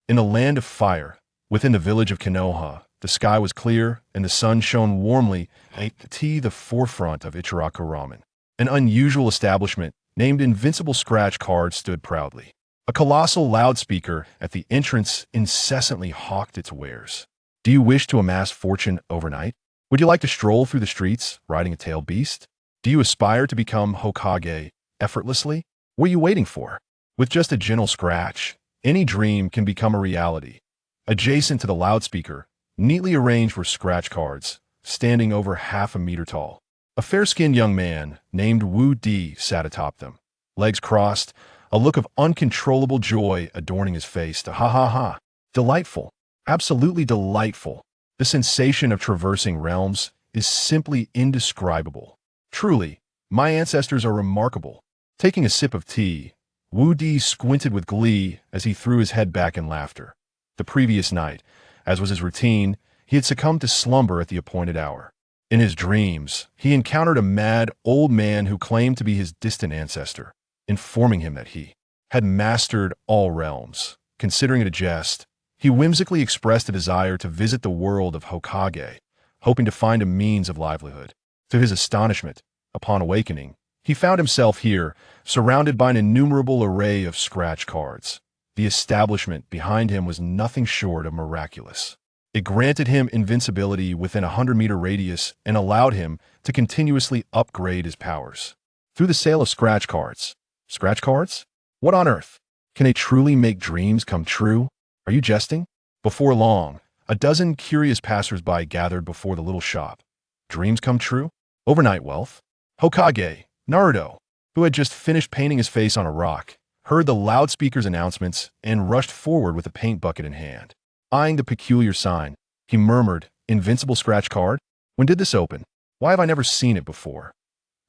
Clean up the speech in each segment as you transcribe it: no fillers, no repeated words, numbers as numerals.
In the land of fire, within the village of Konoha, the sky was clear and the sun shone warmly at the forefront of Ichiraku Ramen. An unusual establishment named Invincible Scratch Cards stood proudly. A colossal loudspeaker at the entrance incessantly hawked its wares. Do you wish to amass fortune overnight? Would you like to stroll through the streets riding a tailed beast? Do you aspire to become Hokage effortlessly? What are you waiting for? With just a gentle scratch, any dream can become a reality. Adjacent to the loudspeaker, neatly arranged were scratch cards, standing over half a meter tall. A fair-skinned young man named Wu Di sat atop them, legs crossed, a look of uncontrollable joy adorning his face. Ha ha ha. Delightful. Absolutely delightful. The sensation of traversing realms is simply indescribable. Truly, my ancestors are remarkable. Taking a sip of tea, Wu Di squinted with glee as he threw his head back in laughter. The previous night, as was his routine, he had succumbed to slumber at the appointed hour. In his dreams, he encountered a mad old man who claimed to be his distant ancestor, informing him that he had mastered all realms. Considering it a jest, he whimsically expressed a desire to visit the world of Hokage, hoping to find a means of livelihood. To his astonishment, upon awakening, he found himself here, surrounded by an innumerable array of scratch cards. The establishment behind him was nothing short of miraculous. It granted him invincibility within a 100-meter radius and allowed him to continuously upgrade his powers. Through the sale of scratch cards. Scratch cards? What on earth? Can they truly make dreams come true? Are you jesting? Before long, a dozen curious passers-by gathered before the little shop. Dreams come true? Overnight wealth? Hokage, Naruto, who had just finished painting his face on a rock, heard the loudspeaker's announcements and rushed forward with a paint bucket in hand. Eyeing the peculiar sign, he murmured, "Invincible scratch card? When did this open? Why have I never seen it before?"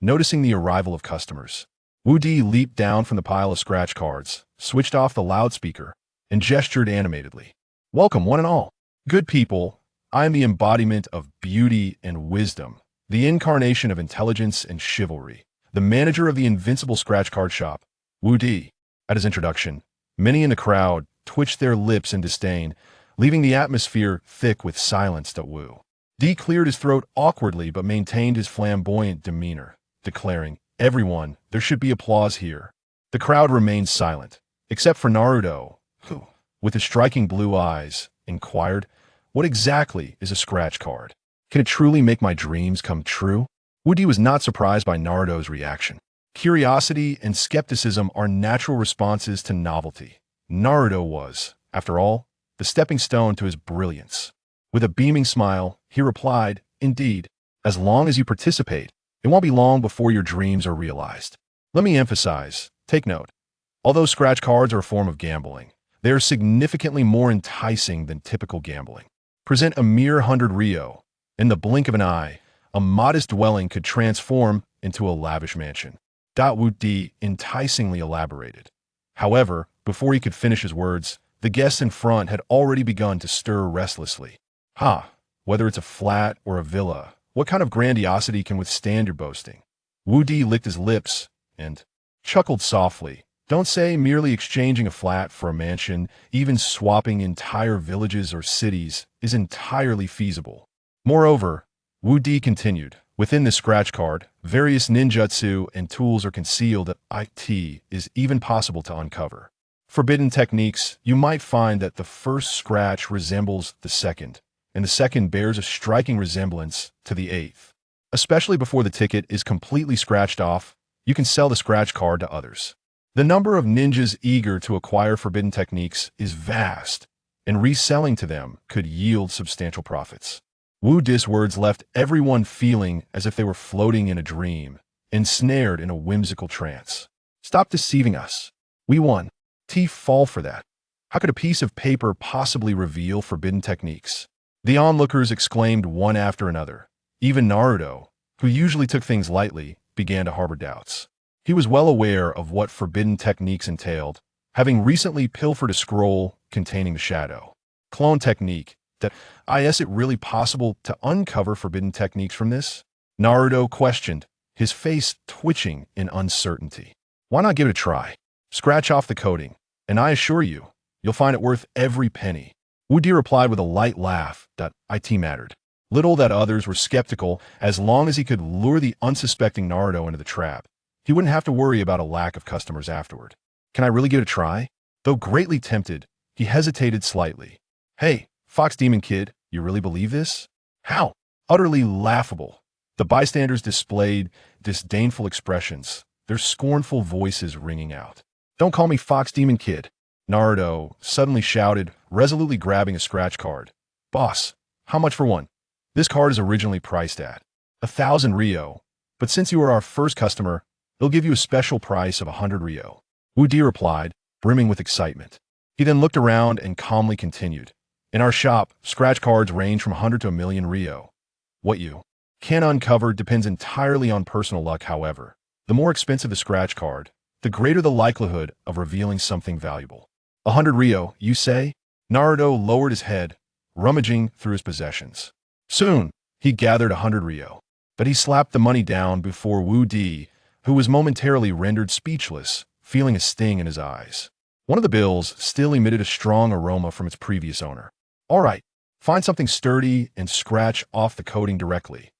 Noticing the arrival of customers, Wu Di leaped down from the pile of scratch cards, switched off the loudspeaker, and gestured animatedly. "Welcome, one and all. Good people, I am the embodiment of beauty and wisdom, the incarnation of intelligence and chivalry, the manager of the Invincible Scratch Card Shop, Wu Di." At his introduction, many in the crowd twitched their lips in disdain, leaving the atmosphere thick with silence. Wu Di cleared his throat awkwardly but maintained his flamboyant demeanor, declaring, "Everyone, there should be applause here." The crowd remained silent, except for Naruto, who, with his striking blue eyes, inquired, "What exactly is a scratch card? Can it truly make my dreams come true?" Wu Di was not surprised by Naruto's reaction. Curiosity and skepticism are natural responses to novelty. Naruto was, after all, the stepping stone to his brilliance. With a beaming smile, he replied, "Indeed, as long as you participate, it won't be long before your dreams are realized." Let me emphasize, take note, although scratch cards are a form of gambling, they are significantly more enticing than typical gambling. Present a mere 100 Rio. In the blink of an eye, a modest dwelling could transform into a lavish mansion. Wu Di enticingly elaborated. However, before he could finish his words, the guests in front had already begun to stir restlessly. Whether it's a flat or a villa, what kind of grandiosity can withstand your boasting? Wu Di licked his lips and chuckled softly. Don't say merely exchanging a flat for a mansion, even swapping entire villages or cities, is entirely feasible. Moreover, Wu Di continued, within the scratch card, various ninjutsu and tools are concealed that it is even possible to uncover. Forbidden techniques, you might find that the first scratch resembles the second, and the second bears a striking resemblance to the eighth. Especially before the ticket is completely scratched off, you can sell the scratch card to others. The number of ninjas eager to acquire forbidden techniques is vast, and reselling to them could yield substantial profits. Wu Di's words left everyone feeling as if they were floating in a dream, ensnared in a whimsical trance. "Stop deceiving us. We won. Fall for that. How could a piece of paper possibly reveal forbidden techniques?" The onlookers exclaimed one after another. Even Naruto, who usually took things lightly, began to harbor doubts. He was well aware of what forbidden techniques entailed, having recently pilfered a scroll containing the shadow clone technique. Is it really possible to uncover forbidden techniques from this? Naruto questioned, his face twitching in uncertainty. Why not give it a try? Scratch off the coating, and I assure you, You'll find it worth every penny. Wu Di replied with a light laugh that IT mattered. Little that others were skeptical, as long as he could lure the unsuspecting Naruto into the trap. He wouldn't have to worry about a lack of customers afterward. Can I really give it a try? Though greatly tempted, he hesitated slightly. Hey, Fox Demon Kid, you really believe this? How? Utterly laughable. The bystanders displayed disdainful expressions, their scornful voices ringing out. Don't call me Fox Demon Kid, Naruto suddenly shouted, resolutely grabbing a scratch card. Boss, how much for one? This card is originally priced at 1,000 Rio, but since you are our first customer, they'll give you a special price of 100 Rio. Wu Di replied, brimming with excitement. He then looked around and calmly continued. In our shop, scratch cards range from 100 to 1,000,000 Rio. What you can uncover depends entirely on personal luck, however. The more expensive the scratch card, the greater the likelihood of revealing something valuable. 100 Rio, you say? Naruto lowered his head, rummaging through his possessions. Soon, he gathered 100 Rio, but he slapped the money down before Wu Di, who was momentarily rendered speechless, feeling a sting in his eyes. One of the bills still emitted a strong aroma from its previous owner. All right, find something sturdy and scratch off the coating directly.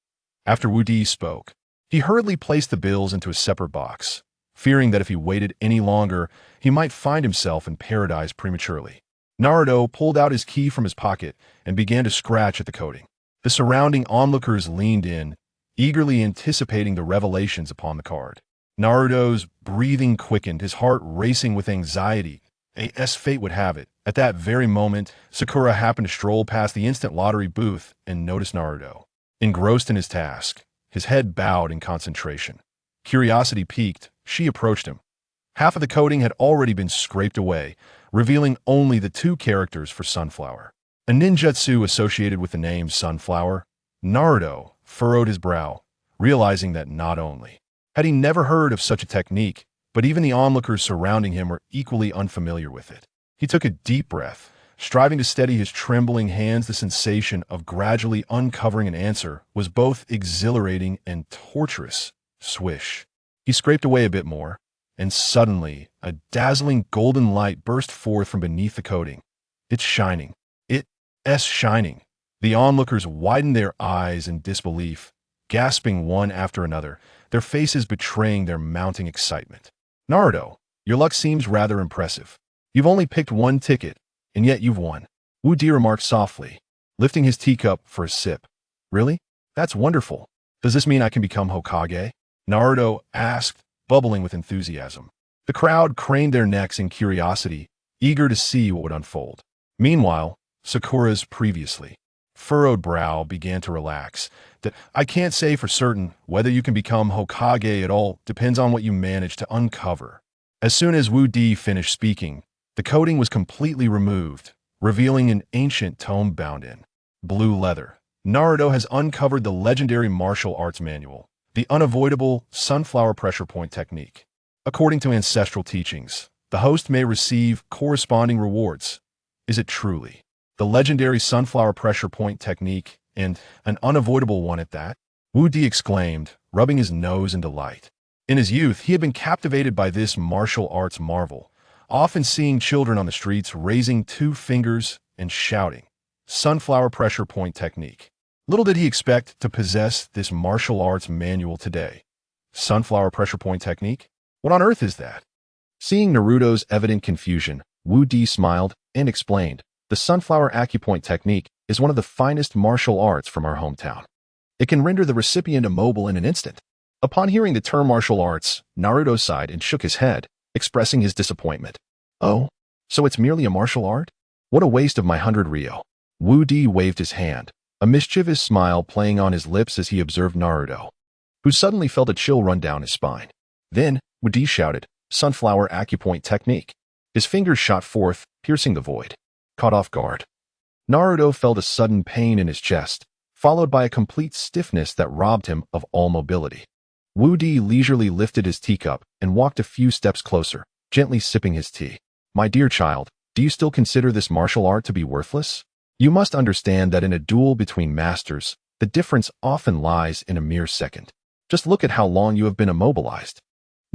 After Wu Di spoke, he hurriedly placed the bills into a separate box, fearing that if he waited any longer, he might find himself in paradise prematurely. Naruto pulled out his key from his pocket and began to scratch at the coating. The surrounding onlookers leaned in, eagerly anticipating the revelations upon the card. Naruto's breathing quickened, his heart racing with anxiety. As fate would have it, at that very moment, Sakura happened to stroll past the instant lottery booth and noticed Naruto. Engrossed in his task, his head bowed in concentration. Curiosity piqued, she approached him. Half of the coating had already been scraped away, revealing only the two characters for Sunflower. A ninjutsu associated with the name Sunflower, Naruto furrowed his brow, realizing that not only had he never heard of such a technique, but even the onlookers surrounding him were equally unfamiliar with it. He took a deep breath, striving to steady his trembling hands. The sensation of gradually uncovering an answer was both exhilarating and torturous. Swish. He scraped away a bit more, and suddenly a dazzling golden light burst forth from beneath the coating. It's shining. It's shining. The onlookers widened their eyes in disbelief, gasping one after another, their faces betraying their mounting excitement. Naruto, your luck seems rather impressive. You've only picked one ticket, and yet you've won. Wu Di remarked softly, lifting his teacup for a sip. Really? That's wonderful. Does this mean I can become Hokage? Naruto asked, bubbling with enthusiasm. The crowd craned their necks in curiosity, eager to see what would unfold. Meanwhile, Sakura's previously furrowed brow began to relax. That I can't say for certain whether you can become Hokage at all depends on what you manage to uncover. As soon as Wu Di finished speaking, the coating was completely removed, revealing an ancient tome bound in blue leather. Naruto has uncovered the legendary martial arts manual, the unavoidable sunflower pressure point technique. According to ancestral teachings, the host may receive corresponding rewards. Is it truly the legendary sunflower pressure point technique, and an unavoidable one at that? Wu Di exclaimed, rubbing his nose in delight. In his youth, he had been captivated by this martial arts marvel, often seeing children on the streets raising two fingers and shouting, sunflower pressure point technique. Little did he expect to possess this martial arts manual today. Sunflower pressure point technique? What on earth is that? Seeing Naruto's evident confusion, Wu Di smiled and explained, the sunflower acupoint technique is one of the finest martial arts from our hometown. It can render the recipient immobile in an instant. Upon hearing the term martial arts, Naruto sighed and shook his head, expressing his disappointment. Oh, so it's merely a martial art? What a waste of my 100 Rio. Wu Di waved his hand, a mischievous smile playing on his lips as he observed Naruto, who suddenly felt a chill run down his spine. Then, Wu Di shouted, sunflower acupoint technique. His fingers shot forth, piercing the void. Caught off guard, Naruto felt a sudden pain in his chest, followed by a complete stiffness that robbed him of all mobility. Wu Di leisurely lifted his teacup and walked a few steps closer, gently sipping his tea. My dear child, do you still consider this martial art to be worthless? You must understand that in a duel between masters, the difference often lies in a mere second. Just look at how long you have been immobilized.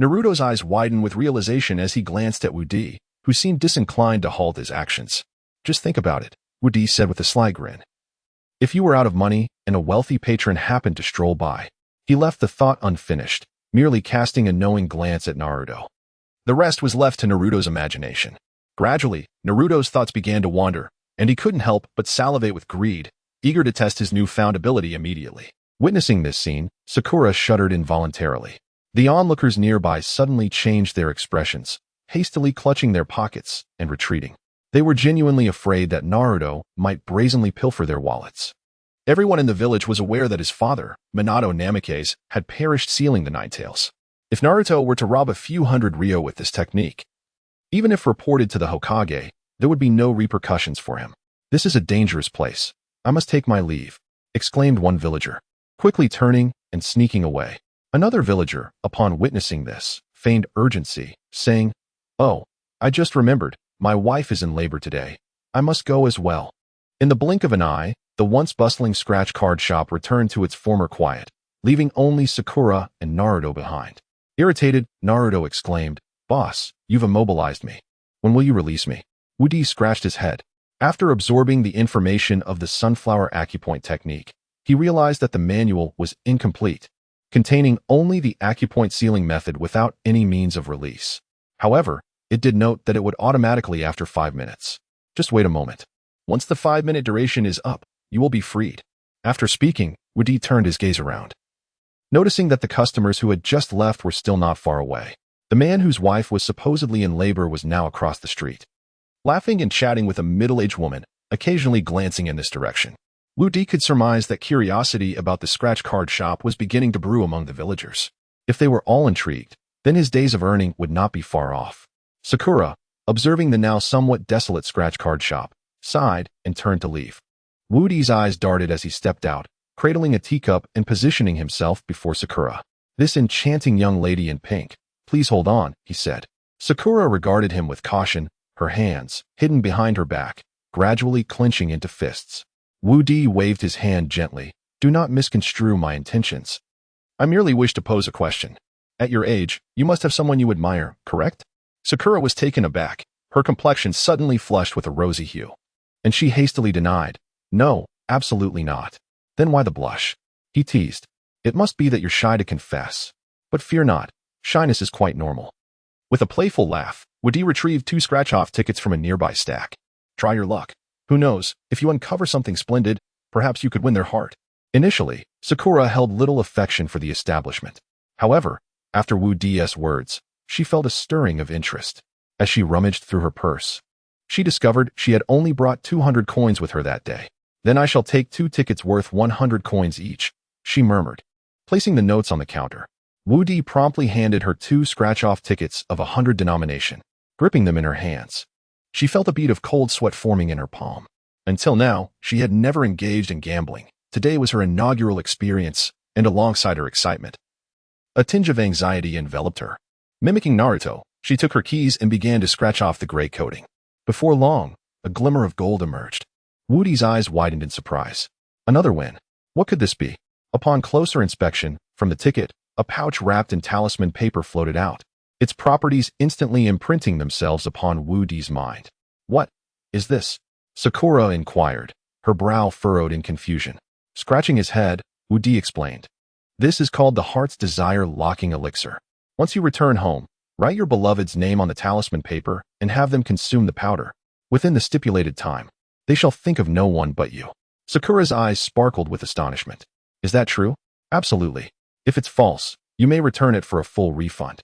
Naruto's eyes widened with realization as he glanced at Wu Di, who seemed disinclined to halt his actions. Just think about it, Woody said with a sly grin. If you were out of money and a wealthy patron happened to stroll by, he left the thought unfinished, merely casting a knowing glance at Naruto. The rest was left to Naruto's imagination. Gradually, Naruto's thoughts began to wander, and he couldn't help but salivate with greed, eager to test his newfound ability immediately. Witnessing this scene, Sakura shuddered involuntarily. The onlookers nearby suddenly changed their expressions, hastily clutching their pockets and retreating. They were genuinely afraid that Naruto might brazenly pilfer their wallets. Everyone in the village was aware that his father, Minato Namikaze, had perished sealing the Ninetales. If Naruto were to rob a few hundred ryo with this technique, even if reported to the Hokage, there would be no repercussions for him. This is a dangerous place. I must take my leave, exclaimed one villager, quickly turning and sneaking away. Another villager, upon witnessing this, feigned urgency, saying, "Oh, I just remembered, my wife is in labor today. I must go as well." In the blink of an eye, the once bustling scratch card shop returned to its former quiet, leaving only Sakura and Naruto behind. Irritated, Naruto exclaimed, "Boss, you've immobilized me. When will you release me?" Woody scratched his head. After absorbing the information of the sunflower acupoint technique, he realized that the manual was incomplete, containing only the acupoint sealing method without any means of release. However, it did note that it would automatically after 5 minutes. Just wait a moment. Once the 5-minute duration is up, you will be freed. After speaking, Woody turned his gaze around. Noticing that the customers who had just left were still not far away, the man whose wife was supposedly in labor was now across the street, laughing and chatting with a middle-aged woman, occasionally glancing in this direction. Woody could surmise that curiosity about the scratch card shop was beginning to brew among the villagers. If they were all intrigued, then his days of earning would not be far off. Sakura, observing the now somewhat desolate scratch card shop, sighed and turned to leave. Woody's eyes darted as he stepped out, cradling a teacup and positioning himself before Sakura. "This enchanting young lady in pink, please hold on," he said. Sakura regarded him with caution, her hands, hidden behind her back, gradually clenching into fists. Woody waved his hand gently. "Do not misconstrue my intentions. I merely wish to pose a question. At your age, you must have someone you admire, correct?" Sakura was taken aback, her complexion suddenly flushed with a rosy hue. And she hastily denied, "No, absolutely not." "Then why the blush?" he teased. "It must be that you're shy to confess. But fear not, shyness is quite normal." With a playful laugh, Woody retrieved 2 scratch-off tickets from a nearby stack. "Try your luck. Who knows, if you uncover something splendid, perhaps you could win their heart." Initially, Sakura held little affection for the establishment. However, after Woody's words, she felt a stirring of interest. As she rummaged through her purse, she discovered she had only brought 200 coins with her that day. "Then I shall take 2 tickets worth 100 coins each," she murmured. Placing the notes on the counter, Woody promptly handed her 2 scratch-off tickets of 100 denomination. Gripping them in her hands, she felt a bead of cold sweat forming in her palm. Until now, she had never engaged in gambling. Today was her inaugural experience, and alongside her excitement, a tinge of anxiety enveloped her. Mimicking Naruto, she took her keys and began to scratch off the gray coating. Before long, a glimmer of gold emerged. Woody's eyes widened in surprise. Another win. What could this be? Upon closer inspection, from the ticket, a pouch wrapped in talisman paper floated out, its properties instantly imprinting themselves upon Woody's mind. "What is this?" Sakura inquired, her brow furrowed in confusion. Scratching his head, Woody explained. "This is called the Heart's Desire Locking Elixir. Once you return home, write your beloved's name on the talisman paper and have them consume the powder. Within the stipulated time, they shall think of no one but you." Sakura's eyes sparkled with astonishment. "Is that true?" "Absolutely. If it's false, you may return it for a full refund,"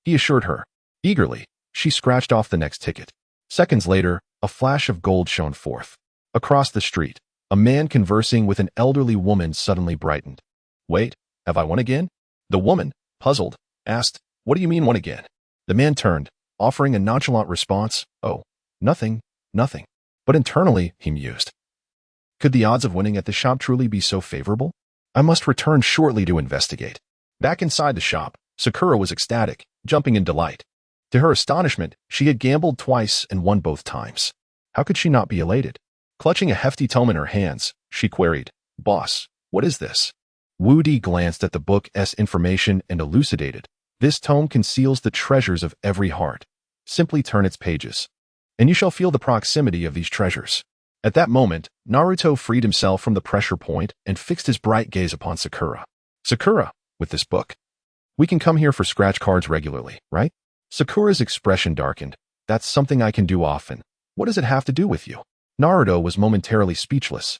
he assured her. Eagerly, she scratched off the next ticket. Seconds later, a flash of gold shone forth. Across the street, a man conversing with an elderly woman suddenly brightened. "Wait, have I won again?" The woman, puzzled, asked, "What do you mean won again?" The man turned, offering a nonchalant response. "Oh, nothing, nothing." But internally, he mused. Could the odds of winning at the shop truly be so favorable? I must return shortly to investigate. Back inside the shop, Sakura was ecstatic, jumping in delight. To her astonishment, she had gambled twice and won both times. How could she not be elated? Clutching a hefty tome in her hands, she queried, "Boss, what is this?" Woody glanced at the book's information and elucidated. "This tome conceals the treasures of every heart. simply turn its pages, and you shall feel the proximity of these treasures. At that moment, Naruto freed himself from the pressure point and fixed his bright gaze upon Sakura. Sakura, with this book, we can come here for scratch cards regularly, right? Sakura's expression darkened. That's something I can do often. What does it have to do with you? Naruto was momentarily speechless,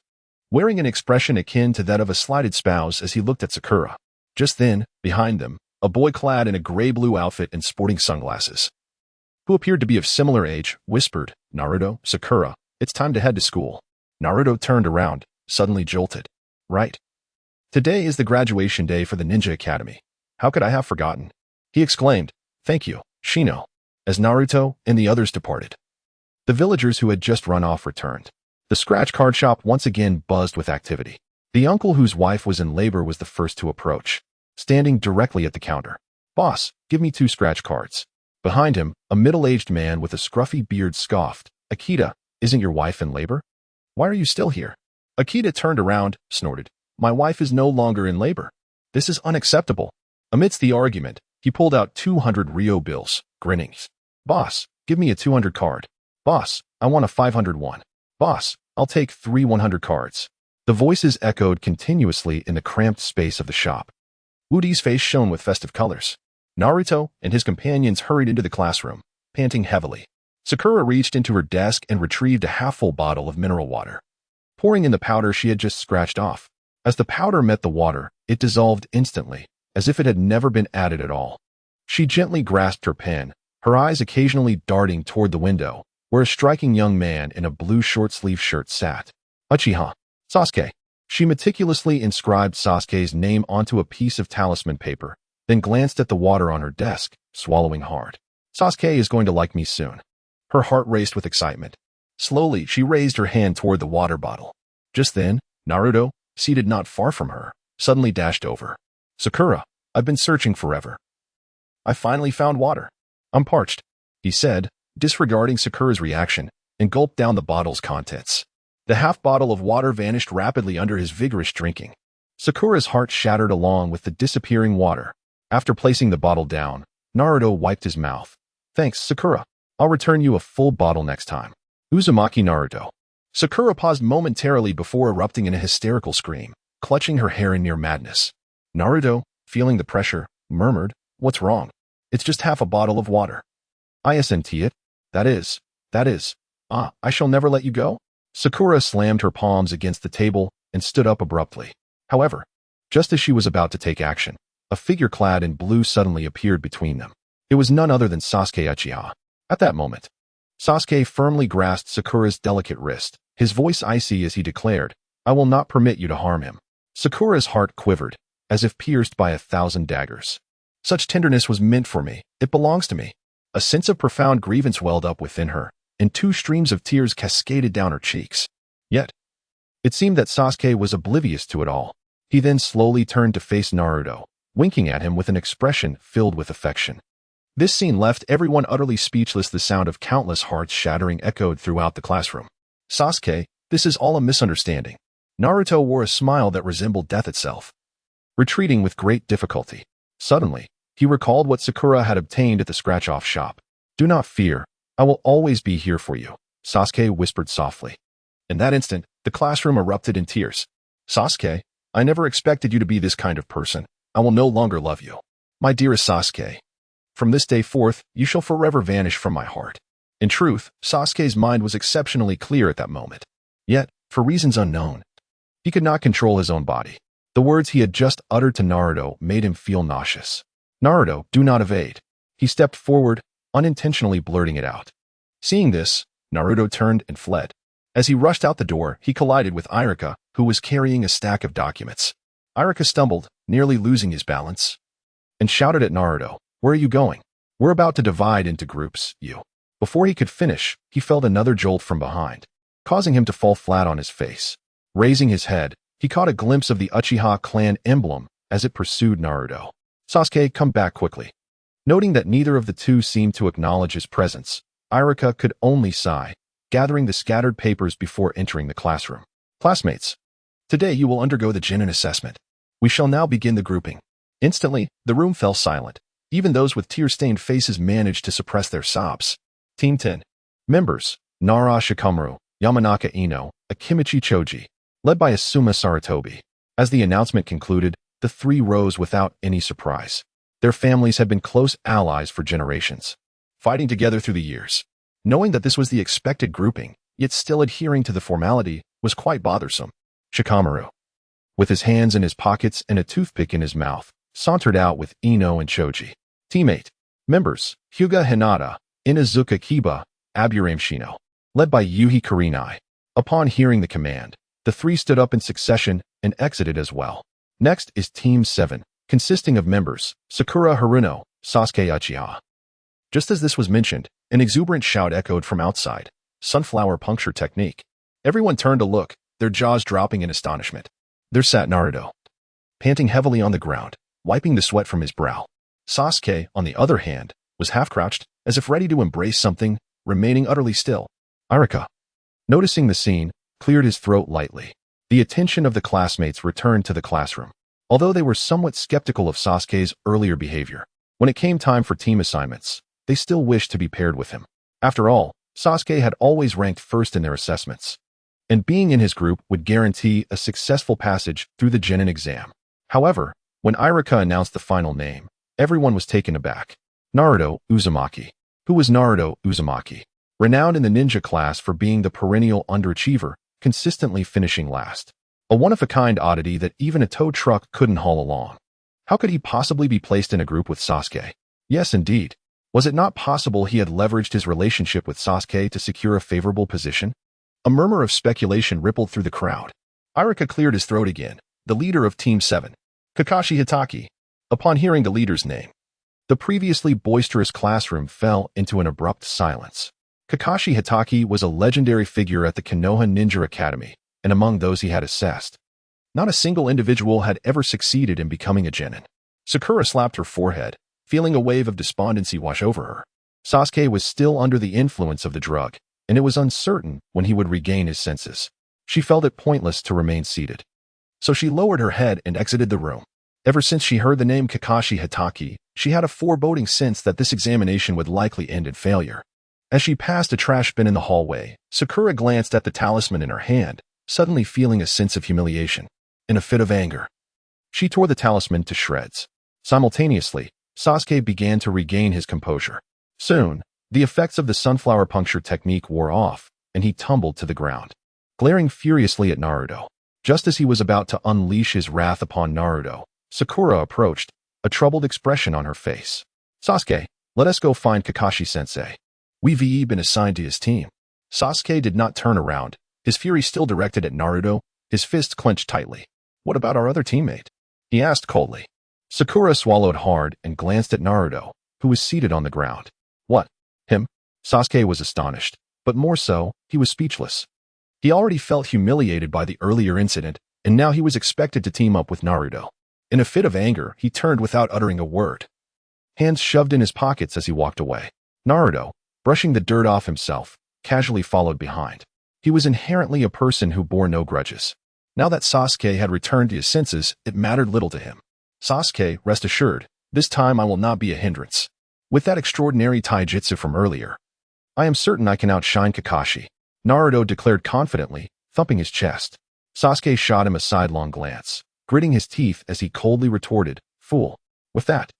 wearing an expression akin to that of a slighted spouse as he looked at Sakura. Just then, behind them, a boy clad in a gray-blue outfit and sporting sunglasses, who appeared to be of similar age, whispered, "Naruto, Sakura, it's time to head to school." Naruto turned around, suddenly jolted. Right. Today is the graduation day for the Ninja Academy. How could I have forgotten? He exclaimed, "Thank you, Shino," as Naruto and the others departed. The villagers who had just run off returned. The scratch card shop once again buzzed with activity. The uncle whose wife was in labor was the first to approach, standing directly at the counter. "Boss, give me 2 scratch cards." Behind him, a middle-aged man with a scruffy beard scoffed, "Akita, isn't your wife in labor? Why are you still here?" Akita turned around, snorted, "My wife is no longer in labor. This is unacceptable." Amidst the argument, he pulled out 200 Rio bills, grinning. "Boss, give me a 200 card. Boss, I want a 500 one. Boss, I'll take 3 100 cards." The voices echoed continuously in the cramped space of the shop. Woody's face shone with festive colors. Naruto and his companions hurried into the classroom, panting heavily. Sakura reached into her desk and retrieved a half-full bottle of mineral water, pouring in the powder she had just scratched off. As the powder met the water, it dissolved instantly, as if it had never been added at all. She gently grasped her pen, her eyes occasionally darting toward the window, where a striking young man in a blue short-sleeved shirt sat. Uchiha. Sasuke. She meticulously inscribed Sasuke's name onto a piece of talisman paper, then glanced at the water on her desk, swallowing hard. "Sasuke is going to like me soon." Her heart raced with excitement. Slowly, she raised her hand toward the water bottle. Just then, Naruto, seated not far from her, suddenly dashed over. "Sakura, I've been searching forever. I finally found water. I'm parched," he said, disregarding Sakura's reaction, and gulped down the bottle's contents. The half bottle of water vanished rapidly under his vigorous drinking. Sakura's heart shattered along with the disappearing water. After placing the bottle down, Naruto wiped his mouth. "Thanks, Sakura. I'll return you a full bottle next time." Uzumaki Naruto. Sakura paused momentarily before erupting in a hysterical scream, clutching her hair in near madness. Naruto, feeling the pressure, murmured, "What's wrong? It's just half a bottle of water." "Isn't it? That is. I shall never let you go." Sakura slammed her palms against the table and stood up abruptly. However, just as she was about to take action, a figure clad in blue suddenly appeared between them. It was none other than Sasuke Uchiha. At that moment, Sasuke firmly grasped Sakura's delicate wrist, his voice icy as he declared, "I will not permit you to harm him." Sakura's heart quivered, as if pierced by 1,000 daggers. Such tenderness was meant for me. It belongs to me. A sense of profound grievance welled up within her, and 2 streams of tears cascaded down her cheeks. Yet, it seemed that Sasuke was oblivious to it all. He then slowly turned to face Naruto, winking at him with an expression filled with affection. This scene left everyone utterly speechless. The sound of countless hearts shattering echoed throughout the classroom. "Sasuke, this is all a misunderstanding." Naruto wore a smile that resembled death itself. Retreating with great difficulty, suddenly, he recalled what Sakura had obtained at the scratch-off shop. "Do not fear. I will always be here for you," Sasuke whispered softly. In that instant, the classroom erupted in tears. "Sasuke, I never expected you to be this kind of person. I will no longer love you. My dearest Sasuke. From this day forth, you shall forever vanish from my heart." In truth, Sasuke's mind was exceptionally clear at that moment. Yet, for reasons unknown, he could not control his own body. The words he had just uttered to Naruto made him feel nauseous. "Naruto, do not evade." He stepped forward, unintentionally blurting it out. Seeing this, Naruto turned and fled. As he rushed out the door, he collided with Iruka, who was carrying a stack of documents. Iruka stumbled, nearly losing his balance, and shouted at Naruto, "Where are you going? We're about to divide into groups, you." Before he could finish, he felt another jolt from behind, causing him to fall flat on his face. Raising his head, he caught a glimpse of the Uchiha clan emblem as it pursued Naruto. "Sasuke, come back quickly." Noting that neither of the two seemed to acknowledge his presence, Iruka could only sigh, gathering the scattered papers before entering the classroom. "Classmates, today you will undergo the Genin assessment. We shall now begin the grouping." Instantly, the room fell silent. Even those with tear-stained faces managed to suppress their sobs. Team 10. Members: Nara Shikamaru, Yamanaka Ino, Akimichi Choji, led by Asuma Saratobi. As the announcement concluded, the three rose without any surprise. Their families had been close allies for generations, fighting together through the years. Knowing that this was the expected grouping, yet still adhering to the formality, was quite bothersome. Shikamaru, with his hands in his pockets and a toothpick in his mouth, sauntered out with Ino and Choji. Teammate: Members: Hyuga Hinata, Inazuka Kiba, Aburame Shino, led by Yuhi Kurenai. Upon hearing the command, the three stood up in succession and exited as well. Next is Team 7, consisting of members: Sakura Haruno, Sasuke Uchiha. Just as this was mentioned, an exuberant shout echoed from outside. Sunflower puncture technique. Everyone turned to look, their jaws dropping in astonishment. There sat Naruto, panting heavily on the ground, wiping the sweat from his brow. Sasuke, on the other hand, was half-crouched, as if ready to embrace something, remaining utterly still. Arika, noticing the scene, cleared his throat lightly. The attention of the classmates returned to the classroom. Although they were somewhat skeptical of Sasuke's earlier behavior, when it came time for team assignments, they still wished to be paired with him. After all, Sasuke had always ranked first in their assessments, and being in his group would guarantee a successful passage through the Genin exam. However, when Arika announced the final name, everyone was taken aback. Naruto Uzumaki. Who was Naruto Uzumaki? Renowned in the ninja class for being the perennial underachiever, consistently finishing last. A one-of-a-kind oddity that even a tow truck couldn't haul along. How could he possibly be placed in a group with Sasuke? Yes, indeed. Was it not possible he had leveraged his relationship with Sasuke to secure a favorable position? A murmur of speculation rippled through the crowd. Arika cleared his throat again, the leader of Team 7. Kakashi Hitaki. Upon hearing the leader's name, the previously boisterous classroom fell into an abrupt silence. Kakashi Hitaki was a legendary figure at the Konoha Ninja Academy, and among those he had assessed, not a single individual had ever succeeded in becoming a genin. Sakura slapped her forehead, feeling a wave of despondency wash over her. Sasuke was still under the influence of the drug, and it was uncertain when he would regain his senses. She felt it pointless to remain seated, so she lowered her head and exited the room. Ever since she heard the name Kakashi Hitaki, she had a foreboding sense that this examination would likely end in failure. As she passed a trash bin in the hallway, Sakura glanced at the talisman in her hand, suddenly feeling a sense of humiliation. In a fit of anger, she tore the talisman to shreds. Simultaneously, Sasuke began to regain his composure. Soon, the effects of the sunflower puncture technique wore off, and he tumbled to the ground, glaring furiously at Naruto. Just as he was about to unleash his wrath upon Naruto, Sakura approached, a troubled expression on her face. Sasuke, let us go find Kakashi-sensei. We've been assigned to his team. Sasuke did not turn around, his fury still directed at Naruto, his fists clenched tightly. What about our other teammate? He asked coldly. Sakura swallowed hard and glanced at Naruto, who was seated on the ground. What? Him? Sasuke was astonished, but more so, he was speechless. He already felt humiliated by the earlier incident, and now he was expected to team up with Naruto. In a fit of anger, he turned without uttering a word, hands shoved in his pockets as he walked away. Naruto, brushing the dirt off himself, casually followed behind. He was inherently a person who bore no grudges. Now that Sasuke had returned to his senses, it mattered little to him. Sasuke, rest assured, this time I will not be a hindrance. With that extraordinary taijutsu from earlier, I am certain I can outshine Kakashi, Naruto declared confidently, thumping his chest. Sasuke shot him a sidelong glance, gritting his teeth as he coldly retorted, "Fool." With that,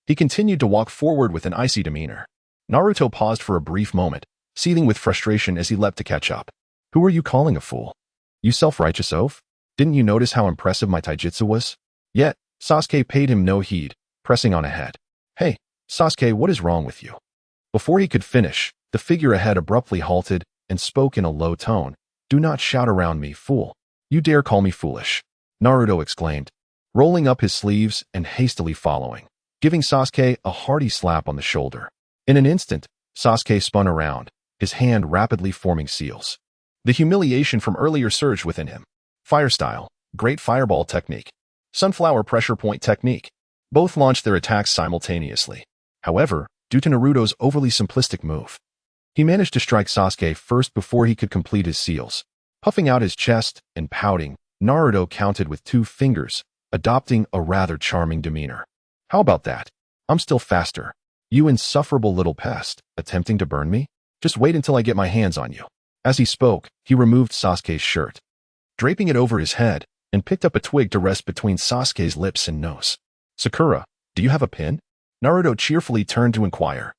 he continued to walk forward with an icy demeanor. Naruto paused for a brief moment, seething with frustration as he leapt to catch up. Who are you calling a fool? You self-righteous oaf? Didn't you notice how impressive my taijutsu was? Yet, Sasuke paid him no heed, pressing on ahead. Hey, Sasuke, what is wrong with you? Before he could finish, the figure ahead abruptly halted and spoke in a low tone. Do not shout around me, fool. You dare call me foolish? Naruto exclaimed, rolling up his sleeves and hastily following, giving Sasuke a hearty slap on the shoulder. In an instant, Sasuke spun around, his hand rapidly forming seals. The humiliation from earlier surged within him. Fire style, great fireball technique, sunflower pressure point technique. Both launched their attacks simultaneously. However, due to Naruto's overly simplistic move, he managed to strike Sasuke first before he could complete his seals. Puffing out his chest and pouting, Naruto counted with 2 fingers, adopting a rather charming demeanor. How about that? I'm still faster. You insufferable little pest, attempting to burn me? Just wait until I get my hands on you. As he spoke, he removed Sasuke's shirt, draping it over his head, and picked up a twig to rest between Sasuke's lips and nose. Sakura, do you have a pin? Naruto cheerfully turned to inquire,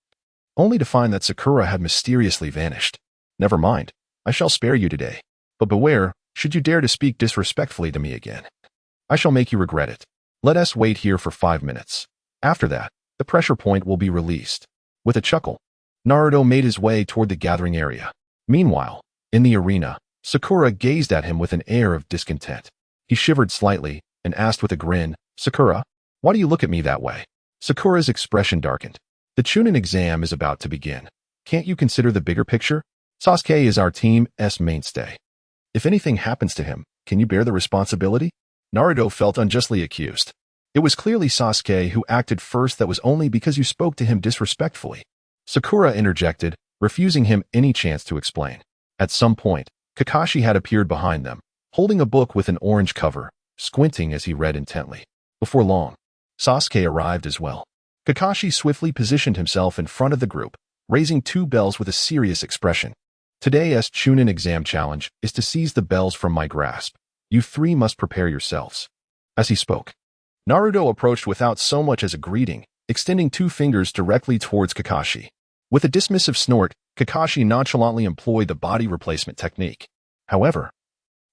only to find that Sakura had mysteriously vanished. Never mind, I shall spare you today. But beware, should you dare to speak disrespectfully to me again, I shall make you regret it. Let us wait here for 5 minutes. After that, the pressure point will be released. With a chuckle, Naruto made his way toward the gathering area. Meanwhile, in the arena, Sakura gazed at him with an air of discontent. He shivered slightly and asked with a grin, Sakura, why do you look at me that way? Sakura's expression darkened. The Chunin exam is about to begin. Can't you consider the bigger picture? Sasuke is our team's mainstay. If anything happens to him, can you bear the responsibility? Naruto felt unjustly accused. It was clearly Sasuke who acted first. That was only because you spoke to him disrespectfully. Sakura interjected, refusing him any chance to explain. At some point, Kakashi had appeared behind them, holding a book with an orange cover, squinting as he read intently. Before long, Sasuke arrived as well. Kakashi swiftly positioned himself in front of the group, raising 2 bells with a serious expression. Today's Chunin exam challenge is to seize the bells from my grasp. You 3 must prepare yourselves. As he spoke, Naruto approached without so much as a greeting, extending 2 fingers directly towards Kakashi. With a dismissive snort, Kakashi nonchalantly employed the body replacement technique. However,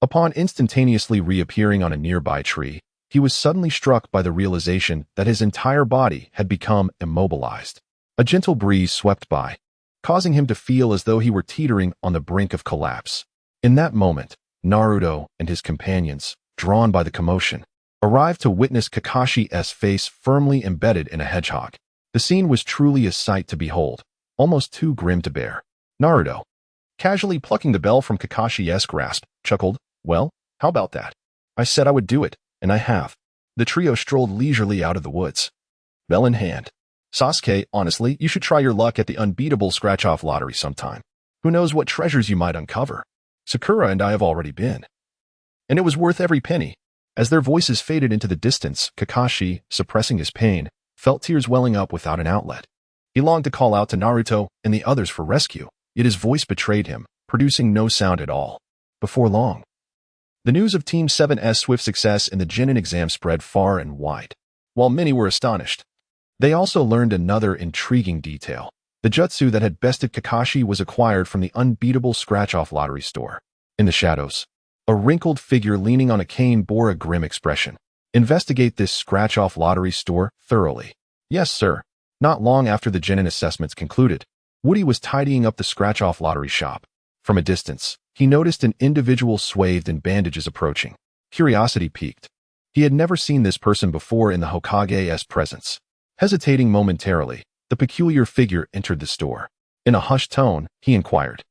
upon instantaneously reappearing on a nearby tree, he was suddenly struck by the realization that his entire body had become immobilized. A gentle breeze swept by, causing him to feel as though he were teetering on the brink of collapse. In that moment, Naruto and his companions, drawn by the commotion, arrived to witness Kakashi's face firmly embedded in a hedgehog. The scene was truly a sight to behold, almost too grim to bear. Naruto, casually plucking the bell from Kakashi's grasp, chuckled, well, how about that? I said I would do it, and I have. The trio strolled leisurely out of the woods, bell in hand. Sasuke, honestly, you should try your luck at the unbeatable scratch-off lottery sometime. Who knows what treasures you might uncover? Sakura and I have already been. And it was worth every penny. As their voices faded into the distance, Kakashi, suppressing his pain, felt tears welling up without an outlet. He longed to call out to Naruto and the others for rescue, yet his voice betrayed him, producing no sound at all. Before long, the news of Team 7's swift success in the Chunin exam spread far and wide. While many were astonished, they also learned another intriguing detail. The jutsu that had bested Kakashi was acquired from the unbeatable scratch-off lottery store. In the shadows, a wrinkled figure leaning on a cane bore a grim expression. Investigate this scratch-off lottery store thoroughly. Yes, sir. Not long after the Chunin assessments concluded, Woody was tidying up the scratch-off lottery shop. From a distance, he noticed an individual swathed in bandages approaching. Curiosity piqued. He had never seen this person before in the Hokage's presence. Hesitating momentarily, the peculiar figure entered the store. In a hushed tone, he inquired,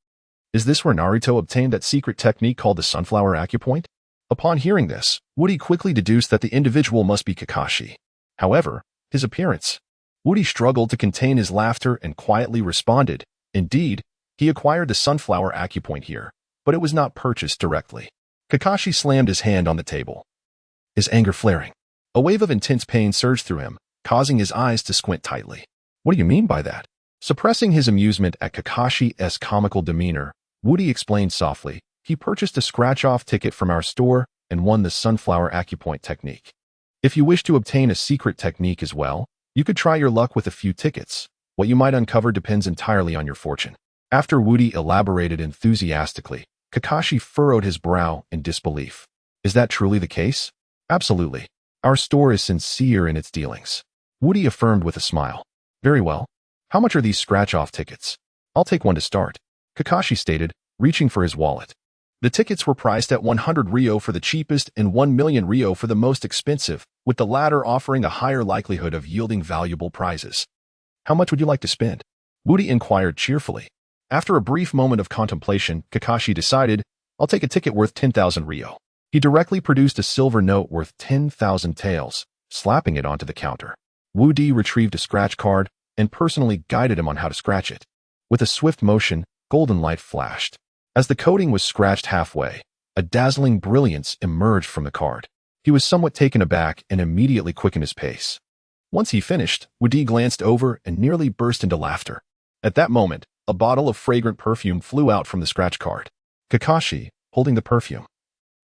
is this where Naruto obtained that secret technique called the sunflower acupoint? Upon hearing this, Woody quickly deduced that the individual must be Kakashi. However, his appearance. Woody struggled to contain his laughter and quietly responded, indeed, he acquired the sunflower acupoint here, but it was not purchased directly. Kakashi slammed his hand on the table, his anger flaring. A wave of intense pain surged through him, causing his eyes to squint tightly. What do you mean by that? Suppressing his amusement at Kakashi's comical demeanor, Woody explained softly, he purchased a scratch-off ticket from our store and won the sunflower acupoint technique. If you wish to obtain a secret technique as well, you could try your luck with a few tickets. What you might uncover depends entirely on your fortune. After Woody elaborated enthusiastically, Kakashi furrowed his brow in disbelief. Is that truly the case? Absolutely. Our store is sincere in its dealings. Woody affirmed with a smile. Very well. How much are these scratch-off tickets? I'll take one to start, Kakashi stated, reaching for his wallet. The tickets were priced at 100 Ryo for the cheapest and 1 million Ryo for the most expensive, with the latter offering a higher likelihood of yielding valuable prizes. How much would you like to spend? Woody inquired cheerfully. After a brief moment of contemplation, Kakashi decided, I'll take a ticket worth 10,000 Ryo. He directly produced a silver note worth 10,000 taels, slapping it onto the counter. Woody retrieved a scratch card and personally guided him on how to scratch it. With a swift motion, golden light flashed. As the coating was scratched halfway, a dazzling brilliance emerged from the card. He was somewhat taken aback and immediately quickened his pace. Once he finished, Woody glanced over and nearly burst into laughter. At that moment, a bottle of fragrant perfume flew out from the scratch card. Kakashi, holding the perfume,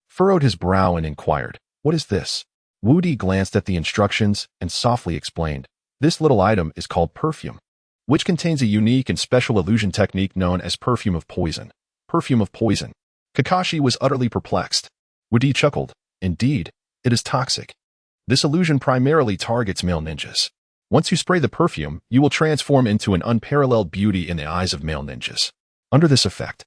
furrowed his brow and inquired, "What is this?" Woody glanced at the instructions and softly explained, "This little item is called perfume, which contains a unique and special illusion technique known as perfume of poison." Perfume of poison. Kakashi was utterly perplexed. Woody chuckled, "Indeed, it is toxic. This illusion primarily targets male ninjas. Once you spray the perfume, you will transform into an unparalleled beauty in the eyes of male ninjas. Under this effect,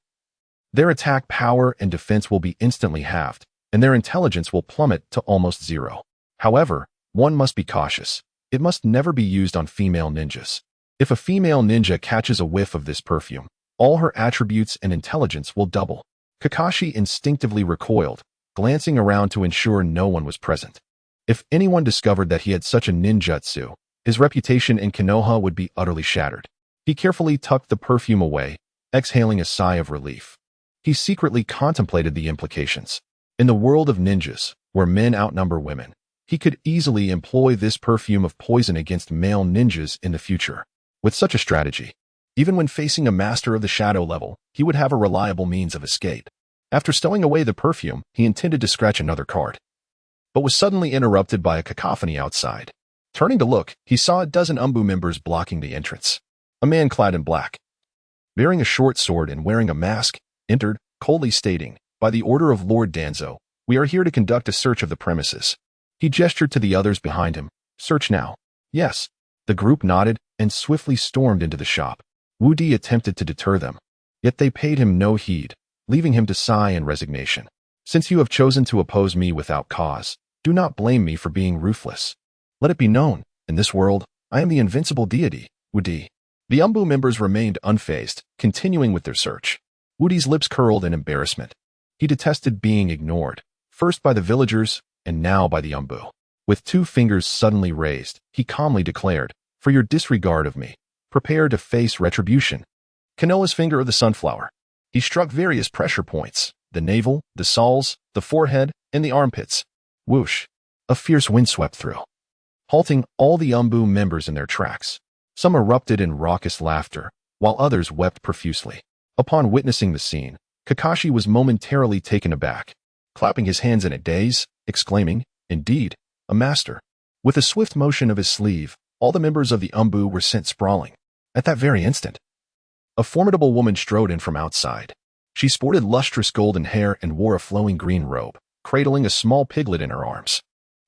their attack power and defense will be instantly halved, and their intelligence will plummet to almost zero. However, one must be cautious. It must never be used on female ninjas. If a female ninja catches a whiff of this perfume, all her attributes and intelligence will double." Kakashi instinctively recoiled, glancing around to ensure no one was present. If anyone discovered that he had such a ninjutsu, his reputation in Konoha would be utterly shattered. He carefully tucked the perfume away, exhaling a sigh of relief. He secretly contemplated the implications. In the world of ninjas, where men outnumber women, he could easily employ this perfume of poison against male ninjas in the future. With such a strategy, even when facing a master of the shadow level, he would have a reliable means of escape. After stowing away the perfume, he intended to scratch another card, but was suddenly interrupted by a cacophony outside. Turning to look, he saw a dozen Umbu members blocking the entrance. A man clad in black, bearing a short sword and wearing a mask, entered, coldly stating, "By the order of Lord Danzo, we are here to conduct a search of the premises." He gestured to the others behind him. "Search now." "Yes." The group nodded and swiftly stormed into the shop. Woody attempted to deter them, yet they paid him no heed, leaving him to sigh in resignation. "Since you have chosen to oppose me without cause, do not blame me for being ruthless. Let it be known, in this world, I am the invincible deity, Woody." The Umbu members remained unfazed, continuing with their search. Woody's lips curled in embarrassment. He detested being ignored, first by the villagers and now by the Umbu. With 2 fingers suddenly raised, he calmly declared, "For your disregard of me, prepare to face retribution." Konoha's finger of the sunflower. He struck various pressure points, the navel, the soles, the forehead, and the armpits. Whoosh! A fierce wind swept through, halting all the Umbu members in their tracks. Some erupted in raucous laughter, while others wept profusely. Upon witnessing the scene, Kakashi was momentarily taken aback, clapping his hands in a daze, exclaiming, "Indeed, a master." With a swift motion of his sleeve, all the members of the Umbu were sent sprawling. At that very instant, a formidable woman strode in from outside. She sported lustrous golden hair and wore a flowing green robe, cradling a small piglet in her arms.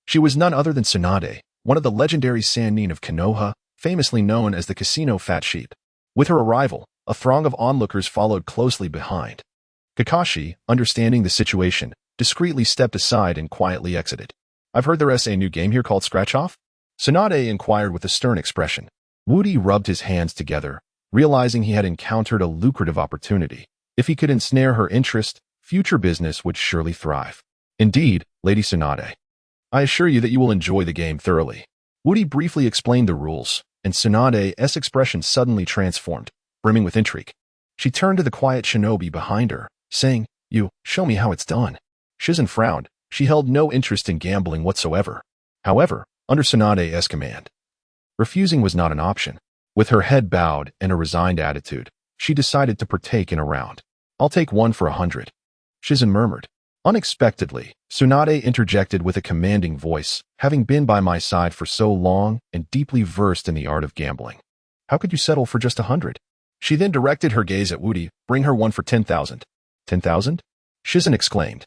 She was none other than Tsunade, one of the legendary Sannin of Konoha, famously known as the Casino Fat Sheep. With her arrival, a throng of onlookers followed closely behind. Kakashi, understanding the situation, discreetly stepped aside and quietly exited. "I've heard there's a new game here called Scratch Off?" Tsunade inquired with a stern expression. Woody rubbed his hands together, realizing he had encountered a lucrative opportunity. If he could ensnare her interest, future business would surely thrive. "Indeed, Lady Tsunade. I assure you that you will enjoy the game thoroughly." Woody briefly explained the rules, and Tsunade's expression suddenly transformed, brimming with intrigue. She turned to the quiet shinobi behind her, saying, "You, show me how it's done." Shizen frowned. She held no interest in gambling whatsoever. However, under Tsunade's command, refusing was not an option. With her head bowed and a resigned attitude, she decided to partake in a round. "I'll take 1 for 100. Shizen murmured. Unexpectedly, Tsunade interjected with a commanding voice, having been by my side for so long and deeply versed in the art of gambling. "How could you settle for just 100? She then directed her gaze at Woody. "Bring her 1 for 10,000. 10,000? Shizen exclaimed,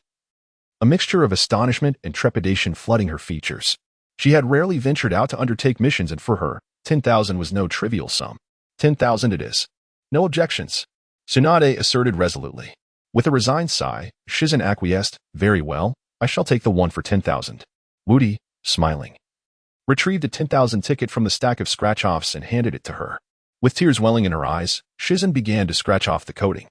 a mixture of astonishment and trepidation flooding her features. She had rarely ventured out to undertake missions, and for her, 10,000 was no trivial sum. 10,000 it is. No objections, Tsunade asserted resolutely. With a resigned sigh, Shizen acquiesced. "Very well, I shall take the 1 for 10,000. Woody, smiling, retrieved a 10,000 ticket from the stack of scratch-offs and handed it to her. With tears welling in her eyes, Shizen began to scratch off the coating.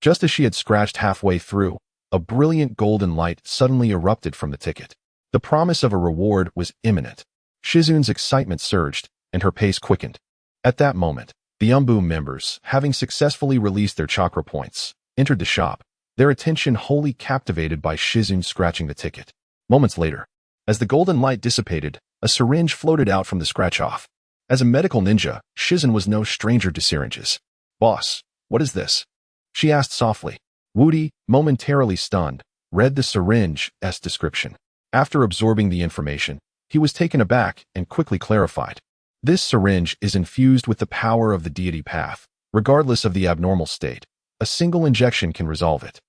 Just as she had scratched halfway through, a brilliant golden light suddenly erupted from the ticket. The promise of a reward was imminent. Shizen's excitement surged, and her pace quickened. At that moment, the Umbu members, having successfully released their chakra points, entered the shop, their attention wholly captivated by Shizen scratching the ticket. Moments later, as the golden light dissipated, A syringe floated out from the scratch-off. As a medical ninja, Shizen was no stranger to syringes. "Boss, what is this?" she asked softly. Woody, momentarily stunned, read the syringe's description. After absorbing the information, he was taken aback and quickly clarified. This syringe is infused with the power of the deity path, regardless of the abnormal state. A single injection can resolve it.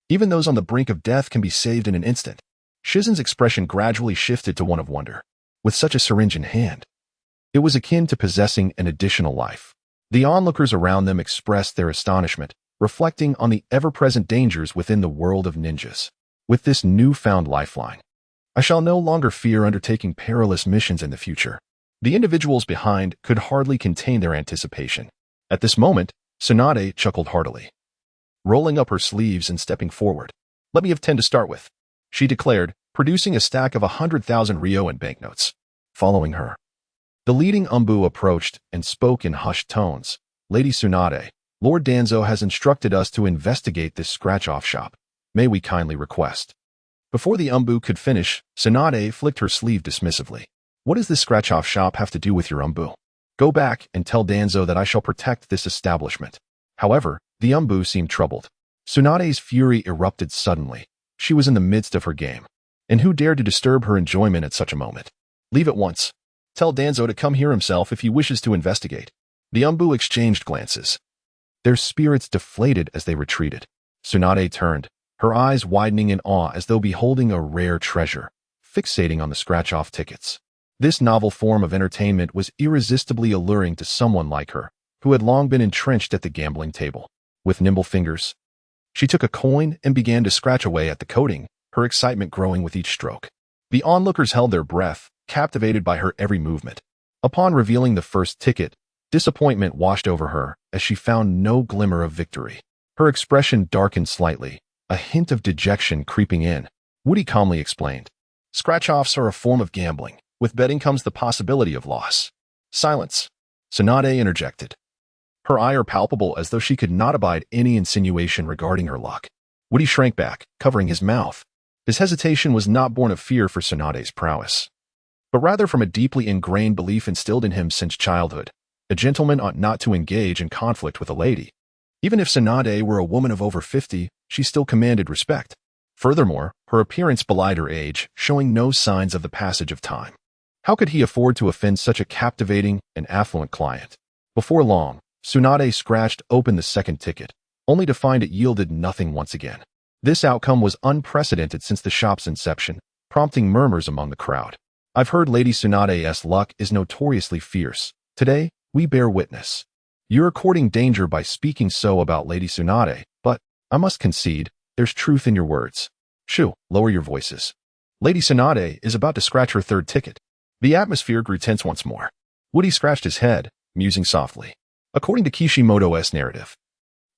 Even those on the brink of death can be saved in an instant. Shizen's expression gradually shifted to one of wonder. With such a syringe in hand, it was akin to possessing an additional life. The onlookers around them expressed their astonishment, reflecting on the ever-present dangers within the world of ninjas. With this newfound lifeline, I shall no longer fear undertaking perilous missions in the future. The individuals behind could hardly contain their anticipation. At this moment, Tsunade chuckled heartily, rolling up her sleeves and stepping forward. "Let me have 10 to start with," she declared, producing a stack of 100,000 Ryo in banknotes. Following her, the leading Umbu approached and spoke in hushed tones. "Lady Tsunade, Lord Danzo has instructed us to investigate this scratch-off shop. May we kindly request?" Before the Umbu could finish, Tsunade flicked her sleeve dismissively. "What does this scratch-off shop have to do with your Umbu? Go back and tell Danzo that I shall protect this establishment." However, the Umbu seemed troubled. Tsunade's fury erupted suddenly. She was in the midst of her game. And who dared to disturb her enjoyment at such a moment? "Leave at once. Tell Danzo to come here himself if he wishes to investigate." The Umbu exchanged glances. Their spirits deflated as they retreated. Tsunade turned, her eyes widening in awe as though beholding a rare treasure, fixating on the scratch-off tickets. This novel form of entertainment was irresistibly alluring to someone like her, who had long been entrenched at the gambling table. With nimble fingers, she took a coin and began to scratch away at the coating, her excitement growing with each stroke. The onlookers held their breath, captivated by her every movement. Upon revealing the first ticket, disappointment washed over her as she found no glimmer of victory. Her expression darkened slightly, a hint of dejection creeping in. Woody calmly explained, "Scratch-offs are a form of gambling. With betting comes the possibility of loss." "Silence," Tsunade interjected, her ire palpable as though she could not abide any insinuation regarding her luck. Woody shrank back, covering his mouth. His hesitation was not born of fear for Tsunade's prowess, but rather from a deeply ingrained belief instilled in him since childhood. A gentleman ought not to engage in conflict with a lady. Even if Tsunade were a woman of over 50, she still commanded respect. Furthermore, her appearance belied her age, showing no signs of the passage of time. How could he afford to offend such a captivating and affluent client? Before long, Tsunade scratched open the second ticket, only to find it yielded nothing once again. This outcome was unprecedented since the shop's inception, prompting murmurs among the crowd. "I've heard Lady Tsunade's luck is notoriously fierce. Today, we bear witness. You're courting danger by speaking so about Lady Tsunade, but, I must concede, there's truth in your words. Shoo, lower your voices. Lady Tsunade is about to scratch her third ticket." The atmosphere grew tense once more. Woody scratched his head, musing softly. According to Kishimoto's narrative,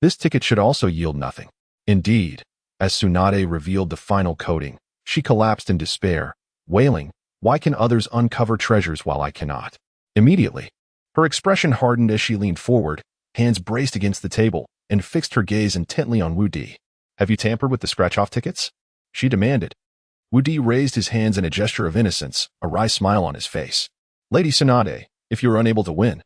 this ticket should also yield nothing. Indeed, as Tsunade revealed the final coding, she collapsed in despair, wailing, "Why can others uncover treasures while I cannot?" Immediately, her expression hardened as she leaned forward, hands braced against the table, and fixed her gaze intently on Woody. "Have you tampered with the scratch-off tickets?" she demanded. Woody raised his hands in a gesture of innocence, a wry smile on his face. "Lady Tsunade, if you are unable to win,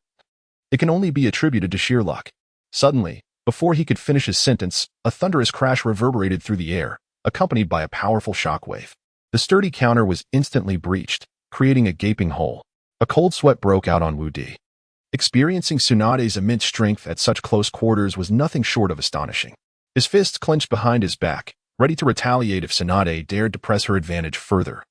it can only be attributed to sheer luck." Suddenly, before he could finish his sentence, a thunderous crash reverberated through the air, accompanied by a powerful shockwave. The sturdy counter was instantly breached, creating a gaping hole. A cold sweat broke out on Woody. Experiencing Tsunade's immense strength at such close quarters was nothing short of astonishing. His fists clenched behind his back, ready to retaliate if Tsunade dared to press her advantage further,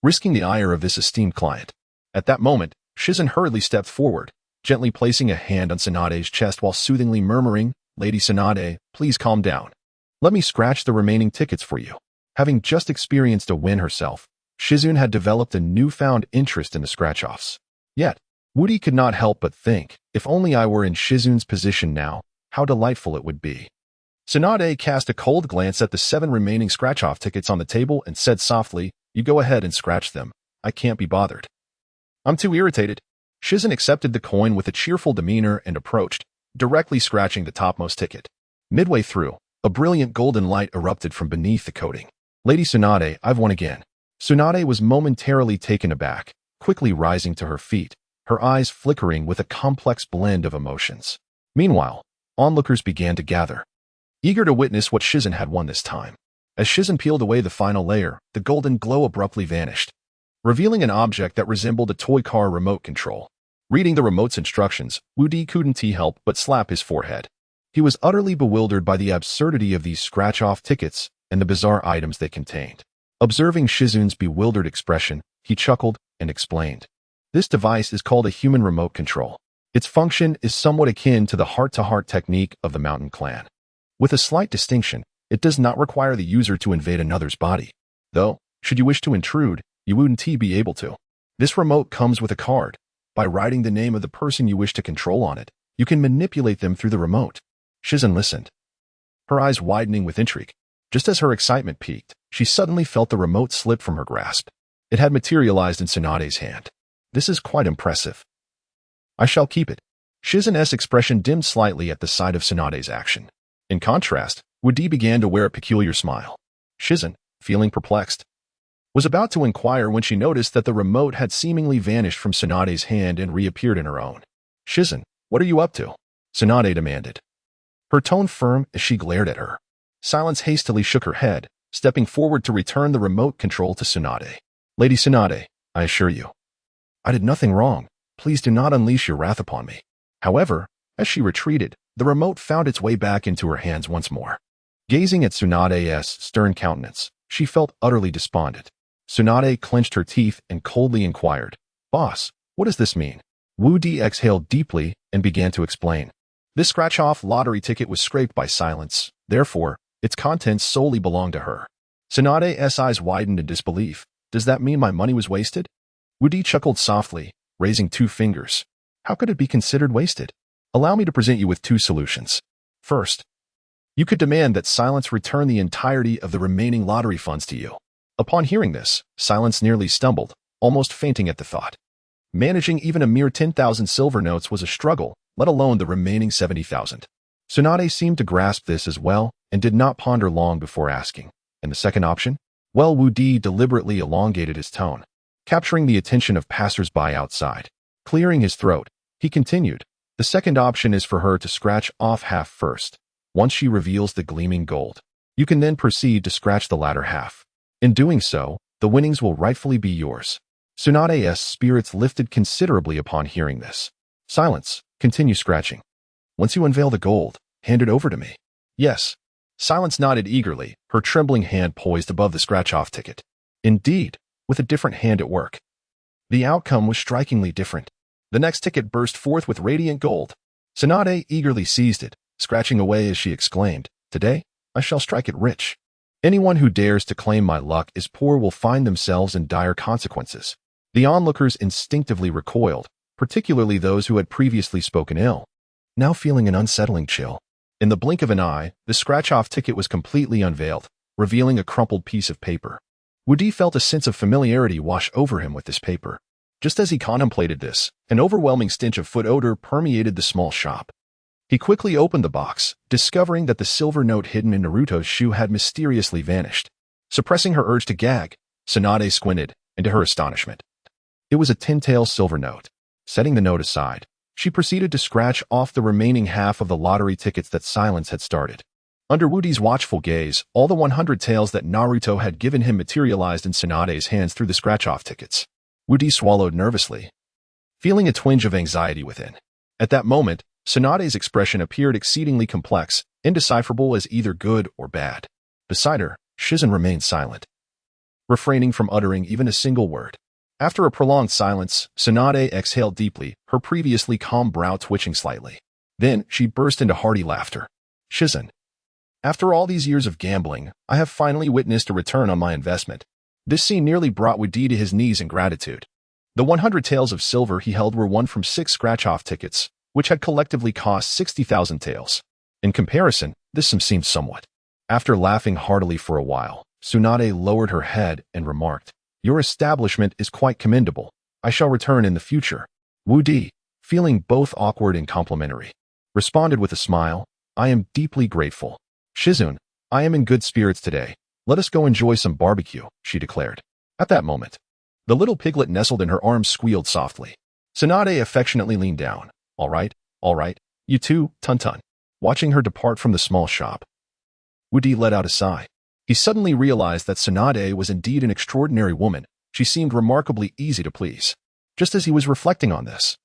risking the ire of this esteemed client. At that moment, Shizen hurriedly stepped forward, gently placing a hand on Tsunade's chest while soothingly murmuring, "Lady Tsunade, please calm down. Let me scratch the remaining tickets for you." Having just experienced a win herself, Shizun had developed a newfound interest in the scratch-offs. Yet, Woody could not help but think, if only I were in Shizun's position now, how delightful it would be. Tsunade cast a cold glance at the 7 remaining scratch-off tickets on the table and said softly, "You go ahead and scratch them. I can't be bothered." "I'm too irritated." Shizen accepted the coin with a cheerful demeanor and approached, directly scratching the topmost ticket. Midway through, a brilliant golden light erupted from beneath the coating. "Lady Tsunade, I've won again." Tsunade was momentarily taken aback, quickly rising to her feet, her eyes flickering with a complex blend of emotions. Meanwhile, onlookers began to gather, eager to witness what Shizen had won this time. As Shizen peeled away the final layer, the golden glow abruptly vanished, revealing an object that resembled a toy car remote control. Reading the remote's instructions, Wu Di couldn't help but slap his forehead. He was utterly bewildered by the absurdity of these scratch-off tickets and the bizarre items they contained. Observing Shizen's bewildered expression, he chuckled and explained. This device is called a human remote control. Its function is somewhat akin to the heart-to-heart technique of the Mountain Clan. With a slight distinction, it does not require the user to invade another's body. Though, should you wish to intrude, you wouldn't be able to. This remote comes with a card. By writing the name of the person you wish to control on it, you can manipulate them through the remote. Shizen listened, her eyes widening with intrigue. Just as her excitement peaked, she suddenly felt the remote slip from her grasp. It had materialized in Tsunade's hand. This is quite impressive. I shall keep it. Shizen's expression dimmed slightly at the sight of Tsunade's action. In contrast, Wu Di began to wear a peculiar smile. Shizen, feeling perplexed, was about to inquire when she noticed that the remote had seemingly vanished from Tsunade's hand and reappeared in her own. Shizen, what are you up to? Tsunade demanded, her tone firm as she glared at her. Silence hastily shook her head, stepping forward to return the remote control to Tsunade. Lady Tsunade, I assure you, I did nothing wrong. Please do not unleash your wrath upon me. However, as she retreated, the remote found its way back into her hands once more. Gazing at Tsunade's stern countenance, she felt utterly despondent. Tsunade clenched her teeth and coldly inquired, Boss, what does this mean? Wu Di exhaled deeply and began to explain. This scratch-off lottery ticket was scraped by Silence. Therefore, its contents solely belonged to her. Tsunade's eyes widened in disbelief. Does that mean my money was wasted? Wu Di chuckled softly, raising 2 fingers. How could it be considered wasted? Allow me to present you with 2 solutions. First, you could demand that Silence return the entirety of the remaining lottery funds to you. Upon hearing this, Silence nearly stumbled, almost fainting at the thought. Managing even a mere 10,000 silver notes was a struggle, let alone the remaining 70,000. Tsunade seemed to grasp this as well and did not ponder long before asking. And the second option? Well, Wu Di deliberately elongated his tone, capturing the attention of passers-by outside. Clearing his throat, he continued, the second option is for her to scratch off half first. Once she reveals the gleaming gold, you can then proceed to scratch the latter half. In doing so, the winnings will rightfully be yours. Tsunade's spirits lifted considerably upon hearing this. Silence, continue scratching. Once you unveil the gold, hand it over to me. Yes. Silence nodded eagerly, her trembling hand poised above the scratch-off ticket. Indeed, with a different hand at work. The outcome was strikingly different. The next ticket burst forth with radiant gold. Tsunade eagerly seized it, scratching away as she exclaimed, Today, I shall strike it rich. Anyone who dares to claim my luck is poor will find themselves in dire consequences. The onlookers instinctively recoiled, particularly those who had previously spoken ill, now feeling an unsettling chill. In the blink of an eye, the scratch-off ticket was completely unveiled, revealing a crumpled piece of paper. Wu Di felt a sense of familiarity wash over him with this paper. Just as he contemplated this, an overwhelming stench of foot odor permeated the small shop. He quickly opened the box, discovering that the silver note hidden in Naruto's shoe had mysteriously vanished. Suppressing her urge to gag, Tsunade squinted, and to her astonishment, it was a 10-tael silver note. Setting the note aside, she proceeded to scratch off the remaining half of the lottery tickets that Silence had started. Under Wu Di's watchful gaze, all the 100 taels that Naruto had given him materialized in Tsunade's hands through the scratch-off tickets. Wu Di swallowed nervously, feeling a twinge of anxiety within. At that moment, Tsunade's expression appeared exceedingly complex, indecipherable as either good or bad. Beside her, Shizen remained silent, refraining from uttering even a single word. After a prolonged silence, Tsunade exhaled deeply, her previously calm brow twitching slightly. Then, she burst into hearty laughter. Shizen, after all these years of gambling, I have finally witnessed a return on my investment. This scene nearly brought Wu Di to his knees in gratitude. The 100 taels of silver he held were won from 6 scratch-off tickets, which had collectively cost 60,000 taels. In comparison, this sum seemed somewhat. After laughing heartily for a while, Tsunade lowered her head and remarked, Your establishment is quite commendable. I shall return in the future. Wu Di, feeling both awkward and complimentary, responded with a smile, I am deeply grateful. Shizen, I am in good spirits today. Let us go enjoy some barbecue, she declared. At that moment, The little piglet nestled in her arms squealed softly. Tsunade affectionately leaned down. All right, you too, Tun-Tun. Watching her depart from the small shop, Woody let out a sigh. He suddenly realized that Tsunade was indeed an extraordinary woman. She seemed remarkably easy to please. Just as he was reflecting on this,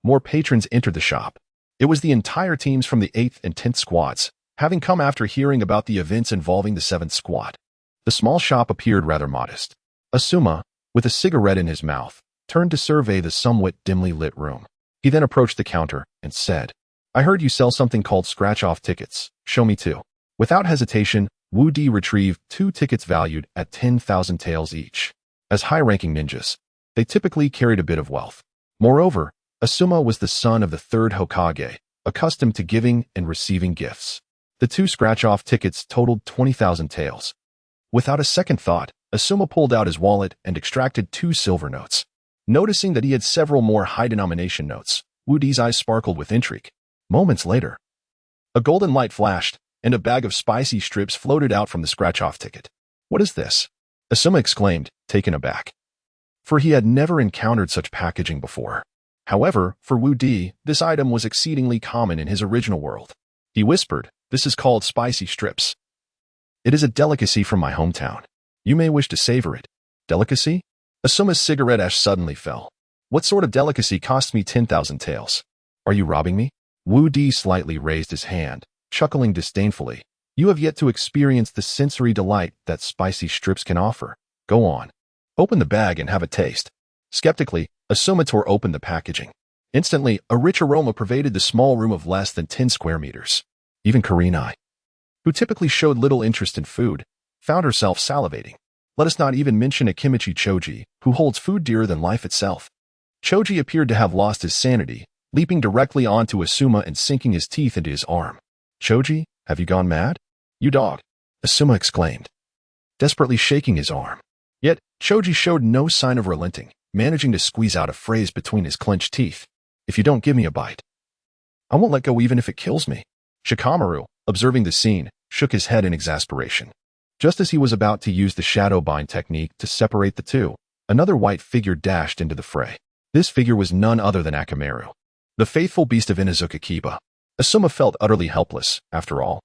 more patrons entered the shop. It was the entire teams from the 8th and 10th squads, having come after hearing about the events involving the 7th squad. The small shop appeared rather modest. Asuma, with a cigarette in his mouth, turned to survey the somewhat dimly lit room. He then approached the counter and said, I heard you sell something called scratch-off tickets. Show me two. Without hesitation, Wu Di retrieved 2 tickets valued at 10,000 taels each. As high-ranking ninjas, they typically carried a bit of wealth. Moreover, Asuma was the son of the 3rd Hokage, accustomed to giving and receiving gifts. The 2 scratch-off tickets totaled 20,000 taels. Without a second thought, Asuma pulled out his wallet and extracted 2 silver notes. Noticing that he had several more high-denomination notes, Wu Di's eyes sparkled with intrigue. Moments later, a golden light flashed, and a bag of spicy strips floated out from the scratch-off ticket. What is this? Asuma exclaimed, taken aback. For he had never encountered such packaging before. However, for Wu Di, this item was exceedingly common in his original world. He whispered, this is called spicy strips. It is a delicacy from my hometown. You may wish to savor it. Delicacy? Asuma's cigarette ash suddenly fell. What sort of delicacy costs me 10,000 taels? Are you robbing me? Wu Di slightly raised his hand, chuckling disdainfully. You have yet to experience the sensory delight that spicy strips can offer. Go on. Open the bag and have a taste. Skeptically, Asuma tore open the packaging. Instantly, a rich aroma pervaded the small room of less than 10 square meters. Even Kurenai, who typically showed little interest in food, found herself salivating. Let us not even mention Akimichi Choji, who holds food dearer than life itself. Choji appeared to have lost his sanity, leaping directly onto Asuma and sinking his teeth into his arm. Choji, have you gone mad? You dog! Asuma exclaimed, desperately shaking his arm. Yet, Choji showed no sign of relenting, managing to squeeze out a phrase between his clenched teeth. If you don't give me a bite, I won't let go even if it kills me. Shikamaru, observing the scene, shook his head in exasperation. Just as he was about to use the shadow bind technique to separate the two, another white figure dashed into the fray. This figure was none other than Akamaru, the faithful beast of Inuzuka Kiba. Asuma felt utterly helpless, after all.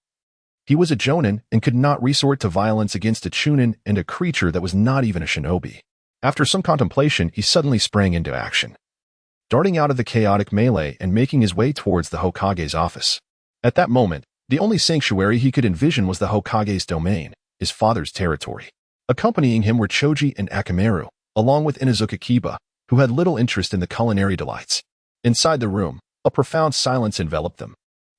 He was a jonin and could not resort to violence against a chunin and a creature that was not even a shinobi. After some contemplation, he suddenly sprang into action, darting out of the chaotic melee and making his way towards the Hokage's office. At that moment, the only sanctuary he could envision was the Hokage's domain, his father's territory. Accompanying him were Choji and Akamaru, along with Inuzuka Kiba, who had little interest in the culinary delights. Inside the room, a profound silence enveloped them.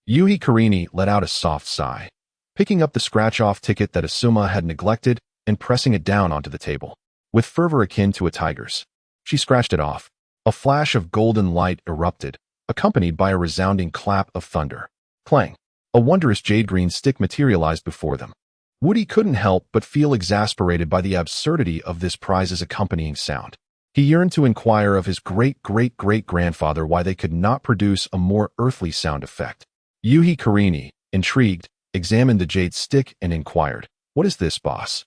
Yui Kurini let out a soft sigh, picking up the scratch-off ticket that Asuma had neglected and pressing it down onto the table. With fervor akin to a tiger's, she scratched it off. A flash of golden light erupted, accompanied by a resounding clap of thunder. Clang! A wondrous jade-green stick materialized before them. Woody couldn't help but feel exasperated by the absurdity of this prize's accompanying sound. He yearned to inquire of his great-great-great-grandfather why they could not produce a more earthly sound effect. Yui Kurini, intrigued, examined the jade stick and inquired, "What is this, boss?"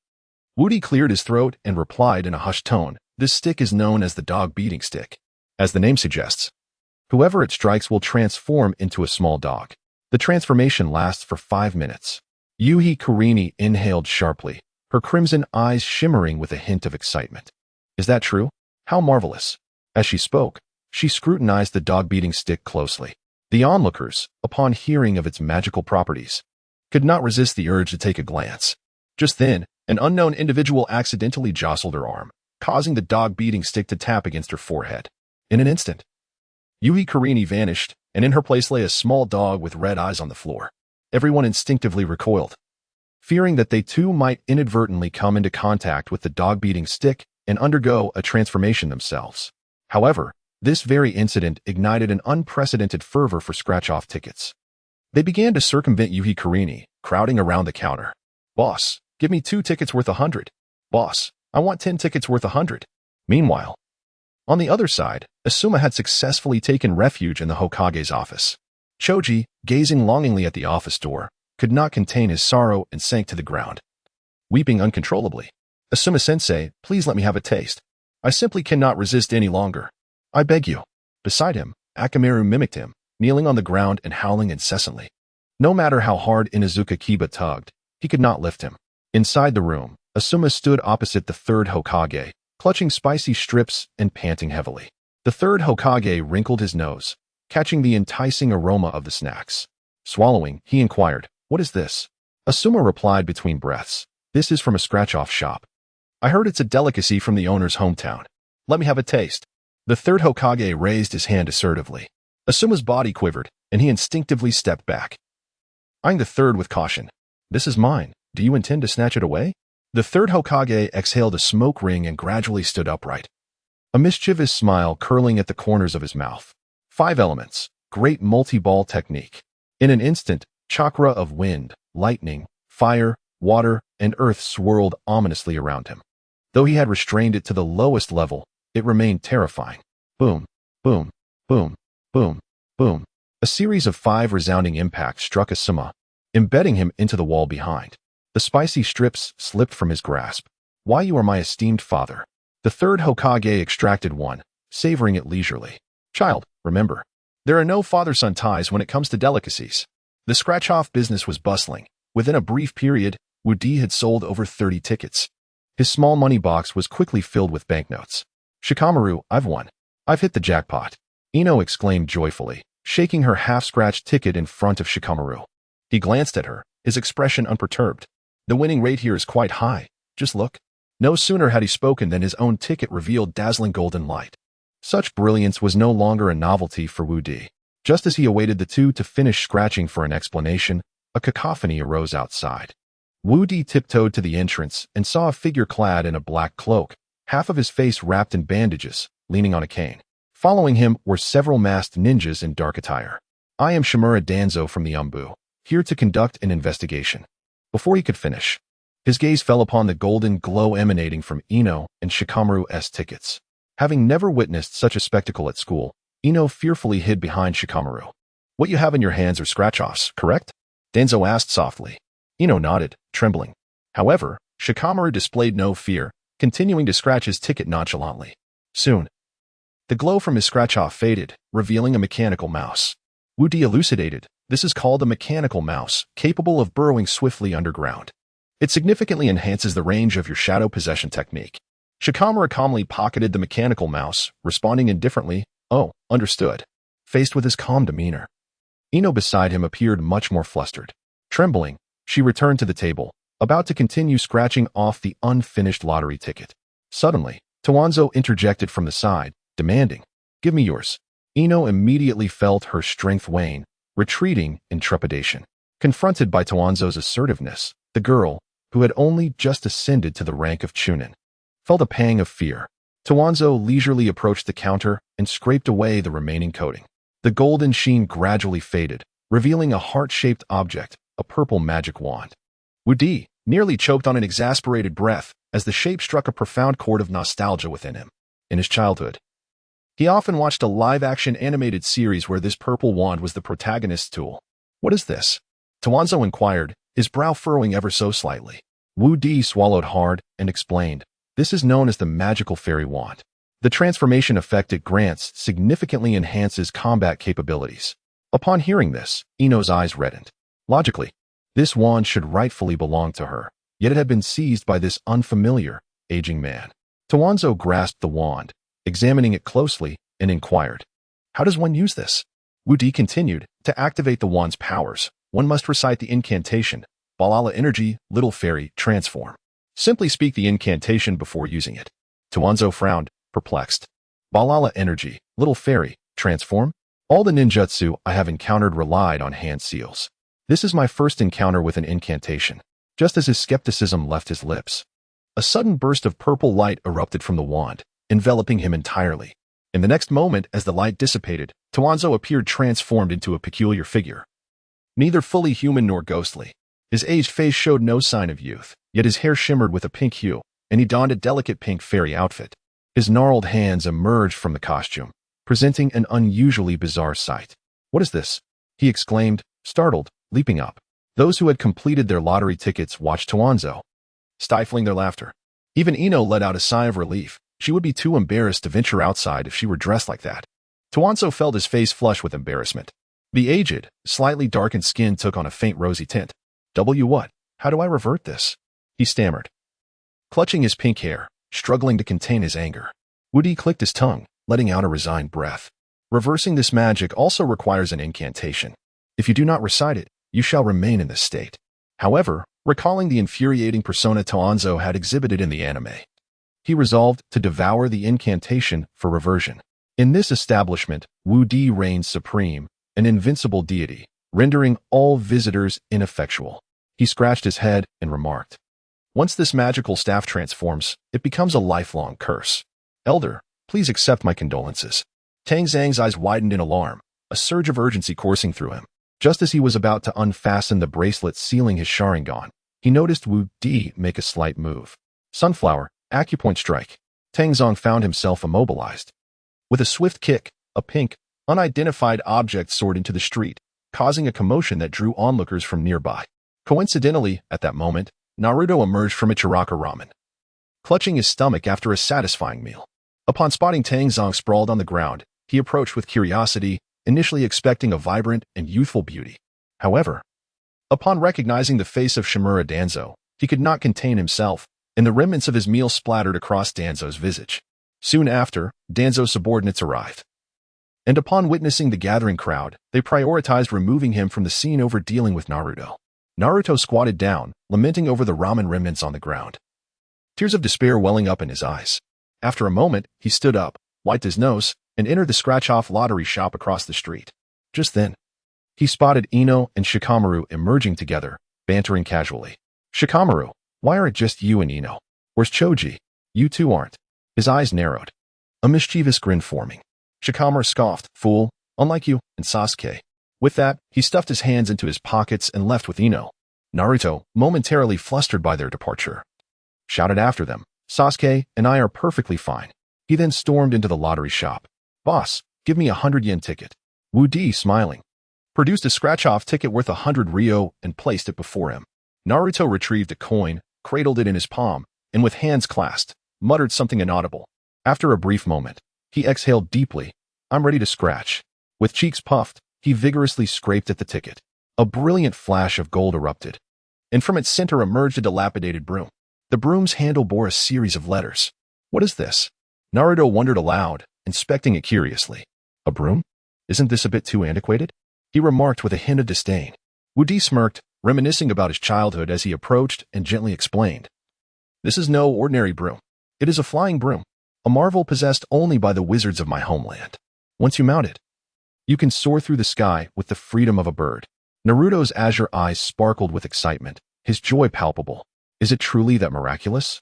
Woody cleared his throat and replied in a hushed tone, "This stick is known as the dog-beating stick. As the name suggests, whoever it strikes will transform into a small dog. The transformation lasts for 5 minutes." Yui Kurini inhaled sharply, her crimson eyes shimmering with a hint of excitement. "Is that true? How marvelous." As she spoke, she scrutinized the dog-beating stick closely. The onlookers, upon hearing of its magical properties, could not resist the urge to take a glance. Just then, an unknown individual accidentally jostled her arm, causing the dog-beating stick to tap against her forehead. In an instant, Yui Kurini vanished, and in her place lay a small dog with red eyes on the floor. Everyone instinctively recoiled, fearing that they too might inadvertently come into contact with the dog-beating stick and undergo a transformation themselves. However, this very incident ignited an unprecedented fervor for scratch-off tickets. They began to circumvent Yui Kurini, crowding around the counter. "Boss, give me 2 tickets worth 100. Boss, I want 10 tickets worth 100. Meanwhile, on the other side, Asuma had successfully taken refuge in the Hokage's office. Choji, gazing longingly at the office door, could not contain his sorrow and sank to the ground, weeping uncontrollably. "Asuma-sensei, please let me have a taste." I simply cannot resist any longer. I beg you. Beside him, Akamaru mimicked him, kneeling on the ground and howling incessantly. No matter how hard Inuzuka Kiba tugged, he could not lift him. Inside the room, Asuma stood opposite the third Hokage, clutching spicy strips and panting heavily. The third Hokage wrinkled his nose, catching the enticing aroma of the snacks. Swallowing, he inquired, "What is this?" Asuma replied between breaths, "This is from a scratch-off shop. I heard it's a delicacy from the owner's hometown. Let me have a taste." The third Hokage raised his hand assertively. Asuma's body quivered, and he instinctively stepped back. Eyeing the third with caution, "This is mine. Do you intend to snatch it away?" The third Hokage exhaled a smoke ring and gradually stood upright, a mischievous smile curling at the corners of his mouth. 5 elements, great multi-ball technique. In an instant, chakra of wind, lightning, fire, water, and earth swirled ominously around him. Though he had restrained it to the lowest level, it remained terrifying. Boom, boom, boom, boom, boom. A series of 5 resounding impacts struck Asuma, embedding him into the wall behind. The spicy strips slipped from his grasp. "Why, you are my esteemed father." The third Hokage extracted one, savoring it leisurely. "Child, remember, there are no father-son ties when it comes to delicacies." The scratch-off business was bustling. Within a brief period, Wudi had sold over 30 tickets. His small money box was quickly filled with banknotes. "Shikamaru, I've won. I've hit the jackpot," Ino exclaimed joyfully, shaking her half-scratched ticket in front of Shikamaru. He glanced at her, his expression unperturbed. "The winning rate here is quite high. Just look." No sooner had he spoken than his own ticket revealed dazzling golden light. Such brilliance was no longer a novelty for Wudi. Just as he awaited the two to finish scratching for an explanation, a cacophony arose outside. Wudi tiptoed to the entrance and saw a figure clad in a black cloak, half of his face wrapped in bandages, leaning on a cane. Following him were several masked ninjas in dark attire. "I am Shimura Danzo from the Umbu, here to conduct an investigation." Before he could finish, his gaze fell upon the golden glow emanating from Ino and Shikamaru's tickets. Having never witnessed such a spectacle at school, Ino fearfully hid behind Shikamaru. "What you have in your hands are scratch-offs, correct?" Danzo asked softly. Ino nodded, trembling. However, Shikamaru displayed no fear, continuing to scratch his ticket nonchalantly. Soon, the glow from his scratch-off faded, revealing a mechanical mouse. Wudi elucidated, "This is called a mechanical mouse, capable of burrowing swiftly underground. It significantly enhances the range of your shadow possession technique." Shikamaru calmly pocketed the mechanical mouse, responding indifferently, "Oh, understood." Faced with his calm demeanor, Ino beside him appeared much more flustered. Trembling, she returned to the table, about to continue scratching off the unfinished lottery ticket. Suddenly, Tawanzo interjected from the side, demanding, "Give me yours." Ino immediately felt her strength wane, retreating in trepidation. Confronted by Tawanzo's assertiveness, the girl, who had only just ascended to the rank of Chunin, felt a pang of fear. Tawanzo leisurely approached the counter and scraped away the remaining coating. The golden sheen gradually faded, revealing a heart-shaped object, a purple magic wand. Wudi nearly choked on an exasperated breath as the shape struck a profound chord of nostalgia within him. In his childhood, he often watched a live-action animated series where this purple wand was the protagonist's tool. "What is this?" Tawanzo inquired, his brow furrowing ever so slightly. Wudi swallowed hard and explained, "This is known as the magical fairy wand. The transformation effect it grants significantly enhances combat capabilities." Upon hearing this, Ino's eyes reddened. Logically, this wand should rightfully belong to her, yet it had been seized by this unfamiliar, aging man. Tawanzo grasped the wand, examining it closely, and inquired, "How does one use this?" Wudi continued, "To activate the wand's powers, one must recite the incantation, Balala Energy, Little Fairy, Transform. Simply speak the incantation before using it." Tawanzo frowned, perplexed. "Balala Energy, Little Fairy, Transform? All the ninjutsu I have encountered relied on hand seals. This is my first encounter with an incantation." Just as his skepticism left his lips, a sudden burst of purple light erupted from the wand, enveloping him entirely. In the next moment, as the light dissipated, Tawanzo appeared transformed into a peculiar figure. Neither fully human nor ghostly. His aged face showed no sign of youth, yet his hair shimmered with a pink hue, and he donned a delicate pink fairy outfit. His gnarled hands emerged from the costume, presenting an unusually bizarre sight. "What is this?" he exclaimed, startled, leaping up. Those who had completed their lottery tickets watched Tawanzo, stifling their laughter. Even Ino let out a sigh of relief, She would be too embarrassed to venture outside if she were dressed like that. Toanzo felt his face flush with embarrassment. The aged, slightly darkened skin took on a faint rosy tint. What? How do I revert this? He stammered, clutching his pink hair, struggling to contain his anger. Wudi clicked his tongue, letting out a resigned breath. Reversing this magic also requires an incantation. If you do not recite it, you shall remain in this state. However, recalling the infuriating persona Toanzo had exhibited in the anime, he resolved to devour the incantation for reversion. In this establishment, Wu Di reigns supreme, an invincible deity, rendering all visitors ineffectual. He scratched his head and remarked, once this magical staff transforms, it becomes a lifelong curse. Elder, please accept my condolences. Tang Zhang's eyes widened in alarm, a surge of urgency coursing through him. Just as he was about to unfasten the bracelet sealing his Sharingan, he noticed Wu Di make a slight move. Sunflower, acupoint strike. Tang Zhang found himself immobilized. With a swift kick, a pink, unidentified object soared into the street, causing a commotion that drew onlookers from nearby. Coincidentally, at that moment, Naruto emerged from Ichiraka Ramen, clutching his stomach after a satisfying meal. Upon spotting Tang Zhang sprawled on the ground, he approached with curiosity, initially expecting a vibrant and youthful beauty. However, upon recognizing the face of Shimura Danzo, he could not contain himself, and the remnants of his meal splattered across Danzo's visage. Soon after, Danzo's subordinates arrived, and upon witnessing the gathering crowd, they prioritized removing him from the scene over dealing with Naruto. Naruto squatted down, lamenting over the ramen remnants on the ground, tears of despair welling up in his eyes. After a moment, he stood up, wiped his nose, and entered the scratch-off lottery shop across the street. Just then, he spotted Ino and Shikamaru emerging together, bantering casually. Shikamaru, why are it just you and Ino? Where's Choji? You two aren't. His eyes narrowed, a mischievous grin forming. Shikamaru scoffed, fool, unlike you and Sasuke. With that, he stuffed his hands into his pockets and left with Ino. Naruto, momentarily flustered by their departure, shouted after them, Sasuke and I are perfectly fine. He then stormed into the lottery shop. Boss, give me a 100 yen ticket. Wu Di, smiling, produced a scratch-off ticket worth 100 ryo and placed it before him. Naruto retrieved a coin, cradled it in his palm, and with hands clasped, muttered something inaudible. After a brief moment, he exhaled deeply. I'm ready to scratch. With cheeks puffed, he vigorously scraped at the ticket. A brilliant flash of gold erupted, and from its center emerged a dilapidated broom. The broom's handle bore a series of letters. What is this? Naruto wondered aloud, inspecting it curiously. A broom? Isn't this a bit too antiquated? He remarked with a hint of disdain. Wu Di smirked, reminiscing about his childhood as he approached and gently explained. This is no ordinary broom. It is a flying broom, a marvel possessed only by the wizards of my homeland. Once you mount it, you can soar through the sky with the freedom of a bird. Naruto's azure eyes sparkled with excitement, his joy palpable. Is it truly that miraculous?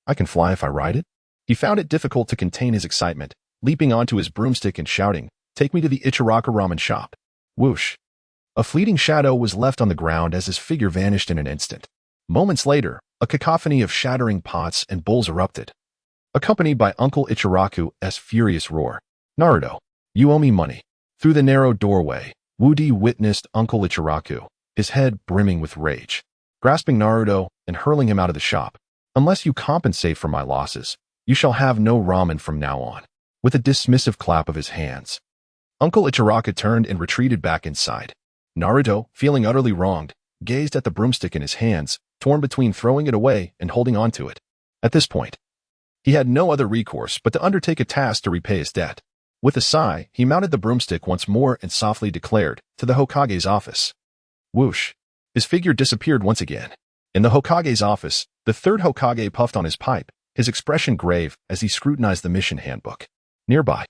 I can fly if I ride it? He found it difficult to contain his excitement, leaping onto his broomstick and shouting, Take me to the Ichiraka Ramen shop. Whoosh. A fleeting shadow was left on the ground as his figure vanished in an instant. Moments later, a cacophony of shattering pots and bowls erupted, accompanied by Uncle Ichiraku's furious roar. Naruto, you owe me money. Through the narrow doorway, Wu Di witnessed Uncle Ichiraku, his head brimming with rage, grasping Naruto and hurling him out of the shop. Unless you compensate for my losses, you shall have no ramen from now on. With a dismissive clap of his hands, Uncle Ichiraku turned and retreated back inside. Naruto, feeling utterly wronged, gazed at the broomstick in his hands, torn between throwing it away and holding on to it. At this point, he had no other recourse but to undertake a task to repay his debt. With a sigh, he mounted the broomstick once more and softly declared, to the Hokage's office. Whoosh. His figure disappeared once again. In the Hokage's office, the third Hokage puffed on his pipe, his expression grave as he scrutinized the mission handbook. Nearby,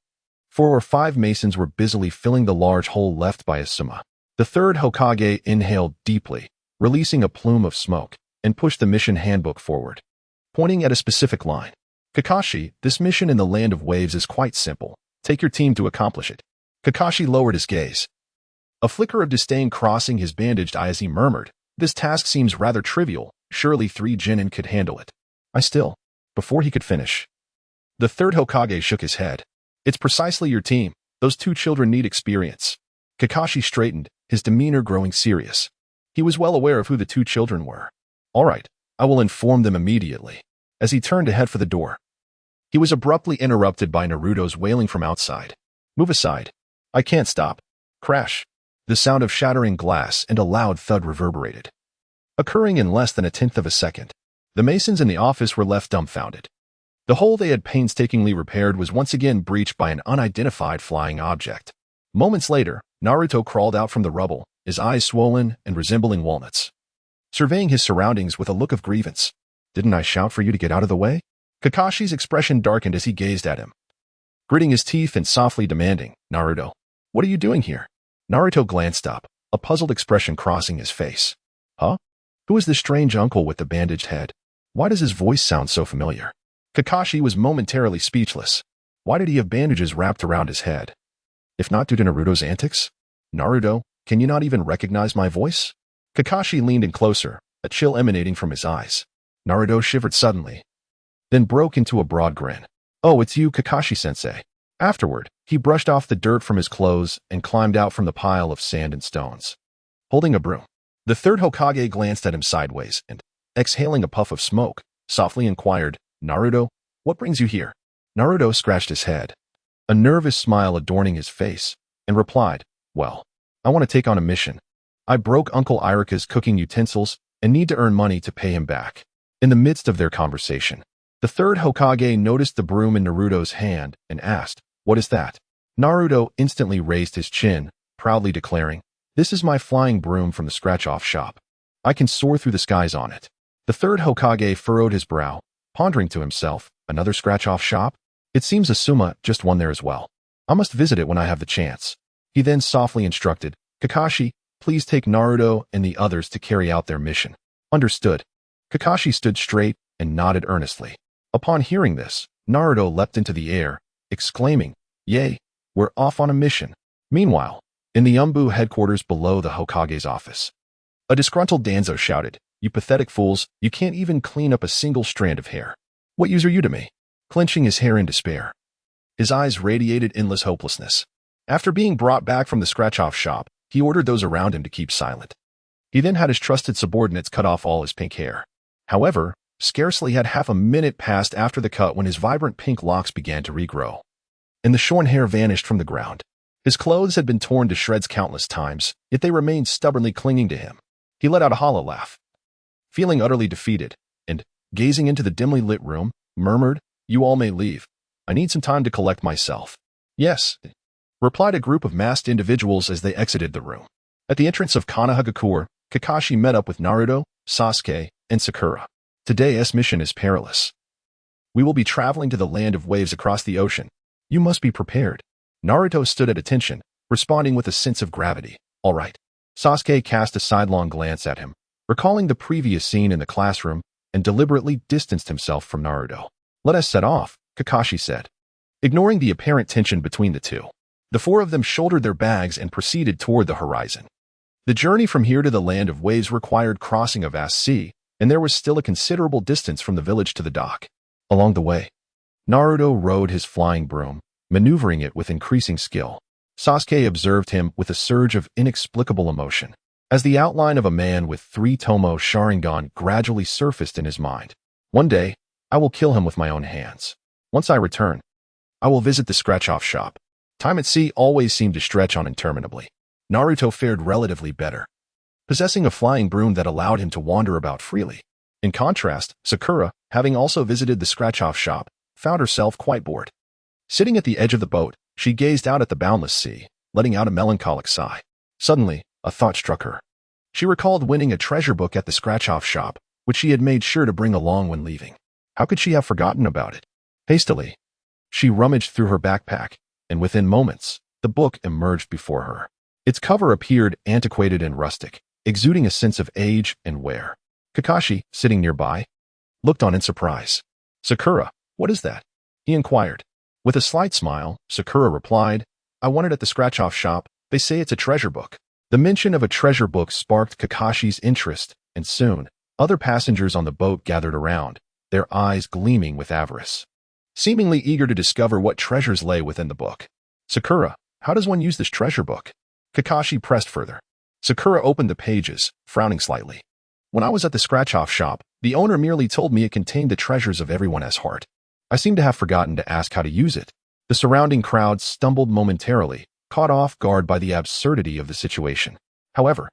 4 or 5 masons were busily filling the large hole left by Asuma. The third Hokage inhaled deeply, releasing a plume of smoke, and pushed the mission handbook forward, pointing at a specific line. Kakashi, this mission in the Land of Waves is quite simple. Take your team to accomplish it. Kakashi lowered his gaze, a flicker of disdain crossing his bandaged eye as he murmured, This task seems rather trivial. Surely 3 genin could handle it. Before he could finish, the third Hokage shook his head. It's precisely your team. Those 2 children need experience. Kakashi straightened, his demeanor growing serious. He was well aware of who the 2 children were. All right, I will inform them immediately. As he turned to head for the door, He was abruptly interrupted by Naruto's wailing from outside. "Move aside. I can't stop." Crash. The sound of shattering glass and a loud thud reverberated, occurring in less than a tenth of a second. The masons in the office were left dumbfounded. The hole they had painstakingly repaired was once again breached by an unidentified flying object. Moments later, Naruto crawled out from the rubble, his eyes swollen and resembling walnuts, surveying his surroundings with a look of grievance. "Didn't I shout for you to get out of the way?" Kakashi's expression darkened as he gazed at him, gritting his teeth and softly demanding, "Naruto, what are you doing here?" Naruto glanced up, a puzzled expression crossing his face. "Huh? Who is this strange uncle with the bandaged head? Why does his voice sound so familiar?" Kakashi was momentarily speechless. Why did he have bandages wrapped around his head? If not due to Naruto's antics? "Naruto, can you not even recognize my voice?" Kakashi leaned in closer, a chill emanating from his eyes. Naruto shivered suddenly, then broke into a broad grin. "Oh, it's you, Kakashi-sensei." Afterward, he brushed off the dirt from his clothes and climbed out from the pile of sand and stones, holding a broom. The third Hokage glanced at him sideways and, exhaling a puff of smoke, softly inquired, "Naruto, what brings you here?" Naruto scratched his head, a nervous smile adorning his face, and replied, "Well, I want to take on a mission. I broke Uncle Irika's cooking utensils and need to earn money to pay him back." In the midst of their conversation, the third Hokage noticed the broom in Naruto's hand and asked, "What is that?" Naruto instantly raised his chin, proudly declaring, "This is my flying broom from the scratch-off shop. I can soar through the skies on it." The third Hokage furrowed his brow, pondering to himself, "Another scratch-off shop? It seems Asuma just won there as well. I must visit it when I have the chance." He then softly instructed, "Kakashi, please take Naruto and the others to carry out their mission." "Understood." Kakashi stood straight and nodded earnestly. Upon hearing this, Naruto leapt into the air, exclaiming, "Yay, we're off on a mission." Meanwhile, in the Umbu headquarters below the Hokage's office, a disgruntled Danzo shouted, "You pathetic fools, you can't even clean up a single strand of hair. What use are you to me?" Clenching his hair in despair, his eyes radiated endless hopelessness. After being brought back from the scratch-off shop, he ordered those around him to keep silent. He then had his trusted subordinates cut off all his pink hair. However, scarcely had half a minute passed after the cut when his vibrant pink locks began to regrow, and the shorn hair vanished from the ground. His clothes had been torn to shreds countless times, yet they remained stubbornly clinging to him. He let out a hollow laugh, feeling utterly defeated, and, gazing into the dimly lit room, murmured, "You all may leave. I need some time to collect myself." "Yes," replied a group of masked individuals as they exited the room. At the entrance of Konohagakure, Kakashi met up with Naruto, Sasuke, and Sakura. "Today's mission is perilous. We will be traveling to the land of waves across the ocean. You must be prepared." Naruto stood at attention, responding with a sense of gravity. "All right." Sasuke cast a sidelong glance at him, recalling the previous scene in the classroom, and deliberately distanced himself from Naruto. "Let us set off," Kakashi said, ignoring the apparent tension between the two. The four of them shouldered their bags and proceeded toward the horizon. The journey from here to the land of waves required crossing a vast sea, and there was still a considerable distance from the village to the dock. Along the way, Naruto rode his flying broom, maneuvering it with increasing skill. Sasuke observed him with a surge of inexplicable emotion, as the outline of a man with 3 Tomo Sharingan gradually surfaced in his mind. "One day, I will kill him with my own hands. Once I return, I will visit the scratch-off shop." Time at sea always seemed to stretch on interminably. Naruto fared relatively better, possessing a flying broom that allowed him to wander about freely. In contrast, Sakura, having also visited the scratch-off shop, found herself quite bored. Sitting at the edge of the boat, she gazed out at the boundless sea, letting out a melancholic sigh. Suddenly, a thought struck her. She recalled winning a treasure book at the scratch-off shop, which she had made sure to bring along when leaving. How could she have forgotten about it? Hastily, she rummaged through her backpack, and within moments, the book emerged before her. Its cover appeared antiquated and rustic, exuding a sense of age and wear. Kakashi, sitting nearby, looked on in surprise. "Sakura, what is that?" he inquired. With a slight smile, Sakura replied, "I won it at the scratch-off shop. They say it's a treasure book." The mention of a treasure book sparked Kakashi's interest, and soon, other passengers on the boat gathered around, their eyes gleaming with avarice, seemingly eager to discover what treasures lay within the book. "Sakura, how does one use this treasure book?" Kakashi pressed further. Sakura opened the pages, frowning slightly. "When I was at the scratch-off shop, the owner merely told me it contained the treasures of everyone as heart. I seem to have forgotten to ask how to use it. The surrounding crowd stumbled momentarily, caught off guard by the absurdity of the situation. However,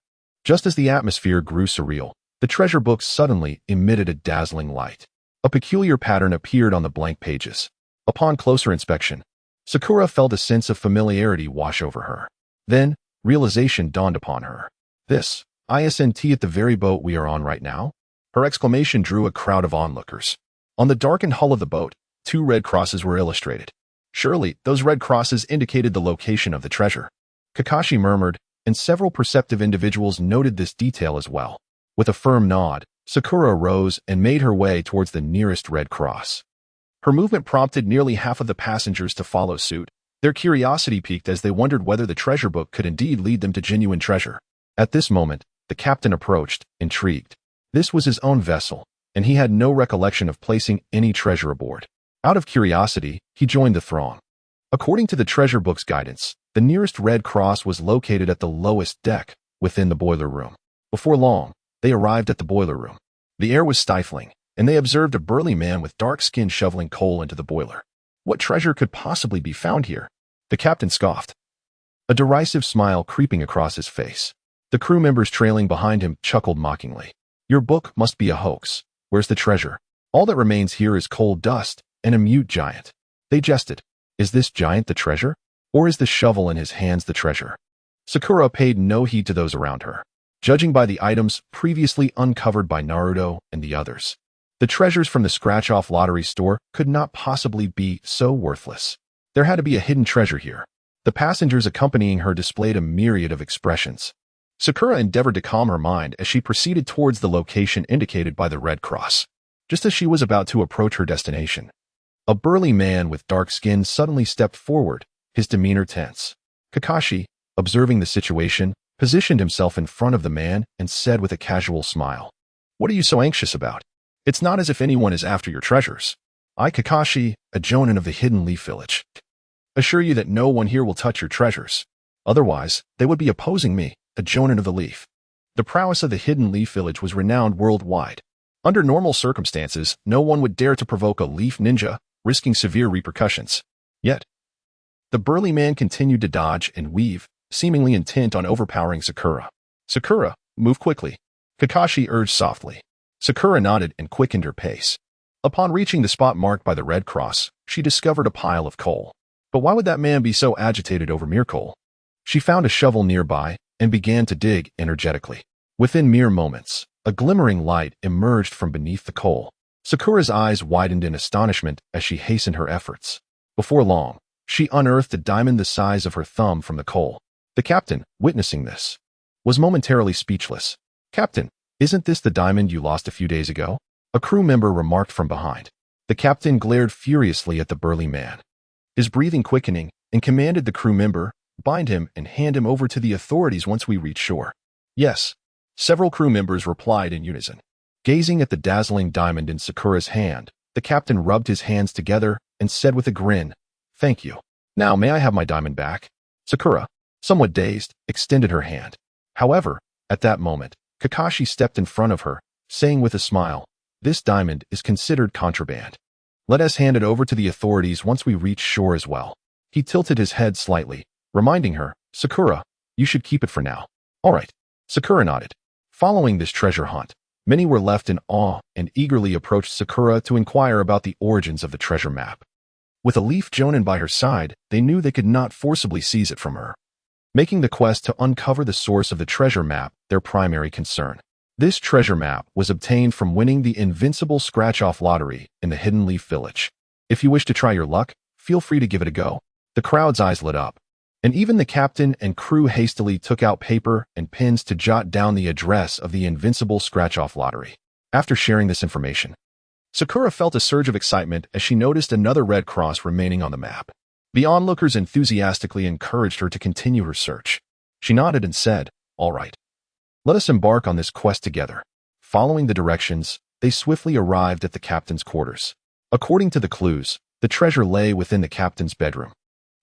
just as the atmosphere grew surreal, the treasure book suddenly emitted a dazzling light. A peculiar pattern appeared on the blank pages. Upon closer inspection, Sakura felt a sense of familiarity wash over her. Then, realization dawned upon her. This, isn't at the very boat we are on right now? Her exclamation drew a crowd of onlookers. On the darkened hull of the boat, 2 red crosses were illustrated. Surely, those red crosses indicated the location of the treasure. Kakashi murmured, and several perceptive individuals noted this detail as well. With a firm nod, Sakura rose and made her way towards the nearest red cross. Her movement prompted nearly half of the passengers to follow suit. Their curiosity piqued as they wondered whether the treasure book could indeed lead them to genuine treasure. At this moment, the captain approached, intrigued. This was his own vessel, and he had no recollection of placing any treasure aboard. Out of curiosity, he joined the throng. According to the treasure book's guidance, the nearest red cross was located at the lowest deck, within the boiler room. Before long, they arrived at the boiler room. The air was stifling, and they observed a burly man with dark skin shoveling coal into the boiler. What treasure could possibly be found here? The captain scoffed, a derisive smile creeping across his face. The crew members trailing behind him chuckled mockingly. Your book must be a hoax. Where's the treasure? All that remains here is coal dust and a mute giant. They jested. Is this giant the treasure? Or is the shovel in his hands the treasure? Sakura paid no heed to those around her. Judging by the items previously uncovered by Naruto and the others, the treasures from the scratch-off lottery store could not possibly be so worthless. There had to be a hidden treasure here. The passengers accompanying her displayed a myriad of expressions. Sakura endeavored to calm her mind as she proceeded towards the location indicated by the red cross. Just as she was about to approach her destination, a burly man with dark skin suddenly stepped forward, his demeanor tense. Kakashi, observing the situation, positioned himself in front of the man and said with a casual smile, "What are you so anxious about? It's not as if anyone is after your treasures. I, Kakashi, a jonin of the Hidden Leaf Village, assure you that no one here will touch your treasures. Otherwise, they would be opposing me, a jonin of the Leaf." The prowess of the Hidden Leaf Village was renowned worldwide. Under normal circumstances, no one would dare to provoke a leaf ninja, risking severe repercussions. Yet, the burly man continued to dodge and weave, seemingly intent on overpowering Sakura. "Sakura, move quickly," Kakashi urged softly. Sakura nodded and quickened her pace. Upon reaching the spot marked by the red cross, she discovered a pile of coal. But why would that man be so agitated over mere coal? She found a shovel nearby and began to dig energetically. Within mere moments, a glimmering light emerged from beneath the coal. Sakura's eyes widened in astonishment as she hastened her efforts. Before long, she unearthed a diamond the size of her thumb from the coal. The captain, witnessing this, was momentarily speechless. "Captain, isn't this the diamond you lost a few days ago?" A crew member remarked from behind. The captain glared furiously at the burly man, his breathing quickening, and commanded the crew member, "Bind him and hand him over to the authorities once we reach shore." "Yes," several crew members replied in unison. Gazing at the dazzling diamond in Sakura's hand, the captain rubbed his hands together and said with a grin, "Thank you. Now may I have my diamond back?" Sakura, somewhat dazed, extended her hand. However, at that moment, Kakashi stepped in front of her, saying with a smile, "This diamond is considered contraband. Let us hand it over to the authorities once we reach shore as well." He tilted his head slightly, reminding her, "Sakura, you should keep it for now." "All right." Sakura nodded. Following this treasure hunt, many were left in awe and eagerly approached Sakura to inquire about the origins of the treasure map. With a leaf jonin by her side, they knew they could not forcibly seize it from her, making the quest to uncover the source of the treasure map their primary concern. This treasure map was obtained from winning the invincible scratch-off lottery in the Hidden Leaf Village. If you wish to try your luck, feel free to give it a go. The crowd's eyes lit up, and even the captain and crew hastily took out paper and pens to jot down the address of the invincible scratch-off lottery. After sharing this information, Sakura felt a surge of excitement as she noticed another red cross remaining on the map. The onlookers enthusiastically encouraged her to continue her search. She nodded and said, "All right. Let us embark on this quest together." Following the directions, they swiftly arrived at the captain's quarters. According to the clues, the treasure lay within the captain's bedroom.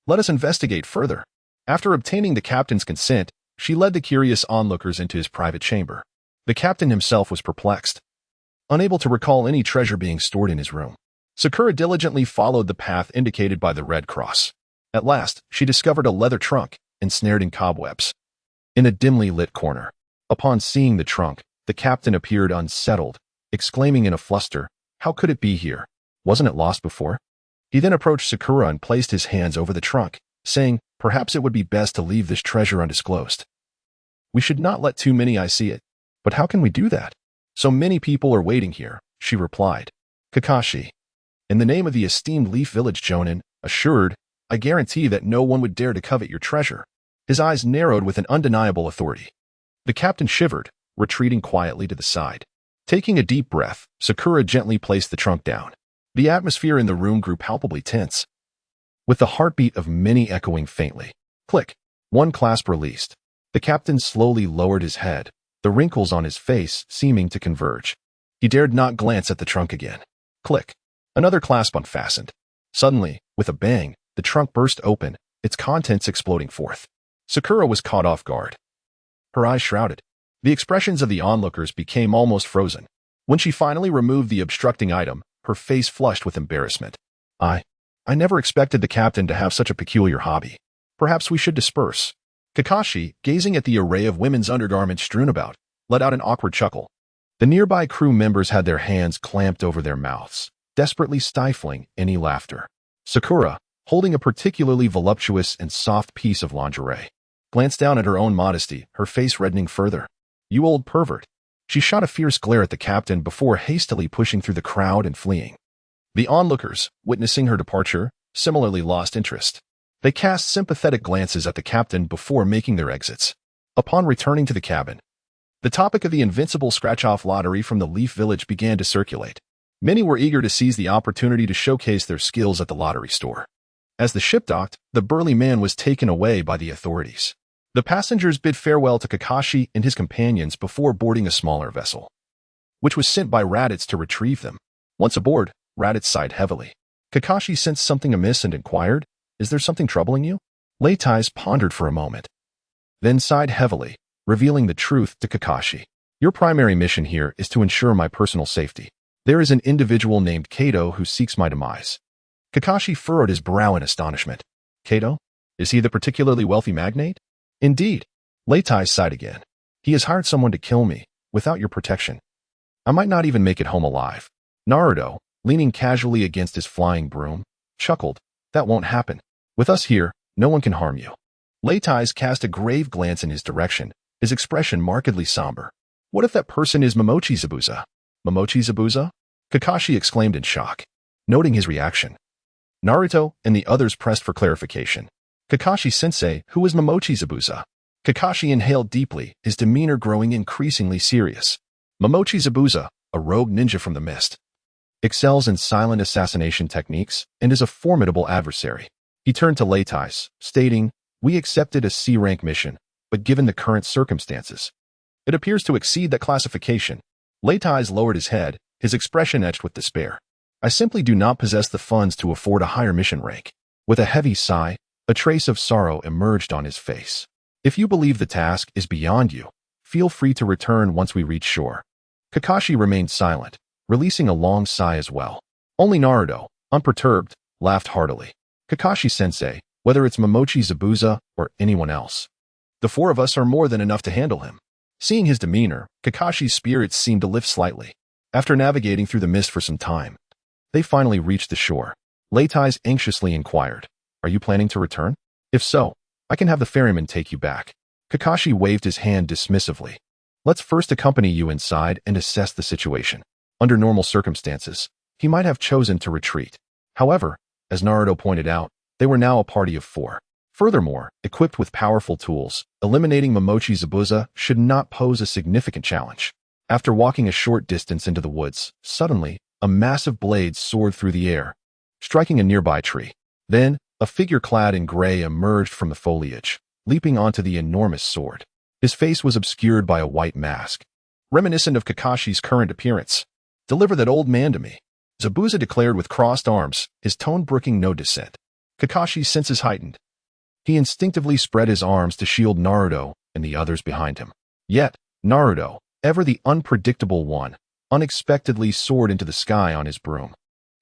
"Let us investigate further." After obtaining the captain's consent, she led the curious onlookers into his private chamber. The captain himself was perplexed, unable to recall any treasure being stored in his room. Sakura diligently followed the path indicated by the red cross. At last, she discovered a leather trunk, ensnared in cobwebs. In a dimly lit corner. Upon seeing the trunk, the captain appeared unsettled, exclaiming in a fluster, "How could it be here? Wasn't it lost before?" He then approached Sakura and placed his hands over the trunk, saying, "Perhaps it would be best to leave this treasure undisclosed. We should not let too many eyes see it." "But how can we do that? So many people are waiting here," she replied. Kakashi, in the name of the esteemed Leaf Village Jonin, assured, "I guarantee that no one would dare to covet your treasure." His eyes narrowed with an undeniable authority. The captain shivered, retreating quietly to the side. Taking a deep breath, Sakura gently placed the trunk down. The atmosphere in the room grew palpably tense, with the heartbeat of many echoing faintly. Click. One clasp released. The captain slowly lowered his head, the wrinkles on his face seeming to converge. He dared not glance at the trunk again. Click. Another clasp unfastened. Suddenly, with a bang, the trunk burst open, its contents exploding forth. Sakura was caught off guard. Her eyes shrouded. The expressions of the onlookers became almost frozen. When she finally removed the obstructing item, her face flushed with embarrassment. I never expected the captain to have such a peculiar hobby. Perhaps we should disperse." Kakashi, gazing at the array of women's undergarments strewn about, let out an awkward chuckle. The nearby crew members had their hands clamped over their mouths, desperately stifling any laughter. Sakura, holding a particularly voluptuous and soft piece of lingerie, glanced down at her own modesty, her face reddening further. "You old pervert." She shot a fierce glare at the captain before hastily pushing through the crowd and fleeing. The onlookers, witnessing her departure, similarly lost interest. They cast sympathetic glances at the captain before making their exits. Upon returning to the cabin, the topic of the invincible scratch-off lottery from the Leaf Village began to circulate. Many were eager to seize the opportunity to showcase their skills at the lottery store. As the ship docked, the burly man was taken away by the authorities. The passengers bid farewell to Kakashi and his companions before boarding a smaller vessel, which was sent by Raditz to retrieve them. Once aboard, Raditz sighed heavily. Kakashi sensed something amiss and inquired, "Is there something troubling you?" Leitais pondered for a moment, then sighed heavily, revealing the truth to Kakashi. "Your primary mission here is to ensure my personal safety. There is an individual named Kato who seeks my demise." Kakashi furrowed his brow in astonishment. "Kato? Is he the particularly wealthy magnate?" "Indeed." Leitais sighed again. "He has hired someone to kill me, without your protection. I might not even make it home alive." Naruto, leaning casually against his flying broom, chuckled. "That won't happen. With us here, no one can harm you." Leitais cast a grave glance in his direction, his expression markedly somber. "What if that person is Momochi Zabuza?" "Momochi Zabuza?" Kakashi exclaimed in shock, noting his reaction. Naruto and the others pressed for clarification. "Kakashi-sensei, who is Momochi Zabuza?" Kakashi inhaled deeply, his demeanor growing increasingly serious. "Momochi Zabuza, a rogue ninja from the mist, excels in silent assassination techniques and is a formidable adversary." He turned to Leitais, stating, "We accepted a C-rank mission, but given the current circumstances, it appears to exceed that classification." Leitais lowered his head, his expression etched with despair. "I simply do not possess the funds to afford a higher mission rank." With a heavy sigh, a trace of sorrow emerged on his face. "If you believe the task is beyond you, feel free to return once we reach shore." Kakashi remained silent, releasing a long sigh as well. Only Naruto, unperturbed, laughed heartily. "Kakashi-sensei, whether it's Momochi Zabuza or anyone else, the four of us are more than enough to handle him." Seeing his demeanor, Kakashi's spirits seemed to lift slightly. After navigating through the mist for some time, they finally reached the shore. Leitais anxiously inquired, "Are you planning to return? If so, I can have the ferryman take you back." Kakashi waved his hand dismissively. "Let's first accompany you inside and assess the situation." Under normal circumstances, he might have chosen to retreat. However, as Naruto pointed out, they were now a party of 4. Furthermore, equipped with powerful tools, eliminating Momochi Zabuza should not pose a significant challenge. After walking a short distance into the woods, suddenly, a massive blade soared through the air, striking a nearby tree. Then, a figure clad in gray emerged from the foliage, leaping onto the enormous sword. His face was obscured by a white mask, reminiscent of Kakashi's current appearance. "Deliver that old man to me," Zabuza declared with crossed arms, his tone brooking no dissent. Kakashi's senses heightened. He instinctively spread his arms to shield Naruto and the others behind him. Yet, Naruto, ever the unpredictable one, unexpectedly soared into the sky on his broom.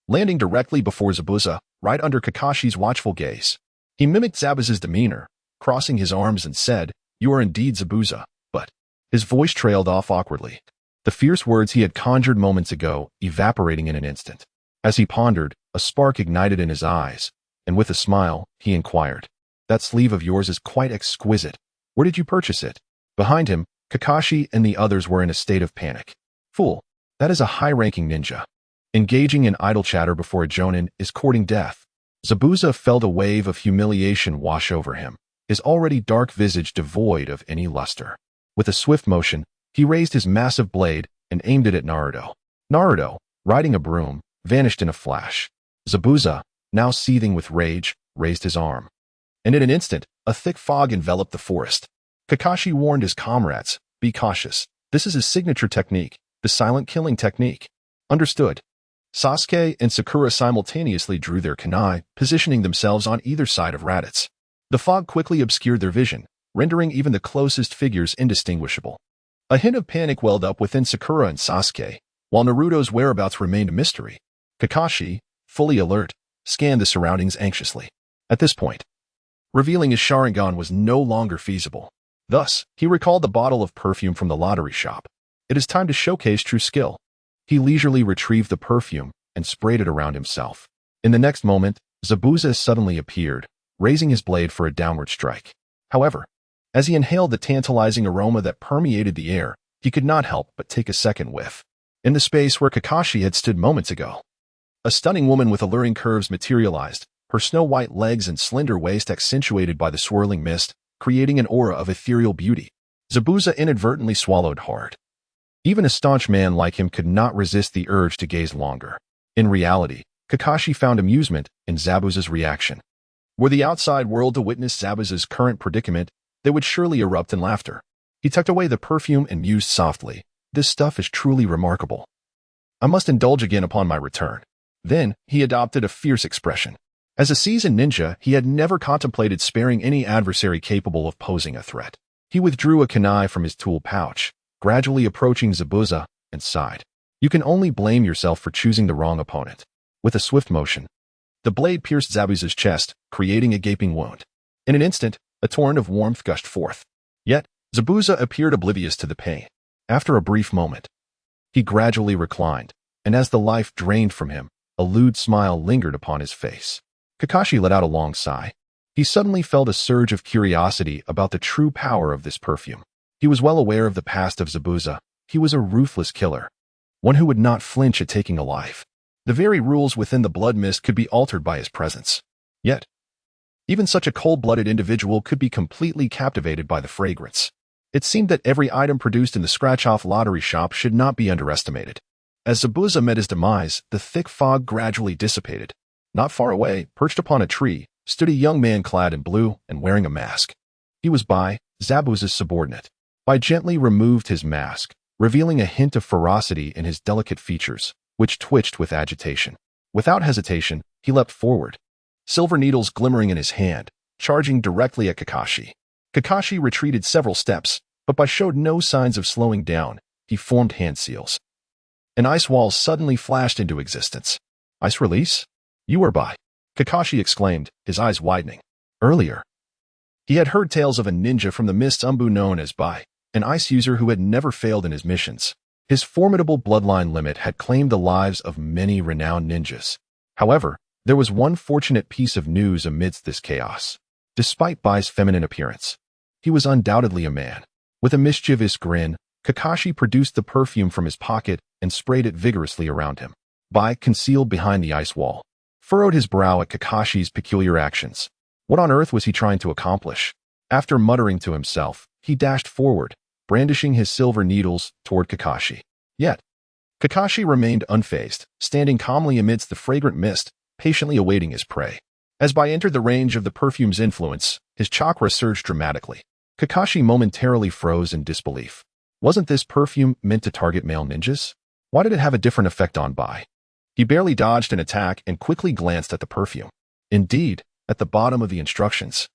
landing directly before Zabuza, right under Kakashi's watchful gaze. He mimicked Zabuza's demeanor, crossing his arms and said, "You are indeed Zabuza," but his voice trailed off awkwardly, the fierce words he had conjured moments ago evaporating in an instant. As he pondered, a spark ignited in his eyes, and with a smile, he inquired, "That sleeve of yours is quite exquisite. Where did you purchase it?" Behind him, Kakashi and the others were in a state of panic. "Fool, that is a high-ranking ninja. Engaging in idle chatter before a jonin is courting death." Zabuza felt a wave of humiliation wash over him, his already dark visage devoid of any luster. With a swift motion, he raised his massive blade and aimed it at Naruto. Naruto, riding a broom, vanished in a flash. Zabuza, now seething with rage, raised his arm. And in an instant, a thick fog enveloped the forest. Kakashi warned his comrades, "Be cautious. This is his signature technique, the silent killing technique." Understood. Sasuke and Sakura simultaneously drew their kunai, positioning themselves on either side of Raditz. The fog quickly obscured their vision, rendering even the closest figures indistinguishable. A hint of panic welled up within Sakura and Sasuke, while Naruto's whereabouts remained a mystery. Kakashi, fully alert, scanned the surroundings anxiously. At this point, revealing his Sharingan was no longer feasible. Thus, he recalled the bottle of perfume from the lottery shop. It is time to showcase true skill. He leisurely retrieved the perfume and sprayed it around himself. In the next moment, Zabuza suddenly appeared, raising his blade for a downward strike. However, as he inhaled the tantalizing aroma that permeated the air, he could not help but take a second whiff. In the space where Kakashi had stood moments ago, a stunning woman with alluring curves materialized, her snow-white legs and slender waist accentuated by the swirling mist, creating an aura of ethereal beauty. Zabuza inadvertently swallowed hard. Even a staunch man like him could not resist the urge to gaze longer. In reality, Kakashi found amusement in Zabuza's reaction. Were the outside world to witness Zabuza's current predicament, they would surely erupt in laughter. He tucked away the perfume and mused softly, "This stuff is truly remarkable. I must indulge again upon my return." Then, he adopted a fierce expression. As a seasoned ninja, he had never contemplated sparing any adversary capable of posing a threat. He withdrew a kunai from his tool pouch, gradually approaching Zabuza, and sighed. "You can only blame yourself for choosing the wrong opponent." With a swift motion, the blade pierced Zabuza's chest, creating a gaping wound. In an instant, a torrent of warmth gushed forth. Yet, Zabuza appeared oblivious to the pain. After a brief moment, he gradually reclined, and as the life drained from him, a lewd smile lingered upon his face. Kakashi let out a long sigh. He suddenly felt a surge of curiosity about the true power of this perfume. He was well aware of the past of Zabuza. He was a ruthless killer, one who would not flinch at taking a life. The very rules within the blood mist could be altered by his presence. Yet, even such a cold-blooded individual could be completely captivated by the fragrance. It seemed that every item produced in the scratch-off lottery shop should not be underestimated. As Zabuza met his demise, the thick fog gradually dissipated. Not far away, perched upon a tree, stood a young man clad in blue and wearing a mask. He was Bai, Zabuza's subordinate. Bai gently removed his mask, revealing a hint of ferocity in his delicate features, which twitched with agitation. Without hesitation, he leapt forward, silver needles glimmering in his hand, charging directly at Kakashi. Kakashi retreated several steps, but Bai showed no signs of slowing down. He formed hand seals. An ice wall suddenly flashed into existence. "Ice release? You are Bai," Kakashi exclaimed, his eyes widening. Earlier, he had heard tales of a ninja from the Mist's Umbu known as Bai, an ice user who had never failed in his missions. His formidable bloodline limit had claimed the lives of many renowned ninjas. However, there was one fortunate piece of news amidst this chaos. Despite Bai's feminine appearance, he was undoubtedly a man. With a mischievous grin, Kakashi produced the perfume from his pocket and sprayed it vigorously around him. Bai, concealed behind the ice wall, furrowed his brow at Kakashi's peculiar actions. What on earth was he trying to accomplish? After muttering to himself, he dashed forward, brandishing his silver needles toward Kakashi. Yet, Kakashi remained unfazed, standing calmly amidst the fragrant mist, patiently awaiting his prey. As Bai entered the range of the perfume's influence, his chakra surged dramatically. Kakashi momentarily froze in disbelief. Wasn't this perfume meant to target male ninjas? Why did it have a different effect on Bai? He barely dodged an attack and quickly glanced at the perfume. Indeed, at the bottom of the instructions,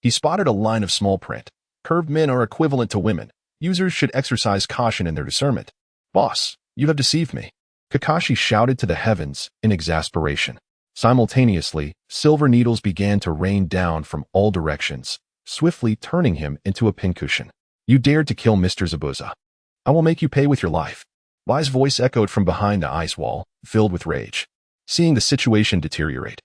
he spotted a line of small print. "Curved men are equivalent to women. Users should exercise caution in their discernment." "Boss, you have deceived me." Kakashi shouted to the heavens in exasperation. Simultaneously, silver needles began to rain down from all directions, swiftly turning him into a pincushion. You dared to kill Mr. Zabuza. I will make you pay with your life. Bai's voice echoed from behind the ice wall, filled with rage. Seeing the situation deteriorate,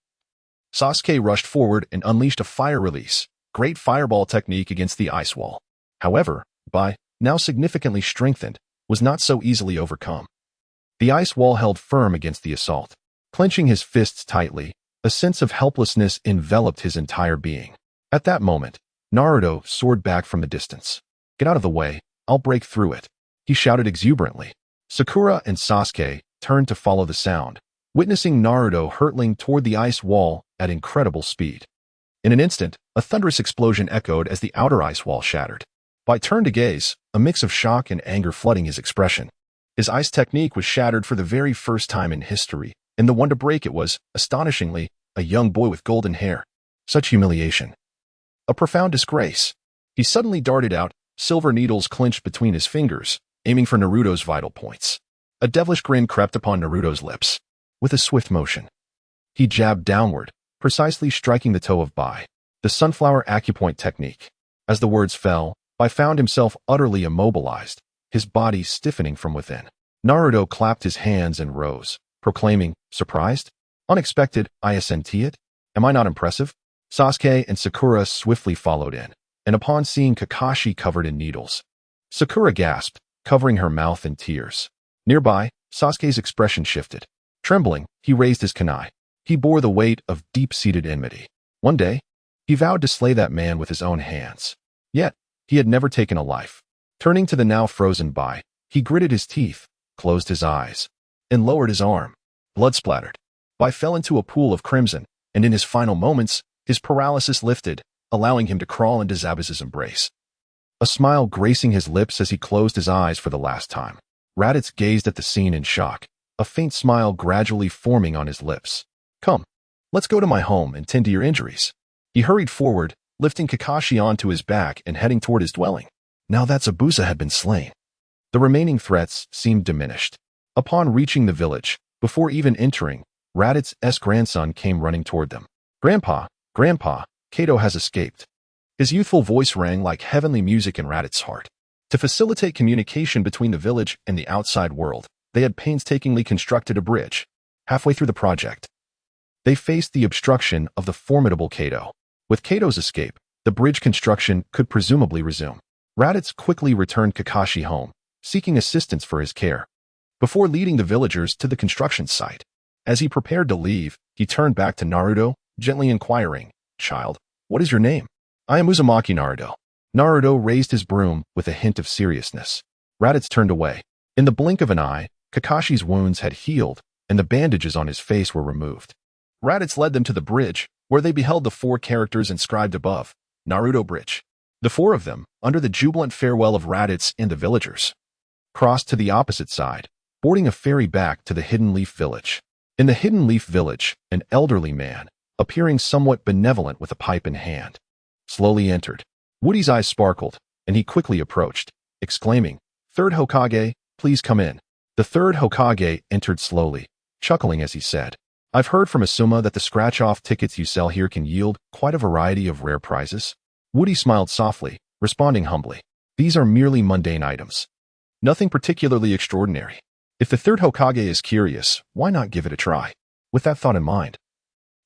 Sasuke rushed forward and unleashed a fire release, great fireball technique against the ice wall. However, Bai, now significantly strengthened, was not so easily overcome. The ice wall held firm against the assault. Clenching his fists tightly, a sense of helplessness enveloped his entire being. At that moment, Naruto soared back from the distance. Get out of the way, I'll break through it, he shouted exuberantly. Sakura and Sasuke turned to follow the sound, witnessing Naruto hurtling toward the ice wall at incredible speed. In an instant, a thunderous explosion echoed as the outer ice wall shattered. Bai turned to gaze, a mix of shock and anger flooding his expression. His ice technique was shattered for the very first time in history, and the one to break it was, astonishingly, a young boy with golden hair. Such humiliation. A profound disgrace. He suddenly darted out, silver needles clenched between his fingers, aiming for Naruto's vital points. A devilish grin crept upon Naruto's lips. With a swift motion, he jabbed downward, precisely striking the toe of Bai. The sunflower acupoint technique. As the words fell, Bai found himself utterly immobilized, his body stiffening from within. Naruto clapped his hands and rose, proclaiming, surprised? Unexpected, I assent it? Am I not impressive? Sasuke and Sakura swiftly followed in, and upon seeing Kakashi covered in needles, Sakura gasped, covering her mouth in tears. Nearby, Sasuke's expression shifted. Trembling, he raised his kunai. He bore the weight of deep-seated enmity. One day, he vowed to slay that man with his own hands. Yet, he had never taken a life. Turning to the now frozen Bai, he gritted his teeth, closed his eyes, and lowered his arm. Blood splattered. Bai fell into a pool of crimson, and in his final moments, his paralysis lifted, allowing him to crawl into Zabuza's embrace. A smile gracing his lips as he closed his eyes for the last time. Raditz gazed at the scene in shock, a faint smile gradually forming on his lips. Come, let's go to my home and tend to your injuries. He hurried forward, lifting Kakashi onto his back and heading toward his dwelling. Now that Zabuza had been slain, the remaining threats seemed diminished. Upon reaching the village, before even entering, Raditz's grandson came running toward them. Grandpa, Kato has escaped. His youthful voice rang like heavenly music in Raditz's heart. To facilitate communication between the village and the outside world, they had painstakingly constructed a bridge. Halfway through the project, they faced the obstruction of the formidable Kato. With Kato's escape, the bridge construction could presumably resume. Raditz quickly returned Kakashi home, seeking assistance for his care, before leading the villagers to the construction site. As he prepared to leave, he turned back to Naruto, gently inquiring, Child, what is your name? I am Uzumaki Naruto. Naruto raised his broom with a hint of seriousness. Raditz turned away. In the blink of an eye, Kakashi's wounds had healed, and the bandages on his face were removed. Raditz led them to the bridge, where they beheld the 4 characters inscribed above, Naruto Bridge. The 4 of them, under the jubilant farewell of Raditz and the villagers, crossed to the opposite side, boarding a ferry back to the Hidden Leaf Village. In the Hidden Leaf Village, an elderly man, appearing somewhat benevolent with a pipe in hand, slowly entered. Woody's eyes sparkled, and he quickly approached, exclaiming, Third Hokage, please come in. The 3rd Hokage entered slowly, chuckling as he said, I've heard from Asuma that the scratch-off tickets you sell here can yield quite a variety of rare prizes. Woody smiled softly, responding humbly, These are merely mundane items. Nothing particularly extraordinary. If the 3rd Hokage is curious, why not give it a try? With that thought in mind,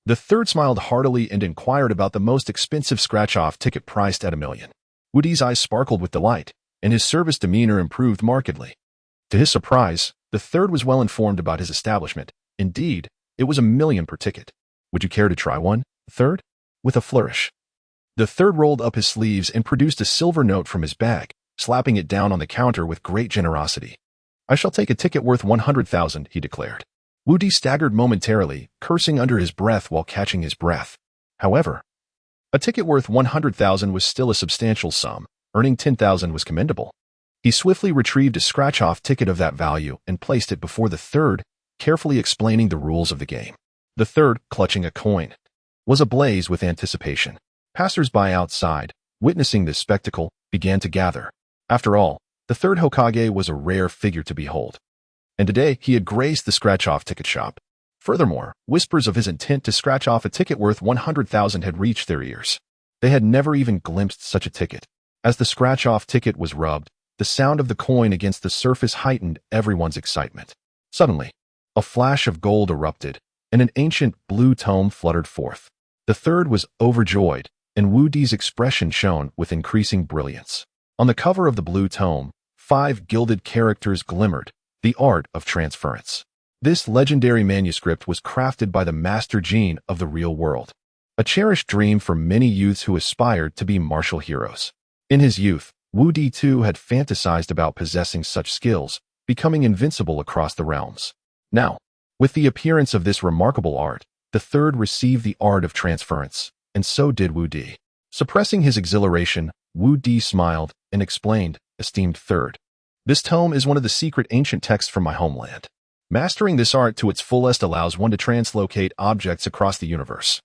the 3rd smiled heartily and inquired about the most expensive scratch-off ticket priced at $1 million. Woody's eyes sparkled with delight, and his service demeanor improved markedly. To his surprise, the 3rd was well informed about his establishment. Indeed, it was $1 million per ticket. Would you care to try one, 3rd? With a flourish, the 3rd rolled up his sleeves and produced a silver note from his bag, slapping it down on the counter with great generosity. I shall take a ticket worth 100,000, he declared. Woody staggered momentarily, cursing under his breath while catching his breath. However, a ticket worth 100,000 was still a substantial sum. Earning 10,000 was commendable. He swiftly retrieved a scratch-off ticket of that value and placed it before the 3rd, carefully explaining the rules of the game. The 3rd, clutching a coin, was ablaze with anticipation. Passers-by outside, witnessing this spectacle, began to gather. After all, the 3rd Hokage was a rare figure to behold. and today he had graced the scratch-off ticket shop. Furthermore, whispers of his intent to scratch off a ticket worth 100,000 had reached their ears. They had never even glimpsed such a ticket. As the scratch-off ticket was rubbed, the sound of the coin against the surface heightened everyone's excitement. Suddenly, a flash of gold erupted, and an ancient blue tome fluttered forth. The third was overjoyed, and Wu Di's expression shone with increasing brilliance. On the cover of the blue tome, 5 gilded characters glimmered, the art of transference. This legendary manuscript was crafted by the master gene of the real world, a cherished dream for many youths who aspired to be martial heroes. In his youth, Wu Di too had fantasized about possessing such skills, becoming invincible across the realms. Now, with the appearance of this remarkable art, the third received the art of transference, and so did Wu Di. Suppressing his exhilaration, Wu Di smiled and explained, "Esteemed third, this tome is one of the secret ancient texts from my homeland. Mastering this art to its fullest allows one to translocate objects across the universe.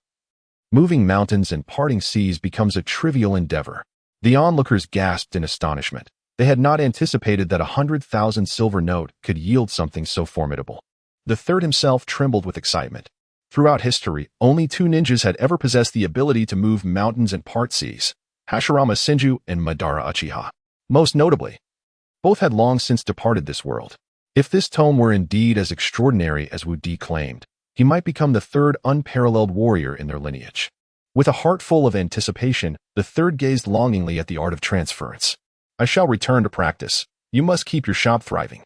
Moving mountains and parting seas becomes a trivial endeavor." The onlookers gasped in astonishment. They had not anticipated that 100,000 silver note could yield something so formidable. The third himself trembled with excitement. Throughout history, only 2 ninjas had ever possessed the ability to move mountains and part seas, Hashirama Senju and Madara Uchiha. Most notably, both had long since departed this world. If this tome were indeed as extraordinary as Wu Di claimed, he might become the third unparalleled warrior in their lineage. With a heart full of anticipation, the third gazed longingly at the art of transference. "I shall return to practice. You must keep your shop thriving.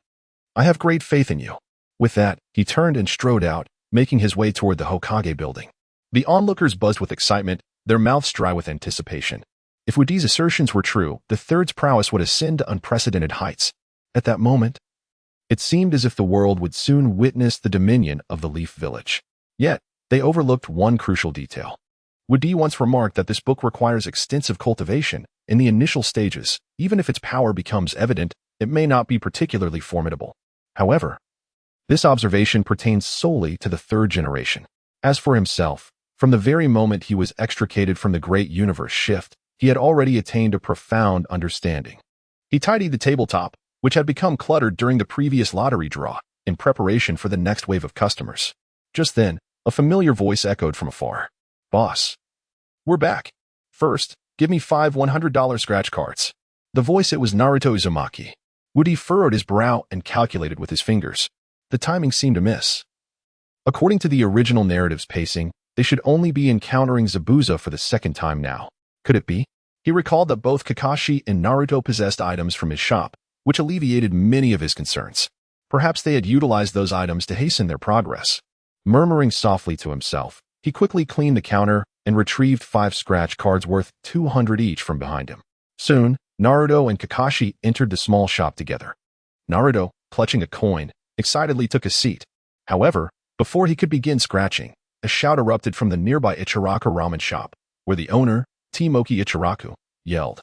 I have great faith in you." With that, he turned and strode out, making his way toward the Hokage building. The onlookers buzzed with excitement, their mouths dry with anticipation. If Wu Di's assertions were true, the third's prowess would ascend to unprecedented heights. At that moment, it seemed as if the world would soon witness the dominion of the Leaf Village. Yet, they overlooked one crucial detail. Wu Di once remarked that this book requires extensive cultivation. In the initial stages, even if its power becomes evident, it may not be particularly formidable. However, this observation pertains solely to the third generation. As for himself, from the very moment he was extricated from the great universe shift, he had already attained a profound understanding. He tidied the tabletop, which had become cluttered during the previous lottery draw, in preparation for the next wave of customers. Just then, a familiar voice echoed from afar. "Boss, we're back. First, give me 5 $100 scratch cards." The voice, it was Naruto Uzumaki. Wu Di furrowed his brow and calculated with his fingers. The timing seemed amiss. According to the original narrative's pacing, they should only be encountering Zabuza for the second time now. Could it be? He recalled that both Kakashi and Naruto possessed items from his shop, which alleviated many of his concerns. Perhaps they had utilized those items to hasten their progress. Murmuring softly to himself, he quickly cleaned the counter and retrieved 5 scratch cards worth 200 each from behind him. Soon, Naruto and Kakashi entered the small shop together. Naruto, clutching a coin, excitedly took a seat. However, before he could begin scratching, a shout erupted from the nearby Ichiraku ramen shop, where the owner, Timoki Ichiraku, yelled,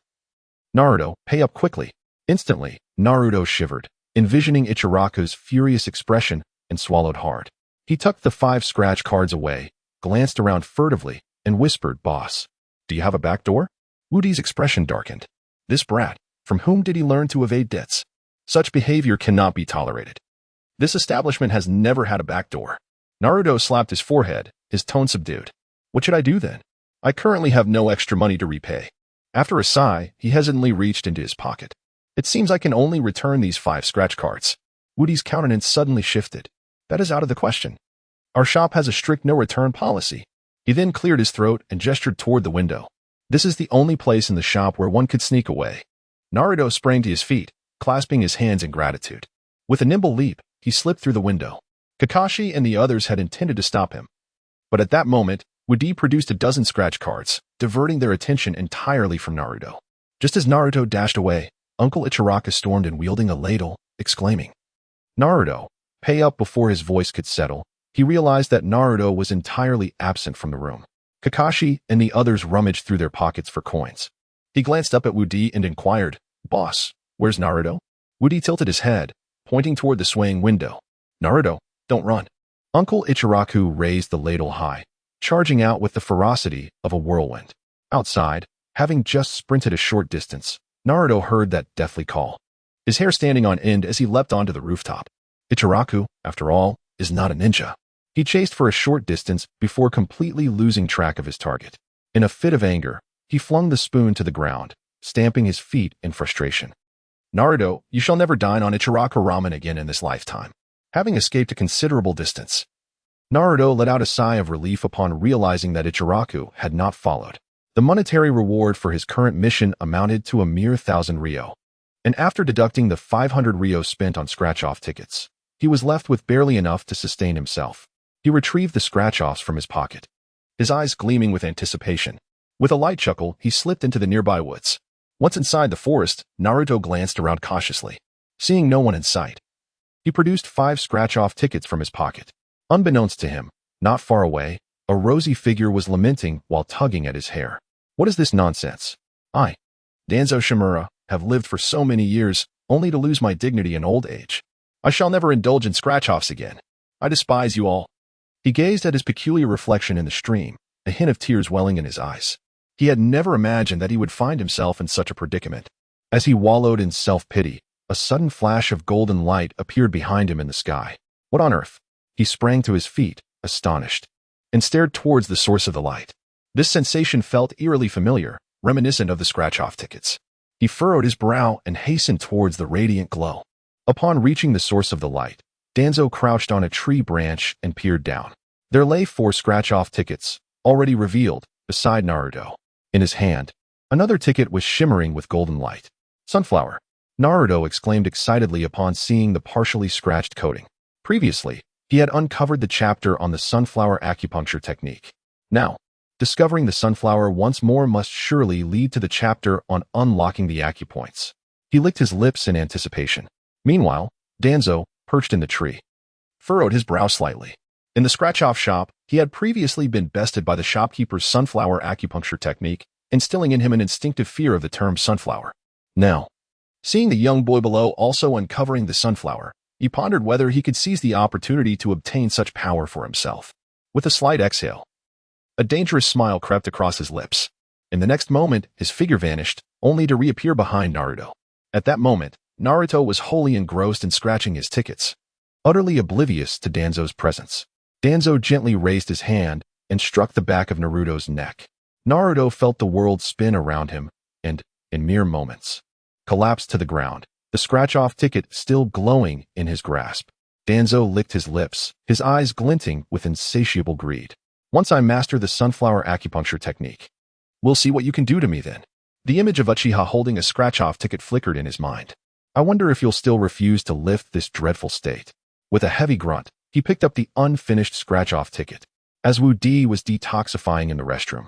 "Naruto, pay up quickly." Instantly, Naruto shivered, envisioning Ichiraku's furious expression, and swallowed hard. He tucked the 5 scratch cards away, glanced around furtively, and whispered, "Boss, do you have a back door?" Wu Di's expression darkened. This brat, from whom did he learn to evade debts? Such behavior cannot be tolerated. This establishment has never had a back door. Naruto slapped his forehead, his tone subdued. "What should I do then? I currently have no extra money to repay." After a sigh, he hesitantly reached into his pocket. "It seems I can only return these 5 scratch cards." Wu Di's countenance suddenly shifted. "That is out of the question. Our shop has a strict no-return policy." He then cleared his throat and gestured toward the window. "This is the only place in the shop where one could sneak away." Naruto sprang to his feet, clasping his hands in gratitude. With a nimble leap, he slipped through the window. Kakashi and the others had intended to stop him. But at that moment, Wu Di produced a dozen scratch cards, diverting their attention entirely from Naruto. Just as Naruto dashed away, Uncle Ichiraku stormed in wielding a ladle, exclaiming, "Naruto, pay up!" Before his voice could settle, he realized that Naruto was entirely absent from the room. Kakashi and the others rummaged through their pockets for coins. He glanced up at Wu Di and inquired, "Boss, where's Naruto?" Wu Di tilted his head, pointing toward the swaying window. "Naruto, don't run." Uncle Ichiraku raised the ladle high, charging out with the ferocity of a whirlwind. Outside, having just sprinted a short distance, Naruto heard that deathly call, his hair standing on end as he leapt onto the rooftop. Ichiraku, after all, is not a ninja. He chased for a short distance before completely losing track of his target. In a fit of anger, he flung the spoon to the ground, stamping his feet in frustration. Naruto, you shall never dine on Ichiraku ramen again in this lifetime. Having escaped a considerable distance, Naruto let out a sigh of relief upon realizing that Ichiraku had not followed. The monetary reward for his current mission amounted to a mere 1,000 ryo. And after deducting the 500 ryo spent on scratch-off tickets, he was left with barely enough to sustain himself. He retrieved the scratch-offs from his pocket, his eyes gleaming with anticipation. With a light chuckle, he slipped into the nearby woods. Once inside the forest, Naruto glanced around cautiously. Seeing no one in sight, he produced 5 scratch-off tickets from his pocket. Unbeknownst to him, not far away, a rosy figure was lamenting while tugging at his hair. What is this nonsense? I, Danzo Shimura, have lived for so many years, only to lose my dignity in old age. I shall never indulge in scratch-offs again. I despise you all. He gazed at his peculiar reflection in the stream, a hint of tears welling in his eyes. He had never imagined that he would find himself in such a predicament. As he wallowed in self-pity, a sudden flash of golden light appeared behind him in the sky. What on earth? He sprang to his feet, astonished, and stared towards the source of the light. This sensation felt eerily familiar, reminiscent of the scratch-off tickets. He furrowed his brow and hastened towards the radiant glow. Upon reaching the source of the light, Danzo crouched on a tree branch and peered down. There lay 4 scratch-off tickets, already revealed, beside Naruto. In his hand, another ticket was shimmering with golden light. Sunflower. Naruto exclaimed excitedly upon seeing the partially scratched coating. Previously, he had uncovered the chapter on the sunflower acupuncture technique. Now, discovering the sunflower once more must surely lead to the chapter on unlocking the acupoints. He licked his lips in anticipation. Meanwhile, Danzo, perched in the tree, furrowed his brow slightly. In the scratch-off shop, he had previously been bested by the shopkeeper's sunflower acupuncture technique, instilling in him an instinctive fear of the term sunflower. Now, seeing the young boy below also uncovering the sunflower, he pondered whether he could seize the opportunity to obtain such power for himself. With a slight exhale, a dangerous smile crept across his lips. In the next moment, his figure vanished, only to reappear behind Naruto. At that moment, Naruto was wholly engrossed in scratching his tickets, utterly oblivious to Danzo's presence. Danzo gently raised his hand and struck the back of Naruto's neck. Naruto felt the world spin around him and, in mere moments, collapsed to the ground, the scratch-off ticket still glowing in his grasp. Danzo licked his lips, his eyes glinting with insatiable greed. Once I master the sunflower acupuncture technique, we'll see what you can do to me then. The image of Uchiha holding a scratch-off ticket flickered in his mind. I wonder if you'll still refuse to lift this dreadful state. With a heavy grunt, he picked up the unfinished scratch-off ticket. As Wu Di was detoxifying in the restroom,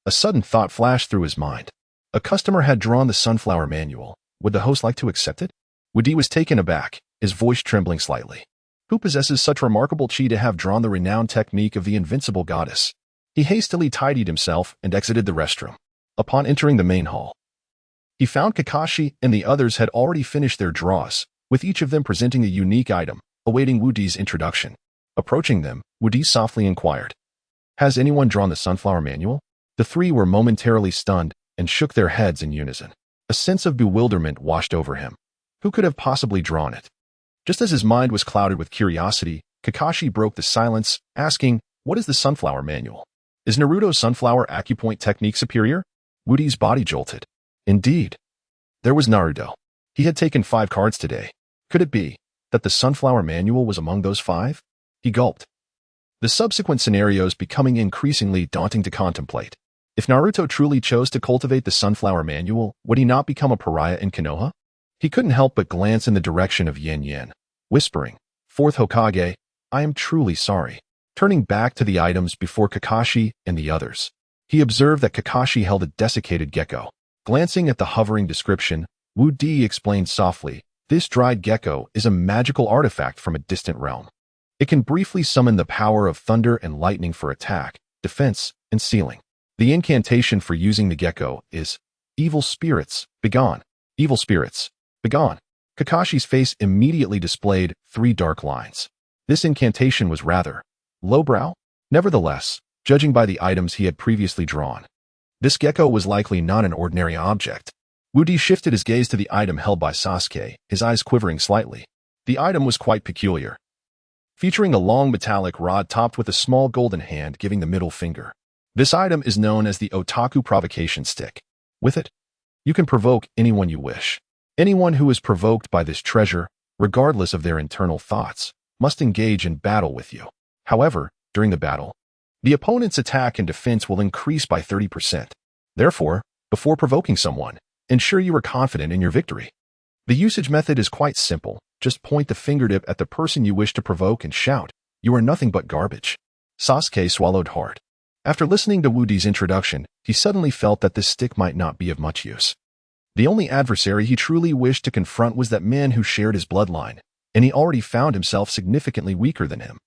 a sudden thought flashed through his mind. A customer had drawn the sunflower manual. Would the host like to accept it? Wu Di was taken aback, his voice trembling slightly. Who possesses such remarkable chi to have drawn the renowned technique of the invincible goddess? He hastily tidied himself and exited the restroom. Upon entering the main hall, he found Kakashi and the others had already finished their draws, with each of them presenting a unique item, awaiting Wu Di's introduction. Approaching them, Wu Di softly inquired, "Has anyone drawn the sunflower manual?" The 3 were momentarily stunned and shook their heads in unison. A sense of bewilderment washed over him. Who could have possibly drawn it? Just as his mind was clouded with curiosity, Kakashi broke the silence, asking, "What is the sunflower manual? Is Naruto's sunflower acupoint technique superior?" Wu Di's body jolted. Indeed. There was Naruto. He had taken 5 cards today. Could it be that the sunflower manual was among those 5? He gulped, the subsequent scenarios becoming increasingly daunting to contemplate. If Naruto truly chose to cultivate the sunflower manual, would he not become a pariah in Konoha? He couldn't help but glance in the direction of Yen Yen, whispering, "Fourth Hokage, I am truly sorry." Turning back to the items before Kakashi and the others, he observed that Kakashi held a desiccated gecko. Glancing at the hovering description, Wu Di explained softly, "This dried gecko is a magical artifact from a distant realm. It can briefly summon the power of thunder and lightning for attack, defense, and sealing. The incantation for using the gecko is, 'Evil spirits, begone. Evil spirits, begone.'" Kakashi's face immediately displayed 3 dark lines. This incantation was rather lowbrow. Nevertheless, judging by the items he had previously drawn, this gecko was likely not an ordinary object. Wu Di shifted his gaze to the item held by Sasuke, his eyes quivering slightly. The item was quite peculiar, featuring a long metallic rod topped with a small golden hand giving the middle finger. This item is known as the Otaku Provocation Stick. With it, you can provoke anyone you wish. Anyone who is provoked by this treasure, regardless of their internal thoughts, must engage in battle with you. However, during the battle, the opponent's attack and defense will increase by 30%. Therefore, before provoking someone, ensure you are confident in your victory. The usage method is quite simple. Just point the fingertip at the person you wish to provoke and shout, "You are nothing but garbage." Sasuke swallowed hard. After listening to Wu Di's introduction, he suddenly felt that this stick might not be of much use. The only adversary he truly wished to confront was that man who shared his bloodline, and he already found himself significantly weaker than him.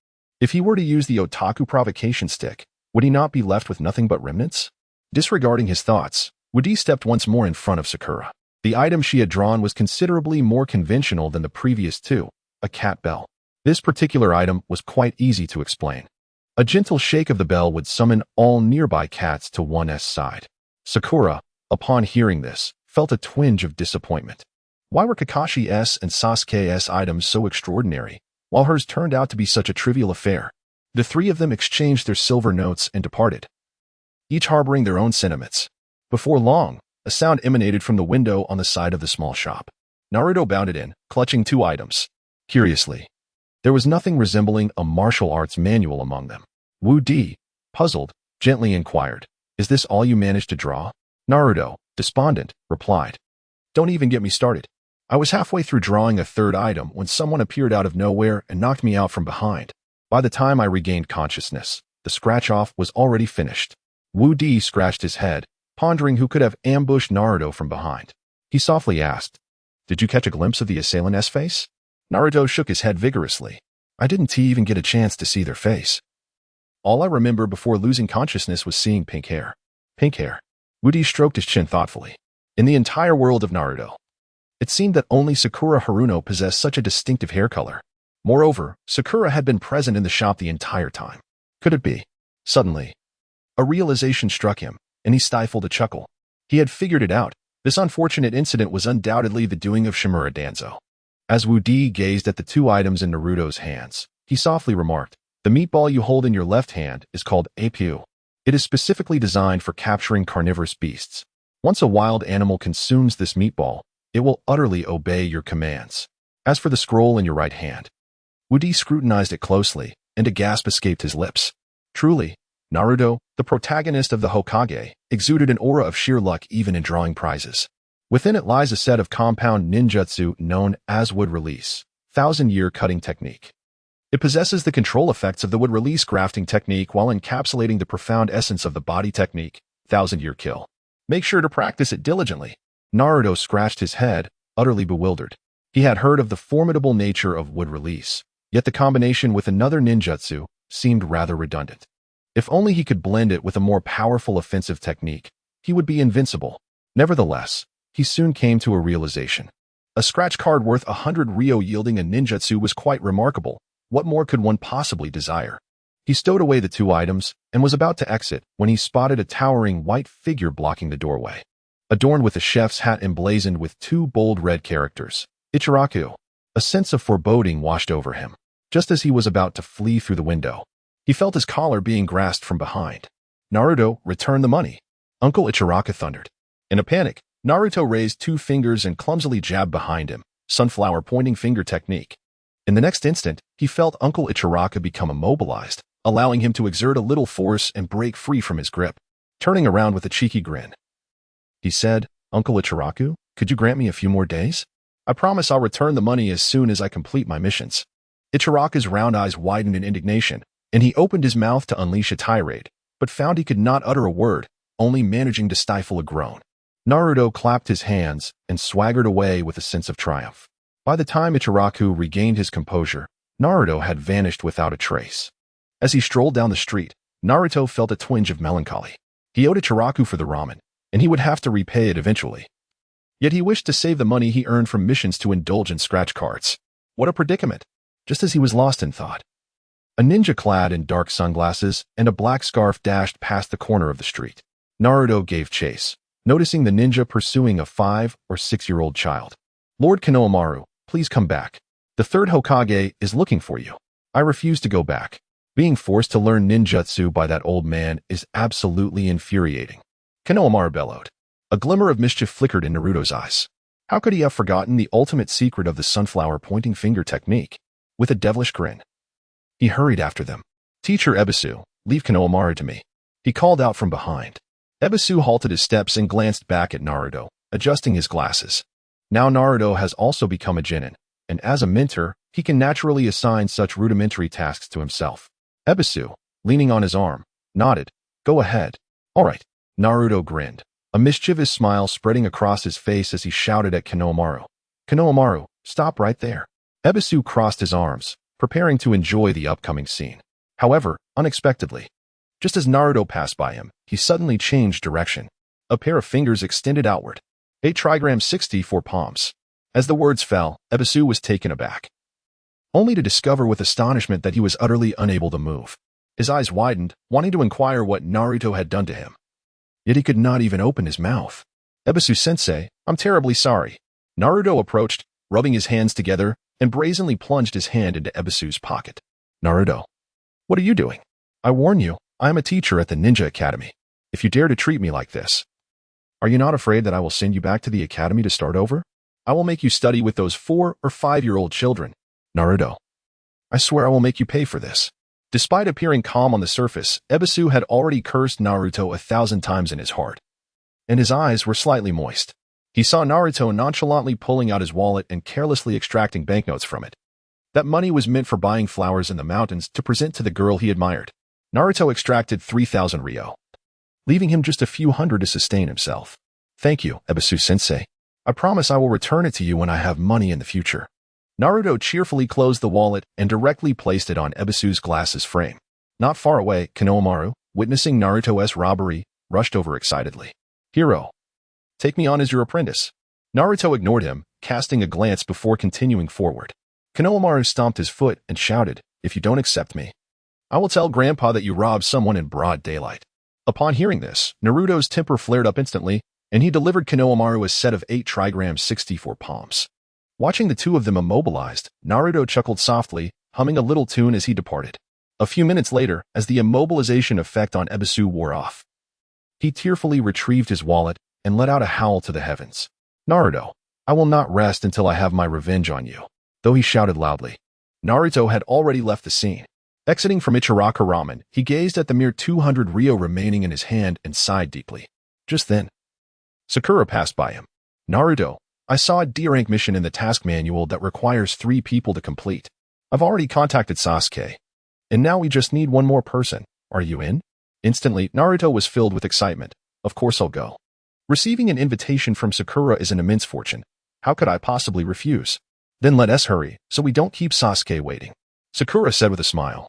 If he were to use the Otaku Provocation Stick, would he not be left with nothing but remnants? Disregarding his thoughts, Wu Di stepped once more in front of Sakura. The item she had drawn was considerably more conventional than the previous two, a cat bell. This particular item was quite easy to explain. A gentle shake of the bell would summon all nearby cats to one's side. Sakura, upon hearing this, felt a twinge of disappointment. Why were Kakashi's and Sasuke's items so extraordinary, while hers turned out to be such a trivial affair? The three of them exchanged their silver notes and departed, each harboring their own sentiments. Before long, a sound emanated from the window on the side of the small shop. Naruto bounded in, clutching two items. Curiously, there was nothing resembling a martial arts manual among them. Wu Di, puzzled, gently inquired, "Is this all you managed to draw?" Naruto, despondent, replied, "Don't even get me started. I was halfway through drawing a third item when someone appeared out of nowhere and knocked me out from behind. By the time I regained consciousness, the scratch-off was already finished." Wu Di scratched his head, pondering who could have ambushed Naruto from behind. He softly asked, "Did you catch a glimpse of the assailant's face?" Naruto shook his head vigorously. "I didn't even get a chance to see their face. All I remember before losing consciousness was seeing pink hair." Pink hair. Wu Di stroked his chin thoughtfully. In the entire world of Naruto, it seemed that only Sakura Haruno possessed such a distinctive hair color. Moreover, Sakura had been present in the shop the entire time. Could it be? Suddenly, a realization struck him, and he stifled a chuckle. He had figured it out. This unfortunate incident was undoubtedly the doing of Shimura Danzo. As Wu Di gazed at the two items in Naruto's hands, he softly remarked, "The meatball you hold in your left hand is called Apu. It is specifically designed for capturing carnivorous beasts. Once a wild animal consumes this meatball, it will utterly obey your commands. As for the scroll in your right hand." Wu Di scrutinized it closely, and a gasp escaped his lips. Truly, Naruto, the protagonist of the Hokage, exuded an aura of sheer luck even in drawing prizes. Within it lies a set of compound ninjutsu known as wood release, 1,000-year cutting technique. It possesses the control effects of the wood release grafting technique while encapsulating the profound essence of the body technique, 1,000-year kill. Make sure to practice it diligently. Naruto scratched his head, utterly bewildered. He had heard of the formidable nature of wood release, yet the combination with another ninjutsu seemed rather redundant. If only he could blend it with a more powerful offensive technique, he would be invincible. Nevertheless, he soon came to a realization. A scratch card worth 100 ryo yielding a ninjutsu was quite remarkable. What more could one possibly desire? He stowed away the two items and was about to exit when he spotted a towering white figure blocking the doorway. Adorned with a chef's hat emblazoned with two bold red characters, Ichiraku. A sense of foreboding washed over him. Just as he was about to flee through the window, he felt his collar being grasped from behind. "Naruto, return the money," Uncle Ichiraku thundered. In a panic, Naruto raised two fingers and clumsily jabbed behind him, sunflower pointing finger technique. In the next instant, he felt Uncle Ichiraku become immobilized, allowing him to exert a little force and break free from his grip. Turning around with a cheeky grin, he said, "Uncle Ichiraku, could you grant me a few more days? I promise I'll return the money as soon as I complete my missions." Ichiraku's round eyes widened in indignation, and he opened his mouth to unleash a tirade, but found he could not utter a word, only managing to stifle a groan. Naruto clapped his hands and swaggered away with a sense of triumph. By the time Ichiraku regained his composure, Naruto had vanished without a trace. As he strolled down the street, Naruto felt a twinge of melancholy. He owed Ichiraku for the ramen, and he would have to repay it eventually. Yet he wished to save the money he earned from missions to indulge in scratch cards. What a predicament! Just as he was lost in thought, a ninja clad in dark sunglasses and a black scarf dashed past the corner of the street. Naruto gave chase, noticing the ninja pursuing a 5- or 6-year-old child. "Lord Konohamaru, please come back. The third Hokage is looking for you. I refuse to go back. Being forced to learn ninjutsu by that old man is absolutely infuriating. Konohamaru bellowed. A glimmer of mischief flickered in Naruto's eyes. How could he have forgotten the ultimate secret of the sunflower pointing finger technique? With a devilish grin, he hurried after them. Teacher Ebisu, leave Konohamaru to me. He called out from behind. Ebisu halted his steps and glanced back at Naruto, adjusting his glasses. Now Naruto has also become a genin, and as a mentor, he can naturally assign such rudimentary tasks to himself. Ebisu, leaning on his arm, nodded. Go ahead. All right. Naruto grinned, a mischievous smile spreading across his face as he shouted at Konohamaru. Konohamaru, stop right there. Ebisu crossed his arms, preparing to enjoy the upcoming scene. However, unexpectedly, just as Naruto passed by him, he suddenly changed direction. A pair of fingers extended outward. 8 trigram 64 palms. As the words fell, Ebisu was taken aback, only to discover with astonishment that he was utterly unable to move. His eyes widened, wanting to inquire what Naruto had done to him. Yet he could not even open his mouth. Ebisu-sensei, I'm terribly sorry. Naruto approached, rubbing his hands together, and brazenly plunged his hand into Ebisu's pocket. Naruto, what are you doing? I warn you, I am a teacher at the Ninja Academy. If you dare to treat me like this, are you not afraid that I will send you back to the academy to start over? I will make you study with those 4 or 5-year-old children. Naruto, I swear I will make you pay for this. Despite appearing calm on the surface, Ebisu had already cursed Naruto 1,000 times in his heart, and his eyes were slightly moist. He saw Naruto nonchalantly pulling out his wallet and carelessly extracting banknotes from it. That money was meant for buying flowers in the mountains to present to the girl he admired. Naruto extracted 3,000 ryo, leaving him just a few hundred to sustain himself. Thank you, Ebisu-sensei. I promise I will return it to you when I have money in the future. Naruto cheerfully closed the wallet and directly placed it on Ebisu's glasses frame. Not far away, Konohamaru, witnessing Naruto's robbery, rushed over excitedly. Hero, take me on as your apprentice. Naruto ignored him, casting a glance before continuing forward. Konohamaru stomped his foot and shouted, if you don't accept me, I will tell Grandpa that you robbed someone in broad daylight. Upon hearing this, Naruto's temper flared up instantly, and he delivered Konohamaru a set of 8 trigram 64 palms. Watching the two of them immobilized, Naruto chuckled softly, humming a little tune as he departed. A few minutes later, as the immobilization effect on Ebisu wore off, he tearfully retrieved his wallet and let out a howl to the heavens. Naruto, I will not rest until I have my revenge on you. Though he shouted loudly, Naruto had already left the scene. Exiting from Ichiraka Ramen, he gazed at the mere 200 ryo remaining in his hand and sighed deeply. Just then, Sakura passed by him. Naruto, I saw a D-rank mission in the task manual that requires 3 people to complete. I've already contacted Sasuke, and now we just need one more person. Are you in? Instantly, Naruto was filled with excitement. Of course I'll go. Receiving an invitation from Sakura is an immense fortune. How could I possibly refuse? Then let us hurry, so we don't keep Sasuke waiting, Sakura said with a smile,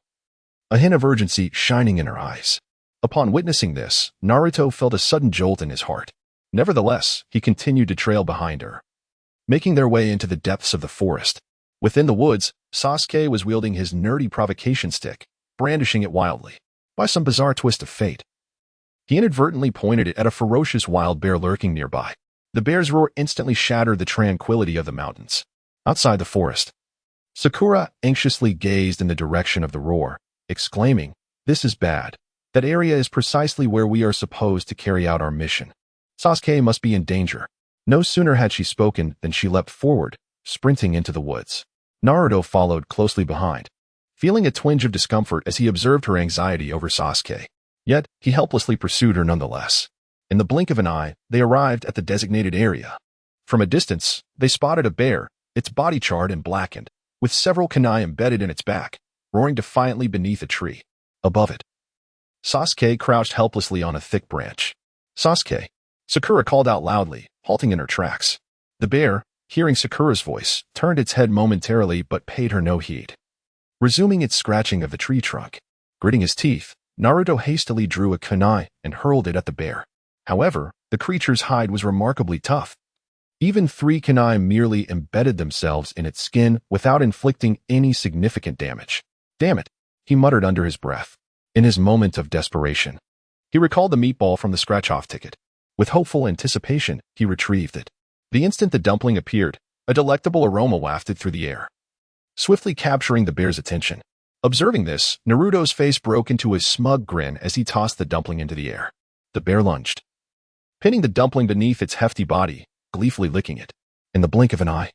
a hint of urgency shining in her eyes. Upon witnessing this, Naruto felt a sudden jolt in his heart. Nevertheless, he continued to trail behind her, making their way into the depths of the forest. Within the woods, Sasuke was wielding his nerdy provocation stick, brandishing it wildly. By some bizarre twist of fate, he inadvertently pointed it at a ferocious wild bear lurking nearby. The bear's roar instantly shattered the tranquility of the mountains. Outside the forest, Sakura anxiously gazed in the direction of the roar, exclaiming, this is bad. That area is precisely where we are supposed to carry out our mission. Sasuke must be in danger. No sooner had she spoken than she leapt forward, sprinting into the woods. Naruto followed closely behind, feeling a twinge of discomfort as he observed her anxiety over Sasuke. Yet, he helplessly pursued her nonetheless. In the blink of an eye, they arrived at the designated area. From a distance, they spotted a bear, its body charred and blackened, with several kunai embedded in its back, roaring defiantly beneath a tree. Above it, Sasuke crouched helplessly on a thick branch. Sasuke, Sakura called out loudly, halting in her tracks. The bear, hearing Sakura's voice, turned its head momentarily but paid her no heed, resuming its scratching of the tree trunk. Gritting his teeth, Naruto hastily drew a kunai and hurled it at the bear. However, the creature's hide was remarkably tough. Even 3 kunai merely embedded themselves in its skin without inflicting any significant damage. Damn it, he muttered under his breath. In his moment of desperation, he recalled the meatball from the scratch-off ticket. With hopeful anticipation, he retrieved it. The instant the dumpling appeared, a delectable aroma wafted through the air. swiftly capturing the bear's attention. Observing this, Naruto's face broke into a smug grin as he tossed the dumpling into the air. The bear lunged, pinning the dumpling beneath its hefty body, gleefully licking it. In the blink of an eye,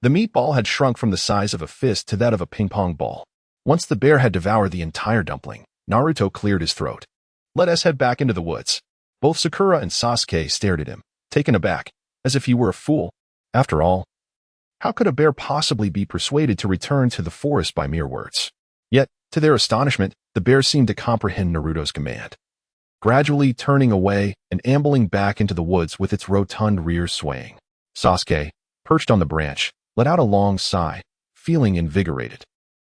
the meatball had shrunk from the size of a fist to that of a ping-pong ball. Once the bear had devoured the entire dumpling, Naruto cleared his throat. Let us head back into the woods. Both Sakura and Sasuke stared at him, taken aback, as if he were a fool. After all, how could a bear possibly be persuaded to return to the forest by mere words? Yet, to their astonishment, the bear seemed to comprehend Naruto's command, gradually turning away and ambling back into the woods with its rotund rear swaying. Sasuke, perched on the branch, let out a long sigh, feeling invigorated.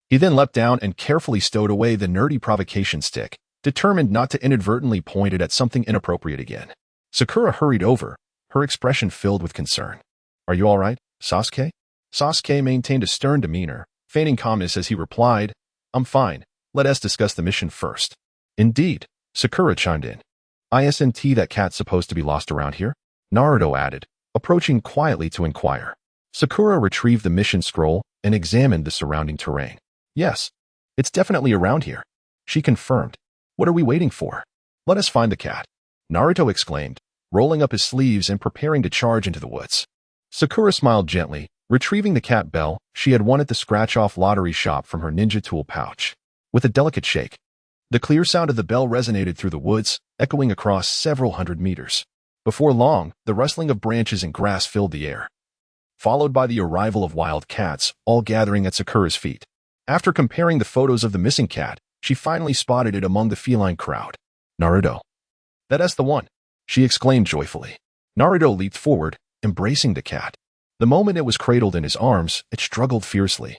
He then leapt down and carefully stowed away the nerdy provocation stick, determined not to inadvertently point it at something inappropriate again. Sakura hurried over, her expression filled with concern. Are you all right, Sasuke? Sasuke maintained a stern demeanor, feigning calmness as he replied, I'm fine. Let us discuss the mission first. Indeed, Sakura chimed in. Isn't that cat supposed to be lost around here? Naruto added, approaching quietly to inquire. Sakura retrieved the mission scroll and examined the surrounding terrain. Yes, it's definitely around here, she confirmed. What are we waiting for? Let us find the cat, Naruto exclaimed, rolling up his sleeves and preparing to charge into the woods. Sakura smiled gently, retrieving the cat bell she had won at the scratch-off lottery shop from her ninja tool pouch. With a delicate shake, the clear sound of the bell resonated through the woods, echoing across several hundred meters. Before long, the rustling of branches and grass filled the air, followed by the arrival of wild cats, all gathering at Sakura's feet. After comparing the photos of the missing cat, she finally spotted it among the feline crowd. Naruto. That's the one, she exclaimed joyfully. Naruto leaped forward, embracing the cat. The moment it was cradled in his arms, it struggled fiercely,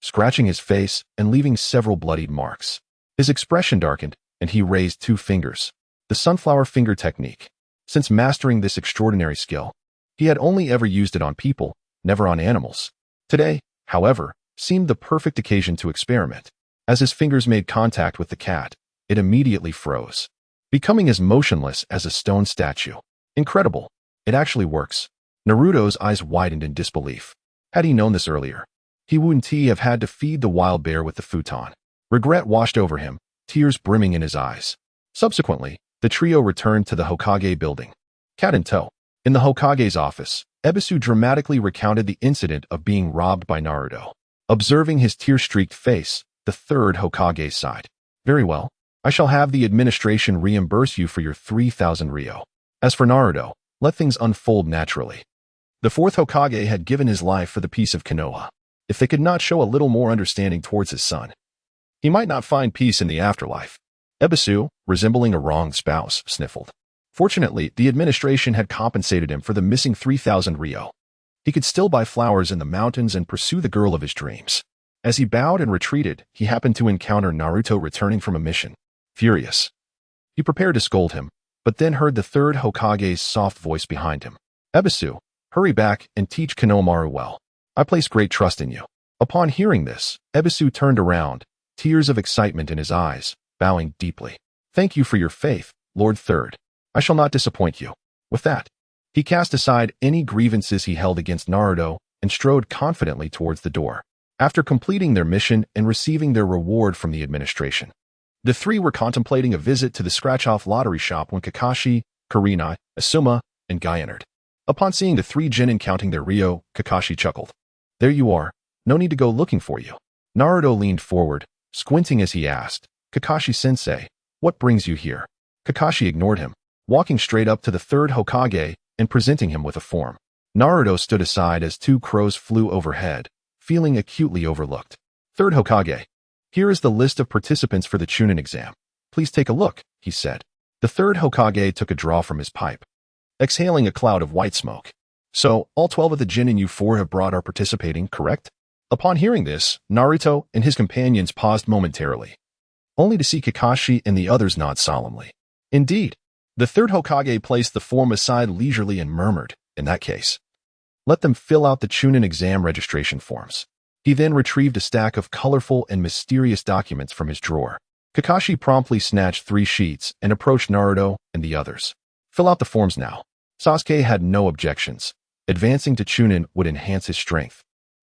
scratching his face and leaving several bloodied marks. His expression darkened, and he raised 2 fingers. The sunflower finger technique. Since mastering this extraordinary skill, he had only ever used it on people, never on animals. Today, however, seemed the perfect occasion to experiment. As his fingers made contact with the cat, it immediately froze, becoming as motionless as a stone statue. Incredible. It actually works. Naruto's eyes widened in disbelief. Had he known this earlier, he wouldn't have had to feed the wild bear with the futon. Regret washed over him, tears brimming in his eyes. Subsequently, the trio returned to the Hokage building, cat in tow. In the Hokage's office, Ebisu dramatically recounted the incident of being robbed by Naruto. Observing his tear-streaked face, the third Hokage sighed. Very well. I shall have the administration reimburse you for your 3,000 ryo. As for Naruto, let things unfold naturally. The fourth Hokage had given his life for the peace of Konoha. If they could not show a little more understanding towards his son, he might not find peace in the afterlife. Ebisu, resembling a wronged spouse, sniffled. Fortunately, the administration had compensated him for the missing 3,000 ryo. He could still buy flowers in the mountains and pursue the girl of his dreams. As he bowed and retreated, he happened to encounter Naruto returning from a mission. Furious, he prepared to scold him, but then heard the third Hokage's soft voice behind him. Ebisu, hurry back and teach Konohamaru well. I place great trust in you. Upon hearing this, Ebisu turned around, tears of excitement in his eyes, bowing deeply. Thank you for your faith, Lord Third. I shall not disappoint you. With that, he cast aside any grievances he held against Naruto and strode confidently towards the door. After completing their mission and receiving their reward from the administration, the 3 were contemplating a visit to the scratch-off lottery shop when Kakashi, Kurenai, Asuma, and Guy entered. Upon seeing the 3 genin counting their ryo, Kakashi chuckled. There you are. No need to go looking for you. Naruto leaned forward, squinting as he asked, Kakashi-sensei, what brings you here? Kakashi ignored him, walking straight up to the third Hokage and presenting him with a form. Naruto stood aside as 2 crows flew overhead, feeling acutely overlooked. Third Hokage, here is the list of participants for the Chunin exam. Please take a look, he said. The third Hokage took a draw from his pipe, exhaling a cloud of white smoke. So, all 12 of the genin you 4 have brought are participating, correct? Upon hearing this, Naruto and his companions paused momentarily, only to see Kakashi and the others nod solemnly. Indeed. The third Hokage placed the form aside leisurely and murmured, in that case, let them fill out the Chunin exam registration forms. He then retrieved a stack of colorful and mysterious documents from his drawer. Kakashi promptly snatched 3 sheets and approached Naruto and the others. Fill out the forms now. Sasuke had no objections. Advancing to Chunin would enhance his strength,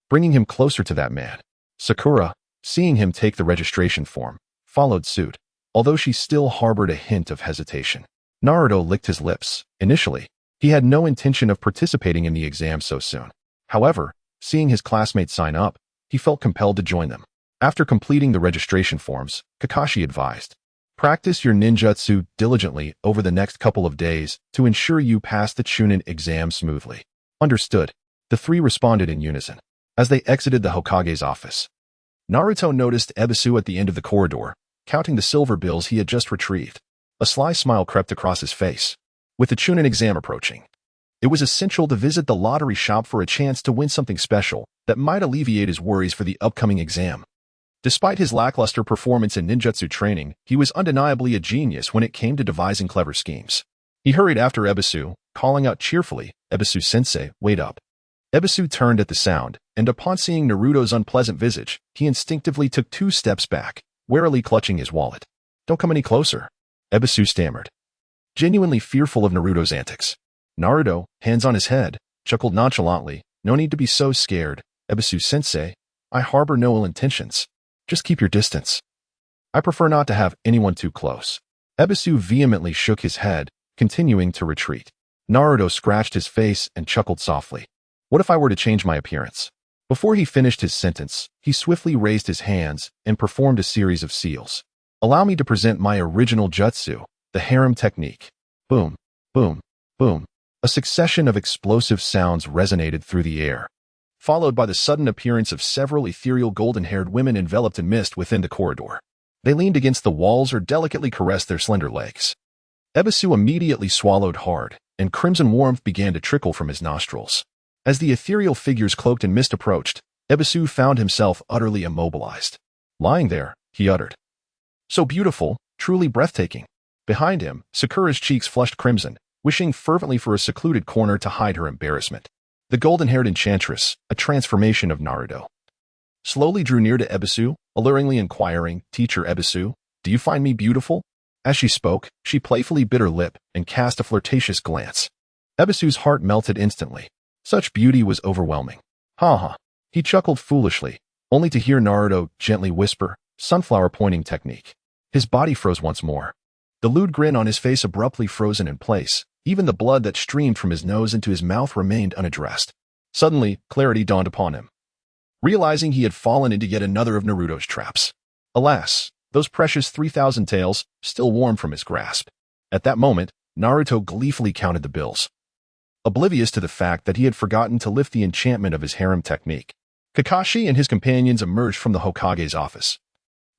bringing him closer to that man. Sakura, seeing him take the registration form, followed suit, although she still harbored a hint of hesitation. Naruto licked his lips. Initially, he had no intention of participating in the exam so soon. However, seeing his classmates sign up, he felt compelled to join them. After completing the registration forms, Kakashi advised, "Practice your ninjutsu diligently over the next couple of days to ensure you pass the Chunin exam smoothly." Understood. The three responded in unison. As they exited the Hokage's office, Naruto noticed Ebisu at the end of the corridor, counting the silver bills he had just retrieved. A sly smile crept across his face. With the Chunin exam approaching, it was essential to visit the lottery shop for a chance to win something special that might alleviate his worries for the upcoming exam. Despite his lackluster performance in ninjutsu training, he was undeniably a genius when it came to devising clever schemes. He hurried after Ebisu, calling out cheerfully, "Ebisu-sensei, wait up." Ebisu turned at the sound, and upon seeing Naruto's unpleasant visage, he instinctively took 2 steps back, warily clutching his wallet. "Don't come any closer," Ebisu stammered, genuinely fearful of Naruto's antics. Naruto, hands on his head, chuckled nonchalantly, "No need to be so scared, Ebisu-sensei. I harbor no ill intentions. Just keep your distance. I prefer not to have anyone too close." Ebisu vehemently shook his head, continuing to retreat. Naruto scratched his face and chuckled softly. "What if I were to change my appearance?" Before he finished his sentence, he swiftly raised his hands and performed a series of seals. "Allow me to present my original jutsu, the harem technique." Boom, boom, boom. A succession of explosive sounds resonated through the air, followed by the sudden appearance of several ethereal golden-haired women enveloped in mist within the corridor. They leaned against the walls or delicately caressed their slender legs. Ebisu immediately swallowed hard, and crimson warmth began to trickle from his nostrils. As the ethereal figures cloaked in mist approached, Ebisu found himself utterly immobilized. Lying there, he uttered, "So beautiful, truly breathtaking." Behind him, Sakura's cheeks flushed crimson, wishing fervently for a secluded corner to hide her embarrassment. The golden-haired enchantress, a transformation of Naruto, slowly drew near to Ebisu, alluringly inquiring, "Teacher Ebisu, do you find me beautiful?" As she spoke, she playfully bit her lip and cast a flirtatious glance. Ebisu's heart melted instantly. Such beauty was overwhelming. "Ha ha." He chuckled foolishly, only to hear Naruto gently whisper, "Sunflower pointing technique." His body froze once more. The lewd grin on his face abruptly frozen in place. Even the blood that streamed from his nose into his mouth remained unaddressed. Suddenly, clarity dawned upon him, realizing he had fallen into yet another of Naruto's traps. Alas, those precious 3,000 taels, still warm from his grasp. At that moment, Naruto gleefully counted the bills, oblivious to the fact that he had forgotten to lift the enchantment of his harem technique. Kakashi and his companions emerged from the Hokage's office,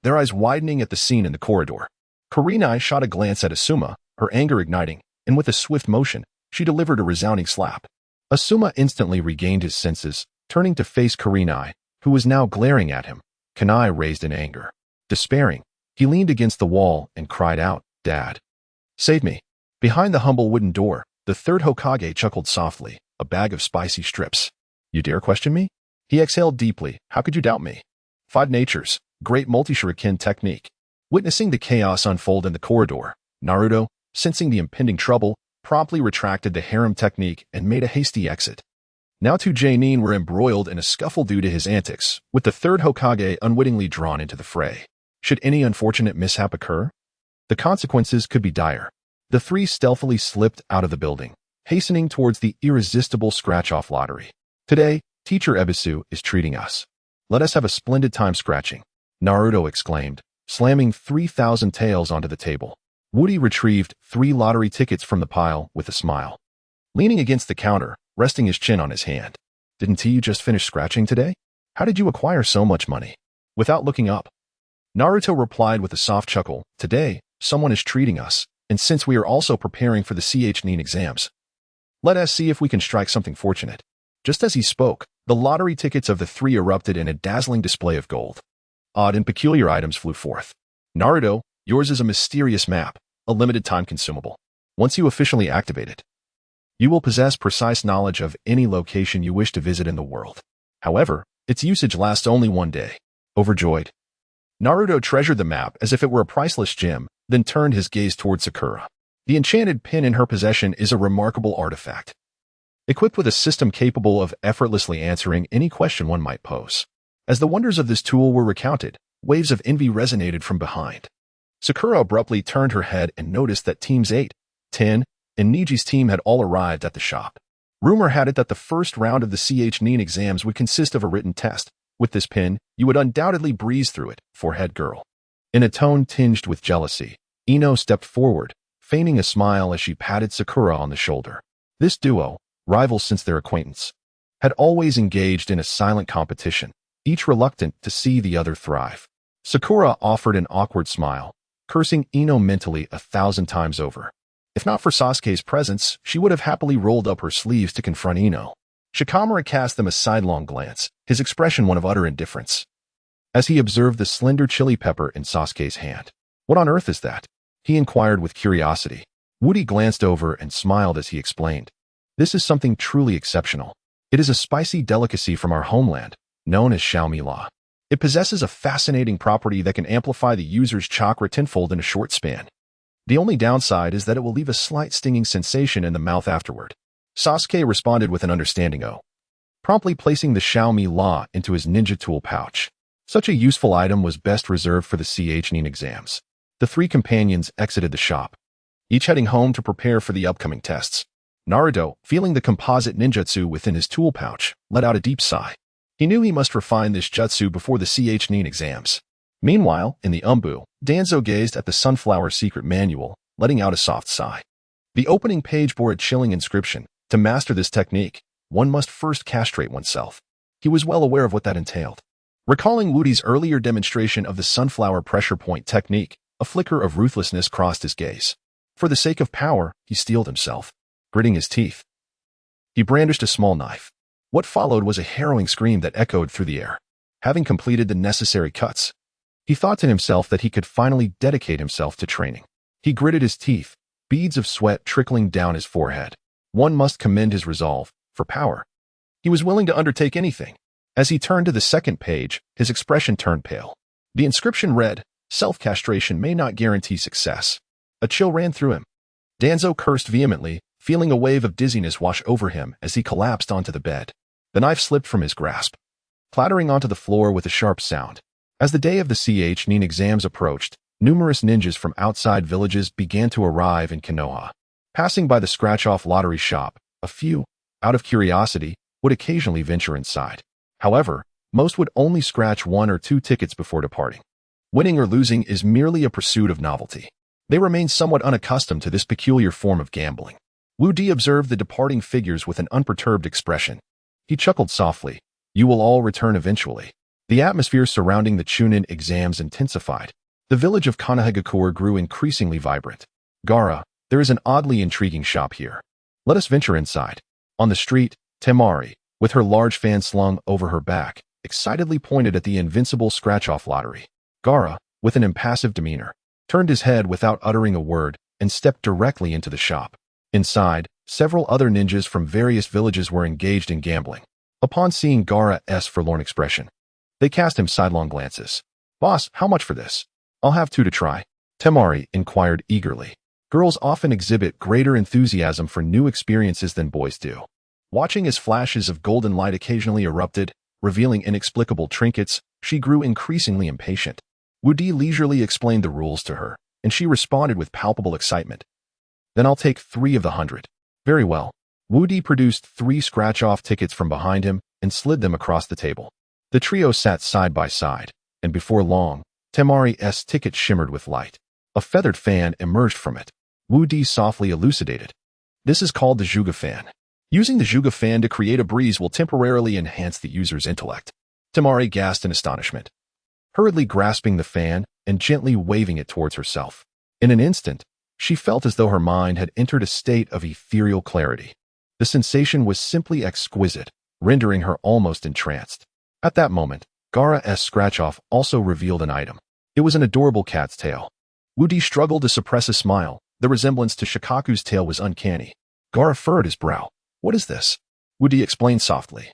their eyes widening at the scene in the corridor. Kurenai shot a glance at Asuma, her anger igniting, and with a swift motion, she delivered a resounding slap. Asuma instantly regained his senses, turning to face Kurenai, who was now glaring at him, kunai raised in anger. Despairing, he leaned against the wall and cried out, "Dad, save me." Behind the humble wooden door, the third Hokage chuckled softly, a bag of spicy strips. "You dare question me?" He exhaled deeply. "How could you doubt me?" 5 Natures, Great Multi-Shuriken Technique. Witnessing the chaos unfold in the corridor, Naruto, sensing the impending trouble, promptly retracted the harem technique and made a hasty exit. Now 2 Jonin were embroiled in a scuffle due to his antics, with the third Hokage unwittingly drawn into the fray. Should any unfortunate mishap occur, the consequences could be dire. The 3 stealthily slipped out of the building, hastening towards the irresistible scratch-off lottery. "Today, Teacher Ebisu is treating us. Let us have a splendid time scratching," Naruto exclaimed, slamming 3,000 taels onto the table. Woody retrieved 3 lottery tickets from the pile with a smile. Leaning against the counter, resting his chin on his hand. "Didn't you just finish scratching today? How did you acquire so much money?" Without looking up, Naruto replied with a soft chuckle, "Today, someone is treating us, and since we are also preparing for the Chunin exams, let us see if we can strike something fortunate." Just as he spoke, the lottery tickets of the 3 erupted in a dazzling display of gold. Odd and peculiar items flew forth. "Naruto, yours is a mysterious map, a limited time consumable. Once you officially activate it, you will possess precise knowledge of any location you wish to visit in the world. However, its usage lasts only 1 day." Overjoyed, Naruto treasured the map as if it were a priceless gem, then turned his gaze toward Sakura. The enchanted pin in her possession is a remarkable artifact, equipped with a system capable of effortlessly answering any question one might pose. As the wonders of this tool were recounted, waves of envy resonated from behind. Sakura abruptly turned her head and noticed that Teams 8, 10, and Niji's team had all arrived at the shop. Rumor had it that the first round of the CH9 exams would consist of a written test. With this pin, you would undoubtedly breeze through it, for head girl. In a tone tinged with jealousy, Ino stepped forward, feigning a smile as she patted Sakura on the shoulder. This duo, rivals since their acquaintance, had always engaged in a silent competition, each reluctant to see the other thrive. Sakura offered an awkward smile, cursing Ino mentally 1,000 times over. If not for Sasuke's presence, she would have happily rolled up her sleeves to confront Ino. Shikamaru cast them a sidelong glance, his expression one of utter indifference, as he observed the slender chili pepper in Sasuke's hand. What on earth is that? He inquired with curiosity. Woody glanced over and smiled as he explained. This is something truly exceptional. It is a spicy delicacy from our homeland, known as Xiaomi La. It possesses a fascinating property that can amplify the user's chakra tenfold in a short span. The only downside is that it will leave a slight stinging sensation in the mouth afterward. Sasuke responded with an understanding "oh," promptly placing the Xiaomi La into his ninja tool pouch. Such a useful item was best reserved for the CH9 exams. The three companions exited the shop, each heading home to prepare for the upcoming tests. Naruto, feeling the composite ninjutsu within his tool pouch, let out a deep sigh. He knew he must refine this jutsu before the CH9 exams. Meanwhile, in the Umbu, Danzo gazed at the Sunflower Secret Manual, letting out a soft sigh. The opening page bore a chilling inscription. To master this technique, one must first castrate oneself. He was well aware of what that entailed. Recalling Woody's earlier demonstration of the sunflower pressure point technique, a flicker of ruthlessness crossed his gaze. For the sake of power, he steeled himself. Gritting his teeth, he brandished a small knife. What followed was a harrowing scream that echoed through the air. Having completed the necessary cuts, he thought to himself that he could finally dedicate himself to training. He gritted his teeth, beads of sweat trickling down his forehead. One must commend his resolve. For power, he was willing to undertake anything. As he turned to the second page, his expression turned pale. The inscription read, "Self-castration may not guarantee success." A chill ran through him. Danzo cursed vehemently, feeling a wave of dizziness wash over him as he collapsed onto the bed. The knife slipped from his grasp, clattering onto the floor with a sharp sound. As the day of the CH9 exams approached, numerous ninjas from outside villages began to arrive in Konoha. Passing by the scratch-off lottery shop, a few, out of curiosity, would occasionally venture inside. However, most would only scratch 1 or 2 tickets before departing. Winning or losing is merely a pursuit of novelty. They remained somewhat unaccustomed to this peculiar form of gambling. Wu Di observed the departing figures with an unperturbed expression. He chuckled softly. You will all return eventually. The atmosphere surrounding the Chunin exams intensified. The village of Kanahagakure grew increasingly vibrant. Gaara, there is an oddly intriguing shop here. Let us venture inside. On the street, Temari, with her large fan slung over her back, excitedly pointed at the invincible scratch-off lottery. Gaara, with an impassive demeanor, turned his head without uttering a word and stepped directly into the shop. Inside, several other ninjas from various villages were engaged in gambling. Upon seeing Gaara's forlorn expression, they cast him sidelong glances. Boss, how much for this? I'll have 2 to try. Temari inquired eagerly. Girls often exhibit greater enthusiasm for new experiences than boys do. Watching as flashes of golden light occasionally erupted, revealing inexplicable trinkets, she grew increasingly impatient. Wu Di leisurely explained the rules to her, and she responded with palpable excitement. Then I'll take 3 of the 100. Very well. Wu Di produced 3 scratch-off tickets from behind him and slid them across the table. The trio sat side by side, and before long, Temari's ticket shimmered with light. A feathered fan emerged from it. Wu Di softly elucidated. This is called the Juga fan. Using the Juga fan to create a breeze will temporarily enhance the user's intellect. Temari gasped in astonishment, hurriedly grasping the fan and gently waving it towards herself. In an instant, she felt as though her mind had entered a state of ethereal clarity. The sensation was simply exquisite, rendering her almost entranced. At that moment, Gaara's scratch-off also revealed an item. It was an adorable cat's tail. Wu Di struggled to suppress a smile. The resemblance to Shikaku's tail was uncanny. Gaara furrowed his brow. What is this? Wu Di explained softly.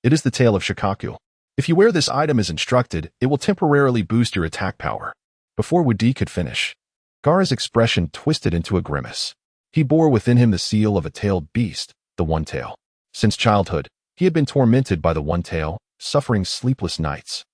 It is the tail of Shikaku. If you wear this item as instructed, it will temporarily boost your attack power. Before Wu Di could finish, Gaara's expression twisted into a grimace. He bore within him the seal of a tailed beast, the One Tail. Since childhood, he had been tormented by the One Tail, suffering sleepless nights.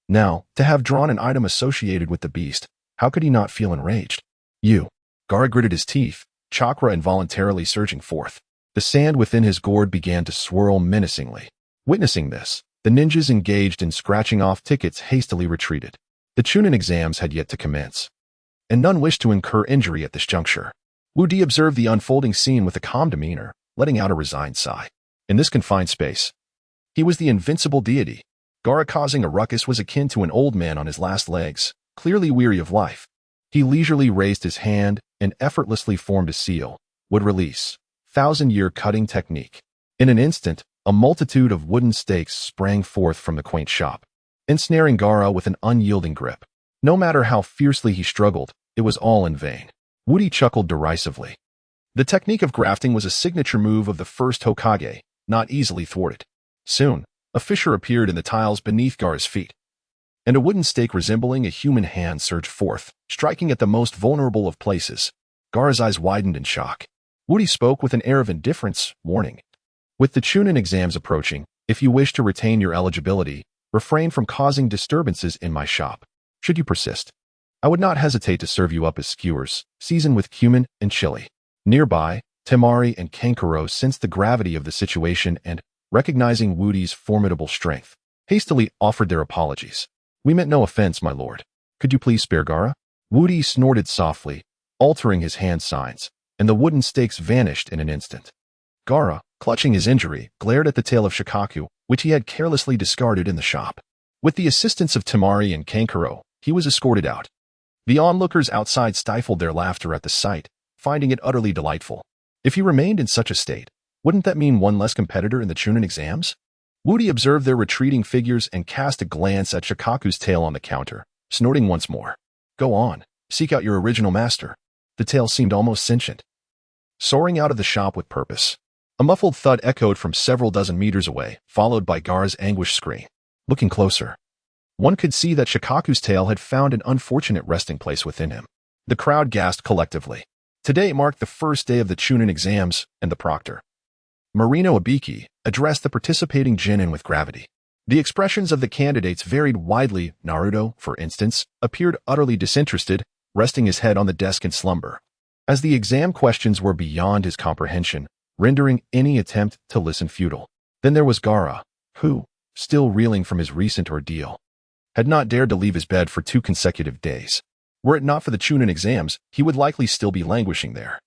Now, to have drawn an item associated with the beast, how could he not feel enraged? You. Gaara gritted his teeth, chakra involuntarily surging forth. The sand within his gourd began to swirl menacingly. Witnessing this, the ninjas engaged in scratching off tickets hastily retreated. The Chunin exams had yet to commence, and none wished to incur injury at this juncture. Wu Di observed the unfolding scene with a calm demeanor, letting out a resigned sigh. In this confined space, he was the invincible deity. Gaara causing a ruckus was akin to an old man on his last legs, clearly weary of life. He leisurely raised his hand and effortlessly formed a seal, would release, 1,000-year cutting technique. In an instant, a multitude of wooden stakes sprang forth from the quaint shop, ensnaring Gaara with an unyielding grip. No matter how fiercely he struggled, it was all in vain. Wu Di chuckled derisively. The technique of grafting was a signature move of the first Hokage, not easily thwarted. Soon, a fissure appeared in the tiles beneath Gaara's feet, and a wooden stake resembling a human hand surged forth, striking at the most vulnerable of places. Gaara's eyes widened in shock. Wu Di spoke with an air of indifference, warning. With the Chunin exams approaching, if you wish to retain your eligibility, refrain from causing disturbances in my shop. Should you persist, I would not hesitate to serve you up as skewers, seasoned with cumin and chili. Nearby, Temari and Kankuro sensed the gravity of the situation and, recognizing Wu Di's formidable strength, hastily offered their apologies. We meant no offense, my lord. Could you please spare Gaara? Wu Di snorted softly, altering his hand signs, and the wooden stakes vanished in an instant. Gaara, clutching his injury, glared at the tail of Shikaku, which he had carelessly discarded in the shop. With the assistance of Temari and Kankuro, he was escorted out. The onlookers outside stifled their laughter at the sight, finding it utterly delightful. If he remained in such a state, wouldn't that mean one less competitor in the Chunin exams? Wu Di observed their retreating figures and cast a glance at Shikaku's tail on the counter, snorting once more. Go on, seek out your original master. The tail seemed almost sentient, soaring out of the shop with purpose. A muffled thud echoed from several dozen meters away, followed by Gaara's anguished scream. Looking closer, one could see that Shikaku's tail had found an unfortunate resting place within him. The crowd gasped collectively. Today marked the first day of the Chunin exams, and the proctor, Marino Abiki, addressed the participating genin with gravity. The expressions of the candidates varied widely. Naruto, for instance, appeared utterly disinterested, resting his head on the desk in slumber, as the exam questions were beyond his comprehension, rendering any attempt to listen futile. Then there was Gaara, who, still reeling from his recent ordeal, had not dared to leave his bed for 2 consecutive days. Were it not for the Chunin exams, he would likely still be languishing there.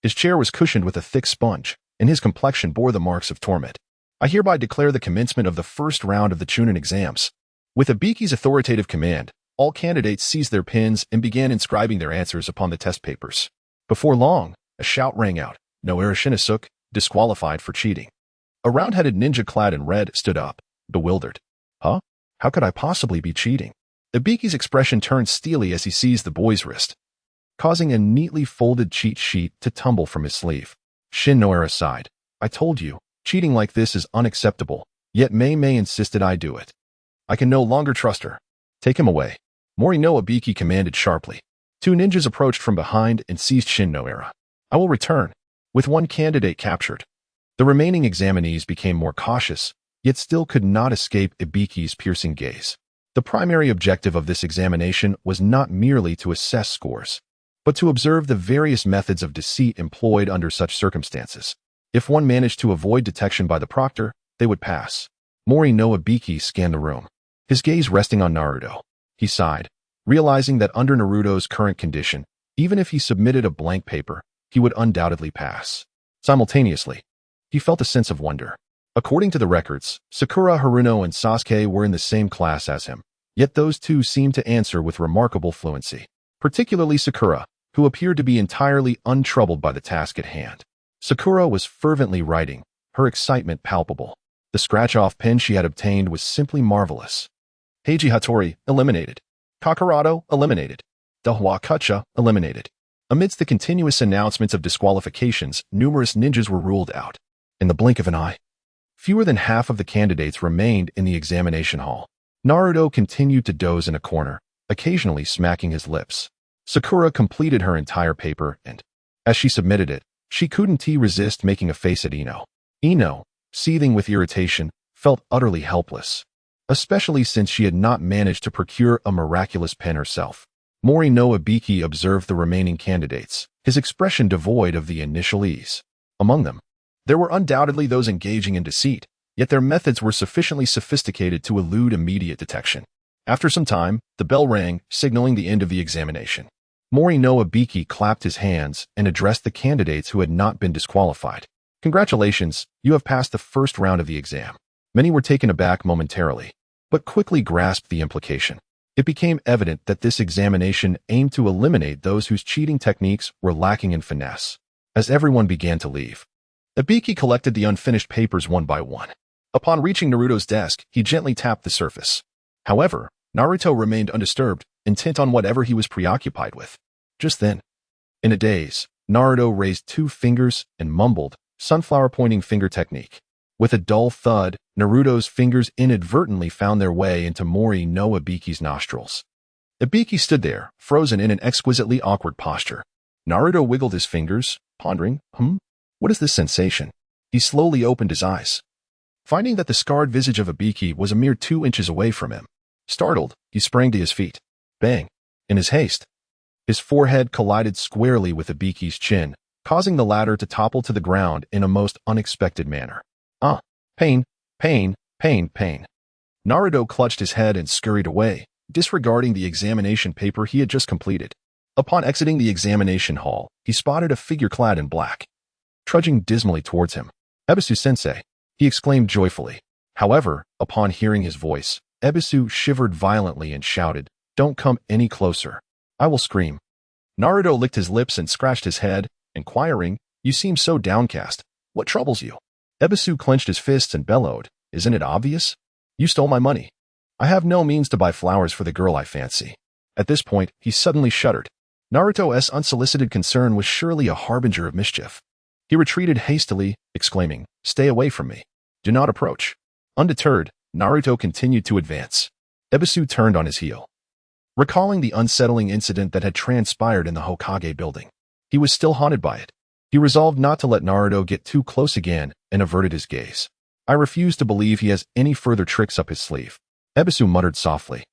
His chair was cushioned with a thick sponge, and his complexion bore the marks of torment. I hereby declare the commencement of the first round of the Chunin exams. With Abiki's authoritative command, all candidates seized their pens and began inscribing their answers upon the test papers. Before long, a shout rang out. Noara Shinasuke, disqualified for cheating. A round-headed ninja clad in red stood up, bewildered. Huh? How could I possibly be cheating? Abiki's expression turned steely as he seized the boy's wrist, causing a neatly folded cheat sheet to tumble from his sleeve. Shin Noara sighed. I told you, cheating like this is unacceptable, yet Mei insisted I do it. I can no longer trust her. Take him away. Morino Abiki commanded sharply. 2 ninjas approached from behind and seized Shin Noara. I will return. With 1 candidate captured, the remaining examinees became more cautious, yet still could not escape Ibiki's piercing gaze. The primary objective of this examination was not merely to assess scores, but to observe the various methods of deceit employed under such circumstances. If one managed to avoid detection by the proctor, they would pass. Morino Abiki scanned the room, his gaze resting on Naruto. He sighed, realizing that under Naruto's current condition, even if he submitted a blank paper, he would undoubtedly pass. Simultaneously, he felt a sense of wonder. According to the records, Sakura, Haruno, and Sasuke were in the same class as him, yet those 2 seemed to answer with remarkable fluency, particularly Sakura, who appeared to be entirely untroubled by the task at hand. Sakura was fervently writing, her excitement palpable. The scratch-off pen she had obtained was simply marvelous. Heiji Hattori, eliminated. Kakaroto, eliminated. Dahua Kucha, eliminated. Amidst the continuous announcements of disqualifications, numerous ninjas were ruled out. In the blink of an eye, fewer than half of the candidates remained in the examination hall. Naruto continued to doze in a corner, occasionally smacking his lips. Sakura completed her entire paper and, as she submitted it, she couldn't resist making a face at Ino. Ino, seething with irritation, felt utterly helpless. especially since she had not managed to procure a miraculous pen herself. Mori no Ibiki observed the remaining candidates, his expression devoid of the initial ease. Among them, there were undoubtedly those engaging in deceit, yet their methods were sufficiently sophisticated to elude immediate detection. After some time, the bell rang, signaling the end of the examination. Mori no Ibiki clapped his hands and addressed the candidates who had not been disqualified. Congratulations, you have passed the first round of the exam. Many were taken aback momentarily, but quickly grasped the implication. It became evident that this examination aimed to eliminate those whose cheating techniques were lacking in finesse. As everyone began to leave, Ibiki collected the unfinished papers one by one. Upon reaching Naruto's desk, he gently tapped the surface. However, Naruto remained undisturbed, intent on whatever he was preoccupied with. Just then, in a daze, Naruto raised 2 fingers and mumbled, "Sunflower pointing finger technique." With a dull thud, Naruto's fingers inadvertently found their way into Mori no Ibiki's nostrils. Ibiki stood there, frozen in an exquisitely awkward posture. Naruto wiggled his fingers, pondering, what is this sensation? He slowly opened his eyes, finding that the scarred visage of Ibiki was a mere 2 inches away from him. Startled, he sprang to his feet. Bang! In his haste, his forehead collided squarely with Ibiki's chin, causing the latter to topple to the ground in a most unexpected manner. Pain, pain, pain, pain. Naruto clutched his head and scurried away, disregarding the examination paper he had just completed. Upon exiting the examination hall, he spotted a figure clad in black, trudging dismally towards him. "Ebisu-sensei," he exclaimed joyfully. However, upon hearing his voice, Ebisu shivered violently and shouted, "Don't come any closer. I will scream." Naruto licked his lips and scratched his head, inquiring, "You seem so downcast. What troubles you?" Ebisu clenched his fists and bellowed, "Isn't it obvious? You stole my money. I have no means to buy flowers for the girl I fancy." At this point, he suddenly shuddered. Naruto's unsolicited concern was surely a harbinger of mischief. He retreated hastily, exclaiming, "Stay away from me. Do not approach." Undeterred, Naruto continued to advance. Ebisu turned on his heel. Recalling the unsettling incident that had transpired in the Hokage building, he was still haunted by it. He resolved not to let Naruto get too close again and averted his gaze. "I refuse to believe he has any further tricks up his sleeve," Ebisu muttered softly,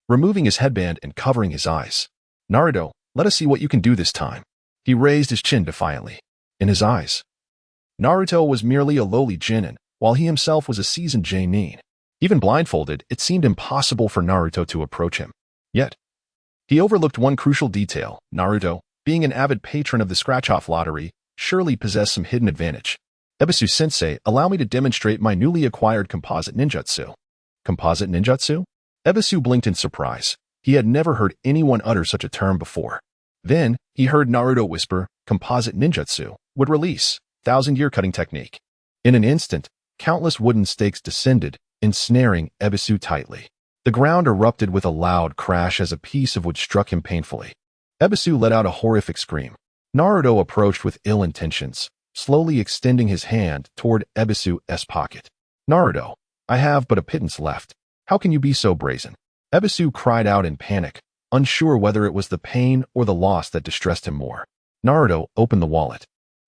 removing his headband and covering his eyes. "Naruto, let us see what you can do this time." He raised his chin defiantly. In his eyes, Naruto was merely a lowly genin, while he himself was a seasoned genin. Even blindfolded, it seemed impossible for Naruto to approach him. Yet, he overlooked one crucial detail. Naruto, being an avid patron of the scratch-off lottery, surely possessed some hidden advantage. "Ebisu-sensei, allow me to demonstrate my newly acquired composite ninjutsu." Composite ninjutsu? Ebisu blinked in surprise. He had never heard anyone utter such a term before. Then, he heard Naruto whisper, "Composite ninjutsu would release 1,000-year cutting technique." In an instant, countless wooden stakes descended, ensnaring Ebisu tightly. The ground erupted with a loud crash as a piece of wood struck him painfully. Ebisu let out a horrific scream. Naruto approached with ill intentions, slowly extending his hand toward Ebisu's pocket. "Naruto, I have but a pittance left. How can you be so brazen?" Ebisu cried out in panic, unsure whether it was the pain or the loss that distressed him more. Naruto opened the wallet,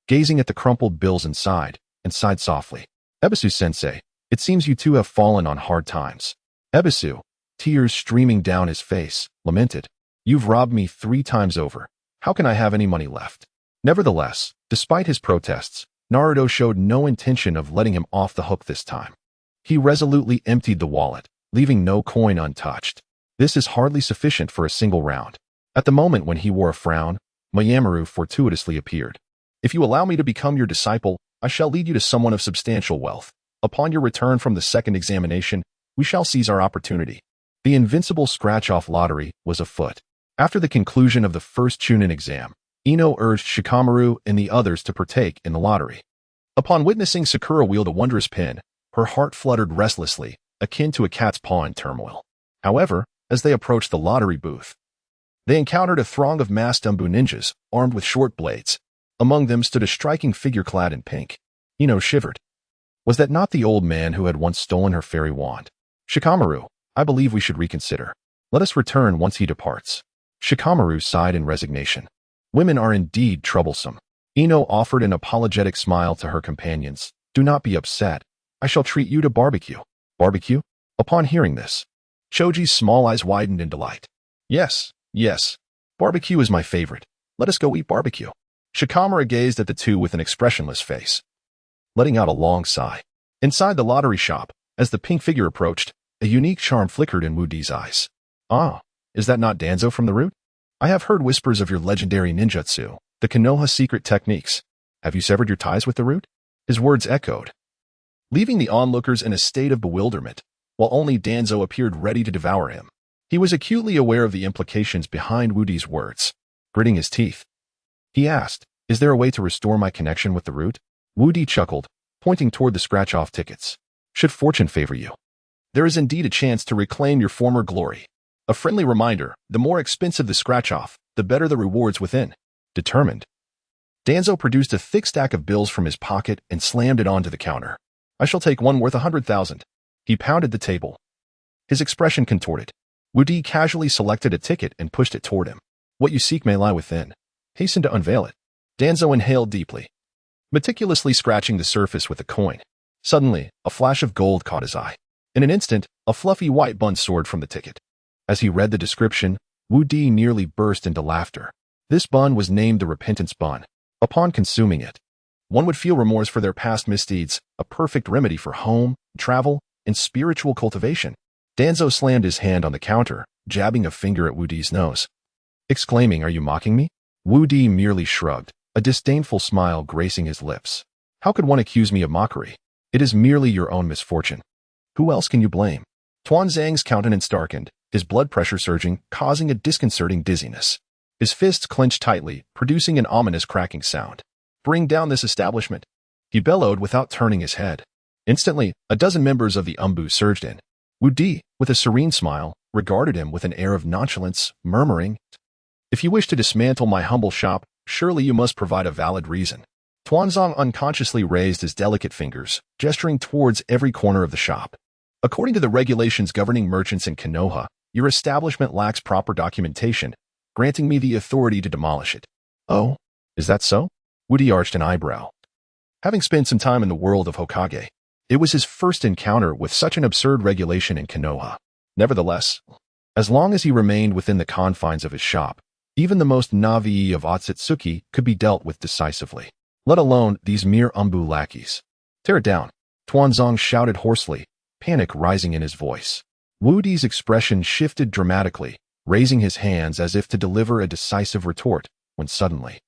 gazing at the crumpled bills inside, and sighed softly. "Ebisu-sensei, it seems you two have fallen on hard times." Ebisu, tears streaming down his face, lamented, "You've robbed me 3 times over. How can I have any money left?" Nevertheless, despite his protests, Naruto showed no intention of letting him off the hook this time. He resolutely emptied the wallet, leaving no coin untouched. This is hardly sufficient for a single round. At the moment when he wore a frown, Mayamaru fortuitously appeared. "If you allow me to become your disciple, I shall lead you to someone of substantial wealth. Upon your return from the second examination, we shall seize our opportunity." The invincible scratch-off lottery was afoot. After the conclusion of the first Chunin exam, Ino urged Shikamaru and the others to partake in the lottery. Upon witnessing Sakura wield a wondrous pen, her heart fluttered restlessly, akin to a cat's paw in turmoil. However, as they approached the lottery booth, they encountered a throng of masked Umbu ninjas, armed with short blades. Among them stood a striking figure clad in pink. Ino shivered. Was that not the old man who had once stolen her fairy wand? "Shikamaru, I believe we should reconsider. Let us return once he departs." Shikamaru sighed in resignation. Women are indeed troublesome. Ino offered an apologetic smile to her companions. "Do not be upset. I shall treat you to barbecue." "Barbecue? Upon hearing this, Choji's small eyes widened in delight. Yes, yes. Barbecue is my favorite. Let us go eat barbecue. Shikamaru gazed at the two with an expressionless face, letting out a long sigh. Inside the lottery shop, as the pink figure approached, a unique charm flickered in Wu Di's eyes. Ah, is that not Danzo from the root? I have heard whispers of your legendary ninjutsu, the Konoha secret techniques. Have you severed your ties with the root? His words echoed, leaving the onlookers in a state of bewilderment, while only Danzo appeared ready to devour him. He was acutely aware of the implications behind Wu Di's words. Gritting his teeth, he asked, is there a way to restore my connection with the root? Wu Di chuckled, pointing toward the scratch-off tickets. Should fortune favor you, there is indeed a chance to reclaim your former glory. A friendly reminder, the more expensive the scratch-off, the better the rewards within. Determined, Danzo produced a thick stack of bills from his pocket and slammed it onto the counter. I shall take one worth 100,000. He pounded the table, his expression contorted. Wu Di casually selected a ticket and pushed it toward him. What you seek may lie within. Hasten to unveil it. Danzo inhaled deeply, meticulously scratching the surface with a coin. Suddenly, a flash of gold caught his eye. In an instant, a fluffy white bun soared from the ticket. As he read the description, Wu Di nearly burst into laughter. This bun was named the Repentance Bun. Upon consuming it, one would feel remorse for their past misdeeds, a perfect remedy for home, travel, and spiritual cultivation. Danzo slammed his hand on the counter, jabbing a finger at Wu Di's nose, exclaiming, "Are you mocking me?" Wu Di merely shrugged, a disdainful smile gracing his lips. How could one accuse me of mockery? It is merely your own misfortune. Who else can you blame? Tuan Zhang's countenance darkened, his blood pressure surging, causing a disconcerting dizziness. His fists clenched tightly, producing an ominous cracking sound. Bring down this establishment, he bellowed without turning his head. Instantly, a dozen members of the Umbu surged in. Wu Di, with a serene smile, regarded him with an air of nonchalance, murmuring, "If you wish to dismantle my humble shop, surely you must provide a valid reason." Tuanzong unconsciously raised his delicate fingers, gesturing towards every corner of the shop. According to the regulations governing merchants in Konoha, your establishment lacks proper documentation, granting me the authority to demolish it. Oh, is that so? Wu Di arched an eyebrow. Having spent some time in the world of Hokage, it was his first encounter with such an absurd regulation in Konoha. Nevertheless, as long as he remained within the confines of his shop, even the most Navi of Otsutsuki could be dealt with decisively, let alone these mere Umbu lackeys. Tear it down, Tuanzong shouted hoarsely, panic rising in his voice. Wu Di's expression shifted dramatically, raising his hands as if to deliver a decisive retort, when suddenly,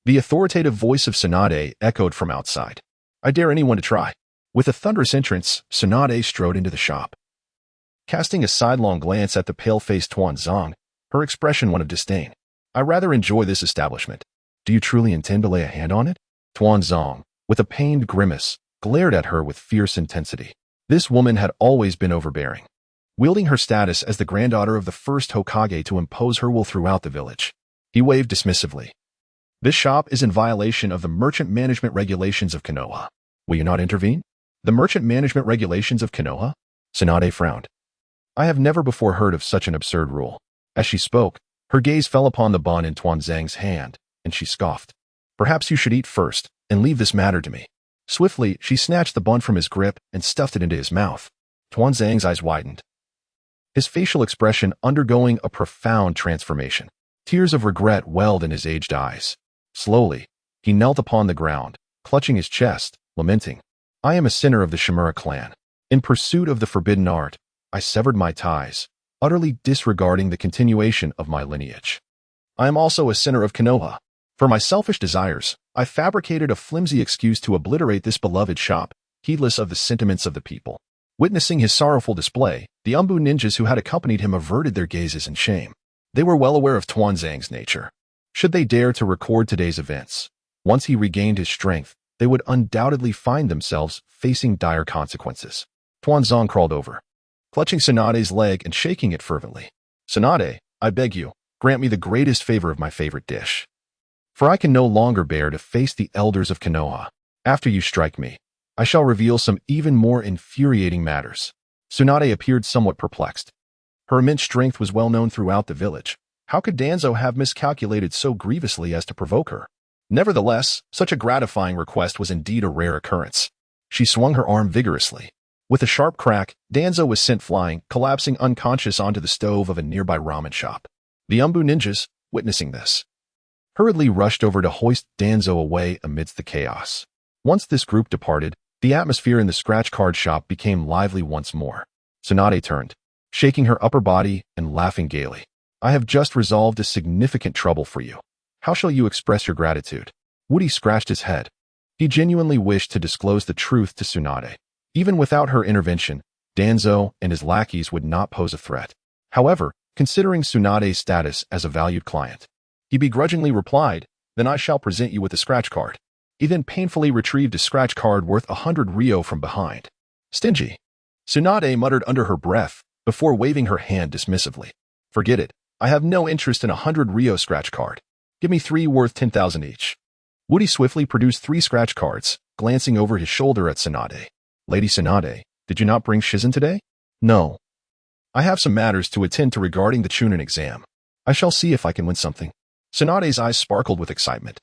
the authoritative voice of Tsunade echoed from outside. I dare anyone to try. With a thunderous entrance, Tsunade strode into the shop. Casting a sidelong glance at the pale-faced Tuanzong, her expression one of disdain. I rather enjoy this establishment. Do you truly intend to lay a hand on it? Tuanzong, with a pained grimace, glared at her with fierce intensity. This woman had always been overbearing, wielding her status as the granddaughter of the first Hokage to impose her will throughout the village. He waved dismissively. This shop is in violation of the merchant management regulations of Konoha. Will you not intervene? The merchant management regulations of Konoha? Tsunade frowned. I have never before heard of such an absurd rule. As she spoke, her gaze fell upon the bun in Tuanzang's hand, and she scoffed. Perhaps you should eat first, and leave this matter to me. Swiftly, she snatched the bun from his grip and stuffed it into his mouth. Tuanzang's eyes widened, his facial expression undergoing a profound transformation. Tears of regret welled in his aged eyes. Slowly, he knelt upon the ground, clutching his chest, lamenting. I am a sinner of the Shimura clan. In pursuit of the forbidden art, I severed my ties, utterly disregarding the continuation of my lineage. I am also a sinner of Konoha. For my selfish desires, I fabricated a flimsy excuse to obliterate this beloved shop, heedless of the sentiments of the people. Witnessing his sorrowful display, the Umbu ninjas who had accompanied him averted their gazes in shame. They were well aware of Tuanzang's nature. Should they dare to record today's events, once he regained his strength, they would undoubtedly find themselves facing dire consequences. Tuanzong crawled over, clutching Tsunade's leg and shaking it fervently. Tsunade, I beg you, grant me the greatest favor of my favorite dish. For I can no longer bear to face the elders of Konoha. After you strike me, I shall reveal some even more infuriating matters. Tsunade appeared somewhat perplexed. Her immense strength was well known throughout the village. How could Danzo have miscalculated so grievously as to provoke her? Nevertheless, such a gratifying request was indeed a rare occurrence. She swung her arm vigorously, With a sharp crack, Danzo was sent flying, collapsing unconscious onto the stove of a nearby ramen shop. The Umbu ninjas, witnessing this, hurriedly rushed over to hoist Danzo away amidst the chaos. Once this group departed, the atmosphere in the scratch card shop became lively once more. Tsunade turned, shaking her upper body and laughing gaily. I have just resolved a significant trouble for you. How shall you express your gratitude? Woody scratched his head. He genuinely wished to disclose the truth to Tsunade. Even without her intervention, Danzo and his lackeys would not pose a threat. However, considering Tsunade's status as a valued client, he begrudgingly replied, "Then I shall present you with a scratch card." He then painfully retrieved a scratch card worth 100 Ryo from behind. Stingy. Tsunade muttered under her breath before waving her hand dismissively. Forget it. I have no interest in 100 Ryo scratch card. Give me 3 worth 10,000 each. Woody swiftly produced 3 scratch cards, glancing over his shoulder at Tsunade. Lady Tsunade, did you not bring Shizen today? No. I have some matters to attend to regarding the Chunin exam. I shall see if I can win something. Tsunade's eyes sparkled with excitement.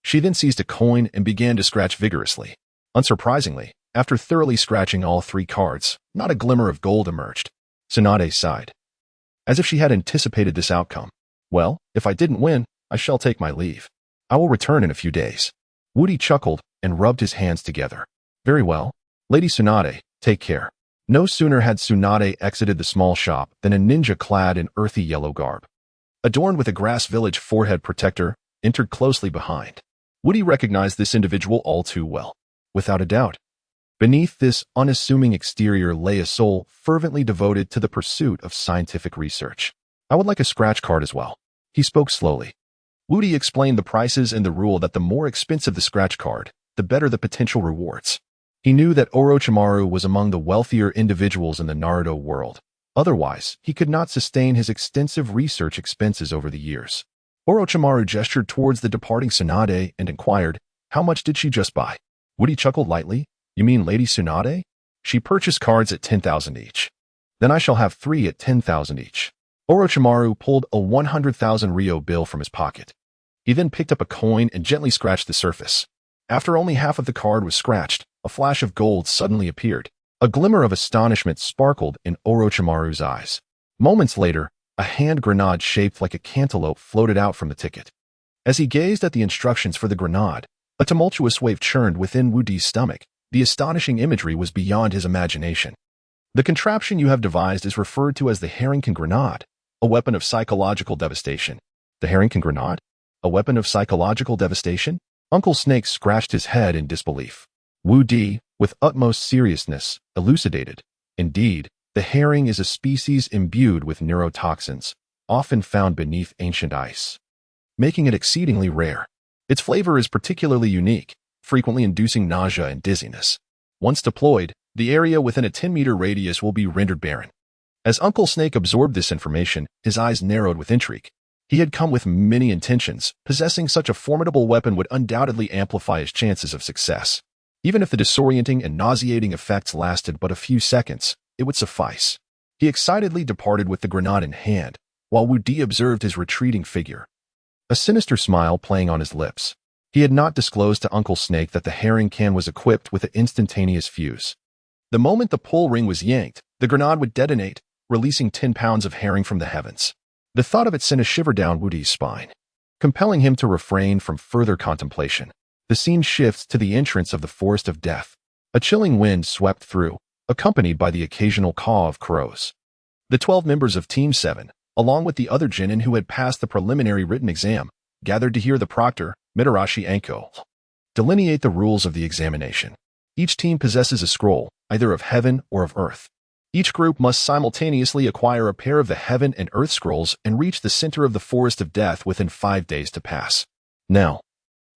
She then seized a coin and began to scratch vigorously. Unsurprisingly, after thoroughly scratching all 3 cards, not a glimmer of gold emerged. Tsunade sighed, as if she had anticipated this outcome. Well, if I didn't win, I shall take my leave. I will return in a few days. Woody chuckled and rubbed his hands together. Very well. Lady Tsunade, take care. No sooner had Tsunade exited the small shop than a ninja clad in earthy yellow garb, adorned with a grass village forehead protector, entered closely behind. Woody recognized this individual all too well. Without a doubt, beneath this unassuming exterior lay a soul fervently devoted to the pursuit of scientific research. I would like a scratch card as well. He spoke slowly. Woody explained the prices and the rule that the more expensive the scratch card, the better the potential rewards. He knew that Orochimaru was among the wealthier individuals in the Naruto world. Otherwise, he could not sustain his extensive research expenses over the years. Orochimaru gestured towards the departing Tsunade and inquired, how much did she just buy? Woody chuckled lightly. You mean Lady Tsunade? She purchased cards at 10,000 each. Then I shall have 3 at 10,000 each. Orochimaru pulled a 100,000 Ryo bill from his pocket. He then picked up a coin and gently scratched the surface. After only half of the card was scratched, a flash of gold suddenly appeared. A glimmer of astonishment sparkled in Orochimaru's eyes. Moments later, a hand grenade shaped like a cantaloupe floated out from the ticket. As he gazed at the instructions for the grenade, a tumultuous wave churned within Woody's stomach. The astonishing imagery was beyond his imagination. The contraption you have devised is referred to as the Harrington grenade, a weapon of psychological devastation. The Harrington grenade? A weapon of psychological devastation? Uncle Snake scratched his head in disbelief. Woody, with utmost seriousness, elucidated. Indeed, the herring is a species imbued with neurotoxins, often found beneath ancient ice, making it exceedingly rare. Its flavor is particularly unique, frequently inducing nausea and dizziness. Once deployed, the area within a 10-meter radius will be rendered barren. As Uncle Snake absorbed this information, his eyes narrowed with intrigue. He had come with many intentions. Possessing such a formidable weapon would undoubtedly amplify his chances of success. Even if the disorienting and nauseating effects lasted but a few seconds, it would suffice. He excitedly departed with the grenade in hand, while Woody observed his retreating figure, a sinister smile playing on his lips. He had not disclosed to Uncle Snake that the herring can was equipped with an instantaneous fuse. The moment the pull ring was yanked, the grenade would detonate, releasing 10 pounds of herring from the heavens. The thought of it sent a shiver down Woody's spine, compelling him to refrain from further contemplation. The scene shifts to the entrance of the Forest of Death. A chilling wind swept through, accompanied by the occasional caw of crows. The 12 members of Team 7, along with the other genin who had passed the preliminary written exam, gathered to hear the proctor, Mitarashi Anko, delineate the rules of the examination. Each team possesses a scroll, either of heaven or of earth. Each group must simultaneously acquire a pair of the heaven and earth scrolls and reach the center of the Forest of Death within 5 days to pass. Now,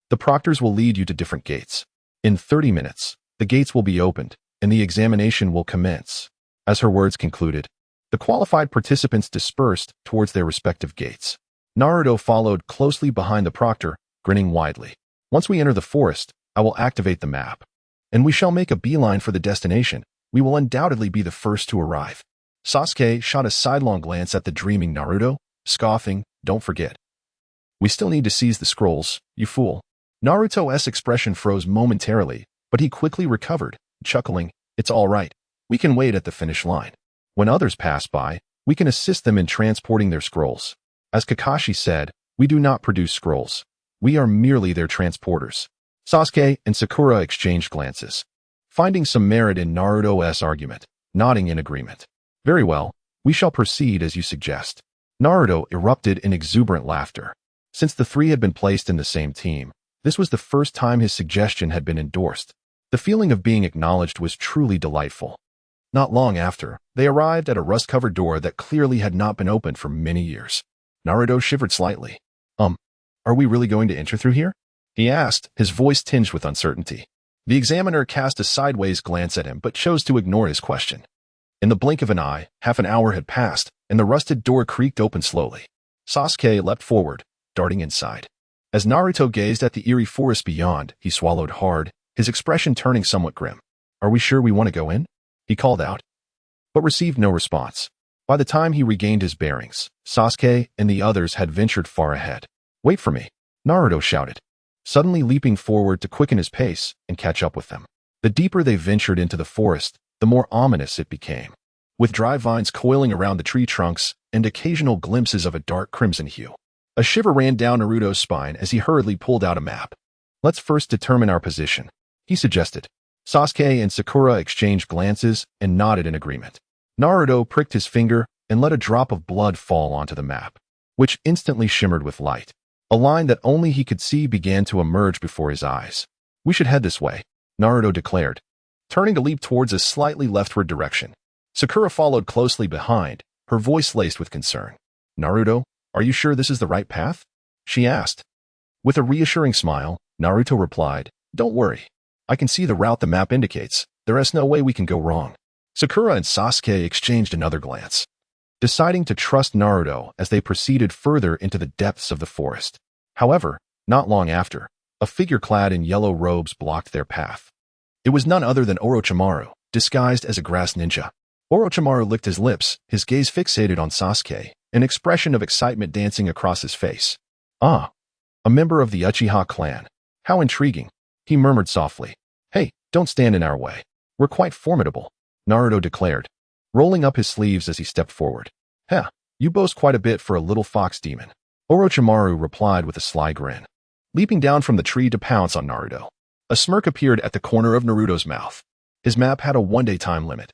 the proctors will lead you to different gates. In 30 minutes, the gates will be opened, and the examination will commence. As her words concluded, the qualified participants dispersed towards their respective gates. Naruto followed closely behind the proctor, grinning widely. Once we enter the forest, I will activate the map, and we shall make a beeline for the destination. We will undoubtedly be the first to arrive. Sasuke shot a sidelong glance at the dreaming Naruto, scoffing, don't forget. We still need to seize the scrolls, you fool. Naruto's expression froze momentarily, but he quickly recovered, chuckling, it's all right. We can wait at the finish line. When others pass by, we can assist them in transporting their scrolls. As Kakashi said, we do not produce scrolls. We are merely their transporters. Sasuke and Sakura exchanged glances, finding some merit in Naruto's argument, nodding in agreement. Very well, we shall proceed as you suggest. Naruto erupted in exuberant laughter. Since the three had been placed in the same team, this was the first time his suggestion had been endorsed. The feeling of being acknowledged was truly delightful. Not long after, they arrived at a rust-covered door that clearly had not been opened for many years. Naruto shivered slightly. Are we really going to enter through here? He asked, his voice tinged with uncertainty. The examiner cast a sideways glance at him but chose to ignore his question. In the blink of an eye, half an hour had passed, and the rusted door creaked open slowly. Sasuke leapt forward, darting inside. As Naruto gazed at the eerie forest beyond, he swallowed hard, his expression turning somewhat grim. Are we sure we want to go in? He called out, but received no response. By the time he regained his bearings, Sasuke and the others had ventured far ahead. Wait for me, Naruto shouted, suddenly leaping forward to quicken his pace and catch up with them. The deeper they ventured into the forest, the more ominous it became, with dry vines coiling around the tree trunks and occasional glimpses of a dark crimson hue. A shiver ran down Naruto's spine as he hurriedly pulled out a map. Let's first determine our position, he suggested. Sasuke and Sakura exchanged glances and nodded in agreement. Naruto pricked his finger and let a drop of blood fall onto the map, which instantly shimmered with light. A line that only he could see began to emerge before his eyes. We should head this way, Naruto declared, turning to leap towards a slightly leftward direction. Sakura followed closely behind, her voice laced with concern. Naruto, are you sure this is the right path? She asked. With a reassuring smile, Naruto replied, Don't worry. I can see the route the map indicates. There is no way we can go wrong. Sakura and Sasuke exchanged another glance, deciding to trust Naruto as they proceeded further into the depths of the forest. However, not long after, a figure clad in yellow robes blocked their path. It was none other than Orochimaru, disguised as a grass ninja. Orochimaru licked his lips, his gaze fixated on Sasuke, an expression of excitement dancing across his face. Ah, a member of the Uchiha clan. How intriguing, he murmured softly. Hey, don't stand in our way. We're quite formidable, Naruto declared, rolling up his sleeves as he stepped forward. Heh, you boast quite a bit for a little fox demon, Orochimaru replied with a sly grin, leaping down from the tree to pounce on Naruto. A smirk appeared at the corner of Naruto's mouth. His map had a one-day time limit,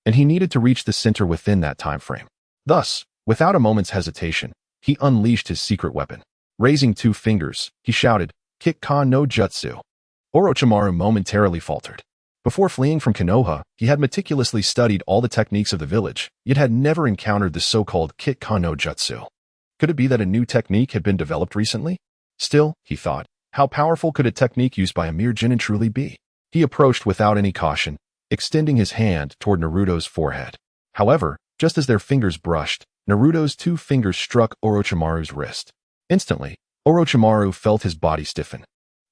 and he needed to reach the center within that time frame. Thus, without a moment's hesitation, he unleashed his secret weapon. Raising 2 fingers, he shouted, Kick-Ka no Jutsu. Orochimaru momentarily faltered. Before fleeing from Konoha, he had meticulously studied all the techniques of the village, yet had never encountered the so-called Kick-Ka no Jutsu. Could it be that a new technique had been developed recently? Still, he thought, how powerful could a technique used by a mere Genin truly be? He approached without any caution, extending his hand toward Naruto's forehead. However, just as their fingers brushed, Naruto's 2 fingers struck Orochimaru's wrist. Instantly, Orochimaru felt his body stiffen,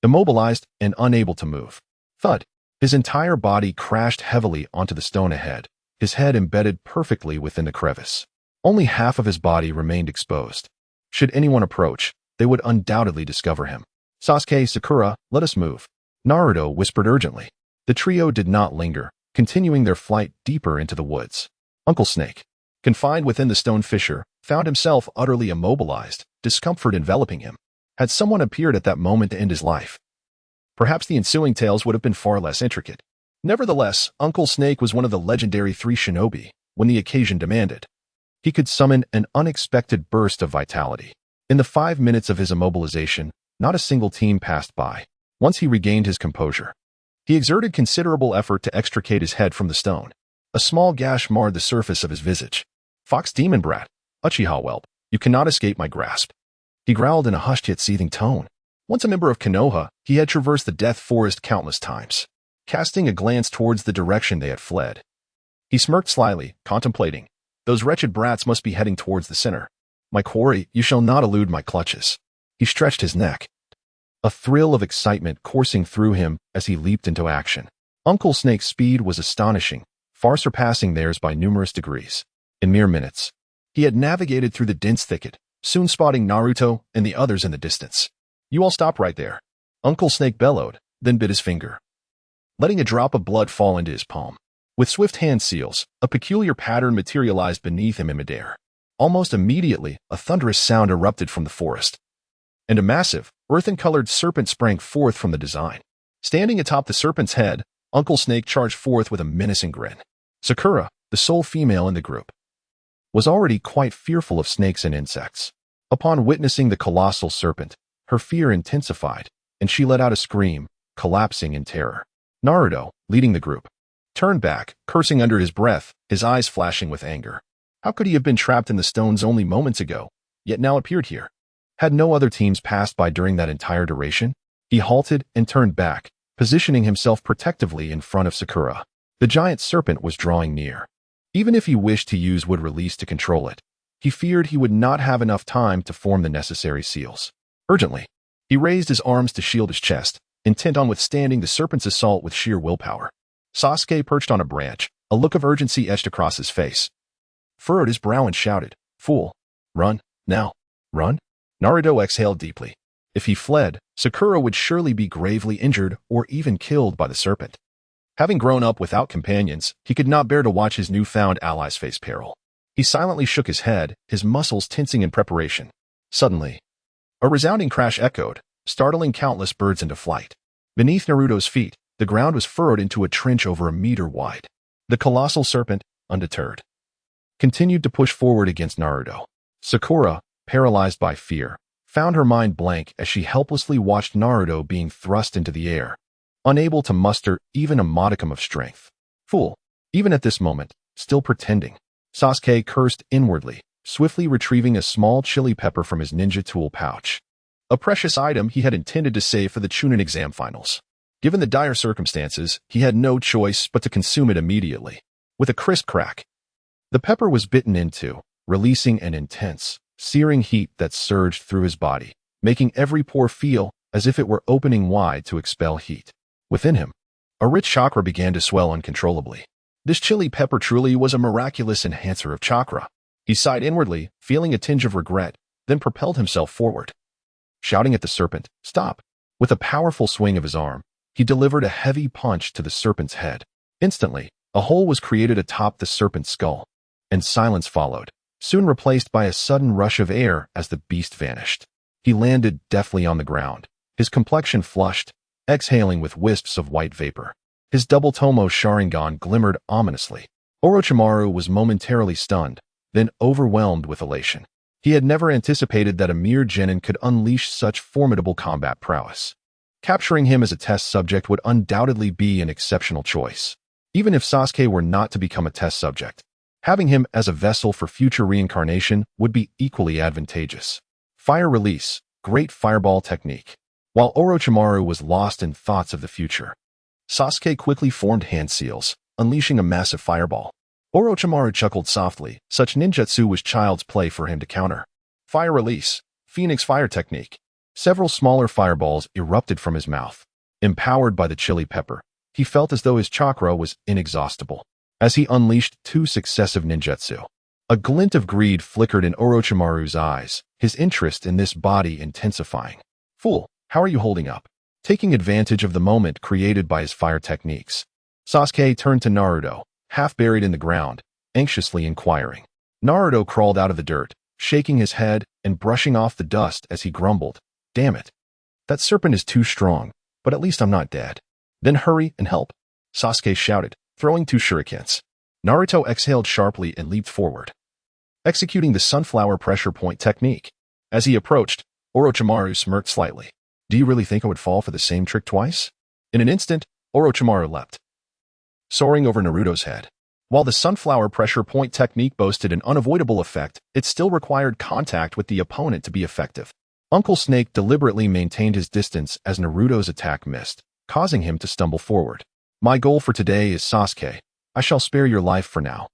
immobilized and unable to move. Thud! His entire body crashed heavily onto the stone ahead, his head embedded perfectly within the crevice. Only half of his body remained exposed. Should anyone approach, they would undoubtedly discover him. Sasuke, Sakura, let us move, Naruto whispered urgently. The trio did not linger, continuing their flight deeper into the woods. Uncle Snake, confined within the stone fissure, found himself utterly immobilized, discomfort enveloping him. Had someone appeared at that moment to end his life? Perhaps the ensuing tales would have been far less intricate. Nevertheless, Uncle Snake was one of the legendary 3 shinobi, when the occasion demanded. He could summon an unexpected burst of vitality. In the 5 minutes of his immobilization, not a single team passed by. Once he regained his composure, he exerted considerable effort to extricate his head from the stone. A small gash marred the surface of his visage. Fox demon brat, Uchiha whelp, you cannot escape my grasp, he growled in a hushed yet seething tone. Once a member of Konoha, he had traversed the Death Forest countless times, casting a glance towards the direction they had fled. He smirked slyly, contemplating. Those wretched brats must be heading towards the center. My quarry, you shall not elude my clutches. He stretched his neck, a thrill of excitement coursing through him as he leaped into action. Uncle Snake's speed was astonishing, far surpassing theirs by numerous degrees. In mere minutes, he had navigated through the dense thicket, soon spotting Naruto and the others in the distance. You all stop right there, Uncle Snake bellowed, then bit his finger, letting a drop of blood fall into his palm. With swift hand seals, a peculiar pattern materialized beneath him in midair. Almost immediately, a thunderous sound erupted from the forest, and a massive, earthen-colored serpent sprang forth from the design. Standing atop the serpent's head, Uncle Snake charged forth with a menacing grin. Sakura, the sole female in the group, was already quite fearful of snakes and insects. Upon witnessing the colossal serpent, her fear intensified, and she let out a scream, collapsing in terror. Naruto, leading the group, turned back, cursing under his breath, his eyes flashing with anger. How could he have been trapped in the stones only moments ago, yet now appeared here? Had no other teams passed by during that entire duration? He halted and turned back, positioning himself protectively in front of Sakura. The giant serpent was drawing near. Even if he wished to use wood release to control it, he feared he would not have enough time to form the necessary seals. Urgently, he raised his arms to shield his chest, intent on withstanding the serpent's assault with sheer willpower. Sasuke perched on a branch, a look of urgency etched across his face, furrowed his brow and shouted, "Fool! Run, now! Run!" Naruto exhaled deeply. If he fled, Sakura would surely be gravely injured or even killed by the serpent. Having grown up without companions, he could not bear to watch his newfound allies face peril. He silently shook his head, his muscles tensing in preparation. Suddenly, a resounding crash echoed, startling countless birds into flight. Beneath Naruto's feet, the ground was furrowed into a trench over a meter wide. The colossal serpent, undeterred, continued to push forward against Naruto. Sakura, paralyzed by fear, found her mind blank as she helplessly watched Naruto being thrust into the air, unable to muster even a modicum of strength. Fool! Even at this moment, still pretending. Sasuke cursed inwardly, swiftly retrieving a small chili pepper from his ninja tool pouch, a precious item he had intended to save for the Chunin exam finals. Given the dire circumstances, he had no choice but to consume it immediately. With a crisp crack, the pepper was bitten into, releasing an intense, searing heat that surged through his body, making every pore feel as if it were opening wide to expel heat. Within him, a rich chakra began to swell uncontrollably. This chili pepper truly was a miraculous enhancer of chakra. He sighed inwardly, feeling a tinge of regret, then propelled himself forward. Shouting at the serpent, "Stop!" With a powerful swing of his arm, he delivered a heavy punch to the serpent's head. Instantly, a hole was created atop the serpent's skull, and silence followed, soon replaced by a sudden rush of air as the beast vanished. He landed deftly on the ground, his complexion flushed, exhaling with wisps of white vapor. His double Tomo Sharingan glimmered ominously. Orochimaru was momentarily stunned, then overwhelmed with elation. He had never anticipated that a mere genin could unleash such formidable combat prowess. Capturing him as a test subject would undoubtedly be an exceptional choice. Even if Sasuke were not to become a test subject, having him as a vessel for future reincarnation would be equally advantageous. Fire release, great fireball technique. While Orochimaru was lost in thoughts of the future, Sasuke quickly formed hand seals, unleashing a massive fireball. Orochimaru chuckled softly. Such ninjutsu was child's play for him to counter. Fire release, Phoenix fire technique. Several smaller fireballs erupted from his mouth. Empowered by the chili pepper, he felt as though his chakra was inexhaustible. As he unleashed 2 successive ninjutsu, a glint of greed flickered in Orochimaru's eyes, his interest in this body intensifying. "Fool, how are you holding up?" Taking advantage of the moment created by his fire techniques, Sasuke turned to Naruto, half buried in the ground, anxiously inquiring. Naruto crawled out of the dirt, shaking his head and brushing off the dust as he grumbled, "Damn it. That serpent is too strong, but at least I'm not dead." "Then hurry and help," Sasuke shouted, throwing 2 shurikens. Naruto exhaled sharply and leaped forward, executing the sunflower pressure point technique. As he approached, Orochimaru smirked slightly. "Do you really think I would fall for the same trick twice?" In an instant, Orochimaru leapt, soaring over Naruto's head. While the sunflower pressure point technique boasted an unavoidable effect, it still required contact with the opponent to be effective. Uncle Snake deliberately maintained his distance as Naruto's attack missed, causing him to stumble forward. "My goal for today is Sasuke. I shall spare your life for now."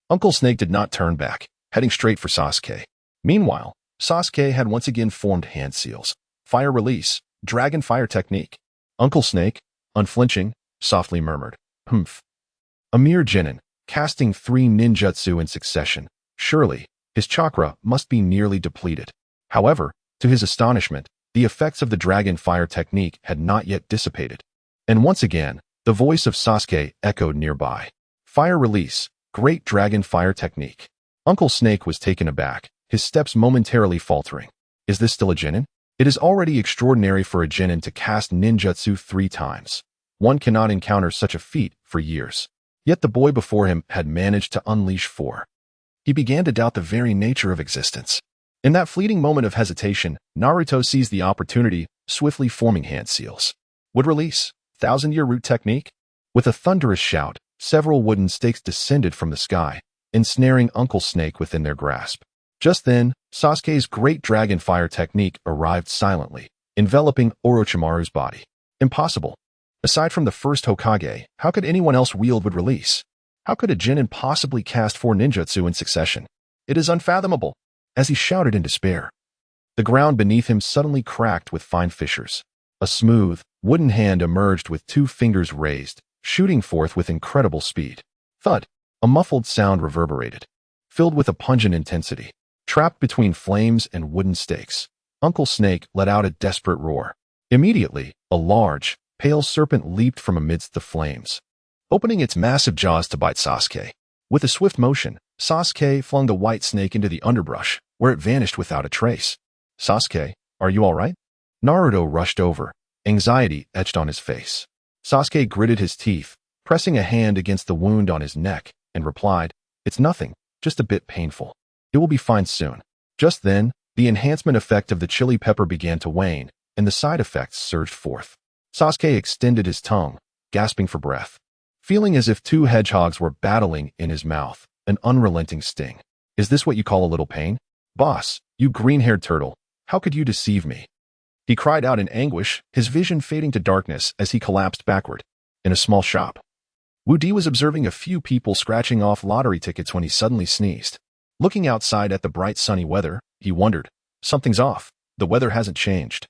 Uncle Snake did not turn back, heading straight for Sasuke. Meanwhile, Sasuke had once again formed hand seals. Fire release, dragon fire technique. Uncle Snake, unflinching, softly murmured, "Humph." A mere genin, casting 3 ninjutsu in succession. Surely, his chakra must be nearly depleted. However, to his astonishment, the effects of the dragon fire technique had not yet dissipated. And once again, the voice of Sasuke echoed nearby. Fire release. Great dragon fire technique. Uncle Snake was taken aback, his steps momentarily faltering. Is this still a genin? It is already extraordinary for a genin to cast ninjutsu 3 times. One cannot encounter such a feat for years. Yet the boy before him had managed to unleash 4. He began to doubt the very nature of existence. In that fleeting moment of hesitation, Naruto seized the opportunity, swiftly forming hand seals. Wood release. 1,000-year root technique. With a thunderous shout, several wooden stakes descended from the sky, ensnaring Uncle Snake within their grasp. Just then, Sasuke's great dragon fire technique arrived silently, enveloping Orochimaru's body. Impossible. Aside from the first Hokage, how could anyone else wield wood release? How could a genin possibly cast 4 ninjutsu in succession? It is unfathomable. As he shouted in despair, the ground beneath him suddenly cracked with fine fissures. A smooth, wooden hand emerged with 2 fingers raised, shooting forth with incredible speed. Thud! A muffled sound reverberated, filled with a pungent intensity. Trapped between flames and wooden stakes, Uncle Snake let out a desperate roar. Immediately, a large, pale serpent leaped from amidst the flames, opening its massive jaws to bite Sasuke. With a swift motion, Sasuke flung the white snake into the underbrush, where it vanished without a trace. Sasuke, are you all right? Naruto rushed over, anxiety etched on his face. Sasuke gritted his teeth, pressing a hand against the wound on his neck, and replied, "It's nothing, just a bit painful. It will be fine soon." Just then, the enhancement effect of the chili pepper began to wane, and the side effects surged forth. Sasuke extended his tongue, gasping for breath, feeling as if 2 hedgehogs were battling in his mouth, an unrelenting sting. "Is this what you call a little pain? Boss, you green-haired turtle, how could you deceive me?" He cried out in anguish, his vision fading to darkness as he collapsed backward. In a small shop, Wu Di was observing a few people scratching off lottery tickets when he suddenly sneezed. Looking outside at the bright sunny weather, he wondered, something's off, the weather hasn't changed.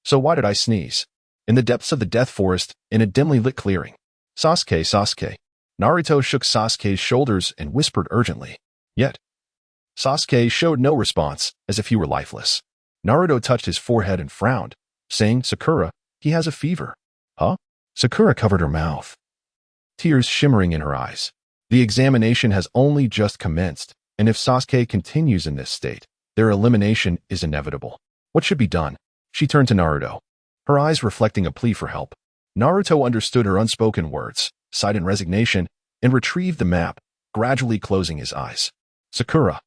So why did I sneeze? In the depths of the Death Forest, in a dimly lit clearing. "Sasuke, Sasuke." Naruto shook Sasuke's shoulders and whispered urgently. Yet, Sasuke showed no response, as if he were lifeless. Naruto touched his forehead and frowned, saying, "Sakura, he has a fever." "Huh?" Sakura covered her mouth, tears shimmering in her eyes. The examination has only just commenced, and if Sasuke continues in this state, their elimination is inevitable. What should be done? She turned to Naruto, her eyes reflecting a plea for help. Naruto understood her unspoken words, sighed in resignation, and retrieved the map, gradually closing his eyes. "Sakura,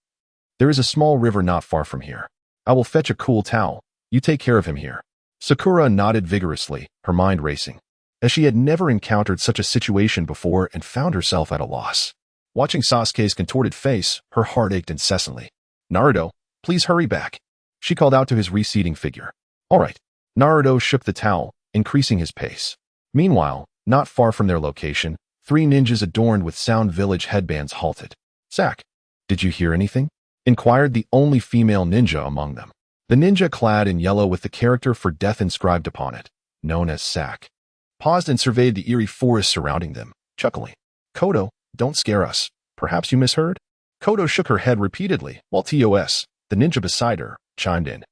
there is a small river not far from here. I will fetch a cool towel. You take care of him here." Sakura nodded vigorously, her mind racing, as she had never encountered such a situation before and found herself at a loss. Watching Sasuke's contorted face, her heart ached incessantly. "Naruto, please hurry back," she called out to his receding figure. "All right." Naruto shook the towel, increasing his pace. Meanwhile, not far from their location, 3 ninjas adorned with Sound Village headbands halted. "Sak, did you hear anything?" inquired the only female ninja among them. The ninja clad in yellow with the character for death inscribed upon it, known as Sak, paused and surveyed the eerie forest surrounding them, chuckling. "Kodo, don't scare us. Perhaps you misheard?" Kodo shook her head repeatedly, while TOS, the ninja beside her, chimed in.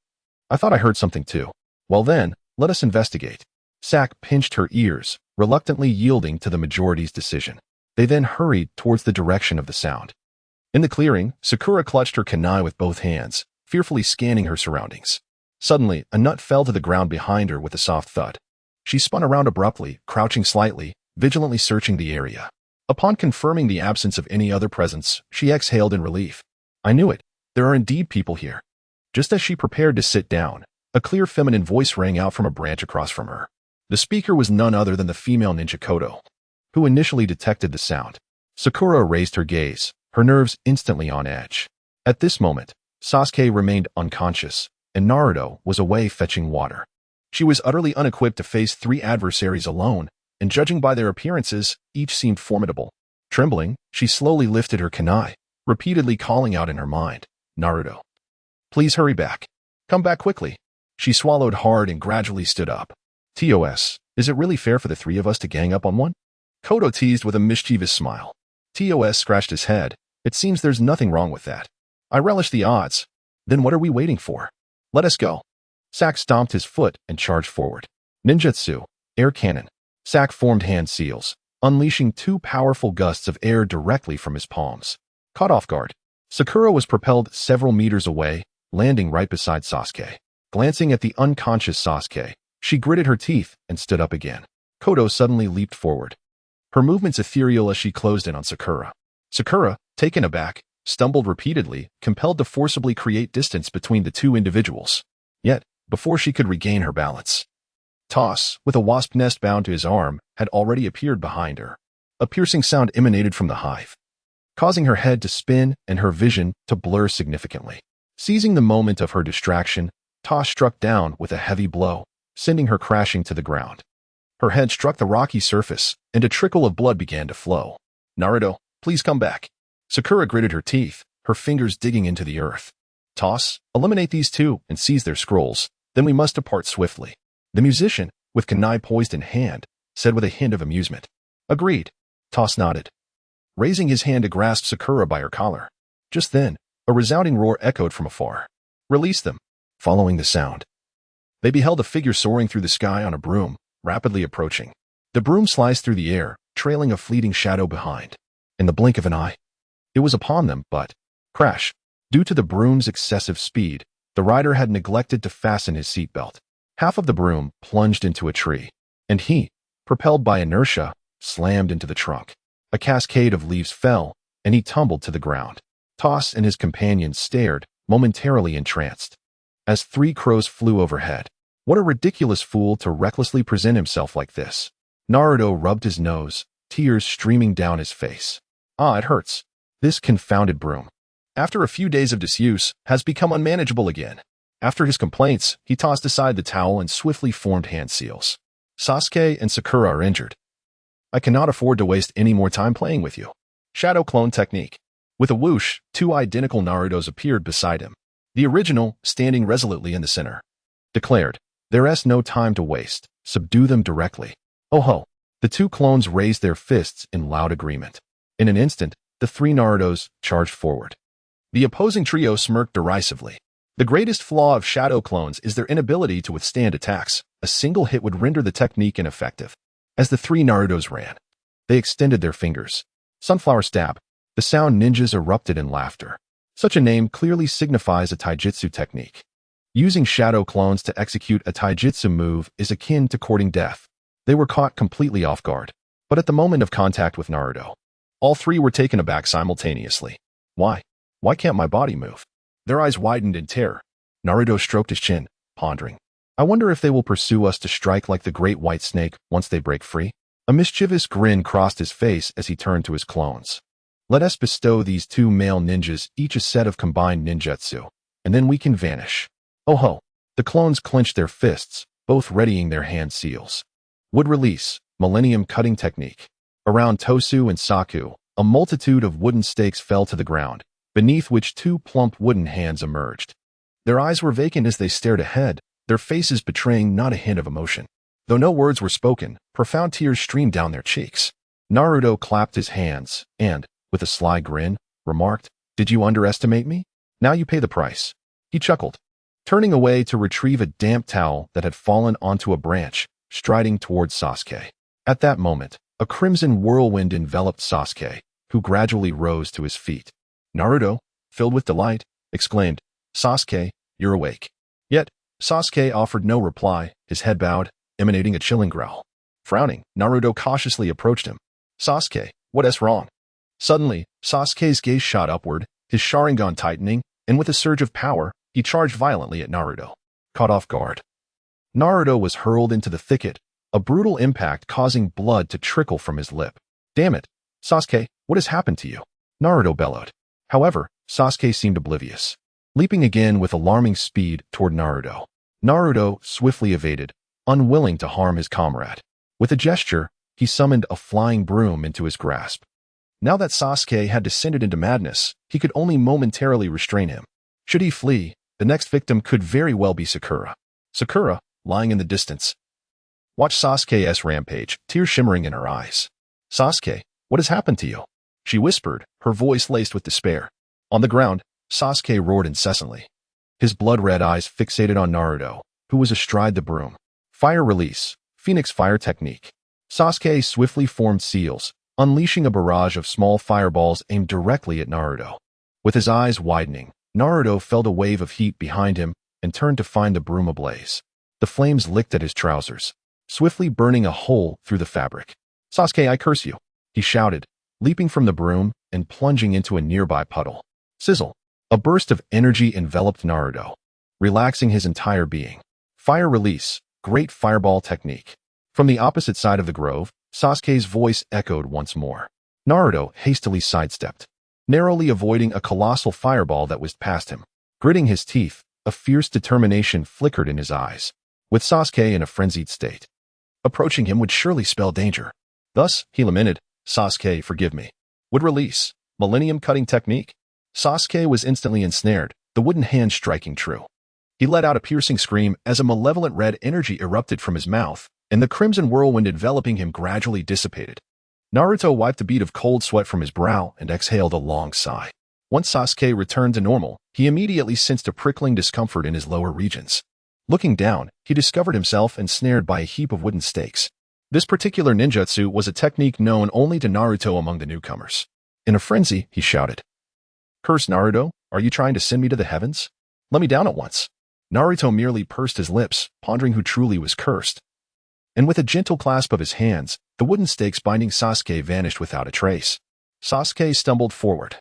"I thought I heard something too." "Well then, let us investigate." Sak pinched her ears, reluctantly yielding to the majority's decision. They then hurried towards the direction of the sound. In the clearing, Sakura clutched her kunai with both hands, fearfully scanning her surroundings. Suddenly, a nut fell to the ground behind her with a soft thud. She spun around abruptly, crouching slightly, vigilantly searching the area. Upon confirming the absence of any other presence, she exhaled in relief. "I knew it. There are indeed people here." Just as she prepared to sit down, a clear feminine voice rang out from a branch across from her. The speaker was none other than the female ninja Kodo, who initially detected the sound. Sakura raised her gaze, her nerves instantly on edge. At this moment, Sasuke remained unconscious, and Naruto was away fetching water. She was utterly unequipped to face 3 adversaries alone, and judging by their appearances, each seemed formidable. Trembling, she slowly lifted her kunai, repeatedly calling out in her mind, "Naruto, please hurry back. Come back quickly." She swallowed hard and gradually stood up. "TOS, is it really fair for the 3 of us to gang up on one?" Kodo teased with a mischievous smile. TOS scratched his head. "It seems there's nothing wrong with that. I relish the odds. Then what are we waiting for? Let us go." Sak stomped his foot and charged forward. Ninjutsu, air cannon. Sak formed hand seals, unleashing two powerful gusts of air directly from his palms. Caught off guard, Sakura was propelled several meters away, landing right beside Sasuke. Glancing at the unconscious Sasuke, she gritted her teeth and stood up again. Koto suddenly leaped forward, her movements ethereal as she closed in on Sakura. Sakura, taken aback, stumbled repeatedly, compelled to forcibly create distance between the two individuals. Yet, before she could regain her balance, Toss, with a wasp nest bound to his arm, had already appeared behind her. A piercing sound emanated from the hive, causing her head to spin and her vision to blur significantly. Seizing the moment of her distraction, Toss struck down with a heavy blow, sending her crashing to the ground. Her head struck the rocky surface, and a trickle of blood began to flow. Naruto, please come back. Sakura gritted her teeth, her fingers digging into the earth. Toss, eliminate these two and seize their scrolls, then we must depart swiftly. The musician, with kunai poised in hand, said with a hint of amusement. Agreed. Toss nodded, raising his hand to grasp Sakura by her collar. Just then, a resounding roar echoed from afar. Release them. Following the sound, they beheld a figure soaring through the sky on a broom, rapidly approaching. The broom sliced through the air, trailing a fleeting shadow behind. In the blink of an eye, it was upon them, but crash. Due to the broom's excessive speed, the rider had neglected to fasten his seatbelt. Half of the broom plunged into a tree, and he, propelled by inertia, slammed into the trunk. A cascade of leaves fell, and he tumbled to the ground. Toss and his companions stared, momentarily entranced, as three crows flew overhead. What a ridiculous fool to recklessly present himself like this. Naruto rubbed his nose, tears streaming down his face. Ah, it hurts. This confounded broom, after a few days of disuse, has become unmanageable again. After his complaints, he tossed aside the towel and swiftly formed hand seals. Sasuke and Sakura are injured. I cannot afford to waste any more time playing with you. Shadow clone technique. With a whoosh, two identical Narutos appeared beside him. The original, standing resolutely in the center, declared, There's no time to waste. Subdue them directly. Oh ho! The two clones raised their fists in loud agreement. In an instant, the three Narutos charged forward. The opposing trio smirked derisively. The greatest flaw of shadow clones is their inability to withstand attacks. A single hit would render the technique ineffective. As the three Narutos ran, they extended their fingers. Sunflower stab. The sound ninjas erupted in laughter. Such a name clearly signifies a taijutsu technique. Using shadow clones to execute a taijutsu move is akin to courting death. They were caught completely off guard. But at the moment of contact with Naruto, all three were taken aback simultaneously. Why? Why can't my body move? Their eyes widened in terror. Naruto stroked his chin, pondering. I wonder if they will pursue us to strike like the great white snake once they break free? A mischievous grin crossed his face as he turned to his clones. Let us bestow these two male ninjas each a set of combined ninjutsu, and then we can vanish. Oh ho! The clones clenched their fists, both readying their hand seals. Wood release, millennium cutting technique. Around Tosu and Saku, a multitude of wooden stakes fell to the ground, beneath which two plump wooden hands emerged. Their eyes were vacant as they stared ahead, their faces betraying not a hint of emotion. Though no words were spoken, profound tears streamed down their cheeks. Naruto clapped his hands and, with a sly grin, remarked, Did you underestimate me? Now you pay the price. He chuckled, turning away to retrieve a damp towel that had fallen onto a branch, striding towards Sasuke. At that moment, a crimson whirlwind enveloped Sasuke, who gradually rose to his feet. Naruto, filled with delight, exclaimed, Sasuke, you're awake. Yet, Sasuke offered no reply, his head bowed, emanating a chilling growl. Frowning, Naruto cautiously approached him. Sasuke, what's wrong? Suddenly, Sasuke's gaze shot upward, his Sharingan tightening, and with a surge of power, he charged violently at Naruto. Caught off guard, Naruto was hurled into the thicket, a brutal impact causing blood to trickle from his lip. Damn it! Sasuke, what has happened to you? Naruto bellowed. However, Sasuke seemed oblivious, leaping again with alarming speed toward Naruto. Naruto swiftly evaded, unwilling to harm his comrade. With a gesture, he summoned a flying broom into his grasp. Now that Sasuke had descended into madness, he could only momentarily restrain him. Should he flee, the next victim could very well be Sakura. Sakura, lying in the distance, watched Sasuke's rampage, tears shimmering in her eyes. Sasuke, what has happened to you? She whispered, her voice laced with despair. On the ground, Sasuke roared incessantly, his blood-red eyes fixated on Naruto, who was astride the broom. Fire release, Phoenix fire technique. Sasuke swiftly formed seals, unleashing a barrage of small fireballs aimed directly at Naruto. With his eyes widening, Naruto felt a wave of heat behind him and turned to find the broom ablaze. The flames licked at his trousers, swiftly burning a hole through the fabric. "Sasuke, I curse you," he shouted, leaping from the broom and plunging into a nearby puddle. Sizzle! A burst of energy enveloped Naruto, relaxing his entire being. Fire release, great fireball technique. From the opposite side of the grove, Sasuke's voice echoed once more. Naruto hastily sidestepped, narrowly avoiding a colossal fireball that whizzed past him. Gritting his teeth, a fierce determination flickered in his eyes. With Sasuke in a frenzied state, approaching him would surely spell danger. Thus, he lamented, "Sasuke, forgive me." Would release. Millennium cutting technique. Sasuke was instantly ensnared, the wooden hand striking true. He let out a piercing scream as a malevolent red energy erupted from his mouth, and the crimson whirlwind enveloping him gradually dissipated. Naruto wiped a bead of cold sweat from his brow and exhaled a long sigh. Once Sasuke returned to normal, he immediately sensed a prickling discomfort in his lower regions. Looking down, he discovered himself ensnared by a heap of wooden stakes. This particular ninjutsu was a technique known only to Naruto among the newcomers. In a frenzy, he shouted, "Curse Naruto, are you trying to send me to the heavens? Let me down at once." Naruto merely pursed his lips, pondering who truly was cursed. And with a gentle clasp of his hands, the wooden stakes binding Sasuke vanished without a trace. Sasuke stumbled forward,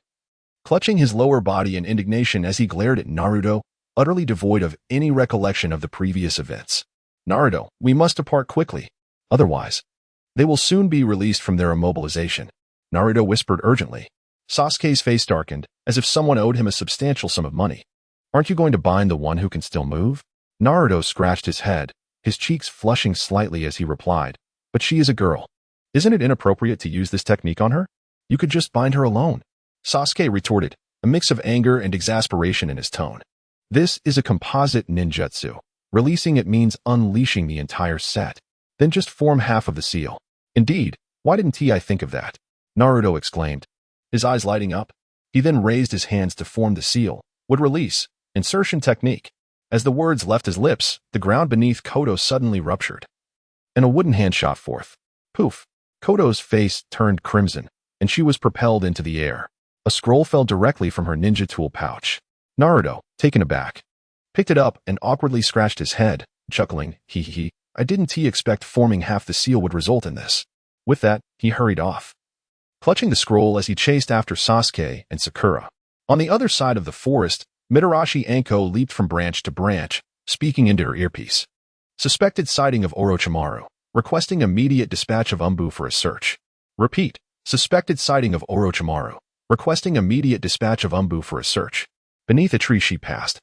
clutching his lower body in indignation as he glared at Naruto, utterly devoid of any recollection of the previous events. "Naruto, we must depart quickly. Otherwise, they will soon be released from their immobilization," Naruto whispered urgently. Sasuke's face darkened, as if someone owed him a substantial sum of money. "Aren't you going to bind the one who can still move?" Naruto scratched his head, his cheeks flushing slightly as he replied, "But she is a girl. Isn't it inappropriate to use this technique on her? You could just bind her alone." Sasuke retorted, a mix of anger and exasperation in his tone. "This is a composite ninjutsu. Releasing it means unleashing the entire set. Then just form half of the seal." "Indeed, why didn't I think of that?" Naruto exclaimed, his eyes lighting up. He then raised his hands to form the seal. Would release. Insertion technique. As the words left his lips, the ground beneath Kodo suddenly ruptured, and a wooden hand shot forth. Poof! Kodo's face turned crimson, and she was propelled into the air. A scroll fell directly from her ninja tool pouch. Naruto, taken aback, picked it up and awkwardly scratched his head, chuckling, "Hee hee, I didn't expect forming half the seal would result in this." With that, he hurried off, clutching the scroll as he chased after Sasuke and Sakura. On the other side of the forest, Mitarashi Anko leaped from branch to branch, speaking into her earpiece. Suspected sighting of Orochimaru, requesting immediate dispatch of Umbu for a search. Repeat, suspected sighting of Orochimaru, requesting immediate dispatch of Umbu for a search. Beneath a tree she passed.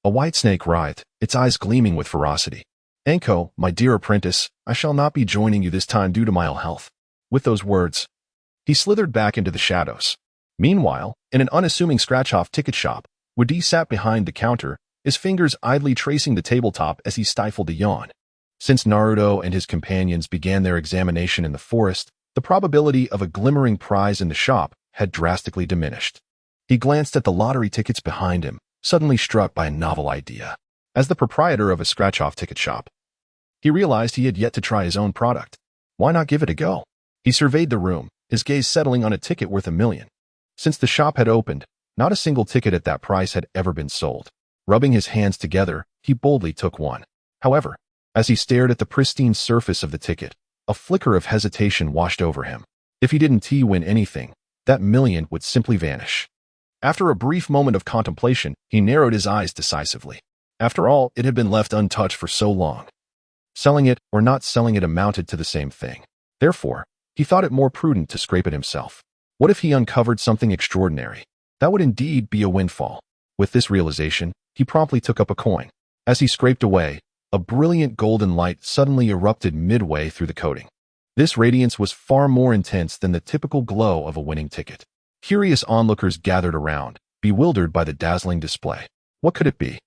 A white snake writhed, its eyes gleaming with ferocity. "Anko, my dear apprentice, I shall not be joining you this time due to my ill health." With those words, he slithered back into the shadows. Meanwhile, in an unassuming scratch-off ticket shop, Woody sat behind the counter, his fingers idly tracing the tabletop as he stifled a yawn. Since Naruto and his companions began their examination in the forest, the probability of a glimmering prize in the shop had drastically diminished. He glanced at the lottery tickets behind him, suddenly struck by a novel idea. As the proprietor of a scratch-off ticket shop, he realized he had yet to try his own product. Why not give it a go? He surveyed the room, his gaze settling on a ticket worth $1 million. Since the shop had opened, not a single ticket at that price had ever been sold. Rubbing his hands together, he boldly took one. However, as he stared at the pristine surface of the ticket, a flicker of hesitation washed over him. If he didn't win anything, that $1 million would simply vanish. After a brief moment of contemplation, he narrowed his eyes decisively. After all, it had been left untouched for so long. Selling it or not selling it amounted to the same thing. Therefore, he thought it more prudent to scrape it himself. What if he uncovered something extraordinary? That would indeed be a windfall. With this realization, he promptly took up a coin. As he scraped away, a brilliant golden light suddenly erupted midway through the coating. This radiance was far more intense than the typical glow of a winning ticket. Curious onlookers gathered around, bewildered by the dazzling display. What could it be?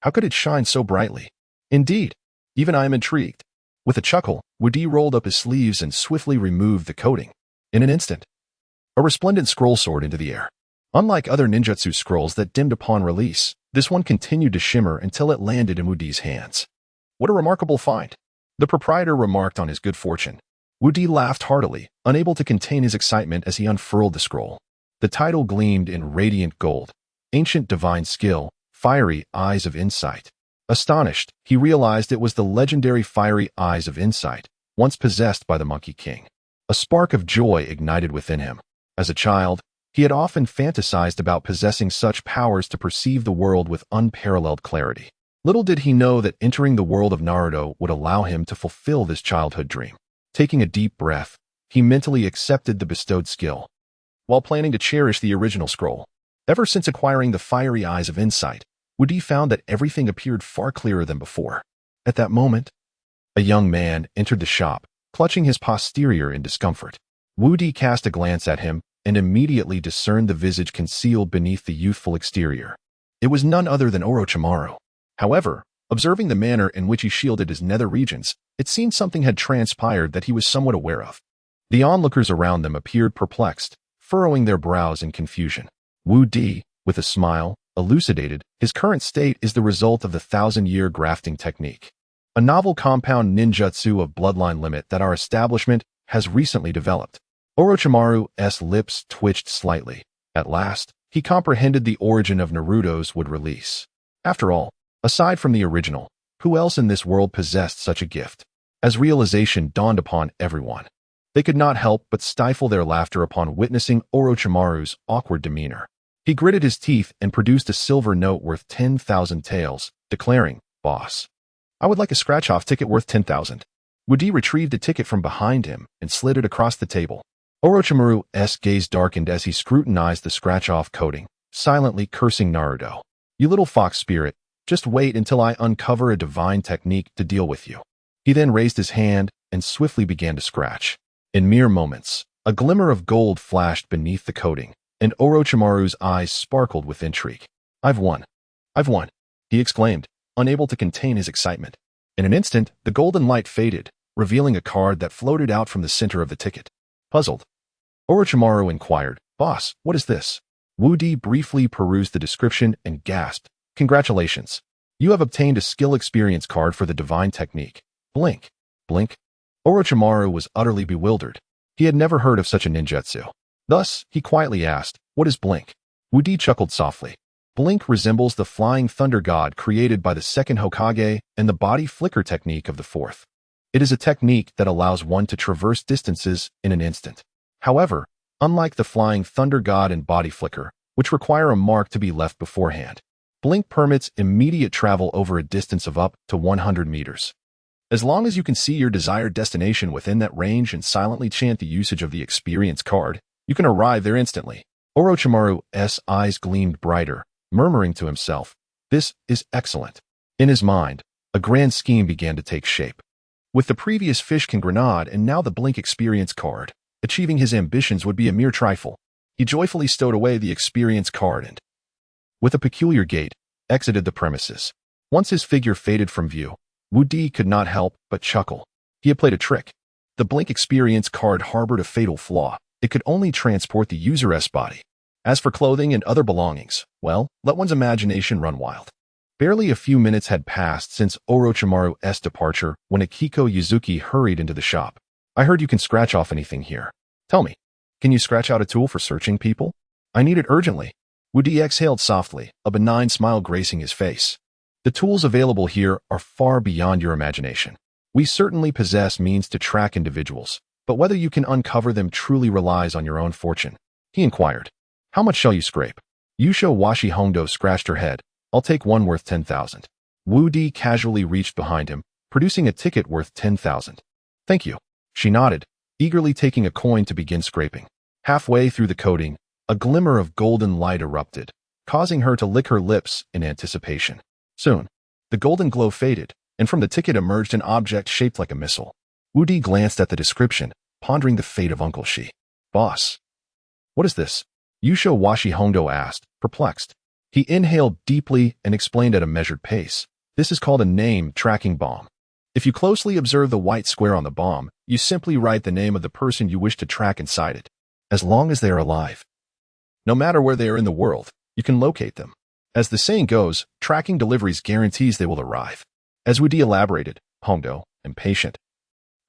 How could it shine so brightly? Indeed, even I am intrigued. With a chuckle, Woody rolled up his sleeves and swiftly removed the coating. In an instant, a resplendent scroll soared into the air. Unlike other ninjutsu scrolls that dimmed upon release, this one continued to shimmer until it landed in Woody's hands. "What a remarkable find," the proprietor remarked on his good fortune. Wu-Di laughed heartily, unable to contain his excitement as he unfurled the scroll. The title gleamed in radiant gold. Ancient divine skill, fiery eyes of insight. Astonished, he realized it was the legendary fiery eyes of insight, once possessed by the Monkey King. A spark of joy ignited within him. As a child, he had often fantasized about possessing such powers to perceive the world with unparalleled clarity. Little did he know that entering the world of Naruto would allow him to fulfill this childhood dream. Taking a deep breath, he mentally accepted the bestowed skill, while planning to cherish the original scroll. Ever since acquiring the fiery eyes of insight, Wu-Di found that everything appeared far clearer than before. At that moment, a young man entered the shop, clutching his posterior in discomfort. Wu-Di cast a glance at him and immediately discerned the visage concealed beneath the youthful exterior. It was none other than Orochimaru. However, observing the manner in which he shielded his nether regions, it seemed something had transpired that he was somewhat aware of. The onlookers around them appeared perplexed, furrowing their brows in confusion. Wu-Di, with a smile, elucidated, his current state is the result of the 1,000-year grafting technique, a novel compound ninjutsu of bloodline limit that our establishment has recently developed. Orochimaru's lips twitched slightly. At last, he comprehended the origin of Naruto's would release. After all, aside from the original, who else in this world possessed such a gift? As realization dawned upon everyone, they could not help but stifle their laughter upon witnessing Orochimaru's awkward demeanor. He gritted his teeth and produced a silver note worth 10,000 taels, declaring, "Boss, I would like a scratch-off ticket worth 10,000. Wu-Di retrieved a ticket from behind him and slid it across the table. Orochimaru's gaze darkened as he scrutinized the scratch-off coating, silently cursing Naruto. "You little fox spirit, just wait until I uncover a divine technique to deal with you." He then raised his hand and swiftly began to scratch. In mere moments, a glimmer of gold flashed beneath the coating, and Orochimaru's eyes sparkled with intrigue. "I've won. I've won," he exclaimed, unable to contain his excitement. In an instant, the golden light faded, revealing a card that floated out from the center of the ticket. Puzzled, Orochimaru inquired, "Boss, what is this?" Wu-Di briefly perused the description and gasped, "Congratulations. You have obtained a skill experience card for the divine technique. Blink. Blink." Orochimaru was utterly bewildered. He had never heard of such a ninjutsu. Thus, he quietly asked, "What is Blink?" Wu-Di chuckled softly. Blink resembles the flying thunder god created by the second Hokage and the body flicker technique of the fourth. It is a technique that allows one to traverse distances in an instant. However, unlike the flying thunder god and body flicker, which require a mark to be left beforehand, Blink permits immediate travel over a distance of up to 100 meters. As long as you can see your desired destination within that range and silently chant the usage of the experience card, you can arrive there instantly. Orochimaru's eyes gleamed brighter, murmuring to himself, "This is excellent." In his mind, a grand scheme began to take shape. With the previous Fishkin Grenade and now the Blink experience card, achieving his ambitions would be a mere trifle. He joyfully stowed away the experience card and, with a peculiar gait, exited the premises. Once his figure faded from view, Wu-Di could not help but chuckle. He had played a trick. The Blink experience card harbored a fatal flaw. It could only transport the user's body. As for clothing and other belongings, well, let one's imagination run wild. Barely a few minutes had passed since Orochimaru's departure when Akiko Yuzuki hurried into the shop. "I heard you can scratch off anything here. Tell me, can you scratch out a tool for searching people? I need it urgently." Wu-Di exhaled softly, a benign smile gracing his face. "The tools available here are far beyond your imagination. We certainly possess means to track individuals, but whether you can uncover them truly relies on your own fortune." He inquired, "How much shall you scrape?" Yusho Washi Hondo scratched her head. "I'll take one worth 10,000. Wu-Di casually reached behind him, producing a ticket worth 10,000. "Thank you." She nodded, eagerly taking a coin to begin scraping. Halfway through the coating, a glimmer of golden light erupted, causing her to lick her lips in anticipation. Soon, the golden glow faded, and from the ticket emerged an object shaped like a missile. Wu-Di glanced at the description, pondering the fate of Uncle Shi. "Boss, what is this?" Yusho Washi Hondo asked, perplexed. He inhaled deeply and explained at a measured pace. "This is called a name tracking bomb. If you closely observe the white square on the bomb, you simply write the name of the person you wish to track inside it. As long as they are alive, no matter where they are in the world, you can locate them. As the saying goes, tracking deliveries guarantees they will arrive." As Wu-Di elaborated, Hondo, impatient,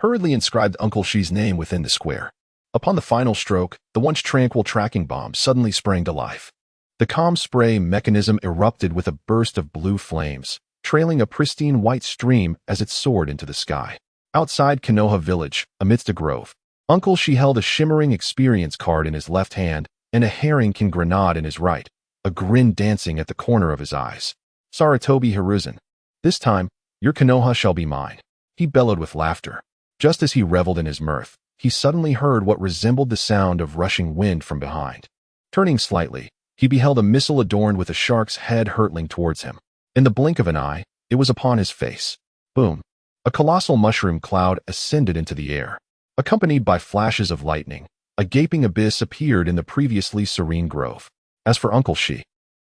hurriedly inscribed Uncle Shi's name within the square. Upon the final stroke, the once tranquil tracking bomb suddenly sprang to life. The comm spray mechanism erupted with a burst of blue flames, trailing a pristine white stream as it soared into the sky. Outside Konoha village, amidst a grove, Uncle Shi held a shimmering experience card in his left hand and a Harrington grenade in his right, a grin dancing at the corner of his eyes. Sarutobi Hiruzen, this time, your Konoha shall be mine, he bellowed with laughter. Just as he reveled in his mirth, he suddenly heard what resembled the sound of rushing wind from behind. Turning slightly, he beheld a missile adorned with a shark's head hurtling towards him. In the blink of an eye, it was upon his face. Boom! A colossal mushroom cloud ascended into the air. Accompanied by flashes of lightning, a gaping abyss appeared in the previously serene grove. As for Uncle Shi,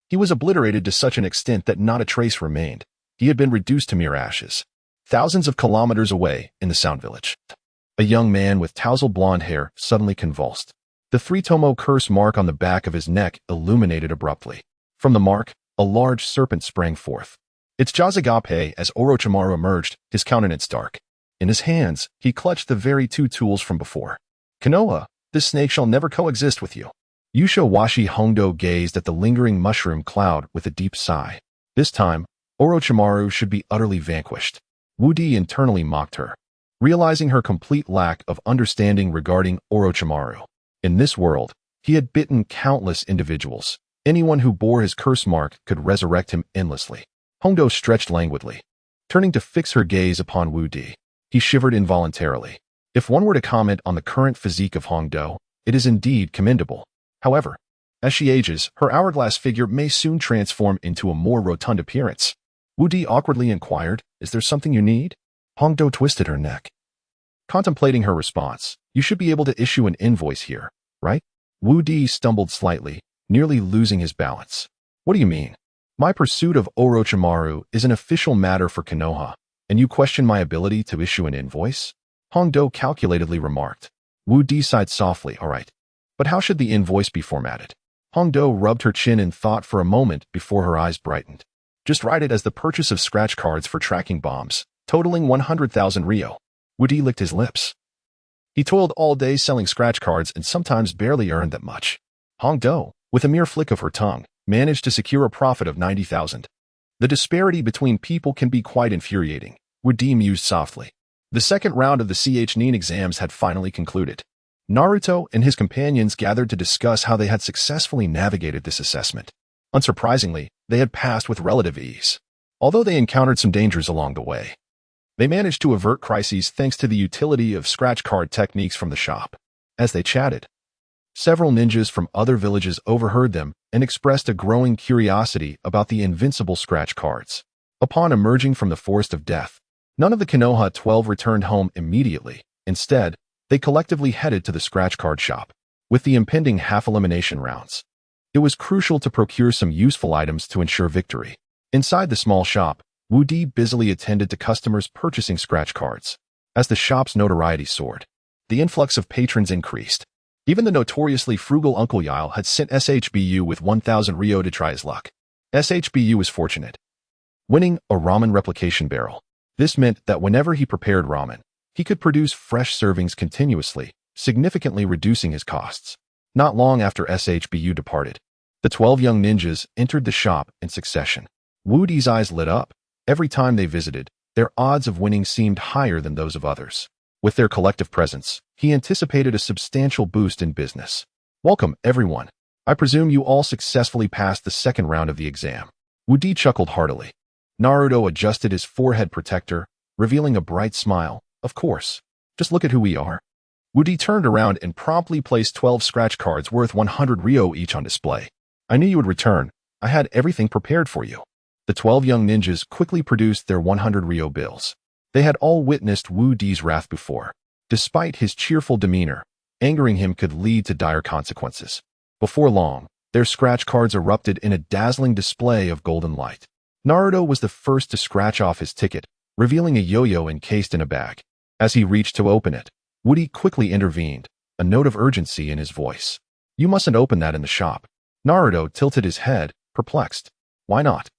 he was obliterated to such an extent that not a trace remained. He had been reduced to mere ashes. Thousands of kilometers away, in the Sound Village, a young man with tousled blonde hair suddenly convulsed. The three-tomo curse mark on the back of his neck illuminated abruptly. From the mark, a large serpent sprang forth. Its jaws agape as Orochimaru emerged, his countenance dark. In his hands, he clutched the very two tools from before. Konoha, this snake shall never coexist with you. Yusho Washi Hongdo gazed at the lingering mushroom cloud with a deep sigh. This time, Orochimaru should be utterly vanquished. Wu Di internally mocked her, realizing her complete lack of understanding regarding Orochimaru. In this world, he had bitten countless individuals. Anyone who bore his curse mark could resurrect him endlessly. Hongdo stretched languidly. Turning to fix her gaze upon Wu Di, he shivered involuntarily. If one were to comment on the current physique of Hongdo, it is indeed commendable. However, as she ages, her hourglass figure may soon transform into a more rotund appearance. Wu Di awkwardly inquired, "Is there something you need?" Hongdo twisted her neck. Contemplating her response, "You should be able to issue an invoice here, right?" Wu Di stumbled slightly, nearly losing his balance. "What do you mean? My pursuit of Orochimaru is an official matter for Konoha, and you question my ability to issue an invoice?" Hongdo calculatedly remarked. Wu Di sighed softly, "All right. But how should the invoice be formatted?" Hongdo rubbed her chin in thought for a moment before her eyes brightened. "Just write it as the purchase of scratch cards for tracking bombs, totaling 100,000 Ryo." Wu Di licked his lips. He toiled all day selling scratch cards and sometimes barely earned that much. Hongdo, with a mere flick of her tongue, managed to secure a profit of 90,000. The disparity between people can be quite infuriating, Wu Di mused softly. The second round of the CH9 exams had finally concluded. Naruto and his companions gathered to discuss how they had successfully navigated this assessment. Unsurprisingly, they had passed with relative ease, although they encountered some dangers along the way. They managed to avert crises thanks to the utility of scratch card techniques from the shop. As they chatted, several ninjas from other villages overheard them and expressed a growing curiosity about the invincible scratch cards. Upon emerging from the forest of death, none of the Konoha 12 returned home immediately. Instead, they collectively headed to the scratch card shop. With the impending half-elimination rounds, it was crucial to procure some useful items to ensure victory. Inside the small shop, Wu Di busily attended to customers purchasing scratch cards. As the shop's notoriety soared, the influx of patrons increased. Even the notoriously frugal Uncle Yile had sent SHBU with 1,000 Ryo to try his luck. SHBU was fortunate, winning a ramen replication barrel. This meant that whenever he prepared ramen, he could produce fresh servings continuously, significantly reducing his costs. Not long after SHBU departed, the 12 young ninjas entered the shop in succession. Wu Di's eyes lit up. Every time they visited, their odds of winning seemed higher than those of others. With their collective presence, he anticipated a substantial boost in business. "Welcome, everyone. I presume you all successfully passed the second round of the exam." Wu Di chuckled heartily. Naruto adjusted his forehead protector, revealing a bright smile. "Of course. Just look at who we are." Wu Di turned around and promptly placed 12 scratch cards worth 100 Ryo each on display. "I knew you would return. I had everything prepared for you." The 12 young ninjas quickly produced their 100 Ryo bills. They had all witnessed Wu Di's wrath before. Despite his cheerful demeanor, angering him could lead to dire consequences. Before long, their scratch cards erupted in a dazzling display of golden light. Naruto was the first to scratch off his ticket, revealing a yo-yo encased in a bag. As he reached to open it, Wu Di quickly intervened, a note of urgency in his voice. "You mustn't open that in the shop." Naruto tilted his head, perplexed. "Why not?"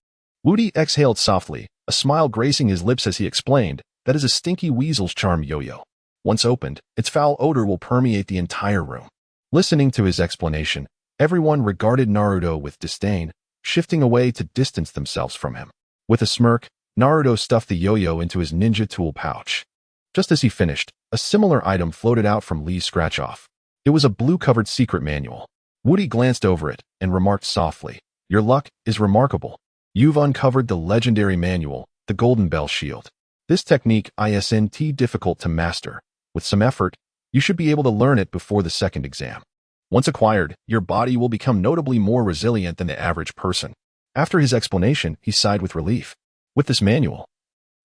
Wu Di exhaled softly, a smile gracing his lips as he explained, "That is a stinky weasel's charm yo-yo. Once opened, its foul odor will permeate the entire room. Listening to his explanation, everyone regarded Naruto with disdain, shifting away to distance themselves from him. With a smirk, Naruto stuffed the yo-yo into his ninja tool pouch. Just as he finished, a similar item floated out from Lee's scratch-off. It was a blue-covered secret manual. Woody glanced over it and remarked softly, "Your luck is remarkable. You've uncovered the legendary manual, the Golden Bell Shield. This technique isn't difficult to master. With some effort, you should be able to learn it before the second exam. Once acquired, your body will become notably more resilient than the average person." After his explanation, he sighed with relief. With this manual,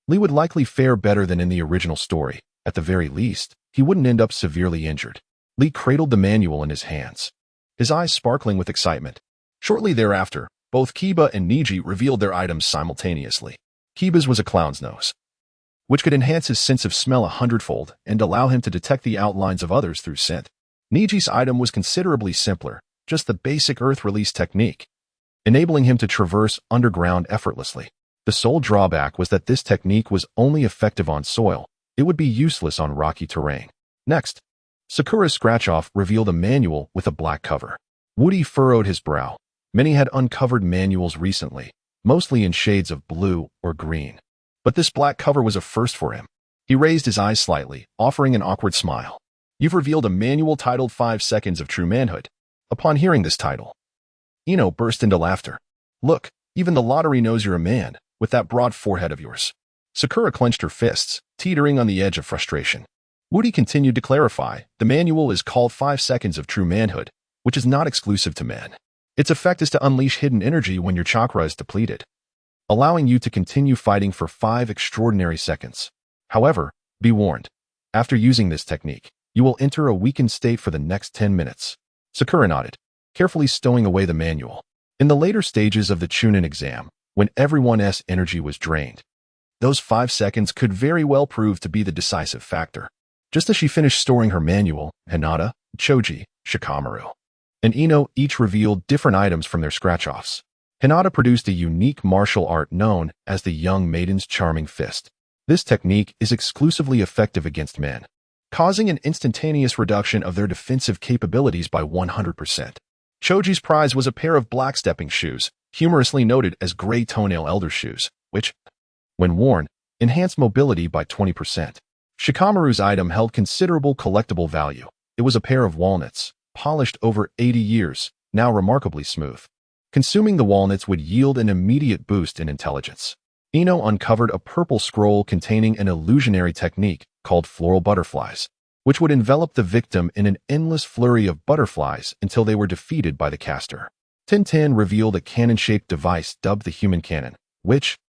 Lee would likely fare better than in the original story. At the very least, he wouldn't end up severely injured. Lee cradled the manual in his hands, his eyes sparkling with excitement. Shortly thereafter, both Kiba and Neji revealed their items simultaneously. Kiba's was a clown's nose, which could enhance his sense of smell 100-fold and allow him to detect the outlines of others through scent. Neji's item was considerably simpler, just the basic earth release technique, enabling him to traverse underground effortlessly. The sole drawback was that this technique was only effective on soil. It would be useless on rocky terrain. Next, Sakura's scratch-off revealed a manual with a black cover. Woody furrowed his brow. Many had uncovered manuals recently, mostly in shades of blue or green. But this black cover was a first for him. He raised his eyes slightly, offering an awkward smile. "You've revealed a manual titled 5 Seconds of True Manhood." Upon hearing this title, Ino burst into laughter. "Look, even the lottery knows you're a man, with that broad forehead of yours." Sakura clenched her fists, teetering on the edge of frustration. Woody continued to clarify, "The manual is called 5 Seconds of True Manhood, which is not exclusive to men. Its effect is to unleash hidden energy when your chakra is depleted, allowing you to continue fighting for 5 extraordinary seconds. However, be warned, after using this technique, you will enter a weakened state for the next 10 minutes. Sakura nodded, carefully stowing away the manual. In the later stages of the Chunin exam, when everyone's energy was drained, those 5 seconds could very well prove to be the decisive factor. Just as she finished storing her manual, Hinata, Choji, Shikamaru, and Ino each revealed different items from their scratch-offs. Hinata produced a unique martial art known as the Young Maiden's Charming Fist. This technique is exclusively effective against men, causing an instantaneous reduction of their defensive capabilities by 100%. Choji's prize was a pair of black stepping shoes, humorously noted as gray toenail elder shoes, which, when worn, enhanced mobility by 20%. Shikamaru's item held considerable collectible value. It was a pair of walnuts, polished over 80 years, now remarkably smooth. Consuming the walnuts would yield an immediate boost in intelligence. Ino uncovered a purple scroll containing an illusionary technique called floral butterflies, which would envelop the victim in an endless flurry of butterflies until they were defeated by the caster. Tintin revealed a cannon-shaped device dubbed the human cannon, which,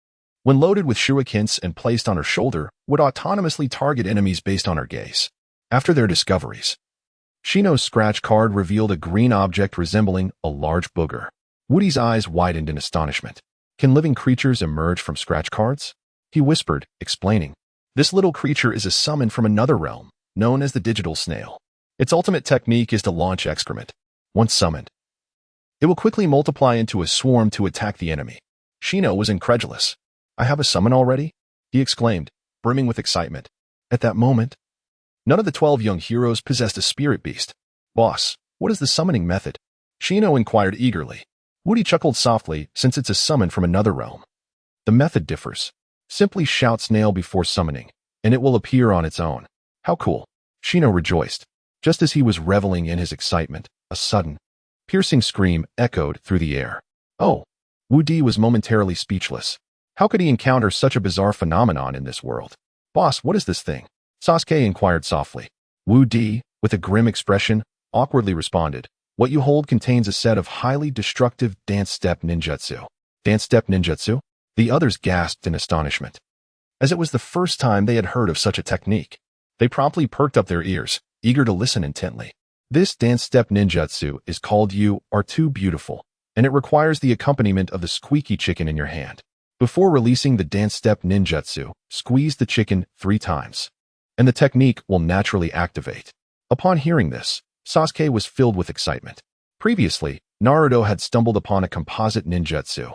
when loaded with shurikens and placed on her shoulder, would autonomously target enemies based on her gaze. After their discoveries, Shino's scratch card revealed a green object resembling a large booger. Woody's eyes widened in astonishment. "Can living creatures emerge from scratch cards?" he whispered, explaining. "This little creature is a summon from another realm, known as the digital snail. Its ultimate technique is to launch excrement. Once summoned, it will quickly multiply into a swarm to attack the enemy." Shino was incredulous. "I have a summon already?" he exclaimed, brimming with excitement. At that moment, none of the 12 young heroes possessed a spirit beast. "Boss, what is the summoning method?" Shino inquired eagerly. Woody chuckled softly, since it's a summon from another realm. "The method differs. Simply shout snail before summoning, and it will appear on its own." "How cool." Shino rejoiced. Just as he was reveling in his excitement, a sudden, piercing scream echoed through the air. "Oh!" Woody was momentarily speechless. How could he encounter such a bizarre phenomenon in this world? "Boss, what is this thing?" Sasuke inquired softly. Woody, with a grim expression, awkwardly responded, "What you hold contains a set of highly destructive dance step ninjutsu." "Dance step ninjutsu?" The others gasped in astonishment, as it was the first time they had heard of such a technique. They promptly perked up their ears, eager to listen intently. "This dance step ninjutsu is called You Are Too Beautiful, and it requires the accompaniment of the squeaky chicken in your hand. Before releasing the dance step ninjutsu, squeeze the chicken 3 times, and the technique will naturally activate." Upon hearing this, Sasuke was filled with excitement. Previously, Naruto had stumbled upon a composite ninjutsu,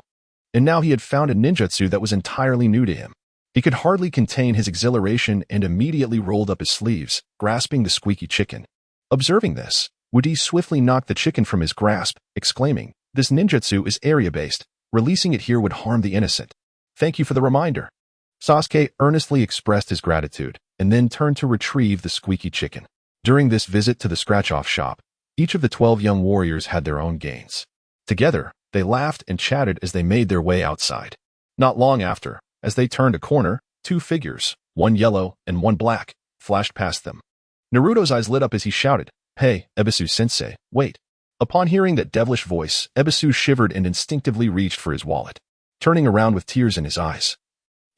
and now he had found a ninjutsu that was entirely new to him. He could hardly contain his exhilaration and immediately rolled up his sleeves, grasping the squeaky chicken. Observing this, Woody swiftly knocked the chicken from his grasp, exclaiming, "This ninjutsu is area-based. Releasing it here would harm the innocent. Thank you for the reminder." Sasuke earnestly expressed his gratitude, and then turned to retrieve the squeaky chicken. During this visit to the scratch-off shop, each of the 12 young warriors had their own gains. Together, they laughed and chatted as they made their way outside. Not long after, as they turned a corner, two figures, one yellow and one black, flashed past them. Naruto's eyes lit up as he shouted, "Hey, Ebisu-sensei, wait." Upon hearing that devilish voice, Ebisu shivered and instinctively reached for his wallet. Turning around with tears in his eyes,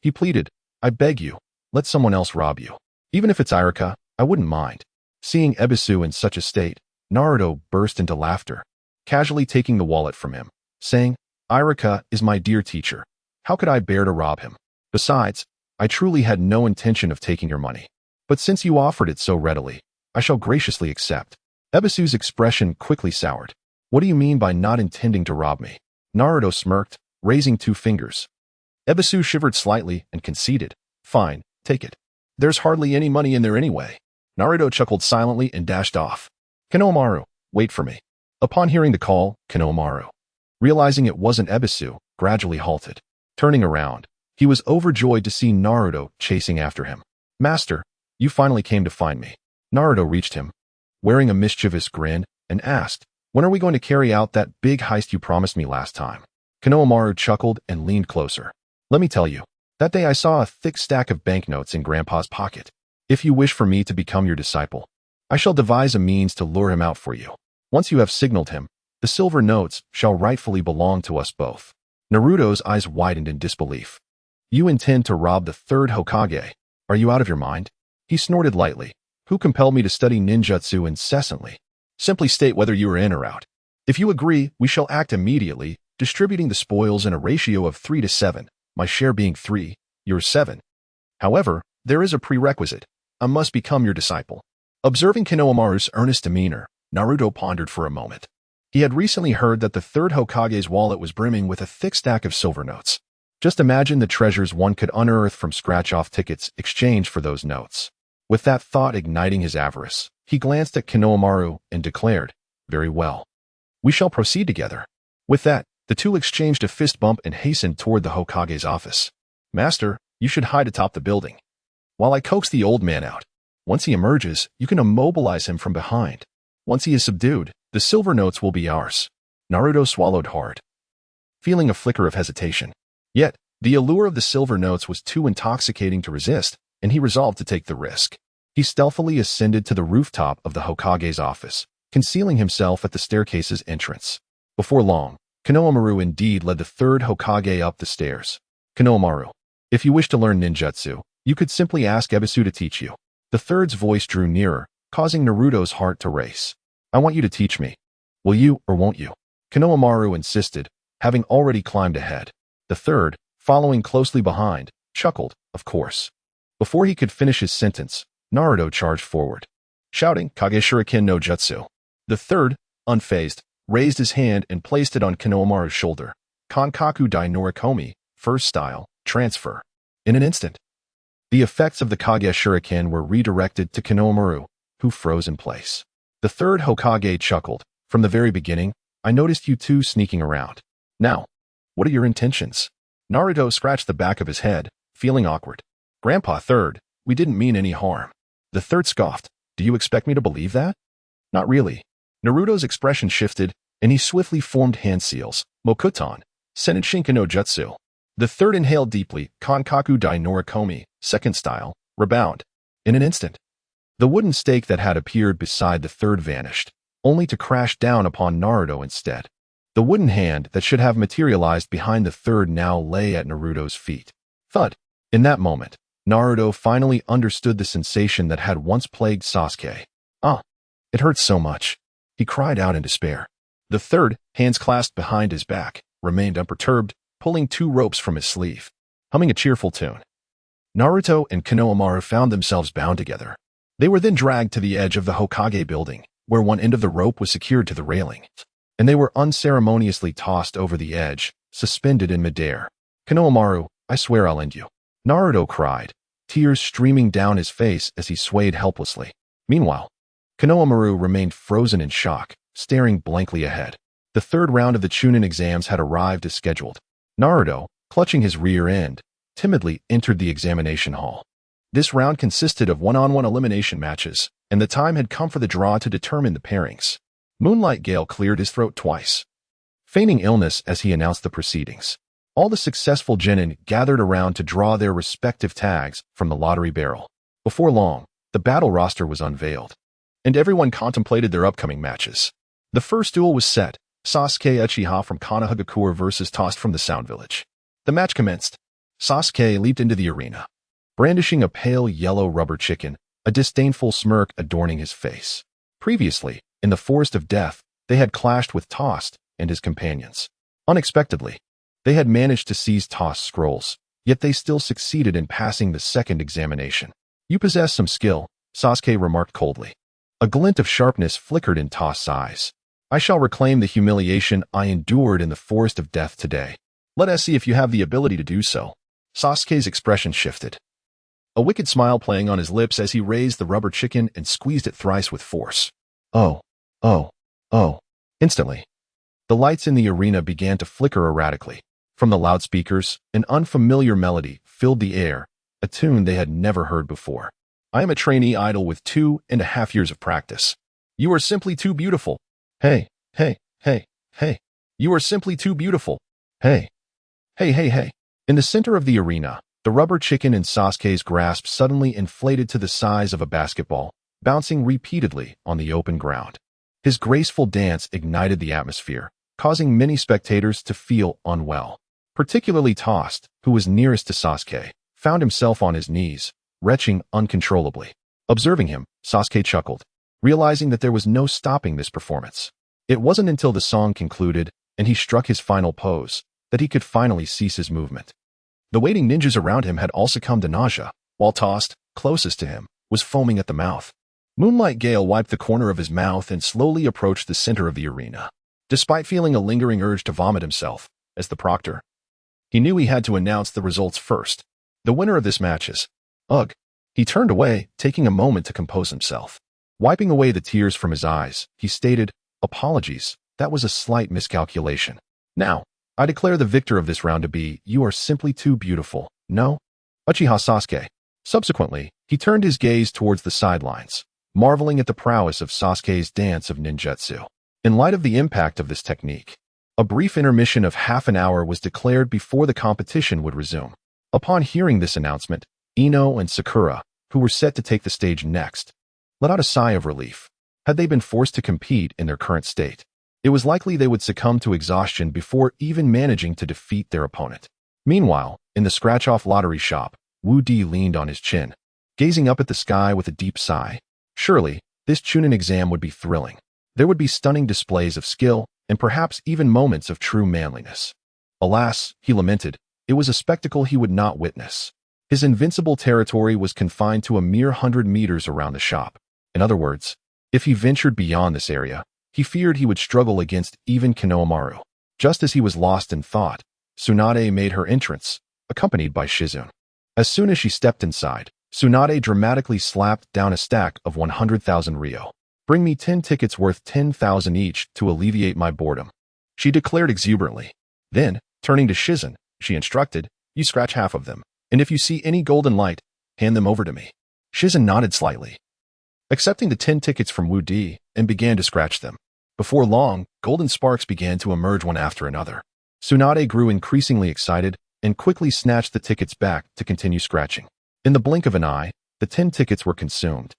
he pleaded, "I beg you, let someone else rob you. Even if it's Iruka, I wouldn't mind." Seeing Ebisu in such a state, Naruto burst into laughter, casually taking the wallet from him, saying, "Iruka is my dear teacher. How could I bear to rob him? Besides, I truly had no intention of taking your money. But since you offered it so readily, I shall graciously accept." Ebisu's expression quickly soured. "What do you mean by not intending to rob me?" Naruto smirked, raising two fingers. Ebisu shivered slightly and conceded, "Fine, take it. There's hardly any money in there anyway." Naruto chuckled silently and dashed off. "Konohamaru, wait for me." Upon hearing the call, Konohamaru, realizing it wasn't Ebisu, gradually halted. Turning around, he was overjoyed to see Naruto chasing after him. "Master, you finally came to find me." Naruto reached him, wearing a mischievous grin, and asked, "When are we going to carry out that big heist you promised me last time?" Konohamaru chuckled and leaned closer. "Let me tell you, that day I saw a thick stack of banknotes in Grandpa's pocket. If you wish for me to become your disciple, I shall devise a means to lure him out for you. Once you have signaled him, the silver notes shall rightfully belong to us both." Naruto's eyes widened in disbelief. "You intend to rob the third Hokage? Are you out of your mind?" He snorted lightly. "Who compelled me to study ninjutsu incessantly? Simply state whether you are in or out. If you agree, we shall act immediately, distributing the spoils in a ratio of 3 to 7, my share being 3, yours 7. However, there is a prerequisite. I must become your disciple." Observing Konohamaru's earnest demeanor, Naruto pondered for a moment. He had recently heard that the third Hokage's wallet was brimming with a thick stack of silver notes. Just imagine the treasures one could unearth from scratch-off tickets exchanged for those notes. With that thought igniting his avarice, he glanced at Konohamaru and declared, "Very well. We shall proceed together." With that, the two exchanged a fist bump and hastened toward the Hokage's office. "Master, you should hide atop the building, while I coax the old man out. Once he emerges, you can immobilize him from behind. Once he is subdued, the silver notes will be ours." Naruto swallowed hard, feeling a flicker of hesitation. Yet, the allure of the silver notes was too intoxicating to resist, and he resolved to take the risk. He stealthily ascended to the rooftop of the Hokage's office, concealing himself at the staircase's entrance. Before long, Konohamaru indeed led the third Hokage up the stairs. "Konohamaru, if you wish to learn ninjutsu, you could simply ask Ebisu to teach you." The third's voice drew nearer, causing Naruto's heart to race. "I want you to teach me. Will you or won't you?" Konohamaru insisted, having already climbed ahead. The third, following closely behind, chuckled, "Of course." Before he could finish his sentence, Naruto charged forward, shouting, "Kage Shuriken no Jutsu." The third, unfazed, raised his hand and placed it on Konohamaru's shoulder. Kankaku Dai Norikomi, first style, transfer. In an instant, the effects of the Kage Shuriken were redirected to Konohamaru, who froze in place. The third Hokage chuckled. "From the very beginning, I noticed you two sneaking around. Now, what are your intentions?" Naruto scratched the back of his head, feeling awkward. "Grandpa Third, we didn't mean any harm." The third scoffed. "Do you expect me to believe that?" "Not really." Naruto's expression shifted, and he swiftly formed hand seals. Mokuton, Senenshinka no Jutsu. The third inhaled deeply. Kankaku Dai Norikomi, second style, rebound. In an instant, the wooden stake that had appeared beside the third vanished, only to crash down upon Naruto instead. The wooden hand that should have materialized behind the third now lay at Naruto's feet. Thud. In that moment, Naruto finally understood the sensation that had once plagued Sasuke. "Ah, it hurts so much." He cried out in despair. The third, hands clasped behind his back, remained unperturbed, pulling two ropes from his sleeve, humming a cheerful tune. Naruto and Konohamaru found themselves bound together. They were then dragged to the edge of the Hokage building, where one end of the rope was secured to the railing, and they were unceremoniously tossed over the edge, suspended in midair. "Konohamaru, I swear I'll end you." Naruto cried, tears streaming down his face as he swayed helplessly. Meanwhile, Konohamaru remained frozen in shock, staring blankly ahead. The third round of the Chunin exams had arrived as scheduled. Naruto, clutching his rear end, timidly entered the examination hall. This round consisted of one-on-one elimination matches, and the time had come for the draw to determine the pairings. Moonlight Gale cleared his throat twice, feigning illness as he announced the proceedings. All the successful genin gathered around to draw their respective tags from the lottery barrel. Before long, the battle roster was unveiled, and everyone contemplated their upcoming matches. The first duel was set, Sasuke Uchiha from Konohagakure versus Toast from the Sound Village. The match commenced. Sasuke leaped into the arena, brandishing a pale yellow rubber chicken, a disdainful smirk adorning his face. Previously, in the Forest of Death, they had clashed with Toast and his companions. Unexpectedly, they had managed to seize Toast's scrolls, yet they still succeeded in passing the second examination. "You possess some skill," Sasuke remarked coldly. A glint of sharpness flickered in Toast's eyes. "I shall reclaim the humiliation I endured in the Forest of Death today. Let us see if you have the ability to do so." Sasuke's expression shifted, a wicked smile playing on his lips as he raised the rubber chicken and squeezed it thrice with force. Oh, oh, oh. Instantly, the lights in the arena began to flicker erratically. From the loudspeakers, an unfamiliar melody filled the air, a tune they had never heard before. "I am a trainee idol with 2.5 years of practice. You are simply too beautiful. Hey, hey, hey, hey. You are simply too beautiful. Hey, hey, hey, hey." In the center of the arena, the rubber chicken in Sasuke's grasp suddenly inflated to the size of a basketball, bouncing repeatedly on the open ground. His graceful dance ignited the atmosphere, causing many spectators to feel unwell. Particularly Toast, who was nearest to Sasuke, found himself on his knees, retching uncontrollably. Observing him, Sasuke chuckled, realizing that there was no stopping this performance. It wasn't until the song concluded and he struck his final pose that he could finally cease his movement. The waiting ninjas around him had all succumbed to nausea, while Toast, closest to him, was foaming at the mouth. Moonlight Gale wiped the corner of his mouth and slowly approached the center of the arena. Despite feeling a lingering urge to vomit himself, as the proctor, he knew he had to announce the results first. The winner of this match is... Ugh. He turned away, taking a moment to compose himself. Wiping away the tears from his eyes, he stated, "Apologies, that was a slight miscalculation. Now, I declare the victor of this round to be, you are simply too beautiful, no? Uchiha Sasuke." Subsequently, he turned his gaze towards the sidelines, marveling at the prowess of Sasuke's dance of ninjutsu. In light of the impact of this technique, a brief intermission of half an hour was declared before the competition would resume. Upon hearing this announcement, Ino and Sakura, who were set to take the stage next, let out a sigh of relief. Had they been forced to compete in their current state, it was likely they would succumb to exhaustion before even managing to defeat their opponent. Meanwhile, in the scratch-off lottery shop, Wu Di leaned on his chin, gazing up at the sky with a deep sigh. Surely, this Chunin exam would be thrilling. There would be stunning displays of skill, and perhaps even moments of true manliness. Alas, he lamented, it was a spectacle he would not witness. His invincible territory was confined to a mere 100 meters around the shop. In other words, if he ventured beyond this area, he feared he would struggle against even Konohamaru. Just as he was lost in thought, Tsunade made her entrance, accompanied by Shizune. As soon as she stepped inside, Tsunade dramatically slapped down a stack of 100,000 ryo. "Bring me 10 tickets worth 10,000 each to alleviate my boredom," she declared exuberantly. Then, turning to Shizune, she instructed, "You scratch half of them, and if you see any golden light, hand them over to me." Shizune nodded slightly, accepting the 10 tickets from Wu Di, and began to scratch them. Before long, golden sparks began to emerge one after another. Tsunade grew increasingly excited and quickly snatched the tickets back to continue scratching. In the blink of an eye, the 10 tickets were consumed,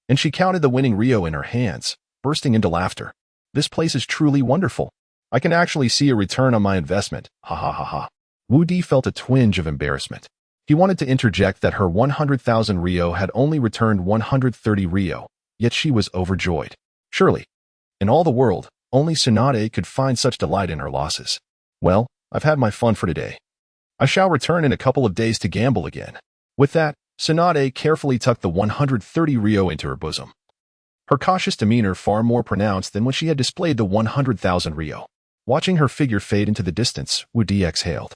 and she counted the winning ryo in her hands, bursting into laughter. "This place is truly wonderful. I can actually see a return on my investment. Ha ha ha ha." Wu Di felt a twinge of embarrassment. He wanted to interject that her 100,000 ryo had only returned 130 ryo, yet she was overjoyed. Surely, in all the world, only Tsunade could find such delight in her losses. "Well, I've had my fun for today. I shall return in a couple of days to gamble again." With that, Tsunade carefully tucked the 130 ryo into her bosom, her cautious demeanor far more pronounced than when she had displayed the 100,000 ryo. Watching her figure fade into the distance, Wu Di exhaled.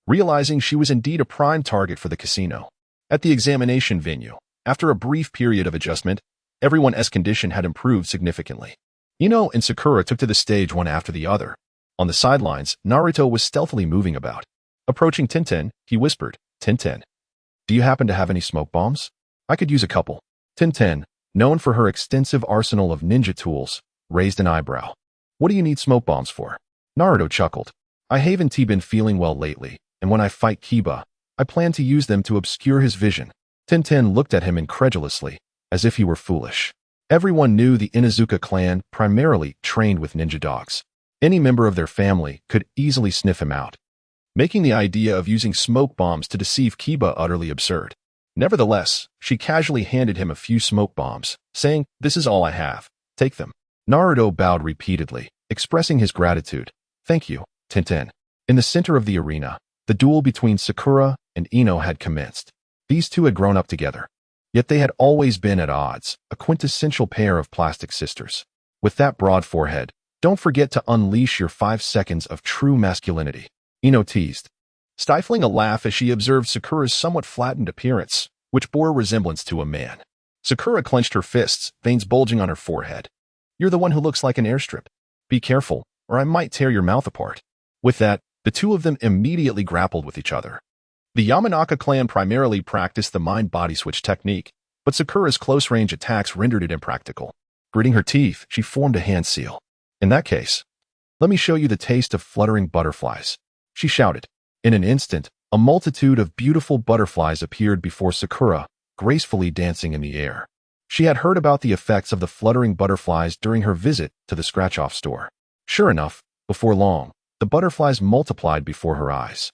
realizing she was indeed a prime target for the casino. At the examination venue, after a brief period of adjustment, everyone's condition had improved significantly. Ino and Sakura took to the stage one after the other. On the sidelines, Naruto was stealthily moving about. Approaching Tintin, he whispered, "Tintin, do you happen to have any smoke bombs? I could use a couple." Tintin, known for her extensive arsenal of ninja tools, raised an eyebrow. "What do you need smoke bombs for?" Naruto chuckled. "I haven't been feeling well lately, and when I fight Kiba, I plan to use them to obscure his vision." Tintin looked at him incredulously, as if he were foolish. Everyone knew the Inuzuka clan primarily trained with ninja dogs. Any member of their family could easily sniff him out, making the idea of using smoke bombs to deceive Kiba utterly absurd. Nevertheless, she casually handed him a few smoke bombs, saying, "This is all I have. Take them." Naruto bowed repeatedly, expressing his gratitude. "Thank you, Tintin." In the center of the arena, the duel between Sakura and Ino had commenced. These two had grown up together, yet they had always been at odds, a quintessential pair of plastic sisters. With that broad forehead, don't forget to unleash your 5 seconds of true masculinity, Ino teased, stifling a laugh as she observed Sakura's somewhat flattened appearance, which bore a resemblance to a man. Sakura clenched her fists, veins bulging on her forehead. "You're the one who looks like an airstrip. Be careful, or I might tear your mouth apart." With that, the two of them immediately grappled with each other. The Yamanaka clan primarily practiced the mind-body switch technique, but Sakura's close-range attacks rendered it impractical. Gritting her teeth, she formed a hand seal. "In that case, let me show you the taste of fluttering butterflies," she shouted. In an instant, a multitude of beautiful butterflies appeared before Sakura, gracefully dancing in the air. She had heard about the effects of the fluttering butterflies during her visit to the scratch-off store. Sure enough, before long, the butterflies multiplied before her eyes,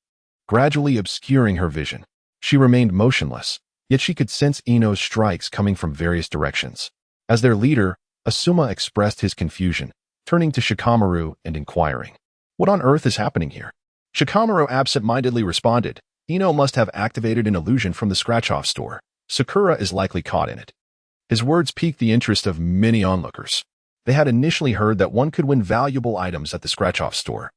gradually obscuring her vision. She remained motionless, yet she could sense Ino's strikes coming from various directions. As their leader, Asuma expressed his confusion, turning to Shikamaru and inquiring, "What on earth is happening here?" Shikamaru absent-mindedly responded, "Ino must have activated an illusion from the scratch-off store. Sakura is likely caught in it." His words piqued the interest of many onlookers. They had initially heard that one could win valuable items at the scratch-off store,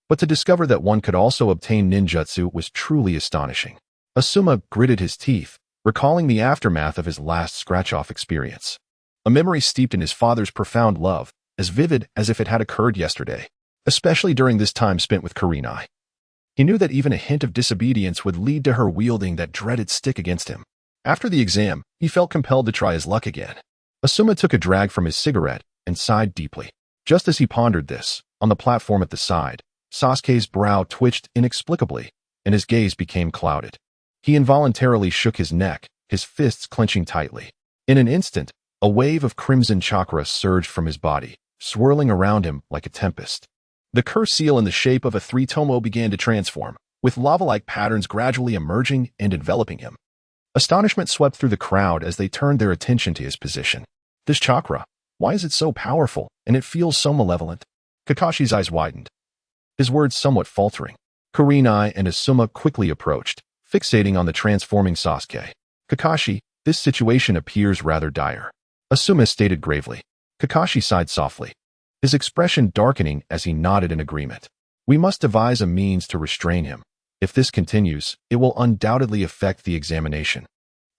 but to discover that one could also obtain ninjutsu was truly astonishing. Asuma gritted his teeth, recalling the aftermath of his last scratch-off experience. A memory steeped in his father's profound love, as vivid as if it had occurred yesterday, especially during this time spent with Kurenai. He knew that even a hint of disobedience would lead to her wielding that dreaded stick against him. After the exam, he felt compelled to try his luck again. Asuma took a drag from his cigarette and sighed deeply. Just as he pondered this, on the platform at the side, Sasuke's brow twitched inexplicably, and his gaze became clouded. He involuntarily shook his neck, his fists clenching tightly. In an instant, a wave of crimson chakra surged from his body, swirling around him like a tempest. The curse seal in the shape of a 3-tomo began to transform, with lava-like patterns gradually emerging and enveloping him. Astonishment swept through the crowd as they turned their attention to his position. "This chakra, why is it so powerful, and it feels so malevolent?" Kakashi's eyes widened, his words somewhat faltering. Kurenai and Asuma quickly approached, fixating on the transforming Sasuke. "Kakashi, this situation appears rather dire," Asuma stated gravely. Kakashi sighed softly, his expression darkening as he nodded in agreement. "We must devise a means to restrain him. If this continues, it will undoubtedly affect the examination."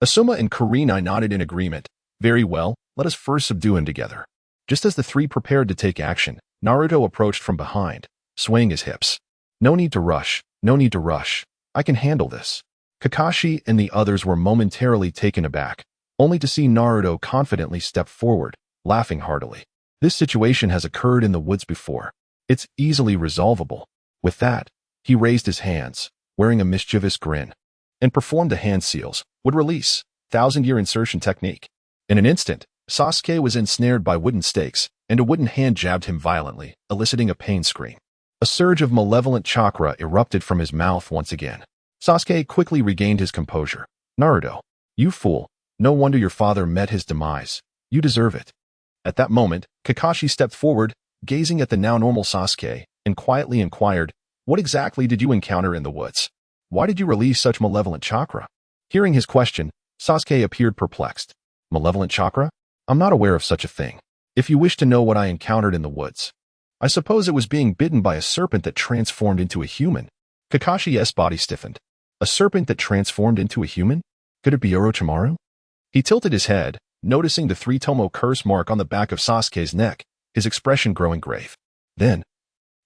Asuma and Kurenai nodded in agreement. "Very well, let us first subdue him together." Just as the three prepared to take action, Naruto approached from behind, swaying his hips. "No need to rush, no need to rush. I can handle this." Kakashi and the others were momentarily taken aback, only to see Naruto confidently step forward, laughing heartily. "This situation has occurred in the woods before. It's easily resolvable." With that, he raised his hands, wearing a mischievous grin, and performed the hand seals, would release, 1,000-year insertion technique. In an instant, Sasuke was ensnared by wooden stakes, and a wooden hand jabbed him violently, eliciting a pain scream. A surge of malevolent chakra erupted from his mouth once again. Sasuke quickly regained his composure. "Naruto, you fool. No wonder your father met his demise. You deserve it." At that moment, Kakashi stepped forward, gazing at the now normal Sasuke, and quietly inquired, "What exactly did you encounter in the woods? Why did you release such malevolent chakra?" Hearing his question, Sasuke appeared perplexed. "Malevolent chakra? I'm not aware of such a thing. If you wish to know what I encountered in the woods, I suppose it was being bitten by a serpent that transformed into a human." Kakashi's body stiffened. A serpent that transformed into a human? Could it be Orochimaru? He tilted his head, noticing the three-tomo curse mark on the back of Sasuke's neck, his expression growing grave. Then,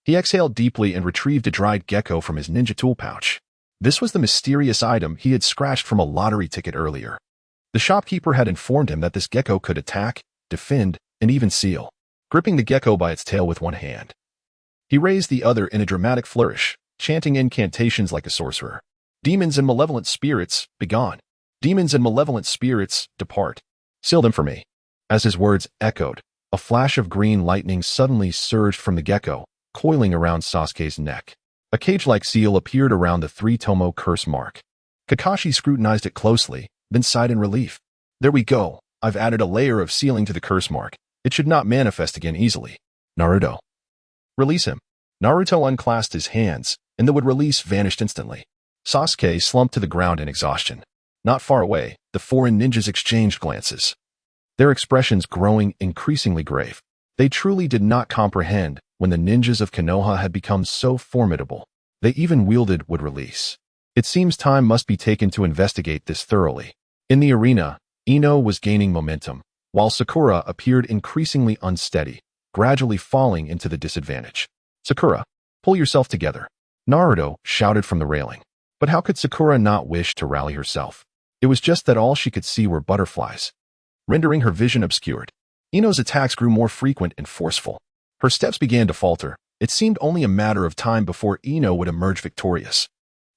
he exhaled deeply and retrieved a dried gecko from his ninja tool pouch. This was the mysterious item he had scratched from a lottery ticket earlier. The shopkeeper had informed him that this gecko could attack, defend, and even seal, gripping the gecko by its tail with one hand. He raised the other in a dramatic flourish, chanting incantations like a sorcerer. Demons and malevolent spirits, begone. Demons and malevolent spirits, depart. Seal them for me. As his words echoed, a flash of green lightning suddenly surged from the gecko, coiling around Sasuke's neck. A cage-like seal appeared around the three-tomo curse mark. Kakashi scrutinized it closely, then sighed in relief. There we go. I've added a layer of sealing to the curse mark. It should not manifest again easily. Naruto. Release him. Naruto unclasped his hands, and the would release vanished instantly. Sasuke slumped to the ground in exhaustion. Not far away, the foreign ninjas exchanged glances, their expressions growing increasingly grave. They truly did not comprehend when the ninjas of Konoha had become so formidable. They even wielded would release. It seems time must be taken to investigate this thoroughly. In the arena, Ino was gaining momentum, while Sakura appeared increasingly unsteady, gradually falling into the disadvantage. Sakura, pull yourself together. Naruto shouted from the railing. But how could Sakura not wish to rally herself? It was just that all she could see were butterflies, rendering her vision obscured. Ino's attacks grew more frequent and forceful. Her steps began to falter. It seemed only a matter of time before Ino would emerge victorious.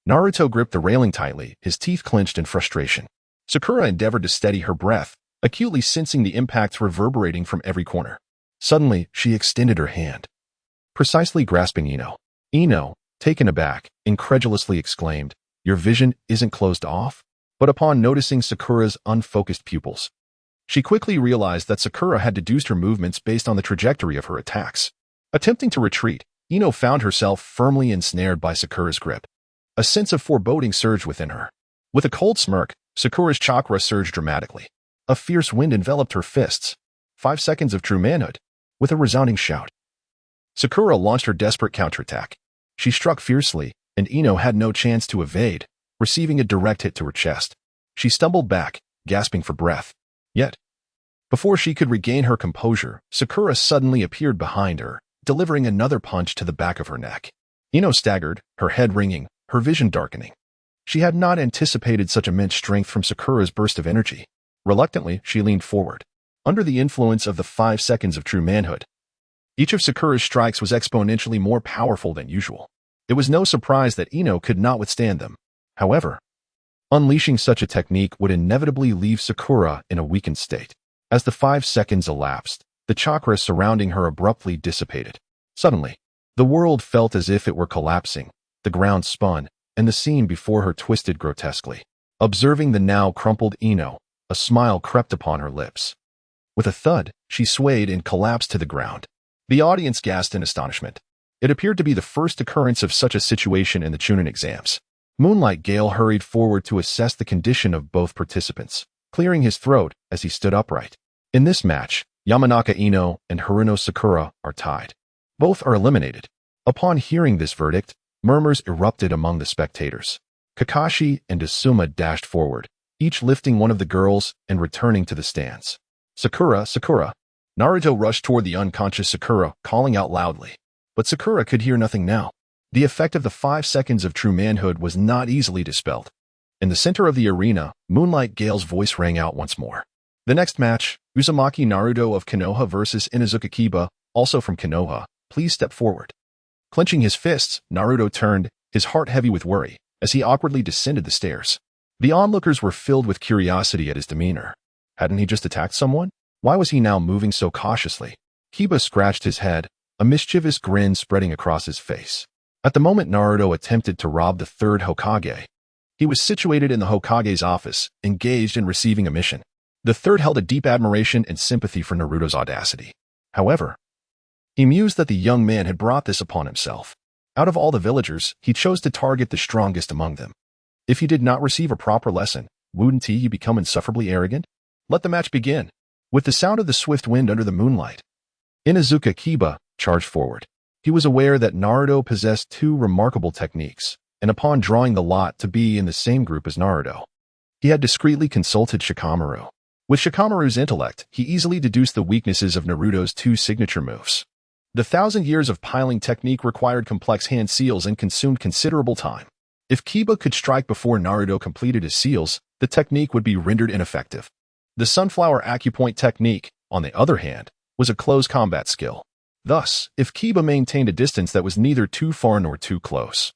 Naruto gripped the railing tightly, his teeth clenched in frustration. Sakura endeavored to steady her breath, acutely sensing the impacts reverberating from every corner. Suddenly, she extended her hand, precisely grasping Ino. Ino, taken aback, incredulously exclaimed, "Your vision isn't closed off?" But upon noticing Sakura's unfocused pupils, she quickly realized that Sakura had deduced her movements based on the trajectory of her attacks. Attempting to retreat, Ino found herself firmly ensnared by Sakura's grip. A sense of foreboding surged within her. With a cold smirk, Sakura's chakra surged dramatically. A fierce wind enveloped her fists. 5 seconds of true manhood. With a resounding shout, Sakura launched her desperate counterattack. She struck fiercely, and Ino had no chance to evade, receiving a direct hit to her chest. She stumbled back, gasping for breath. Yet, before she could regain her composure, Sakura suddenly appeared behind her, delivering another punch to the back of her neck. Ino staggered, her head ringing, her vision darkening. She had not anticipated such immense strength from Sakura's burst of energy. Reluctantly, she leaned forward. Under the influence of the 5 seconds of true manhood, each of Sakura's strikes was exponentially more powerful than usual. It was no surprise that Ino could not withstand them. However, unleashing such a technique would inevitably leave Sakura in a weakened state. As the 5 seconds elapsed, the chakra surrounding her abruptly dissipated. Suddenly, the world felt as if it were collapsing. The ground spun, and the scene before her twisted grotesquely. Observing the now crumpled Ino, a smile crept upon her lips. With a thud, she swayed and collapsed to the ground. The audience gasped in astonishment. It appeared to be the first occurrence of such a situation in the Chunin exams. Moonlight Gale hurried forward to assess the condition of both participants, clearing his throat as he stood upright. In this match, Yamanaka Ino and Haruno Sakura are tied. Both are eliminated. Upon hearing this verdict, murmurs erupted among the spectators. Kakashi and Asuma dashed forward, each lifting one of the girls and returning to the stands. Sakura, Sakura. Naruto rushed toward the unconscious Sakura, calling out loudly. But Sakura could hear nothing now. The effect of the 5 seconds of true manhood was not easily dispelled. In the center of the arena, Moonlight Gale's voice rang out once more. The next match, Uzumaki Naruto of Konoha versus Inazuka Kiba, also from Konoha. Please step forward. Clenching his fists, Naruto turned, his heart heavy with worry, as he awkwardly descended the stairs. The onlookers were filled with curiosity at his demeanor. Hadn't he just attacked someone? Why was he now moving so cautiously? Kiba scratched his head, a mischievous grin spreading across his face. At the moment Naruto attempted to rob the third Hokage, he was situated in the Hokage's office, engaged in receiving a mission. The third held a deep admiration and sympathy for Naruto's audacity. However, he mused that the young man had brought this upon himself. Out of all the villagers, he chose to target the strongest among them. If he did not receive a proper lesson, wouldn't he become insufferably arrogant? Let the match begin. With the sound of the swift wind under the moonlight, Inazuka Kiba charged forward. He was aware that Naruto possessed two remarkable techniques, and upon drawing the lot to be in the same group as Naruto, he had discreetly consulted Shikamaru. With Shikamaru's intellect, he easily deduced the weaknesses of Naruto's two signature moves. The 1,000 years of piling technique required complex hand seals and consumed considerable time. If Kiba could strike before Naruto completed his seals, the technique would be rendered ineffective. The sunflower acupoint technique, on the other hand, was a close combat skill. Thus, if Kiba maintained a distance that was neither too far nor too close,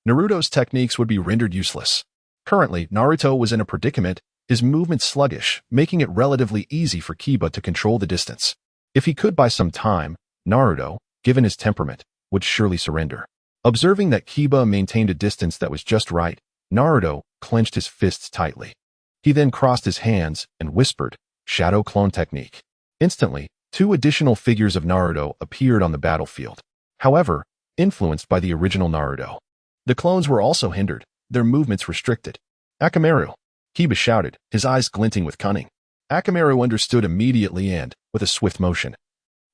Naruto's techniques would be rendered useless. Currently, Naruto was in a predicament, his movements sluggish, making it relatively easy for Kiba to control the distance. If he could buy some time, Naruto, given his temperament, would surely surrender. Observing that Kiba maintained a distance that was just right, Naruto clenched his fists tightly. He then crossed his hands and whispered, "Shadow Clone Technique." Instantly, two additional figures of Naruto appeared on the battlefield. However, influenced by the original Naruto, the clones were also hindered, their movements restricted. "Akamaru!" Kiba shouted, his eyes glinting with cunning. Akamaru understood immediately and, with a swift motion,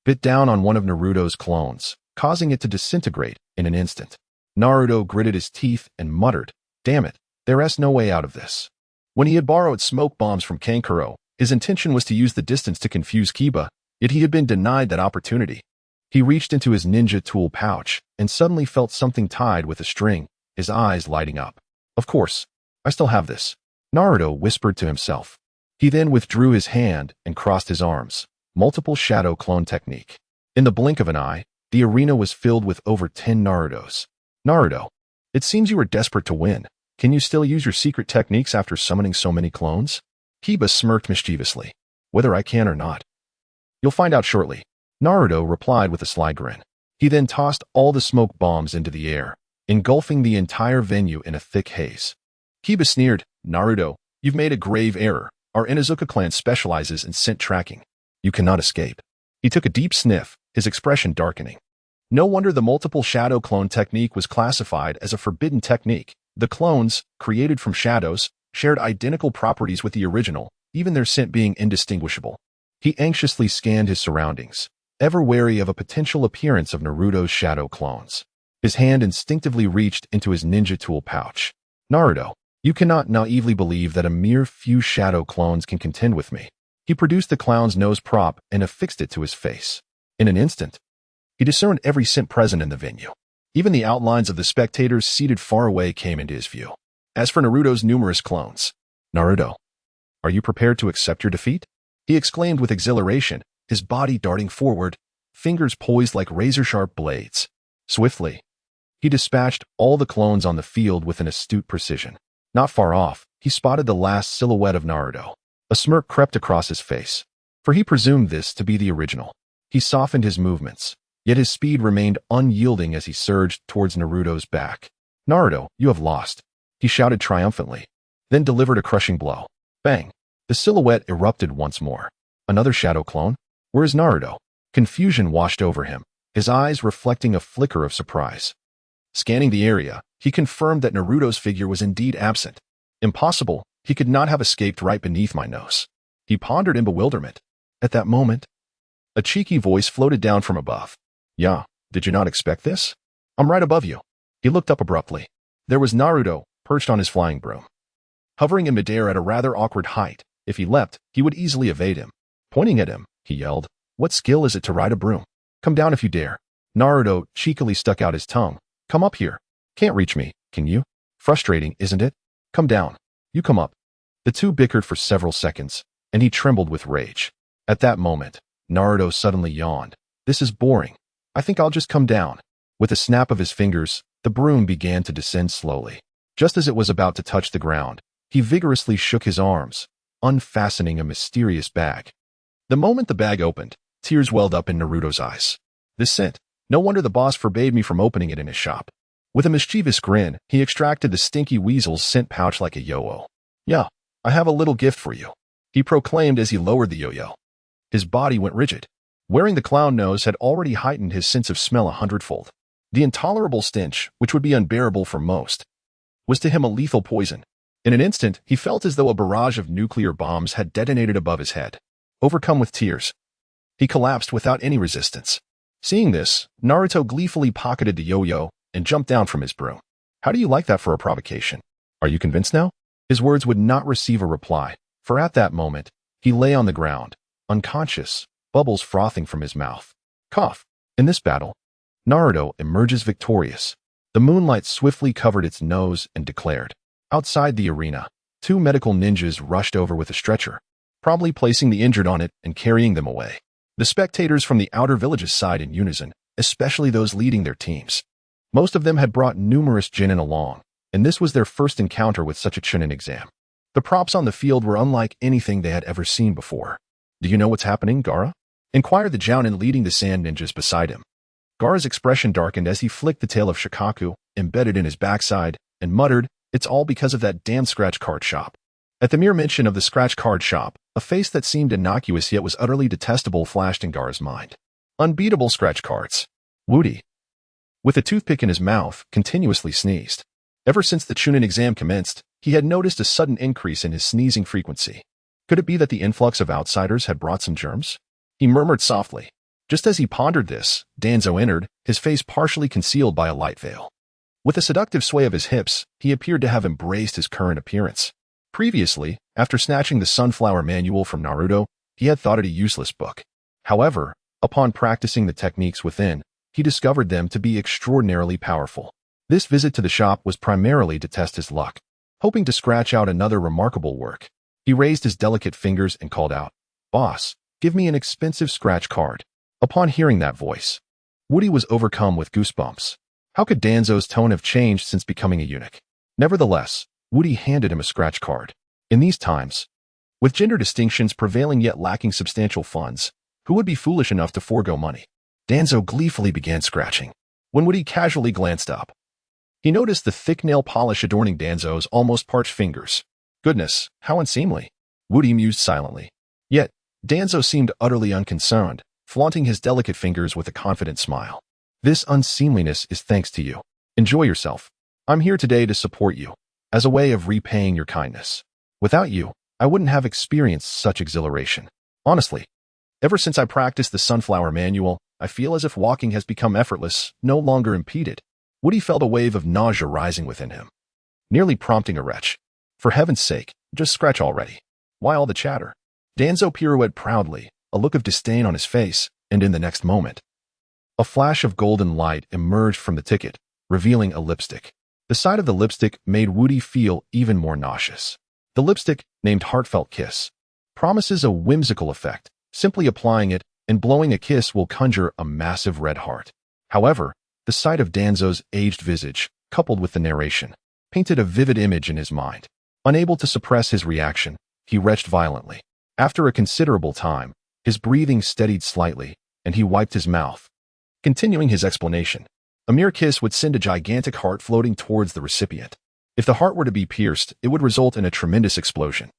bit down on one of Naruto's clones, causing it to disintegrate in an instant. Naruto gritted his teeth and muttered, "Damn it, there's no way out of this." When he had borrowed smoke bombs from Kankuro, his intention was to use the distance to confuse Kiba, yet he had been denied that opportunity. He reached into his ninja tool pouch and suddenly felt something tied with a string, his eyes lighting up. "Of course, I still have this," Naruto whispered to himself. He then withdrew his hand and crossed his arms. Multiple shadow clone technique. In the blink of an eye, the arena was filled with over 10 Narutos. "Naruto, it seems you are desperate to win. Can you still use your secret techniques after summoning so many clones?" Kiba smirked mischievously. "Whether I can or not, you'll find out shortly," Naruto replied with a sly grin. He then tossed all the smoke bombs into the air, engulfing the entire venue in a thick haze. Kiba sneered, "Naruto, you've made a grave error. Our Inuzuka clan specializes in scent tracking. You cannot escape." He took a deep sniff, his expression darkening. No wonder the multiple shadow clone technique was classified as a forbidden technique. The clones, created from shadows, shared identical properties with the original, even their scent being indistinguishable. He anxiously scanned his surroundings, ever wary of a potential appearance of Naruto's shadow clones. His hand instinctively reached into his ninja tool pouch. "Naruto, you cannot naively believe that a mere few shadow clones can contend with me." He produced the clown's nose prop and affixed it to his face. In an instant, he discerned every scent present in the venue. Even the outlines of the spectators seated far away came into his view. As for Naruto's numerous clones, "Naruto, are you prepared to accept your defeat?" he exclaimed with exhilaration, his body darting forward, fingers poised like razor-sharp blades. Swiftly, he dispatched all the clones on the field with an astute precision. Not far off, he spotted the last silhouette of Naruto. A smirk crept across his face, for he presumed this to be the original. He softened his movements, yet his speed remained unyielding as he surged towards Naruto's back. "Naruto, you have lost," he shouted triumphantly, then delivered a crushing blow. Bang! The silhouette erupted once more. Another shadow clone? Where is Naruto? Confusion washed over him, his eyes reflecting a flicker of surprise. Scanning the area, he confirmed that Naruto's figure was indeed absent. Impossible, he could not have escaped right beneath my nose. He pondered in bewilderment. At that moment, a cheeky voice floated down from above. "Yeah, did you not expect this? I'm right above you." He looked up abruptly. There was Naruto, perched on his flying broom. Hovering in midair at a rather awkward height, if he leapt, he would easily evade him. Pointing at him, he yelled, "What skill is it to ride a broom? Come down if you dare." Naruto cheekily stuck out his tongue. "Come up here. Can't reach me, can you? Frustrating, isn't it? Come down. You come up." The two bickered for several seconds, and he trembled with rage. At that moment, Naruto suddenly yawned. "This is boring. I think I'll just come down." With a snap of his fingers, the broom began to descend slowly. Just as it was about to touch the ground, he vigorously shook his arms, unfastening a mysterious bag. The moment the bag opened, tears welled up in Naruto's eyes. This scent. No wonder the boss forbade me from opening it in his shop. With a mischievous grin, he extracted the stinky weasel's scent pouch like a yo-yo. "Yeah, I have a little gift for you," he proclaimed as he lowered the yo-yo. His body went rigid. Wearing the clown nose had already heightened his sense of smell 100-fold. The intolerable stench, which would be unbearable for most, was to him a lethal poison. In an instant, he felt as though a barrage of nuclear bombs had detonated above his head. Overcome with tears, he collapsed without any resistance. Seeing this, Naruto gleefully pocketed the yo-yo and jumped down from his broom. How do you like that for a provocation? Are you convinced now? His words would not receive a reply, for at that moment, he lay on the ground, unconscious, bubbles frothing from his mouth. Cough. In this battle, Naruto emerges victorious. The moonlight swiftly covered its nose and declared. Outside the arena, two medical ninjas rushed over with a stretcher, promptly placing the injured on it and carrying them away. The spectators from the outer villages sighed in unison, especially those leading their teams. Most of them had brought numerous genin along, and this was their first encounter with such a chunin exam. The props on the field were unlike anything they had ever seen before. Do you know what's happening, Gaara? Inquired the jounin leading the sand ninjas beside him. Gaara's expression darkened as he flicked the tail of Shikaku, embedded in his backside, and muttered, "It's all because of that damn scratch card shop." At the mere mention of the scratch card shop, a face that seemed innocuous yet was utterly detestable flashed in Gaara's mind. Unbeatable scratch cards. Woody, with a toothpick in his mouth, continuously sneezed. Ever since the Chunin exam commenced, he had noticed a sudden increase in his sneezing frequency. Could it be that the influx of outsiders had brought some germs? He murmured softly. Just as he pondered this, Danzo entered, his face partially concealed by a light veil. With a seductive sway of his hips, he appeared to have embraced his current appearance. Previously, after snatching the Sunflower Manual from Naruto, he had thought it a useless book. However, upon practicing the techniques within, he discovered them to be extraordinarily powerful. This visit to the shop was primarily to test his luck. Hoping to scratch out another remarkable work, he raised his delicate fingers and called out, "Boss, give me an expensive scratch card." Upon hearing that voice, Woody was overcome with goosebumps. How could Danzo's tone have changed since becoming a eunuch? Nevertheless, Woody handed him a scratch card. In these times, with gender distinctions prevailing yet lacking substantial funds, who would be foolish enough to forego money? Danzo gleefully began scratching. When Woody casually glanced up, he noticed the thick nail polish adorning Danzo's almost parched fingers. Goodness, how unseemly. Woody mused silently. Yet, Danzo seemed utterly unconcerned, flaunting his delicate fingers with a confident smile. This unseemliness is thanks to you. Enjoy yourself. I'm here today to support you, as a way of repaying your kindness. Without you, I wouldn't have experienced such exhilaration. Honestly, ever since I practiced the Sunflower Manual, I feel as if walking has become effortless, no longer impeded. Woody felt a wave of nausea rising within him, nearly prompting a retch. For heaven's sake, just scratch already. Why all the chatter? Danzo pirouetted proudly, a look of disdain on his face, and in the next moment, a flash of golden light emerged from the ticket, revealing a lipstick. The sight of the lipstick made Woody feel even more nauseous. The lipstick, named Heartfelt Kiss, promises a whimsical effect. Simply applying it and blowing a kiss will conjure a massive red heart. However, the sight of Danzo's aged visage, coupled with the narration, painted a vivid image in his mind. Unable to suppress his reaction, he retched violently. After a considerable time, his breathing steadied slightly, and he wiped his mouth. Continuing his explanation, a mere kiss would send a gigantic heart floating towards the recipient. If the heart were to be pierced, it would result in a tremendous explosion.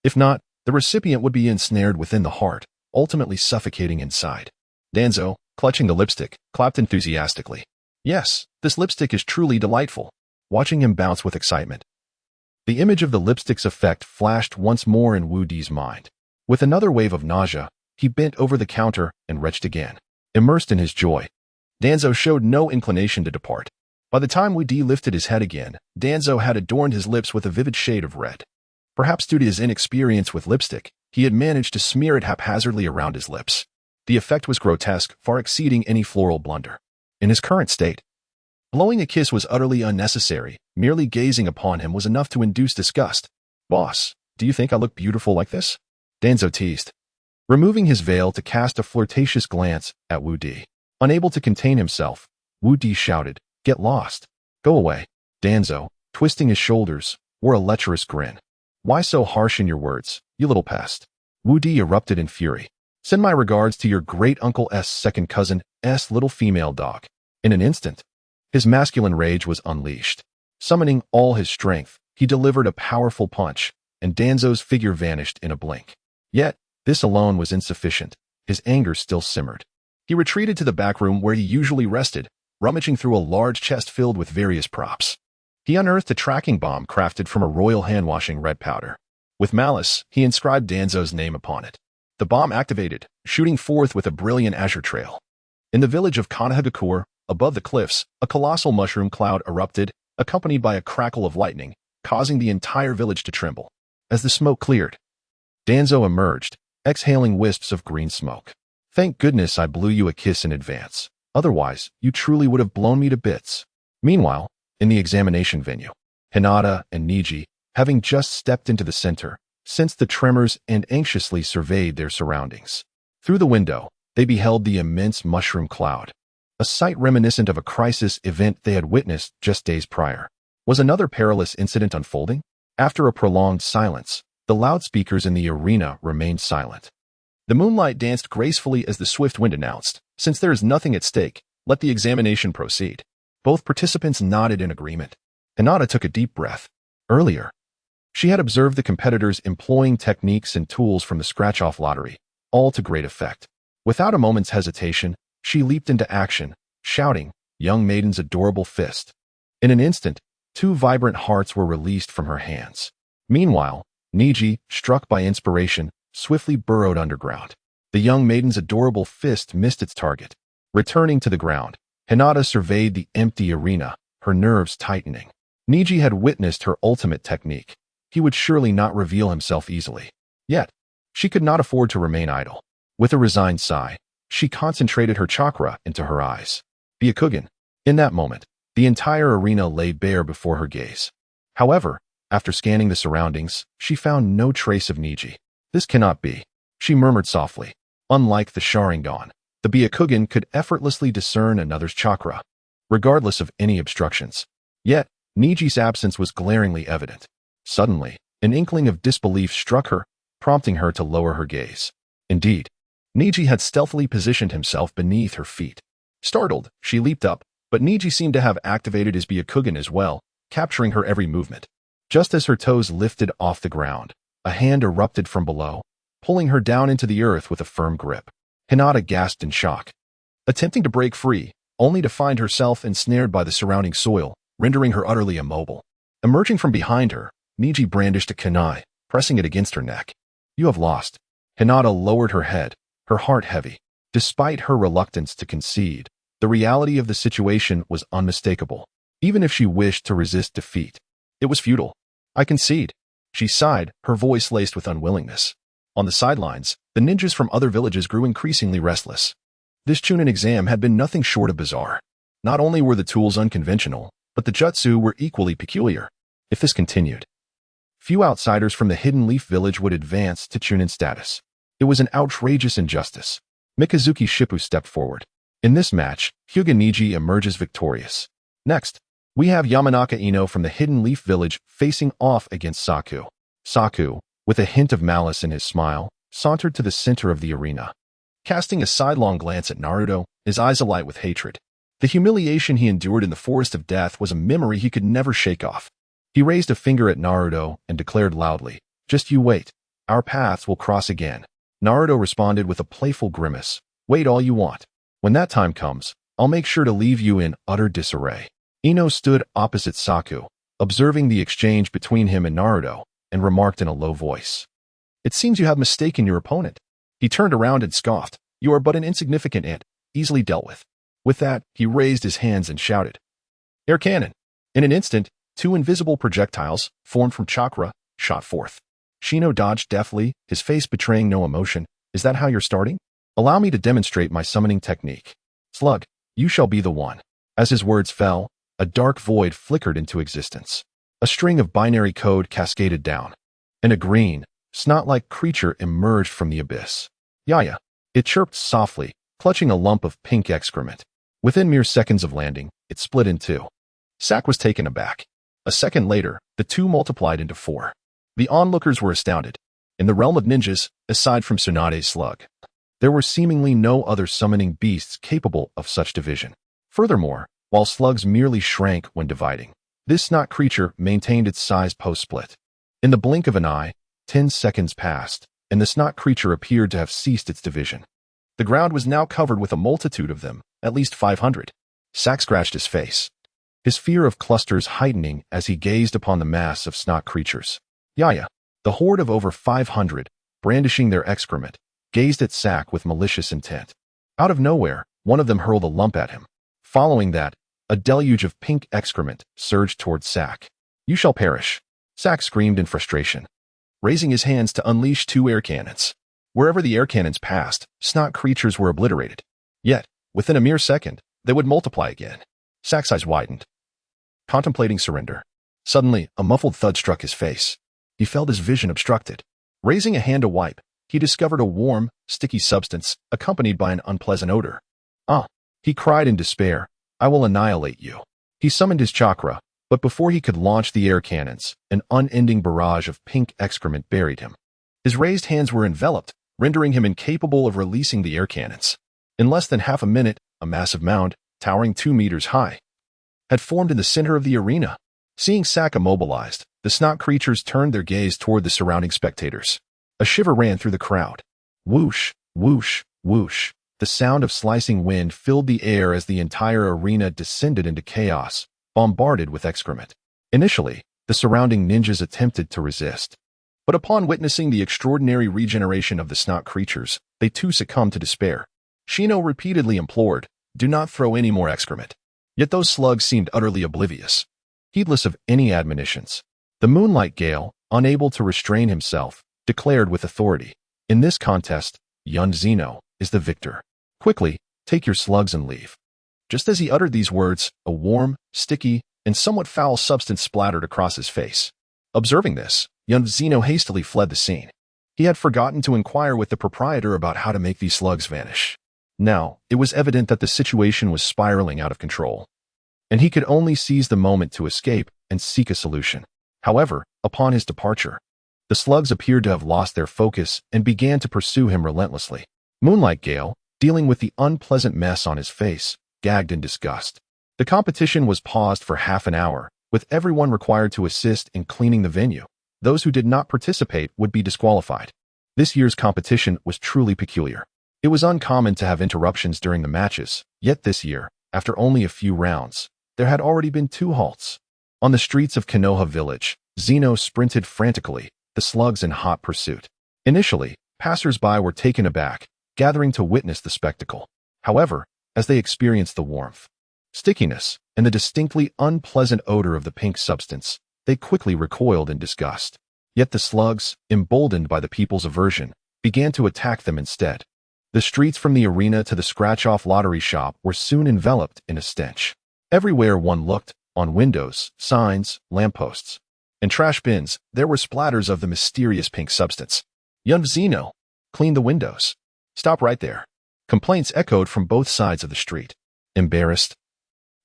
If not, the recipient would be ensnared within the heart, ultimately suffocating inside. Danzo, clutching the lipstick, clapped enthusiastically. Yes, this lipstick is truly delightful. Watching him bounce with excitement, the image of the lipstick's effect flashed once more in Woody's mind. With another wave of nausea, he bent over the counter and retched again. Immersed in his joy, Danzo showed no inclination to depart. By the time Woody lifted his head again, Danzo had adorned his lips with a vivid shade of red. Perhaps due to his inexperience with lipstick, he had managed to smear it haphazardly around his lips. The effect was grotesque, far exceeding any floral blunder. In his current state, blowing a kiss was utterly unnecessary. Merely gazing upon him was enough to induce disgust. "Boss, do you think I look beautiful like this?" Danzo teased, removing his veil to cast a flirtatious glance at Woody. Unable to contain himself, Woody shouted, "Get lost. Go away." Danzo, twisting his shoulders, wore a lecherous grin. "Why so harsh in your words, you little pest?" Woody erupted in fury. "Send my regards to your great-uncle's second cousin's little female dog." In an instant, his masculine rage was unleashed. Summoning all his strength, he delivered a powerful punch, and Danzo's figure vanished in a blink. Yet, this alone was insufficient. His anger still simmered. He retreated to the back room where he usually rested, rummaging through a large chest filled with various props. He unearthed a tracking bomb crafted from a royal hand-washing red powder. With malice, he inscribed Danzo's name upon it. The bomb activated, shooting forth with a brilliant azure trail. In the village of Konohagakure, above the cliffs, a colossal mushroom cloud erupted, accompanied by a crackle of lightning, causing the entire village to tremble. As the smoke cleared, Danzo emerged, exhaling wisps of green smoke. Thank goodness I blew you a kiss in advance. Otherwise, you truly would have blown me to bits. Meanwhile, in the examination venue, Hinata and Niji, having just stepped into the center, sensed the tremors and anxiously surveyed their surroundings. Through the window, they beheld the immense mushroom cloud, a sight reminiscent of a crisis event they had witnessed just days prior. Was another perilous incident unfolding? After a prolonged silence, the loudspeakers in the arena remained silent. The moonlight danced gracefully as the swift wind announced, "Since there is nothing at stake, let the examination proceed." Both participants nodded in agreement. Hinata took a deep breath. Earlier, she had observed the competitors employing techniques and tools from the scratch-off lottery, all to great effect. Without a moment's hesitation, she leaped into action, shouting, "Young maiden's adorable fist." In an instant, 2 vibrant hearts were released from her hands. Meanwhile, Niji, struck by inspiration, swiftly burrowed underground. The young maiden's adorable fist missed its target. Returning to the ground, Hinata surveyed the empty arena, her nerves tightening. Niji had witnessed her ultimate technique. He would surely not reveal himself easily. Yet, she could not afford to remain idle. With a resigned sigh, she concentrated her chakra into her eyes. Byakugan. In that moment, the entire arena lay bare before her gaze. However, after scanning the surroundings, she found no trace of Niji. This cannot be, she murmured softly. Unlike the Sharingan, the Byakugan could effortlessly discern another's chakra, regardless of any obstructions. Yet, Niji's absence was glaringly evident. Suddenly, an inkling of disbelief struck her, prompting her to lower her gaze. Indeed, Niji had stealthily positioned himself beneath her feet. Startled, she leaped up, but Niji seemed to have activated his Byakugan as well, capturing her every movement. Just as her toes lifted off the ground, a hand erupted from below, pulling her down into the earth with a firm grip. Hinata gasped in shock, attempting to break free, only to find herself ensnared by the surrounding soil, rendering her utterly immobile. Emerging from behind her, Niji brandished a kunai, pressing it against her neck. "You have lost." Hinata lowered her head, her heart heavy. Despite her reluctance to concede, the reality of the situation was unmistakable. Even if she wished to resist defeat, it was futile. "I concede." She sighed, her voice laced with unwillingness. On the sidelines, the ninjas from other villages grew increasingly restless. This Chunin exam had been nothing short of bizarre. Not only were the tools unconventional, but the jutsu were equally peculiar. If this continued, few outsiders from the Hidden Leaf Village would advance to Chunin status. It was an outrageous injustice. Mikazuki Shippu stepped forward. In this match, Hyuga Niji emerges victorious. Next, we have Yamanaka Ino from the Hidden Leaf Village facing off against Saku. Saku, with a hint of malice in his smile, sauntered to the center of the arena. Casting a sidelong glance at Naruto, his eyes alight with hatred. The humiliation he endured in the Forest of Death was a memory he could never shake off. He raised a finger at Naruto and declared loudly, "Just you wait. Our paths will cross again." Naruto responded with a playful grimace, "Wait all you want. When that time comes, I'll make sure to leave you in utter disarray." Ino stood opposite Saku, observing the exchange between him and Naruto, and remarked in a low voice, "It seems you have mistaken your opponent." He turned around and scoffed, "You are but an insignificant ant, easily dealt with." With that, he raised his hands and shouted, "Air cannon!" In an instant, 2 invisible projectiles, formed from chakra, shot forth. Shino dodged deftly, his face betraying no emotion. "Is that how you're starting? Allow me to demonstrate my summoning technique. Slug, you shall be the one." As his words fell, a dark void flickered into existence. A string of binary code cascaded down, and a green, snot-like creature emerged from the abyss. "Yaya." It chirped softly, clutching a lump of pink excrement. Within mere seconds of landing, it split in 2. Sack was taken aback. A second later, the 2 multiplied into 4. The onlookers were astounded. In the realm of ninjas, aside from Tsunade's slug, there were seemingly no other summoning beasts capable of such division. Furthermore, while slugs merely shrank when dividing, this snot creature maintained its size post-split. In the blink of an eye, 10 seconds passed, and the snot creature appeared to have ceased its division. The ground was now covered with a multitude of them, at least 500. Sack scratched his face, his fear of clusters heightening as he gazed upon the mass of snot creatures. Yaya, the horde of over 500, brandishing their excrement, gazed at Sack with malicious intent. Out of nowhere, one of them hurled a lump at him. Following that, A deluge of pink excrement surged towards Sack. "You shall perish," Sack screamed in frustration, raising his hands to unleash 2 air cannons. Wherever the air cannons passed, snot creatures were obliterated. Yet, within a mere second, they would multiply again. Sack's eyes widened, contemplating surrender. Suddenly, a muffled thud struck his face. He felt his vision obstructed. Raising a hand to wipe, he discovered a warm, sticky substance accompanied by an unpleasant odor. "Ah!" he cried in despair. "I will annihilate you." He summoned his chakra, but before he could launch the air cannons, an unending barrage of pink excrement buried him. His raised hands were enveloped, rendering him incapable of releasing the air cannons. In less than half a minute, a massive mound, towering 2 meters high, had formed in the center of the arena. Seeing Sack immobilized, the snot creatures turned their gaze toward the surrounding spectators. A shiver ran through the crowd. Whoosh, whoosh, whoosh. The sound of slicing wind filled the air as the entire arena descended into chaos, bombarded with excrement. Initially, the surrounding ninjas attempted to resist. But upon witnessing the extraordinary regeneration of the snot creatures, they too succumbed to despair. Shino repeatedly implored, "Do not throw any more excrement." Yet those slugs seemed utterly oblivious, heedless of any admonitions. The Moonlight Gale, unable to restrain himself, declared with authority, "In this contest, young Zeno is the victor. Quickly, take your slugs and leave." Just as he uttered these words, a warm, sticky, and somewhat foul substance splattered across his face. Observing this, young Zeno hastily fled the scene. He had forgotten to inquire with the proprietor about how to make these slugs vanish. Now, it was evident that the situation was spiraling out of control, and he could only seize the moment to escape and seek a solution. However, upon his departure, the slugs appeared to have lost their focus and began to pursue him relentlessly. Moonlight Gale, dealing with the unpleasant mess on his face, gagged in disgust. The competition was paused for half an hour, with everyone required to assist in cleaning the venue. Those who did not participate would be disqualified. This year's competition was truly peculiar. It was uncommon to have interruptions during the matches, yet this year, after only a few rounds, there had already been 2 halts. On the streets of Konoha Village, Zeno sprinted frantically, the slugs in hot pursuit. Initially, passers-by were taken aback, gathering to witness the spectacle. However, as they experienced the warmth, stickiness, and the distinctly unpleasant odor of the pink substance, they quickly recoiled in disgust. Yet the slugs, emboldened by the people's aversion, began to attack them instead. The streets from the arena to the scratch-off lottery shop were soon enveloped in a stench. Everywhere one looked, on windows, signs, lampposts, and trash bins, there were splatters of the mysterious pink substance. "Young Zeno, clean the windows." "Stop right there." Complaints echoed from both sides of the street. Embarrassed,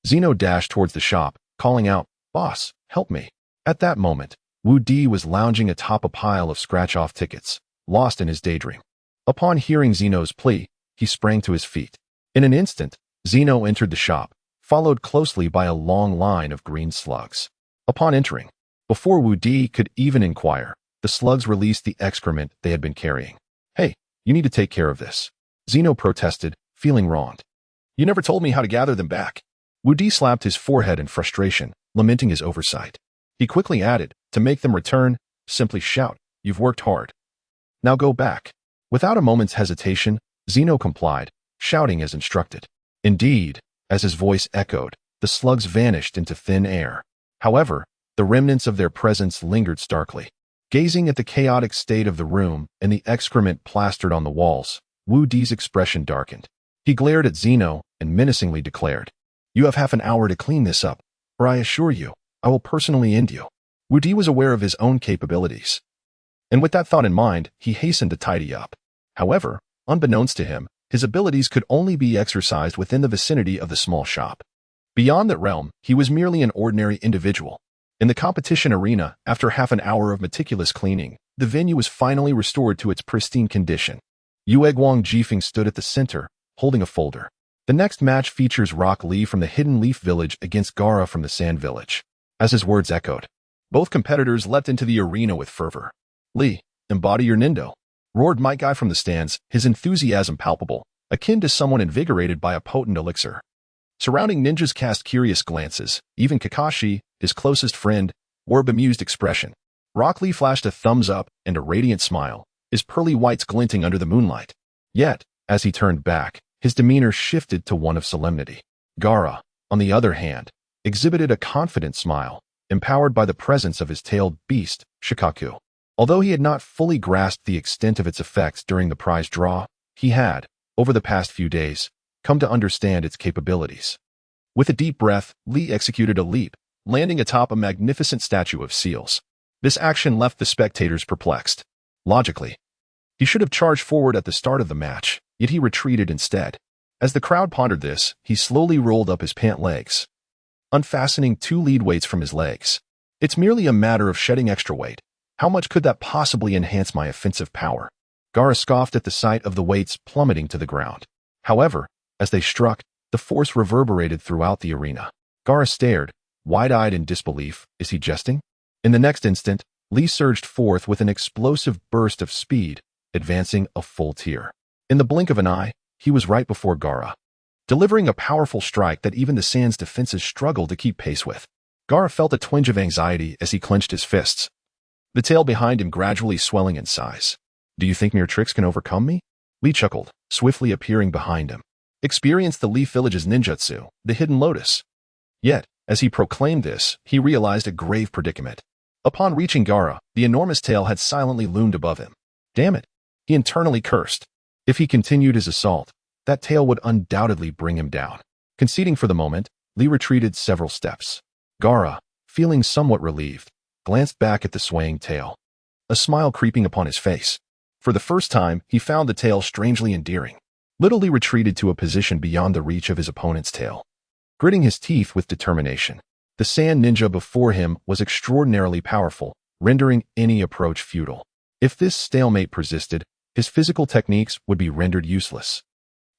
Zeno dashed towards the shop, calling out, "Boss, help me." At that moment, Wu Di was lounging atop a pile of scratch-off tickets, lost in his daydream. Upon hearing Zeno's plea, he sprang to his feet. In an instant, Zeno entered the shop, followed closely by a long line of green slugs. Upon entering, before Wu Di could even inquire, the slugs released the excrement they had been carrying. "Hey, you need to take care of this," Zeno protested, feeling wronged. "You never told me how to gather them back." Wu Di slapped his forehead in frustration, lamenting his oversight. He quickly added, "To make them return, simply shout, 'You've worked hard. Now go back.'" Without a moment's hesitation, Zeno complied, shouting as instructed. Indeed, as his voice echoed, the slugs vanished into thin air. However, the remnants of their presence lingered starkly. Gazing at the chaotic state of the room and the excrement plastered on the walls, Wu Di's expression darkened. He glared at Zeno and menacingly declared, "You have half an hour to clean this up, or I assure you, I will personally end you." Wu Di was aware of his own capabilities, and with that thought in mind, he hastened to tidy up. However, unbeknownst to him, his abilities could only be exercised within the vicinity of the small shop. Beyond that realm, he was merely an ordinary individual. In the competition arena, after half an hour of meticulous cleaning, the venue was finally restored to its pristine condition. Yueguang Jifeng stood at the center, holding a folder. The next match features Rock Lee from the Hidden Leaf Village against Gaara from the Sand Village. As his words echoed, both competitors leapt into the arena with fervor. "Lee, embody your Nindo," roared Might Guy from the stands, his enthusiasm palpable, akin to someone invigorated by a potent elixir. Surrounding ninjas cast curious glances. Even Kakashi, his closest friend, wore a bemused expression. Rock Lee flashed a thumbs up and a radiant smile, his pearly whites glinting under the moonlight. Yet, as he turned back, his demeanor shifted to one of solemnity. "Gaara, on the other hand, exhibited a confident smile, empowered by the presence of his tailed beast, Shikaku. Although he had not fully grasped the extent of its effects during the prize draw, he had, over the past few days, come to understand its capabilities. With a deep breath, Lee executed a leap, landing atop a magnificent statue of seals. This action left the spectators perplexed. Logically, he should have charged forward at the start of the match, yet he retreated instead. As the crowd pondered this, he slowly rolled up his pant legs, unfastening 2 lead weights from his legs. It's merely a matter of shedding extra weight. How much could that possibly enhance my offensive power? Gaara scoffed at the sight of the weights plummeting to the ground. However, as they struck, the force reverberated throughout the arena. Gaara stared, wide-eyed in disbelief. Is he jesting? In the next instant, Lee surged forth with an explosive burst of speed, advancing a full tier. In the blink of an eye, he was right before Gaara, delivering a powerful strike that even the Sand's defenses struggled to keep pace with. Gaara felt a twinge of anxiety as he clenched his fists, the tail behind him gradually swelling in size. Do you think mere tricks can overcome me? Lee chuckled, swiftly appearing behind him. Experience the Leaf Village's ninjutsu, the Hidden Lotus. Yet, as he proclaimed this, he realized a grave predicament. Upon reaching Gaara, the enormous tail had silently loomed above him. Damn it, he internally cursed. If he continued his assault, that tail would undoubtedly bring him down. Conceding for the moment, Lee retreated several steps. Gaara, feeling somewhat relieved, glanced back at the swaying tail, a smile creeping upon his face. For the first time, he found the tail strangely endearing. Little Lee retreated to a position beyond the reach of his opponent's tail, gritting his teeth with determination. The sand ninja before him was extraordinarily powerful, rendering any approach futile. If this stalemate persisted, his physical techniques would be rendered useless.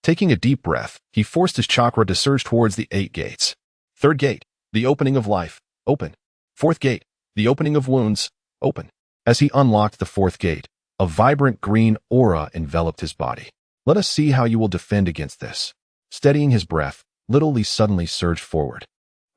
Taking a deep breath, he forced his chakra to surge towards the 8 gates. 3rd gate, the opening of life, open. 4th gate, the opening of wounds, open. As he unlocked the 4th gate, a vibrant green aura enveloped his body. Let us see how you will defend against this. Steadying his breath, Little Lee suddenly surged forward.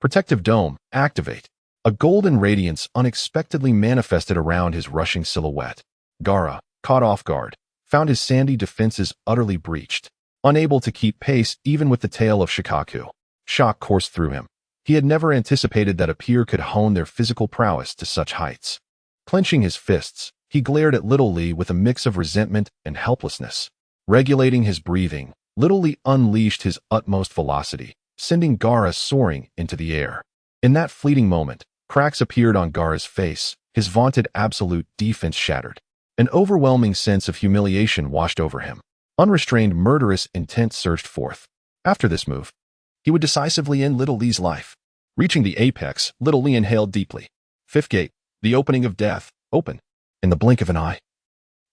Protective Dome, activate. A golden radiance unexpectedly manifested around his rushing silhouette. Gaara, caught off guard, found his sandy defenses utterly breached, unable to keep pace even with the tail of Shikaku. Shock coursed through him. He had never anticipated that a peer could hone their physical prowess to such heights. Clenching his fists, he glared at Little Lee with a mix of resentment and helplessness. Regulating his breathing, Little Lee unleashed his utmost velocity, sending Gaara soaring into the air. In that fleeting moment, cracks appeared on Gaara's face, his vaunted absolute defense shattered. An overwhelming sense of humiliation washed over him. Unrestrained murderous intent surged forth. After this move, he would decisively end Little Lee's life. Reaching the apex, Little Lee inhaled deeply. 5th gate, the opening of death, open. In the blink of an eye,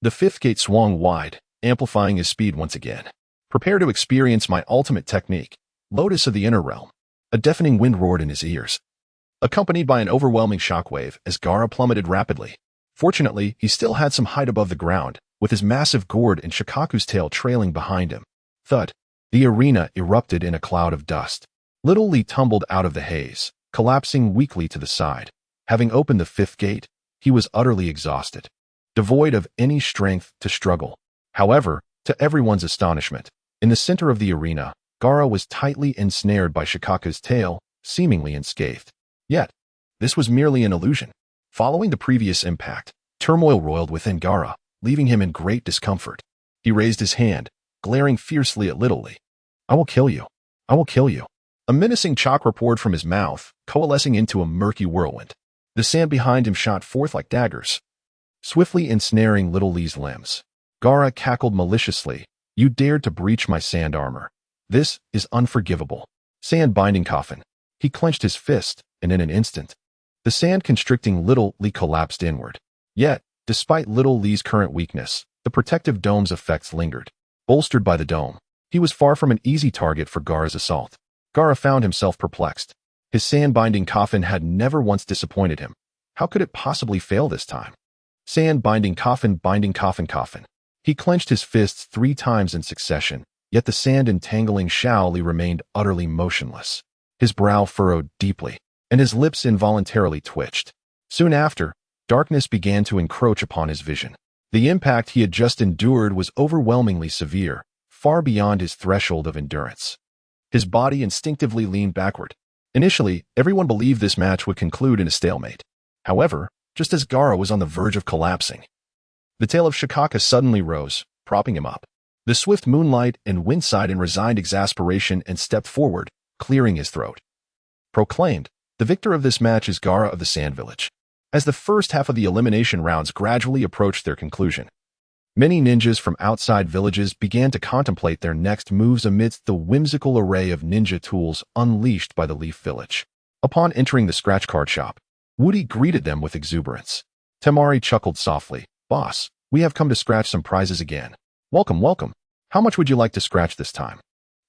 the 5th gate swung wide, amplifying his speed once again. Prepare to experience my ultimate technique, Lotus of the Inner Realm. A deafening wind roared in his ears, accompanied by an overwhelming shockwave as Gaara plummeted rapidly. Fortunately, he still had some height above the ground, with his massive gourd and Shikaku's tail trailing behind him. Thud. The arena erupted in a cloud of dust. Little Lee tumbled out of the haze, collapsing weakly to the side. Having opened the 5th gate, he was utterly exhausted, devoid of any strength to struggle. However, to everyone's astonishment, in the center of the arena, Gaara was tightly ensnared by Shikaku's tail, seemingly unscathed. Yet, this was merely an illusion. Following the previous impact, turmoil roiled within Gaara, leaving him in great discomfort. He raised his hand, glaring fiercely at Little Lee. I will kill you. I will kill you. A menacing chakra poured from his mouth, coalescing into a murky whirlwind. The sand behind him shot forth like daggers, swiftly ensnaring Little Lee's limbs. Gaara cackled maliciously. You dared to breach my sand armor. This is unforgivable. Sand binding coffin. He clenched his fist, and in an instant, the sand constricting Little Lee collapsed inward. Yet, despite Little Lee's current weakness, the protective dome's effects lingered. Bolstered by the dome, he was far from an easy target for Gaara's assault. Gaara found himself perplexed. His sand-binding coffin had never once disappointed him. How could it possibly fail this time? Sand-binding coffin, binding coffin, coffin. He clenched his fists 3 times in succession, yet the sand-entangling Shaoli remained utterly motionless. His brow furrowed deeply, and his lips involuntarily twitched. Soon after, darkness began to encroach upon his vision. The impact he had just endured was overwhelmingly severe, far beyond his threshold of endurance. His body instinctively leaned backward. Initially, everyone believed this match would conclude in a stalemate. However, just as Gaara was on the verge of collapsing, the tail of Shikaka suddenly rose, propping him up. The swift moonlight and wind sighed in resigned exasperation and stepped forward, clearing his throat. Proclaimed, the victor of this match is Gaara of the Sand Village. As the first half of the elimination rounds gradually approached their conclusion, many ninjas from outside villages began to contemplate their next moves amidst the whimsical array of ninja tools unleashed by the Leaf Village. Upon entering the scratch card shop, Woody greeted them with exuberance. Temari chuckled softly. Boss, we have come to scratch some prizes again. Welcome, welcome. How much would you like to scratch this time?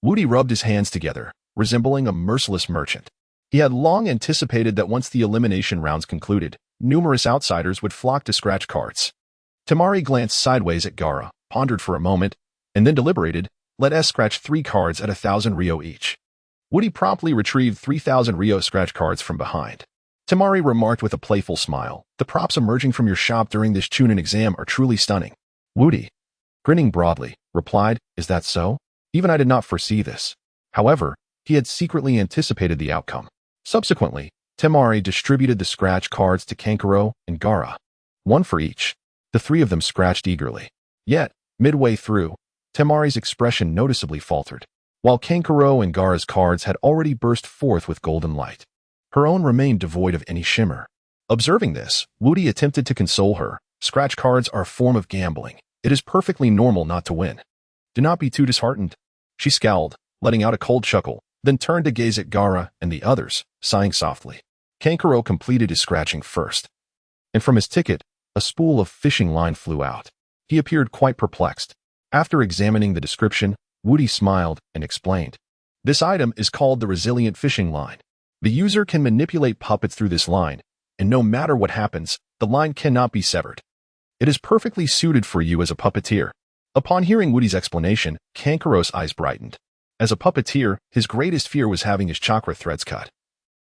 Woody rubbed his hands together, resembling a merciless merchant. He had long anticipated that once the elimination rounds concluded, numerous outsiders would flock to scratch cards. Temari glanced sideways at Gaara, pondered for a moment, and then deliberated. Let us scratch 3 cards at 1,000 Rio each. Woody promptly retrieved 3,000 Rio scratch cards from behind. Temari remarked with a playful smile, the props emerging from your shop during this Chunin exam are truly stunning. Woody, grinning broadly, replied, is that so? Even I did not foresee this. However, he had secretly anticipated the outcome. Subsequently, Temari distributed the scratch cards to Kankuro and Gaara, 1 for each. The 3 of them scratched eagerly. Yet, midway through, Temari's expression noticeably faltered, while Kankuro and Gaara's cards had already burst forth with golden light. Her own remained devoid of any shimmer. Observing this, Woody attempted to console her. Scratch cards are a form of gambling. It is perfectly normal not to win. Do not be too disheartened. She scowled, letting out a cold chuckle, then turned to gaze at Gaara and the others, sighing softly. Kankuro completed his scratching first, and from his ticket, a spool of fishing line flew out. He appeared quite perplexed. After examining the description, Woody smiled and explained. This item is called the resilient fishing line. The user can manipulate puppets through this line, and no matter what happens, the line cannot be severed. It is perfectly suited for you as a puppeteer. Upon hearing Woody's explanation, Kankuro's eyes brightened. As a puppeteer, his greatest fear was having his chakra threads cut,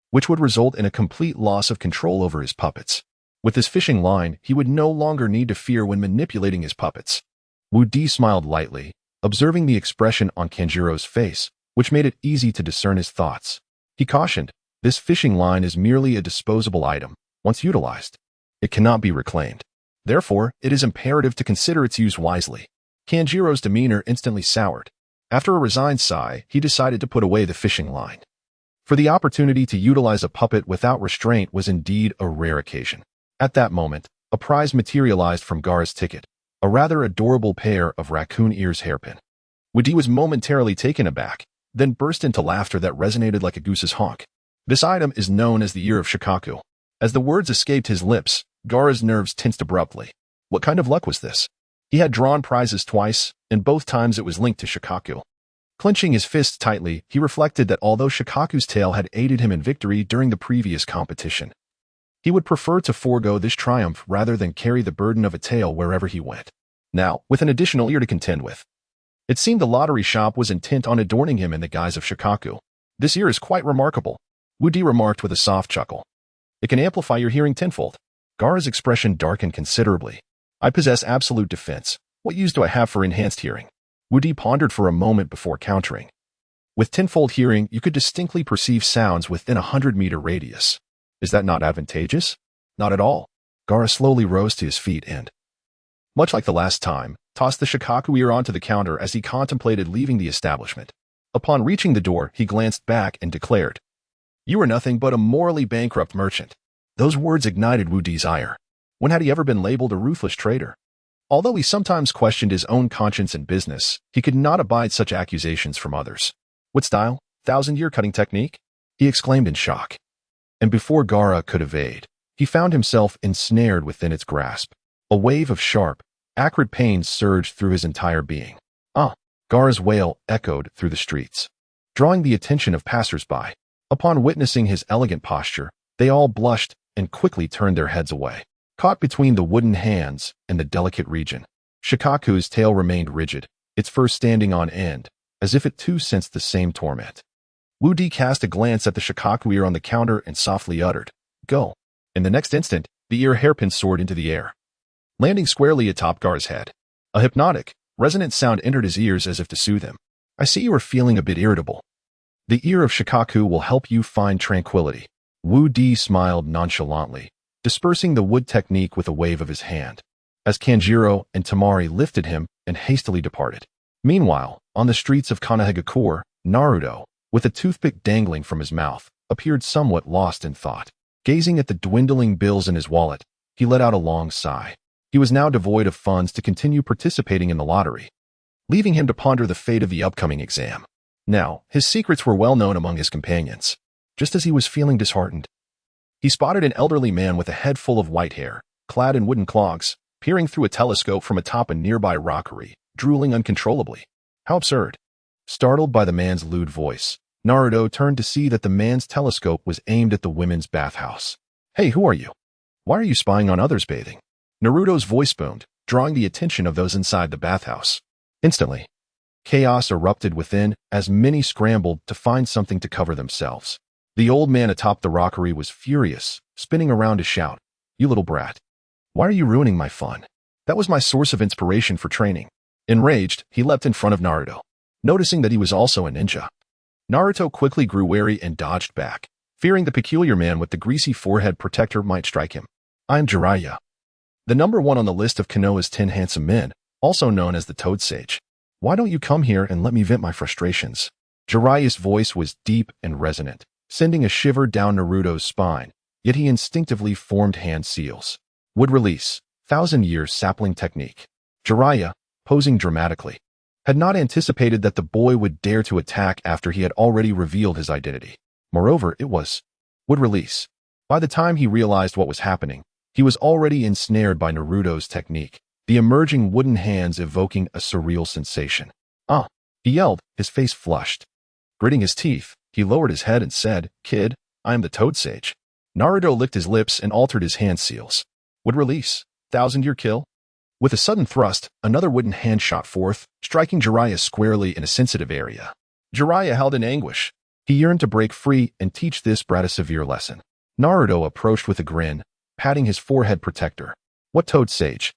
which would result in a complete loss of control over his puppets. With his fishing line, he would no longer need to fear when manipulating his puppets. Woody smiled lightly, observing the expression on Kanjuro's face, which made it easy to discern his thoughts. He cautioned, this fishing line is merely a disposable item. Once utilized, it cannot be reclaimed. Therefore, it is imperative to consider its use wisely. Kanjuro's demeanor instantly soured. After a resigned sigh, he decided to put away the fishing line. For the opportunity to utilize a puppet without restraint was indeed a rare occasion. At that moment, a prize materialized from Gaara's ticket, a rather adorable pair of raccoon ears hairpin. Woody was momentarily taken aback, then burst into laughter that resonated like a goose's honk. This item is known as the ear of Shikaku. As the words escaped his lips, Gaara's nerves tensed abruptly. What kind of luck was this? He had drawn prizes twice, and both times it was linked to Shikaku. Clenching his fists tightly, he reflected that although Shikaku's tail had aided him in victory during the previous competition, he would prefer to forego this triumph rather than carry the burden of a tail wherever he went. Now, with an additional ear to contend with, it seemed the lottery shop was intent on adorning him in the guise of Shikaku. This ear is quite remarkable, Woody remarked with a soft chuckle. It can amplify your hearing tenfold. Gaara's expression darkened considerably. I possess absolute defense. What use do I have for enhanced hearing? Woody pondered for a moment before countering. With tenfold hearing, you could distinctly perceive sounds within a 100-meter radius. Is that not advantageous? Not at all. Gaara slowly rose to his feet and, much like the last time, tossed the Shikaku ear onto the counter as he contemplated leaving the establishment. Upon reaching the door, he glanced back and declared, You are nothing but a morally bankrupt merchant. Those words ignited Woody's ire. When had he ever been labeled a ruthless traitor? Although he sometimes questioned his own conscience in business, he could not abide such accusations from others. What style? 1,000-year cutting technique? He exclaimed in shock. And before Gaara could evade, he found himself ensnared within its grasp. A wave of sharp, acrid pain surged through his entire being. Gaara's wail echoed through the streets, drawing the attention of passers-by. Upon witnessing his elegant posture, they all blushed and quickly turned their heads away. Caught between the wooden hands and the delicate region, Shikaku's tail remained rigid, its fur standing on end, as if it too sensed the same torment. Woody cast a glance at the Shikaku ear on the counter and softly uttered, Go. In the next instant, the ear hairpin soared into the air, landing squarely atop Gaara's head. A hypnotic, resonant sound entered his ears as if to soothe him. I see you are feeling a bit irritable. The ear of Shikaku will help you find tranquility. Wu Di smiled nonchalantly, dispersing the wood technique with a wave of his hand, as Kanjiro and Tamari lifted him and hastily departed. Meanwhile, on the streets of Kanahigakure, Naruto, with a toothpick dangling from his mouth, appeared somewhat lost in thought. Gazing at the dwindling bills in his wallet, he let out a long sigh. He was now devoid of funds to continue participating in the lottery, leaving him to ponder the fate of the upcoming exam. Now, his secrets were well known among his companions. Just as he was feeling disheartened, he spotted an elderly man with a head full of white hair, clad in wooden clogs, peering through a telescope from atop a nearby rockery, drooling uncontrollably. How absurd. Startled by the man's lewd voice, Naruto turned to see that the man's telescope was aimed at the women's bathhouse. Hey, who are you? Why are you spying on others bathing? Naruto's voice boomed, drawing the attention of those inside the bathhouse. Instantly, chaos erupted within as many scrambled to find something to cover themselves. The old man atop the rockery was furious, spinning around to shout, "You little brat. Why are you ruining my fun? That was my source of inspiration for training." Enraged, he leapt in front of Naruto, noticing that he was also a ninja. Naruto quickly grew wary and dodged back, fearing the peculiar man with the greasy forehead protector might strike him. "I'm Jiraiya, the number one on the list of Konoha's 10 handsome men, also known as the Toad Sage. Why don't you come here and let me vent my frustrations?" Jiraiya's voice was deep and resonant, sending a shiver down Naruto's spine, yet he instinctively formed hand seals. Would release, 1,000-year sapling technique. Jiraiya, posing dramatically, had not anticipated that the boy would dare to attack after he had already revealed his identity. Moreover, it was would release. By the time he realized what was happening, he was already ensnared by Naruto's technique, the emerging wooden hands evoking a surreal sensation. "Ah!" he yelled, his face flushed. Gritting his teeth, he lowered his head and said, "Kid, I am the Toad Sage." Naruto licked his lips and altered his hand seals. Would release, 1,000-year kill. With a sudden thrust, another wooden hand shot forth, striking Jiraiya squarely in a sensitive area. Jiraiya howled in anguish. He yearned to break free and teach this brat a severe lesson. Naruto approached with a grin, patting his forehead protector. "What Toad Sage?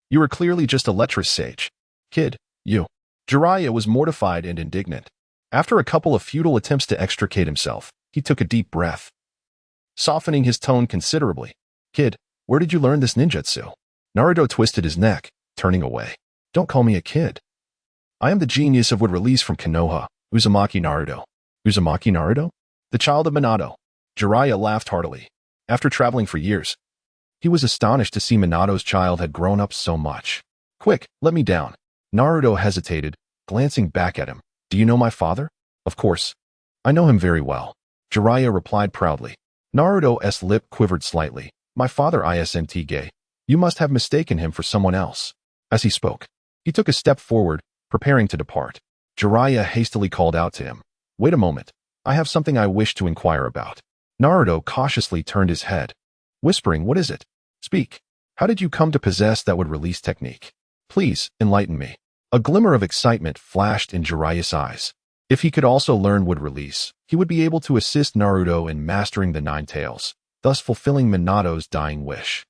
You are clearly just a lecherous sage. Kid, you." Jiraiya was mortified and indignant. After a couple of futile attempts to extricate himself, he took a deep breath, softening his tone considerably. "Kid, where did you learn this ninjutsu?" Naruto twisted his neck, turning away. "Don't call me a kid. I am the genius of would release from Konoha, Uzumaki Naruto." Uzumaki Naruto? The child of Minato. Jiraiya laughed heartily. After traveling for years, he was astonished to see Minato's child had grown up so much. "Quick, let me down." Naruto hesitated, glancing back at him. "Do you know my father?" "Of course. I know him very well," Jiraiya replied proudly. Naruto's lip quivered slightly. "My father isn't gay. You must have mistaken him for someone else." As he spoke, he took a step forward, preparing to depart. Jiraiya hastily called out to him, "Wait a moment. I have something I wish to inquire about." Naruto cautiously turned his head, whispering, "What is it? Speak. How did you come to possess that would release technique? Please, enlighten me." A glimmer of excitement flashed in Jiraiya's eyes. If he could also learn would release, he would be able to assist Naruto in mastering the Nine Tails, thus fulfilling Minato's dying wish.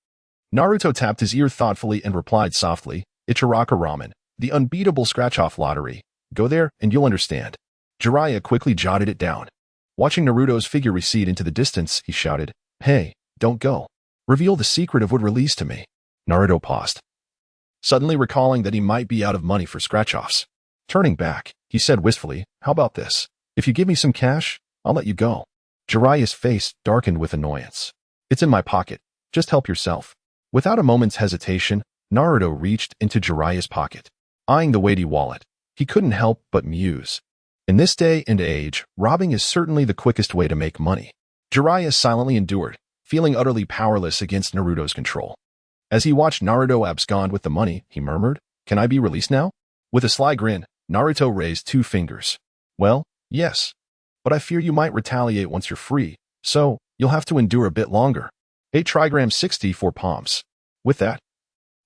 Naruto tapped his ear thoughtfully and replied softly, "Ichiraka Ramen, the unbeatable scratch-off lottery. Go there and you'll understand." Jiraiya quickly jotted it down. Watching Naruto's figure recede into the distance, he shouted, "Hey, don't go. Reveal the secret of would release to me." Naruto paused, suddenly recalling that he might be out of money for scratch-offs. Turning back, he said wistfully, "How about this? If you give me some cash, I'll let you go." Jiraiya's face darkened with annoyance. "It's in my pocket. Just help yourself." Without a moment's hesitation, Naruto reached into Jiraiya's pocket. Eyeing the weighty wallet, he couldn't help but muse. In this day and age, robbing is certainly the quickest way to make money. Jiraiya silently endured, feeling utterly powerless against Naruto's control. As he watched Naruto abscond with the money, he murmured, "Can I be released now?" With a sly grin, Naruto raised 2 fingers. "Well, yes. But I fear you might retaliate once you're free, so you'll have to endure a bit longer. 8 trigrams 64 palms." With that,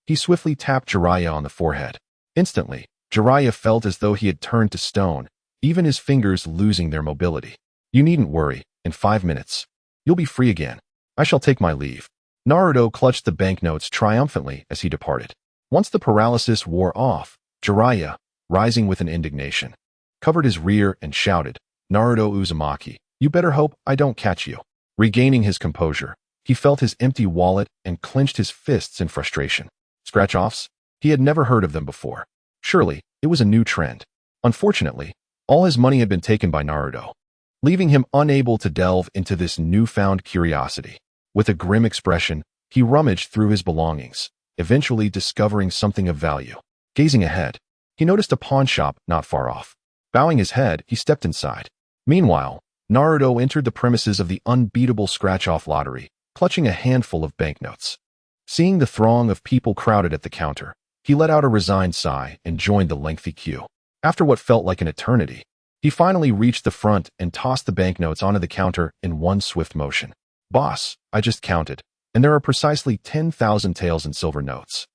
he swiftly tapped Jiraiya on the forehead. Instantly, Jiraiya felt as though he had turned to stone, even his fingers losing their mobility. "You needn't worry. In 5 minutes, you'll be free again. I shall take my leave." Naruto clutched the banknotes triumphantly as he departed. Once the paralysis wore off, Jiraiya, rising with an indignation, covered his rear and shouted, Naruto Uzumaki, you better hope I don't catch you. Regaining his composure, he felt his empty wallet and clenched his fists in frustration. Scratch-offs? He had never heard of them before. Surely, it was a new trend. Unfortunately, all his money had been taken by Naruto, leaving him unable to delve into this newfound curiosity. With a grim expression, he rummaged through his belongings, eventually discovering something of value. Gazing ahead, he noticed a pawn shop not far off. Bowing his head, he stepped inside. Meanwhile, Naruto entered the premises of the unbeatable scratch-off lottery, clutching a handful of banknotes. Seeing the throng of people crowded at the counter, he let out a resigned sigh and joined the lengthy queue. After what felt like an eternity, he finally reached the front and tossed the banknotes onto the counter in one swift motion. Boss, I just counted, and there are precisely 10,000 taels in silver notes.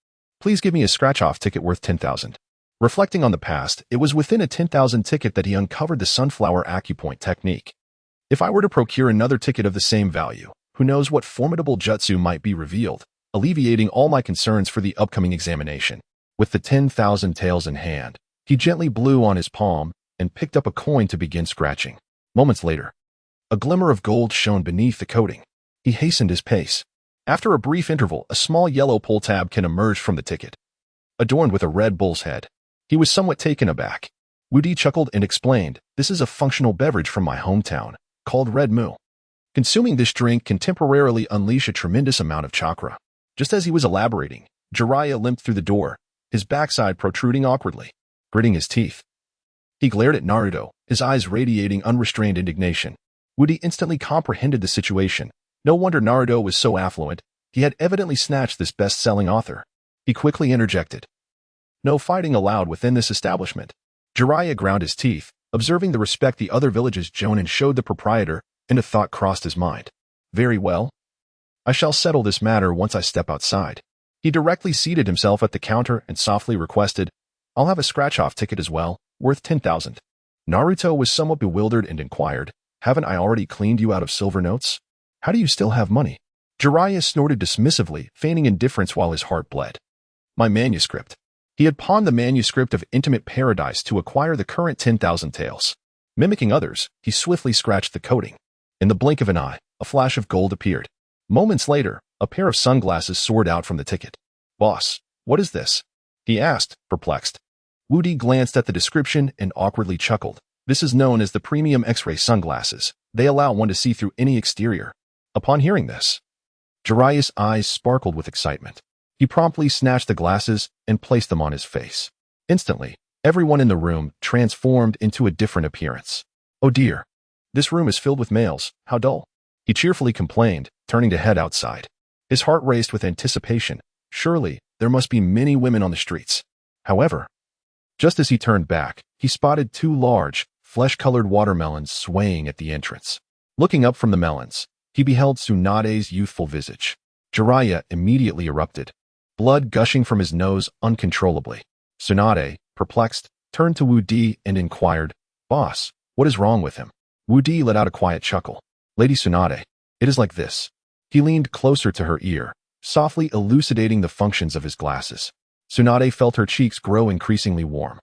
Please give me a scratch-off ticket worth 10,000. Reflecting on the past, it was within a 10,000 ticket that he uncovered the sunflower acupoint technique. If I were to procure another ticket of the same value, who knows what formidable jutsu might be revealed, alleviating all my concerns for the upcoming examination. With the 10,000 taels in hand, he gently blew on his palm and picked up a coin to begin scratching. Moments later, a glimmer of gold shone beneath the coating. He hastened his pace. After a brief interval, a small yellow pull tab can emerge from the ticket, adorned with a red bull's head. He was somewhat taken aback. Woody chuckled and explained, "This is a functional beverage from my hometown, called Red Moo. Consuming this drink can temporarily unleash a tremendous amount of chakra." Just as he was elaborating, Jiraiya limped through the door, his backside protruding awkwardly. Gritting his teeth, he glared at Naruto, his eyes radiating unrestrained indignation. Woody instantly comprehended the situation. No wonder Naruto was so affluent. He had evidently snatched this best-selling author. He quickly interjected, "No fighting allowed within this establishment." Jiraiya ground his teeth, observing the respect the other villages Jonin showed the proprietor, and a thought crossed his mind. Very well. I shall settle this matter once I step outside. He directly seated himself at the counter and softly requested, "I'll have a scratch-off ticket as well, worth 10,000. Naruto was somewhat bewildered and inquired, "Haven't I already cleaned you out of silver notes? How do you still have money?" Jiraiya snorted dismissively, feigning indifference while his heart bled. "My manuscript." He had pawned the manuscript of Intimate Paradise to acquire the current 10,000 taels. Mimicking others, he swiftly scratched the coating. In the blink of an eye, a flash of gold appeared. Moments later, a pair of sunglasses soared out from the ticket. "Boss, what is this?" he asked, perplexed. Woody glanced at the description and awkwardly chuckled. "This is known as the premium X-ray sunglasses. They allow one to see through any exterior." Upon hearing this, Jiraiya's eyes sparkled with excitement. He promptly snatched the glasses and placed them on his face. Instantly, everyone in the room transformed into a different appearance. "Oh dear, this room is filled with males. How dull," he cheerfully complained, turning to head outside. His heart raced with anticipation. Surely, there must be many women on the streets. However, just as he turned back, he spotted two large, flesh-colored watermelons swaying at the entrance. Looking up from the melons, he beheld Tsunade's youthful visage. Jiraiya immediately erupted, blood gushing from his nose uncontrollably. Tsunade, perplexed, turned to Wu Di and inquired, "Boss, what is wrong with him?" Wu Di let out a quiet chuckle. "Lady Tsunade, it is like this." He leaned closer to her ear, softly elucidating the functions of his glasses. Tsunade felt her cheeks grow increasingly warm.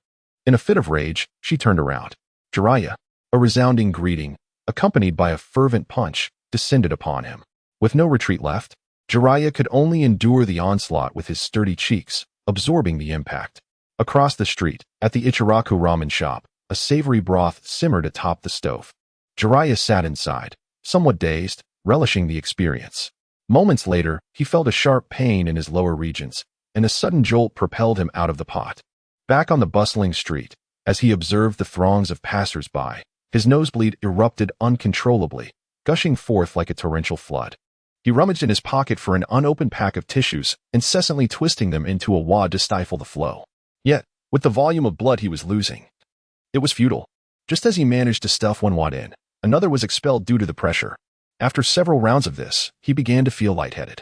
In a fit of rage, she turned around. Jiraiya, a resounding greeting, accompanied by a fervent punch, descended upon him. With no retreat left, Jiraiya could only endure the onslaught with his sturdy cheeks, absorbing the impact. Across the street, at the Ichiraku ramen shop, a savory broth simmered atop the stove. Jiraiya sat inside, somewhat dazed, relishing the experience. Moments later, he felt a sharp pain in his lower regions, and a sudden jolt propelled him out of the pot. Back on the bustling street, as he observed the throngs of passers-by, his nosebleed erupted uncontrollably, gushing forth like a torrential flood. He rummaged in his pocket for an unopened pack of tissues, incessantly twisting them into a wad to stifle the flow. Yet, with the volume of blood he was losing, it was futile. Just as he managed to stuff one wad in, another was expelled due to the pressure. After several rounds of this, he began to feel lightheaded.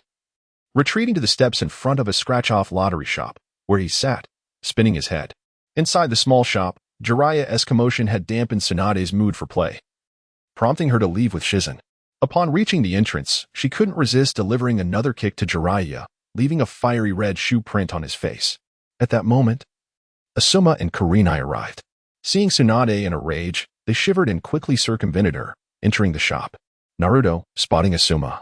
Retreating to the steps in front of a scratch-off lottery shop, where he sat, spinning his head. Inside the small shop, Jiraiya's commotion had dampened Tsunade's mood for play, prompting her to leave with Shizen. Upon reaching the entrance, she couldn't resist delivering another kick to Jiraiya, leaving a fiery red shoe print on his face. At that moment, Asuma and Kurenai arrived. Seeing Tsunade in a rage, They shivered and quickly circumvented her, entering the shop. Naruto, spotting Asuma,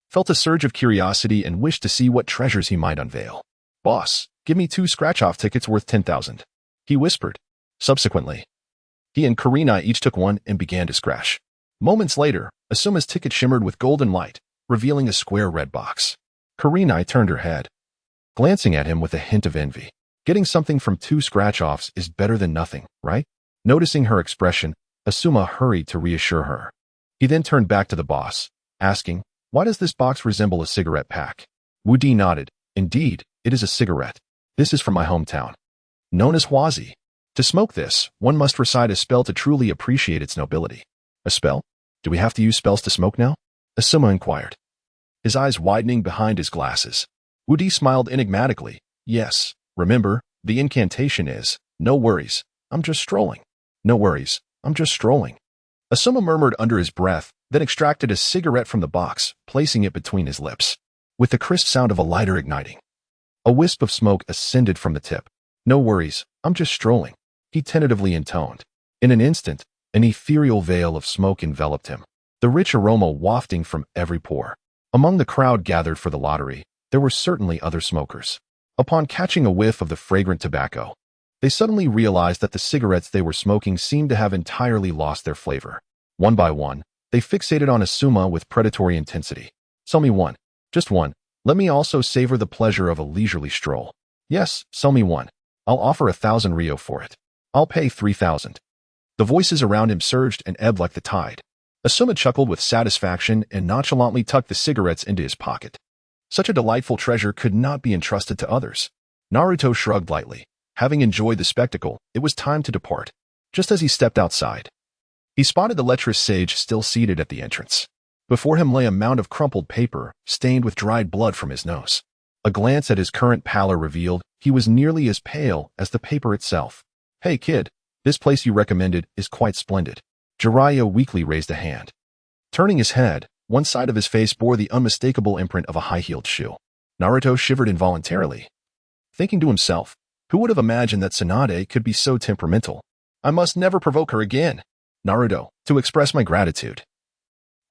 felt a surge of curiosity and wished to see what treasures he might unveil. "Boss, give me 2 scratch-off tickets worth 10,000. He whispered. Subsequently, he and Kurenai each took one and began to scratch. Moments later, Asuma's ticket shimmered with golden light, revealing a square red box. Kurenai turned her head, glancing at him with a hint of envy. Getting something from 2 scratch-offs is better than nothing, right? Noticing her expression, Asuma hurried to reassure her. He then turned back to the boss, asking, "Why does this box resemble a cigarette pack?" Wu Di nodded. "Indeed, it is a cigarette. This is from my hometown, known as Huazi. To smoke this, one must recite a spell to truly appreciate its nobility." "A spell? Do we have to use spells to smoke now?" Asuma inquired, his eyes widening behind his glasses. Wu Di smiled enigmatically. "Yes, remember, the incantation is, 'No worries, I'm just strolling.' No worries, I'm just strolling." Asuma murmured under his breath, then extracted a cigarette from the box, placing it between his lips. With the crisp sound of a lighter igniting, a wisp of smoke ascended from the tip. "No worries, I'm just strolling," he tentatively intoned. In an instant, an ethereal veil of smoke enveloped him, the rich aroma wafting from every pore. Among the crowd gathered for the lottery, there were certainly other smokers. Upon catching a whiff of the fragrant tobacco, they suddenly realized that the cigarettes they were smoking seemed to have entirely lost their flavor. One by one, they fixated on Asuma with predatory intensity. "Sell me one. Just one. Let me also savor the pleasure of a leisurely stroll. Yes, sell me one. I'll offer 1,000 Rio for it. I'll pay 3,000. The voices around him surged and ebbed like the tide. Asuma chuckled with satisfaction and nonchalantly tucked the cigarettes into his pocket. Such a delightful treasure could not be entrusted to others. Naruto shrugged lightly. Having enjoyed the spectacle, it was time to depart. Just as he stepped outside, he spotted the lecherous sage still seated at the entrance. Before him lay a mound of crumpled paper, stained with dried blood from his nose. A glance at his current pallor revealed he was nearly as pale as the paper itself. "Hey kid, this place you recommended is quite splendid." Jiraiya weakly raised a hand. Turning his head, one side of his face bore the unmistakable imprint of a high-heeled shoe. Naruto shivered involuntarily, thinking to himself, who would have imagined that Tsunade could be so temperamental? I must never provoke her again. Naruto, to express my gratitude,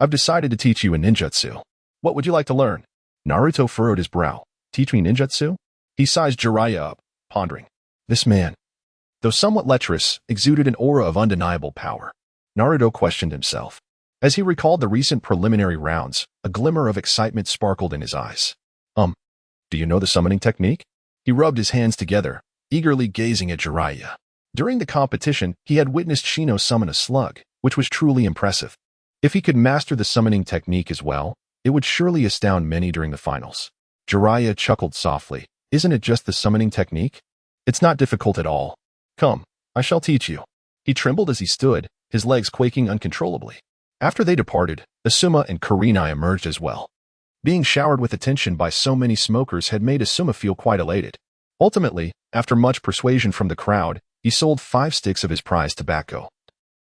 I've decided to teach you a ninjutsu. What would you like to learn? Naruto furrowed his brow. Teach me ninjutsu? He sized Jiraiya up, pondering. This man, though somewhat lecherous, exuded an aura of undeniable power. Naruto questioned himself. As he recalled the recent preliminary rounds, a glimmer of excitement sparkled in his eyes. Do you know the summoning technique? He rubbed his hands together, eagerly gazing at Jiraiya. During the competition, he had witnessed Shino summon a slug, which was truly impressive. If he could master the summoning technique as well, it would surely astound many during the finals. Jiraiya chuckled softly. Isn't it just the summoning technique? It's not difficult at all. Come, I shall teach you. He trembled as he stood, his legs quaking uncontrollably. After they departed, Asuma and Kurenai emerged as well. Being showered with attention by so many smokers had made Asuma feel quite elated. Ultimately, after much persuasion from the crowd, he sold 5 sticks of his prized tobacco,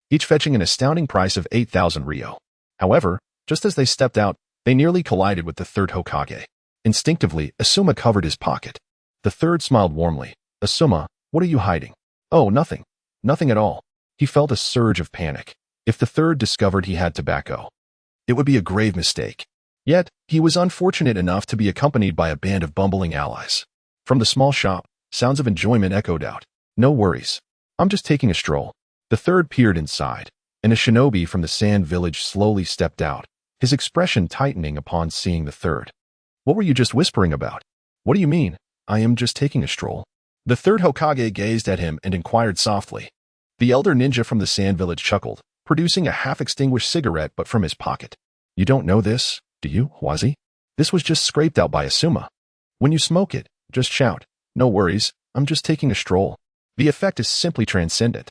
each fetching an astounding price of 8,000 Rio. However, just as they stepped out, they nearly collided with the third Hokage. Instinctively, Asuma covered his pocket. The third smiled warmly. Asuma, what are you hiding? Oh, nothing. Nothing at all. He felt a surge of panic. If the third discovered he had tobacco, it would be a grave mistake. Yet, he was unfortunate enough to be accompanied by a band of bumbling allies. From the small shop, sounds of enjoyment echoed out. No worries. I'm just taking a stroll. The third peered inside, and a shinobi from the sand village slowly stepped out, his expression tightening upon seeing the third. What were you just whispering about? What do you mean? I am just taking a stroll. The third Hokage gazed at him and inquired softly. The elder ninja from the sand village chuckled, producing a half-extinguished cigarette but from his pocket. You don't know this, do you, Huazi? This was just scraped out by Asuma. When you smoke it, just shout, no worries, I'm just taking a stroll. The effect is simply transcendent.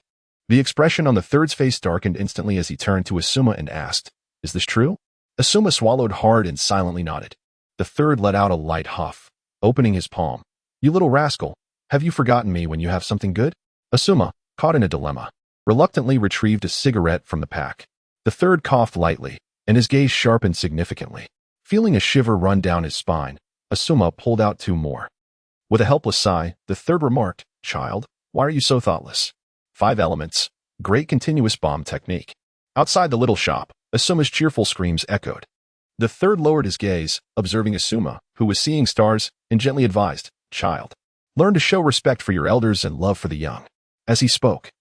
The expression on the third's face darkened instantly as he turned to Asuma and asked, is this true? Asuma swallowed hard and silently nodded. The third let out a light huff, opening his palm. You little rascal, have you forgotten me when you have something good? Asuma, caught in a dilemma, reluctantly retrieved a cigarette from the pack. The third coughed lightly, and his gaze sharpened significantly. Feeling a shiver run down his spine, Asuma pulled out 2 more. With a helpless sigh, the third remarked, Child, why are you so thoughtless? 5 elements, Great continuous bomb technique. Outside the little shop, Asuma's cheerful screams echoed. The third lowered his gaze, observing Asuma, who was seeing stars, and gently advised, "Child, learn to show respect for your elders and love for the young." As he spoke,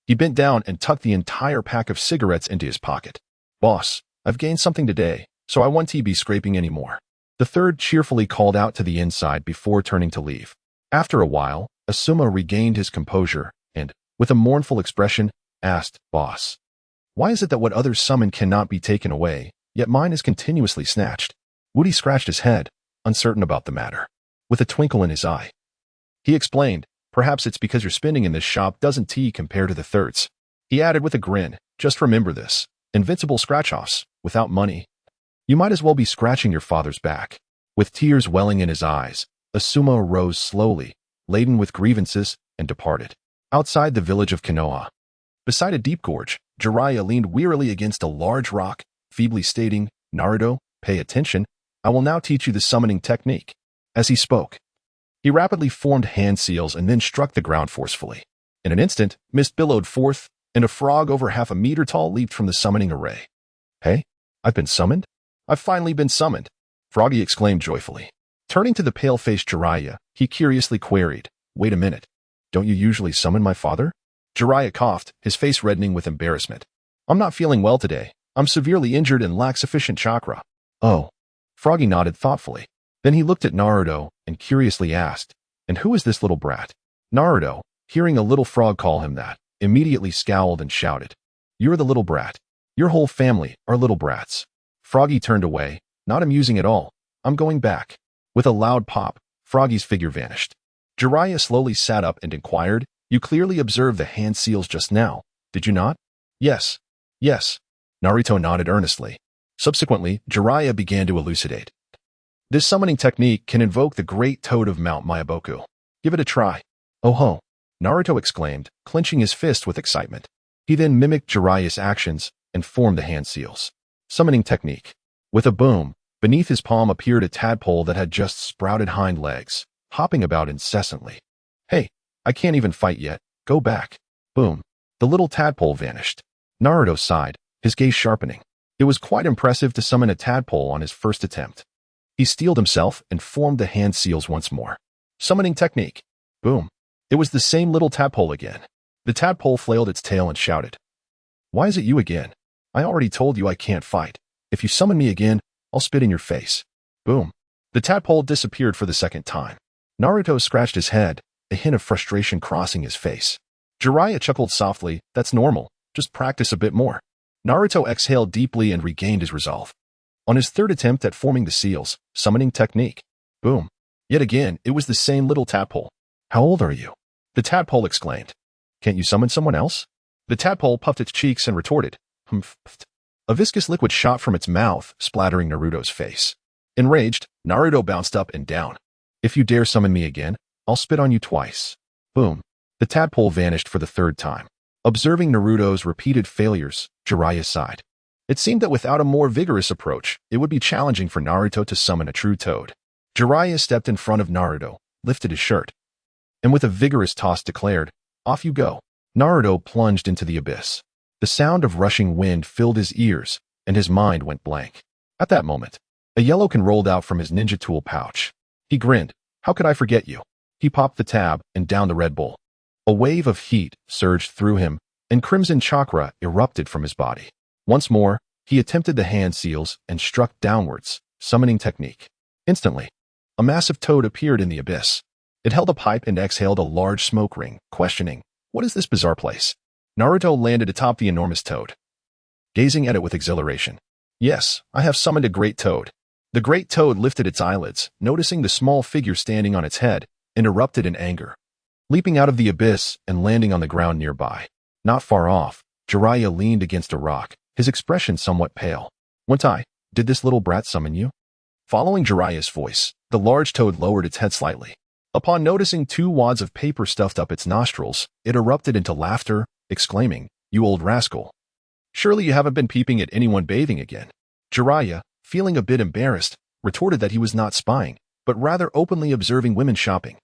he bent down and tucked the entire pack of cigarettes into his pocket. "Boss, I've gained something today, so I won't be scraping anymore." The third cheerfully called out to the inside before turning to leave. After a while, Asuma regained his composure and, with a mournful expression, asked, "Boss, why is it that what others summon cannot be taken away, yet mine is continuously snatched?" Woody scratched his head, uncertain about the matter. With a twinkle in his eye, he explained, "Perhaps it's because your spending in this shop doesn't compare to the third's." He added with a grin, "Just remember this, invincible scratch-offs, without money, you might as well be scratching your father's back." With tears welling in his eyes, Asuma arose slowly, laden with grievances, and departed. Outside the village of Konoha, beside a deep gorge, Jiraiya leaned wearily against a large rock, feebly stating, "Naruto, pay attention, I will now teach you the summoning technique." As he spoke, he rapidly formed hand seals and then struck the ground forcefully. In an instant, mist billowed forth, and a frog over half a meter tall leaped from the summoning array. "Hey, I've been summoned? I've finally been summoned," Froggy exclaimed joyfully. Turning to the pale-faced Jiraiya, he curiously queried, "Wait a minute, don't you usually summon my father?" Jiraiya coughed, his face reddening with embarrassment. "I'm not feeling well today. I'm severely injured and lack sufficient chakra." "Oh." Froggy nodded thoughtfully. Then he looked at Naruto and curiously asked, "And who is this little brat?" Naruto, hearing a little frog call him that, immediately scowled and shouted, "You're the little brat. Your whole family are little brats." Froggy turned away, not amusing at all. "I'm going back." With a loud pop, Froggy's figure vanished. Jiraiya slowly sat up and inquired, "You clearly observed the hand seals just now, did you not?" "Yes. Yes." Naruto nodded earnestly. Subsequently, Jiraiya began to elucidate. "This summoning technique can invoke the great toad of Mount Myaboku. Give it a try." "Oh ho!" Naruto exclaimed, clenching his fist with excitement. He then mimicked Jiraiya's actions and formed the hand seals. Summoning technique. With a boom, beneath his palm appeared a tadpole that had just sprouted hind legs, hopping about incessantly. "Hey, I can't even fight yet. Go back." Boom. The little tadpole vanished. Naruto sighed, his gaze sharpening. It was quite impressive to summon a tadpole on his first attempt. He steeled himself and formed the hand seals once more. Summoning technique. Boom. It was the same little tadpole again. The tadpole flailed its tail and shouted, "Why is it you again? I already told you I can't fight. If you summon me again, I'll spit in your face." Boom. The tadpole disappeared for the second time. Naruto scratched his head, a hint of frustration crossing his face. Jiraiya chuckled softly, "That's normal. Just practice a bit more." Naruto exhaled deeply and regained his resolve. On his third attempt at forming the seals, summoning technique. Boom. Yet again, it was the same little tadpole. "How old are you?" the tadpole exclaimed. "Can't you summon someone else?" The tadpole puffed its cheeks and retorted, "Humph." A viscous liquid shot from its mouth, splattering Naruto's face. Enraged, Naruto bounced up and down. "If you dare summon me again, I'll spit on you twice." Boom. The tadpole vanished for the third time. Observing Naruto's repeated failures, Jiraiya sighed. It seemed that without a more vigorous approach, it would be challenging for Naruto to summon a true toad. Jiraiya stepped in front of Naruto, lifted his shirt, and with a vigorous toss declared, "Off you go." Naruto plunged into the abyss. The sound of rushing wind filled his ears, and his mind went blank. At that moment, a yellowkin rolled out from his ninja tool pouch. He grinned. "How could I forget you?" He popped the tab and downed the Red Bull. A wave of heat surged through him, and crimson chakra erupted from his body. Once more, he attempted the hand seals and struck downwards, summoning technique. Instantly, a massive toad appeared in the abyss. It held a pipe and exhaled a large smoke ring, questioning, "What is this bizarre place?" Naruto landed atop the enormous toad, gazing at it with exhilaration. "Yes, I have summoned a great toad." The great toad lifted its eyelids, noticing the small figure standing on its head, and erupted in anger, leaping out of the abyss and landing on the ground nearby. Not far off, Jiraiya leaned against a rock, his expression somewhat pale. Did this little brat summon you?" Following Jiraiya's voice, the large toad lowered its head slightly. Upon noticing 2 wads of paper stuffed up its nostrils, it erupted into laughter, exclaiming, "You old rascal. Surely you haven't been peeping at anyone bathing again." Jiraiya, feeling a bit embarrassed, retorted that he was not spying, but rather openly observing women shopping.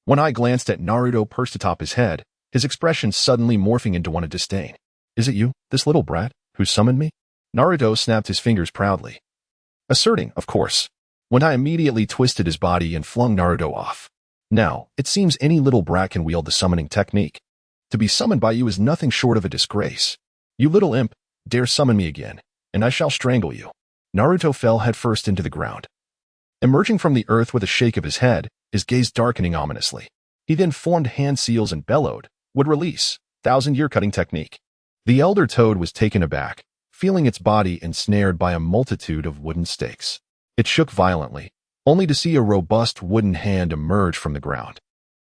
One eye glanced at Naruto perched atop his head, his expression suddenly morphing into one of disdain. Is it you, this little brat, who summoned me? Naruto snapped his fingers proudly, asserting, of course. Wentai immediately twisted his body and flung Naruto off. Now, it seems any little brat can wield the summoning technique. To be summoned by you is nothing short of a disgrace. You little imp, dare summon me again, and I shall strangle you. Naruto fell headfirst into the ground. Emerging from the earth with a shake of his head, his gaze darkening ominously. He then formed hand seals and bellowed, would release, 1,000-year cutting technique. The elder toad was taken aback, feeling its body ensnared by a multitude of wooden stakes. It shook violently, only to see a robust wooden hand emerge from the ground.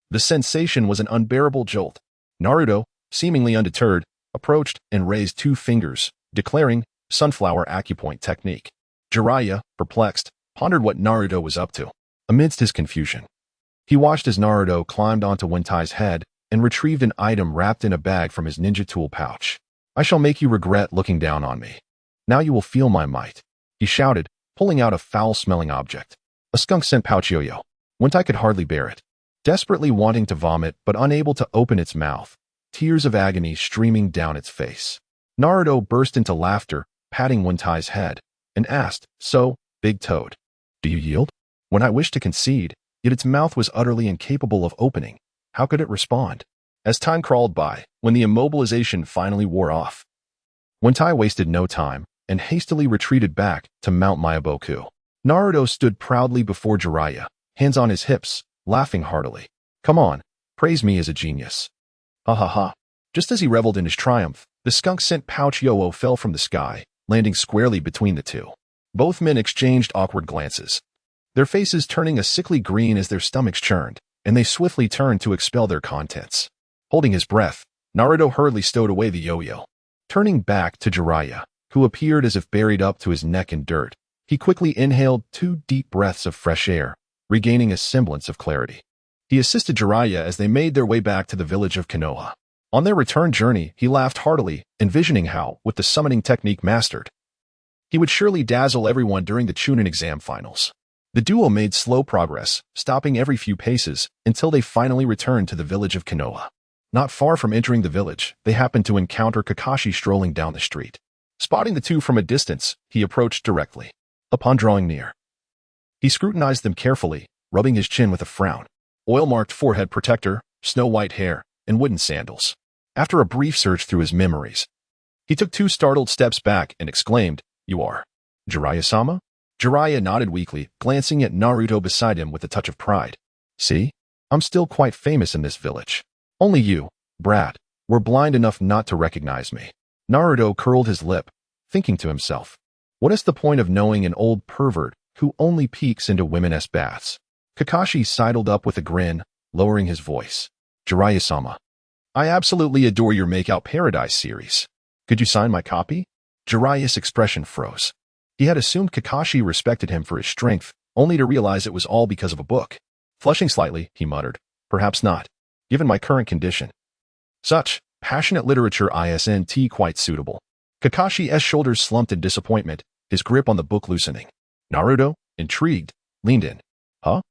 The sensation was an unbearable jolt. Naruto, seemingly undeterred, approached and raised 2 fingers, declaring, sunflower acupoint technique. Jiraiya, perplexed, pondered what Naruto was up to. Amidst his confusion, he watched as Naruto climbed onto Wentai's head and retrieved an item wrapped in a bag from his ninja tool pouch. I shall make you regret looking down on me. Now you will feel my might, he shouted, pulling out a foul-smelling object. A skunk-scent pouch yo-yo. Wentai could hardly bear it. Desperately wanting to vomit but unable to open its mouth, tears of agony streaming down its face. Naruto burst into laughter, patting Wentai's head, and asked, So, Big Toad, do you yield? When I wished to concede, yet its mouth was utterly incapable of opening. How could it respond? As time crawled by, when the immobilization finally wore off, Wentai wasted no time and hastily retreated back to Mount Myaboku. Naruto stood proudly before Jiraiya, hands on his hips, laughing heartily. Come on, praise me as a genius. Ha ha ha. Just as he reveled in his triumph, the skunk-scent pouch yo-yo fell from the sky, landing squarely between the two. Both men exchanged awkward glances, their faces turning a sickly green as their stomachs churned, and they swiftly turned to expel their contents. Holding his breath, Naruto hurriedly stowed away the yo-yo. Turning back to Jiraiya, who appeared as if buried up to his neck in dirt, he quickly inhaled 2 deep breaths of fresh air, regaining a semblance of clarity. He assisted Jiraiya as they made their way back to the village of Konoha. On their return journey, he laughed heartily, envisioning how, with the summoning technique mastered, he would surely dazzle everyone during the Chunin exam finals. The duo made slow progress, stopping every few paces, until they finally returned to the village of Konoha. Not far from entering the village, they happened to encounter Kakashi strolling down the street. Spotting the two from a distance, he approached directly. Upon drawing near, he scrutinized them carefully, rubbing his chin with a frown. Oil-marked forehead protector, snow-white hair, and wooden sandals. After a brief search through his memories, he took 2 startled steps back and exclaimed, You are Jiraiya-sama? Jiraiya nodded weakly, glancing at Naruto beside him with a touch of pride. See? I'm still quite famous in this village. Only you, brat, were blind enough not to recognize me. Naruto curled his lip, thinking to himself, what is the point of knowing an old pervert who only peeks into women's baths? Kakashi sidled up with a grin, lowering his voice. Jiraiya-sama, I absolutely adore your Make-Out Paradise series. Could you sign my copy? Jiraiya's expression froze. He had assumed Kakashi respected him for his strength, only to realize it was all because of a book. Flushing slightly, he muttered, perhaps not, given my current condition. Such passionate literature isn't quite suitable. Kakashi's shoulders slumped in disappointment, his grip on the book loosening. Naruto, intrigued, leaned in. Huh?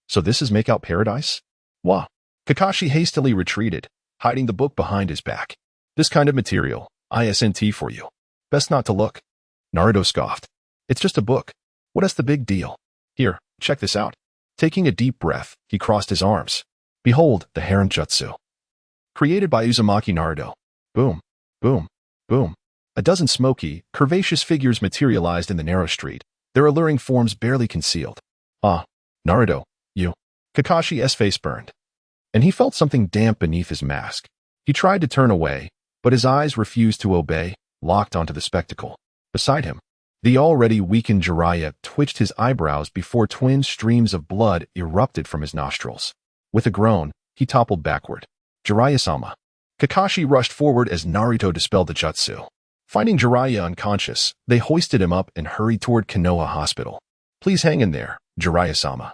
So this is Make-Out Paradise? Wah. Kakashi hastily retreated, hiding the book behind his back. This kind of material, isn't for you. Best not to look. Naruto scoffed. It's just a book. What is the big deal? Here, check this out. Taking a deep breath, he crossed his arms. Behold, the harem jutsu. Created by Uzumaki Naruto. Boom, boom, boom. A dozen smoky, curvaceous figures materialized in the narrow street, their alluring forms barely concealed. Ah, Naruto, you. Kakashi's face burned, and he felt something damp beneath his mask. He tried to turn away, but his eyes refused to obey, locked onto the spectacle. Beside him, the already weakened Jiraiya twitched his eyebrows before twin streams of blood erupted from his nostrils. With a groan, he toppled backward. Jiraiya-sama. Kakashi rushed forward as Naruto dispelled the jutsu. Finding Jiraiya unconscious, they hoisted him up and hurried toward Konoha Hospital. Please hang in there, Jiraiya-sama.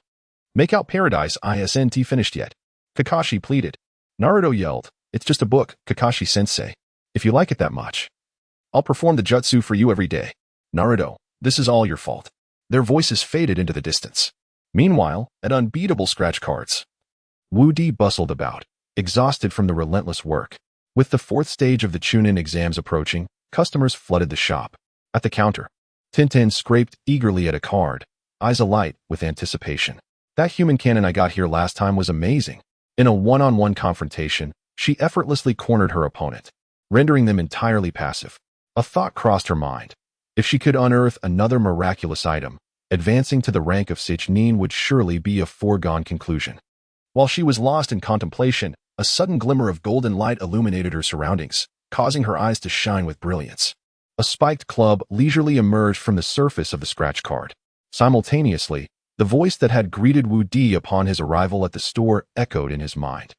Make-Out Paradise isn't finished yet. Kakashi pleaded. Naruto yelled, It's just a book, Kakashi-sensei. If you like it that much, I'll perform the jutsu for you every day. Naruto, this is all your fault. Their voices faded into the distance. Meanwhile, at Unbeatable Scratch Cards, Wu Di bustled about, exhausted from the relentless work. With the fourth stage of the Chunin exams approaching, customers flooded the shop. At the counter, Tintin scraped eagerly at a card, eyes alight with anticipation. That human cannon I got here last time was amazing. In a one-on-one confrontation, she effortlessly cornered her opponent, rendering them entirely passive. A thought crossed her mind. If she could unearth another miraculous item, advancing to the rank of Sichnin would surely be a foregone conclusion. While she was lost in contemplation, a sudden glimmer of golden light illuminated her surroundings, causing her eyes to shine with brilliance. A spiked club leisurely emerged from the surface of the scratch card. Simultaneously, the voice that had greeted Wu Di upon his arrival at the store echoed in his mind.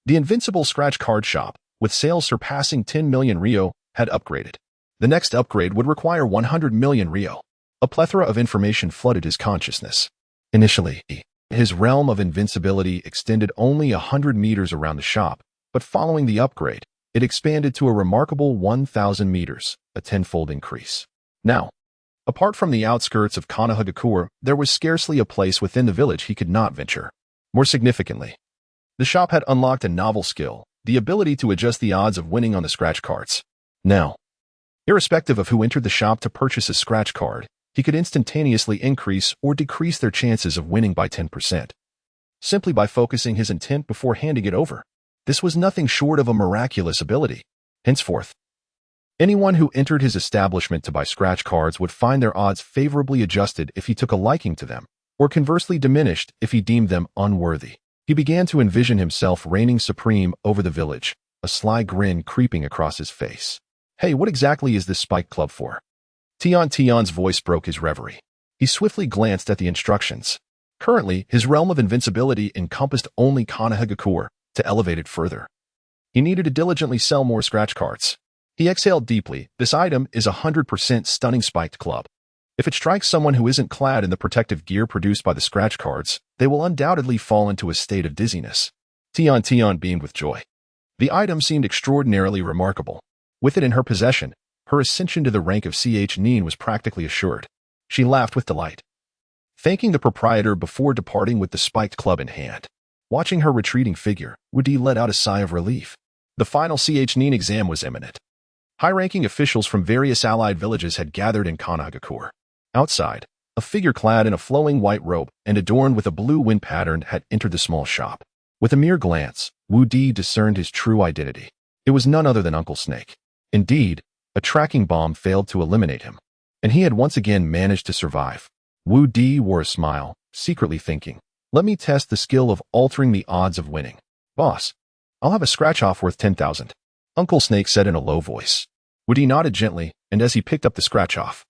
The invincible scratch card shop, with sales surpassing 10 million Rio, had upgraded. The next upgrade would require 100 million Rio. A plethora of information flooded his consciousness. Initially, his realm of invincibility extended only 100 meters around the shop, but following the upgrade, it expanded to a remarkable 1,000 meters, a tenfold increase. Now, apart from the outskirts of Konohagakure, there was scarcely a place within the village he could not venture. More significantly, the shop had unlocked a novel skill, the ability to adjust the odds of winning on the scratch cards. Now, irrespective of who entered the shop to purchase a scratch card, he could instantaneously increase or decrease their chances of winning by 10%, simply by focusing his intent before handing it over. This was nothing short of a miraculous ability. Henceforth, anyone who entered his establishment to buy scratch cards would find their odds favorably adjusted if he took a liking to them, or conversely diminished if he deemed them unworthy. He began to envision himself reigning supreme over the village, a sly grin creeping across his face. Hey, what exactly is this spike club for? Tion's voice broke his reverie. He swiftly glanced at the instructions. Currently, his realm of invincibility encompassed only Konohagakure. To elevate it further, he needed to diligently sell more scratch cards. He exhaled deeply. This item is 100% stunning spiked club. If it strikes someone who isn't clad in the protective gear produced by the scratch cards, they will undoubtedly fall into a state of dizziness. Tion beamed with joy. The item seemed extraordinarily remarkable. With it in her possession, her ascension to the rank of Nin was practically assured. She laughed with delight, thanking the proprietor before departing with the spiked club in hand. Watching her retreating figure, Wu Di let out a sigh of relief. The final Nin exam was imminent. High-ranking officials from various allied villages had gathered in Konohagakure. Outside, a figure clad in a flowing white robe and adorned with a blue wind pattern had entered the small shop. With a mere glance, Wu Di discerned his true identity. It was none other than Uncle Snake. Indeed, a tracking bomb failed to eliminate him, and he had once again managed to survive. Wu Di wore a smile, secretly thinking, let me test the skill of altering the odds of winning. Boss, I'll have a scratch-off worth 10,000. Uncle Snake said in a low voice. Wu Di nodded gently, and as he picked up the scratch-off,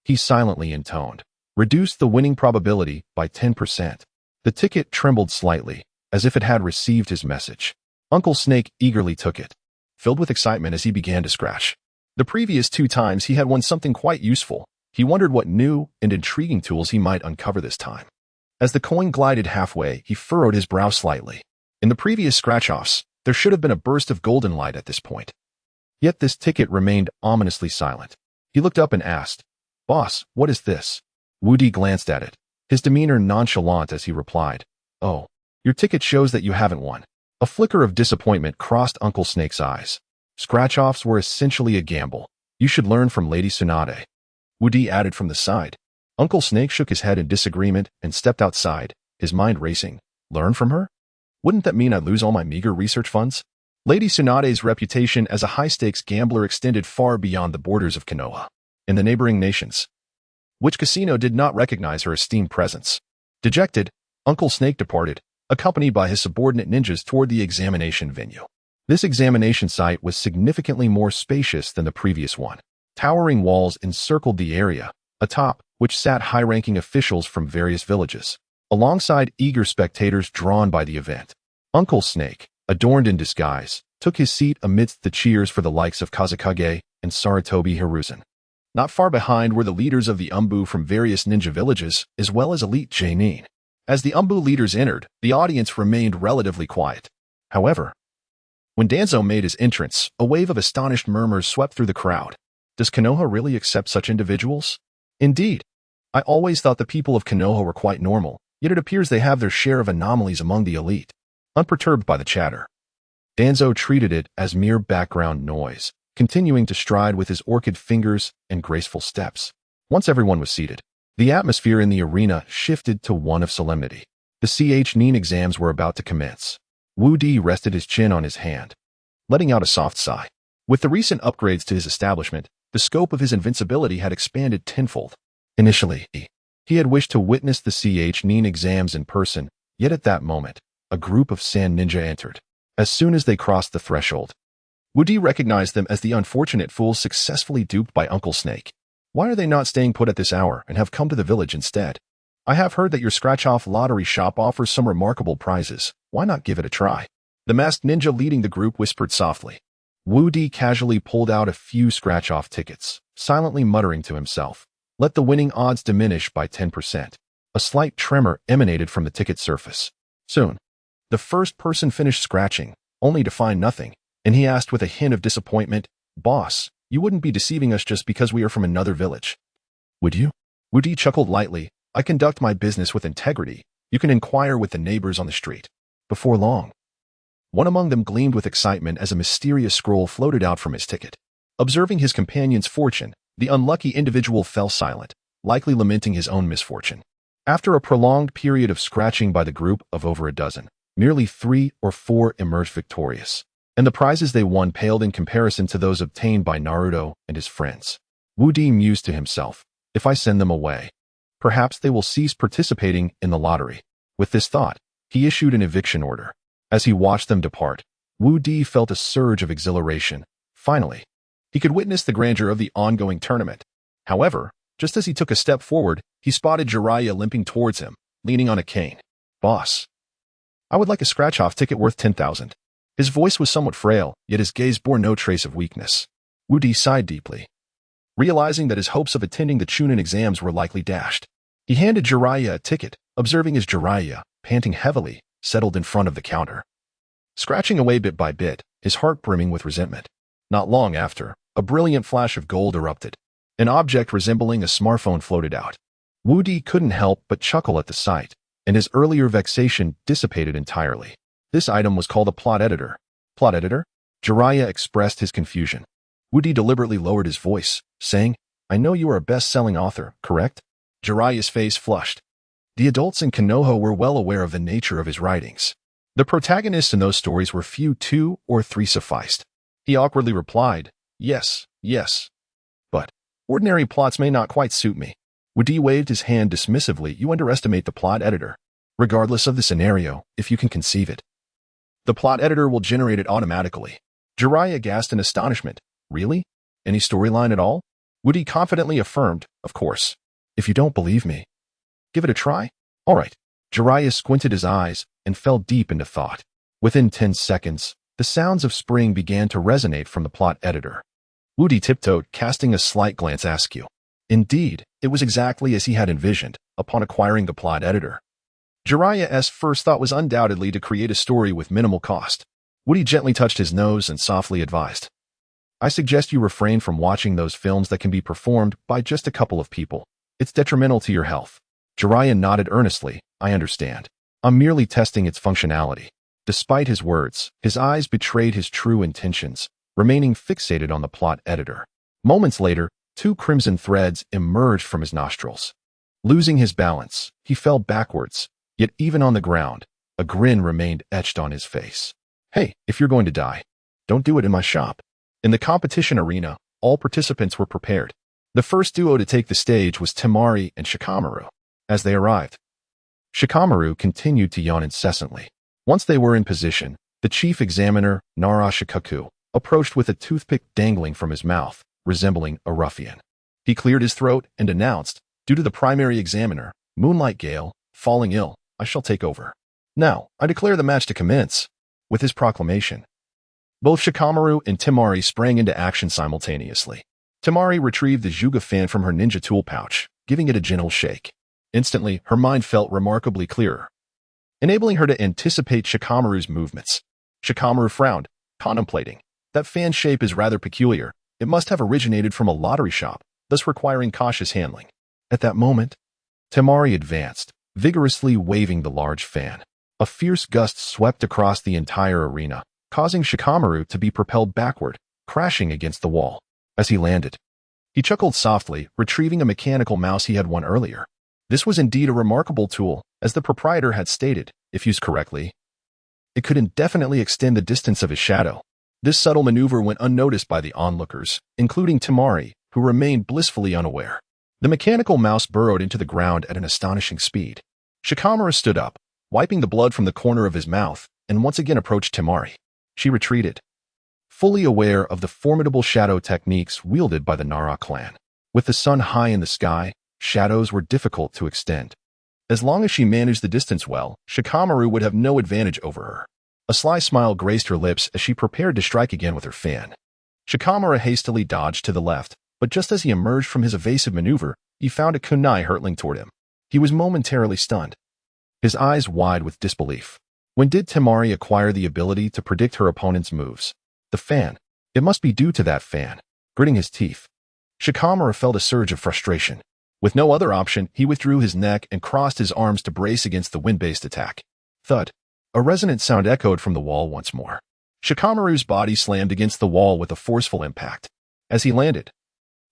he silently intoned, reduced the winning probability by 10%. The ticket trembled slightly, as if it had received his message. Uncle Snake eagerly took it, filled with excitement as he began to scratch. The previous 2 times he had won something quite useful. He wondered what new and intriguing tools he might uncover this time. As the coin glided halfway, he furrowed his brow slightly. In the previous scratch-offs, there should have been a burst of golden light at this point. Yet this ticket remained ominously silent. He looked up and asked, Boss, what is this? Wu Di glanced at it, his demeanor nonchalant as he replied, Oh, your ticket shows that you haven't won. A flicker of disappointment crossed Uncle Snake's eyes. Scratch-offs were essentially a gamble. You should learn from Lady Tsunade. Wu Di added from the side. Uncle Snake shook his head in disagreement and stepped outside, his mind racing. Learn from her? Wouldn't that mean I'd lose all my meager research funds? Lady Tsunade's reputation as a high-stakes gambler extended far beyond the borders of Konoha. In the neighboring nations, which casino did not recognize her esteemed presence. Dejected, Uncle Snake departed, accompanied by his subordinate ninjas toward the examination venue. This examination site was significantly more spacious than the previous one. Towering walls encircled the area, atop which sat high-ranking officials from various villages, alongside eager spectators drawn by the event. Uncle Snake, adorned in disguise, took his seat amidst the cheers for the likes of Kazekage and Sarutobi Hiruzen. Not far behind were the leaders of the Umbu from various ninja villages, as well as elite Jonin. As the Umbu leaders entered, the audience remained relatively quiet. However, when Danzo made his entrance, a wave of astonished murmurs swept through the crowd. Does Konoha really accept such individuals? Indeed, I always thought the people of Konoha were quite normal, yet it appears they have their share of anomalies among the elite. Unperturbed by the chatter, Danzo treated it as mere background noise, continuing to stride with his orchid fingers and graceful steps. Once everyone was seated, the atmosphere in the arena shifted to one of solemnity. The CH9 exams were about to commence. Wu Di rested his chin on his hand, letting out a soft sigh. With the recent upgrades to his establishment, the scope of his invincibility had expanded tenfold. Initially, he had wished to witness the CH9 exams in person, yet at that moment, a group of sand ninja entered. As soon as they crossed the threshold, Wu Di recognized them as the unfortunate fools successfully duped by Uncle Snake. Why are they not staying put at this hour and have come to the village instead? I have heard that your scratch-off lottery shop offers some remarkable prizes. Why not give it a try? The masked ninja leading the group whispered softly. Wu Di casually pulled out a few scratch-off tickets, silently muttering to himself. Let the winning odds diminish by 10%. A slight tremor emanated from the ticket surface. Soon, the first person finished scratching, only to find nothing, and he asked with a hint of disappointment, Boss, you wouldn't be deceiving us just because we are from another village. Would you? Wu Di chuckled lightly. I conduct my business with integrity. You can inquire with the neighbors on the street. Before long, one among them gleamed with excitement as a mysterious scroll floated out from his ticket. Observing his companion's fortune, the unlucky individual fell silent, likely lamenting his own misfortune. After a prolonged period of scratching by the group of over a dozen, merely 3 or 4 emerged victorious, and the prizes they won paled in comparison to those obtained by Naruto and his friends. Wu Di mused to himself, if I send them away, perhaps they will cease participating in the lottery. With this thought, he issued an eviction order. As he watched them depart, Wu Di felt a surge of exhilaration. Finally, he could witness the grandeur of the ongoing tournament. However, just as he took a step forward, he spotted Jiraiya limping towards him, leaning on a cane. Boss, I would like a scratch-off ticket worth 10,000. His voice was somewhat frail, yet his gaze bore no trace of weakness. Wu Di sighed deeply, realizing that his hopes of attending the Chunin exams were likely dashed. He handed Jiraiya a ticket, observing as Jiraiya, panting heavily, settled in front of the counter, scratching away bit by bit, his heart brimming with resentment. Not long after, a brilliant flash of gold erupted. An object resembling a smartphone floated out. Wu Di couldn't help but chuckle at the sight, and his earlier vexation dissipated entirely. This item was called a plot editor. Plot editor? Jiraiya expressed his confusion. Wu Di deliberately lowered his voice, saying, I know you are a best-selling author, correct? Jiraiya's face flushed. The adults in Konoha were well aware of the nature of his writings. The protagonists in those stories were few, 2 or 3 sufficed. He awkwardly replied, yes, but ordinary plots may not quite suit me. Wu Di waved his hand dismissively. You underestimate the plot editor. Regardless of the scenario, if you can conceive it, the plot editor will generate it automatically. Jiraiya gasped in astonishment. Really? Any storyline at all? Wu Di confidently affirmed, of course. If you don't believe me, give it a try. All right. Jiraiya squinted his eyes and fell deep into thought. Within 10 seconds, the sounds of spring began to resonate from the plot editor. Wu Di tiptoed, casting a slight glance askew. Indeed, it was exactly as he had envisioned upon acquiring the plot editor. Jiraiya's first thought was undoubtedly to create a story with minimal cost. Wu Di gently touched his nose and softly advised, I suggest you refrain from watching those films that can be performed by just a couple of people. It's detrimental to your health. Jiraiya nodded earnestly. I understand. I'm merely testing its functionality. Despite his words, his eyes betrayed his true intentions, remaining fixated on the plot editor. Moments later, 2 crimson threads emerged from his nostrils. Losing his balance, he fell backwards, yet even on the ground, a grin remained etched on his face. Hey, if you're going to die, don't do it in my shop. In the competition arena, all participants were prepared. The first duo to take the stage was Temari and Shikamaru. As they arrived, Shikamaru continued to yawn incessantly. Once they were in position, the chief examiner, Narashikaku, approached with a toothpick dangling from his mouth, resembling a ruffian. He cleared his throat and announced, due to the primary examiner, Moonlight Gale, falling ill, I shall take over. Now, I declare the match to commence. With his proclamation, both Shikamaru and Temari sprang into action simultaneously. Temari retrieved the Juga fan from her ninja tool pouch, giving it a gentle shake. Instantly, her mind felt remarkably clearer, enabling her to anticipate Shikamaru's movements. Shikamaru frowned, contemplating. That fan shape is rather peculiar. It must have originated from a lottery shop, thus requiring cautious handling. At that moment, Temari advanced, vigorously waving the large fan. A fierce gust swept across the entire arena, causing Shikamaru to be propelled backward, crashing against the wall. As he landed, he chuckled softly, retrieving a mechanical mouse he had won earlier. This was indeed a remarkable tool, as the proprietor had stated, if used correctly, it could indefinitely extend the distance of his shadow. This subtle maneuver went unnoticed by the onlookers, including Temari, who remained blissfully unaware. The mechanical mouse burrowed into the ground at an astonishing speed. Shikamaru stood up, wiping the blood from the corner of his mouth, and once again approached Temari. She retreated, fully aware of the formidable shadow techniques wielded by the Nara clan. With the sun high in the sky, shadows were difficult to extend. As long as she managed the distance well, Shikamaru would have no advantage over her. A sly smile graced her lips as she prepared to strike again with her fan. Shikamaru hastily dodged to the left, but just as he emerged from his evasive maneuver, he found a kunai hurtling toward him. He was momentarily stunned, his eyes wide with disbelief. When did Temari acquire the ability to predict her opponent's moves? The fan. It must be due to that fan. Gritting his teeth, Shikamaru felt a surge of frustration. With no other option, he withdrew his neck and crossed his arms to brace against the wind-based attack. Thud. A resonant sound echoed from the wall once more. Shikamaru's body slammed against the wall with a forceful impact. As he landed,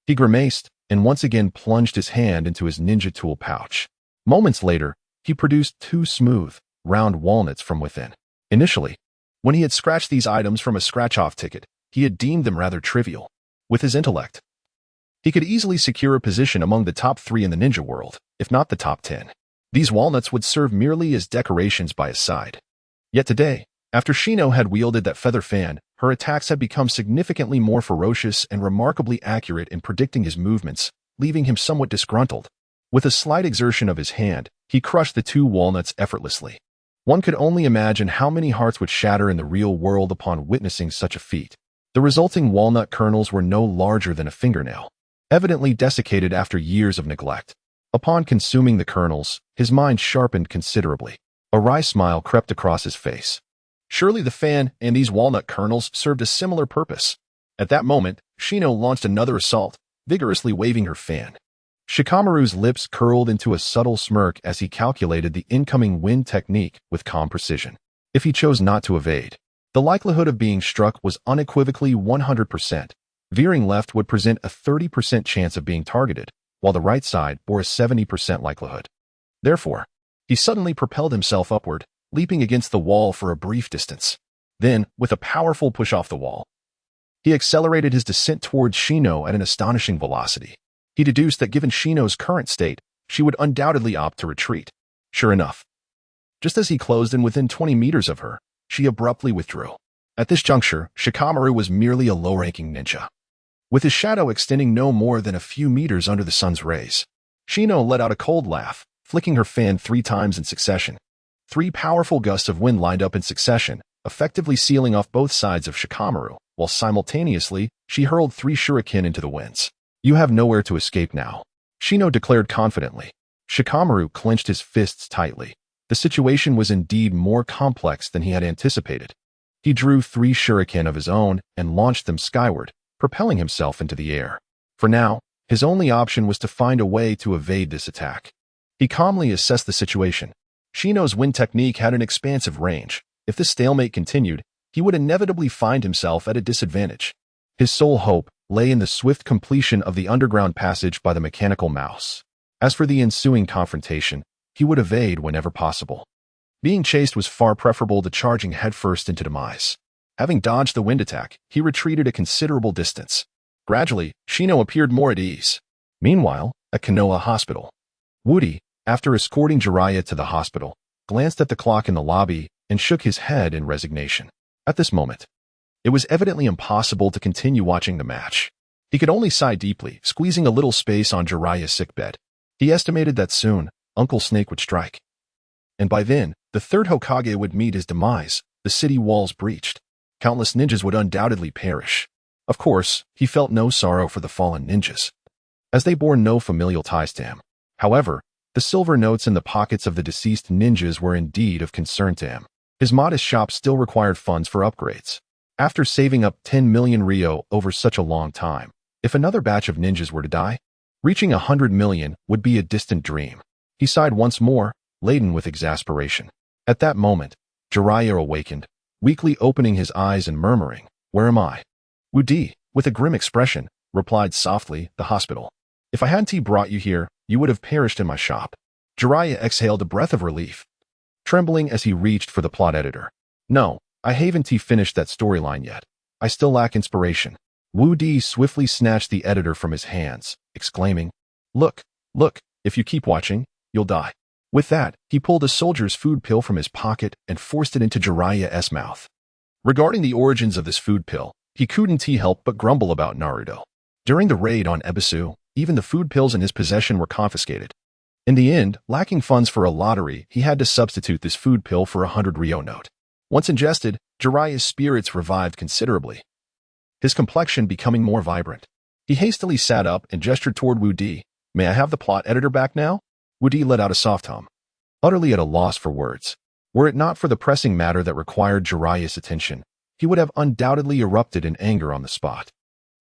he grimaced and once again plunged his hand into his ninja tool pouch. Moments later, he produced 2 smooth, round walnuts from within. Initially, when he had scratched these items from a scratch-off ticket, he had deemed them rather trivial. With his intellect, he could easily secure a position among the top 3 in the ninja world, if not the top 10. These walnuts would serve merely as decorations by his side. Yet today, after Shino had wielded that feather fan, her attacks had become significantly more ferocious and remarkably accurate in predicting his movements, leaving him somewhat disgruntled. With a slight exertion of his hand, he crushed the 2 walnuts effortlessly. One could only imagine how many hearts would shatter in the real world upon witnessing such a feat. The resulting walnut kernels were no larger than a fingernail, evidently desiccated after years of neglect. Upon consuming the kernels, his mind sharpened considerably. A wry smile crept across his face. Surely the fan and these walnut kernels served a similar purpose. At that moment, Shino launched another assault, vigorously waving her fan. Shikamaru's lips curled into a subtle smirk as he calculated the incoming wind technique with calm precision. If he chose not to evade, the likelihood of being struck was unequivocally 100%. Veering left would present a 30% chance of being targeted, while the right side bore a 70% likelihood. Therefore, he suddenly propelled himself upward, leaping against the wall for a brief distance. Then, with a powerful push off the wall, he accelerated his descent towards Shino at an astonishing velocity. He deduced that given Shino's current state, she would undoubtedly opt to retreat. Sure enough, just as he closed in within 20 meters of her, she abruptly withdrew. At this juncture, Shikamaru was merely a low-ranking ninja, with his shadow extending no more than a few meters under the sun's rays. Shino let out a cold laugh, flicking her fan 3 times in succession. 3 powerful gusts of wind lined up in succession, effectively sealing off both sides of Shikamaru, while simultaneously, she hurled 3 shuriken into the winds. You have nowhere to escape now, Shino declared confidently. Shikamaru clenched his fists tightly. The situation was indeed more complex than he had anticipated. He drew 3 shuriken of his own and launched them skyward, propelling himself into the air. For now, his only option was to find a way to evade this attack. He calmly assessed the situation. Shino's wind technique had an expansive range. If this stalemate continued, he would inevitably find himself at a disadvantage. His sole hope lay in the swift completion of the underground passage by the mechanical mouse. As for the ensuing confrontation, he would evade whenever possible. Being chased was far preferable to charging headfirst into demise. Having dodged the wind attack, he retreated a considerable distance. Gradually, Shino appeared more at ease. Meanwhile, at Konoha Hospital, Woody, after escorting Jiraiya to the hospital, glanced at the clock in the lobby and shook his head in resignation. At this moment, it was evidently impossible to continue watching the match. He could only sigh deeply, squeezing a little space on Jiraiya's sickbed. He estimated that soon, Uncle Snake would strike. And by then, the 3rd Hokage would meet his demise, the city walls breached. Countless ninjas would undoubtedly perish. Of course, he felt no sorrow for the fallen ninjas, as they bore no familial ties to him. However, the silver notes in the pockets of the deceased ninjas were indeed of concern to him. His modest shop still required funds for upgrades. After saving up 10 million ryo over such a long time, if another batch of ninjas were to die, reaching 100 million would be a distant dream. He sighed once more, laden with exasperation. At that moment, Jiraiya awakened, weakly opening his eyes and murmuring, "Where am I?" Wu Di, with a grim expression, replied softly, "The hospital. If I hadn't brought you here, you would have perished in my shop." Jiraiya exhaled a breath of relief, trembling as he reached for the plot editor. "No, I haven't finished that storyline yet. I still lack inspiration." Wu Di swiftly snatched the editor from his hands, exclaiming, "Look, look, if you keep watching, you'll die." With that, he pulled a soldier's food pill from his pocket and forced it into Jiraiya's mouth. Regarding the origins of this food pill, he couldn't help but grumble about Naruto. During the raid on Ebisu, even the food pills in his possession were confiscated. In the end, lacking funds for a lottery, he had to substitute this food pill for a 100 Ryo note. Once ingested, Jiraiya's spirits revived considerably, his complexion becoming more vibrant. He hastily sat up and gestured toward Wu Di. "May I have the plot editor back now?" Wu Di let out a soft hum, utterly at a loss for words. Were it not for the pressing matter that required Jiraiya's attention, he would have undoubtedly erupted in anger on the spot.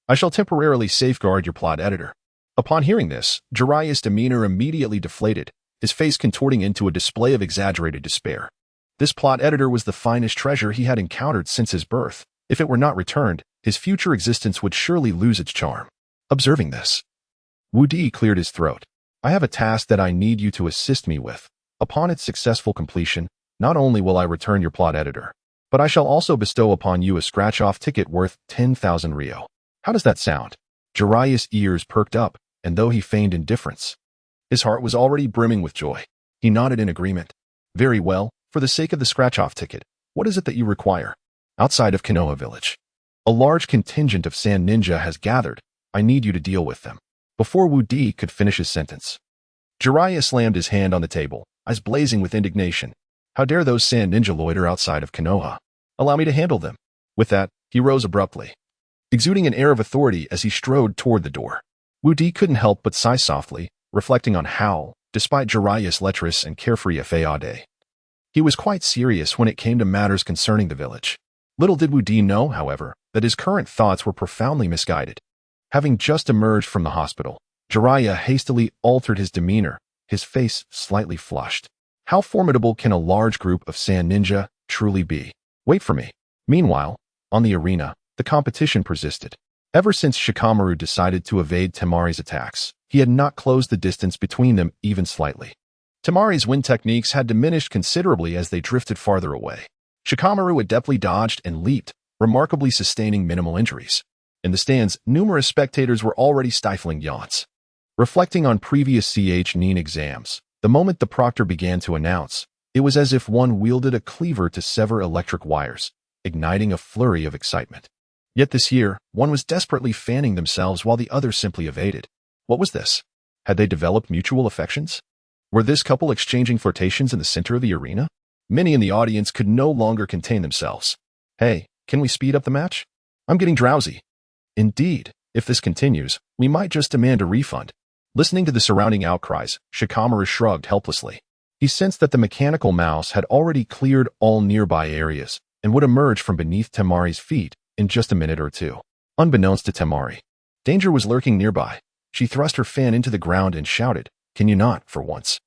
"I shall temporarily safeguard your plot editor." Upon hearing this, Jiraiya's demeanor immediately deflated, his face contorting into a display of exaggerated despair. This plot editor was the finest treasure he had encountered since his birth. If it were not returned, his future existence would surely lose its charm. Observing this, Wu Di cleared his throat. "I have a task that I need you to assist me with. Upon its successful completion, not only will I return your plot editor, but I shall also bestow upon you a scratch-off ticket worth 10,000 Ryo. How does that sound?" Jiraiya's ears perked up, and though he feigned indifference, his heart was already brimming with joy. He nodded in agreement. "Very well, for the sake of the scratch-off ticket, what is it that you require?" "Outside of Konoha village, a large contingent of sand ninja has gathered. I need you to deal with them." Before Wu Di could finish his sentence, Jiraiya slammed his hand on the table, eyes blazing with indignation. "How dare those sand ninja loiter outside of Konoha? Allow me to handle them." With that, he rose abruptly, exuding an air of authority as he strode toward the door. Wu Di couldn't help but sigh softly, reflecting on how, despite Jiraiya's lecherous and carefree fade, he was quite serious when it came to matters concerning the village. Little did Wu Di know, however, that his current thoughts were profoundly misguided. Having just emerged from the hospital, Jiraiya hastily altered his demeanor, his face slightly flushed. How formidable can a large group of sand ninja truly be? Wait for me. Meanwhile, on the arena, the competition persisted. Ever since Shikamaru decided to evade Temari's attacks, he had not closed the distance between them even slightly. Temari's wind techniques had diminished considerably as they drifted farther away. Shikamaru adeptly dodged and leaped, remarkably sustaining minimal injuries. In the stands, numerous spectators were already stifling yawns. Reflecting on previous Nin exams, the moment the proctor began to announce, it was as if one wielded a cleaver to sever electric wires, igniting a flurry of excitement. Yet this year, one was desperately fanning themselves while the other simply evaded. What was this? Had they developed mutual affections? Were this couple exchanging flirtations in the center of the arena? Many in the audience could no longer contain themselves. "Hey, can we speed up the match? I'm getting drowsy." Indeed, if this continues, we might just demand a refund. Listening to the surrounding outcries, Shikamaru shrugged helplessly. He sensed that the mechanical mouse had already cleared all nearby areas and would emerge from beneath Temari's feet in just a minute or two. Unbeknownst to Temari, danger was lurking nearby. She thrust her fan into the ground and shouted, "Can you not, for once,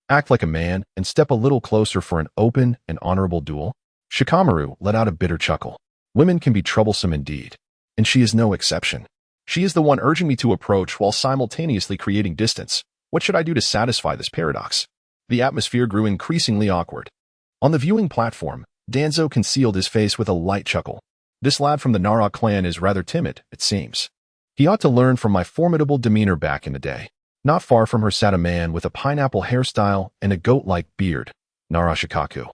act like a man and step a little closer for an open and honorable duel?" Shikamaru let out a bitter chuckle. Women can be troublesome indeed, and she is no exception. She is the one urging me to approach while simultaneously creating distance. What should I do to satisfy this paradox? The atmosphere grew increasingly awkward. On the viewing platform, Danzo concealed his face with a light chuckle. "This lad from the Nara clan is rather timid, it seems. He ought to learn from my formidable demeanor back in the day." Not far from her sat a man with a pineapple hairstyle and a goat-like beard, Nara Shikaku,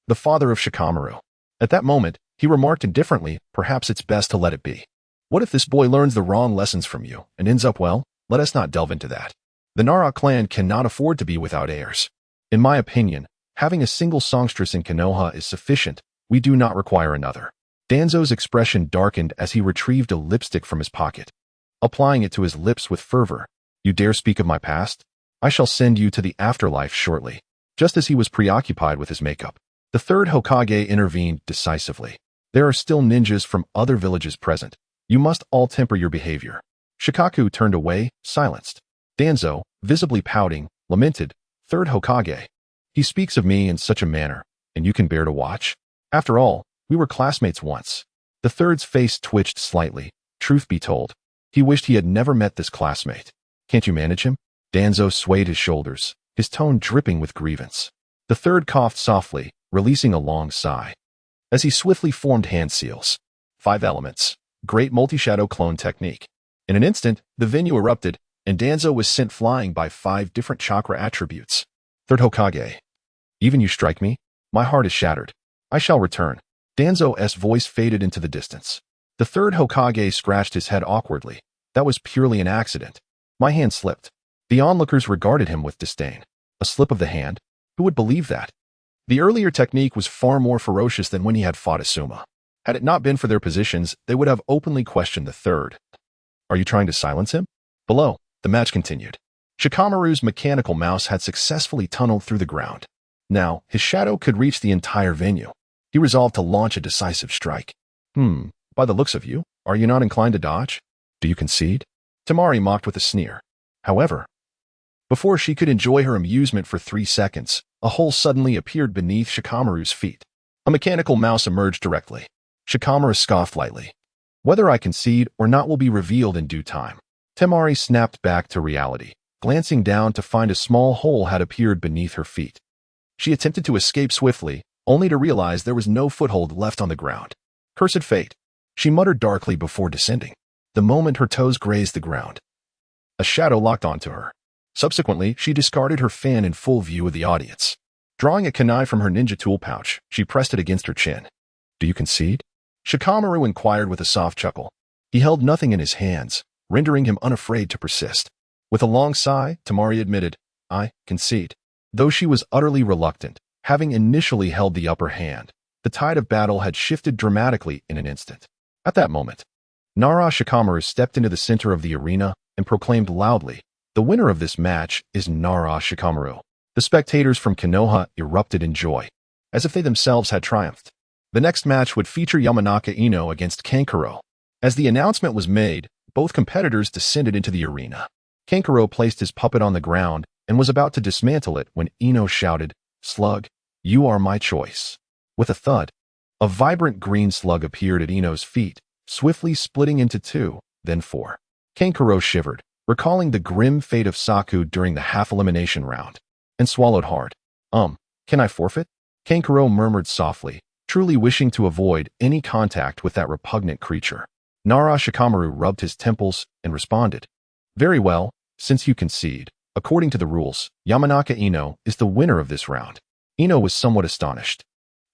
the father of Shikamaru. At that moment, he remarked indifferently, "Perhaps it's best to let it be. What if this boy learns the wrong lessons from you and ends up well? Let us not delve into that. The Nara clan cannot afford to be without heirs. In my opinion, having a single songstress in Konoha is sufficient. We do not require another." Danzo's expression darkened as he retrieved a lipstick from his pocket, applying it to his lips with fervor. "You dare speak of my past? I shall send you to the afterlife shortly." Just as he was preoccupied with his makeup, the third Hokage intervened decisively. "There are still ninjas from other villages present. You must all temper your behavior." Shikaku turned away, silenced. Danzo, visibly pouting, lamented, "Third Hokage. He speaks of me in such a manner, and you can bear to watch? After all, We were classmates once. The third's face twitched slightly. Truth be told, he wished he had never met this classmate. Can't you manage him? Danzo swayed his shoulders, his tone dripping with grievance. The third coughed softly, releasing a long sigh. As he swiftly formed hand seals. 5 elements. Great multi-shadow clone technique. In an instant, the venue erupted, and Danzo was sent flying by 5 different chakra attributes. Third Hokage. Even you strike me? My heart is shattered. I shall return. Danzo's voice faded into the distance. The third Hokage scratched his head awkwardly. That was purely an accident. My hand slipped. The onlookers regarded him with disdain. A slip of the hand? Who would believe that? The earlier technique was far more ferocious than when he had fought Asuma. Had it not been for their positions, they would have openly questioned the third. Are you trying to silence him? Below, the match continued. Shikamaru's mechanical mouse had successfully tunneled through the ground. Now, his shadow could reach the entire venue. He resolved to launch a decisive strike. By the looks of you, are you not inclined to dodge? Do you concede? Temari mocked with a sneer. However, before she could enjoy her amusement for 3 seconds, a hole suddenly appeared beneath Shikamaru's feet. A mechanical mouse emerged directly. Shikamaru scoffed lightly. Whether I concede or not will be revealed in due time. Temari snapped back to reality, glancing down to find a small hole had appeared beneath her feet. She attempted to escape swiftly, only to realize there was no foothold left on the ground. Cursed fate, she muttered darkly before descending. The moment her toes grazed the ground, a shadow locked onto her. Subsequently, she discarded her fan in full view of the audience. Drawing a kunai from her ninja tool pouch, she pressed it against her chin. Do you concede? Shikamaru inquired with a soft chuckle. He held nothing in his hands, rendering him unafraid to persist. With a long sigh, Temari admitted, I concede. Though she was utterly reluctant, having initially held the upper hand, the tide of battle had shifted dramatically in an instant. At that moment, Nara Shikamaru stepped into the center of the arena and proclaimed loudly, the winner of this match is Nara Shikamaru. The spectators from Konoha erupted in joy, as if they themselves had triumphed. The next match would feature Yamanaka Ino against Kankuro. As the announcement was made, both competitors descended into the arena. Kankuro placed his puppet on the ground and was about to dismantle it when Ino shouted, Slug, you are my choice. With a thud, a vibrant green slug appeared at Ino's feet, swiftly splitting into 2, then 4. Kankuro shivered, recalling the grim fate of Saku during the half-elimination round, and swallowed hard. Can I forfeit? Kankuro murmured softly, truly wishing to avoid any contact with that repugnant creature. Nara Shikamaru rubbed his temples and responded, Very well, since you concede. According to the rules, Yamanaka Ino is the winner of this round. Ino was somewhat astonished.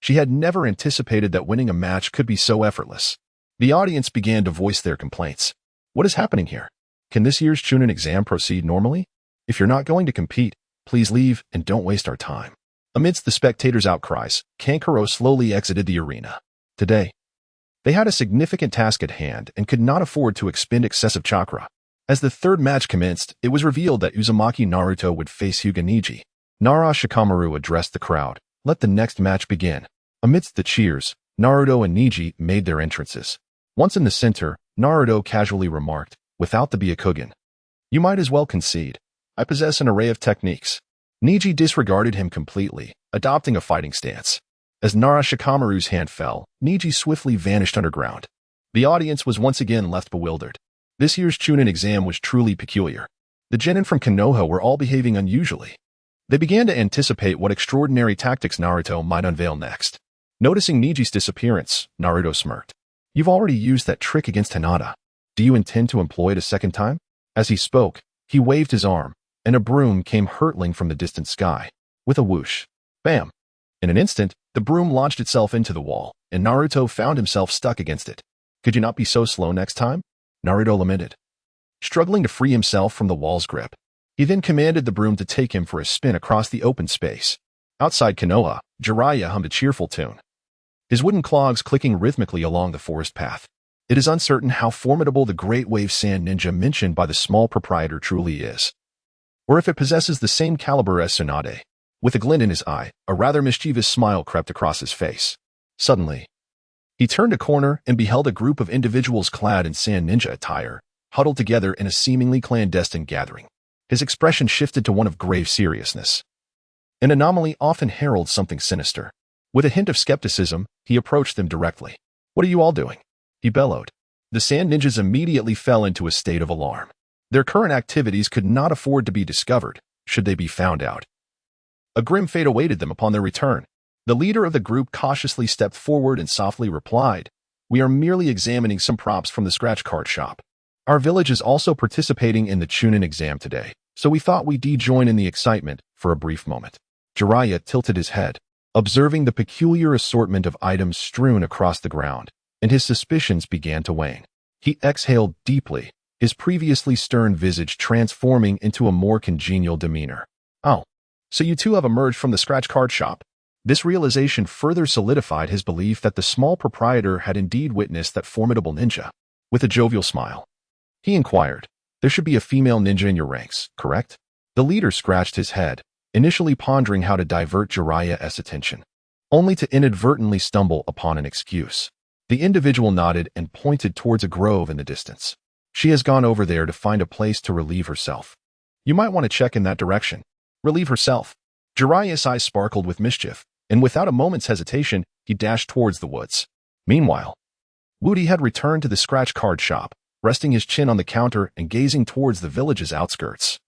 She had never anticipated that winning a match could be so effortless. The audience began to voice their complaints. What is happening here? Can this year's Chunin exam proceed normally? If you're not going to compete, please leave and don't waste our time. Amidst the spectators' outcries, Kankuro slowly exited the arena. Today, they had a significant task at hand and could not afford to expend excessive chakra. As the third match commenced, it was revealed that Uzumaki Naruto would face Hyuga Niji. Nara Shikamaru addressed the crowd. Let the next match begin. Amidst the cheers, Naruto and Niji made their entrances. Once in the center, Naruto casually remarked, without the Byakugan, you might as well concede. I possess an array of techniques. Niji disregarded him completely, adopting a fighting stance. As Nara Shikamaru's hand fell, Niji swiftly vanished underground. The audience was once again left bewildered. This year's Chunin exam was truly peculiar. The genin from Konoha were all behaving unusually. They began to anticipate what extraordinary tactics Naruto might unveil next. Noticing Niji's disappearance, Naruto smirked. You've already used that trick against Hinata. Do you intend to employ it a second time? As he spoke, he waved his arm, and a broom came hurtling from the distant sky. With a whoosh. Bam! In an instant, the broom launched itself into the wall, and Naruto found himself stuck against it. Could you not be so slow next time? Naruto lamented. Struggling to free himself from the wall's grip, he then commanded the broom to take him for a spin across the open space. Outside Konoha, Jiraiya hummed a cheerful tune, his wooden clogs clicking rhythmically along the forest path. It is uncertain how formidable the Great Wave Sand Ninja mentioned by the small proprietor truly is, or if it possesses the same caliber as Tsunade. With a glint in his eye, a rather mischievous smile crept across his face. Suddenly, he turned a corner and beheld a group of individuals clad in Sand Ninja attire, huddled together in a seemingly clandestine gathering. His expression shifted to one of grave seriousness. An anomaly often heralds something sinister. With a hint of skepticism, he approached them directly. "What are you all doing?" he bellowed. The sand ninjas immediately fell into a state of alarm. Their current activities could not afford to be discovered, should they be found out. A grim fate awaited them upon their return. The leader of the group cautiously stepped forward and softly replied, "We are merely examining some props from the scratch card shop. Our village is also participating in the Chunin exam today, so we thought we'd join in the excitement for a brief moment." Jiraiya tilted his head, observing the peculiar assortment of items strewn across the ground, and his suspicions began to wane. He exhaled deeply, his previously stern visage transforming into a more congenial demeanor. "Oh, so you two have emerged from the scratch card shop?" This realization further solidified his belief that the small proprietor had indeed witnessed that formidable ninja. With a jovial smile, he inquired, "There should be a female ninja in your ranks, correct?" The leader scratched his head, initially pondering how to divert Jiraiya's attention, only to inadvertently stumble upon an excuse. The individual nodded and pointed towards a grove in the distance. "She has gone over there to find a place to relieve herself. You might want to check in that direction." Relieve herself? Jiraiya's eyes sparkled with mischief, and without a moment's hesitation, he dashed towards the woods. Meanwhile, Woody had returned to the scratch card shop, resting his chin on the counter and gazing towards the village's outskirts.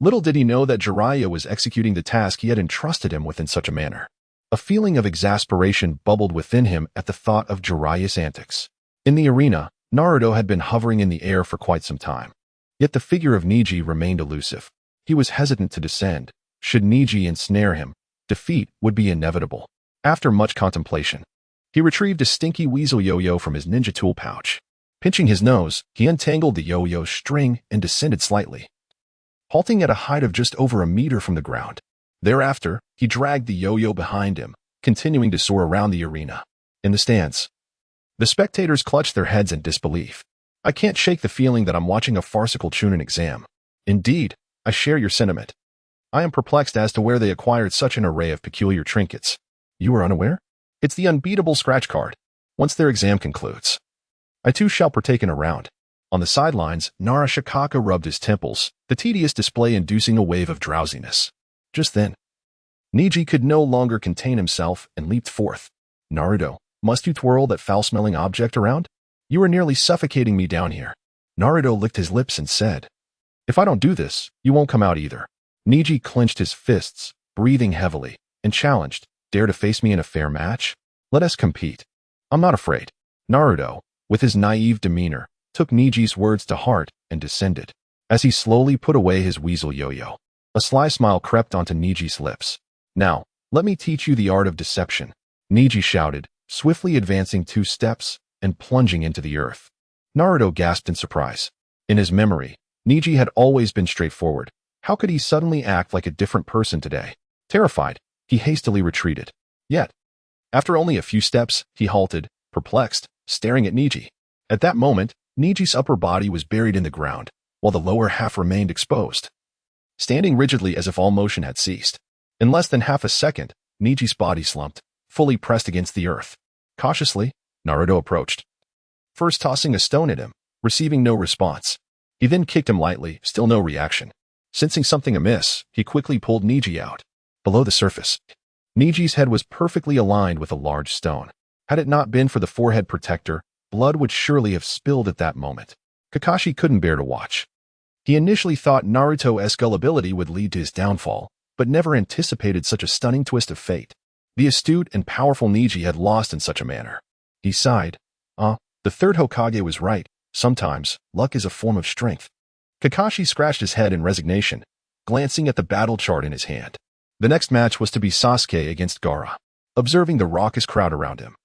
Little did he know that Jiraiya was executing the task he had entrusted him with in such a manner. A feeling of exasperation bubbled within him at the thought of Jiraiya's antics. In the arena, Naruto had been hovering in the air for quite some time. Yet the figure of Neji remained elusive. He was hesitant to descend. Should Neji ensnare him, defeat would be inevitable. After much contemplation, he retrieved a stinky weasel yo-yo from his ninja tool pouch. Pinching his nose, he untangled the yo-yo's string and descended slightly, halting at a height of just over a meter from the ground. Thereafter, he dragged the yo-yo behind him, continuing to soar around the arena. In the stands, the spectators clutched their heads in disbelief. "I can't shake the feeling that I'm watching a farcical Chunin exam." "Indeed, I share your sentiment. I am perplexed as to where they acquired such an array of peculiar trinkets." "You are unaware? It's the unbeatable scratch card. Once their exam concludes, I too shall partake in a round." On the sidelines, Narashikaka rubbed his temples, the tedious display inducing a wave of drowsiness. Just then, Neji could no longer contain himself and leaped forth. "Naruto, must you twirl that foul-smelling object around? You are nearly suffocating me down here." Naruto licked his lips and said, "If I don't do this, you won't come out either." Neji clenched his fists, breathing heavily, and challenged, "Dare to face me in a fair match? Let us compete." "I'm not afraid." Naruto, with his naive demeanor, took Neji's words to heart and descended. As he slowly put away his weasel yo-yo, a sly smile crept onto Neji's lips. "Now, let me teach you the art of deception," Neji shouted, swiftly advancing 2 steps and plunging into the earth. Naruto gasped in surprise. In his memory, Neji had always been straightforward. How could he suddenly act like a different person today? Terrified, he hastily retreated. Yet, after only a few steps, he halted, perplexed, staring at Neji. At that moment, Neji's upper body was buried in the ground, while the lower half remained exposed, standing rigidly as if all motion had ceased. In less than half a second, Neji's body slumped, fully pressed against the earth. Cautiously, Naruto approached, first tossing a stone at him, receiving no response. He then kicked him lightly, still no reaction. Sensing something amiss, he quickly pulled Neji out. Below the surface, Neji's head was perfectly aligned with a large stone. Had it not been for the forehead protector, blood would surely have spilled at that moment. Kakashi couldn't bear to watch. He initially thought Naruto's gullibility would lead to his downfall, but never anticipated such a stunning twist of fate. The astute and powerful Neji had lost in such a manner. He sighed. The third Hokage was right. Sometimes, luck is a form of strength. Kakashi scratched his head in resignation, glancing at the battle chart in his hand. The next match was to be Sasuke against Gaara. Observing the raucous crowd around him,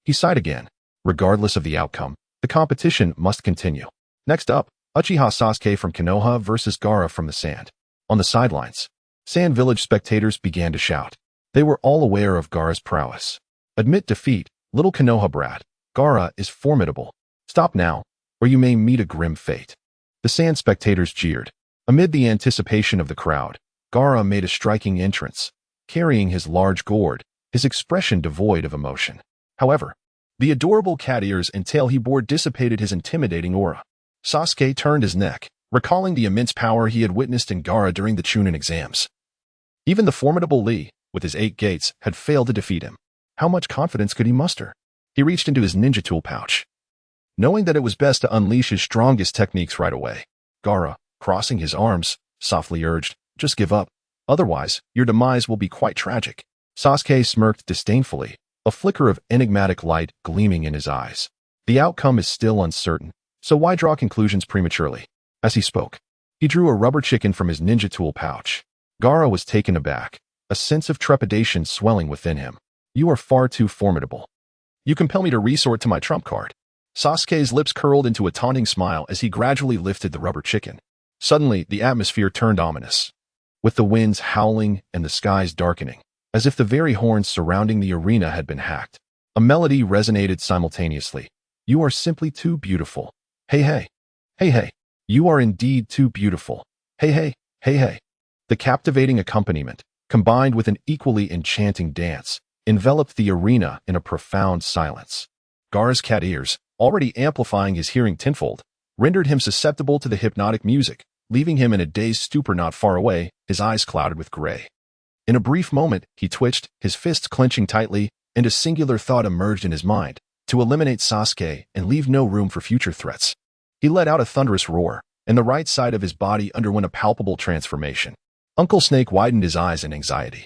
he sighed again. Regardless of the outcome, the competition must continue. Next up, Uchiha Sasuke from Konoha versus Gaara from the Sand. On the sidelines, Sand Village spectators began to shout. They were all aware of Gaara's prowess. "Admit defeat, little Konoha brat. Gaara is formidable. Stop now, or you may meet a grim fate." The Sand spectators jeered. Amid the anticipation of the crowd, Gaara made a striking entrance, carrying his large gourd, his expression devoid of emotion. However, the adorable cat ears and tail he bore dissipated his intimidating aura. Sasuke turned his neck, recalling the immense power he had witnessed in Gaara during the Chunin exams. Even the formidable Lee, with his 8 gates, had failed to defeat him. How much confidence could he muster? He reached into his ninja tool pouch, knowing that it was best to unleash his strongest techniques right away. Gaara, crossing his arms, softly urged, "Just give up. Otherwise, your demise will be quite tragic." Sasuke smirked disdainfully, a flicker of enigmatic light gleaming in his eyes. The outcome is still uncertain, so why draw conclusions prematurely? As he spoke, he drew a rubber chicken from his ninja tool pouch. Gaara was taken aback, a sense of trepidation swelling within him. "You are far too formidable. You compel me to resort to my trump card." Sasuke's lips curled into a taunting smile as he gradually lifted the rubber chicken. Suddenly, the atmosphere turned ominous, with the winds howling and the skies darkening, as if the very horns surrounding the arena had been hacked. A melody resonated simultaneously. "You are simply too beautiful. Hey, hey. Hey, hey. You are indeed too beautiful. Hey, hey. Hey, hey." The captivating accompaniment, combined with an equally enchanting dance, enveloped the arena in a profound silence. Gaara's cat ears, already amplifying his hearing tenfold, rendered him susceptible to the hypnotic music, leaving him in a dazed stupor not far away, his eyes clouded with gray. In a brief moment, he twitched, his fists clenching tightly, and a singular thought emerged in his mind: to eliminate Sasuke and leave no room for future threats. He let out a thunderous roar, and the right side of his body underwent a palpable transformation. Uncle Snake widened his eyes in anxiety.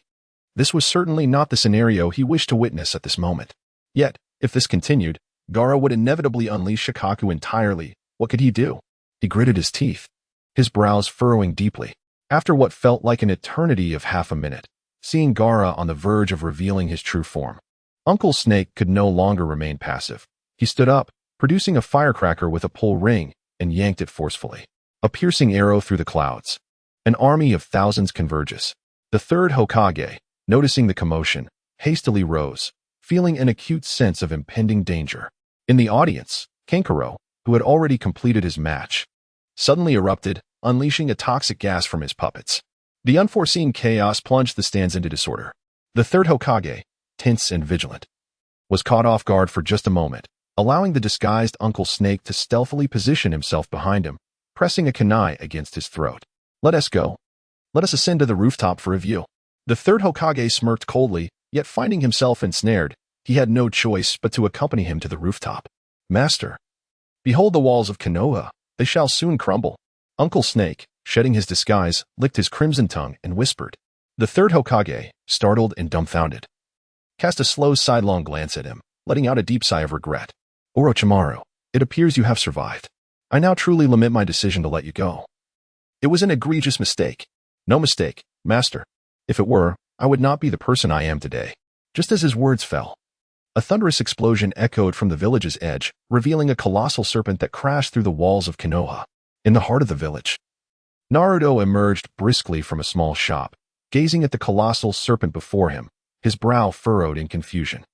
This was certainly not the scenario he wished to witness at this moment. Yet, if this continued, Gaara would inevitably unleash Shikaku entirely. What could he do? He gritted his teeth, his brows furrowing deeply. After what felt like an eternity of half a minute, seeing Gaara on the verge of revealing his true form, Uncle Snake could no longer remain passive. He stood up, producing a firecracker with a pull ring, and yanked it forcefully. A piercing arrow through the clouds. An army of thousands converges. The third Hokage, noticing the commotion, hastily rose, feeling an acute sense of impending danger. In the audience, Kankuro, who had already completed his match, suddenly erupted, unleashing a toxic gas from his puppets. The unforeseen chaos plunged the stands into disorder. The third Hokage, tense and vigilant, was caught off guard for just a moment, allowing the disguised Uncle Snake to stealthily position himself behind him, pressing a kunai against his throat. "Let us go. Let us ascend to the rooftop for a view." The third Hokage smirked coldly, yet finding himself ensnared, he had no choice but to accompany him to the rooftop. "Master, behold the walls of Konoha. They shall soon crumble." Uncle Snake, shedding his disguise, licked his crimson tongue and whispered. The third Hokage, startled and dumbfounded, cast a slow sidelong glance at him, letting out a deep sigh of regret. "Orochimaru, it appears you have survived. I now truly lament my decision to let you go. It was an egregious mistake." "No mistake, Master. If it were, I would not be the person I am today." Just as his words fell, a thunderous explosion echoed from the village's edge, revealing a colossal serpent that crashed through the walls of Konoha. In the heart of the village, Naruto emerged briskly from a small shop, gazing at the colossal serpent before him, his brow furrowed in confusion.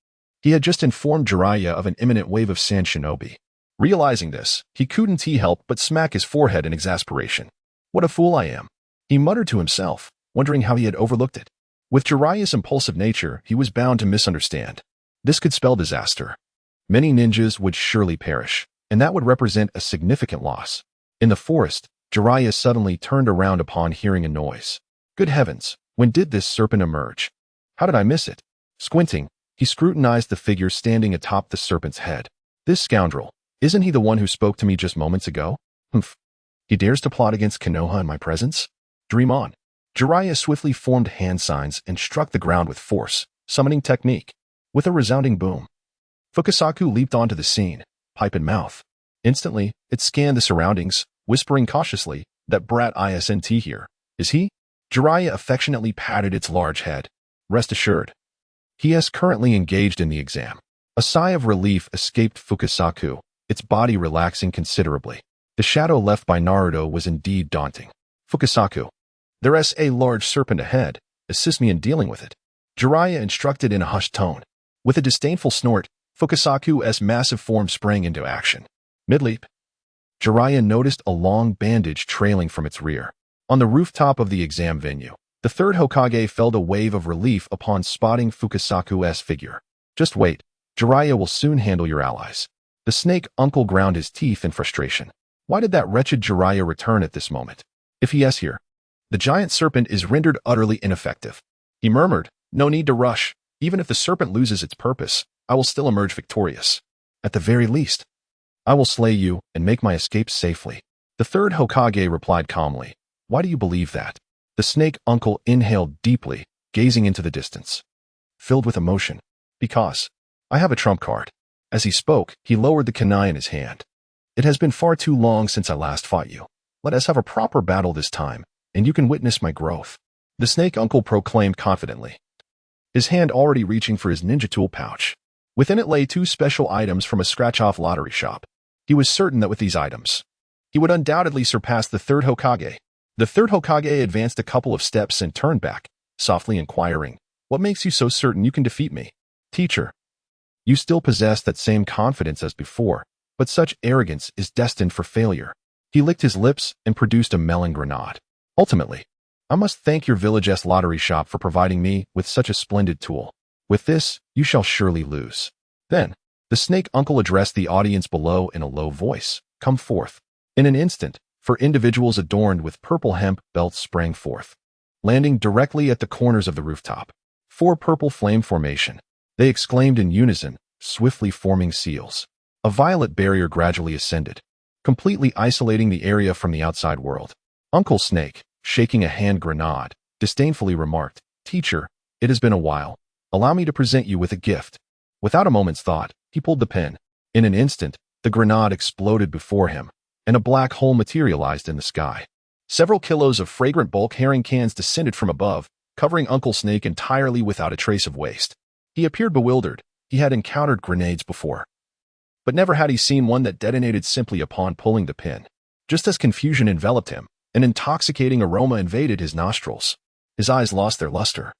He had just informed Jiraiya of an imminent wave of sand shinobi. Realizing this, he couldn't help but smack his forehead in exasperation. "What a fool I am," he muttered to himself, wondering how he had overlooked it. With Jiraiya's impulsive nature, he was bound to misunderstand. This could spell disaster. Many ninjas would surely perish, and that would represent a significant loss. In the forest, Jiraiya suddenly turned around upon hearing a noise. Good heavens, when did this serpent emerge? How did I miss it? Squinting, he scrutinized the figure standing atop the serpent's head. This scoundrel, isn't he the one who spoke to me just moments ago? Humph. He dares to plot against Konoha in my presence? Dream on. Jiraiya swiftly formed hand signs and struck the ground with force, summoning technique. With a resounding boom, Fukasaku leaped onto the scene, pipe in mouth. Instantly, it scanned the surroundings, whispering cautiously, "That brat isn't here, is he?" Jiraiya affectionately patted its large head. "Rest assured, he is currently engaged in the exam." A sigh of relief escaped Fukasaku, its body relaxing considerably. The shadow left by Naruto was indeed daunting. "Fukasaku, there's a large serpent ahead. Assist me in dealing with it," Jiraiya instructed in a hushed tone. With a disdainful snort, Fukasaku's massive form sprang into action. Mid-leap, Jiraiya noticed a long bandage trailing from its rear. On the rooftop of the exam venue, the third Hokage felt a wave of relief upon spotting Fukasaku's figure. "Just wait, Jiraiya will soon handle your allies." The snake uncle ground his teeth in frustration. Why did that wretched Jiraiya return at this moment? If he is here, the giant serpent is rendered utterly ineffective. He murmured, "No need to rush. Even if the serpent loses its purpose, I will still emerge victorious. At the very least, I will slay you and make my escape safely. The third Hokage replied calmly. Why do you believe that? The snake uncle inhaled deeply, gazing into the distance, filled with emotion. Because I have a trump card. As he spoke, he lowered the kunai in his hand. It has been far too long since I last fought you. Let us have a proper battle this time, and you can witness my growth. The snake uncle proclaimed confidently, his hand already reaching for his ninja tool pouch. Within it lay 2 special items from a scratch-off lottery shop. He was certain that with these items, he would undoubtedly surpass the third Hokage. The third Hokage advanced a couple of steps and turned back, softly inquiring, what makes you so certain you can defeat me? Teacher, you still possess that same confidence as before, but such arrogance is destined for failure. He licked his lips and produced a melon grenade. Ultimately, I must thank your village-esque lottery shop for providing me with such a splendid tool. With this, you shall surely lose. Then, the snake uncle addressed the audience below in a low voice. Come forth. In an instant, 4 individuals adorned with purple hemp belts sprang forth, landing directly at the corners of the rooftop. 4 purple flame formation. They exclaimed in unison, swiftly forming seals. A violet barrier gradually ascended, completely isolating the area from the outside world. Uncle Snake, shaking a hand grenade, disdainfully remarked, Teacher, it has been a while. Allow me to present you with a gift. Without a moment's thought, he pulled the pin. In an instant, the grenade exploded before him, and a black hole materialized in the sky. Several kilos of fragrant bulk herring cans descended from above, covering Uncle Snake entirely without a trace of waste. He appeared bewildered. He had encountered grenades before, but never had he seen one that detonated simply upon pulling the pin. Just as confusion enveloped him, an intoxicating aroma invaded his nostrils. His eyes lost their luster.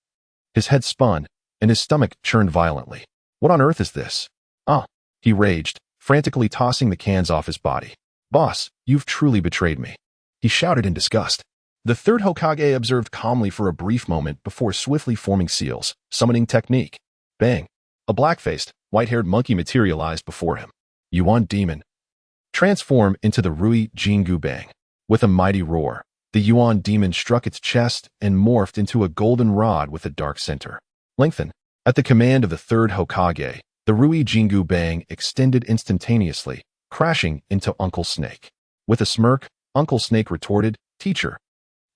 His head spun, and his stomach churned violently. What on earth is this? Ah, he raged, frantically tossing the cans off his body. Boss, you've truly betrayed me. He shouted in disgust. The third Hokage observed calmly for a brief moment before swiftly forming seals, summoning technique. Bang! A black-faced, white-haired monkey materialized before him. Yuan Demon. Transform into the Rui Jingu Bang. With a mighty roar, the Yuan Demon struck its chest and morphed into a golden rod with a dark center. Lengthen. At the command of the third Hokage, the Rui Jingu Bang extended instantaneously, crashing into Uncle Snake. With a smirk, Uncle Snake retorted, Teacher,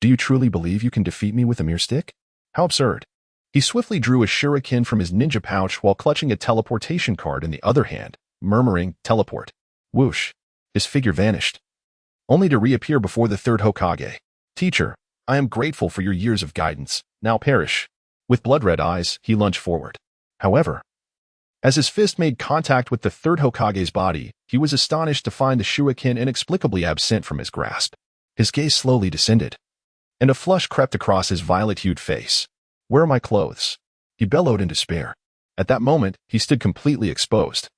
do you truly believe you can defeat me with a mere stick? How absurd. He swiftly drew a shuriken from his ninja pouch while clutching a teleportation card in the other hand, murmuring, Teleport. Whoosh. His figure vanished, only to reappear before the third Hokage. Teacher, I am grateful for your years of guidance. Now perish. With blood-red eyes, he lunged forward. However, as his fist made contact with the third Hokage's body, he was astonished to find the shuriken inexplicably absent from his grasp. His gaze slowly descended, and a flush crept across his violet-hued face. Where are my clothes? He bellowed in despair. At that moment, he stood completely exposed,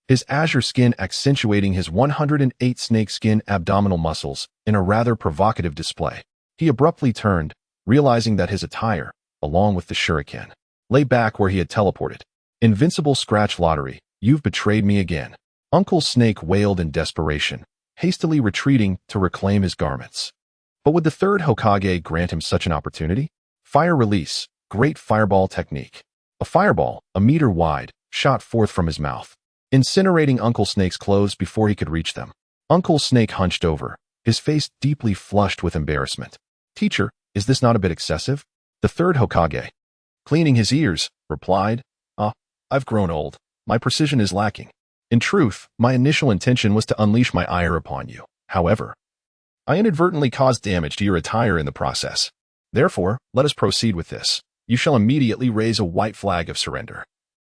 his azure skin accentuating his 108 snakeskin abdominal muscles in a rather provocative display. He abruptly turned, realizing that his attire, along with the shuriken, lay back where he had teleported. Invincible scratch lottery, you've betrayed me again. Uncle Snake wailed in desperation, hastily retreating to reclaim his garments. But would the third Hokage grant him such an opportunity? Fire release, great fireball technique. A fireball, a meter wide, shot forth from his mouth, incinerating Uncle Snake's clothes before he could reach them. Uncle Snake hunched over, his face deeply flushed with embarrassment. Teacher, is this not a bit excessive? The third Hokage, cleaning his ears, replied, I've grown old. My precision is lacking. In truth, my initial intention was to unleash my ire upon you. However, I inadvertently caused damage to your attire in the process. Therefore, let us proceed with this. You shall immediately raise a white flag of surrender,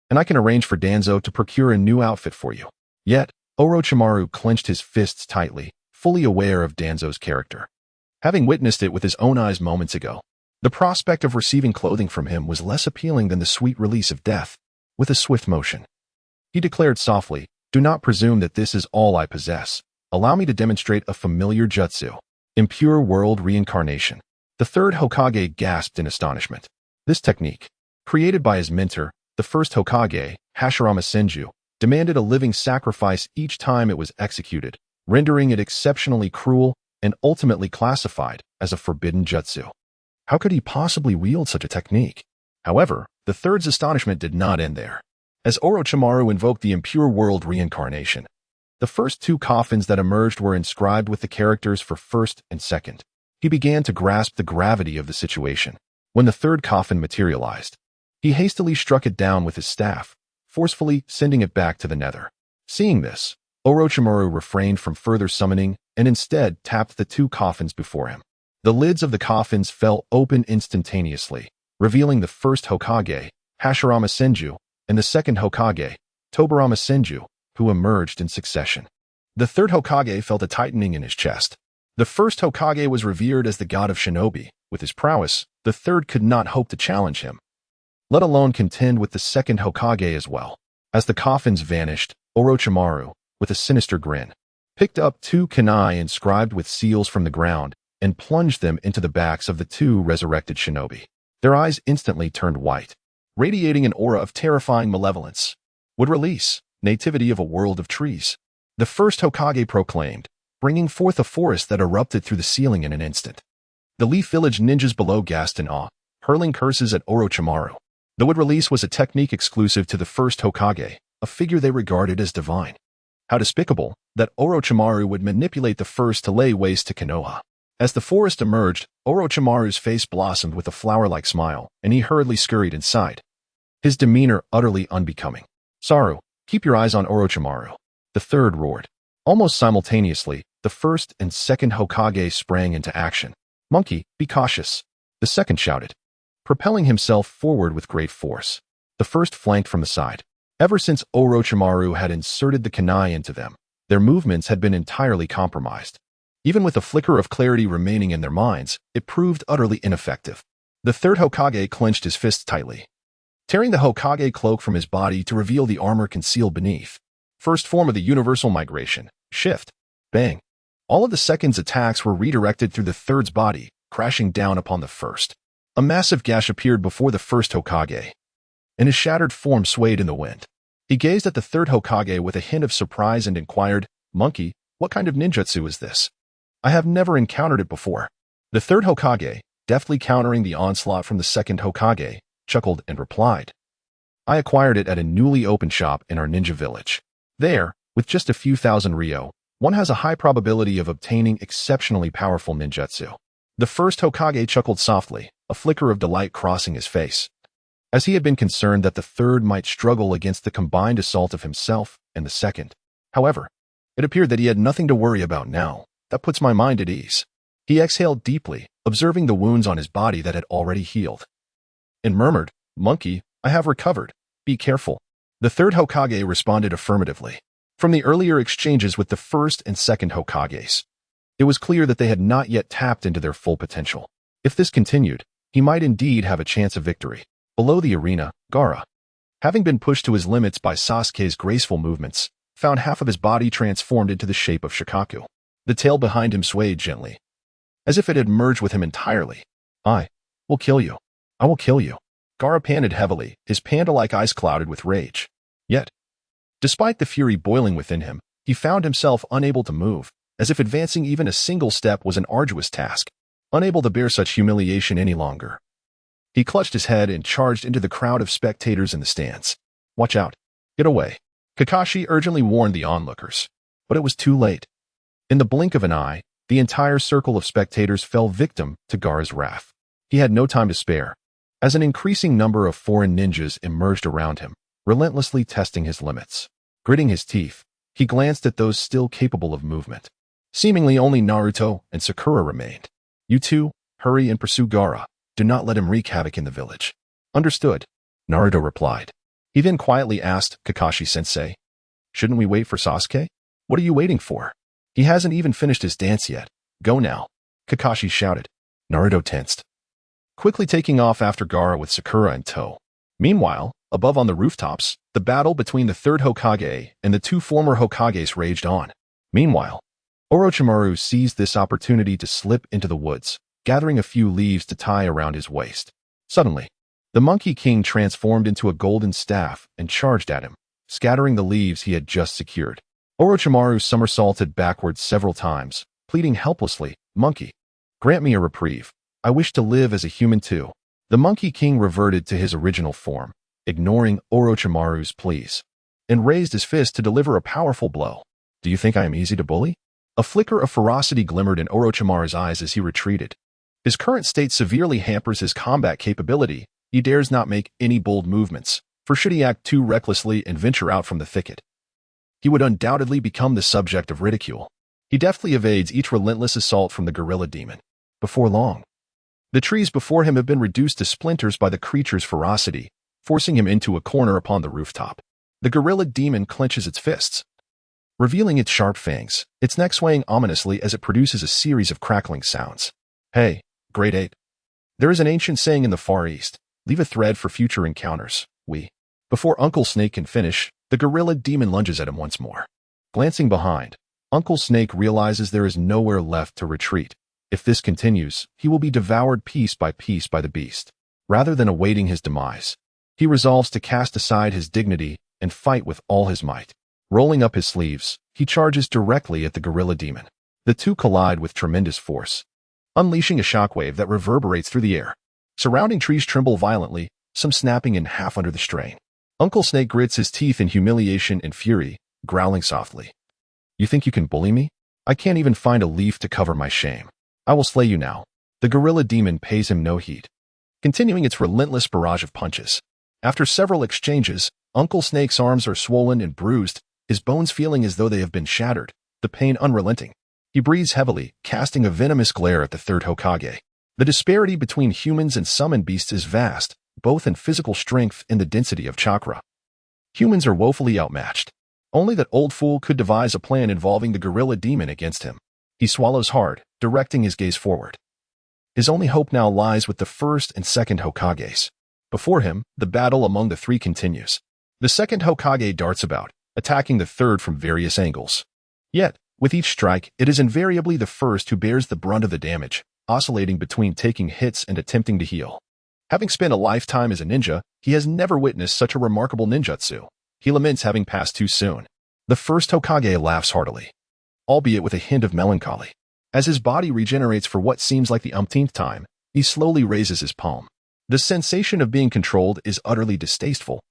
and I can arrange for Danzo to procure a new outfit for you. Yet, Orochimaru clenched his fists tightly, fully aware of Danzo's character. Having witnessed it with his own eyes moments ago, the prospect of receiving clothing from him was less appealing than the sweet release of death. With a swift motion, he declared softly, Do not presume that this is all I possess. Allow me to demonstrate a familiar jutsu. Impure world reincarnation. The third Hokage gasped in astonishment. This technique, created by his mentor, the first Hokage, Hashirama Senju, demanded a living sacrifice each time it was executed, rendering it exceptionally cruel and ultimately classified as a forbidden jutsu. How could he possibly wield such a technique? However, the third's astonishment did not end there. As Orochimaru invoked the impure world reincarnation, the first two coffins that emerged were inscribed with the characters for first and second. He began to grasp the gravity of the situation. When the third coffin materialized, he hastily struck it down with his staff, forcefully sending it back to the nether. Seeing this, Orochimaru refrained from further summoning and instead tapped the two coffins before him. The lids of the coffins fell open instantaneously, revealing the first Hokage, Hashirama Senju, and the second Hokage, Tobirama Senju, who emerged in succession. The third Hokage felt a tightening in his chest. The first Hokage was revered as the god of shinobi. With his prowess, the third could not hope to challenge him, let alone contend with the second Hokage as well. As the coffins vanished, Orochimaru, with a sinister grin, picked up two kunai inscribed with seals from the ground and plunged them into the backs of the two resurrected shinobi. Their eyes instantly turned white, radiating an aura of terrifying malevolence. Would release nativity of a world of trees. The first Hokage proclaimed, bringing forth a forest that erupted through the ceiling in an instant. The Leaf Village ninjas below gasped in awe, hurling curses at Orochimaru. The wood release was a technique exclusive to the first Hokage, a figure they regarded as divine. How despicable that Orochimaru would manipulate the first to lay waste to Konoha. As the forest emerged, Orochimaru's face blossomed with a flower-like smile, and he hurriedly scurried inside, his demeanor utterly unbecoming. Saru, keep your eyes on Orochimaru, the third roared. Almost simultaneously, the first and second Hokage sprang into action. Monkey, be cautious, the second shouted, propelling himself forward with great force. The first flanked from the side. Ever since Orochimaru had inserted the kunai into them, their movements had been entirely compromised. Even with a flicker of clarity remaining in their minds, it proved utterly ineffective. The third Hokage clenched his fists tightly, tearing the Hokage cloak from his body to reveal the armor concealed beneath. First form of the universal migration, shift, bang. All of the second's attacks were redirected through the third's body, crashing down upon the first. A massive gash appeared before the first Hokage, and his shattered form swayed in the wind. He gazed at the third Hokage with a hint of surprise and inquired, Monkey, what kind of ninjutsu is this? I have never encountered it before. The third Hokage, deftly countering the onslaught from the second Hokage, chuckled and replied, I acquired it at a newly opened shop in our ninja village. There, with just a few thousand ryo, one has a high probability of obtaining exceptionally powerful ninjutsu. The first Hokage chuckled softly, a flicker of delight crossing his face, as he had been concerned that the third might struggle against the combined assault of himself and the second. However, it appeared that he had nothing to worry about now. That puts my mind at ease. He exhaled deeply, observing the wounds on his body that had already healed, and murmured, Monkey, I have recovered. Be careful. The third Hokage responded affirmatively. From the earlier exchanges with the first and second Hokages, it was clear that they had not yet tapped into their full potential. If this continued, he might indeed have a chance of victory. Below the arena, Gaara, having been pushed to his limits by Sasuke's graceful movements, found half of his body transformed into the shape of Shikaku. The tail behind him swayed gently, as if it had merged with him entirely. I will kill you. I will kill you. Gaara panted heavily, his panda-like eyes clouded with rage. Yet, despite the fury boiling within him, he found himself unable to move, as if advancing even a single step was an arduous task, unable to bear such humiliation any longer. He clutched his head and charged into the crowd of spectators in the stands. Watch out. Get away. Kakashi urgently warned the onlookers, but it was too late. In the blink of an eye, the entire circle of spectators fell victim to Gaara's wrath. He had no time to spare, as an increasing number of foreign ninjas emerged around him, relentlessly testing his limits. Gritting his teeth, he glanced at those still capable of movement. Seemingly only Naruto and Sakura remained. You two, hurry and pursue Gaara. Do not let him wreak havoc in the village. Understood, Naruto replied. He then quietly asked Kakashi-sensei, shouldn't we wait for Sasuke? What are you waiting for? He hasn't even finished his dance yet. Go now, Kakashi shouted. Naruto tensed, quickly taking off after Gaara with Sakura in tow. Meanwhile, above on the rooftops, the battle between the third Hokage and the two former Hokages raged on. Meanwhile, Orochimaru seized this opportunity to slip into the woods, gathering a few leaves to tie around his waist. Suddenly, the Monkey King transformed into a golden staff and charged at him, scattering the leaves he had just secured. Orochimaru somersaulted backwards several times, pleading helplessly, Monkey, grant me a reprieve. I wish to live as a human too. The Monkey King reverted to his original form, ignoring Orochimaru's pleas, and raised his fist to deliver a powerful blow. Do you think I am easy to bully? A flicker of ferocity glimmered in Orochimaru's eyes as he retreated. His current state severely hampers his combat capability. He dares not make any bold movements, for should he act too recklessly and venture out from the thicket, he would undoubtedly become the subject of ridicule. He deftly evades each relentless assault from the gorilla demon. Before long, the trees before him have been reduced to splinters by the creature's ferocity, forcing him into a corner upon the rooftop. The gorilla demon clenches its fists, revealing its sharp fangs, its neck swaying ominously as it produces a series of crackling sounds. Hey, Great Ape. There is an ancient saying in the Far East, leave a thread for future encounters. Before Uncle Snake can finish, the gorilla demon lunges at him once more. Glancing behind, Uncle Snake realizes there is nowhere left to retreat. If this continues, he will be devoured piece by the beast. Rather than awaiting his demise, he resolves to cast aside his dignity and fight with all his might. Rolling up his sleeves, he charges directly at the gorilla demon. The two collide with tremendous force, unleashing a shockwave that reverberates through the air. Surrounding trees tremble violently, some snapping in half under the strain. Uncle Snake grits his teeth in humiliation and fury, growling softly. You think you can bully me? I can't even find a leaf to cover my shame. I will slay you now. The gorilla demon pays him no heed, continuing its relentless barrage of punches. After several exchanges, Uncle Snake's arms are swollen and bruised, his bones feeling as though they have been shattered, the pain unrelenting. He breathes heavily, casting a venomous glare at the third Hokage. The disparity between humans and summoned beasts is vast, both in physical strength and the density of chakra. Humans are woefully outmatched. Only that old fool could devise a plan involving the gorilla demon against him. He swallows hard, directing his gaze forward. His only hope now lies with the first and second Hokages. Before him, the battle among the three continues. The second Hokage darts about, attacking the third from various angles. Yet, with each strike, it is invariably the first who bears the brunt of the damage, oscillating between taking hits and attempting to heal. Having spent a lifetime as a ninja, he has never witnessed such a remarkable ninjutsu. He laments having passed too soon. The first Hokage laughs heartily, albeit with a hint of melancholy. As his body regenerates for what seems like the umpteenth time, he slowly raises his palm. The sensation of being controlled is utterly distasteful.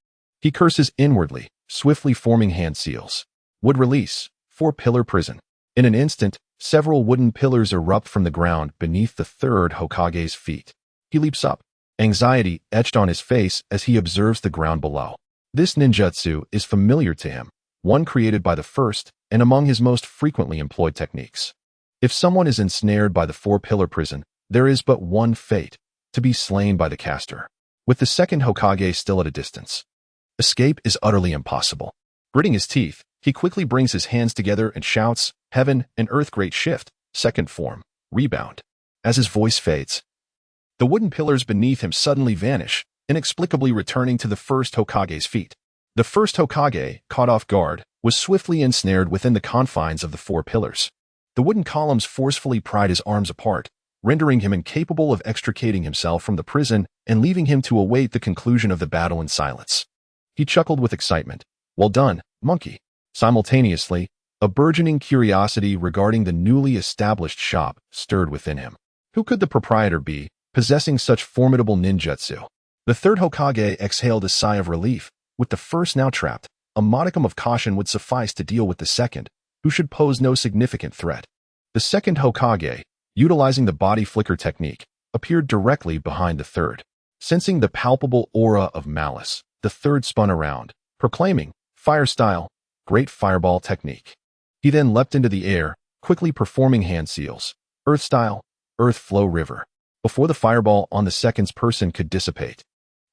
He curses inwardly, swiftly forming hand seals. Would release, 4-pillar prison. In an instant, several wooden pillars erupt from the ground beneath the third Hokage's feet. He leaps up, anxiety etched on his face as he observes the ground below. This ninjutsu is familiar to him, one created by the first and among his most frequently employed techniques. If someone is ensnared by the 4-pillar prison, there is but one fate, to be slain by the caster. With the second Hokage still at a distance, escape is utterly impossible. Gritting his teeth, he quickly brings his hands together and shouts, "Heaven and earth great shift, second form, rebound." As his voice fades, the wooden pillars beneath him suddenly vanish, inexplicably returning to the first Hokage's feet. The first Hokage, caught off guard, was swiftly ensnared within the confines of the 4 pillars. The wooden columns forcefully pried his arms apart, rendering him incapable of extricating himself from the prison and leaving him to await the conclusion of the battle in silence. He chuckled with excitement. Well done, monkey. Simultaneously, a burgeoning curiosity regarding the newly established shop stirred within him. Who could the proprietor be, possessing such formidable ninjutsu? The third Hokage exhaled a sigh of relief. With the first now trapped, a modicum of caution would suffice to deal with the second, who should pose no significant threat. The second Hokage, utilizing the body flicker technique, appeared directly behind the third. Sensing the palpable aura of malice, the third spun around, proclaiming, "Fire style, great fireball technique." He then leapt into the air, quickly performing hand seals. Earth style, earth flow river. Before the fireball on the second's person could dissipate,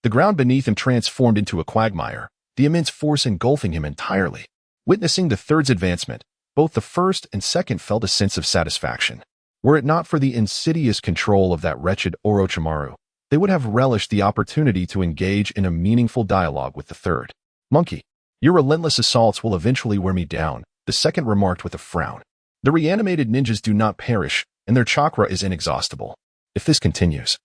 the ground beneath him transformed into a quagmire, the immense force engulfing him entirely. Witnessing the third's advancement, both the first and second felt a sense of satisfaction. Were it not for the insidious control of that wretched Orochimaru, they would have relished the opportunity to engage in a meaningful dialogue with the third. "Monkey, your relentless assaults will eventually wear me down," the second remarked with a frown. "The reanimated ninjas do not perish, and their chakra is inexhaustible. If this continues,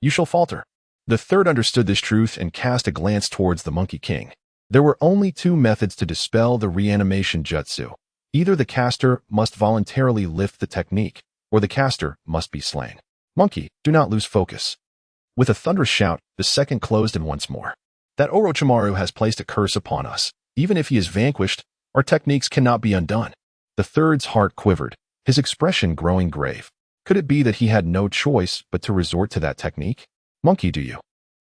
you shall falter." The third understood this truth and cast a glance towards the Monkey King. There were only 2 methods to dispel the reanimation jutsu. Either the caster must voluntarily lift the technique, or the caster must be slain. "Monkey, do not lose focus. With a thunderous shout, the second closed in once more. That Orochimaru has placed a curse upon us. Even if he is vanquished, our techniques cannot be undone. The third's heart quivered, his expression growing grave. Could it be that he had no choice but to resort to that technique? Monkey, do you?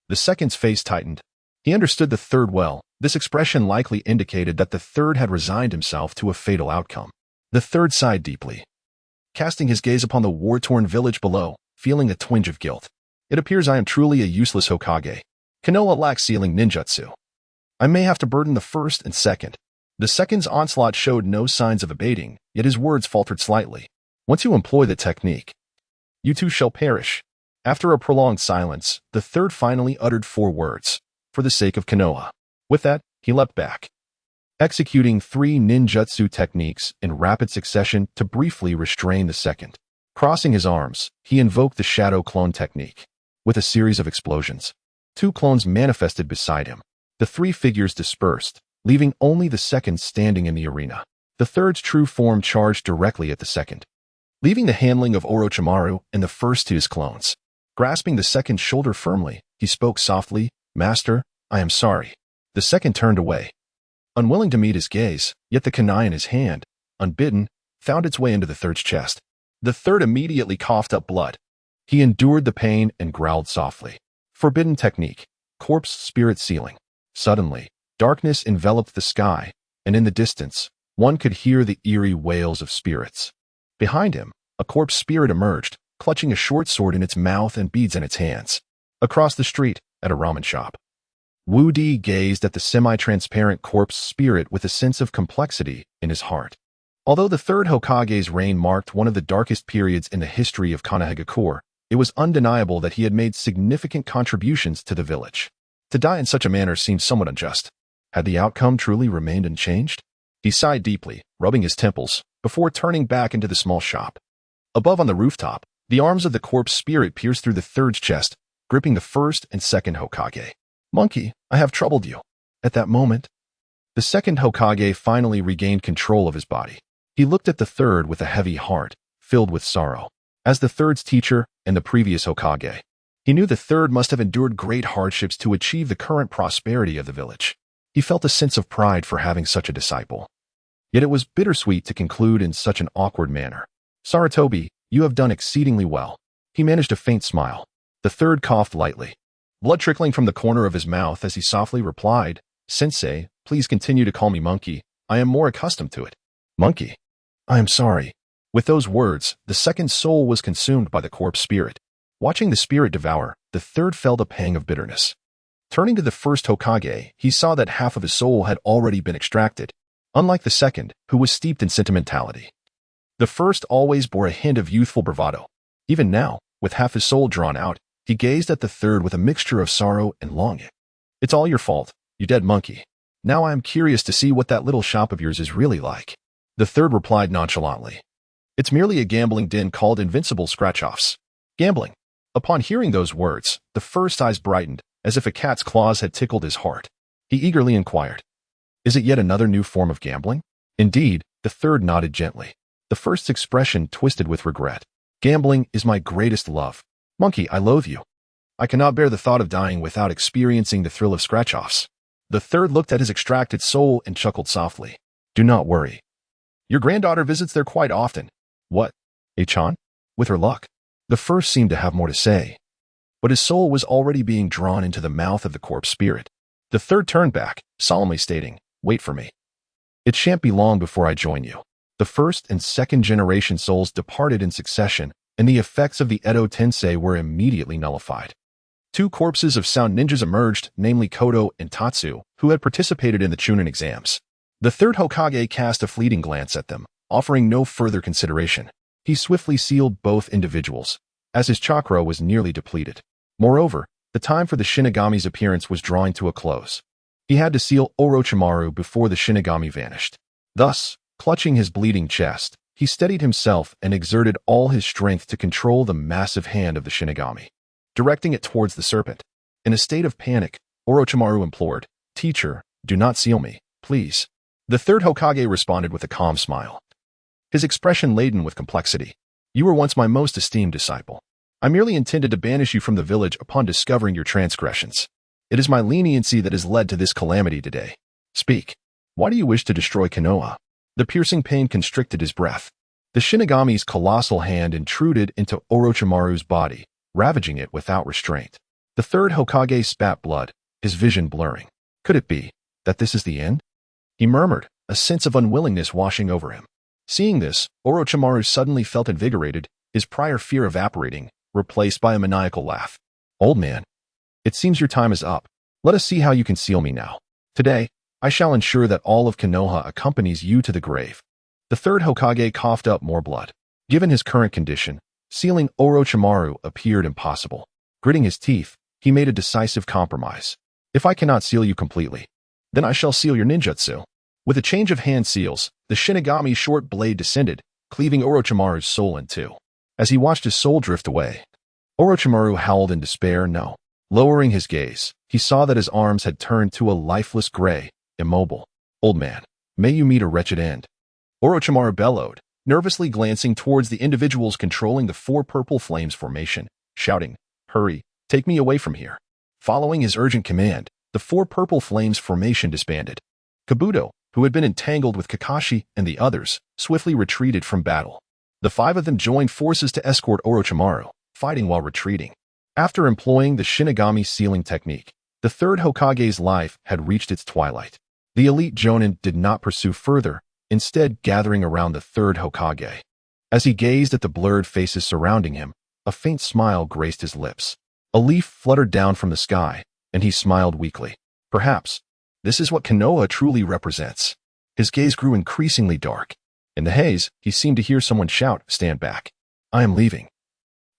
The second's face tightened. He understood the third well. This expression likely indicated that the third had resigned himself to a fatal outcome. The third sighed deeply, casting his gaze upon the war-torn village below, feeling a twinge of guilt. It appears I am truly a useless Hokage. Konoha lacks sealing ninjutsu. I may have to burden the first and second. The second's onslaught showed no signs of abating, yet his words faltered slightly. Once you employ the technique, you too shall perish. After a prolonged silence, the third finally uttered 4 words. For the sake of Konoha. With that, he leapt back, executing 3 ninjutsu techniques in rapid succession to briefly restrain the second. Crossing his arms, he invoked the shadow clone technique. With a series of explosions, 2 clones manifested beside him. The 3 figures dispersed, leaving only the second standing in the arena. The third's true form charged directly at the second, leaving the handling of Orochimaru and the first to his clones. Grasping the second's shoulder firmly, he spoke softly, "Master, I am sorry." The second turned away, unwilling to meet his gaze, yet the kunai in his hand, unbidden, found its way into the third's chest. The third immediately coughed up blood. He endured the pain and growled softly. Forbidden technique, corpse spirit sealing. Suddenly, darkness enveloped the sky, and in the distance, one could hear the eerie wails of spirits. Behind him, a corpse spirit emerged, clutching a short sword in its mouth and beads in its hands. Across the street, at a ramen shop, Wu Di gazed at the semi-transparent corpse spirit with a sense of complexity in his heart. Although the third Hokage's reign marked one of the darkest periods in the history of Konohagakure, it was undeniable that he had made significant contributions to the village. To die in such a manner seemed somewhat unjust. Had the outcome truly remained unchanged? He sighed deeply, rubbing his temples, before turning back into the small shop. Above on the rooftop, the arms of the corpse spirit pierced through the third's chest, gripping the first and second Hokage. "Monkey, I have troubled you." At that moment, the second Hokage finally regained control of his body. He looked at the third with a heavy heart, filled with sorrow. As the third's teacher and the previous Hokage, he knew the third must have endured great hardships to achieve the current prosperity of the village. He felt a sense of pride for having such a disciple. Yet it was bittersweet to conclude in such an awkward manner. "Sarutobi, you have done exceedingly well." He managed a faint smile. The third coughed lightly, blood trickling from the corner of his mouth as he softly replied, "Sensei, please continue to call me Monkey. I am more accustomed to it." "Monkey? I am sorry." With those words, the second soul was consumed by the corpse spirit. Watching the spirit devour, the third felt a pang of bitterness. Turning to the first Hokage, he saw that half of his soul had already been extracted, unlike the second, who was steeped in sentimentality. The first always bore a hint of youthful bravado. Even now, with half his soul drawn out, he gazed at the third with a mixture of sorrow and longing. "It's all your fault, you dead monkey. Now I am curious to see what that little shop of yours is really like." The third replied nonchalantly, "It's merely a gambling den called Invincible Scratch-Offs." Gambling. Upon hearing those words, the first's eyes brightened, as if a cat's claws had tickled his heart. He eagerly inquired, "Is it yet another new form of gambling?" Indeed, the third nodded gently. The first's expression twisted with regret. "Gambling is my greatest love. Monkey, I loathe you. I cannot bear the thought of dying without experiencing the thrill of scratch-offs." The third looked at his extracted soul and chuckled softly. "Do not worry. Your granddaughter visits there quite often." "What? A-chan?" "With her luck." The first seemed to have more to say, but his soul was already being drawn into the mouth of the corpse spirit. The third turned back, solemnly stating, "Wait for me. It shan't be long before I join you." The first and second generation souls departed in succession, and the effects of the Edo Tensei were immediately nullified. 2 corpses of sound ninjas emerged, namely Kodo and Tatsu, who had participated in the Chunin exams. The third Hokage cast a fleeting glance at them, offering no further consideration. He swiftly sealed both individuals, as his chakra was nearly depleted. Moreover, the time for the Shinigami's appearance was drawing to a close. He had to seal Orochimaru before the Shinigami vanished. Thus, clutching his bleeding chest, he steadied himself and exerted all his strength to control the massive hand of the Shinigami, directing it towards the serpent. In a state of panic, Orochimaru implored, "Teacher, do not seal me, please." The third Hokage responded with a calm smile, his expression laden with complexity. "You were once my most esteemed disciple. I merely intended to banish you from the village upon discovering your transgressions. It is my leniency that has led to this calamity today. Speak. Why do you wish to destroy Konoha? The piercing pain constricted his breath. The Shinigami's colossal hand intruded into Orochimaru's body, ravaging it without restraint. The third Hokage spat blood, his vision blurring. Could it be that this is the end? He murmured, a sense of unwillingness washing over him. Seeing this, Orochimaru suddenly felt invigorated, his prior fear evaporating, replaced by a maniacal laugh. Old man, it seems your time is up. Let us see how you conceal me now. Today, I shall ensure that all of Konoha accompanies you to the grave. The third Hokage coughed up more blood. Given his current condition, sealing Orochimaru appeared impossible. Gritting his teeth, he made a decisive compromise. If I cannot seal you completely, then I shall seal your ninjutsu. With a change of hand seals, the Shinigami's short blade descended, cleaving Orochimaru's soul in two. As he watched his soul drift away, Orochimaru howled in despair. No. Lowering his gaze, he saw that his arms had turned to a lifeless gray, immobile. Old man, may you meet a wretched end. Orochimaru bellowed, nervously glancing towards the individuals controlling the four purple flames formation, shouting, Hurry, take me away from here. Following his urgent command, the four purple flames formation disbanded. Kabuto, who had been entangled with Kakashi and the others, swiftly retreated from battle. The five of them joined forces to escort Orochimaru, fighting while retreating. After employing the Shinigami sealing technique, the third Hokage's life had reached its twilight. The elite Jonin did not pursue further, instead gathering around the third Hokage. As he gazed at the blurred faces surrounding him, a faint smile graced his lips. A leaf fluttered down from the sky, and he smiled weakly. Perhaps, this is what Konoha truly represents. His gaze grew increasingly dark. In the haze, he seemed to hear someone shout, Stand back. I am leaving.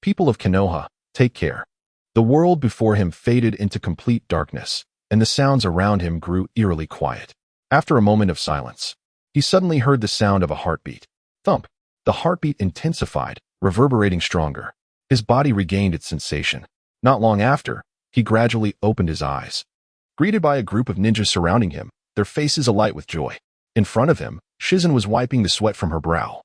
People of Konoha, take care. The world before him faded into complete darkness, and the sounds around him grew eerily quiet. After a moment of silence, he suddenly heard the sound of a heartbeat. Thump. The heartbeat intensified, reverberating stronger. His body regained its sensation. Not long after, he gradually opened his eyes. Greeted by a group of ninjas surrounding him, their faces alight with joy. In front of him, Shizen was wiping the sweat from her brow.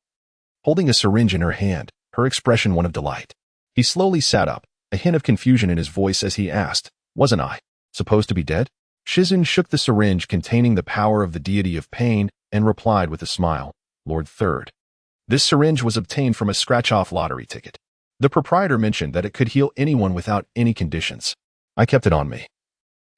Holding a syringe in her hand, her expression one of delight. He slowly sat up, a hint of confusion in his voice as he asked, Wasn't I supposed to be dead? Shizen shook the syringe containing the power of the deity of pain and replied with a smile, Lord Third. This syringe was obtained from a scratch-off lottery ticket. The proprietor mentioned that it could heal anyone without any conditions. I kept it on me.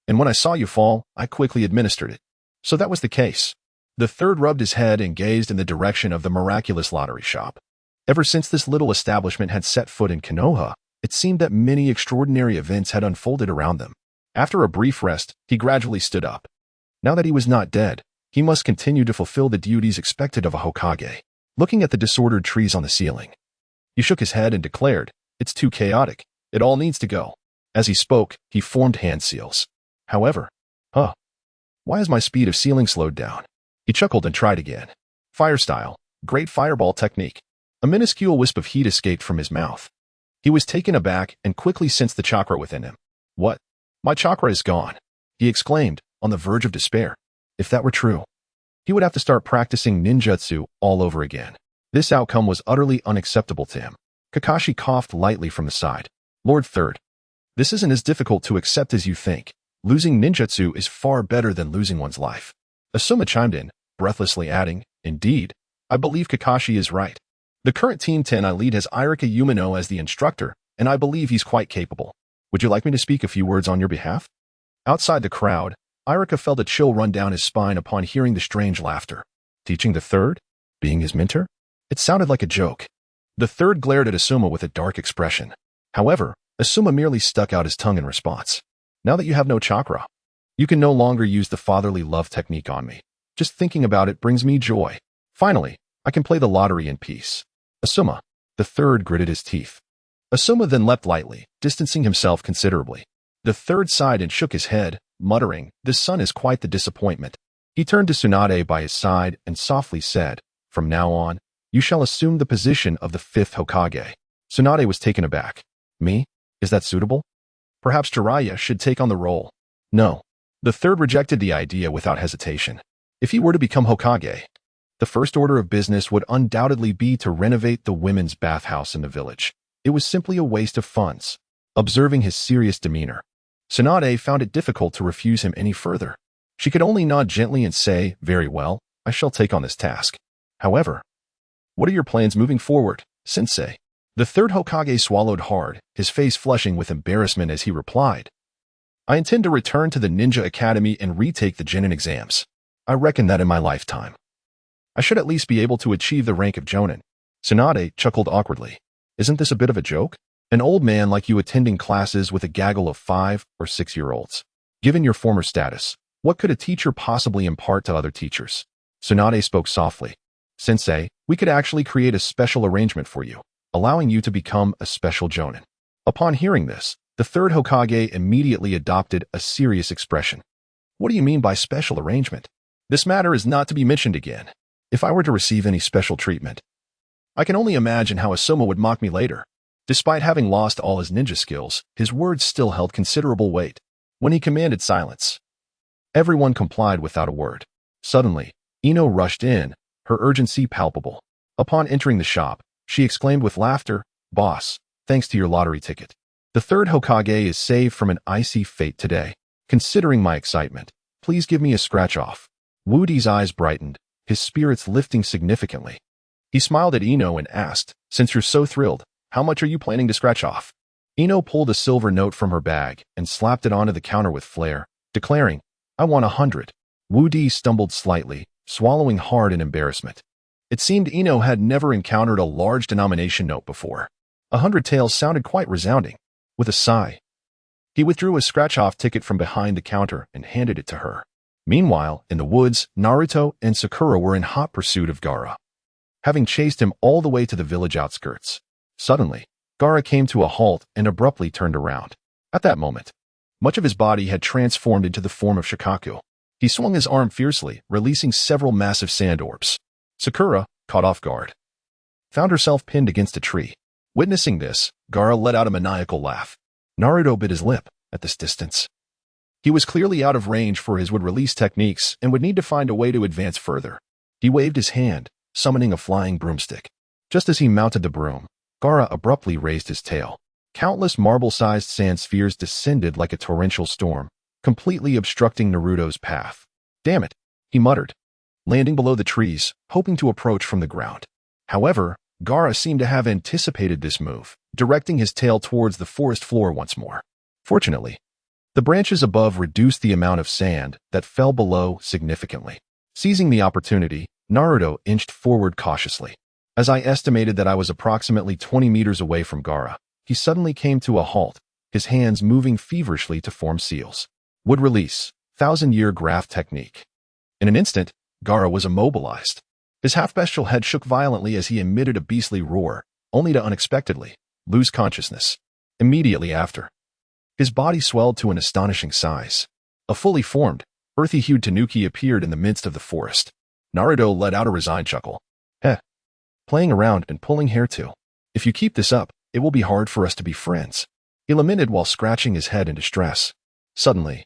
And when I saw you fall, I quickly administered it. So that was the case. The third rubbed his head and gazed in the direction of the miraculous lottery shop. Ever since this little establishment had set foot in Konoha, it seemed that many extraordinary events had unfolded around them. After a brief rest, he gradually stood up. Now that he was not dead, he must continue to fulfill the duties expected of a Hokage. Looking at the disordered trees on the ceiling, he shook his head and declared, It's too chaotic. It all needs to go. As he spoke, he formed hand seals. However, why has my speed of sealing slowed down? He chuckled and tried again. Fire style, great fireball technique. A minuscule wisp of heat escaped from his mouth. He was taken aback and quickly sensed the chakra within him. What? My chakra is gone, he exclaimed, on the verge of despair. If that were true, he would have to start practicing ninjutsu all over again. This outcome was utterly unacceptable to him. Kakashi coughed lightly from the side. Lord Third, this isn't as difficult to accept as you think. Losing ninjutsu is far better than losing one's life. Asuma chimed in, breathlessly adding, Indeed, I believe Kakashi is right. The current Team 10 I lead has Irika Umino as the instructor, and I believe he's quite capable. Would you like me to speak a few words on your behalf? Outside the crowd, Irika felt a chill run down his spine upon hearing the strange laughter. Teaching the third? Being his mentor? It sounded like a joke. The third glared at Asuma with a dark expression. However, Asuma merely stuck out his tongue in response. Now that you have no chakra, you can no longer use the fatherly love technique on me. Just thinking about it brings me joy. Finally, I can play the lottery in peace. Asuma. The third gritted his teeth. Asuma then leapt lightly, distancing himself considerably. The third sighed and shook his head, muttering, This son is quite the disappointment. He turned to Tsunade by his side and softly said, From now on, you shall assume the position of the fifth Hokage. Tsunade was taken aback. Me? Is that suitable? Perhaps Jiraiya should take on the role. No. The third rejected the idea without hesitation. If he were to become Hokage, the first order of business would undoubtedly be to renovate the women's bathhouse in the village. It was simply a waste of funds. Observing his serious demeanor, Tsunade found it difficult to refuse him any further. She could only nod gently and say, "Very well, I shall take on this task. However, what are your plans moving forward, Sensei?" The third Hokage swallowed hard, his face flushing with embarrassment as he replied, "I intend to return to the Ninja Academy and retake the Genin exams. I reckon that in my lifetime, I should at least be able to achieve the rank of Jonin." Tsunade chuckled awkwardly. "Isn't this a bit of a joke? An old man like you attending classes with a gaggle of 5 or 6-year-olds. Given your former status, what could a teacher possibly impart to other teachers?" Tsunade spoke softly. "Sensei, we could actually create a special arrangement for you, allowing you to become a special Jonin." Upon hearing this, the third Hokage immediately adopted a serious expression. "What do you mean by special arrangement? This matter is not to be mentioned again. If I were to receive any special treatment, I can only imagine how Asoma would mock me later." Despite having lost all his ninja skills, his words still held considerable weight. When he commanded silence, everyone complied without a word. Suddenly, Ino rushed in, her urgency palpable. Upon entering the shop, she exclaimed with laughter, "Boss, thanks to your lottery ticket, the third Hokage is saved from an icy fate today. Considering my excitement, please give me a scratch-off." Wu Di's eyes brightened, his spirits lifting significantly. He smiled at Ino and asked, "Since you're so thrilled, how much are you planning to scratch off?" Ino pulled a silver note from her bag and slapped it onto the counter with flair, declaring, "I want 100. Wu Di stumbled slightly, swallowing hard in embarrassment. It seemed Ino had never encountered a large denomination note before. 100 taels sounded quite resounding. With a sigh, he withdrew a scratch-off ticket from behind the counter and handed it to her. Meanwhile, in the woods, Naruto and Sakura were in hot pursuit of Gaara, having chased him all the way to the village outskirts. Suddenly, Gaara came to a halt and abruptly turned around. At that moment, much of his body had transformed into the form of Shikaku. He swung his arm fiercely, releasing several massive sand orbs. Sakura, caught off guard, found herself pinned against a tree. Witnessing this, Gaara let out a maniacal laugh. Naruto bit his lip at this distance. He was clearly out of range for his would-release techniques and would need to find a way to advance further. He waved his hand, summoning a flying broomstick. Just as he mounted the broom, Gaara abruptly raised his tail. Countless marble-sized sand spheres descended like a torrential storm, completely obstructing Naruto's path. "Damn it," he muttered, landing below the trees, hoping to approach from the ground. However, Gaara seemed to have anticipated this move, directing his tail towards the forest floor once more. Fortunately, the branches above reduced the amount of sand that fell below significantly. Seizing the opportunity, Naruto inched forward cautiously. As I estimated that I was approximately 20 meters away from Gaara, he suddenly came to a halt, his hands moving feverishly to form seals. Would release, 1,000-year graph technique. In an instant, Gaara was immobilized. His half-bestial head shook violently as he emitted a beastly roar, only to unexpectedly lose consciousness. Immediately after, his body swelled to an astonishing size. A fully formed, earthy-hued tanuki appeared in the midst of the forest. Naruto let out a resigned chuckle. "Heh. Playing around and pulling hair too. If you keep this up, it will be hard for us to be friends," he lamented while scratching his head in distress. Suddenly,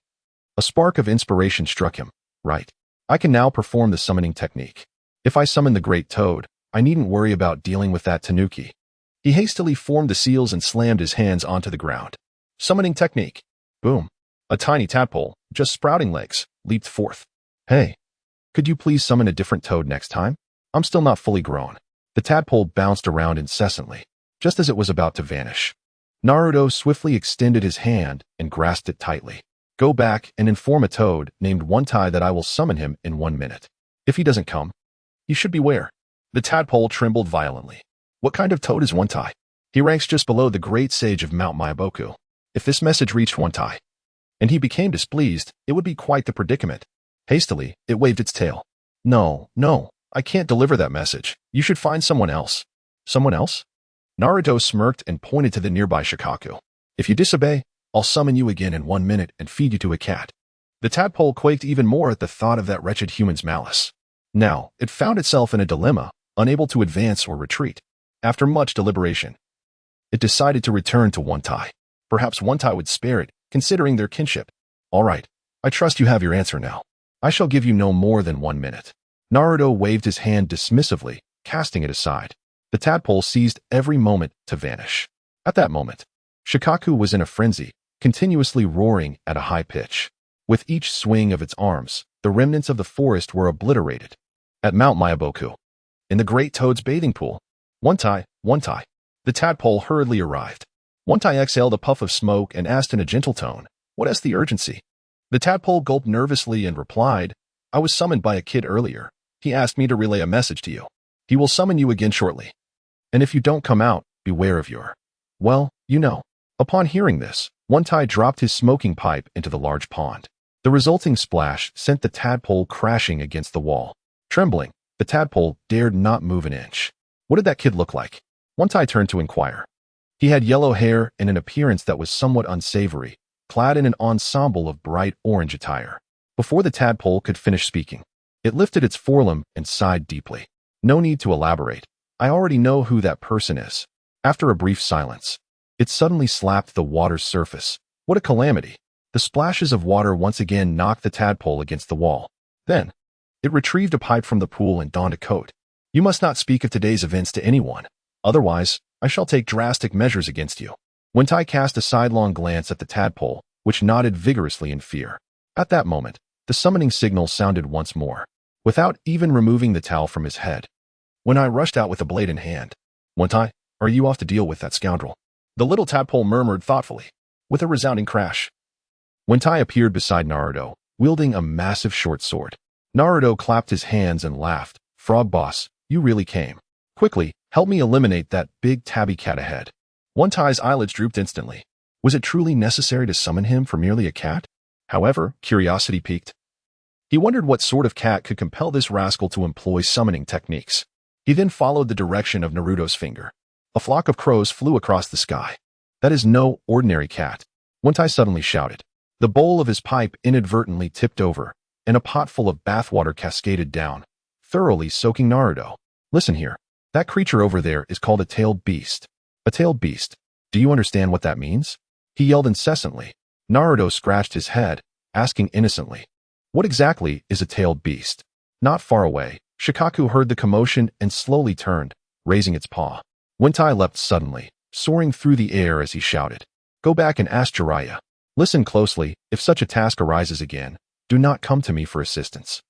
a spark of inspiration struck him. "Right. I can now perform the summoning technique. If I summon the Great Toad, I needn't worry about dealing with that tanuki." He hastily formed the seals and slammed his hands onto the ground. Summoning technique. Boom. A tiny tadpole, just sprouting legs, leaped forth. "Hey, could you please summon a different toad next time? I'm still not fully grown." The tadpole bounced around incessantly, just as it was about to vanish. Naruto swiftly extended his hand and grasped it tightly. "Go back and inform a toad named One-Tai that I will summon him in 1 minute. If he doesn't come, you should beware." The tadpole trembled violently. What kind of toad is One-Tai? He ranks just below the great sage of Mount Myaboku. If this message reached One-Tai, and he became displeased, it would be quite the predicament. Hastily, it waved its tail. No, I can't deliver that message. You should find someone else." "Someone else?" Naruto smirked and pointed to the nearby Shikaku. "If you disobey, I'll summon you again in 1 minute and feed you to a cat." The tadpole quaked even more at the thought of that wretched human's malice. Now, it found itself in a dilemma, unable to advance or retreat. After much deliberation, it decided to return to One-Tai. Perhaps One-Tai would spare it, considering their kinship. "All right, I trust you have your answer now. I shall give you no more than 1 minute." Naruto waved his hand dismissively, casting it aside. The tadpole seized every moment to vanish. At that moment, Shikaku was in a frenzy, continuously roaring at a high pitch. With each swing of its arms, the remnants of the forest were obliterated. At Mount Miyaboku, in the Great Toad's bathing pool, one tie, the tadpole hurriedly arrived. One tie exhaled a puff of smoke and asked in a gentle tone, "What is the urgency?" The tadpole gulped nervously and replied, "I was summoned by a kid earlier. He asked me to relay a message to you. He will summon you again shortly. And if you don't come out, beware of your... well, you know." Upon hearing this, One tie dropped his smoking pipe into the large pond. The resulting splash sent the tadpole crashing against the wall. Trembling, the tadpole dared not move an inch. What did that kid look like? One tie turned to inquire. He had yellow hair and an appearance that was somewhat unsavory, clad in an ensemble of bright orange attire. Before the tadpole could finish speaking, it lifted its forelimb and sighed deeply. No need to elaborate. I already know who that person is. After a brief silence, it suddenly slapped the water's surface. What a calamity. The splashes of water once again knocked the tadpole against the wall. Then, it retrieved a pipe from the pool and donned a coat. "You must not speak of today's events to anyone. Otherwise, I shall take drastic measures against you." One tie cast a sidelong glance at the tadpole, which nodded vigorously in fear. At that moment, the summoning signal sounded once more. Without even removing the towel from his head, One Eye rushed out with a blade in hand. "One tie, are you off to deal with that scoundrel?" The little tadpole murmured thoughtfully. With a resounding crash, One tie appeared beside Naruto, wielding a massive short sword. Naruto clapped his hands and laughed. "Frog boss, you really came. Quickly, help me eliminate that big tabby cat ahead." One tie's eyelids drooped instantly. Was it truly necessary to summon him for merely a cat? However, curiosity piqued. He wondered what sort of cat could compel this rascal to employ summoning techniques. He then followed the direction of Naruto's finger. A flock of crows flew across the sky. "That is no ordinary cat," One tie suddenly shouted. The bowl of his pipe inadvertently tipped over, and a pot full of bathwater cascaded down, thoroughly soaking Naruto. "Listen here. That creature over there is called a tailed beast." "A tailed beast? Do you understand what that means?" He yelled incessantly. Naruto scratched his head, asking innocently, "What exactly is a tailed beast?" Not far away, Shikaku heard the commotion and slowly turned, raising its paw. One tie leapt suddenly, soaring through the air as he shouted, "Go back and ask Jiraiya. Listen closely, if such a task arises again, do not come to me for assistance.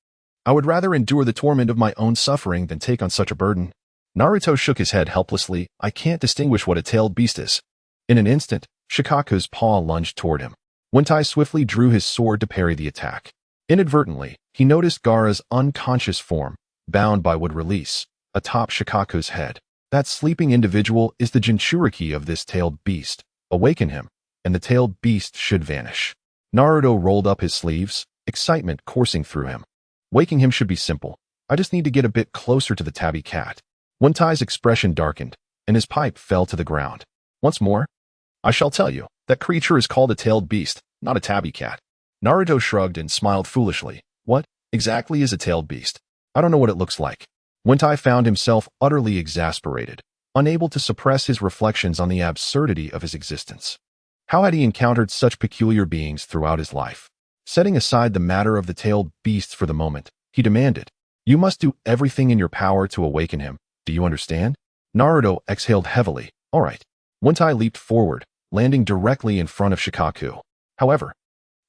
I would rather endure the torment of my own suffering than take on such a burden." Naruto shook his head helplessly. "I can't distinguish what a tailed beast is." In an instant, Shikaku's paw lunged toward him. One tie swiftly drew his sword to parry the attack. Inadvertently, he noticed Gaara's unconscious form, bound by wood release, atop Shikaku's head. That sleeping individual is the Jinchuriki of this tailed beast. Awaken him, and the tailed beast should vanish. Naruto rolled up his sleeves, excitement coursing through him. Waking him should be simple. I just need to get a bit closer to the tabby cat. One tie's expression darkened, and his pipe fell to the ground. "Once more, I shall tell you, that creature is called a tailed beast, not a tabby cat." Naruto shrugged and smiled foolishly. "What exactly is a tailed beast? I don't know what it looks like." One tie found himself utterly exasperated, unable to suppress his reflections on the absurdity of his existence. How had he encountered such peculiar beings throughout his life? Setting aside the matter of the tailed beasts for the moment, he demanded, "You must do everything in your power to awaken him. Do you understand?" Naruto exhaled heavily. "All right." One tie leaped forward, landing directly in front of Shikaku. However,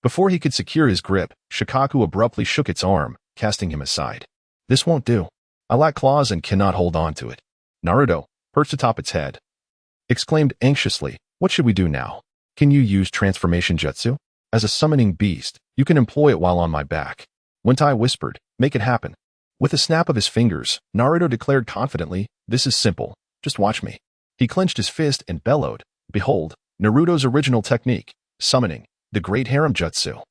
before he could secure his grip, Shikaku abruptly shook its arm, casting him aside. "This won't do. I lack claws and cannot hold on to it." Naruto, perched atop its head, exclaimed anxiously, "What should we do now? Can you use transformation jutsu? As a summoning beast, you can employ it while on my back." One tie whispered, "Make it happen." With a snap of his fingers, Naruto declared confidently, "This is simple. Just watch me." He clenched his fist and bellowed, "Behold, Naruto's original technique, summoning, the great harem jutsu."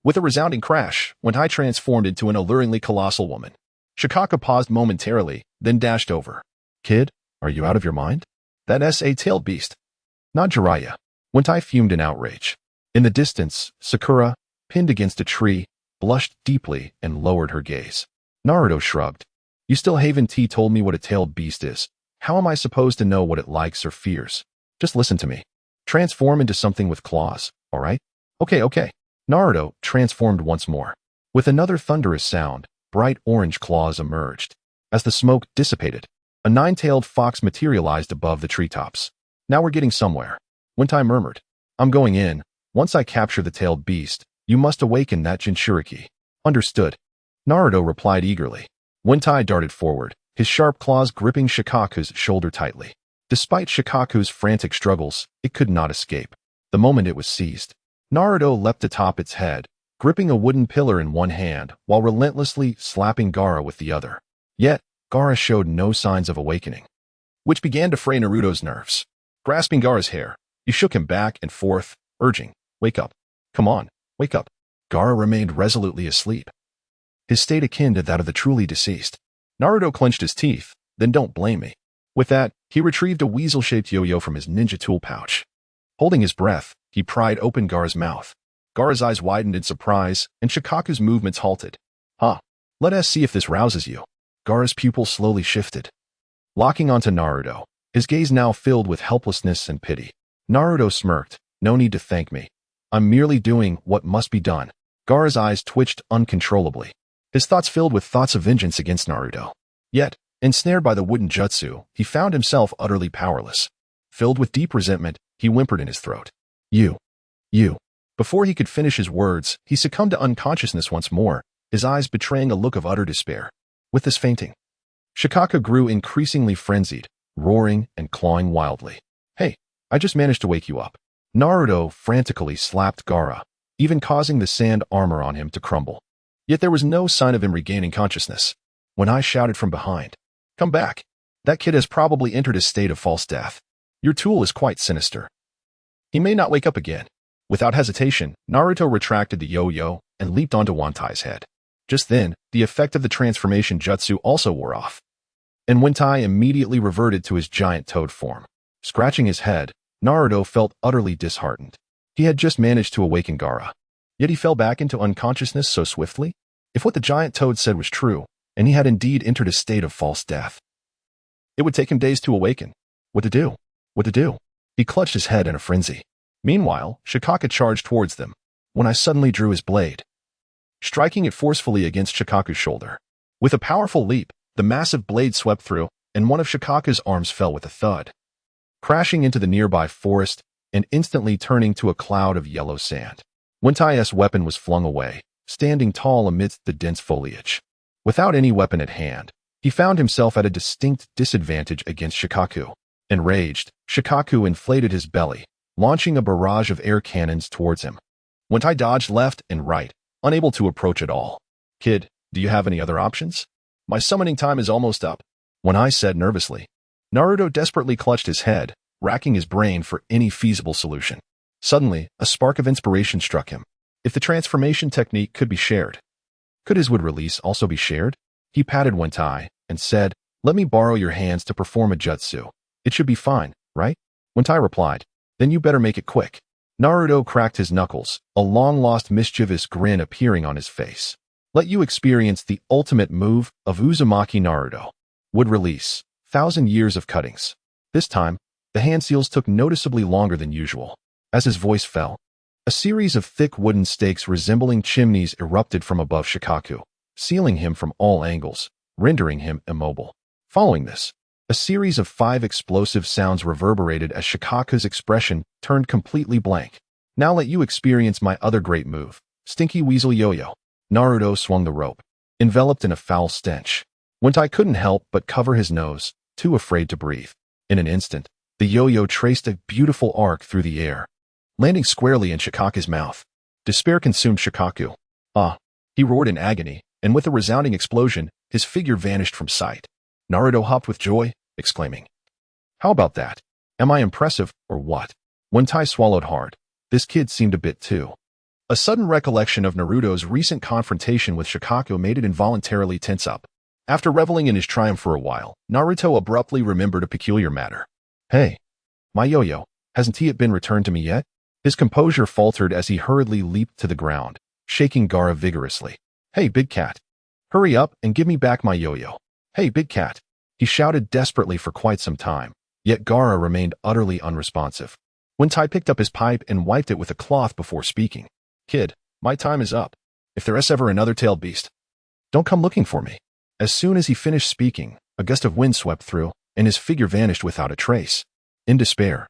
With a resounding crash, One Tie transformed into an alluringly colossal woman. Shikaku paused momentarily, then dashed over. "Kid, are you out of your mind? That's a tailed beast. Not Jiraiya." One Tie fumed in outrage. In the distance, Sakura, pinned against a tree, blushed deeply and lowered her gaze. Naruto shrugged. "You still haven't told me what a tailed beast is. How am I supposed to know what it likes or fears? Just listen to me. Transform into something with claws, all right?" Okay. Naruto transformed once more. With another thunderous sound, bright orange claws emerged. As the smoke dissipated, a nine-tailed fox materialized above the treetops. Now we're getting somewhere. Wentai murmured. I'm going in. Once I capture the tailed beast, you must awaken that Jinchuriki. Understood. Naruto replied eagerly. Wentai darted forward, his sharp claws gripping Shikaku's shoulder tightly. Despite Shikaku's frantic struggles, it could not escape. The moment it was seized, Naruto leapt atop its head, gripping a wooden pillar in one hand while relentlessly slapping Gaara with the other. Yet, Gaara showed no signs of awakening, which began to fray Naruto's nerves. Grasping Gaara's hair, he shook him back and forth, urging, "Wake up. Come on, wake up." Gaara remained resolutely asleep, his state akin to that of the truly deceased. Naruto clenched his teeth, "Then don't blame me." With that, he retrieved a weasel-shaped yo-yo from his ninja tool pouch. Holding his breath, he pried open Gaara's mouth. Gaara's eyes widened in surprise, and Shikaku's movements halted. Let us see if this rouses you." Gaara's pupils slowly shifted, locking onto Naruto, his gaze now filled with helplessness and pity. Naruto smirked. "No need to thank me. I'm merely doing what must be done." Gaara's eyes twitched uncontrollably, his thoughts filled with thoughts of vengeance against Naruto. Yet, ensnared by the wooden jutsu, he found himself utterly powerless. Filled with deep resentment, he whimpered in his throat. You. Before he could finish his words, he succumbed to unconsciousness once more, his eyes betraying a look of utter despair. With this fainting, Shikaku grew increasingly frenzied, roaring and clawing wildly. "Hey, I just managed to wake you up." Naruto frantically slapped Gaara, even causing the sand armor on him to crumble. Yet there was no sign of him regaining consciousness. When I shouted from behind, "Come back. That kid has probably entered a state of false death. Your tool is quite sinister. He may not wake up again." Without hesitation, Naruto retracted the yo-yo and leaped onto Wentai's head. Just then, the effect of the transformation jutsu also wore off, and Wentai immediately reverted to his giant toad form. Scratching his head, Naruto felt utterly disheartened. He had just managed to awaken Gaara, yet he fell back into unconsciousness so swiftly. If what the giant toad said was true, and he had indeed entered a state of false death, it would take him days to awaken. What to do? What to do? He clutched his head in a frenzy. Meanwhile, Shikaku charged towards them, when I suddenly drew his blade, striking it forcefully against Shikaku's shoulder. With a powerful leap, the massive blade swept through, and one of Shikaku's arms fell with a thud, crashing into the nearby forest and instantly turning to a cloud of yellow sand. Wentai's weapon was flung away, standing tall amidst the dense foliage. Without any weapon at hand, he found himself at a distinct disadvantage against Shikaku. Enraged, Shikaku inflated his belly, launching a barrage of air cannons towards him. Wentai dodged left and right, unable to approach at all. "Kid, do you have any other options? My summoning time is almost up," Wentai said nervously. Naruto desperately clutched his head, racking his brain for any feasible solution. Suddenly, a spark of inspiration struck him. If the transformation technique could be shared, could his wood release also be shared? He patted Wentai and said, "Let me borrow your hands to perform a jutsu. It should be fine, right?" Wentai replied, "Then you better make it quick." Naruto cracked his knuckles, a long-lost mischievous grin appearing on his face. "Let you experience the ultimate move of Uzumaki Naruto. Wood release, 1,000 years of cuttings." This time, the hand seals took noticeably longer than usual. As his voice fell, a series of thick wooden stakes resembling chimneys erupted from above Shikaku, sealing him from all angles, rendering him immobile. Following this, a series of 5 explosive sounds reverberated as Shikaku's expression turned completely blank. "Now let you experience my other great move, Stinky Weasel Yo-Yo." Naruto swung the rope, enveloped in a foul stench. Wentai couldn't help but cover his nose, too afraid to breathe. In an instant, the yo-yo traced a beautiful arc through the air, landing squarely in Shikaku's mouth. Despair consumed Shikaku. "Ah!" He roared in agony, and with a resounding explosion, his figure vanished from sight. Naruto hopped with joy, exclaiming, "How about that? Am I impressive, or what?" Wentai swallowed hard. This kid seemed a bit too. A sudden recollection of Naruto's recent confrontation with Shikaku made it involuntarily tense up. After reveling in his triumph for a while, Naruto abruptly remembered a peculiar matter. "Hey, my yo-yo, hasn't it been returned to me yet?" His composure faltered as he hurriedly leaped to the ground, shaking Gaara vigorously. "Hey, big cat, hurry up and give me back my yo-yo. Hey, big cat." He shouted desperately for quite some time, yet Gaara remained utterly unresponsive. Wentai picked up his pipe and wiped it with a cloth before speaking. "Kid, my time is up. If there is ever another tailed beast, don't come looking for me." As soon as he finished speaking, a gust of wind swept through, and his figure vanished without a trace. In despair,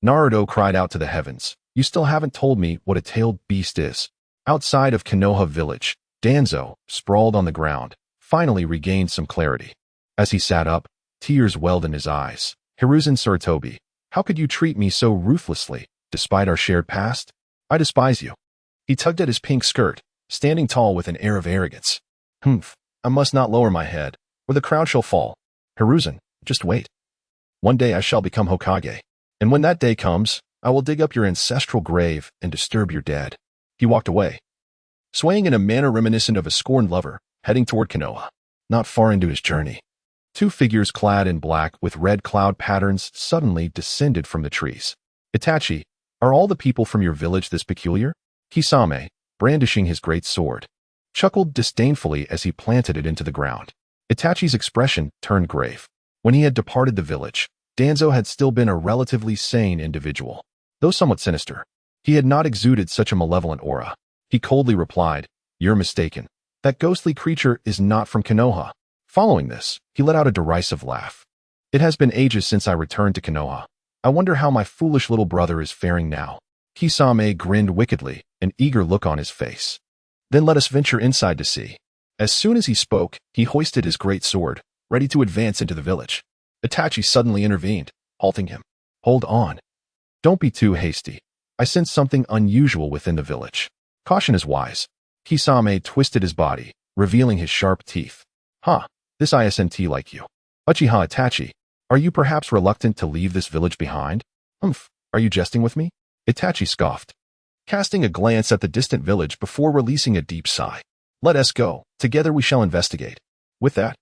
Naruto cried out to the heavens. You still haven't told me what a tailed beast is. Outside of Konoha village, Danzo, sprawled on the ground, finally regained some clarity. As he sat up, tears welled in his eyes. Hiruzen Sarutobi, how could you treat me so ruthlessly, despite our shared past? I despise you. He tugged at his pink skirt, standing tall with an air of arrogance. Humph, I must not lower my head, or the crowd shall fall. Hiruzen, just wait. One day I shall become Hokage, and when that day comes, I will dig up your ancestral grave and disturb your dead. He walked away, swaying in a manner reminiscent of a scorned lover, heading toward Konoha. Not far into his journey, two figures clad in black with red cloud patterns suddenly descended from the trees. Itachi, are all the people from your village this peculiar? Kisame, brandishing his great sword, chuckled disdainfully as he planted it into the ground. Itachi's expression turned grave. When he had departed the village, Danzo had still been a relatively sane individual. Though somewhat sinister, he had not exuded such a malevolent aura. He coldly replied, "You're mistaken. That ghostly creature is not from Konoha." Following this, he let out a derisive laugh. "It has been ages since I returned to Konoha. I wonder how my foolish little brother is faring now." Kisame grinned wickedly, an eager look on his face. "Then let us venture inside to see." As soon as he spoke, he hoisted his great sword, ready to advance into the village. Itachi suddenly intervened, halting him. "Hold on. Don't be too hasty. I sense something unusual within the village. Caution is wise." Kisame twisted his body, revealing his sharp teeth. "Huh, this isn't like you. Uchiha Itachi, are you perhaps reluctant to leave this village behind? Humph, are you jesting with me?" Itachi scoffed, casting a glance at the distant village before releasing a deep sigh. "Let us go. Together we shall investigate." With that,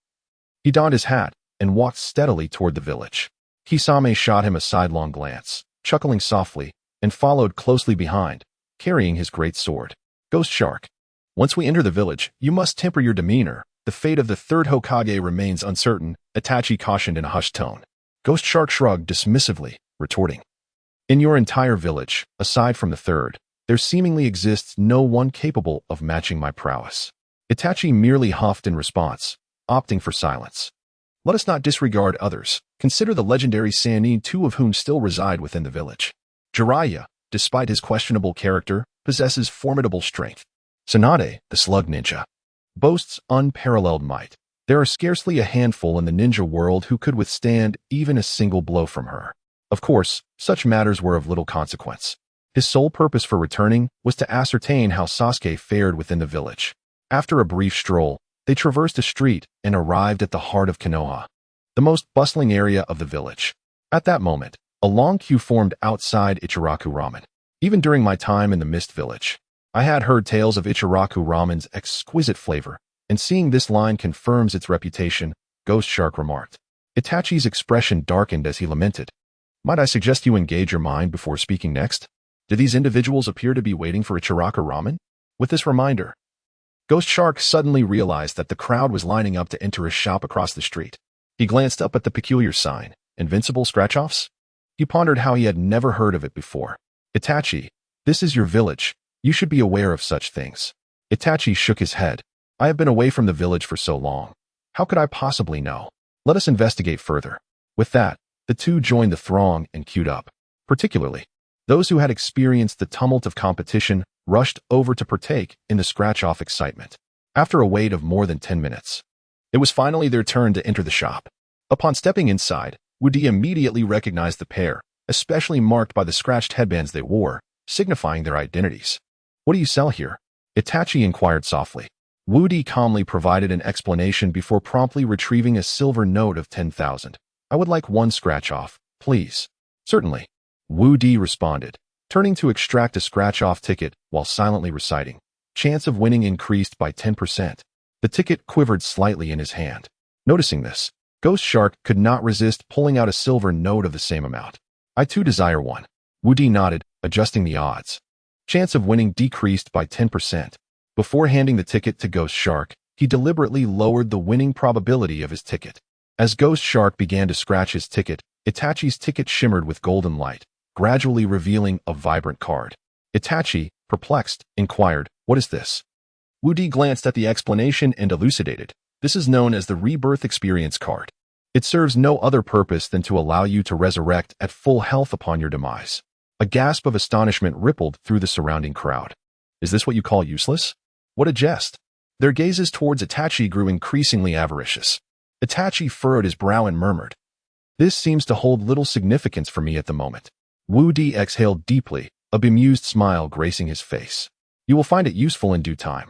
he donned his hat and walked steadily toward the village. Kisame shot him a sidelong glance, chuckling softly, and followed closely behind, carrying his great sword. "Ghost Shark, once we enter the village, you must temper your demeanor. The fate of the third Hokage remains uncertain," Itachi cautioned in a hushed tone. Ghost Shark shrugged dismissively, retorting, "In your entire village, aside from the third, there seemingly exists no one capable of matching my prowess." Itachi merely huffed in response, opting for silence. "Let us not disregard others. Consider the legendary Sannin, two of whom still reside within the village. Jiraiya, despite his questionable character, possesses formidable strength. Tsunade, the slug ninja, boasts unparalleled might. There are scarcely a handful in the ninja world who could withstand even a single blow from her." Of course, such matters were of little consequence. His sole purpose for returning was to ascertain how Sasuke fared within the village. After a brief stroll, they traversed a street and arrived at the heart of Konoha, the most bustling area of the village. At that moment, a long queue formed outside Ichiraku Ramen. Even during my time in the Mist Village, I had heard tales of Ichiraku Ramen's exquisite flavor, and seeing this line confirms its reputation, Ghost Shark remarked. Itachi's expression darkened as he lamented, "Might I suggest you engage your mind before speaking next? Do these individuals appear to be waiting for Ichiraku Ramen?" With this reminder, Ghost Shark suddenly realized that the crowd was lining up to enter his shop across the street. He glanced up at the peculiar sign, "Invincible Scratch-Offs?" He pondered how he had never heard of it before. "Itachi, this is your village. You should be aware of such things." Itachi shook his head. "I have been away from the village for so long. How could I possibly know? Let us investigate further." With that, the two joined the throng and queued up. Particularly, those who had experienced the tumult of competition rushed over to partake in the scratch-off excitement. After a wait of more than 10 minutes, it was finally their turn to enter the shop. Upon stepping inside, Woody immediately recognized the pair, especially marked by the scratched headbands they wore, signifying their identities. "What do you sell here?" Itachi inquired softly. Woody calmly provided an explanation before promptly retrieving a silver note of 10,000. "I would like one scratch-off, please." "Certainly," Woody responded, turning to extract a scratch-off ticket while silently reciting, "Chance of winning increased by 10%. The ticket quivered slightly in his hand. Noticing this, Ghost Shark could not resist pulling out a silver note of the same amount. "I too desire one." Woody nodded, adjusting the odds. Chance of winning decreased by 10%. Before handing the ticket to Ghost Shark, he deliberately lowered the winning probability of his ticket. As Ghost Shark began to scratch his ticket, Itachi's ticket shimmered with golden light, gradually revealing a vibrant card. Itachi, perplexed, inquired, "What is this?" Woody glanced at the explanation and elucidated, "This is known as the Rebirth Experience card. It serves no other purpose than to allow you to resurrect at full health upon your demise. A gasp of astonishment rippled through the surrounding crowd. Is this what you call useless? What a jest. Their gazes towards Itachi grew increasingly avaricious. Itachi furrowed his brow and murmured, "This seems to hold little significance for me at the moment." Wu Di exhaled deeply, a bemused smile gracing his face. "You will find it useful in due time."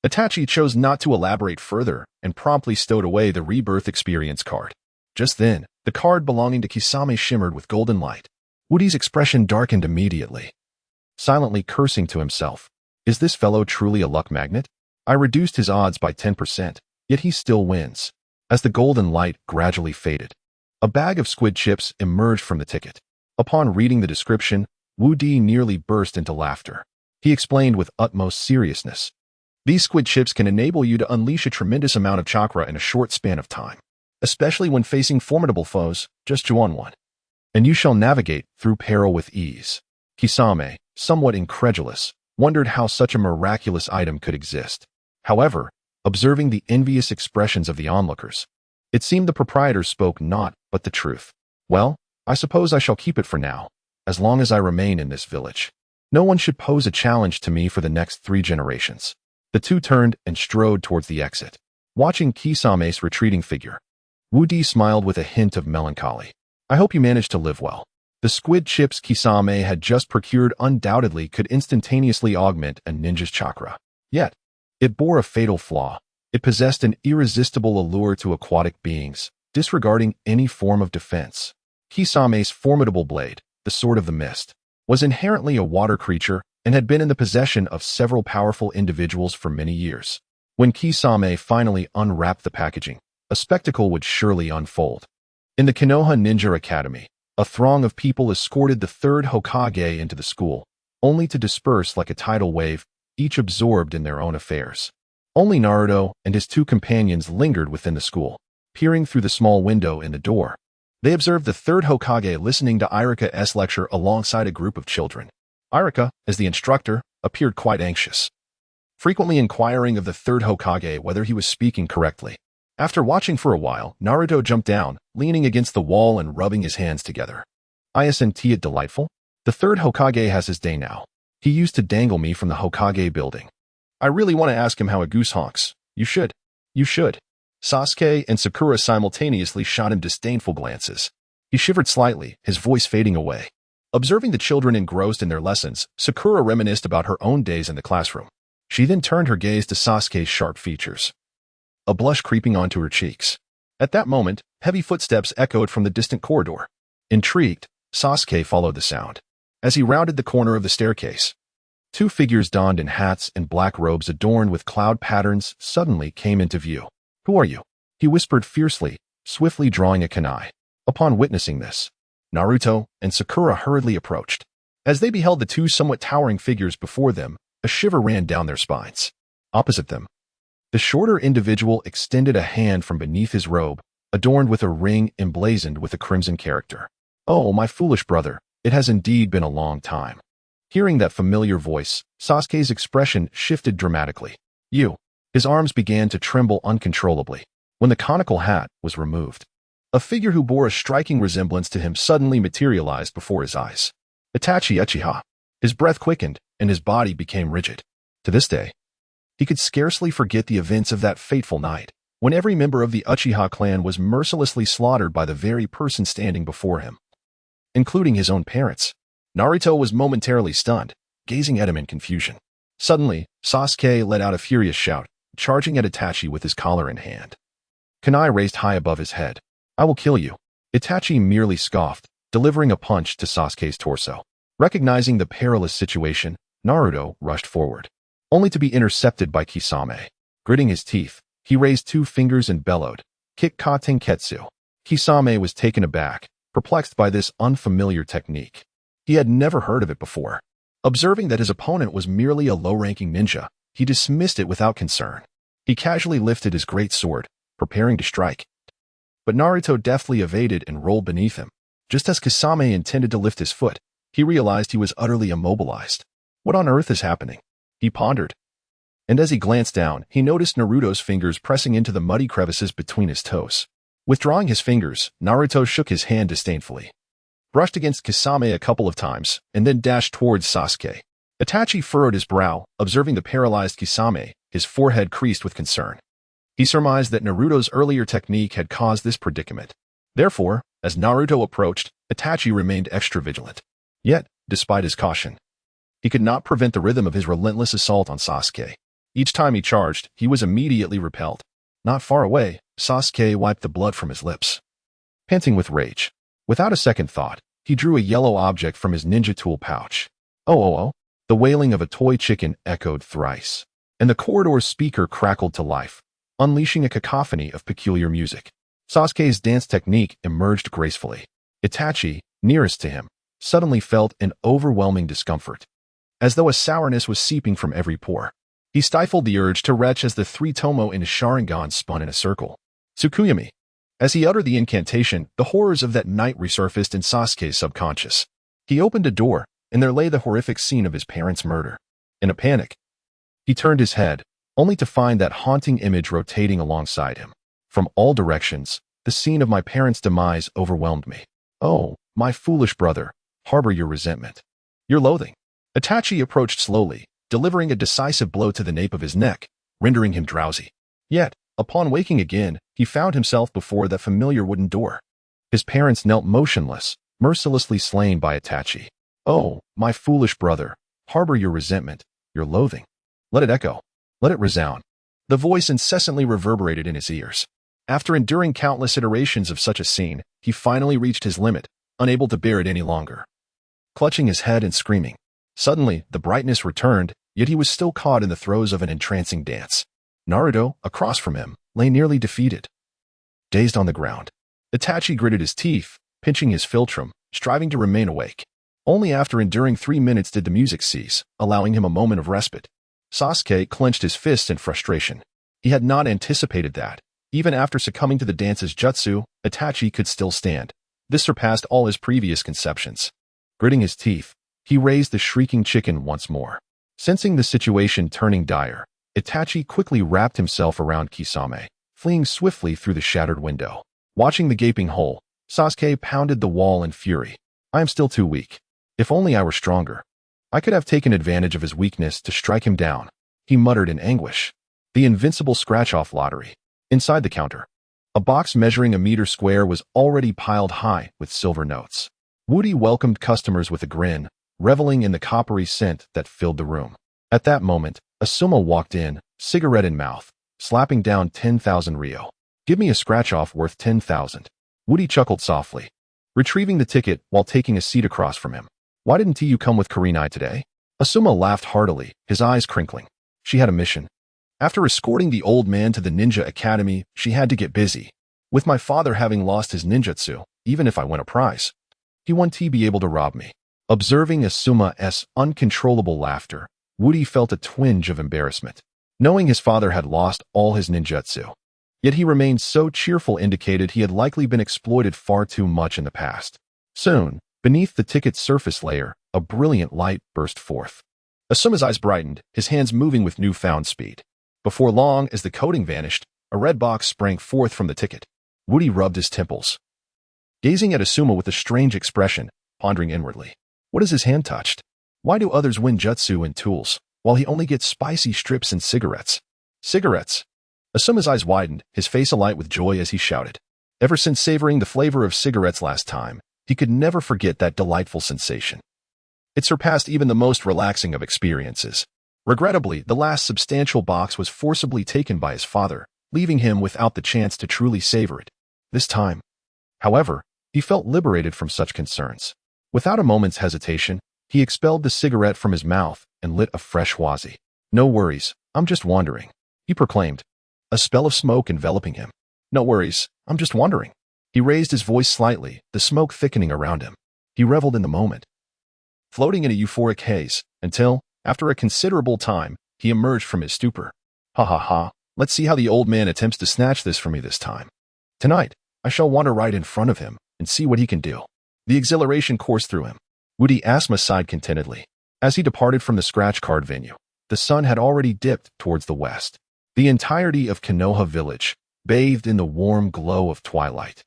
Itachi chose not to elaborate further and promptly stowed away the rebirth experience card. Just then, the card belonging to Kisame shimmered with golden light. Woody's expression darkened immediately. Silently cursing to himself, "Is this fellow truly a luck magnet? I reduced his odds by 10%, yet he still wins." As the golden light gradually faded, a bag of squid chips emerged from the ticket. Upon reading the description, Wu Di nearly burst into laughter. He explained with utmost seriousness, "These squid chips can enable you to unleash a tremendous amount of chakra in a short span of time, especially when facing formidable foes. Just chew on one, and you shall navigate through peril with ease." Kisame, somewhat incredulous, wondered how such a miraculous item could exist. However, observing the envious expressions of the onlookers, it seemed the proprietor spoke naught but the truth. "Well, I suppose I shall keep it for now, as long as I remain in this village. No one should pose a challenge to me for the next 3 generations." The two turned and strode towards the exit. Watching Kisame's retreating figure, Wu Di smiled with a hint of melancholy. "I hope you managed to live well." The squid chips Kisame had just procured undoubtedly could instantaneously augment a ninja's chakra. Yet, it bore a fatal flaw. It possessed an irresistible allure to aquatic beings, disregarding any form of defense. Kisame's formidable blade, the Sword of the Mist, was inherently a water creature and had been in the possession of several powerful individuals for many years. When Kisame finally unwrapped the packaging, a spectacle would surely unfold. In the Konoha Ninja Academy, a throng of people escorted the third Hokage into the school, only to disperse like a tidal wave, each absorbed in their own affairs. Only Naruto and his 2 companions lingered within the school, peering through the small window in the door. They observed the third Hokage listening to Irika's lecture alongside a group of children. Irika, as the instructor, appeared quite anxious, frequently inquiring of the third Hokage whether he was speaking correctly. After watching for a while, Naruto jumped down, leaning against the wall and rubbing his hands together. "Isn't it delightful? The third Hokage has his day now. He used to dangle me from the Hokage building. I really want to ask him how a goose honks." "You should. You should." Sasuke and Sakura simultaneously shot him disdainful glances. He shivered slightly, his voice fading away. Observing the children engrossed in their lessons, Sakura reminisced about her own days in the classroom. She then turned her gaze to Sasuke's sharp features, a blush creeping onto her cheeks. At that moment, heavy footsteps echoed from the distant corridor. Intrigued, Sasuke followed the sound. As he rounded the corner of the staircase, 2 figures donned in hats and black robes adorned with cloud patterns suddenly came into view. "Who are you?" he whispered fiercely, swiftly drawing a kunai. Upon witnessing this, Naruto and Sakura hurriedly approached. As they beheld the 2 somewhat towering figures before them, a shiver ran down their spines. Opposite them, the shorter individual extended a hand from beneath his robe, adorned with a ring emblazoned with a crimson character. "Oh, my foolish brother, it has indeed been a long time." Hearing that familiar voice, Sasuke's expression shifted dramatically. "You." His arms began to tremble uncontrollably. When the conical hat was removed, a figure who bore a striking resemblance to him suddenly materialized before his eyes. Itachi Uchiha. His breath quickened, and his body became rigid. To this day, he could scarcely forget the events of that fateful night, when every member of the Uchiha clan was mercilessly slaughtered by the very person standing before him, including his own parents. Naruto was momentarily stunned, gazing at him in confusion. Suddenly, Sasuke let out a furious shout, charging at Itachi with his collar in hand. Kunai raised high above his head. "I will kill you." Itachi merely scoffed, delivering a punch to Sasuke's torso. Recognizing the perilous situation, Naruto rushed forward, only to be intercepted by Kisame. Gritting his teeth, he raised 2 fingers and bellowed, "Kick ka tenketsu." Kisame was taken aback, perplexed by this unfamiliar technique. He had never heard of it before. Observing that his opponent was merely a low-ranking ninja, he dismissed it without concern. He casually lifted his great sword, preparing to strike. But Naruto deftly evaded and rolled beneath him. Just as Kisame intended to lift his foot, he realized he was utterly immobilized. What on earth is happening? He pondered. And as he glanced down, he noticed Naruto's fingers pressing into the muddy crevices between his toes. Withdrawing his fingers, Naruto shook his hand disdainfully, brushed against Kisame a couple of times, and then dashed towards Sasuke. Itachi furrowed his brow, observing the paralyzed Kisame, his forehead creased with concern. He surmised that Naruto's earlier technique had caused this predicament. Therefore, as Naruto approached, Itachi remained extra vigilant. Yet, despite his caution, he could not prevent the rhythm of his relentless assault on Sasuke. Each time he charged, he was immediately repelled. Not far away, Sasuke wiped the blood from his lips. Panting with rage, without a second thought, he drew a yellow object from his ninja tool pouch. Oh! The wailing of a toy chicken echoed thrice, and the corridor's speaker crackled to life, unleashing a cacophony of peculiar music. Sasuke's dance technique emerged gracefully. Itachi, nearest to him, suddenly felt an overwhelming discomfort, as though a sourness was seeping from every pore. He stifled the urge to retch as the three tomo in his Sharingan spun in a circle. Tsukuyami. As he uttered the incantation, the horrors of that night resurfaced in Sasuke's subconscious. He opened a door, and there lay the horrific scene of his parents' murder. In a panic, he turned his head, only to find that haunting image rotating alongside him. From all directions, the scene of my parents' demise overwhelmed me. Oh, my foolish brother, harbor your resentment, your loathing. Itachi approached slowly, delivering a decisive blow to the nape of his neck, rendering him drowsy. Yet, upon waking again, he found himself before that familiar wooden door. His parents knelt motionless, mercilessly slain by Itachi. Oh, my foolish brother, harbor your resentment, your loathing. Let it echo. Let it resound. The voice incessantly reverberated in his ears. After enduring countless iterations of such a scene, he finally reached his limit, unable to bear it any longer. Clutching his head and screaming. Suddenly, the brightness returned, yet he was still caught in the throes of an entrancing dance. Naruto, across from him, lay nearly defeated. Dazed on the ground, Itachi gritted his teeth, pinching his philtrum, striving to remain awake. Only after enduring 3 minutes did the music cease, allowing him a moment of respite. Sasuke clenched his fists in frustration. He had not anticipated that, even after succumbing to the dance's jutsu, Itachi could still stand. This surpassed all his previous conceptions. Gritting his teeth, he raised the shrieking chicken once more. Sensing the situation turning dire, Itachi quickly wrapped himself around Kisame, fleeing swiftly through the shattered window. Watching the gaping hole, Sasuke pounded the wall in fury. I am still too weak. If only I were stronger. I could have taken advantage of his weakness to strike him down, he muttered in anguish. The invincible scratch-off lottery. Inside the counter, a box measuring a meter square was already piled high with silver notes. Woody welcomed customers with a grin, reveling in the coppery scent that filled the room. At that moment, Asuma walked in, cigarette in mouth, slapping down 10,000 ryo. Give me a scratch-off worth 10,000. Woody chuckled softly, retrieving the ticket while taking a seat across from him. Why didn't you come with Kurenai today? Asuma laughed heartily, his eyes crinkling. She had a mission. After escorting the old man to the ninja academy, she had to get busy. With my father having lost his ninjutsu, even if I win a prize, he won't be able to rob me. Observing Asuma's uncontrollable laughter, Woody felt a twinge of embarrassment, knowing his father had lost all his ninjutsu. Yet he remained so cheerful indicated he had likely been exploited far too much in the past. Soon, beneath the ticket's surface layer, a brilliant light burst forth. Asuma's eyes brightened, his hands moving with newfound speed. Before long, as the coating vanished, a red box sprang forth from the ticket. Woody rubbed his temples, gazing at Asuma with a strange expression, pondering inwardly. What has his hand touched? Why do others win jutsu and tools, while he only gets spicy strips and cigarettes? Cigarettes! Asuma's eyes widened, his face alight with joy as he shouted. Ever since savoring the flavor of cigarettes last time, he could never forget that delightful sensation. It surpassed even the most relaxing of experiences. Regrettably, the last substantial box was forcibly taken by his father, leaving him without the chance to truly savor it. This time, however, he felt liberated from such concerns. Without a moment's hesitation, he expelled the cigarette from his mouth and lit a fresh wazi. No worries, I'm just wandering, he proclaimed, a spell of smoke enveloping him. No worries, I'm just wandering. He raised his voice slightly, the smoke thickening around him. He reveled in the moment, floating in a euphoric haze, until, after a considerable time, he emerged from his stupor. Ha ha ha, let's see how the old man attempts to snatch this from me this time. Tonight, I shall wander right in front of him and see what he can do. The exhilaration coursed through him. Woody Asma sighed contentedly. As he departed from the scratch card venue, the sun had already dipped towards the west. The entirety of Konoha village, bathed in the warm glow of twilight,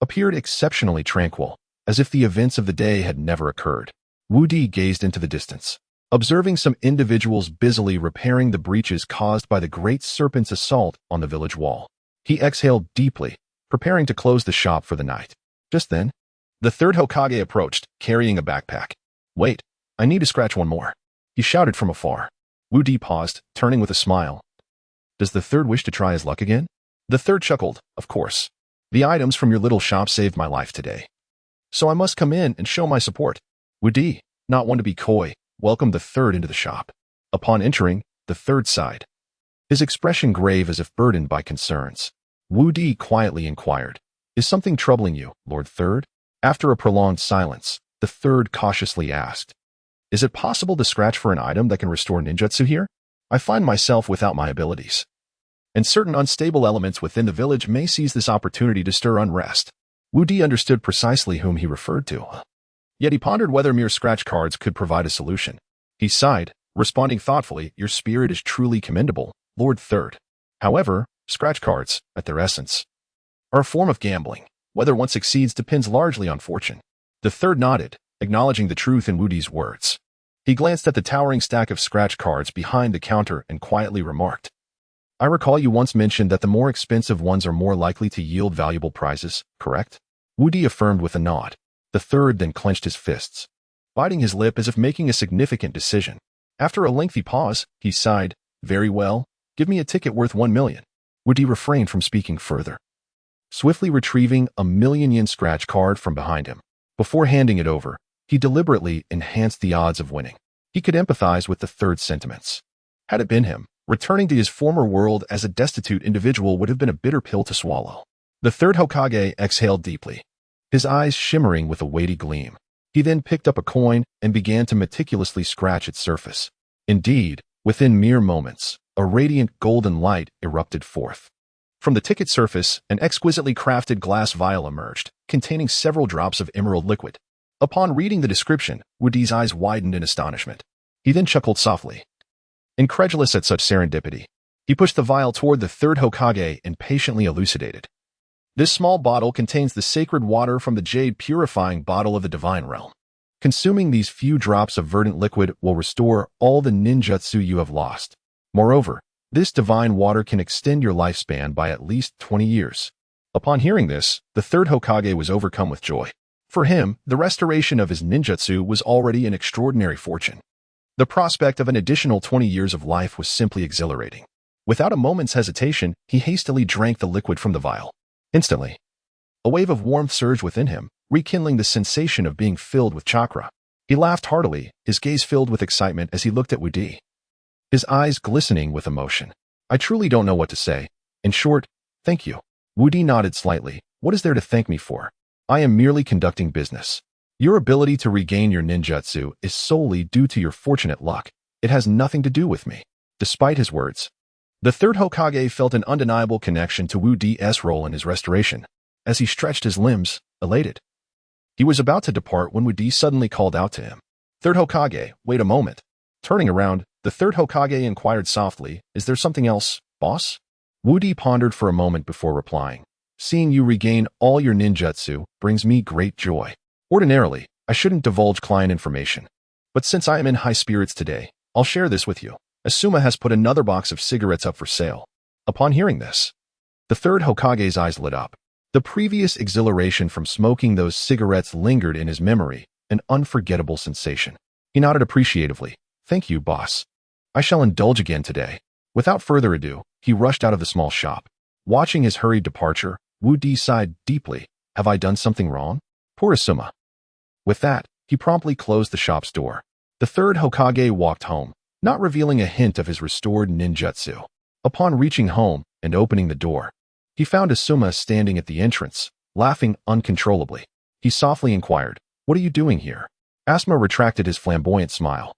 appeared exceptionally tranquil, as if the events of the day had never occurred. Wu Di gazed into the distance, observing some individuals busily repairing the breaches caused by the great serpent's assault on the village wall. He exhaled deeply, preparing to close the shop for the night. Just then, the third Hokage approached, carrying a backpack. "Wait, I need to scratch one more," he shouted from afar. Wu Di paused, turning with a smile. "Does the third wish to try his luck again?" The third chuckled. "Of course. The items from your little shop saved my life today, so I must come in and show my support." Wu Di, not one to be coy, welcomed the third into the shop. Upon entering, the third sighed, his expression grave as if burdened by concerns. Wu Di quietly inquired, "Is something troubling you, Lord Third?" After a prolonged silence, the third cautiously asked, "Is it possible to scratch for an item that can restore ninjutsu here? I find myself without my abilities, and certain unstable elements within the village may seize this opportunity to stir unrest." Wu Di understood precisely whom he referred to. Yet he pondered whether mere scratch cards could provide a solution. He sighed, responding thoughtfully, "Your spirit is truly commendable, Lord Third. However, scratch cards, at their essence, are a form of gambling. Whether one succeeds depends largely on fortune." The third nodded, acknowledging the truth in Wu Di's words. He glanced at the towering stack of scratch cards behind the counter and quietly remarked, "I recall you once mentioned that the more expensive ones are more likely to yield valuable prizes, correct?" Wu Di affirmed with a nod. The third then clenched his fists, biting his lip as if making a significant decision. After a lengthy pause, he sighed, "Very well, give me a ticket worth 1 million. Wu Di refrained from speaking further, swiftly retrieving a 1,000,000 yen scratch card from behind him. Before handing it over, he deliberately enhanced the odds of winning. He could empathize with the third's sentiments. Had it been him, returning to his former world as a destitute individual would have been a bitter pill to swallow. The third Hokage exhaled deeply, his eyes shimmering with a weighty gleam. He then picked up a coin and began to meticulously scratch its surface. Indeed, within mere moments, a radiant golden light erupted forth. From the ticket surface, an exquisitely crafted glass vial emerged, containing several drops of emerald liquid. Upon reading the description, Wu Di's eyes widened in astonishment. He then chuckled softly, incredulous at such serendipity. He pushed the vial toward the third Hokage and patiently elucidated. "This small bottle contains the sacred water from the jade purifying bottle of the divine realm. Consuming these few drops of verdant liquid will restore all the ninjutsu you have lost. Moreover, this divine water can extend your lifespan by at least 20 years. Upon hearing this, the third Hokage was overcome with joy. For him, the restoration of his ninjutsu was already an extraordinary fortune. The prospect of an additional 20 years of life was simply exhilarating. Without a moment's hesitation, he hastily drank the liquid from the vial. Instantly, a wave of warmth surged within him, rekindling the sensation of being filled with chakra. He laughed heartily, his gaze filled with excitement as he looked at Wu Di, his eyes glistening with emotion. "I truly don't know what to say. In short, thank you." Wu Di nodded slightly. "What is there to thank me for? I am merely conducting business. Your ability to regain your ninjutsu is solely due to your fortunate luck. It has nothing to do with me." Despite his words, the third Hokage felt an undeniable connection to Wu Di's role in his restoration. As he stretched his limbs, elated, he was about to depart when Wu Di suddenly called out to him, "Third Hokage, wait a moment." Turning around, the third Hokage inquired softly, "Is there something else, boss?" Wu Di pondered for a moment before replying, "Seeing you regain all your ninjutsu brings me great joy. Ordinarily, I shouldn't divulge client information, but since I am in high spirits today, I'll share this with you. Asuma has put another box of cigarettes up for sale." Upon hearing this, the third Hokage's eyes lit up. The previous exhilaration from smoking those cigarettes lingered in his memory, an unforgettable sensation. He nodded appreciatively. "Thank you, boss. I shall indulge again today." Without further ado, he rushed out of the small shop. Watching his hurried departure, Wu Di sighed deeply. "Have I done something wrong? Poor Asuma." With that, he promptly closed the shop's door. The third Hokage walked home, not revealing a hint of his restored ninjutsu. Upon reaching home and opening the door, he found Asuma standing at the entrance, laughing uncontrollably. He softly inquired, "What are you doing here?" Asuma retracted his flamboyant smile,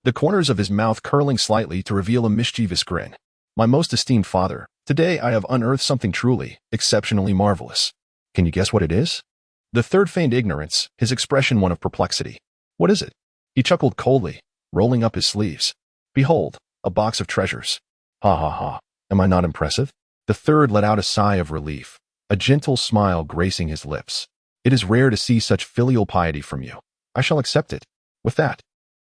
the corners of his mouth curling slightly to reveal a mischievous grin. "My most esteemed father, today I have unearthed something truly, exceptionally marvelous. Can you guess what it is?" The third feigned ignorance, his expression one of perplexity. "What is it?" He chuckled coldly, rolling up his sleeves. "Behold, a box of treasures." "Ha ha ha. Am I not impressive?" The third let out a sigh of relief, a gentle smile gracing his lips. It is rare to see such filial piety from you. I shall accept it. With that,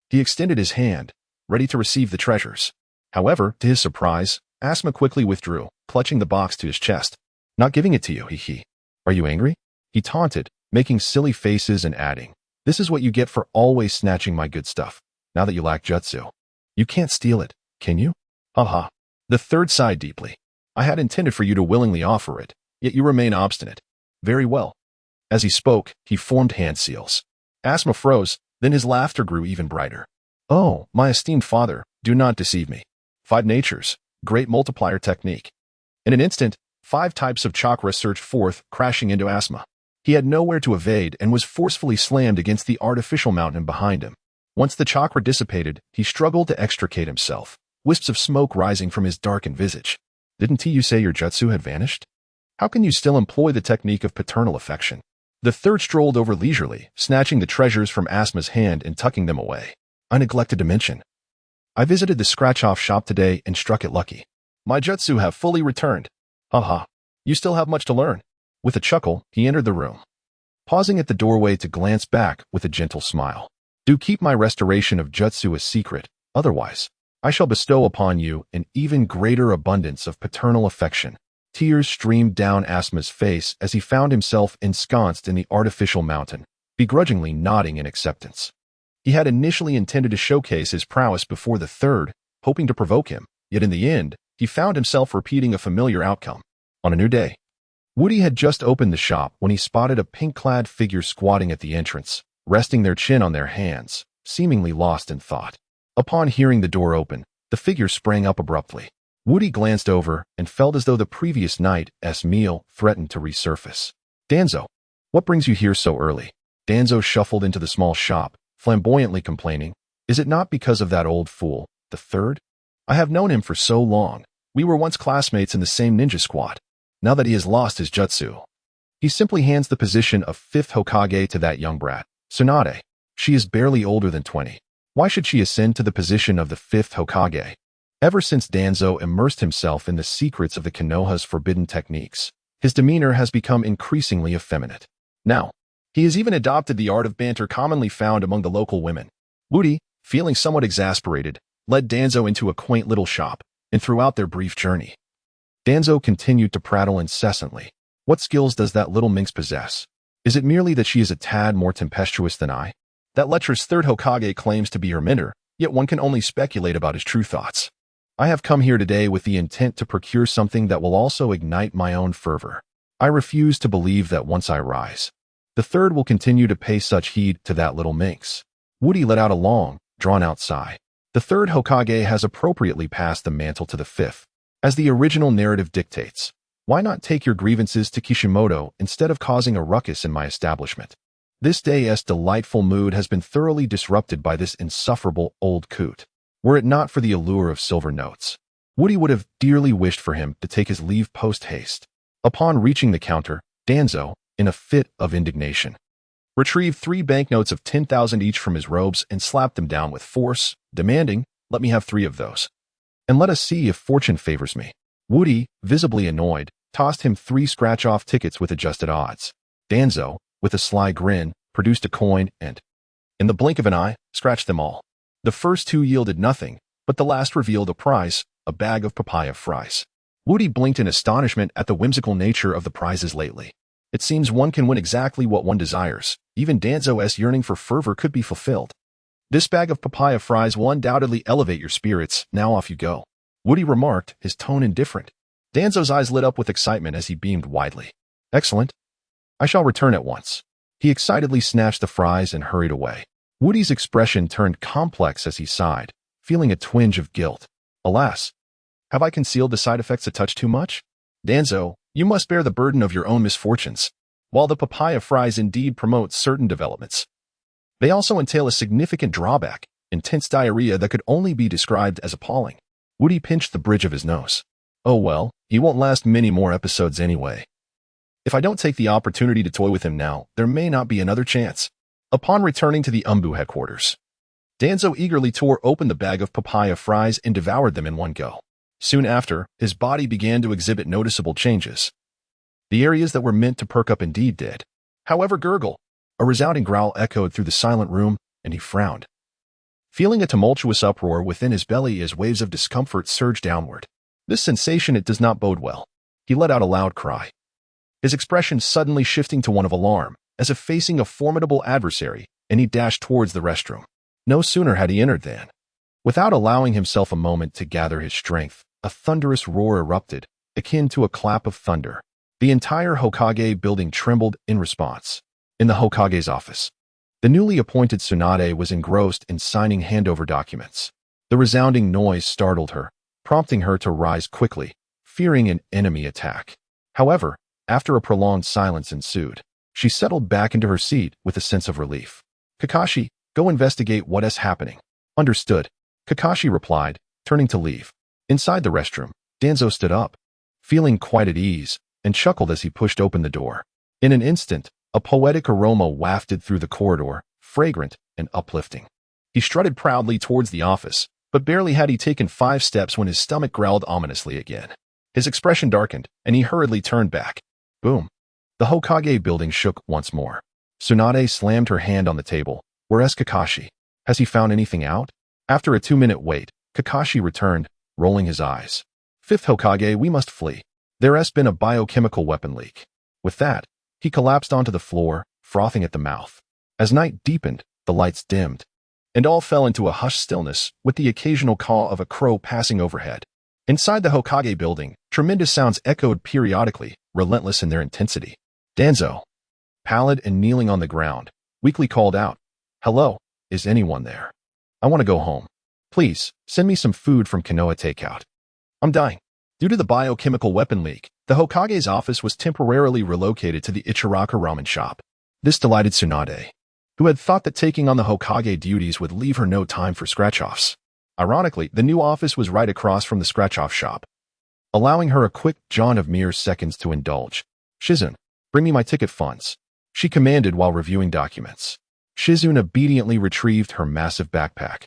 he extended his hand, ready to receive the treasures. However, to his surprise, Asma quickly withdrew, clutching the box to his chest. Not giving it to you, he. Are you angry? He taunted, making silly faces and adding, this is what you get for always snatching my good stuff. Now that you lack jutsu, you can't steal it, can you? Haha. The third sighed deeply. I had intended for you to willingly offer it, yet you remain obstinate. Very well. As he spoke, he formed hand seals. Asma froze, then his laughter grew even brighter. Oh, my esteemed father, do not deceive me. 5 natures, great multiplier technique. In an instant, 5 types of chakra surged forth, crashing into Asma. He had nowhere to evade and was forcefully slammed against the artificial mountain behind him. Once the chakra dissipated, he struggled to extricate himself, wisps of smoke rising from his darkened visage. Didn't you say your jutsu had vanished? How can you still employ the technique of paternal affection? The third strolled over leisurely, snatching the treasures from Asma's hand and tucking them away. I neglected to mention. I visited the scratch-off shop today and struck it lucky. My jutsu have fully returned. Haha, you still have much to learn. With a chuckle, he entered the room, pausing at the doorway to glance back with a gentle smile. Do keep my restoration of jutsu a secret, otherwise, I shall bestow upon you an even greater abundance of paternal affection. Tears streamed down Asma's face as he found himself ensconced in the artificial mountain, begrudgingly nodding in acceptance. He had initially intended to showcase his prowess before the third, hoping to provoke him, yet in the end, he found himself repeating a familiar outcome. On a new day, Woody had just opened the shop when he spotted a pink-clad figure squatting at the entrance, resting their chin on their hands, seemingly lost in thought. Upon hearing the door open, the figure sprang up abruptly. Woody glanced over and felt as though the previous night's meal threatened to resurface. Danzo, what brings you here so early? Danzo shuffled into the small shop, flamboyantly complaining, is it not because of that old fool, the third? I have known him for so long. We were once classmates in the same ninja squad. Now that he has lost his jutsu, he simply hands the position of 5th Hokage to that young brat, Tsunade. She is barely older than 20. Why should she ascend to the position of the 5th Hokage? Ever since Danzo immersed himself in the secrets of the Konoha's forbidden techniques, his demeanor has become increasingly effeminate. Now, he has even adopted the art of banter commonly found among the local women. Woody, feeling somewhat exasperated, led Danzo into a quaint little shop, and throughout their brief journey, Danzo continued to prattle incessantly. What skills does that little minx possess? Is it merely that she is a tad more tempestuous than I? That lecherous 3rd Hokage claims to be her mentor, yet one can only speculate about his true thoughts. I have come here today with the intent to procure something that will also ignite my own fervor. I refuse to believe that once I rise, the third will continue to pay such heed to that little minx. Woody let out a long, drawn-out sigh. The 3rd Hokage has appropriately passed the mantle to the 5th. As the original narrative dictates, why not take your grievances to Kishimoto instead of causing a ruckus in my establishment? This day's delightful mood has been thoroughly disrupted by this insufferable old coot. Were it not for the allure of silver notes, Woody would have dearly wished for him to take his leave post-haste. Upon reaching the counter, Danzo, in a fit of indignation, retrieved 3 banknotes of 10,000 each from his robes and slapped them down with force, demanding, let me have 3 of those. And let us see if fortune favors me. Woody, visibly annoyed, tossed him 3 scratch-off tickets with adjusted odds. Danzo, with a sly grin, produced a coin and, in the blink of an eye, scratched them all. The first 2 yielded nothing, but the last revealed a prize, a bag of papaya fries. Woody blinked in astonishment at the whimsical nature of the prizes lately. It seems one can win exactly what one desires. Even Danzo's yearning for fervor could be fulfilled. This bag of papaya fries will undoubtedly elevate your spirits. Now off you go. Woody remarked, his tone indifferent. Danzo's eyes lit up with excitement as he beamed widely. Excellent. I shall return at once. He excitedly snatched the fries and hurried away. Woody's expression turned complex as he sighed, feeling a twinge of guilt. Alas, have I concealed the side effects a touch too much? Danzo, you must bear the burden of your own misfortunes. While the papaya fries indeed promote certain developments, they also entail a significant drawback, intense diarrhea that could only be described as appalling. Woody pinched the bridge of his nose. Oh well, he won't last many more episodes anyway. If I don't take the opportunity to toy with him now, there may not be another chance. Upon returning to the Umbu headquarters, Danzo eagerly tore open the bag of papaya fries and devoured them in one go. Soon after, his body began to exhibit noticeable changes. The areas that were meant to perk up indeed did. However, gurgle. A resounding growl echoed through the silent room, and he frowned, feeling a tumultuous uproar within his belly as waves of discomfort surged downward. This sensation, it does not bode well. He let out a loud cry, his expression suddenly shifting to one of alarm, as if facing a formidable adversary, and he dashed towards the restroom. No sooner had he entered than, without allowing himself a moment to gather his strength, a thunderous roar erupted, akin to a clap of thunder. The entire Hokage building trembled in response. In the Hokage's office, the newly appointed Tsunade was engrossed in signing handover documents. The resounding noise startled her, prompting her to rise quickly, fearing an enemy attack. However, after a prolonged silence ensued, she settled back into her seat with a sense of relief. Kakashi, go investigate what is happening. Understood, Kakashi replied, turning to leave. Inside the restroom, Danzo stood up, feeling quite at ease, and chuckled as he pushed open the door. In an instant, a poetic aroma wafted through the corridor, fragrant and uplifting. He strutted proudly towards the office, but barely had he taken 5 steps when his stomach growled ominously again. His expression darkened, and he hurriedly turned back. Boom. The Hokage building shook once more. Tsunade slammed her hand on the table. Where's Kakashi? Has he found anything out? After a 2-minute wait, Kakashi returned, rolling his eyes. 5th Hokage, we must flee. There has been a biochemical weapon leak. With that, he collapsed onto the floor, frothing at the mouth. As night deepened, the lights dimmed, and all fell into a hushed stillness, with the occasional caw of a crow passing overhead. Inside the Hokage building, tremendous sounds echoed periodically, relentless in their intensity. Danzo, pallid and kneeling on the ground, weakly called out, "Hello, is anyone there? I want to go home. Please, send me some food from Konoha Takeout. I'm dying." Due to the biochemical weapon leak, the Hokage's office was temporarily relocated to the Ichiraka ramen shop. This delighted Tsunade, who had thought that taking on the Hokage duties would leave her no time for scratch-offs. Ironically, the new office was right across from the scratch-off shop, allowing her a quick jaunt of mere seconds to indulge. "Shizune, bring me my ticket funds," she commanded while reviewing documents. Shizune obediently retrieved her massive backpack,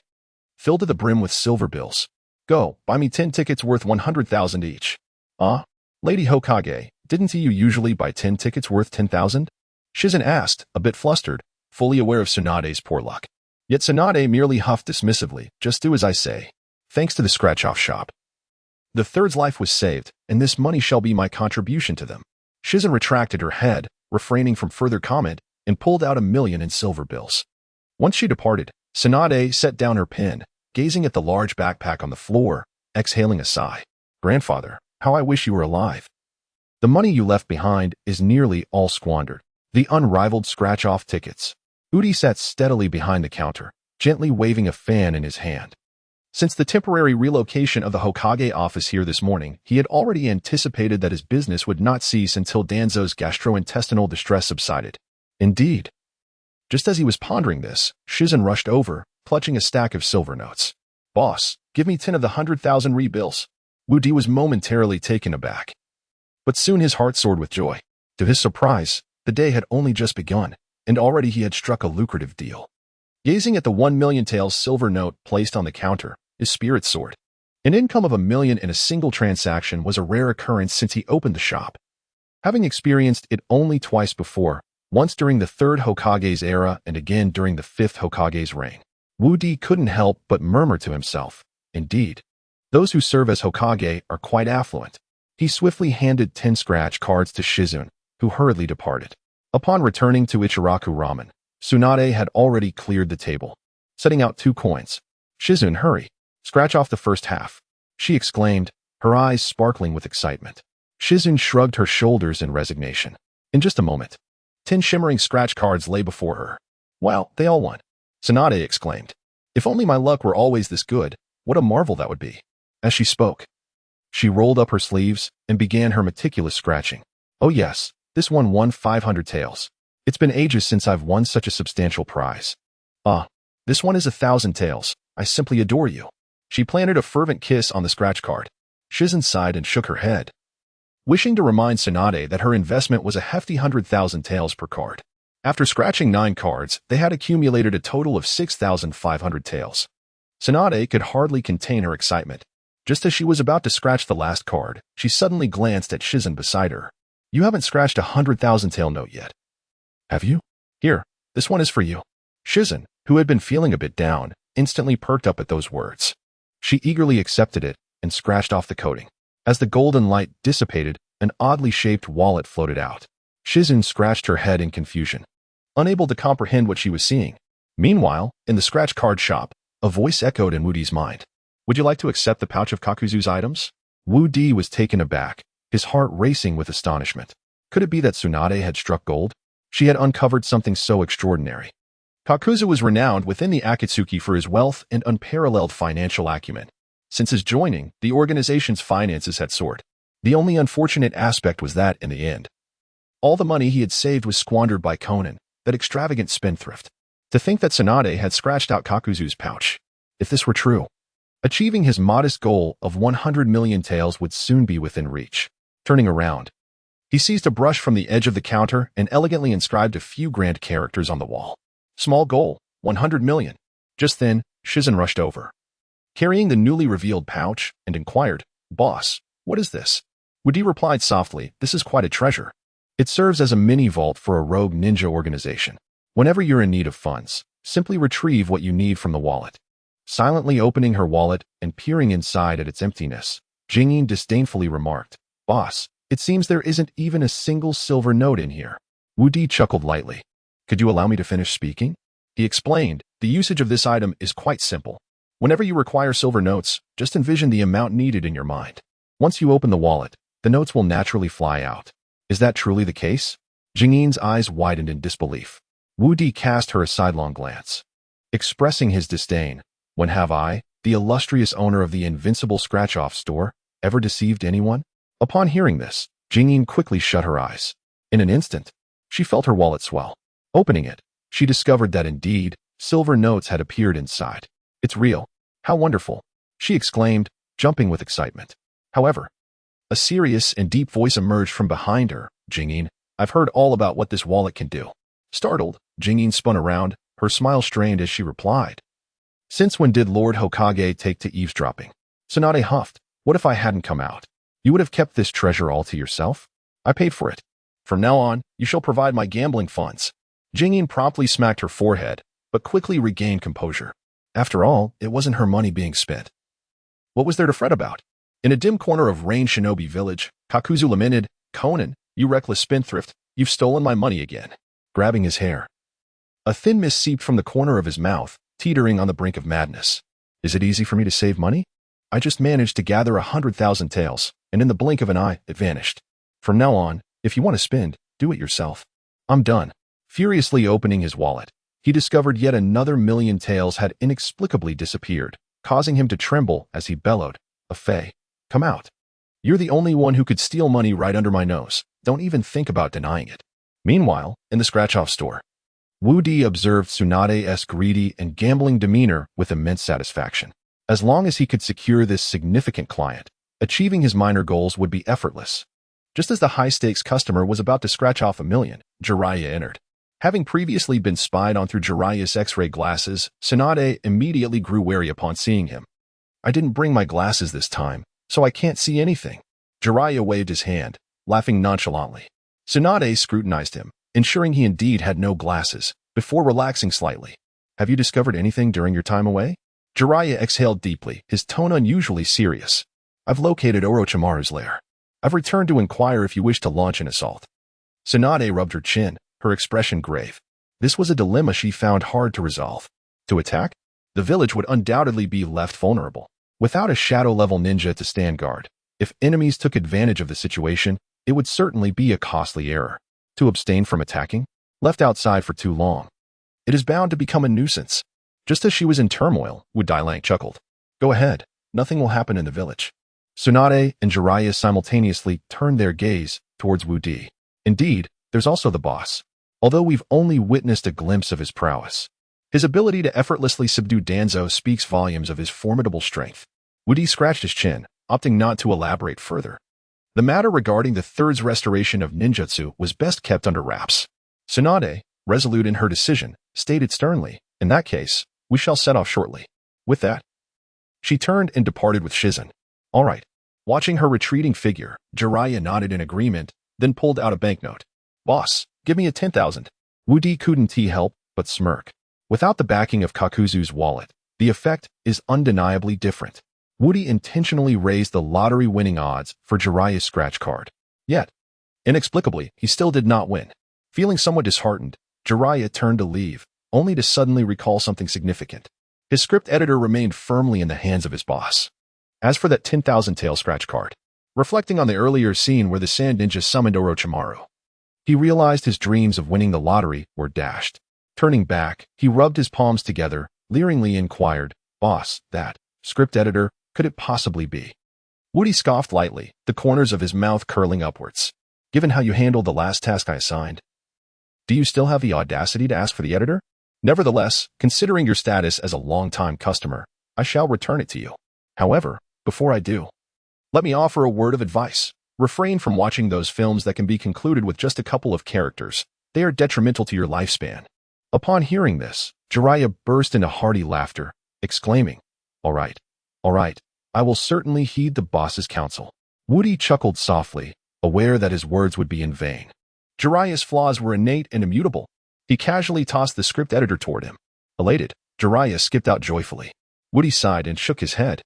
filled to the brim with silver bills. "Go, buy me 10 tickets worth 100,000 each." Lady Hokage, didn't you usually buy 10 tickets worth 10,000? Shizune asked, a bit flustered, fully aware of Tsunade's poor luck. Yet Tsunade merely huffed dismissively, "Just do as I say. Thanks to the scratch-off shop. The third's life was saved, and this money shall be my contribution to them." Shizune retracted her head, refraining from further comment, and pulled out 1,000,000 in silver bills. Once she departed, Tsunade set down her pen, gazing at the large backpack on the floor, exhaling a sigh. "Grandfather, how I wish you were alive. The money you left behind is nearly all squandered." The unrivaled scratch-off tickets. Udi sat steadily behind the counter, gently waving a fan in his hand. Since the temporary relocation of the Hokage office here this morning, he had already anticipated that his business would not cease until Danzo's gastrointestinal distress subsided. Indeed. Just as he was pondering this, Shizune rushed over, clutching a stack of silver notes. "Boss, give me 10 of the 100,000 re-bills." Udi was momentarily taken aback, but soon his heart soared with joy. To his surprise, the day had only just begun, and already he had struck a lucrative deal. Gazing at the 1,000,000 taels silver note placed on the counter, his spirits soared. An income of 1,000,000 in a single transaction was a rare occurrence since he opened the shop. Having experienced it only twice before, once during the 3rd Hokage's era and again during the 5th Hokage's reign, Wu Di couldn't help but murmur to himself, "Indeed, those who serve as Hokage are quite affluent." He swiftly handed 10 scratch cards to Shizune, who hurriedly departed. Upon returning to Ichiraku Ramen, Tsunade had already cleared the table, setting out 2 coins. "Shizune, hurry. Scratch off the first half," she exclaimed, her eyes sparkling with excitement. Shizune shrugged her shoulders in resignation. In just a moment, 10 shimmering scratch cards lay before her. "Wow, they all won," Tsunade exclaimed. "If only my luck were always this good, what a marvel that would be." As she spoke, she rolled up her sleeves and began her meticulous scratching. "Oh yes, this one won 500 taels. It's been ages since I've won such a substantial prize. This one is 1,000 taels. I simply adore you." She planted a fervent kiss on the scratch card. Shizune sighed and shook her head, wishing to remind Tsunade that her investment was a hefty 100,000 taels per card. After scratching 9 cards, they had accumulated a total of 6,500 taels. Tsunade could hardly contain her excitement. Just as she was about to scratch the last card, she suddenly glanced at Shizen beside her. You haven't scratched a 100,000 tael note yet. Have you? Here, this one is for you. Shizen, who had been feeling a bit down, instantly perked up at those words. She eagerly accepted it and scratched off the coating. As the golden light dissipated, an oddly shaped wallet floated out. Shizen scratched her head in confusion, unable to comprehend what she was seeing. Meanwhile, in the scratch card shop, a voice echoed in Wu Di's mind. Would you like to accept the pouch of Kakuzu's items? Wu Di was taken aback, his heart racing with astonishment. Could it be that Tsunade had struck gold? She had uncovered something so extraordinary. Kakuzu was renowned within the Akatsuki for his wealth and unparalleled financial acumen. Since his joining, the organization's finances had soared. The only unfortunate aspect was that, in the end, all the money he had saved was squandered by Conan, that extravagant spendthrift. To think that Tsunade had scratched out Kakuzu's pouch. If this were true, achieving his modest goal of 100 million taels would soon be within reach. Turning around, he seized a brush from the edge of the counter and elegantly inscribed a few grand characters on the wall. Small goal, 100 million. Just then, Shizen rushed over, carrying the newly revealed pouch, and inquired, Boss, what is this? Wu Di replied softly, This is quite a treasure. It serves as a mini-vault for a rogue ninja organization. Whenever you're in need of funds, simply retrieve what you need from the wallet. Silently opening her wallet and peering inside at its emptiness, Jingyin disdainfully remarked, Boss, it seems there isn't even a single silver note in here. Wu Di chuckled lightly. Could you allow me to finish speaking? He explained, the usage of this item is quite simple. Whenever you require silver notes, just envision the amount needed in your mind. Once you open the wallet, the notes will naturally fly out. Is that truly the case? Jingyin's eyes widened in disbelief. Wu Di cast her a sidelong glance, expressing his disdain. When have I, the illustrious owner of the Invincible scratch-off store, ever deceived anyone? Upon hearing this, Jingyin quickly shut her eyes. In an instant, she felt her wallet swell. Opening it, she discovered that indeed, silver notes had appeared inside. It's real. How wonderful, she exclaimed, jumping with excitement. However, a serious and deep voice emerged from behind her. Jingyin, I've heard all about what this wallet can do. Startled, Jingyin spun around, her smile strained as she replied. Since when did Lord Hokage take to eavesdropping? Tsunade huffed. What if I hadn't come out? You would have kept this treasure all to yourself? I paid for it. From now on, you shall provide my gambling funds. Jingyin promptly smacked her forehead, but quickly regained composure. After all, it wasn't her money being spent. What was there to fret about? In a dim corner of Rain Shinobi Village, Kakuzu lamented, Conan, you reckless spendthrift, you've stolen my money again. Grabbing his hair, a thin mist seeped from the corner of his mouth, teetering on the brink of madness. Is it easy for me to save money? I just managed to gather 100,000 taels, and in the blink of an eye, it vanished. From now on, if you want to spend, do it yourself. I'm done. Furiously opening his wallet, he discovered yet another million taels had inexplicably disappeared, causing him to tremble as he bellowed, Fei, come out. You're the only one who could steal money right under my nose. Don't even think about denying it. Meanwhile, in the scratch-off store, Wu Di observed Tsunade's greedy and gambling demeanor with immense satisfaction. As long as he could secure this significant client, achieving his minor goals would be effortless. Just as the high-stakes customer was about to scratch off $1 million, Jiraiya entered. Having previously been spied on through Jiraiya's X-ray glasses, Tsunade immediately grew wary upon seeing him. I didn't bring my glasses this time, so I can't see anything. Jiraiya waved his hand, laughing nonchalantly. Tsunade scrutinized him, ensuring he indeed had no glasses, before relaxing slightly. Have you discovered anything during your time away? Jiraiya exhaled deeply, his tone unusually serious. I've located Orochimaru's lair. I've returned to inquire if you wish to launch an assault. Tsunade rubbed her chin, her expression grave. This was a dilemma she found hard to resolve. To attack? The village would undoubtedly be left vulnerable, without a shadow-level ninja to stand guard. If enemies took advantage of the situation, it would certainly be a costly error. To abstain from attacking? Left outside for too long, it is bound to become a nuisance. Just as she was in turmoil, Wu Dailang chuckled. Go ahead, nothing will happen in the village. Tsunade and Jiraiya simultaneously turned their gaze towards Wu Di. Indeed, there's also the boss. Although we've only witnessed a glimpse of his prowess, his ability to effortlessly subdue Danzo speaks volumes of his formidable strength. Wu Di scratched his chin, opting not to elaborate further. The matter regarding the third's restoration of ninjutsu was best kept under wraps. Tsunade, resolute in her decision, stated sternly, in that case, we shall set off shortly. With that, she turned and departed with Shizen. All right. Watching her retreating figure, Jiraiya nodded in agreement, then pulled out a banknote. Boss, give me a 10,000. Woody couldn't help but smirk. Without the backing of Kakuzu's wallet, the effect is undeniably different. Woody intentionally raised the lottery-winning odds for Jiraiya's scratch card. Yet, inexplicably, he still did not win. Feeling somewhat disheartened, Jiraiya turned to leave, only to suddenly recall something significant. His script editor remained firmly in the hands of his boss. As for that 10,000 tail scratch card, reflecting on the earlier scene where the Sand Ninja summoned Orochimaru, he realized his dreams of winning the lottery were dashed. Turning back, he rubbed his palms together, leeringly inquired, "Boss, that script editor, could it possibly be?" Woody scoffed lightly, the corners of his mouth curling upwards. "Given how you handled the last task I assigned, do you still have the audacity to ask for the editor? Nevertheless, considering your status as a long-time customer, I shall return it to you. However, before I do, let me offer a word of advice. Refrain from watching those films that can be concluded with just a couple of characters. They are detrimental to your lifespan." Upon hearing this, Jiraiya burst into hearty laughter, exclaiming, all right, I will certainly heed the boss's counsel." Woody chuckled softly, aware that his words would be in vain. Jiraiya's flaws were innate and immutable. He casually tossed the script editor toward him. Elated, Jiraiya skipped out joyfully. Woody sighed and shook his head.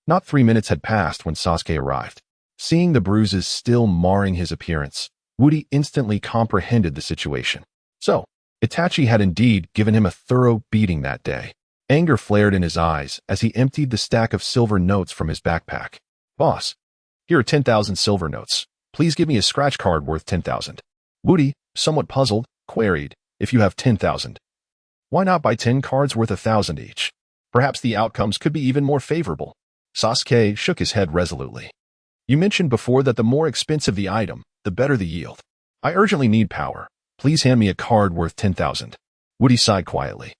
Not 3 minutes had passed when Sasuke arrived. Seeing the bruises still marring his appearance, Woody instantly comprehended the situation. So, Itachi had indeed given him a thorough beating that day. Anger flared in his eyes as he emptied the stack of silver notes from his backpack. "Boss, here are 10,000 silver notes. Please give me a scratch card worth 10,000. Woody, somewhat puzzled, queried, "If you have 10,000, why not buy 10 cards worth 1,000 each? Perhaps the outcomes could be even more favorable." Sasuke shook his head resolutely. "You mentioned before that the more expensive the item, the better the yield. I urgently need power. Please hand me a card worth 10,000. Woody sighed quietly,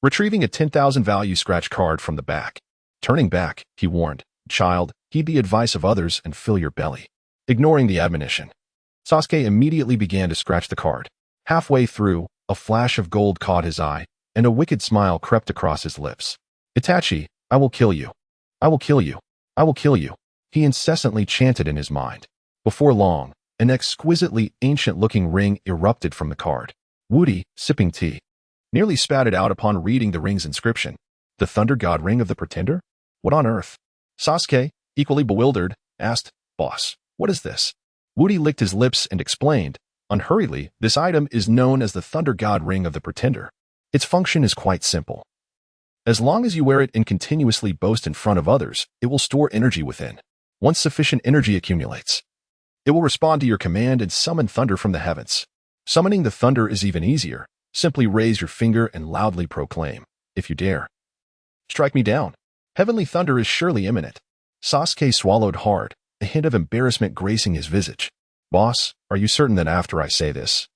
retrieving a 10,000 value scratch card from the back. Turning back, he warned, "Child, heed the advice of others and fill your belly." Ignoring the admonition, Sasuke immediately began to scratch the card. Halfway through, a flash of gold caught his eye, and a wicked smile crept across his lips. "Itachi, I will kill you. I will kill you. I will kill you," he incessantly chanted in his mind. Before long, an exquisitely ancient-looking ring erupted from the card. Woody, sipping tea, nearly spat it out upon reading the ring's inscription. The Thunder God Ring of the Pretender? What on earth? Sasuke, equally bewildered, asked, "Boss, what is this?" Woody licked his lips and explained, unhurriedly, "This item is known as the Thunder God Ring of the Pretender. Its function is quite simple. As long as you wear it and continuously boast in front of others, it will store energy within. Once sufficient energy accumulates, it will respond to your command and summon thunder from the heavens. Summoning the thunder is even easier. Simply raise your finger and loudly proclaim, 'If you dare, strike me down. Heavenly thunder is surely imminent.'" Sasuke swallowed hard, a hint of embarrassment gracing his visage. "Boss, are you certain that after I say this,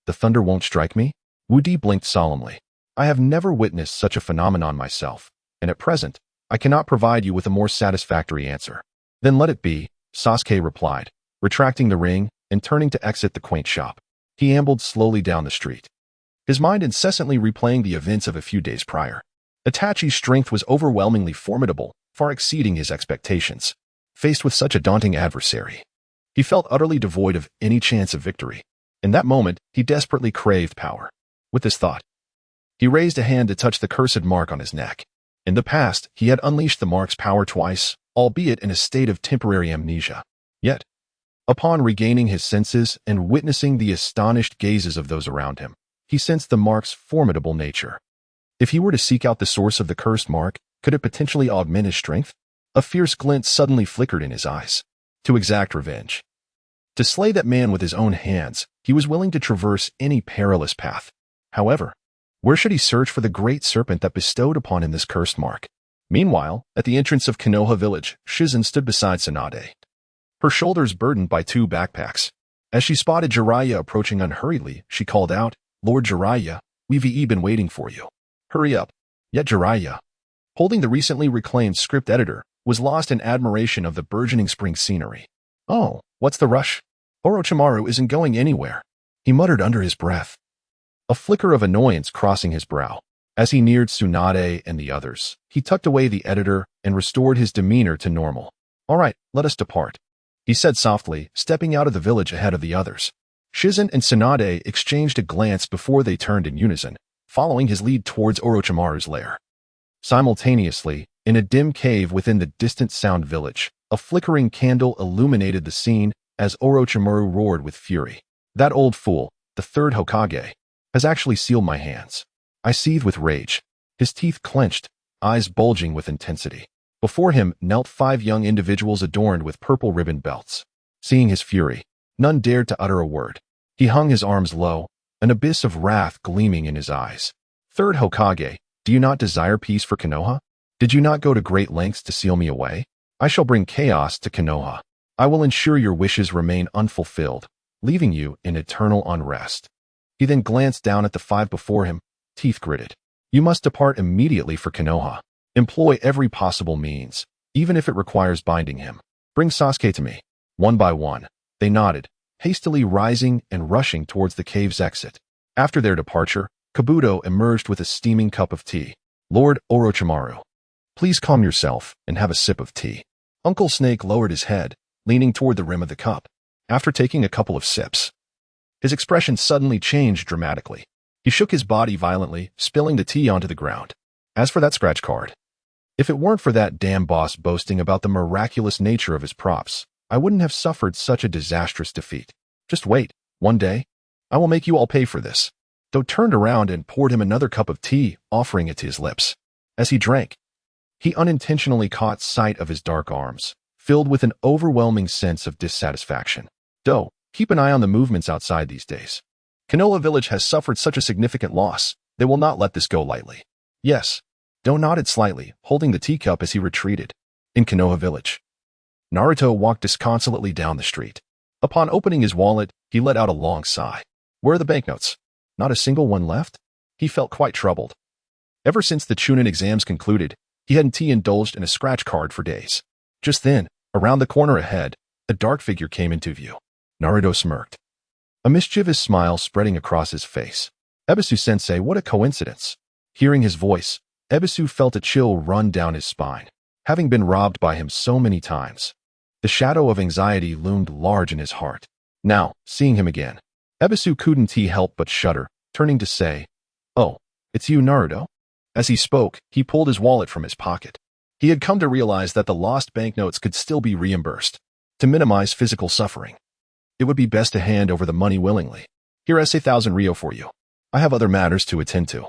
the thunder won't strike me?" Woody blinked solemnly. "I have never witnessed such a phenomenon myself, and at present, I cannot provide you with a more satisfactory answer." "Then let it be," Sasuke replied, retracting the ring and turning to exit the quaint shop. He ambled slowly down the street, his mind incessantly replaying the events of a few days prior. Itachi's strength was overwhelmingly formidable, far exceeding his expectations. Faced with such a daunting adversary, he felt utterly devoid of any chance of victory. In that moment, he desperately craved power. With this thought, he raised a hand to touch the cursed mark on his neck. In the past, he had unleashed the mark's power twice, albeit in a state of temporary amnesia. Yet, upon regaining his senses and witnessing the astonished gazes of those around him, he sensed the mark's formidable nature. If he were to seek out the source of the cursed mark, could it potentially augment his strength? A fierce glint suddenly flickered in his eyes. To exact revenge, to slay that man with his own hands, he was willing to traverse any perilous path. However, where should he search for the great serpent that bestowed upon him this cursed mark? Meanwhile, at the entrance of Konoha village, Shizen stood beside Tsunade, her shoulders burdened by 2 backpacks. As she spotted Jiraiya approaching unhurriedly, she called out, "Lord Jiraiya, we've been waiting for you. Hurry up." Yet Jiraiya, holding the recently reclaimed script editor, was lost in admiration of the burgeoning spring scenery. "Oh, what's the rush? Orochimaru isn't going anywhere," he muttered under his breath, a flicker of annoyance crossing his brow. As he neared Tsunade and the others, he tucked away the editor and restored his demeanor to normal. All right, let us depart, he said softly, stepping out of the village ahead of the others. Shizen and Tsunade exchanged a glance before they turned in unison, following his lead towards Orochimaru's lair. Simultaneously, in a dim cave within the distant Sound Village, a flickering candle illuminated the scene as Orochimaru roared with fury. That old fool, the third Hokage, has actually sealed my hands. I seethed with rage. His teeth clenched, eyes bulging with intensity. Before him knelt 5 young individuals adorned with purple ribbon belts. Seeing his fury, none dared to utter a word. He hung his arms low, an abyss of wrath gleaming in his eyes. Third Hokage, do you not desire peace for Konoha? Did you not go to great lengths to seal me away? I shall bring chaos to Konoha. I will ensure your wishes remain unfulfilled, leaving you in eternal unrest. He then glanced down at the 5 before him, teeth gritted. You must depart immediately for Konoha. Employ every possible means, even if it requires binding him. Bring Sasuke to me. One by one, they nodded, hastily rising and rushing towards the cave's exit. After their departure, Kabuto emerged with a steaming cup of tea. Lord Orochimaru, please calm yourself and have a sip of tea. Uncle Snake lowered his head, leaning toward the rim of the cup. After taking a couple of sips, his expression suddenly changed dramatically. He shook his body violently, spilling the tea onto the ground. As for that scratch card, if it weren't for that damn boss boasting about the miraculous nature of his props, I wouldn't have suffered such a disastrous defeat. Just wait, one day, I will make you all pay for this. Do turned around and poured him another cup of tea, offering it to his lips. As he drank, he unintentionally caught sight of his dark arms, filled with an overwhelming sense of dissatisfaction. Do, keep an eye on the movements outside these days. Konoha Village has suffered such a significant loss, they will not let this go lightly. Yes. Do nodded slightly, holding the teacup as he retreated. In Konoha Village, Naruto walked disconsolately down the street. Upon opening his wallet, he let out a long sigh. Where are the banknotes? Not a single one left? He felt quite troubled. Ever since the Chunin exams concluded, he hadn't indulged in a scratch card for days. Just then, around the corner ahead, a dark figure came into view. Naruto smirked, a mischievous smile spreading across his face. Ebisu-sensei, what a coincidence. Hearing his voice, Ebisu felt a chill run down his spine. Having been robbed by him so many times, the shadow of anxiety loomed large in his heart. Now, seeing him again, Ebisu couldn't help but shudder, turning to say, "Oh, it's you, Naruto?" As he spoke, he pulled his wallet from his pocket. He had come to realize that the lost banknotes could still be reimbursed. To minimize physical suffering, it would be best to hand over the money willingly. Here is 1,000 Ryo for you. I have other matters to attend to,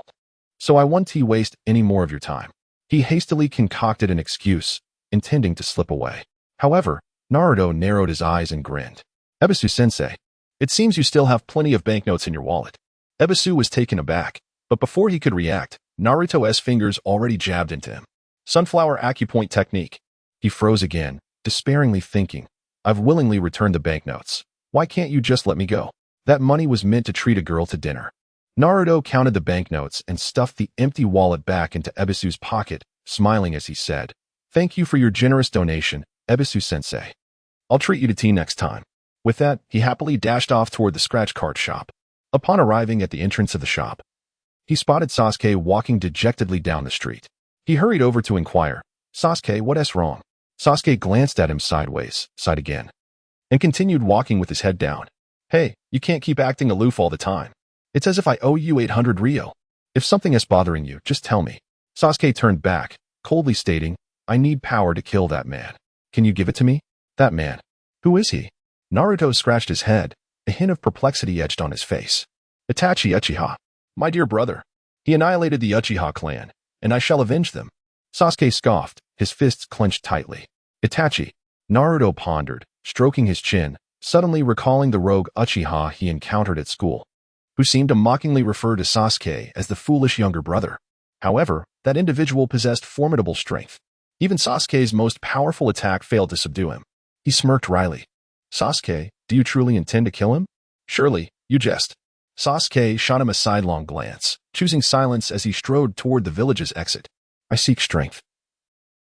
so I won't waste any more of your time. He hastily concocted an excuse, intending to slip away. However, Naruto narrowed his eyes and grinned. Ebisu-sensei, it seems you still have plenty of banknotes in your wallet. Ebisu was taken aback, but before he could react, Naruto's fingers already jabbed into him. Sunflower acupoint technique. He froze again, despairingly thinking, I've willingly returned the banknotes. Why can't you just let me go? That money was meant to treat a girl to dinner. Naruto counted the banknotes and stuffed the empty wallet back into Ebisu's pocket, smiling as he said, Thank you for your generous donation, Ebisu-sensei. I'll treat you to tea next time. With that, he happily dashed off toward the scratch card shop. Upon arriving at the entrance of the shop, he spotted Sasuke walking dejectedly down the street. He hurried over to inquire, Sasuke, what's wrong? Sasuke glanced at him sideways, sighed again, and continued walking with his head down. Hey, you can't keep acting aloof all the time. It's as if I owe you 800 Ryo. If something is bothering you, just tell me. Sasuke turned back, coldly stating, I need power to kill that man. Can you give it to me? That man. Who is he? Naruto scratched his head, a hint of perplexity etched on his face. Itachi Uchiha. My dear brother. He annihilated the Uchiha clan, and I shall avenge them. Sasuke scoffed, his fists clenched tightly. Itachi. Naruto pondered, stroking his chin, suddenly recalling the rogue Uchiha he encountered at school, who seemed to mockingly refer to Sasuke as the foolish younger brother. However, that individual possessed formidable strength. Even Sasuke's most powerful attack failed to subdue him. He smirked wryly. Sasuke, do you truly intend to kill him? Surely, you jest. Sasuke shot him a sidelong glance, choosing silence as he strode toward the village's exit. I seek strength.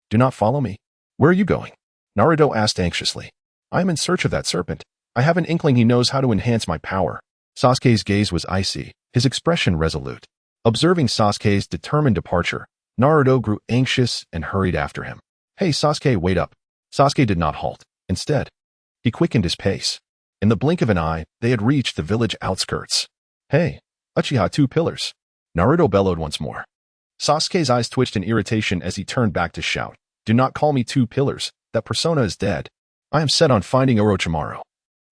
Do not follow me. Where are you going? Naruto asked anxiously. I am in search of that serpent. I have an inkling he knows how to enhance my power. Sasuke's gaze was icy, his expression resolute. Observing Sasuke's determined departure, Naruto grew anxious and hurried after him. Hey Sasuke, wait up. Sasuke did not halt. Instead, he quickened his pace. In the blink of an eye, they had reached the village outskirts. Hey, Uchiha 2 pillars. Naruto bellowed once more. Sasuke's eyes twitched in irritation as he turned back to shout. Do not call me 2 pillars. That persona is dead. I am set on finding Orochimaru.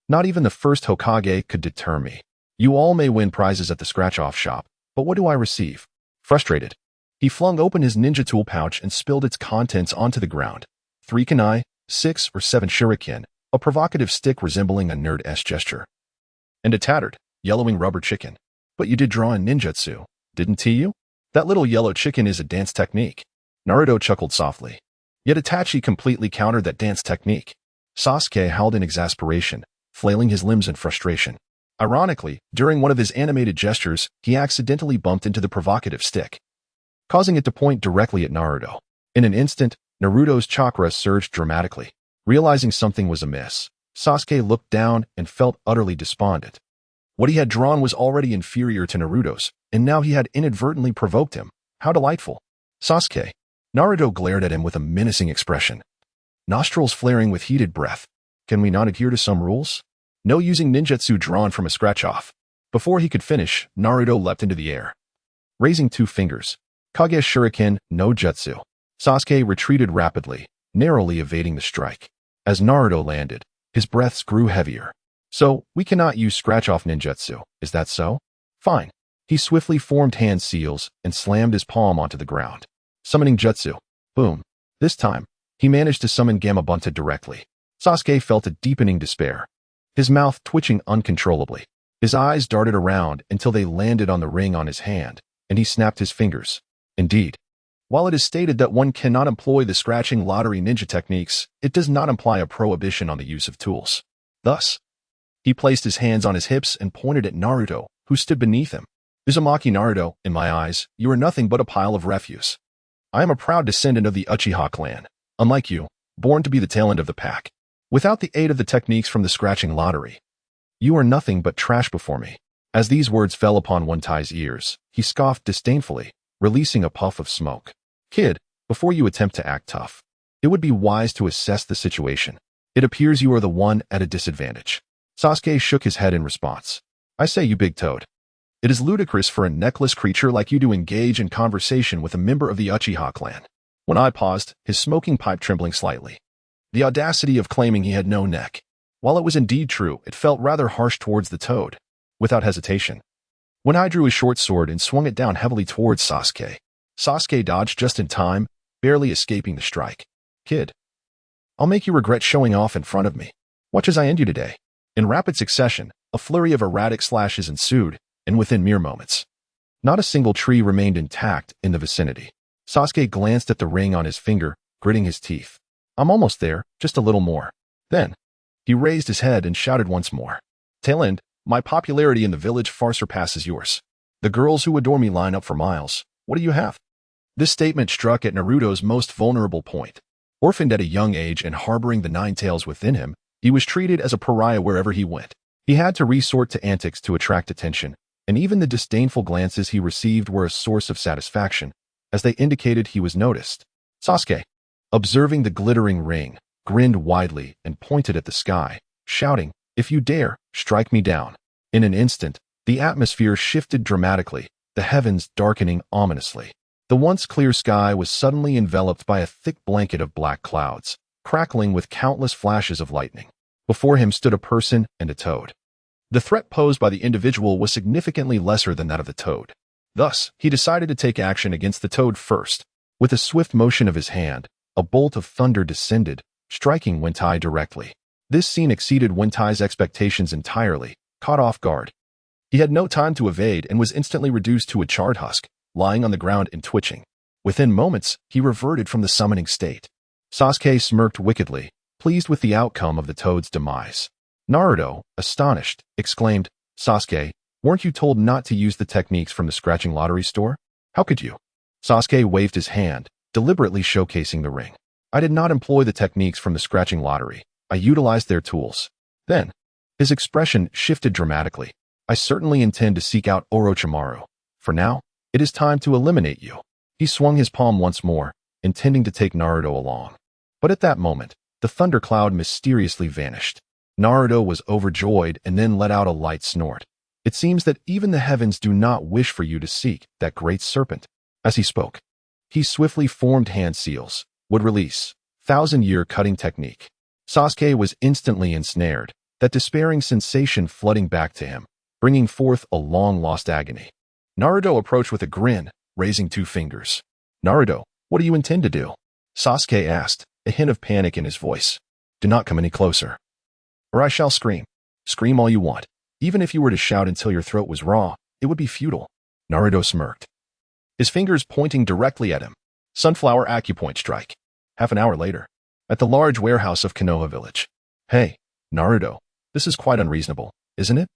Not even the first Hokage could deter me. You all may win prizes at the scratch-off shop, but what do I receive? Frustrated, he flung open his ninja tool pouch and spilled its contents onto the ground. 3 kunai, 6 or 7 shuriken, a provocative stick resembling a nerd-esque gesture, and a tattered, yellowing rubber chicken. But you did draw in ninjutsu, didn't you? That little yellow chicken is a dance technique. Naruto chuckled softly. Yet Itachi completely countered that dance technique. Sasuke howled in exasperation, flailing his limbs in frustration. Ironically, during one of his animated gestures, he accidentally bumped into the provocative stick, causing it to point directly at Naruto. In an instant, Naruto's chakra surged dramatically. Realizing something was amiss, Sasuke looked down and felt utterly despondent. What he had drawn was already inferior to Naruto's, and now he had inadvertently provoked him. How delightful. Sasuke. Naruto glared at him with a menacing expression, nostrils flaring with heated breath. Can we not adhere to some rules? No using ninjutsu drawn from a scratch-off. Before he could finish, Naruto leapt into the air, raising 2 fingers. Kage Shuriken no Jutsu. Sasuke retreated rapidly, narrowly evading the strike. As Naruto landed, his breaths grew heavier. So, we cannot use scratch-off ninjutsu, is that so? Fine. He swiftly formed hand seals and slammed his palm onto the ground. Summoning jutsu. Boom. This time, he managed to summon Gamabunta directly. Sasuke felt a deepening despair, his mouth twitching uncontrollably. His eyes darted around until they landed on the ring on his hand, and he snapped his fingers. Indeed, while it is stated that one cannot employ the scratching lottery ninja techniques, it does not imply a prohibition on the use of tools. Thus, he placed his hands on his hips and pointed at Naruto, who stood beneath him. Uzumaki Naruto, in my eyes, you are nothing but a pile of refuse. I am a proud descendant of the Uchiha clan. Unlike you, born to be the tail end of the pack. Without the aid of the techniques from the scratching lottery, you are nothing but trash before me. As these words fell upon One Tai's ears, he scoffed disdainfully, releasing a puff of smoke. Kid, before you attempt to act tough, it would be wise to assess the situation. It appears you are the one at a disadvantage. Sasuke shook his head in response. I say, you big toad. It is ludicrous for a necklace creature like you to engage in conversation with a member of the Uchiha clan. When I paused, his smoking pipe trembling slightly. The audacity of claiming he had no neck. While it was indeed true, it felt rather harsh towards the toad. Without hesitation, when I drew his short sword and swung it down heavily towards Sasuke, Sasuke dodged just in time, barely escaping the strike. Kid, I'll make you regret showing off in front of me. Watch as I end you today. In rapid succession, a flurry of erratic slashes ensued, and within mere moments, not a single tree remained intact in the vicinity. Sasuke glanced at the ring on his finger, gritting his teeth. I'm almost there, just a little more. Then, he raised his head and shouted once more. Tail end, my popularity in the village far surpasses yours. The girls who adore me line up for miles. What do you have? This statement struck at Naruto's most vulnerable point. Orphaned at a young age and harboring the 9 tails within him, he was treated as a pariah wherever he went. He had to resort to antics to attract attention, and even the disdainful glances he received were a source of satisfaction, as they indicated he was noticed. Sasuke, observing the glittering ring, grinned widely and pointed at the sky, shouting, if you dare, strike me down. In an instant, the atmosphere shifted dramatically, the heavens darkening ominously. The once clear sky was suddenly enveloped by a thick blanket of black clouds, crackling with countless flashes of lightning. Before him stood a person and a toad. The threat posed by the individual was significantly lesser than that of the toad. Thus, he decided to take action against the toad first. With a swift motion of his hand, a bolt of thunder descended, striking One Tai directly. This scene exceeded One Tai's expectations entirely, caught off guard. He had no time to evade and was instantly reduced to a charred husk, lying on the ground and twitching. Within moments, he reverted from the summoning state. Sasuke smirked wickedly, pleased with the outcome of the toad's demise. Naruto, astonished, exclaimed, Sasuke, weren't you told not to use the techniques from the scratching lottery store? How could you? Sasuke waved his hand, deliberately showcasing the ring. I did not employ the techniques from the scratching lottery. I utilized their tools. Then, his expression shifted dramatically. I certainly intend to seek out Orochimaru. For now, it is time to eliminate you. He swung his palm once more, intending to take Naruto along. But at that moment, the thundercloud mysteriously vanished. Naruto was overjoyed and then let out a light snort. It seems that even the heavens do not wish for you to seek that great serpent. As he spoke, he swiftly formed hand seals, would release, 1,000-year cutting technique. Sasuke was instantly ensnared, that despairing sensation flooding back to him, bringing forth a long-lost agony. Naruto approached with a grin, raising 2 fingers. Naruto, what do you intend to do? Sasuke asked, a hint of panic in his voice. Do not come any closer, or I shall scream. Scream all you want. Even if you were to shout until your throat was raw, it would be futile. Naruto smirked, his fingers pointing directly at him. Sunflower acupoint strike. Half an hour later, at the large warehouse of Konoha village. Hey, Naruto, this is quite unreasonable, isn't it?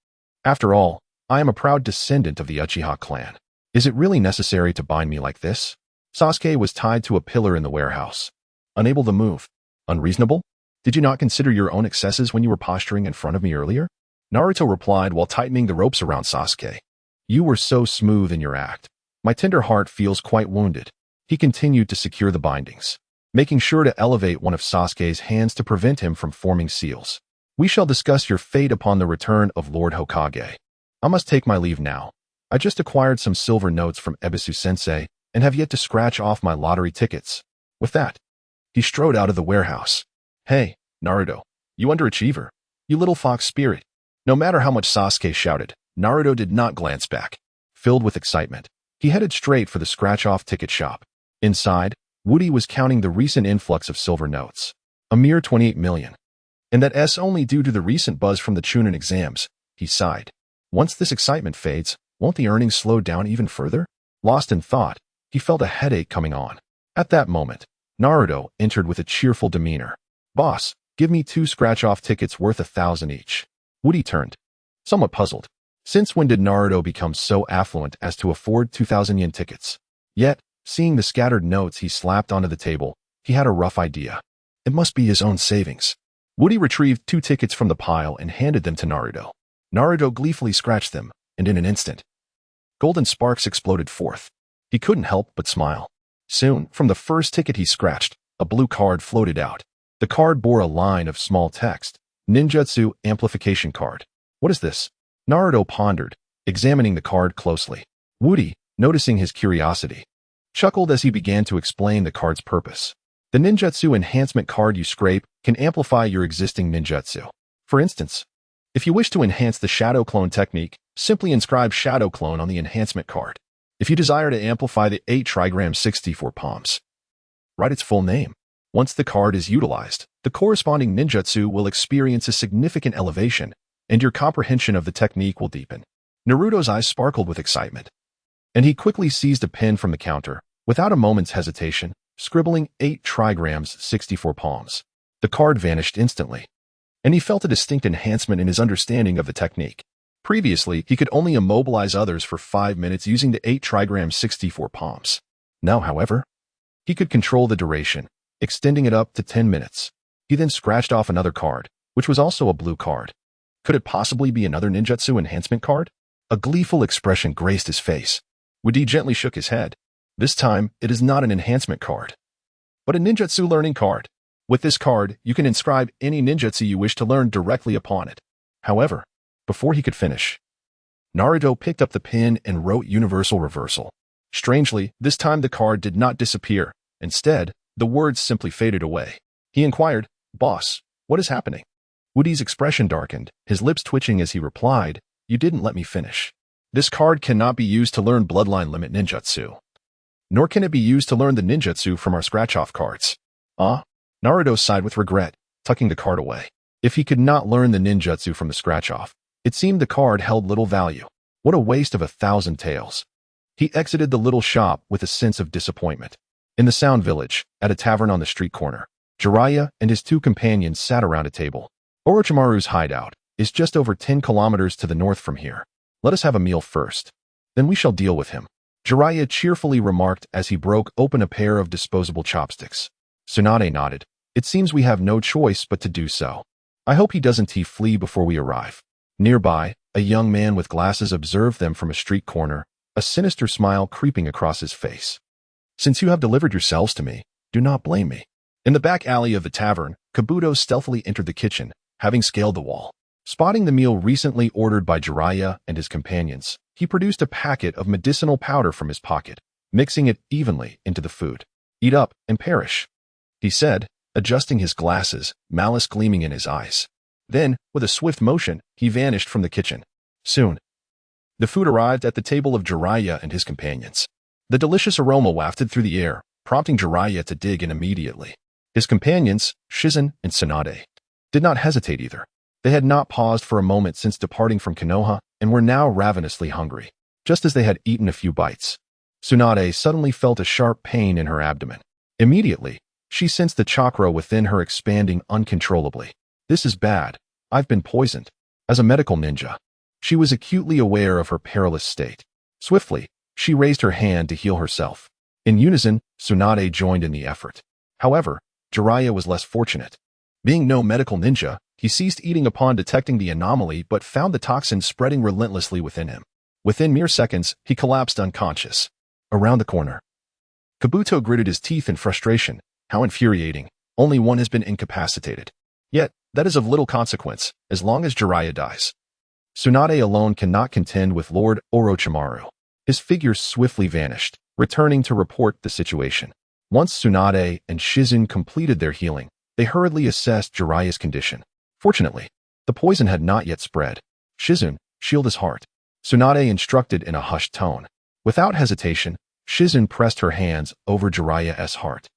After all, I am a proud descendant of the Uchiha clan. Is it really necessary to bind me like this? Sasuke was tied to a pillar in the warehouse, unable to move. Unreasonable? Did you not consider your own excesses when you were posturing in front of me earlier? Naruto replied while tightening the ropes around Sasuke. You were so smooth in your act. My tender heart feels quite wounded. He continued to secure the bindings, making sure to elevate one of Sasuke's hands to prevent him from forming seals. We shall discuss your fate upon the return of Lord Hokage. I must take my leave now. I just acquired some silver notes from Ebisu-sensei and have yet to scratch off my lottery tickets. With that, he strode out of the warehouse. Hey, Naruto, you underachiever. You little fox spirit. No matter how much Sasuke shouted, Naruto did not glance back. Filled with excitement, he headed straight for the scratch-off ticket shop. Inside, Woody was counting the recent influx of silver notes. A mere 28 million. And that's only due to the recent buzz from the Chunin exams, he sighed. Once this excitement fades, won't the earnings slow down even further? Lost in thought, he felt a headache coming on. At that moment, Naruto entered with a cheerful demeanor. Boss, give me 2 scratch-off tickets worth 1,000 each. Woody turned, somewhat puzzled. Since when did Naruto become so affluent as to afford 2,000 yen tickets? Yet, seeing the scattered notes he slapped onto the table, he had a rough idea. It must be his own savings. Woody retrieved 2 tickets from the pile and handed them to Naruto. Naruto gleefully scratched them, and in an instant, golden sparks exploded forth. He couldn't help but smile. Soon, from the first ticket he scratched, a blue card floated out. The card bore a line of small text. Ninjutsu Amplification Card. What is this? Naruto pondered, examining the card closely. Woody, noticing his curiosity, chuckled as he began to explain the card's purpose. The ninjutsu enhancement card you scrape can amplify your existing ninjutsu. For instance, if you wish to enhance the Shadow Clone technique, simply inscribe Shadow Clone on the enhancement card. If you desire to amplify the 8 trigram 64 palms, write its full name. Once the card is utilized, the corresponding ninjutsu will experience a significant elevation, and your comprehension of the technique will deepen. Naruto's eyes sparkled with excitement, and he quickly seized a pen from the counter, without a moment's hesitation, scribbling 8 trigrams 64 palms. The card vanished instantly, and he felt a distinct enhancement in his understanding of the technique. Previously, he could only immobilize others for 5 minutes using the 8 trigram 64 palms. Now, however, he could control the duration, extending it up to 10 minutes. He then scratched off another card, which was also a blue card. Could it possibly be another ninjutsu enhancement card? A gleeful expression graced his face. Woody gently shook his head. This time, it is not an enhancement card, but a ninjutsu learning card. With this card, you can inscribe any ninjutsu you wish to learn directly upon it. However, before he could finish, Naruto picked up the pen and wrote Universal Reversal. Strangely, this time the card did not disappear. Instead, the words simply faded away. He inquired, Boss, what is happening? Woody's expression darkened, his lips twitching as he replied, You didn't let me finish. This card cannot be used to learn Bloodline Limit Ninjutsu. Nor can it be used to learn the ninjutsu from our scratch-off cards. Naruto sighed with regret, tucking the card away. If he could not learn the ninjutsu from the scratch-off, it seemed the card held little value. What a waste of 1,000 taels. He exited the little shop with a sense of disappointment. In the Sound Village, at a tavern on the street corner, Jiraiya and his 2 companions sat around a table. Orochimaru's hideout is just over 10 kilometers to the north from here. Let us have a meal first. Then we shall deal with him. Jiraiya cheerfully remarked as he broke open a pair of disposable chopsticks. Tsunade nodded. It seems we have no choice but to do so. I hope he doesn't flee before we arrive. Nearby, a young man with glasses observed them from a street corner, a sinister smile creeping across his face. Since you have delivered yourselves to me, do not blame me. In the back alley of the tavern, Kabuto stealthily entered the kitchen, having scaled the wall. Spotting the meal recently ordered by Jiraiya and his companions, he produced a packet of medicinal powder from his pocket, mixing it evenly into the food. "Eat up and perish," he said, adjusting his glasses, malice gleaming in his eyes. Then, with a swift motion, he vanished from the kitchen. Soon, the food arrived at the table of Jiraiya and his companions. The delicious aroma wafted through the air, prompting Jiraiya to dig in immediately. His companions, Shizen and Tsunade, did not hesitate either. They had not paused for a moment since departing from Konoha and were now ravenously hungry. Just as they had eaten a few bites, Tsunade suddenly felt a sharp pain in her abdomen. Immediately, she sensed the chakra within her expanding uncontrollably. "This is bad. I've been poisoned." As a medical ninja, she was acutely aware of her perilous state. Swiftly, she raised her hand to heal herself. In unison, Tsunade joined in the effort. However, Jiraiya was less fortunate. Being no medical ninja, he ceased eating upon detecting the anomaly but found the toxin spreading relentlessly within him. Within mere seconds, he collapsed unconscious. Around the corner, Kabuto gritted his teeth in frustration. How infuriating. Only one has been incapacitated. Yet, that is of little consequence, as long as Jiraiya dies. Tsunade alone cannot contend with Lord Orochimaru. His figure swiftly vanished, returning to report the situation. Once Tsunade and Shizen completed their healing, they hurriedly assessed Jiraiya's condition. Fortunately, the poison had not yet spread. "Shizen, shield his heart," Tsunade instructed in a hushed tone. Without hesitation, Shizen pressed her hands over Jiraiya's heart,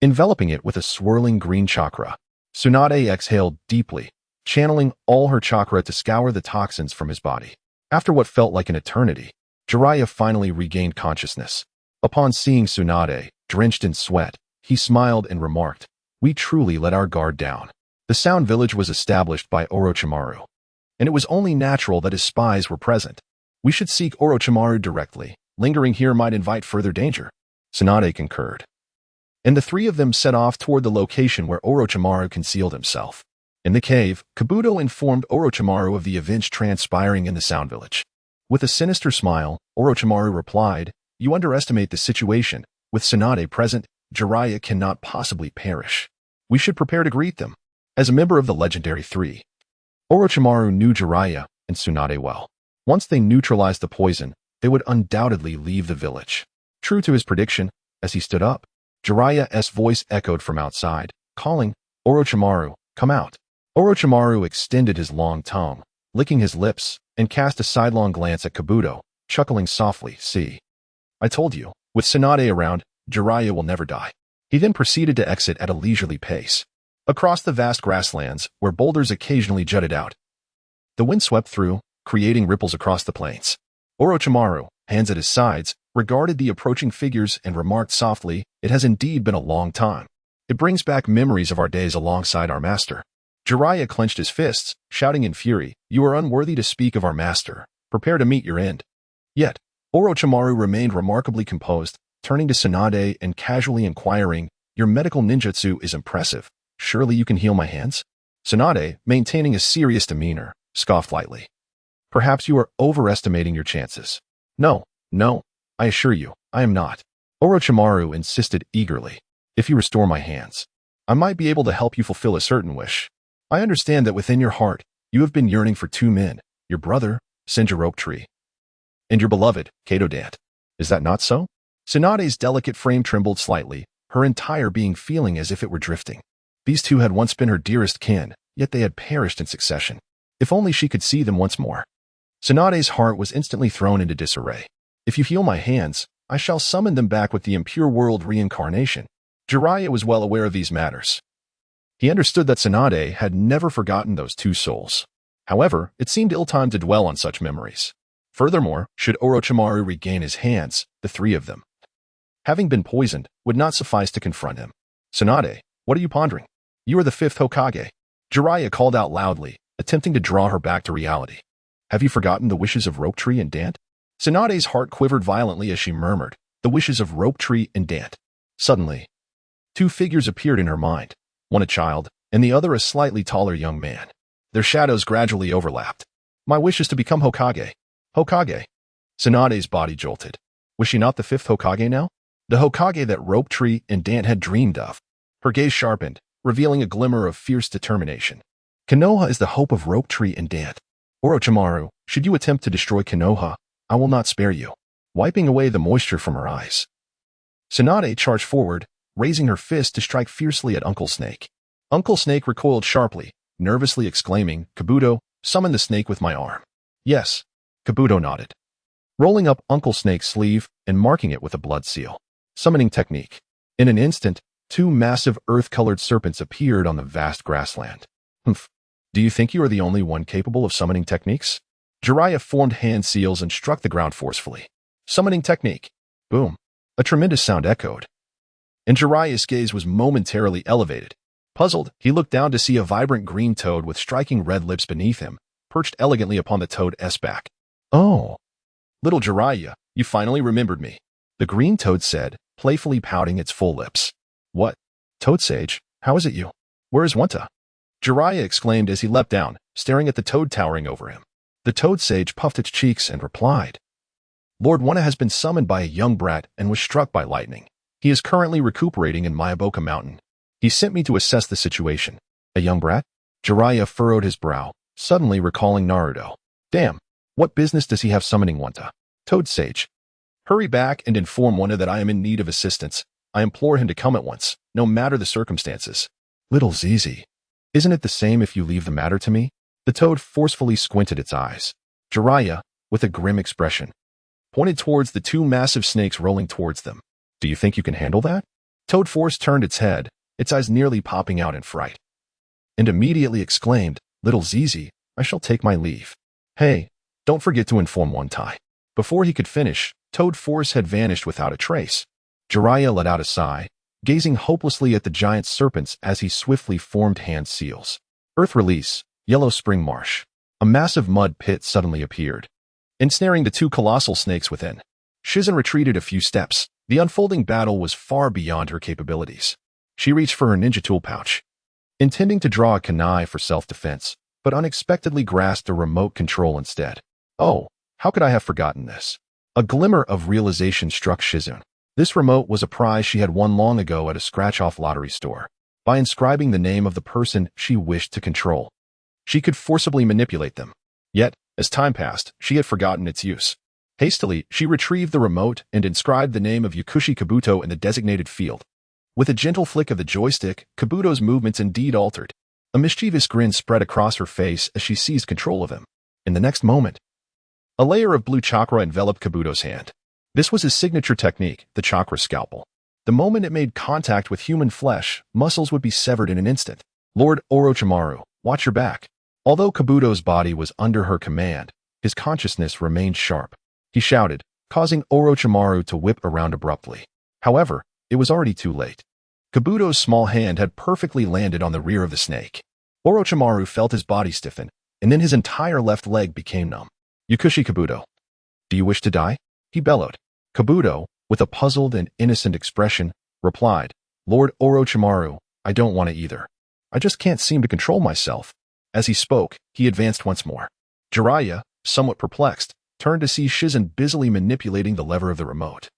enveloping it with a swirling green chakra. Tsunade exhaled deeply, channeling all her chakra to scour the toxins from his body. After what felt like an eternity, Jiraiya finally regained consciousness. Upon seeing Tsunade, drenched in sweat, he smiled and remarked, "We truly let our guard down." The Sound Village was established by Orochimaru, and it was only natural that his spies were present. "We should seek Orochimaru directly. Lingering here might invite further danger," Tsunade concurred. And the three of them set off toward the location where Orochimaru concealed himself. In the cave, Kabuto informed Orochimaru of the events transpiring in the Sound Village. With a sinister smile, Orochimaru replied, "You underestimate the situation. With Tsunade present, Jiraiya cannot possibly perish. We should prepare to greet them." As a member of the legendary three, Orochimaru knew Jiraiya and Tsunade well. Once they neutralized the poison, they would undoubtedly leave the village. True to his prediction, as he stood up, Jiraiya's voice echoed from outside, calling, "Orochimaru, come out." Orochimaru extended his long tongue, licking his lips, and cast a sidelong glance at Kabuto, chuckling softly, "See, I told you, with Tsunade around, Jiraiya will never die." He then proceeded to exit at a leisurely pace. Across the vast grasslands, where boulders occasionally jutted out, the wind swept through, creating ripples across the plains. Orochimaru, hands at his sides, regarded the approaching figures and remarked softly, "It has indeed been a long time. It brings back memories of our days alongside our master." Jiraiya clenched his fists, shouting in fury, "You are unworthy to speak of our master. Prepare to meet your end." Yet, Orochimaru remained remarkably composed, turning to Tsunade and casually inquiring, "Your medical ninjutsu is impressive. Surely you can heal my hands?" Tsunade, maintaining a serious demeanor, scoffed lightly. "Perhaps you are overestimating your chances." No, I assure you, I am not." Orochimaru insisted eagerly. "If you restore my hands, I might be able to help you fulfill a certain wish. I understand that within your heart, you have been yearning for two men, your brother, Senju, and your beloved, Kato Dant. Is that not so?" Tsunade's delicate frame trembled slightly, her entire being feeling as if it were drifting. These two had once been her dearest kin, yet they had perished in succession. If only she could see them once more. Tsunade's heart was instantly thrown into disarray. "If you heal my hands, I shall summon them back with the impure world reincarnation." Jiraiya was well aware of these matters. He understood that Tsunade had never forgotten those two souls. However, it seemed ill-timed to dwell on such memories. Furthermore, should Orochimaru regain his hands, the three of them, having been poisoned, would not suffice to confront him. "Tsunade, what are you pondering? You are the fifth Hokage." Jiraiya called out loudly, attempting to draw her back to reality. "Have you forgotten the wishes of Rope Tree and Dant?" Tsunade's heart quivered violently as she murmured, "The wishes of Rope Tree and Dant." Suddenly, two figures appeared in her mind, one a child, and the other a slightly taller young man. Their shadows gradually overlapped. "My wish is to become Hokage." "Hokage?" Tsunade's body jolted. Was she not the fifth Hokage now? The Hokage that Rope Tree and Dant had dreamed of. Her gaze sharpened, revealing a glimmer of fierce determination. Konoha is the hope of Rope Tree and Dant. Orochimaru, should you attempt to destroy Konoha, I will not spare you. Wiping away the moisture from her eyes, Tsunade charged forward, raising her fist to strike fiercely at Uncle Snake. Uncle Snake recoiled sharply, nervously exclaiming, "Kabuto, summon the snake with my arm." "Yes." Kabuto nodded, rolling up Uncle Snake's sleeve and marking it with a blood seal. Summoning technique. In an instant, two massive earth-colored serpents appeared on the vast grassland. "Humph. Do you think you are the only one capable of summoning techniques?" Jiraiya formed hand seals and struck the ground forcefully. Summoning technique. Boom. A tremendous sound echoed, and Jiraiya's gaze was momentarily elevated. Puzzled, he looked down to see a vibrant green toad with striking red lips beneath him, perched elegantly upon the toad's back. "Oh, little Jiraiya, you finally remembered me," the green toad said, playfully pouting its full lips. "What? Toad Sage, how is it you? Where is Wanta?" Jiraiya exclaimed as he leapt down, staring at the toad towering over him. The toad sage puffed its cheeks and replied, "Lord Wanta has been summoned by a young brat and was struck by lightning. He is currently recuperating in Miyaboka Mountain. He sent me to assess the situation." "A young brat?" Jiraiya furrowed his brow, suddenly recalling Naruto. "Damn, what business does he have summoning Wanta?" "Toad Sage, hurry back and inform Wanta that I am in need of assistance. I implore him to come at once, no matter the circumstances." "Little Zizi, isn't it the same if you leave the matter to me?" The toad forcefully squinted its eyes. Jiraiya, with a grim expression, pointed towards the two massive snakes rolling towards them. "Do you think you can handle that?" Toad Force turned its head, its eyes nearly popping out in fright, and immediately exclaimed, "Little Zizi, I shall take my leave. Hey, don't forget to inform One-Tai." Before he could finish, Toad Force had vanished without a trace. Jiraiya let out a sigh, gazing hopelessly at the giant serpents as he swiftly formed hand seals. Earth Release, Yellow Spring Marsh. A massive mud pit suddenly appeared, ensnaring the two colossal snakes within. Shizen retreated a few steps. The unfolding battle was far beyond her capabilities. She reached for her ninja tool pouch, intending to draw a kunai for self-defense, but unexpectedly grasped a remote control instead. "Oh, how could I have forgotten this?" A glimmer of realization struck Shizun. This remote was a prize she had won long ago at a scratch-off lottery store. By inscribing the name of the person she wished to control, she could forcibly manipulate them. Yet, as time passed, she had forgotten its use. Hastily, she retrieved the remote and inscribed the name of Yakushi Kabuto in the designated field. With a gentle flick of the joystick, Kabuto's movements indeed altered. A mischievous grin spread across her face as she seized control of him. In the next moment, a layer of blue chakra enveloped Kabuto's hand. This was his signature technique, the chakra scalpel. The moment it made contact with human flesh, muscles would be severed in an instant. "Lord Orochimaru, watch your back." Although Kabuto's body was under her command, his consciousness remained sharp. He shouted, causing Orochimaru to whip around abruptly. However, it was already too late. Kabuto's small hand had perfectly landed on the rear of the snake. Orochimaru felt his body stiffen, and then his entire left leg became numb. "Yakushi Kabuto, do you wish to die?" he bellowed. Kabuto, with a puzzled and innocent expression, replied, "Lord Orochimaru, I don't want to either. I just can't seem to control myself." As he spoke, he advanced once more. Jiraiya, somewhat perplexed, turned to see Shizen busily manipulating the lever of the remote.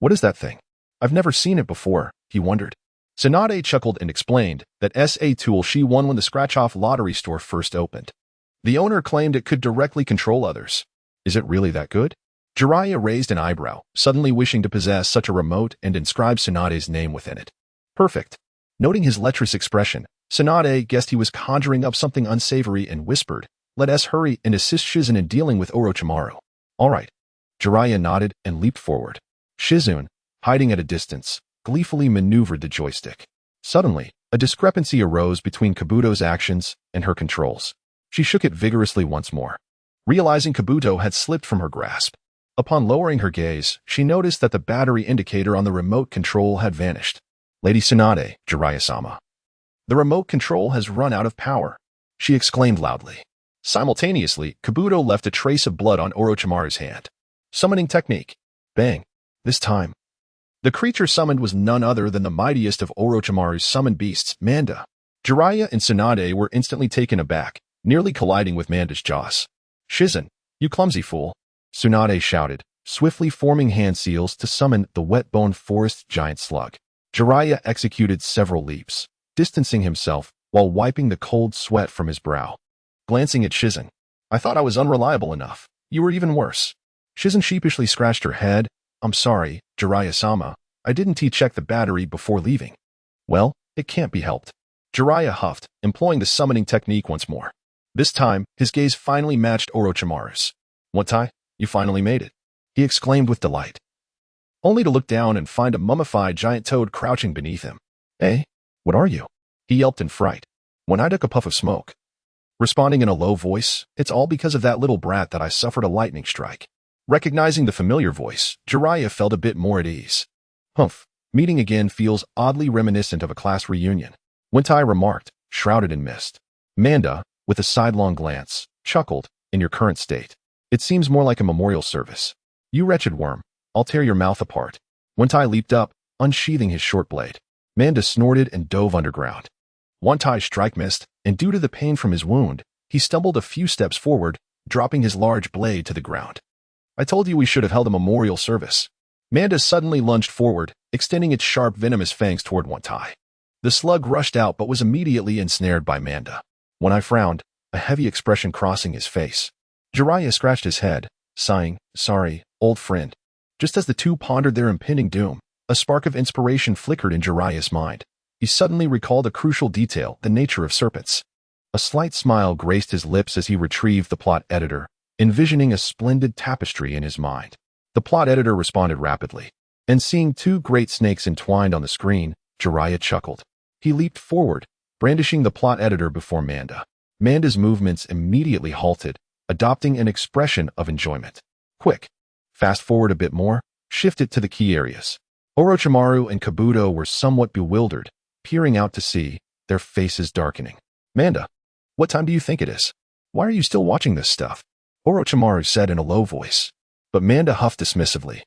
"What is that thing? I've never seen it before," he wondered. Tsunade chuckled and explained that a tool she won when the scratch-off lottery store first opened. The owner claimed it could directly control others. "Is it really that good?" Jiraiya raised an eyebrow, suddenly wishing to possess such a remote and inscribe Tsunade's name within it. "Perfect." Noting his lecherous expression, Tsunade guessed he was conjuring up something unsavory and whispered, "Let us hurry and assist Shizen in dealing with Orochimaru." "All right." Jiraiya nodded and leaped forward. Shizun, hiding at a distance, gleefully maneuvered the joystick. Suddenly, a discrepancy arose between Kabuto's actions and her controls. She shook it vigorously once more, realizing Kabuto had slipped from her grasp. Upon lowering her gaze, she noticed that the battery indicator on the remote control had vanished. "Lady Tsunade, Jiraiya-sama, the remote control has run out of power," she exclaimed loudly. Simultaneously, Kabuto left a trace of blood on Orochimaru's hand. Summoning technique. Bang. This time, the creature summoned was none other than the mightiest of Orochimaru's summoned beasts, Manda. Jiraiya and Tsunade were instantly taken aback, nearly colliding with Manda's jaws. "Shizen, you clumsy fool," Tsunade shouted, swiftly forming hand seals to summon the wet-boned forest giant slug. Jiraiya executed several leaps, distancing himself while wiping the cold sweat from his brow. Glancing at Shizen, I thought I was unreliable enough. You were even worse. Shizen sheepishly scratched her head. I'm sorry, Jiraiya-sama. I didn't check the battery before leaving. Well, it can't be helped. Jiraiya huffed, employing the summoning technique once more. This time, his gaze finally matched Orochimaru's. Wantai, you finally made it, he exclaimed with delight, only to look down and find a mummified giant toad crouching beneath him. Hey, what are you? He yelped in fright. When I took a puff of smoke. Responding in a low voice, it's all because of that little brat that I suffered a lightning strike. Recognizing the familiar voice, Jiraiya felt a bit more at ease. Humph, meeting again feels oddly reminiscent of a class reunion, Wantai remarked, shrouded in mist. Manda, with a sidelong glance, chuckled, in your current state. It seems more like a memorial service. You wretched worm, I'll tear your mouth apart. Wantai leaped up, unsheathing his short blade. Manda snorted and dove underground. Wantai's strike missed, and due to the pain from his wound, he stumbled a few steps forward, dropping his large blade to the ground. I told you we should have held a memorial service. Manda suddenly lunged forward, extending its sharp venomous fangs toward Wantai. The slug rushed out but was immediately ensnared by Manda. When I frowned, a heavy expression crossing his face. Jiraiya scratched his head, sighing, sorry, old friend. Just as the two pondered their impending doom, a spark of inspiration flickered in Jiraiya's mind. He suddenly recalled a crucial detail, the nature of serpents. A slight smile graced his lips as he retrieved the plot editor, envisioning a splendid tapestry in his mind. The plot editor responded rapidly, and seeing two great snakes entwined on the screen, Jiraiya chuckled. He leaped forward, brandishing the plot editor before Manda. Manda's movements immediately halted, adopting an expression of enjoyment. Quick. Fast forward a bit more, shift it to the key areas. Orochimaru and Kabuto were somewhat bewildered, peering out to sea, their faces darkening. Manda, what time do you think it is? Why are you still watching this stuff? Orochimaru said in a low voice. But Manda huffed dismissively.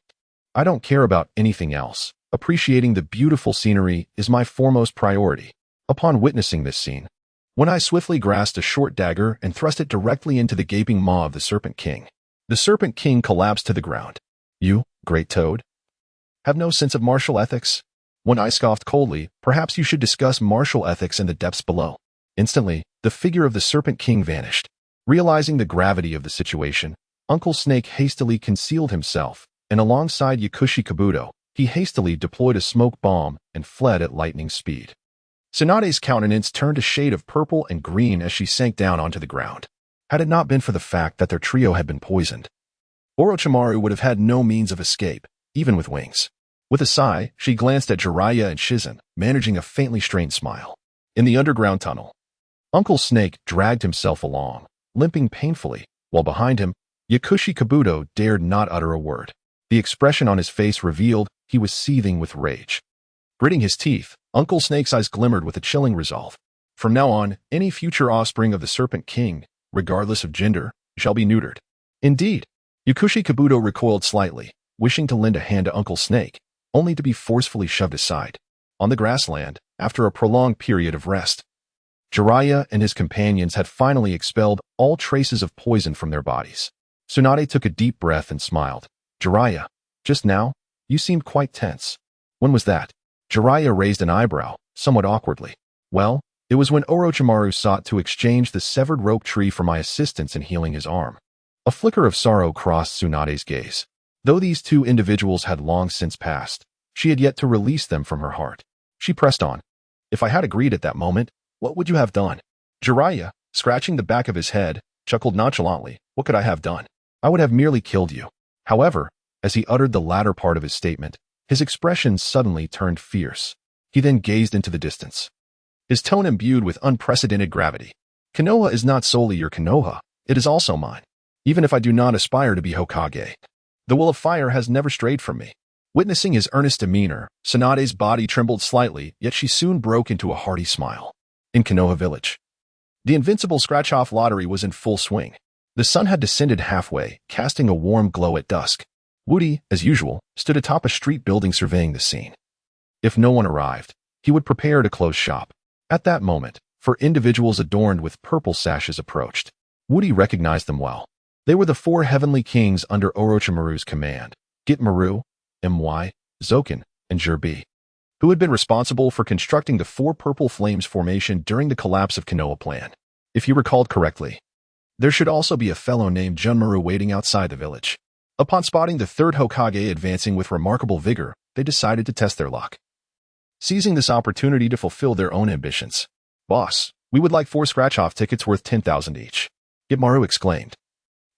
I don't care about anything else. Appreciating the beautiful scenery is my foremost priority. Upon witnessing this scene, when I swiftly grasped a short dagger and thrust it directly into the gaping maw of the Serpent King. The Serpent King collapsed to the ground. You, great toad, have no sense of martial ethics? When I scoffed coldly, perhaps you should discuss martial ethics in the depths below. Instantly, the figure of the Serpent King vanished. Realizing the gravity of the situation, Uncle Snake hastily concealed himself, and alongside Yakushi Kabuto, he hastily deployed a smoke bomb and fled at lightning speed. Tsunade's countenance turned a shade of purple and green as she sank down onto the ground. Had it not been for the fact that their trio had been poisoned, Orochimaru would have had no means of escape, even with wings. With a sigh, she glanced at Jiraiya and Shizen, managing a faintly strained smile. In the underground tunnel, Uncle Snake dragged himself along, limping painfully, while behind him, Yakushi Kabuto dared not utter a word. The expression on his face revealed he was seething with rage. Gritting his teeth, Uncle Snake's eyes glimmered with a chilling resolve. From now on, any future offspring of the Serpent King, regardless of gender, shall be neutered. Indeed, Yakushi Kabuto recoiled slightly, wishing to lend a hand to Uncle Snake, only to be forcefully shoved aside. On the grassland, after a prolonged period of rest, Jiraiya and his companions had finally expelled all traces of poison from their bodies. Tsunade took a deep breath and smiled. Jiraiya, just now, you seemed quite tense. When was that? Jiraiya raised an eyebrow, somewhat awkwardly. Well, it was when Orochimaru sought to exchange the severed rope tree for my assistance in healing his arm. A flicker of sorrow crossed Tsunade's gaze. Though these two individuals had long since passed, she had yet to release them from her heart. She pressed on. If I had agreed at that moment, what would you have done? Jiraiya, scratching the back of his head, chuckled nonchalantly. What could I have done? I would have merely killed you. However, as he uttered the latter part of his statement, his expression suddenly turned fierce. He then gazed into the distance, his tone imbued with unprecedented gravity. Konoha is not solely your Konoha, it is also mine. Even if I do not aspire to be Hokage, the will of fire has never strayed from me. Witnessing his earnest demeanor, Tsunade's body trembled slightly, yet she soon broke into a hearty smile. In Konoha Village, the invincible scratch-off lottery was in full swing. The sun had descended halfway, casting a warm glow at dusk. Woody, as usual, stood atop a street building surveying the scene. If no one arrived, he would prepare to close shop. At that moment, four individuals adorned with purple sashes approached. Woody recognized them well. They were the four heavenly kings under Orochimaru's command: Gitmaru, My, Zoken, and Jirbi. who had been responsible for constructing the Four Purple Flames formation during the collapse of Konoha Plan. If you recalled correctly, there should also be a fellow named Junmaru waiting outside the village. Upon spotting the third Hokage advancing with remarkable vigor, they decided to test their luck, seizing this opportunity to fulfill their own ambitions. "Boss, we would like 4 scratch-off tickets worth 10,000 each," Gimaru exclaimed,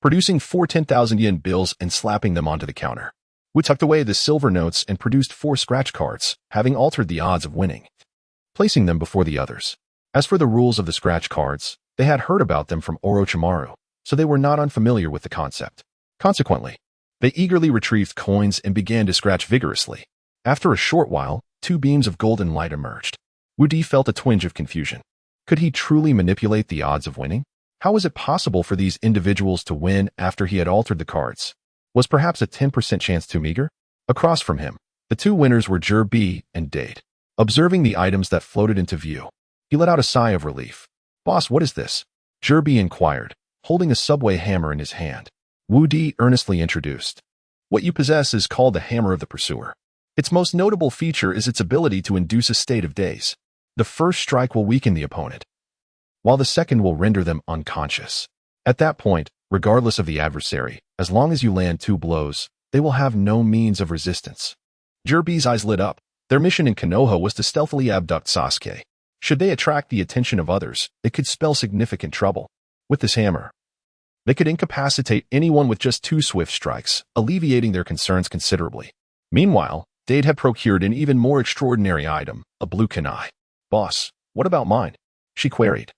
producing 4 10,000 yen bills and slapping them onto the counter. Wu tucked away the silver notes and produced 4 scratch cards, having altered the odds of winning, placing them before the others. As for the rules of the scratch cards, they had heard about them from Orochimaru, so they were not unfamiliar with the concept. Consequently, they eagerly retrieved coins and began to scratch vigorously. After a short while, 2 beams of golden light emerged. Wudi felt a twinge of confusion. Could he truly manipulate the odds of winning? How was it possible for these individuals to win after he had altered the cards? Was perhaps a 10% chance too meager? Across from him, the 2 winners were Jur-B and Dade. Observing the items that floated into view, he let out a sigh of relief. "Boss, what is this?" Jur-B inquired, holding a subway hammer in his hand. Wu-Di earnestly introduced. "What you possess is called the Hammer of the Pursuer. Its most notable feature is its ability to induce a state of daze. The first strike will weaken the opponent, while the second will render them unconscious. At that point, regardless of the adversary, as long as you land 2 blows, they will have no means of resistance." Jur-B's eyes lit up. Their mission in Konoha was to stealthily abduct Sasuke. Should they attract the attention of others, it could spell significant trouble. With this hammer, they could incapacitate anyone with just 2 swift strikes, alleviating their concerns considerably. Meanwhile, Dade had procured an even more extraordinary item, a blue kunai. "Boss, what about mine?" she queried,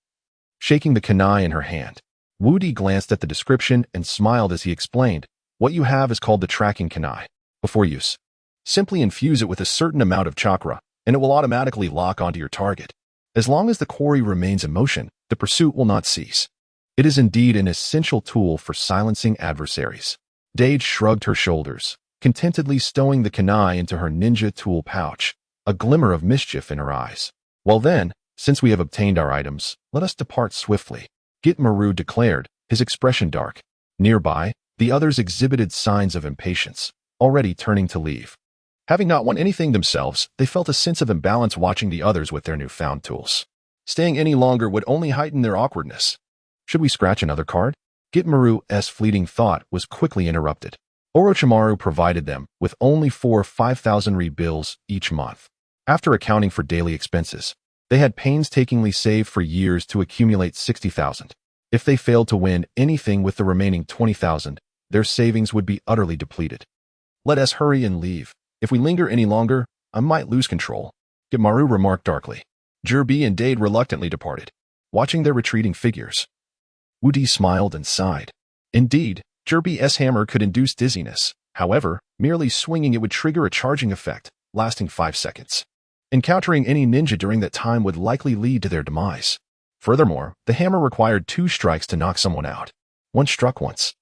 shaking the kunai in her hand. Wu-Di glanced at the description and smiled as he explained, "What you have is called the tracking kunai. Before use, simply infuse it with a certain amount of chakra, and it will automatically lock onto your target. As long as the quarry remains in motion, the pursuit will not cease. It is indeed an essential tool for silencing adversaries." Dade shrugged her shoulders, contentedly stowing the kunai into her ninja tool pouch, a glimmer of mischief in her eyes. "Well then, since we have obtained our items, let us depart swiftly," Gimaru declared, his expression dark. Nearby, the others exhibited signs of impatience, already turning to leave. Having not won anything themselves, they felt a sense of imbalance watching the others with their newfound tools. Staying any longer would only heighten their awkwardness. "Should we scratch another card?" Gimaru's fleeting thought was quickly interrupted. Orochimaru provided them with only 4 5,000 bills each month. After accounting for daily expenses, they had painstakingly saved for years to accumulate 60,000. If they failed to win anything with the remaining 20,000, their savings would be utterly depleted. "Let us hurry and leave. If we linger any longer, I might lose control," Gimaru remarked darkly. Jur-B and Dade reluctantly departed, watching their retreating figures. Wu-Di smiled and sighed. Indeed, Jur-B's hammer could induce dizziness. However, merely swinging it would trigger a charging effect, lasting 5 seconds. Encountering any ninja during that time would likely lead to their demise. Furthermore, the hammer required 2 strikes to knock someone out. Once struck once,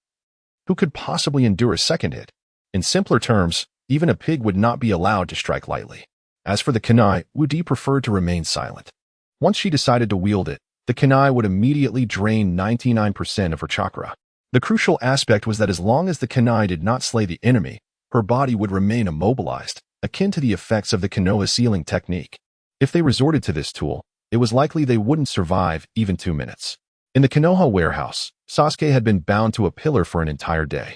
who could possibly endure a second hit? In simpler terms, even a pig would not be allowed to strike lightly. As for the kunai, Wu-Di preferred to remain silent. Once she decided to wield it, the kunai would immediately drain 99% of her chakra. The crucial aspect was that as long as the kunai did not slay the enemy, her body would remain immobilized, akin to the effects of the Konoha sealing technique. If they resorted to this tool, it was likely they wouldn't survive even 2 minutes. In the Konoha warehouse, Sasuke had been bound to a pillar for an entire day.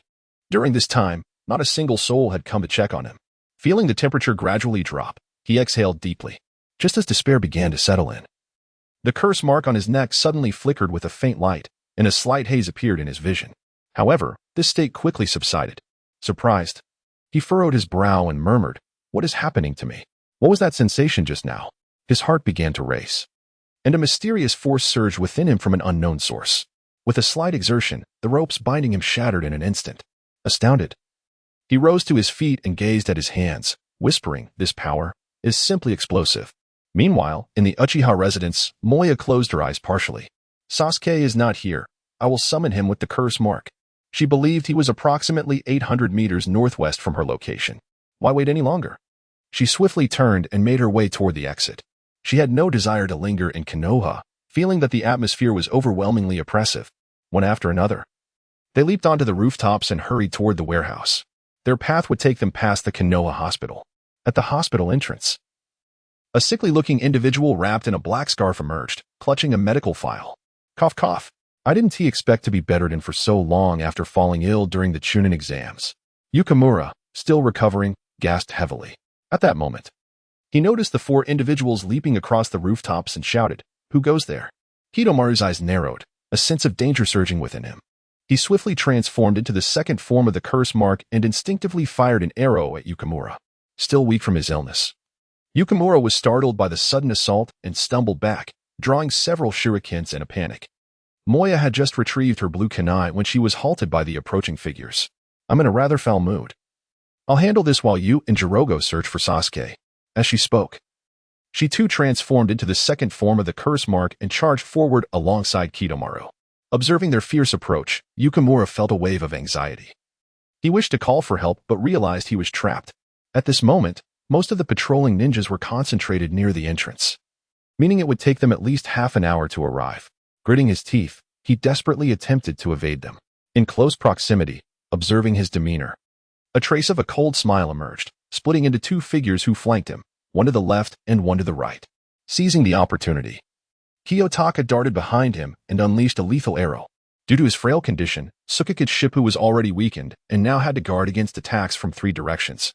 During this time, not a single soul had come to check on him. Feeling the temperature gradually drop, he exhaled deeply, just as despair began to settle in. The curse mark on his neck suddenly flickered with a faint light, and a slight haze appeared in his vision. However, this state quickly subsided. Surprised, he furrowed his brow and murmured, "What is happening to me? What was that sensation just now?" His heart began to race, and a mysterious force surged within him from an unknown source. With a slight exertion, the ropes binding him shattered in an instant. Astounded, he rose to his feet and gazed at his hands, whispering, "This power is simply explosive." Meanwhile, in the Uchiha residence, Moya closed her eyes partially. "Sasuke is not here. I will summon him with the curse mark." She believed he was approximately 800 meters northwest from her location. Why wait any longer? She swiftly turned and made her way toward the exit. She had no desire to linger in Konoha, feeling that the atmosphere was overwhelmingly oppressive. One after another, they leaped onto the rooftops and hurried toward the warehouse. Their path would take them past the Konoha hospital. At the hospital entrance, A sickly-looking individual wrapped in a black scarf emerged, clutching a medical file. Cough, cough. I didn't expect to be bettered in for so long after falling ill during the Chunin exams. Yukimura, still recovering, gasped heavily. At that moment, he noticed the 4 individuals leaping across the rooftops and shouted, "Who goes there?" Hitomaru's eyes narrowed, a sense of danger surging within him. He swiftly transformed into the second form of the curse mark and instinctively fired an arrow at Yukimura, still weak from his illness. Yukimura was startled by the sudden assault and stumbled back, drawing several shurikens in a panic. Moya had just retrieved her blue kunai when she was halted by the approaching figures. "I'm in a rather foul mood. I'll handle this while you and Jirogo search for Sasuke." As she spoke, she too transformed into the second form of the curse mark and charged forward alongside Kidomaru. Observing their fierce approach, Yukimura felt a wave of anxiety. He wished to call for help but realized he was trapped. At this moment, most of the patrolling ninjas were concentrated near the entrance, meaning it would take them at least half an hour to arrive. Gritting his teeth, he desperately attempted to evade them. In close proximity, observing his demeanor, a trace of a cold smile emerged, splitting into 2 figures who flanked him, one to the left and one to the right. Seizing the opportunity, Kiyotaka darted behind him and unleashed a lethal arrow. Due to his frail condition, Tsukikage Shippu was already weakened and now had to guard against attacks from 3 directions.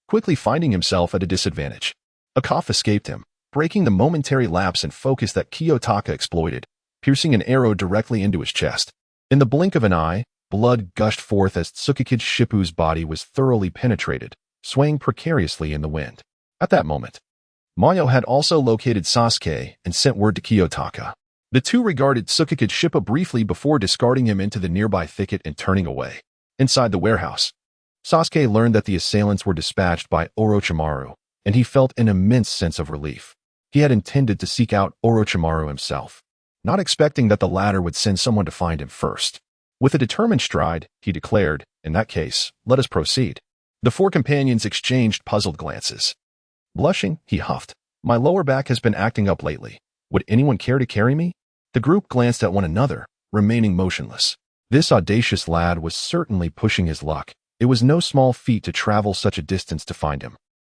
Quickly finding himself at a disadvantage, a cough escaped him, breaking the momentary lapse in focus that Kiyotaka exploited, piercing an arrow directly into his chest. In the blink of an eye, blood gushed forth as Tsukikage Shippu's body was thoroughly penetrated, swaying precariously in the wind. At that moment, Mayo had also located Sasuke and sent word to Kiyotaka. The 2 regarded Tsukikage Shippu briefly before discarding him into the nearby thicket and turning away. Inside the warehouse, Sasuke learned that the assailants were dispatched by Orochimaru, and he felt an immense sense of relief. He had intended to seek out Orochimaru himself, not expecting that the latter would send someone to find him first. With a determined stride, he declared, "In that case, let us proceed." The 4 companions exchanged puzzled glances. Blushing, he huffed, "My lower back has been acting up lately. Would anyone care to carry me?" The group glanced at one another, remaining motionless. This audacious lad was certainly pushing his luck. It was no small feat to travel such a distance to find him.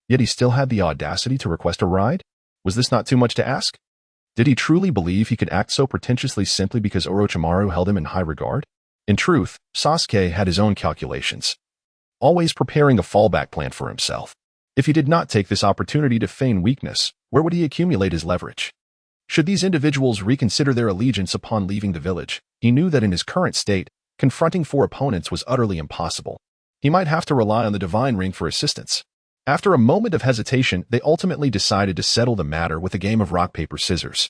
Yet he still had the audacity to request a ride? Was this not too much to ask? Did he truly believe he could act so pretentiously simply because Orochimaru held him in high regard? In truth, Sasuke had his own calculations, always preparing a fallback plan for himself. If he did not take this opportunity to feign weakness, where would he accumulate his leverage? Should these individuals reconsider their allegiance upon leaving the village, he knew that in his current state, confronting 4 opponents was utterly impossible. He might have to rely on the divine ring for assistance. After a moment of hesitation, they ultimately decided to settle the matter with a game of rock, paper, scissors.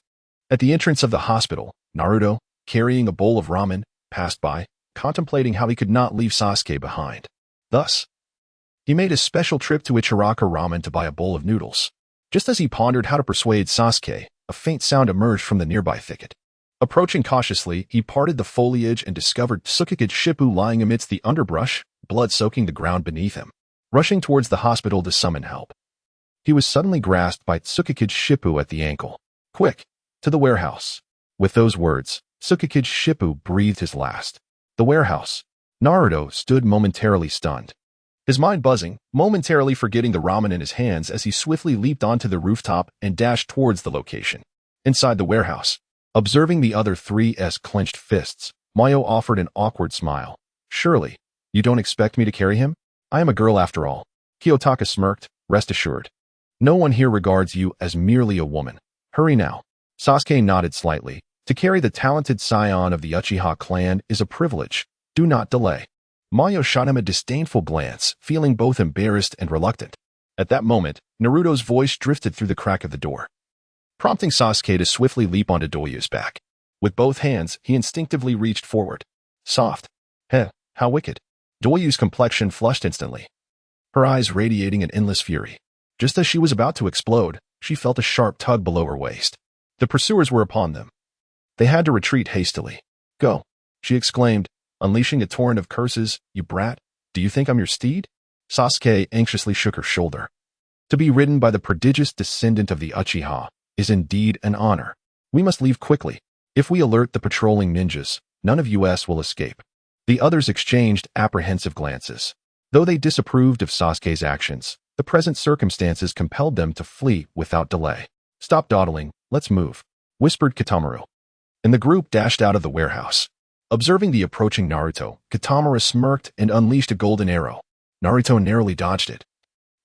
At the entrance of the hospital, Naruto, carrying a bowl of ramen, passed by, contemplating how he could not leave Sasuke behind. Thus, he made a special trip to Ichiraka Ramen to buy a bowl of noodles. Just as he pondered how to persuade Sasuke, a faint sound emerged from the nearby thicket. Approaching cautiously, he parted the foliage and discovered Tsukikage Shippu lying amidst the underbrush, blood soaking the ground beneath him. Rushing towards the hospital to summon help, he was suddenly grasped by Tsukikage Shippu at the ankle. "Quick! To the warehouse!" With those words, Tsukikage Shippu breathed his last. The warehouse. Naruto stood momentarily stunned, his mind buzzing, momentarily forgetting the ramen in his hands as he swiftly leaped onto the rooftop and dashed towards the location. Inside the warehouse, observing the other 3's clenched fists, Mayo offered an awkward smile. "Surely, you don't expect me to carry him? I am a girl after all." Kiyotaka smirked, "Rest assured, no one here regards you as merely a woman. Hurry now." Sasuke nodded slightly. "To carry the talented scion of the Uchiha clan is a privilege. Do not delay." Mayo shot him a disdainful glance, feeling both embarrassed and reluctant. At that moment, Naruto's voice drifted through the crack of the door, prompting Sasuke to swiftly leap onto Doyu's back. With both hands, he instinctively reached forward. Soft. Heh, how wicked. Doyu's complexion flushed instantly, her eyes radiating an endless fury. Just as she was about to explode, she felt a sharp tug below her waist. The pursuers were upon them. They had to retreat hastily. "Go," she exclaimed, unleashing a torrent of curses. "You brat, do you think I'm your steed?" Sasuke anxiously shook her shoulder. To be ridden by the prodigious descendant of the Uchiha is indeed an honor. We must leave quickly. If we alert the patrolling ninjas, none of us will escape. The others exchanged apprehensive glances. Though they disapproved of Sasuke's actions, The present circumstances compelled them to flee without delay. "Stop dawdling, let's move," whispered Kitamaru. And the group dashed out of the warehouse. Observing the approaching Naruto, Kitamaru smirked and unleashed a golden arrow. Naruto narrowly dodged it.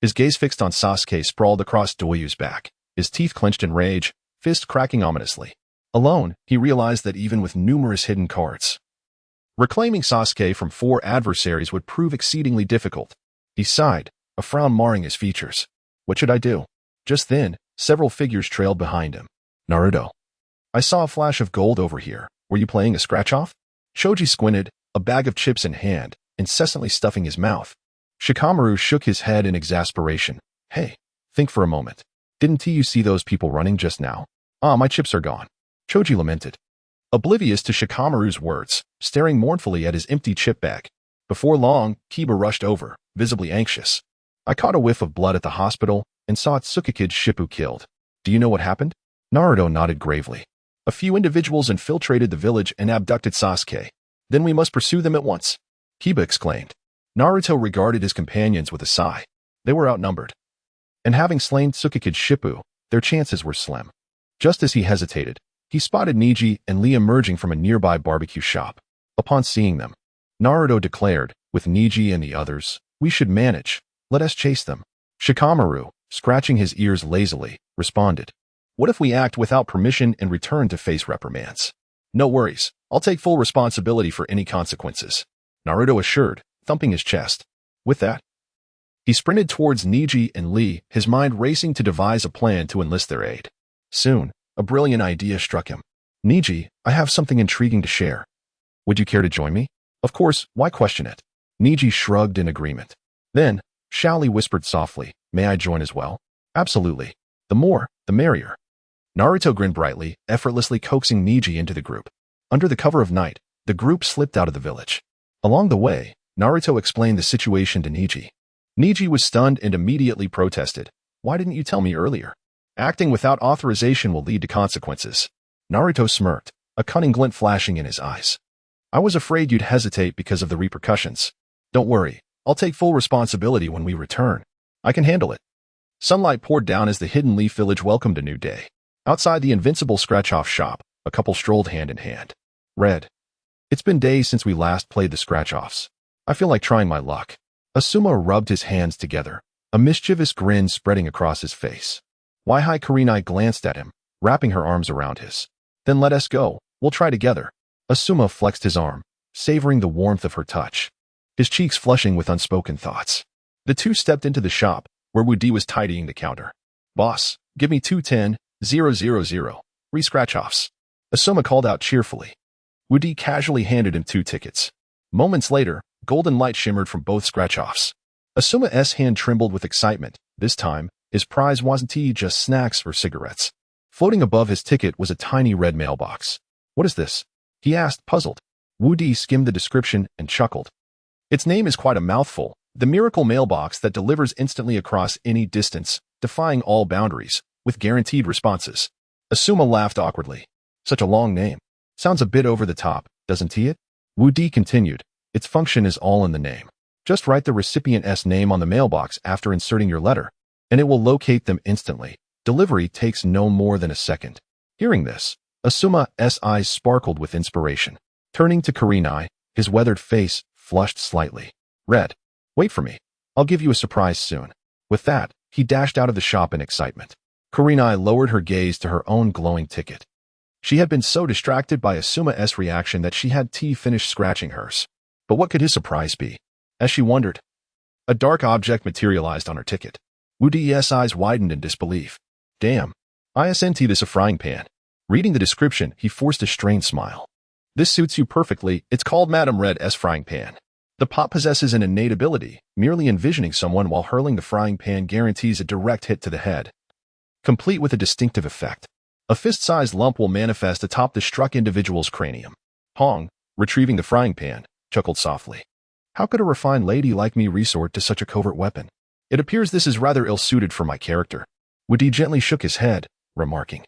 His gaze fixed on Sasuke sprawled across Doyu's back, his teeth clenched in rage, fist cracking ominously. Alone, he realized that even with numerous hidden cards, reclaiming Sasuke from 4 adversaries would prove exceedingly difficult. He sighed, a frown marring his features. What should I do? Just then, several figures trailed behind him. "Naruto. I saw a flash of gold over here. Were you playing a scratch-off?" Choji squinted, a bag of chips in hand, incessantly stuffing his mouth. Shikamaru shook his head in exasperation. "Hey, think for a moment. Didn't you see those people running just now? Ah, my chips are gone." Choji lamented, oblivious to Shikamaru's words, staring mournfully at his empty chip bag. Before long, Kiba rushed over, visibly anxious. "I caught a whiff of blood at the hospital and saw Tsukikid Shippu killed. Do you know what happened?" Naruto nodded gravely. "A few individuals infiltrated the village and abducted Sasuke. Then we must pursue them at once," Kiba exclaimed. Naruto regarded his companions with a sigh. They were outnumbered. And having slain Tsukikid Shippu, their chances were slim. Just as he hesitated, he spotted Neji and Lee emerging from a nearby barbecue shop. Upon seeing them, Naruto declared, with Neji and the others, "We should manage. Let us chase them." Shikamaru, scratching his ears lazily, responded, "What if we act without permission and return to face reprimands?" "No worries. I'll take full responsibility for any consequences," Naruto assured, thumping his chest. With that, he sprinted towards Neji and Lee, his mind racing to devise a plan to enlist their aid. Soon, a brilliant idea struck him. "Neji, I have something intriguing to share. Would you care to join me?" "Of course, why question it?" Neji shrugged in agreement. Then, Shaoli whispered softly, "May I join as well?" "Absolutely. The more, the merrier." Naruto grinned brightly, effortlessly coaxing Neji into the group. Under the cover of night, the group slipped out of the village. Along the way, Naruto explained the situation to Neji. Neji was stunned and immediately protested. "Why didn't you tell me earlier? Acting without authorization will lead to consequences." Naruto smirked, a cunning glint flashing in his eyes. "I was afraid you'd hesitate because of the repercussions. Don't worry, I'll take full responsibility when we return. I can handle it." Sunlight poured down as the Hidden Leaf Village welcomed a new day. Outside the Invincible scratch-off shop, a couple strolled hand in hand. "Red. It's been days since we last played the scratch-offs. I feel like trying my luck." Asuma rubbed his hands together, a mischievous grin spreading across his face. Wai-Hai Kurenai glanced at him, wrapping her arms around his. "Then let us go. We'll try together." Asuma flexed his arm, savoring the warmth of her touch, his cheeks flushing with unspoken thoughts. The two stepped into the shop, where Wudi was tidying the counter. "Boss, give me 210,000, re-scratch-offs," Asuma called out cheerfully. Wudi casually handed him 2 tickets. Moments later, golden light shimmered from both scratch-offs. Asuma's hand trembled with excitement. This time, his prize wasn't just snacks or cigarettes. Floating above his ticket was a tiny red mailbox. "What is this?" he asked, puzzled. Wudi skimmed the description and chuckled. "Its name is quite a mouthful. The miracle mailbox that delivers instantly across any distance, defying all boundaries, with guaranteed responses." Asuma laughed awkwardly. "Such a long name. Sounds a bit over the top, doesn't it?" Wudi continued. "Its function is all in the name. Just write the recipient's name on the mailbox after inserting your letter, and it will locate them instantly. Delivery takes no more than a second." Hearing this, Asuma's eyes sparkled with inspiration. Turning to Kurenai, his weathered face flushed slightly. "Red, wait for me. I'll give you a surprise soon." With that, he dashed out of the shop in excitement. Kurenai lowered her gaze to her own glowing ticket. She had been so distracted by Asuma's reaction that she had finished scratching hers. But what could his surprise be? As she wondered, a dark object materialized on her ticket. Wudi's eyes widened in disbelief. "Damn. Isn't this a frying pan?" Reading the description, he forced a strained smile. "This suits you perfectly. It's called Madame Red's frying pan. The pot possesses an innate ability. Merely envisioning someone while hurling the frying pan guarantees a direct hit to the head, complete with a distinctive effect. A fist-sized lump will manifest atop the struck individual's cranium." Hong, retrieving the frying pan, chuckled softly. "How could a refined lady like me resort to such a covert weapon? It appears this is rather ill-suited for my character." Wudi gently shook his head, remarking,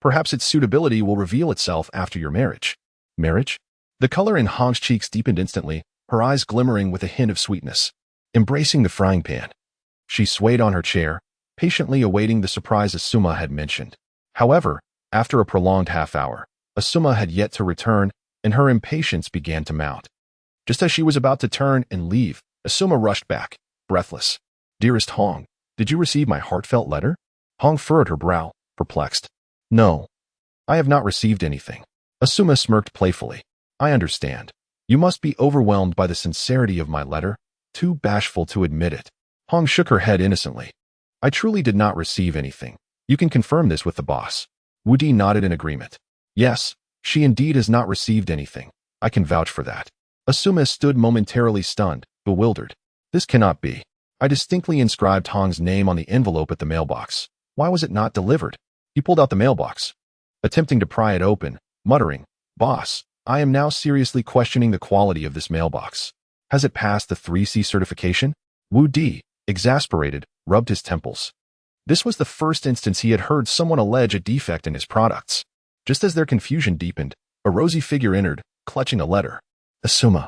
"Perhaps its suitability will reveal itself after your marriage." "Marriage?" The color in Hong's cheeks deepened instantly, her eyes glimmering with a hint of sweetness. Embracing the frying pan, She swayed on her chair, patiently awaiting the surprise Asuma had mentioned. However, after a prolonged half-hour, Asuma had yet to return, and her impatience began to mount. Just as she was about to turn and leave, Asuma rushed back, breathless. "Dearest Hong, did you receive my heartfelt letter?" Hong furrowed her brow, perplexed. "No, I have not received anything." Asuma smirked playfully. "I understand. You must be overwhelmed by the sincerity of my letter, too bashful to admit it." Hong shook her head innocently. "I truly did not receive anything. You can confirm this with the boss." Wu Di nodded in agreement. "Yes, she indeed has not received anything. I can vouch for that." Asuma stood momentarily stunned, bewildered. "This cannot be. I distinctly inscribed Hong's name on the envelope at the mailbox. Why was it not delivered?" He pulled out the mailbox, attempting to pry it open, muttering, "Boss, I am now seriously questioning the quality of this mailbox. Has it passed the 3C certification?" Wu Di, exasperated, rubbed his temples. This was the first instance he had heard someone allege a defect in his products. Just as their confusion deepened, a rosy figure entered, clutching a letter. "Asuma,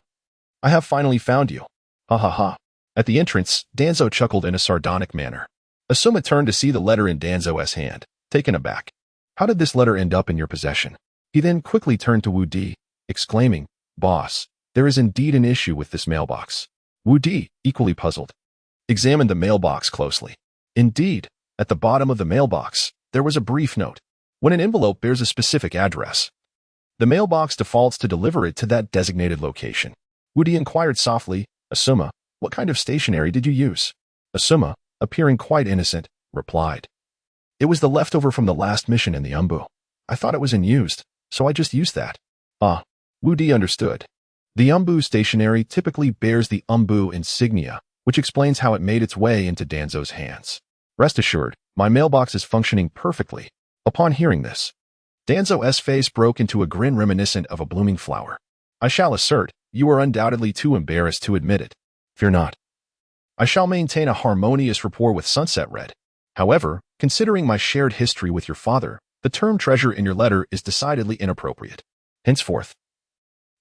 I have finally found you." Ha ha ha. At the entrance, Danzo chuckled in a sardonic manner. Asuma turned to see the letter in Danzo's hand, taken aback. "How did this letter end up in your possession?" He then quickly turned to Wu Di, exclaiming, "Boss, there is indeed an issue with this mailbox." Wu Di, equally puzzled, examined the mailbox closely. Indeed, at the bottom of the mailbox, there was a brief note. When an envelope bears a specific address, the mailbox defaults to deliver it to that designated location. Wu Di inquired softly, "Asuma, what kind of stationery did you use?" Asuma, appearing quite innocent, replied, "It was the leftover from the last mission in the Umbu. I thought it was unused, so I just used that." Ah, Wu Di understood. The Umbu stationery typically bears the Umbu insignia, which explains how it made its way into Danzo's hands. "Rest assured, my mailbox is functioning perfectly." Upon hearing this, Danzo's face broke into a grin reminiscent of a blooming flower. "I shall assert, you are undoubtedly too embarrassed to admit it. Fear not. I shall maintain a harmonious rapport with Sunset Red. However, considering my shared history with your father, the term treasure in your letter is decidedly inappropriate. Henceforth,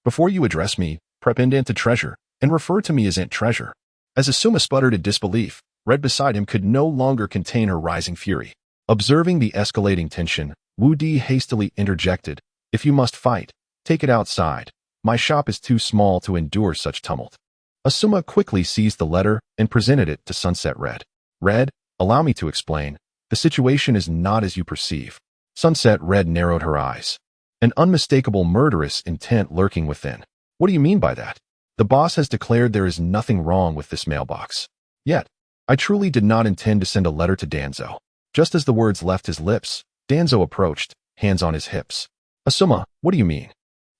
before you address me, prep Aunt to treasure, and refer to me as Aunt Treasure." As Asuma sputtered in disbelief, Red beside him could no longer contain her rising fury. Observing the escalating tension, Wu Di hastily interjected, "If you must fight, take it outside. My shop is too small to endure such tumult." Asuma quickly seized the letter and presented it to Sunset Red. "Red, allow me to explain. The situation is not as you perceive." Sunset Red narrowed her eyes, an unmistakable murderous intent lurking within. "What do you mean by that? The boss has declared there is nothing wrong with this mailbox. Yet, I truly did not intend to send a letter to Danzo." Just as the words left his lips, Danzo approached, hands on his hips. "Asuma, what do you mean?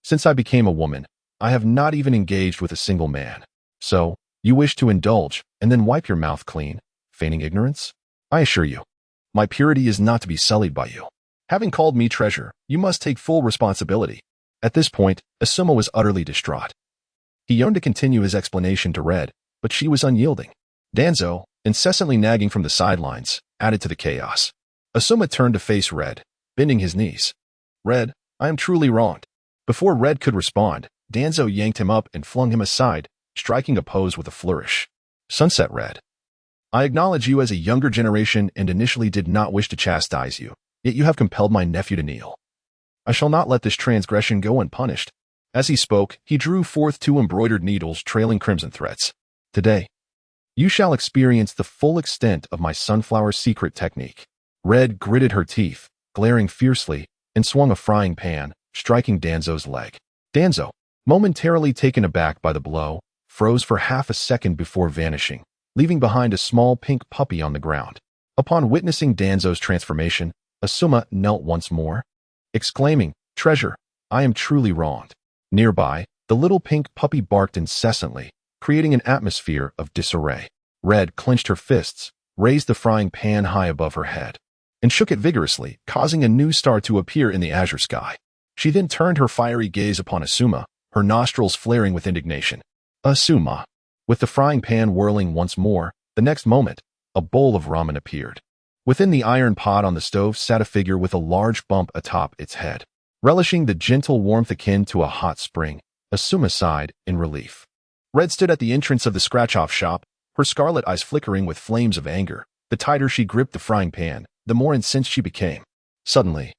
Since I became a woman, I have not even engaged with a single man. So, you wish to indulge and then wipe your mouth clean, feigning ignorance? I assure you, my purity is not to be sullied by you. Having called me treasure, you must take full responsibility." At this point, Asuma was utterly distraught. He yearned to continue his explanation to Red, but she was unyielding. Danzo, incessantly nagging from the sidelines, added to the chaos. Asuma turned to face Red, bending his knees. "Red, I am truly wronged." Before Red could respond, Danzo yanked him up and flung him aside, striking a pose with a flourish. "Sunset Red, I acknowledge you as a younger generation and initially did not wish to chastise you, yet you have compelled my nephew to kneel. I shall not let this transgression go unpunished." As he spoke, he drew forth 2 embroidered needles trailing crimson threads. "Today, you shall experience the full extent of my sunflower secret technique." Red gritted her teeth, glaring fiercely, and swung a frying pan, striking Danzo's leg. Danzo, momentarily taken aback by the blow, froze for half a second before vanishing, leaving behind a small pink puppy on the ground. Upon witnessing Danzo's transformation, Asuma knelt once more, exclaiming, "Treasure, I am truly wronged." Nearby, the little pink puppy barked incessantly, creating an atmosphere of disarray. Red clenched her fists, raised the frying pan high above her head, and shook it vigorously, causing a new star to appear in the azure sky. She then turned her fiery gaze upon Asuma, her nostrils flaring with indignation. "Asuma." With the frying pan whirling once more, the next moment, a bowl of ramen appeared. Within the iron pot on the stove sat a figure with a large bump atop its head. Relishing the gentle warmth akin to a hot spring, Asuma sighed in relief. Red stood at the entrance of the scratch-off shop, her scarlet eyes flickering with flames of anger. The tighter she gripped the frying pan, the more incensed she became. Suddenly,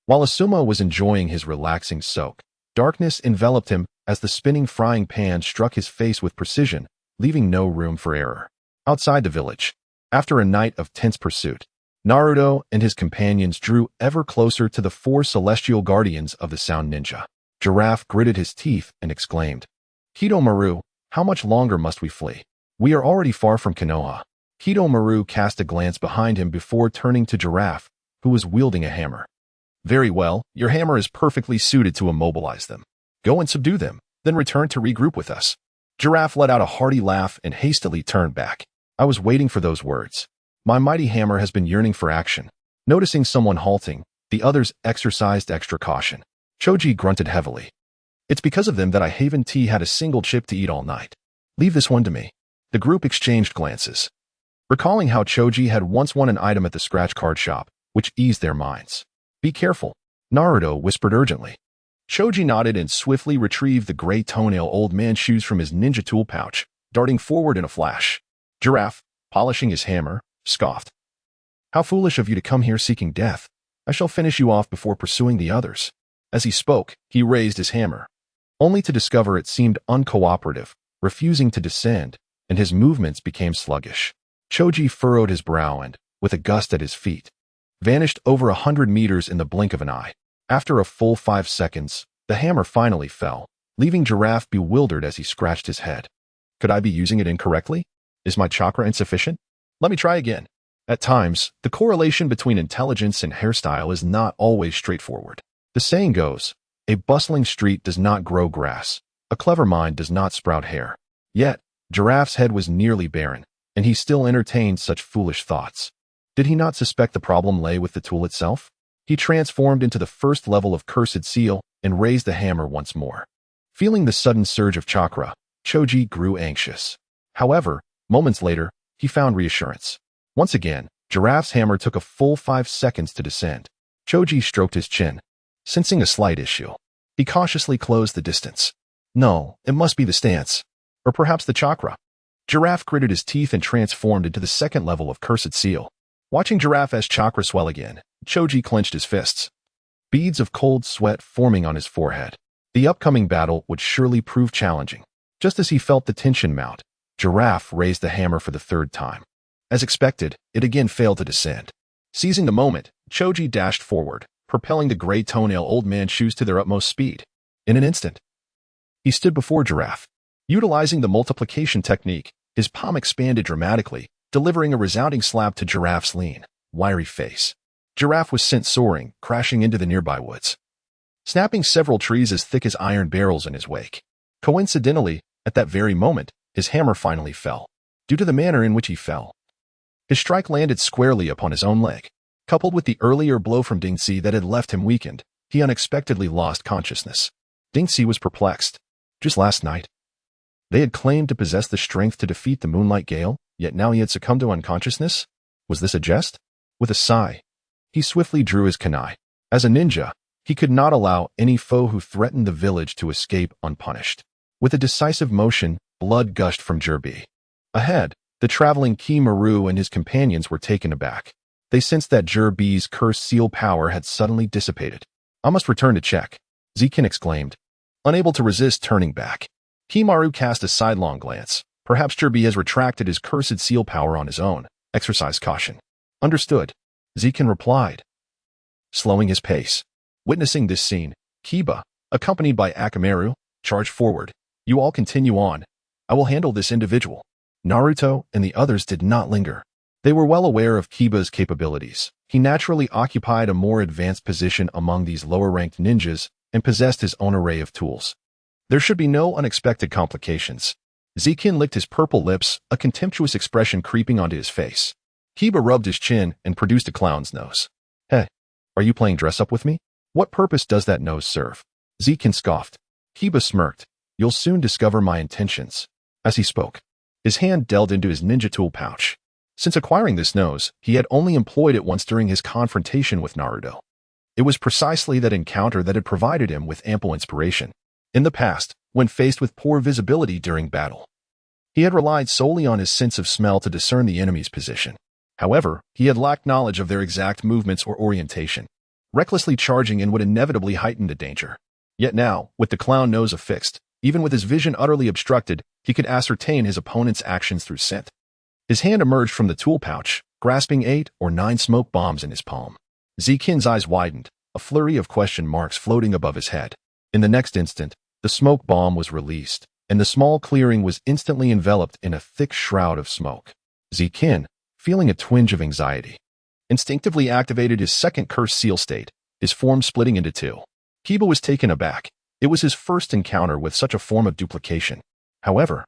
while Asuma was enjoying his relaxing soak, darkness enveloped him as the spinning frying pan struck his face with precision, leaving no room for error. Outside the village, after a night of tense pursuit, Naruto and his companions drew ever closer to the four celestial guardians of the Sound Ninja. Giraffe gritted his teeth and exclaimed, "Hidomaru, how much longer must we flee? We are already far from Konoha." Hidomaru cast a glance behind him before turning to Giraffe, who was wielding a hammer. "Very well, your hammer is perfectly suited to immobilize them. Go and subdue them, then return to regroup with us." Giraffe let out a hearty laugh and hastily turned back. "I was waiting for those words. My mighty hammer has been yearning for action." Noticing someone halting, the others exercised extra caution. Choji grunted heavily. "It's because of them that I haven't had a single chip to eat all night. Leave this one to me." The group exchanged glances, recalling how Choji had once won an item at the scratch card shop, which eased their minds. "Be careful," Naruto whispered urgently. Choji nodded and swiftly retrieved the gray toenail old man shoes from his ninja tool pouch, darting forward in a flash. Giraffe, polishing his hammer, scoffed. "How foolish of you to come here seeking death. I shall finish you off before pursuing the others." As he spoke, he raised his hammer, only to discover it seemed uncooperative, refusing to descend, and his movements became sluggish. Choji furrowed his brow and, with a gust at his feet, vanished over 100 meters in the blink of an eye. After a full 5 seconds, the hammer finally fell, leaving Giraffe bewildered as he scratched his head. "Could I be using it incorrectly? Is my chakra insufficient? Let me try again." At times, the correlation between intelligence and hairstyle is not always straightforward. The saying goes, "A bustling street does not grow grass. A clever mind does not sprout hair." Yet, Giraffe's head was nearly barren, and he still entertained such foolish thoughts. Did he not suspect the problem lay with the tool itself? He transformed into the first level of Cursed Seal and raised the hammer once more. Feeling the sudden surge of chakra, Choji grew anxious. However, moments later, he found reassurance. Once again, Giraffe's hammer took a full 5 seconds to descend. Choji stroked his chin, sensing a slight issue. He cautiously closed the distance. No, it must be the stance. Or perhaps the chakra. Giraffe gritted his teeth and transformed into the second level of Cursed Seal. Watching Giraffe's chakra swell again, Choji clenched his fists, beads of cold sweat forming on his forehead. The upcoming battle would surely prove challenging. Just as he felt the tension mount, Giraffe raised the hammer for the third time. As expected, it again failed to descend. Seizing the moment, Choji dashed forward, propelling the gray toenail old man shoes to their utmost speed. In an instant, he stood before Giraffe. Utilizing the multiplication technique, his palm expanded dramatically, delivering a resounding slap to Giraffe's lean, wiry face. Giraffe was sent soaring, crashing into the nearby woods, snapping several trees as thick as iron barrels in his wake. Coincidentally, at that very moment, his hammer finally fell. Due to the manner in which he fell, his strike landed squarely upon his own leg. Coupled with the earlier blow from Dingxi that had left him weakened, he unexpectedly lost consciousness. Dingxi was perplexed. Just last night, they had claimed to possess the strength to defeat the Moonlight Gale, yet now he had succumbed to unconsciousness? Was this a jest? With a sigh, he swiftly drew his kunai. As a ninja, he could not allow any foe who threatened the village to escape unpunished. With a decisive motion, blood gushed from Jirbi. Ahead, the traveling Kimaru and his companions were taken aback. They sensed that Jirbi's cursed seal power had suddenly dissipated. "I must return to check," Zekin exclaimed, unable to resist turning back. Kimaru cast a sidelong glance. Perhaps Jirbi has retracted his cursed seal power on his own. Exercise caution. "Understood," Zekin replied, slowing his pace. Witnessing this scene, Kiba, accompanied by Akamaru, charged forward. "You all continue on. I will handle this individual." Naruto and the others did not linger. They were well aware of Kiba's capabilities. He naturally occupied a more advanced position among these lower-ranked ninjas and possessed his own array of tools. There should be no unexpected complications. Zekin licked his purple lips, a contemptuous expression creeping onto his face. Kiba rubbed his chin and produced a clown's nose. "Hey, are you playing dress-up with me? What purpose does that nose serve?" Zekin scoffed. Kiba smirked. "You'll soon discover my intentions." As he spoke, his hand delved into his ninja tool pouch. Since acquiring this nose, he had only employed it once during his confrontation with Naruto. It was precisely that encounter that had provided him with ample inspiration. In the past, when faced with poor visibility during battle, He had relied solely on his sense of smell to discern the enemy's position. However, he had lacked knowledge of their exact movements or orientation. Recklessly charging in would inevitably heighten the danger. Yet now, with the clown nose affixed, even with his vision utterly obstructed, he could ascertain his opponent's actions through scent. His hand emerged from the tool pouch, grasping 8 or 9 smoke bombs in his palm. Zikin's eyes widened, a flurry of question marks floating above his head. In the next instant, the smoke bomb was released, and the small clearing was instantly enveloped in a thick shroud of smoke. Zikin, feeling a twinge of anxiety, instinctively activated his second curse seal state, his form splitting into 2. Kiba was taken aback. It was his first encounter with such a form of duplication. However,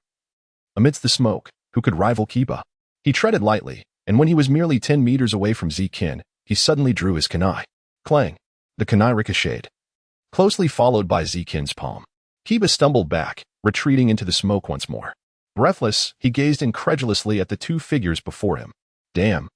amidst the smoke, who could rival Kiba? He treaded lightly, and when he was merely 10 meters away from Zikin, he suddenly drew his kunai. Clang! The kunai ricocheted, closely followed by Zikin's palm. Kiba stumbled back, retreating into the smoke once more. Breathless, he gazed incredulously at the 2 figures before him. Damn!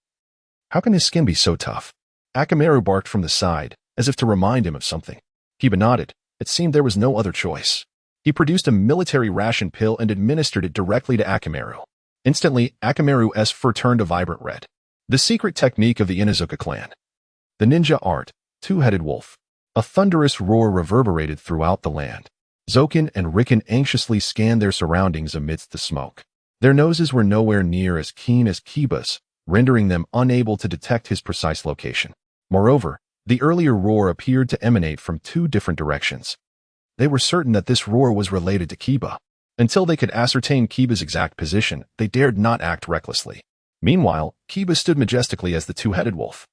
How can his skin be so tough? Akamaru barked from the side, as if to remind him of something. Kiba nodded. It seemed there was no other choice. He produced a military ration pill and administered it directly to Akamaru. Instantly, Akamaru's fur turned a vibrant red. The secret technique of the Inuzuka clan. The ninja art, 2-headed wolf. A thunderous roar reverberated throughout the land. Zokin and Riken anxiously scanned their surroundings amidst the smoke. Their noses were nowhere near as keen as Kiba's, rendering them unable to detect his precise location. Moreover, the earlier roar appeared to emanate from 2 different directions. They were certain that this roar was related to Kiba. Until they could ascertain Kiba's exact position, they dared not act recklessly. Meanwhile, Kiba stood majestically as the 2-headed wolf,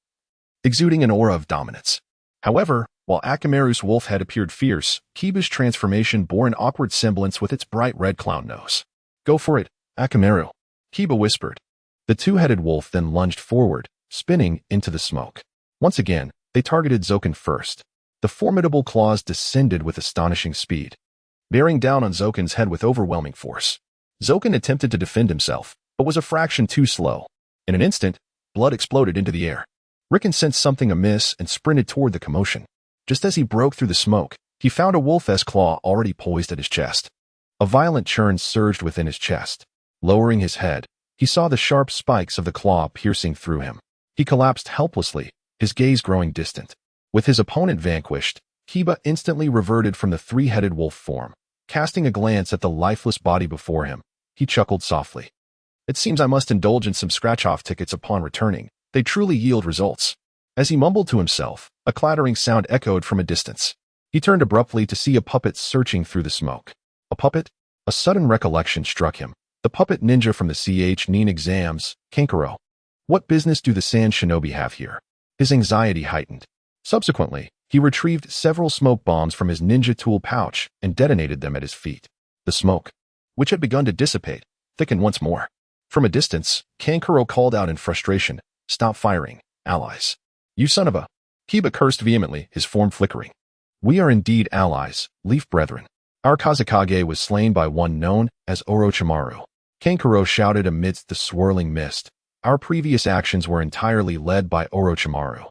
exuding an aura of dominance. However, while Akamaru's wolf head appeared fierce, Kiba's transformation bore an awkward semblance with its bright red clown nose. Go for it, Akamaru, Kiba whispered. The 2-headed wolf then lunged forward, spinning into the smoke. Once again, they targeted Zokin first. The formidable claws descended with astonishing speed, bearing down on Zokin's head with overwhelming force. Zokin attempted to defend himself, but was a fraction too slow. In an instant, blood exploded into the air. Riken sensed something amiss and sprinted toward the commotion. Just as he broke through the smoke, he found a wolf's claw already poised at his chest. A violent churn surged within his chest. Lowering his head, he saw the sharp spikes of the claw piercing through him. He collapsed helplessly, his gaze growing distant. With his opponent vanquished, Kiba instantly reverted from the 3-headed wolf form. Casting a glance at the lifeless body before him, he chuckled softly. It seems I must indulge in some scratch-off tickets upon returning. They truly yield results. As he mumbled to himself, a clattering sound echoed from a distance. He turned abruptly to see a puppet searching through the smoke. A puppet? A sudden recollection struck him. The puppet ninja from the CH9 exams, Kankuro. What business do the Sand Shinobi have here? His anxiety heightened. Subsequently, he retrieved several smoke bombs from his ninja tool pouch and detonated them at his feet. The smoke, which had begun to dissipate, thickened once more. From a distance, Kankuro called out in frustration, "Stop firing, allies." "You son of a..." Kiba cursed vehemently, his form flickering. "We are indeed allies, leaf brethren. Our Kazekage was slain by one known as Orochimaru." Kankuro shouted amidst the swirling mist. "Our previous actions were entirely led by Orochimaru,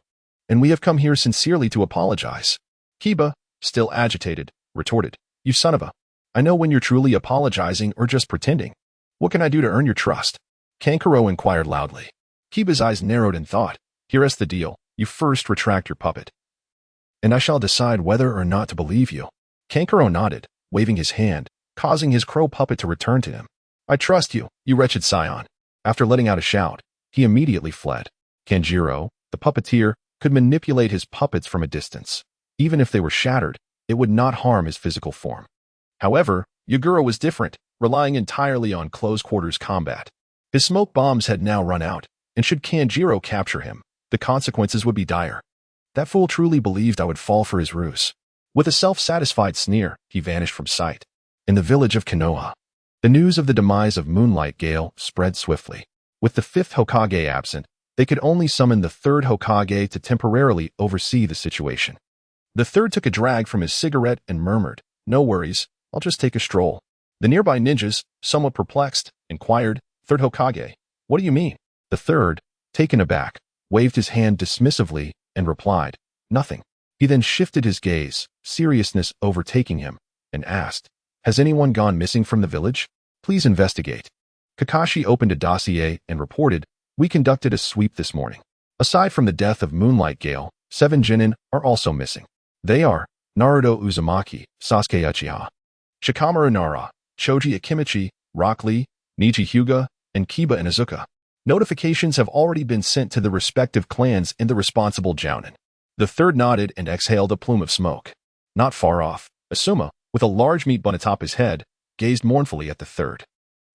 and we have come here sincerely to apologize." Kiba, still agitated, retorted, "You son of a... I know when you're truly apologizing or just pretending. What can I do to earn your trust?" Kankuro inquired loudly. Kiba's eyes narrowed in thought. "Here's the deal. You first retract your puppet, and I shall decide whether or not to believe you." Kankuro nodded, waving his hand, causing his crow puppet to return to him. "I trust you, you wretched scion." After letting out a shout, he immediately fled. Kanjiro, the puppeteer, could manipulate his puppets from a distance. Even if they were shattered, it would not harm his physical form. However, Yagura was different, relying entirely on close-quarters combat. His smoke bombs had now run out, and should Kanjiro capture him, the consequences would be dire. That fool truly believed I would fall for his ruse. With a self-satisfied sneer, he vanished from sight. In the village of Konoha, the news of the demise of Moonlight Gale spread swiftly. With the 5th Hokage absent, they could only summon the 3rd Hokage to temporarily oversee the situation. The 3rd took a drag from his cigarette and murmured, "No worries, I'll just take a stroll." The nearby ninjas, somewhat perplexed, inquired, "3rd Hokage, what do you mean?" The 3rd, taken aback, waved his hand dismissively and replied, "Nothing." He then shifted his gaze, seriousness overtaking him, and asked, "Has anyone gone missing from the village? Please investigate." Kakashi opened a dossier and reported, "We conducted a sweep this morning. Aside from the death of Moonlight Gale, 7 Genin are also missing. They are Naruto Uzumaki, Sasuke Uchiha, Shikamaru Nara, Choji Akimichi, Rock Lee, Niji Hyuga, and Kiba Inuzuka. Notifications have already been sent to the respective clans in the responsible Jounin." The third nodded and exhaled a plume of smoke. Not far off, Asuma, with a large meat bun atop his head, gazed mournfully at the third.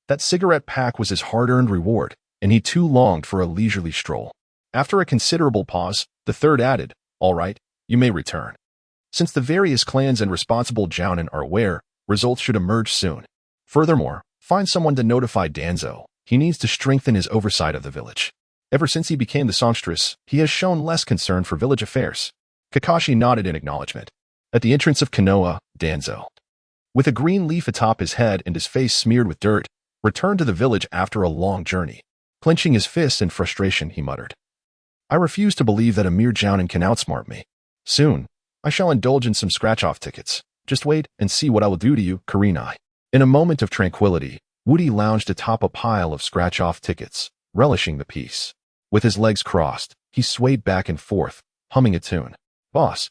That cigarette pack was his hard-earned reward, and he too longed for a leisurely stroll. After a considerable pause, the third added, "All right, you may return. Since the various clans and responsible Jounin are aware, results should emerge soon. Furthermore, find someone to notify Danzo. He needs to strengthen his oversight of the village. Ever since he became the songstress, he has shown less concern for village affairs." Kakashi nodded in acknowledgement. At the entrance of Konoha, Danzo, with a green leaf atop his head and his face smeared with dirt, returned to the village after a long journey. Clenching his fists in frustration, he muttered, "I refuse to believe that a mere Jounin can outsmart me. Soon, I shall indulge in some scratch-off tickets. Just wait and see what I will do to you, Kurenai." In a moment of tranquility, Woody lounged atop a pile of scratch-off tickets, relishing the peace. With his legs crossed, he swayed back and forth, humming a tune. "Boss,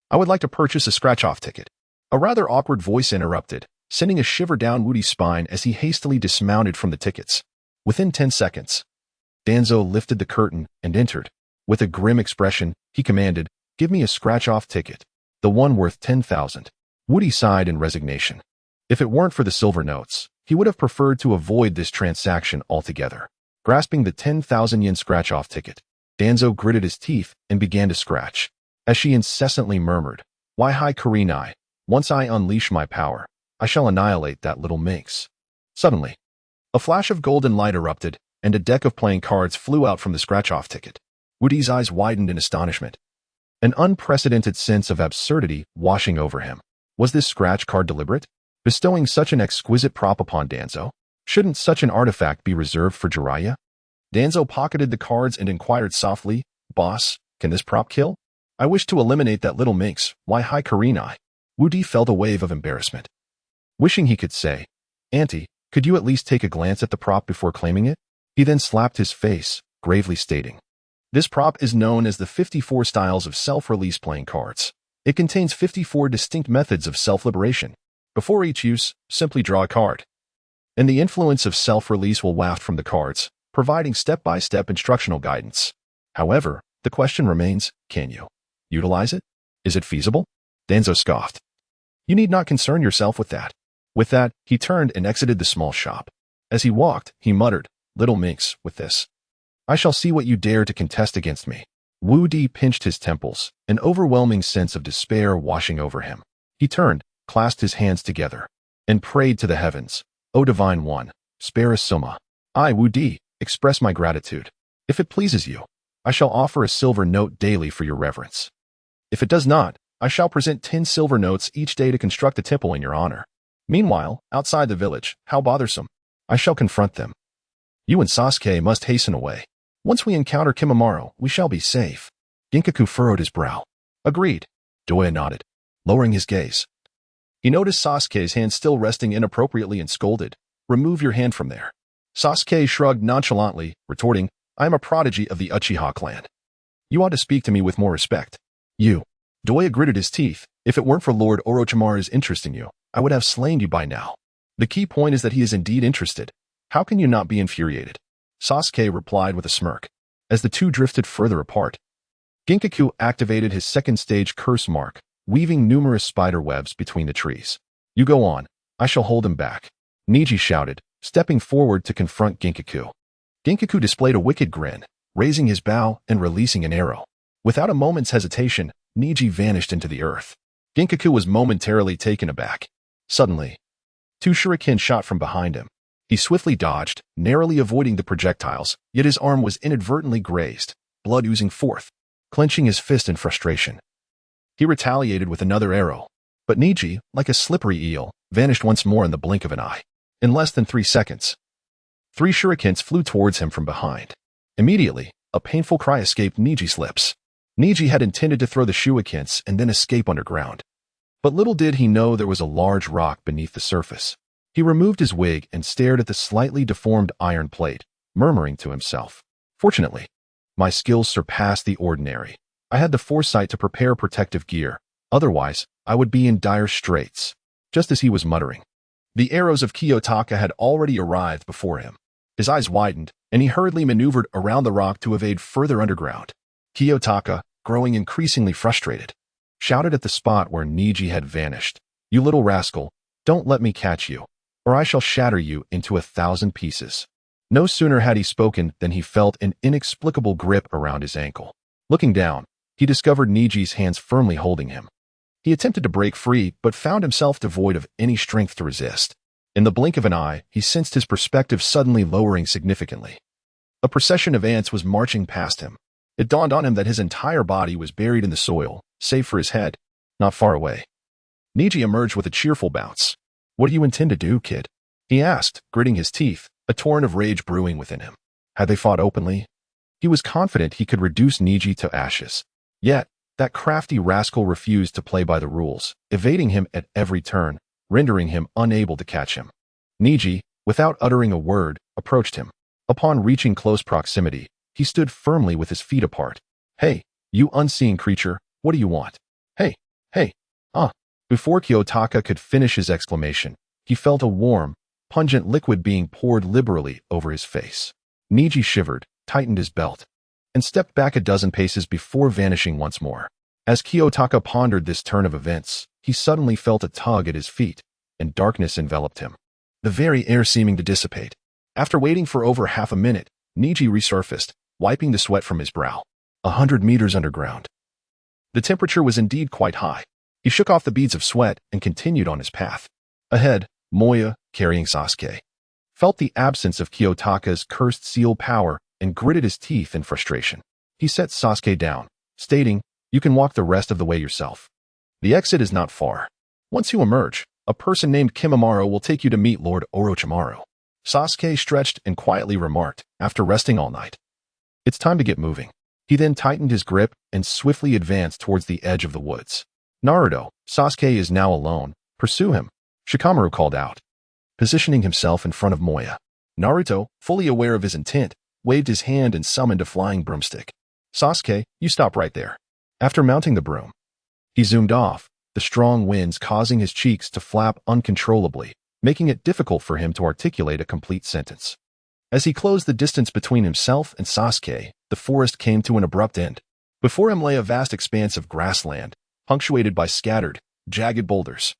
I would like to purchase a scratch-off ticket." A rather awkward voice interrupted, sending a shiver down Woody's spine as he hastily dismounted from the tickets. Within 10 seconds, Danzo lifted the curtain and entered. With a grim expression, he commanded, "Give me a scratch-off ticket. The one worth 10,000. Woody sighed in resignation. If it weren't for the silver notes, he would have preferred to avoid this transaction altogether. Grasping the 10,000 yen scratch-off ticket, Danzo gritted his teeth and began to scratch. As she incessantly murmured, "Why, hi Kurenai, once I unleash my power, I shall annihilate that little minx." Suddenly, a flash of golden light erupted, and a deck of playing cards flew out from the scratch-off ticket. Woody's eyes widened in astonishment. An unprecedented sense of absurdity washing over him. Was this scratch card deliberate? Bestowing such an exquisite prop upon Danzo? Shouldn't such an artifact be reserved for Jiraiya? Danzo pocketed the cards and inquired softly, "Boss, can this prop kill? I wish to eliminate that little minx. Why, hi Kurenai." Woody felt a wave of embarrassment. Wishing he could say, "Auntie, could you at least take a glance at the prop before claiming it?" He then slapped his face, gravely stating, "This prop is known as the 54 styles of self-release playing cards. It contains 54 distinct methods of self-liberation. Before each use, simply draw a card, and the influence of self-release will waft from the cards, providing step-by-step instructional guidance. However, the question remains, can you utilize it? Is it feasible?" Danzo scoffed. "You need not concern yourself with that." With that, he turned and exited the small shop. As he walked, he muttered, "Little minx, with this, I shall see what you dare to contest against me." Wu Di pinched his temples, an overwhelming sense of despair washing over him. He turned, clasped his hands together, and prayed to the heavens, "O Divine One, spare Asuma. I, Wu Di, express my gratitude. If it pleases you, I shall offer a silver note daily for your reverence. If it does not, I shall present 10 silver notes each day to construct a temple in your honor. Meanwhile, outside the village, how bothersome. I shall confront them. You and Sasuke must hasten away. Once we encounter Kimimaro, we shall be safe." Ginkaku furrowed his brow. "Agreed." Doya nodded, lowering his gaze. He noticed Sasuke's hand still resting inappropriately and scolded, "Remove your hand from there." Sasuke shrugged nonchalantly, retorting, "I am a prodigy of the Uchiha clan. You ought to speak to me with more respect." "You." Doya gritted his teeth. "If it weren't for Lord Orochimaru's interest in you, I would have slain you by now. The key point is that he is indeed interested. How can you not be infuriated?" Sasuke replied with a smirk. As the two drifted further apart, Ginkaku activated his second stage curse mark, weaving numerous spider webs between the trees. "You go on. I shall hold him back," Niji shouted, stepping forward to confront Ginkaku. Ginkaku displayed a wicked grin, raising his bow and releasing an arrow. Without a moment's hesitation, Niji vanished into the earth. Ginkaku was momentarily taken aback. Suddenly, 2 shurikens shot from behind him. He swiftly dodged, narrowly avoiding the projectiles, yet his arm was inadvertently grazed, blood oozing forth. Clenching his fist in frustration, he retaliated with another arrow. But Niji, like a slippery eel, vanished once more in the blink of an eye. In less than 3 seconds, 3 shurikens flew towards him from behind. Immediately, a painful cry escaped Niji's lips. Niji had intended to throw the shurikens and then escape underground. But little did he know there was a large rock beneath the surface. He removed his wig and stared at the slightly deformed iron plate, murmuring to himself. Fortunately, my skills surpassed the ordinary. I had the foresight to prepare protective gear. Otherwise, I would be in dire straits. Just as he was muttering, the arrows of Kiyotaka had already arrived before him. His eyes widened, and he hurriedly maneuvered around the rock to evade further underground. Kiyotaka, growing increasingly frustrated, shouted at the spot where Niji had vanished. "You little rascal, don't let me catch you, or I shall shatter you into 1,000 pieces." No sooner had he spoken than he felt an inexplicable grip around his ankle. Looking down, he discovered Niji's hands firmly holding him. He attempted to break free, but found himself devoid of any strength to resist. In the blink of an eye, he sensed his perspective suddenly lowering significantly. A procession of ants was marching past him. It dawned on him that his entire body was buried in the soil, save for his head, not far away. Niji emerged with a cheerful bounce. "What do you intend to do, kid?" he asked, gritting his teeth, a torrent of rage brewing within him. Had they fought openly? He was confident he could reduce Niji to ashes. Yet, that crafty rascal refused to play by the rules, evading him at every turn, rendering him unable to catch him. Niji, without uttering a word, approached him. Upon reaching close proximity, he stood firmly with his feet apart. "Hey, you unseen creature, what do you want?" Hey, Before Kiyotaka could finish his exclamation, he felt a warm, pungent liquid being poured liberally over his face. Niji shivered, tightened his belt, and stepped back a dozen paces before vanishing once more. As Kiyotaka pondered this turn of events, he suddenly felt a tug at his feet, and darkness enveloped him, the very air seeming to dissipate. After waiting for over half a minute, Niji resurfaced, wiping the sweat from his brow. 100 meters underground. The temperature was indeed quite high. He shook off the beads of sweat and continued on his path. Ahead, Moya, carrying Sasuke, felt the absence of Kiyotaka's cursed seal power and gritted his teeth in frustration. He set Sasuke down, stating, "You can walk the rest of the way yourself. The exit is not far. Once you emerge, a person named Kimimaro will take you to meet Lord Orochimaru." Sasuke stretched and quietly remarked, after resting all night, "It's time to get moving." He then tightened his grip and swiftly advanced towards the edge of the woods. "Naruto, Sasuke is now alone. Pursue him," Shikamaru called out, positioning himself in front of Moya. Naruto, fully aware of his intent, waved his hand and summoned a flying broomstick. "Sasuke, you stop right there." After mounting the broom, he zoomed off, the strong winds causing his cheeks to flap uncontrollably, making it difficult for him to articulate a complete sentence. As he closed the distance between himself and Sasuke, the forest came to an abrupt end. Before him lay a vast expanse of grassland, punctuated by scattered, jagged boulders.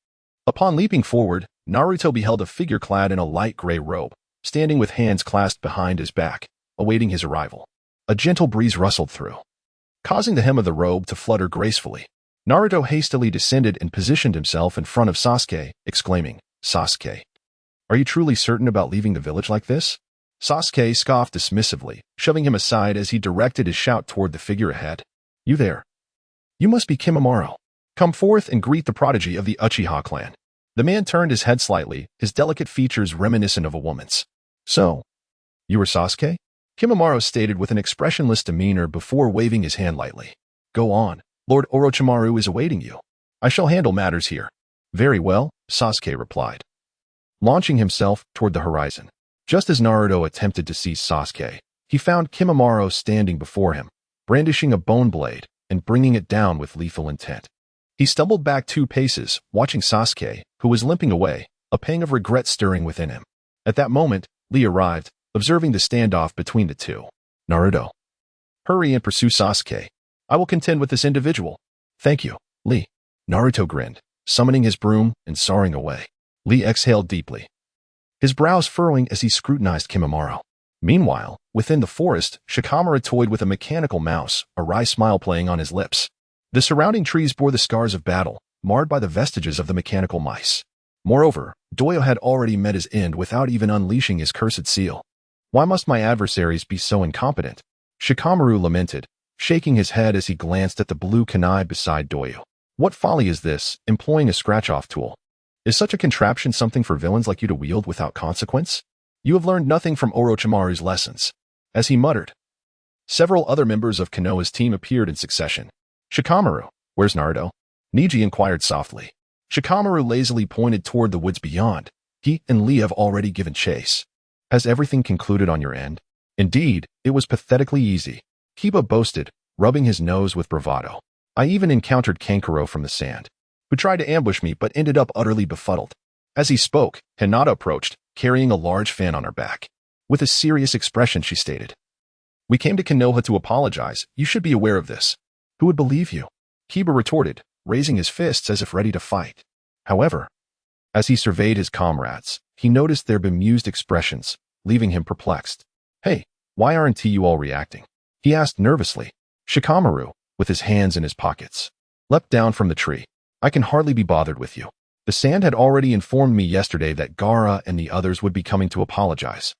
Upon leaping forward, Naruto beheld a figure clad in a light gray robe, standing with hands clasped behind his back, awaiting his arrival. A gentle breeze rustled through, causing the hem of the robe to flutter gracefully. Naruto hastily descended and positioned himself in front of Sasuke, exclaiming, "Sasuke, are you truly certain about leaving the village like this?" Sasuke scoffed dismissively, shoving him aside as he directed his shout toward the figure ahead. "You there? You must be Kimimaro. Come forth and greet the prodigy of the Uchiha clan." The man turned his head slightly, his delicate features reminiscent of a woman's. "So, you were Sasuke?" Kimimaro stated with an expressionless demeanor before waving his hand lightly. "Go on. Lord Orochimaru is awaiting you. I shall handle matters here." "Very well," Sasuke replied, launching himself toward the horizon. Just as Naruto attempted to seize Sasuke, he found Kimimaro standing before him, brandishing a bone blade and bringing it down with lethal intent. He stumbled back 2 paces, watching Sasuke, who was limping away, a pang of regret stirring within him. At that moment, Lee arrived, observing the standoff between the two. "Naruto, hurry and pursue Sasuke. I will contend with this individual." "Thank you, Lee." Naruto grinned, summoning his broom and soaring away. Lee exhaled deeply, his brows furrowing as he scrutinized Kimimaro. Meanwhile, within the forest, Shikamaru toyed with a mechanical mouse, a wry smile playing on his lips. The surrounding trees bore the scars of battle, marred by the vestiges of the mechanical mice. Moreover, Doyo had already met his end without even unleashing his cursed seal. "Why must my adversaries be so incompetent?" Shikamaru lamented, shaking his head as he glanced at the blue kunai beside Doyo. "What folly is this, employing a scratch-off tool? Is such a contraption something for villains like you to wield without consequence? You have learned nothing from Orochimaru's lessons." As he muttered, several other members of Konoha's team appeared in succession. "Shikamaru, where's Naruto?" Niji inquired softly. Shikamaru lazily pointed toward the woods beyond. He and Lee have already given chase. Has everything concluded on your end? Indeed, it was pathetically easy. Kiba boasted, rubbing his nose with bravado. I even encountered Kankuro from the sand, who tried to ambush me but ended up utterly befuddled. As he spoke, Hinata approached, carrying a large fan on her back. With a serious expression, she stated, "We came to Konoha to apologize. You should be aware of this." "Who would believe you?" Kiba retorted, raising his fists as if ready to fight. However, as he surveyed his comrades, he noticed their bemused expressions, leaving him perplexed. "Hey, why aren't you all reacting?" he asked nervously. Shikamaru, with his hands in his pockets, leapt down from the tree. "I can hardly be bothered with you. The sand had already informed me yesterday that Gaara and the others would be coming to apologize."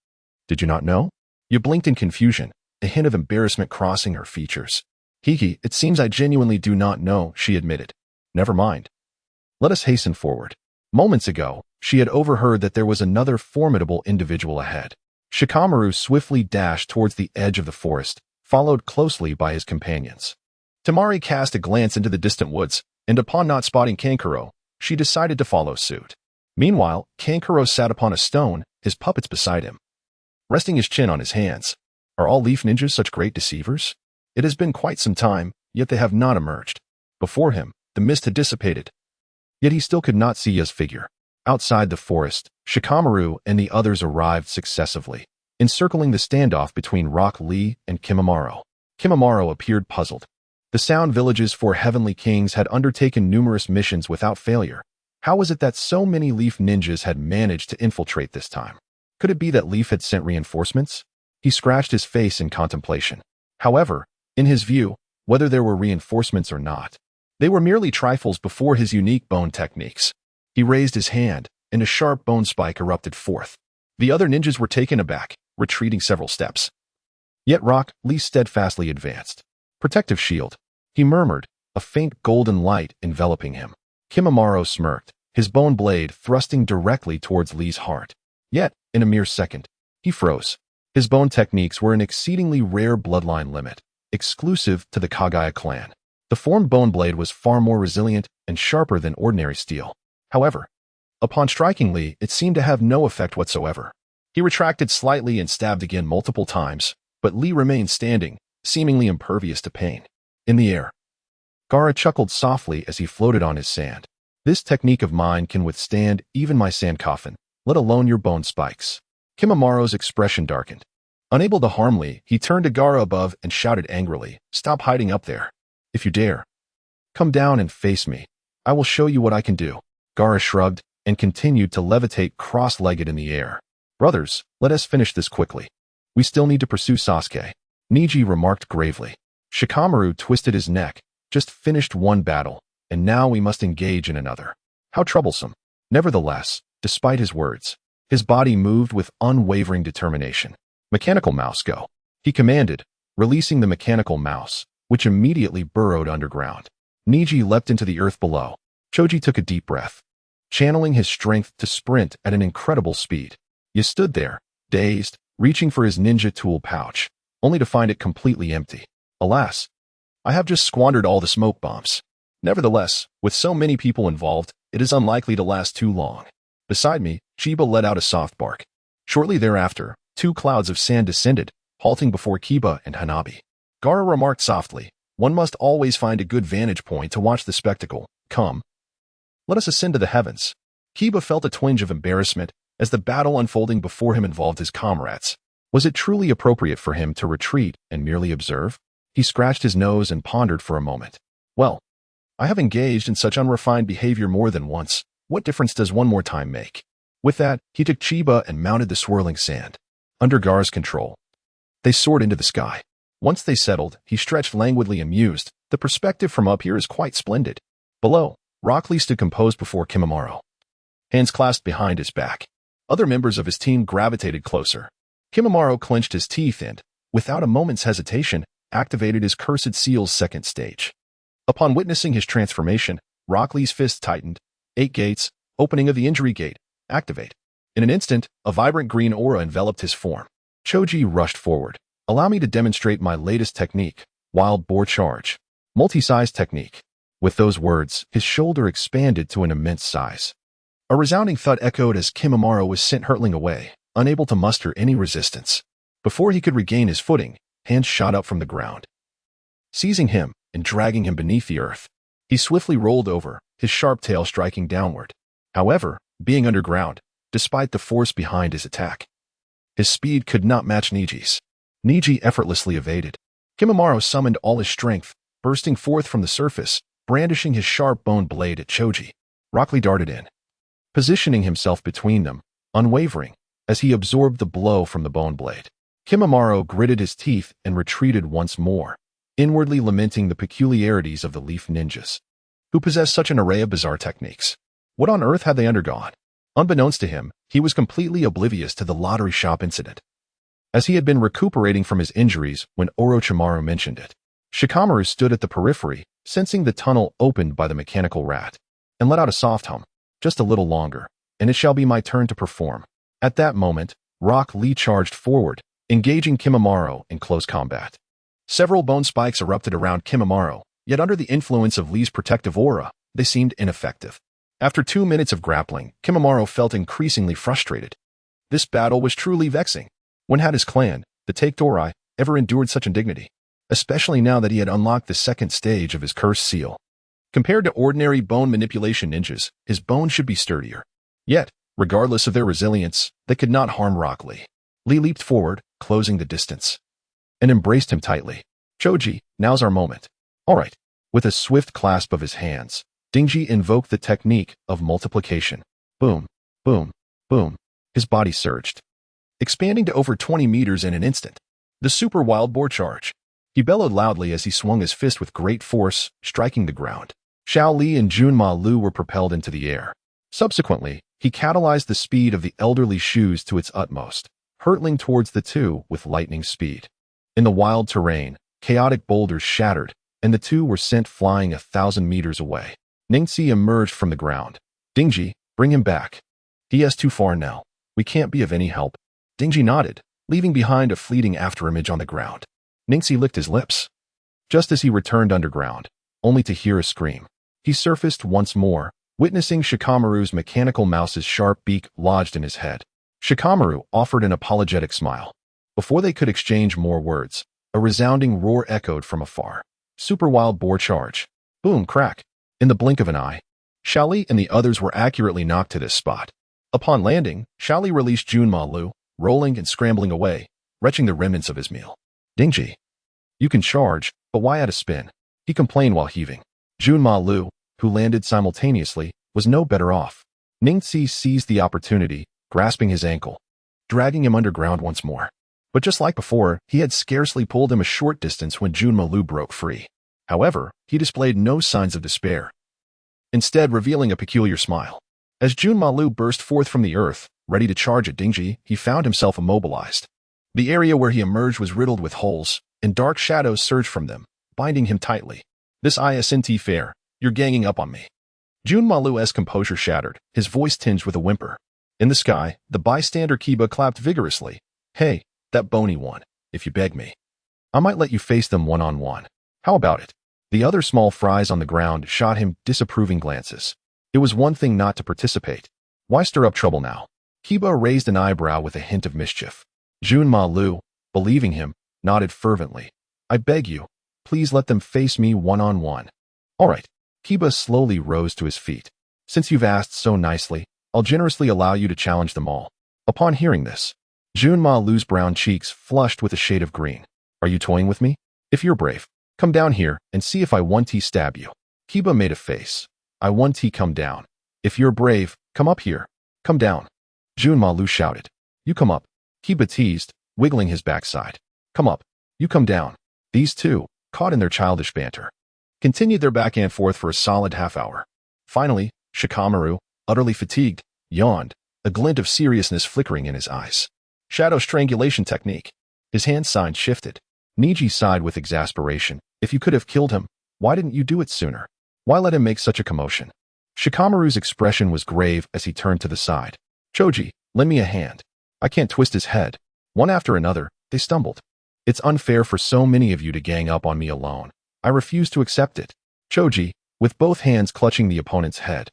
"Did you not know?" You blinked in confusion, a hint of embarrassment crossing her features. "Hiki, it seems I genuinely do not know," she admitted. "Never mind. Let us hasten forward." Moments ago, she had overheard that there was another formidable individual ahead. Shikamaru swiftly dashed towards the edge of the forest, followed closely by his companions. Tamari cast a glance into the distant woods, and upon not spotting Kankuro, she decided to follow suit. Meanwhile, Kankuro sat upon a stone, his puppets beside him, resting his chin on his hands. Are all leaf ninjas such great deceivers? It has been quite some time, yet they have not emerged. Before him, the mist had dissipated, yet he still could not see his figure. Outside the forest, Shikamaru and the others arrived successively, encircling the standoff between Rock Lee and Kimimaro. Kimimaro appeared puzzled. The Sound Village's 4 Heavenly Kings had undertaken numerous missions without failure. How was it that so many Leaf ninjas had managed to infiltrate this time? Could it be that Leaf had sent reinforcements? He scratched his face in contemplation. However, in his view, whether there were reinforcements or not, they were merely trifles before his unique bone techniques. He raised his hand, and a sharp bone spike erupted forth. The other ninjas were taken aback, retreating several steps. Yet Rock Lee steadfastly advanced. "Protective shield," he murmured, a faint golden light enveloping him. Kimimaro smirked, his bone blade thrusting directly towards Lee's heart. Yet, in a mere second, he froze. His bone techniques were an exceedingly rare bloodline limit, exclusive to the Kagaya clan. The formed bone blade was far more resilient and sharper than ordinary steel. However, upon striking Lee, it seemed to have no effect whatsoever. He retracted slightly and stabbed again multiple times, but Lee remained standing, seemingly impervious to pain. In the air, Gaara chuckled softly as he floated on his sand. "This technique of mine can withstand even my sand coffin, let alone your bone spikes." Kimimaro's expression darkened. Unable to harm Lee, he turned to Gaara above and shouted angrily, "Stop hiding up there. If you dare, come down and face me. I will show you what I can do." Gaara shrugged and continued to levitate cross-legged in the air. "Brothers, let us finish this quickly. We still need to pursue Sasuke," Niji remarked gravely. Shikamaru twisted his neck. "Just finished one battle, and now we must engage in another. How troublesome." Nevertheless, despite his words, his body moved with unwavering determination. "Mechanical mouse, go," he commanded, releasing the mechanical mouse, which immediately burrowed underground. Niji leapt into the earth below. Choji took a deep breath, channeling his strength to sprint at an incredible speed. He stood there, dazed, reaching for his ninja tool pouch, only to find it completely empty. Alas, I have just squandered all the smoke bombs. Nevertheless, with so many people involved, it is unlikely to last too long. Beside me, Chiba let out a soft bark. Shortly thereafter, 2 clouds of sand descended, halting before Kiba and Hanabi. Gaara remarked softly, "One must always find a good vantage point to watch the spectacle. Come, let us ascend to the heavens." Kiba felt a twinge of embarrassment as the battle unfolding before him involved his comrades. Was it truly appropriate for him to retreat and merely observe? He scratched his nose and pondered for a moment. Well, I have engaged in such unrefined behavior more than once. What difference does one more time make? With that, he took Chiba and mounted the swirling sand. Under Gaara's control, they soared into the sky. Once they settled, he stretched languidly amused. "The perspective from up here is quite splendid." Below, Rock Lee stood composed before Kimimaro, hands clasped behind his back. Other members of his team gravitated closer. Kimimaro clenched his teeth and, without a moment's hesitation, activated his Cursed Seal's second stage. Upon witnessing his transformation, Rock Lee's fist tightened. 8 gates, opening of the injury gate, activate. In an instant, a vibrant green aura enveloped his form. Choji rushed forward. "Allow me to demonstrate my latest technique, Wild Boar Charge. Multi-size technique." With those words, his shoulder expanded to an immense size. A resounding thud echoed as Kimimaro was sent hurtling away, unable to muster any resistance. Before he could regain his footing, hands shot up from the ground, seizing him and dragging him beneath the earth. He swiftly rolled over, his sharp tail striking downward. However, being underground, despite the force behind his attack, his speed could not match Niji's. Niji effortlessly evaded. Kimimaro summoned all his strength, bursting forth from the surface, brandishing his sharp bone blade at Choji. Rock Lee darted in, positioning himself between them, unwavering, as he absorbed the blow from the bone blade. Kimimaro gritted his teeth and retreated once more, inwardly lamenting the peculiarities of the Leaf Ninjas, who possessed such an array of bizarre techniques. What on earth had they undergone? Unbeknownst to him, he was completely oblivious to the lottery shop incident, as he had been recuperating from his injuries when Orochimaru mentioned it. Shikamaru stood at the periphery, sensing the tunnel opened by the mechanical rat, and let out a soft hum. Just a little longer, and it shall be my turn to perform. At that moment, Rock Lee charged forward, engaging Kimimaro in close combat. Several bone spikes erupted around Kimimaro, yet under the influence of Lee's protective aura, they seemed ineffective. After 2 minutes of grappling, Kimimaro felt increasingly frustrated. This battle was truly vexing. When had his clan, the Take-Dorai, ever endured such indignity? Especially now that he had unlocked the second stage of his cursed seal. Compared to ordinary bone manipulation ninjas, his bones should be sturdier. Yet, regardless of their resilience, they could not harm Rock Lee. Lee leaped forward, closing the distance, and embraced him tightly. Choji, now's our moment. All right. With a swift clasp of his hands, Dingji invoked the technique of multiplication. Boom, boom, boom. His body surged, expanding to over 20 meters in an instant. The super wild boar charge. He bellowed loudly as he swung his fist with great force, striking the ground. Xiao Li and Junma Lu were propelled into the air. Subsequently, he catalyzed the speed of the elderly shoes to its utmost, hurtling towards the two with lightning speed. In the wild terrain, chaotic boulders shattered, and the two were sent flying 1,000 meters away. Ningxi emerged from the ground. Dingji, bring him back. He is too far now. We can't be of any help. Dingji nodded, leaving behind a fleeting afterimage on the ground. Ningxi licked his lips, just as he returned underground, only to hear a scream. He surfaced once more, witnessing Shikamaru's mechanical mouse's sharp beak lodged in his head. Shikamaru offered an apologetic smile. Before they could exchange more words, a resounding roar echoed from afar. Super wild boar charge. Boom, crack. In the blink of an eye, Xiaoli and the others were accurately knocked to this spot. Upon landing, Xiaoli released Junma Lu, rolling and scrambling away, retching the remnants of his meal. Dingji, you can charge, but why add a spin? He complained while heaving. Junma Lu, who landed simultaneously, was no better off. Ningxi seized the opportunity, grasping his ankle, dragging him underground once more. But just like before, he had scarcely pulled him a short distance when Junma Lu broke free. However, he displayed no signs of despair, instead revealing a peculiar smile. As Junma Lu burst forth from the earth, ready to charge at Dingji, he found himself immobilized. The area where he emerged was riddled with holes, and dark shadows surged from them, binding him tightly. This isn't fair. You're ganging up on me. Junma Lu's composure shattered, his voice tinged with a whimper. In the sky, the bystander Kiba clapped vigorously. Hey, that bony one, if you beg me, I might let you face them one-on-one. How about it? The other small fries on the ground shot him disapproving glances. It was one thing not to participate. Why stir up trouble now? Kiba raised an eyebrow with a hint of mischief. Junma Lu, believing him, nodded fervently. I beg you, please let them face me one-on-one. All right. Kiba slowly rose to his feet. Since you've asked so nicely, I'll generously allow you to challenge them all. Upon hearing this, Junma Lu's brown cheeks flushed with a shade of green. Are you toying with me? If you're brave, come down here and see if I 1T stab you. Kiba made a face. I 1T come down. If you're brave, come up here. Come down. Junma Lu shouted. You come up. Kiba teased, wiggling his backside. Come up. You come down. These two, caught in their childish banter, continued their back and forth for a solid half hour. Finally, Shikamaru, utterly fatigued, yawned, a glint of seriousness flickering in his eyes. Shadow strangulation technique. His hand sign shifted. Niji sighed with exasperation. If you could have killed him, why didn't you do it sooner? Why let him make such a commotion? Shikamaru's expression was grave as he turned to the side. Choji, lend me a hand. I can't twist his head. One after another, they stumbled. It's unfair for so many of you to gang up on me alone. I refuse to accept it. Choji, with both hands clutching the opponent's head,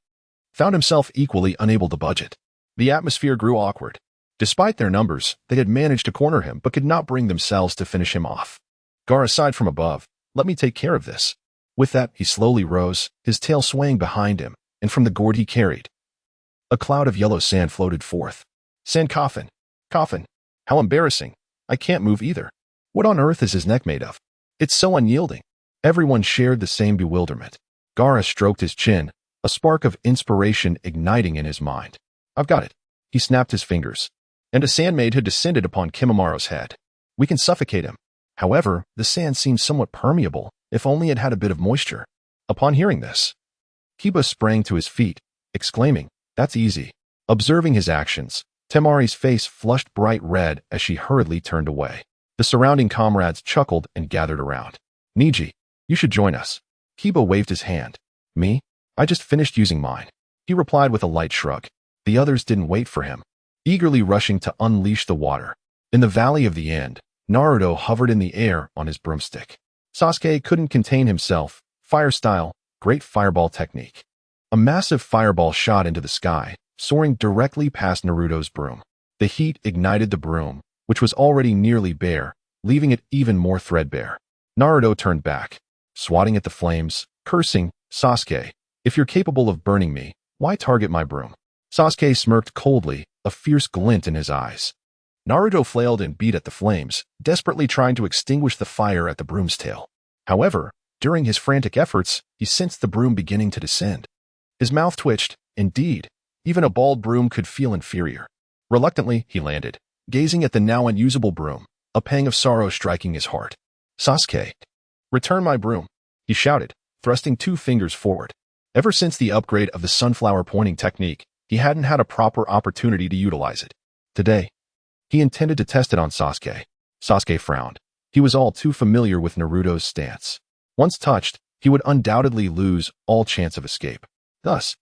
found himself equally unable to budge it. The atmosphere grew awkward. Despite their numbers, they had managed to corner him but could not bring themselves to finish him off. Gar aside from above, let me take care of this. With that, he slowly rose, his tail swaying behind him, and from the gourd he carried, a cloud of yellow sand floated forth. Sand coffin. Coffin. How embarrassing. I can't move either. What on earth is his neck made of? It's so unyielding. Everyone shared the same bewilderment. Gaara stroked his chin, a spark of inspiration igniting in his mind. I've got it. He snapped his fingers, and a sand maid had descended upon Kimamaro's head. We can suffocate him. However, the sand seemed somewhat permeable, if only it had a bit of moisture. Upon hearing this, Kiba sprang to his feet, exclaiming, That's easy. Observing his actions, Temari's face flushed bright red as she hurriedly turned away. The surrounding comrades chuckled and gathered around. Niji, you should join us. Kiba waved his hand. Me? I just finished using mine. He replied with a light shrug. The others didn't wait for him, eagerly rushing to unleash the water. In the Valley of the End, Naruto hovered in the air on his broomstick. Sasuke couldn't contain himself. Fire style, great fireball technique. A massive fireball shot into the sky, soaring directly past Naruto's broom. The heat ignited the broom, which was already nearly bare, leaving it even more threadbare. Naruto turned back, swatting at the flames, cursing, Sasuke, if you're capable of burning me, why target my broom? Sasuke smirked coldly, a fierce glint in his eyes. Naruto flailed and beat at the flames, desperately trying to extinguish the fire at the broom's tail. However, during his frantic efforts, he sensed the broom beginning to descend. His mouth twitched. Indeed, even a bald broom could feel inferior. Reluctantly, he landed, gazing at the now unusable broom, a pang of sorrow striking his heart. Sasuke, return my broom, he shouted, thrusting 2 fingers forward. Ever since the upgrade of the sunflower pointing technique, he hadn't had a proper opportunity to utilize it. Today, he intended to test it on Sasuke. Sasuke frowned. He was all too familiar with Naruto's stance. Once touched, he would undoubtedly lose all chance of escape. Thus,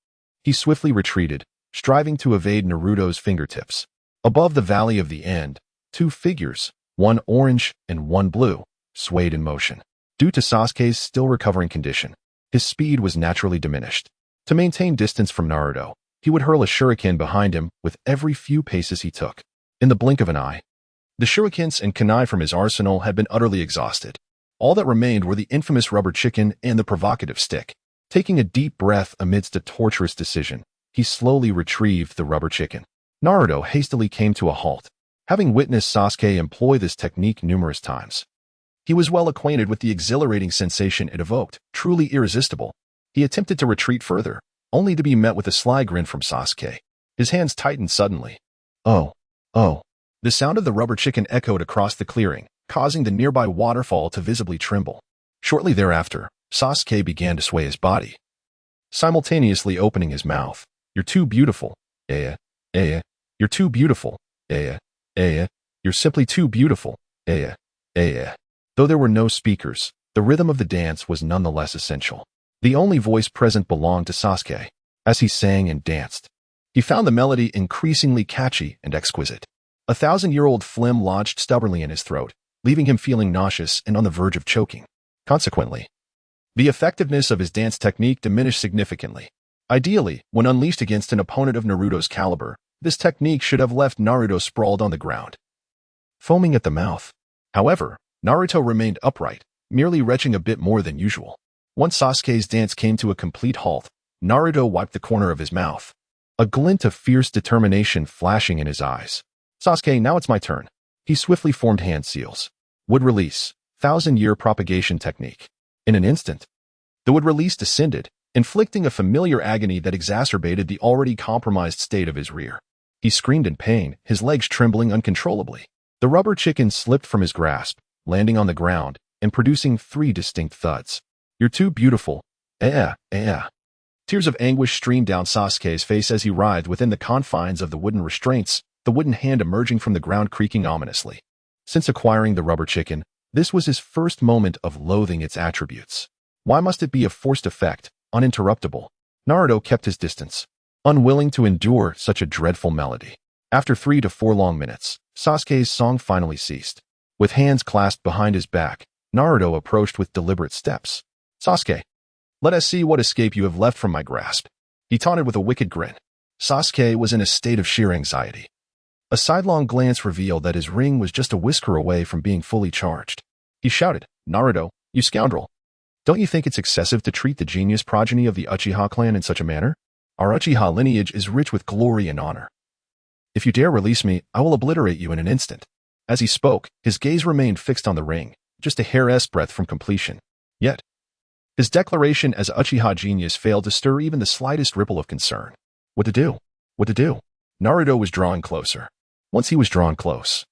he swiftly retreated, striving to evade Naruto's fingertips. Above the Valley of the End, 2 figures, one orange and one blue, swayed in motion. Due to Sasuke's still recovering condition, his speed was naturally diminished. To maintain distance from Naruto, he would hurl a shuriken behind him with every few paces he took. In the blink of an eye, the shurikens and kunai from his arsenal had been utterly exhausted. All that remained were the infamous rubber chicken and the provocative stick. Taking a deep breath amidst a torturous decision, he slowly retrieved the rubber chicken. Naruto hastily came to a halt, having witnessed Sasuke employ this technique numerous times. He was well acquainted with the exhilarating sensation it evoked, truly irresistible. He attempted to retreat further, only to be met with a sly grin from Sasuke. His hands tightened suddenly. Oh. The sound of the rubber chicken echoed across the clearing, causing the nearby waterfall to visibly tremble. Shortly thereafter, Sasuke began to sway his body, simultaneously opening his mouth. You're too beautiful. You're too beautiful. You're simply too beautiful. Though there were no speakers, the rhythm of the dance was nonetheless essential. The only voice present belonged to Sasuke. As he sang and danced, he found the melody increasingly catchy and exquisite. 1,000-year-old phlegm lodged stubbornly in his throat, leaving him feeling nauseous and on the verge of choking. Consequently, the effectiveness of his dance technique diminished significantly. Ideally, when unleashed against an opponent of Naruto's caliber, this technique should have left Naruto sprawled on the ground, foaming at the mouth. However, Naruto remained upright, merely retching a bit more than usual. Once Sasuke's dance came to a complete halt, Naruto wiped the corner of his mouth, a glint of fierce determination flashing in his eyes. Sasuke, now it's my turn. He swiftly formed hand seals. Wood release, 1,000-year propagation technique. In an instant, the wood release descended, inflicting a familiar agony that exacerbated the already compromised state of his rear. He screamed in pain, his legs trembling uncontrollably. The rubber chicken slipped from his grasp, landing on the ground and producing 3 distinct thuds. You're too beautiful. Tears of anguish streamed down Sasuke's face as he writhed within the confines of the wooden restraints, the wooden hand emerging from the ground creaking ominously. Since acquiring the rubber chicken, this was his first moment of loathing its attributes. Why must it be a forced effect, uninterruptible? Naruto kept his distance, unwilling to endure such a dreadful melody. After 3 to 4 long minutes, Sasuke's song finally ceased. With hands clasped behind his back, Naruto approached with deliberate steps. Sasuke, let us see what escape you have left from my grasp. he taunted with a wicked grin. Sasuke was in a state of sheer anxiety. A sidelong glance revealed that his ring was just a whisker away from being fully charged. He shouted, "Naruto, you scoundrel! Don't you think it's excessive to treat the genius progeny of the Uchiha clan in such a manner? Our Uchiha lineage is rich with glory and honor. If you dare release me, I will obliterate you in an instant." As he spoke, his gaze remained fixed on the ring, just a hair's breadth from completion. Yet, his declaration as Uchiha genius failed to stir even the slightest ripple of concern. What to do? What to do? Naruto was drawing closer. Once he was drawn close,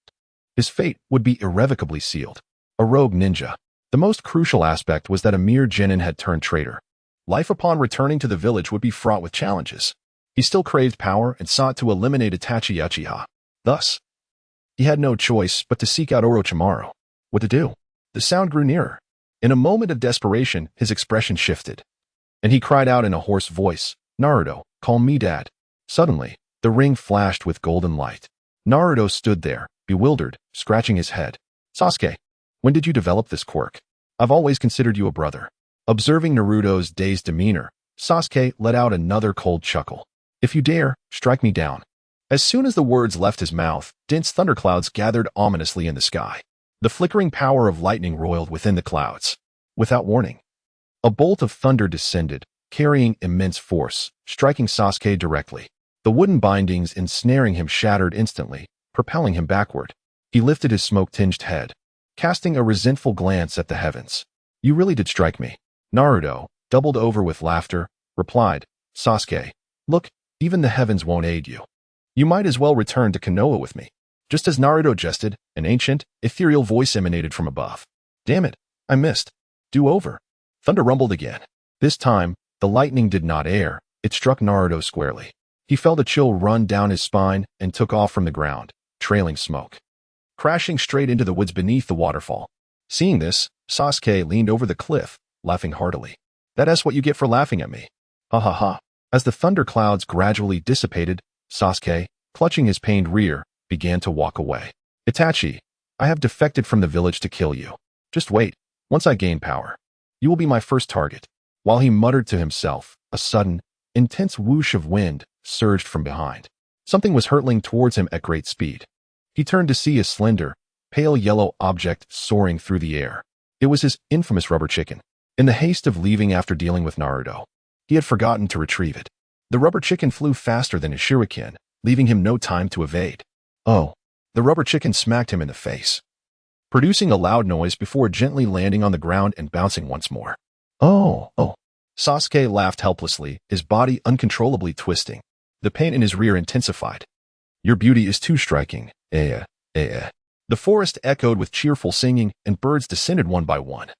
his fate would be irrevocably sealed. A rogue ninja. The most crucial aspect was that a mere genin had turned traitor. Life upon returning to the village would be fraught with challenges. He still craved power and sought to eliminate Itachi Uchiha. Thus, he had no choice but to seek out Orochimaru. What to do? The sound grew nearer. In a moment of desperation, his expression shifted, and he cried out in a hoarse voice, "Naruto, call me Dad." Suddenly, the ring flashed with golden light. Naruto stood there, bewildered, scratching his head. "Sasuke, when did you develop this quirk? I've always considered you a brother." Observing Naruto's dazed demeanor, Sasuke let out another cold chuckle. "If you dare, strike me down." As soon as the words left his mouth, dense thunderclouds gathered ominously in the sky. The flickering power of lightning roiled within the clouds. Without warning, a bolt of thunder descended, carrying immense force, striking Sasuke directly. The wooden bindings ensnaring him shattered instantly, propelling him backward. He lifted his smoke-tinged head, casting a resentful glance at the heavens. "You really did strike me." Naruto, doubled over with laughter, replied, "Sasuke, look, even the heavens won't aid you. You might as well return to Konoha with me." Just as Naruto jested, an ancient, ethereal voice emanated from above. "Damn it, I missed. Do over." Thunder rumbled again. This time, the lightning did not err, it struck Naruto squarely. He felt a chill run down his spine and took off from the ground, trailing smoke, crashing straight into the woods beneath the waterfall. Seeing this, Sasuke leaned over the cliff, laughing heartily. "That's what you get for laughing at me. Ha ha ha." As the thunder clouds gradually dissipated, Sasuke, clutching his pained rear, began to walk away. "Itachi, I have defected from the village to kill you. Just wait. Once I gain power, you will be my first target." While he muttered to himself, a sudden, intense whoosh of wind surged from behind. Something was hurtling towards him at great speed. He turned to see a slender, pale yellow object soaring through the air. It was his infamous rubber chicken. In the haste of leaving after dealing with Naruto, he had forgotten to retrieve it. The rubber chicken flew faster than his shuriken, leaving him no time to evade. Oh, the rubber chicken smacked him in the face, producing a loud noise before gently landing on the ground and bouncing once more. Oh. Sasuke laughed helplessly, his body uncontrollably twisting. The pain in his rear intensified. "Your beauty is too striking. The forest echoed with cheerful singing, and birds descended one by one.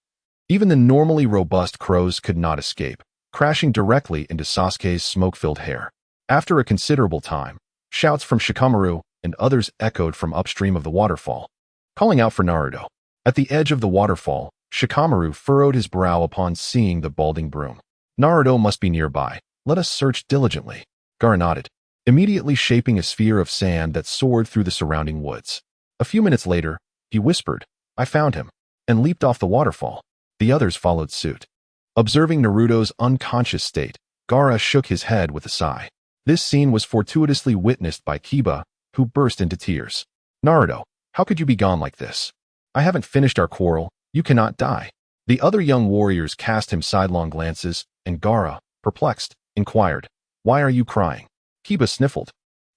Even the normally robust crows could not escape, crashing directly into Sasuke's smoke-filled hair. After a considerable time, shouts from Shikamaru and others echoed from upstream of the waterfall, calling out for Naruto. At the edge of the waterfall, Shikamaru furrowed his brow upon seeing the balding broom. "Naruto must be nearby. Let us search diligently." Gaara nodded, immediately shaping a sphere of sand that soared through the surrounding woods. A few minutes later, he whispered, "I found him," and leaped off the waterfall. The others followed suit. Observing Naruto's unconscious state, Gaara shook his head with a sigh. This scene was fortuitously witnessed by Kiba, who burst into tears. "Naruto, how could you be gone like this? I haven't finished our quarrel. You cannot die." The other young warriors cast him sidelong glances, and Gaara, perplexed, inquired, "Why are you crying?" Kiba sniffled.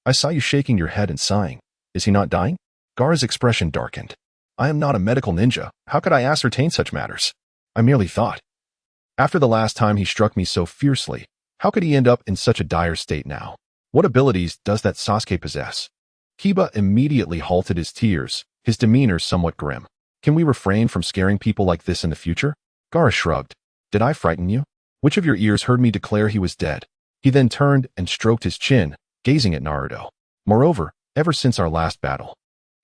"I saw you shaking your head and sighing. Is he not dying?" Gaara's expression darkened. "I am not a medical ninja. How could I ascertain such matters? I merely thought. After the last time he struck me so fiercely, how could he end up in such a dire state now? What abilities does that Sasuke possess?" Kiba immediately halted his tears, his demeanor somewhat grim. "Can we refrain from scaring people like this in the future?" Gaara shrugged. "Did I frighten you? Which of your ears heard me declare he was dead?" He then turned and stroked his chin, gazing at Naruto. "Moreover, ever since our last battle,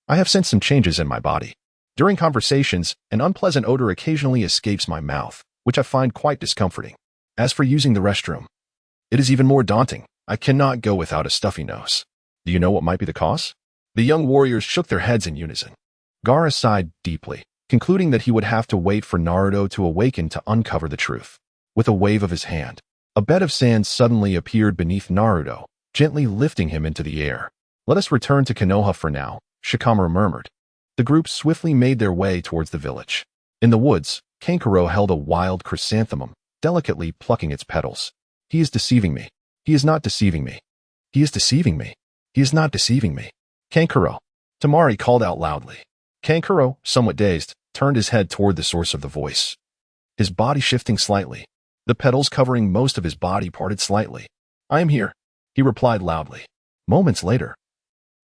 I have sensed some changes in my body. During conversations, an unpleasant odor occasionally escapes my mouth, which I find quite discomforting. As for using the restroom, it is even more daunting. I cannot go without a stuffy nose. Do you know what might be the cause?" The young warriors shook their heads in unison. Gaara sighed deeply, concluding that he would have to wait for Naruto to awaken to uncover the truth. With a wave of his hand, A bed of sand suddenly appeared beneath Naruto, gently lifting him into the air. Let us return to Konoha for now, Shikamaru murmured. The group swiftly made their way towards the village. In the woods, Kankuro held a wild chrysanthemum, delicately plucking its petals. He is deceiving me. He is not deceiving me. He is deceiving me. He is not deceiving me. Kankuro. Temari called out loudly. Kankuro, somewhat dazed, turned his head toward the source of the voice. His body shifting slightly. The petals covering most of his body parted slightly. I am here, he replied loudly. Moments later,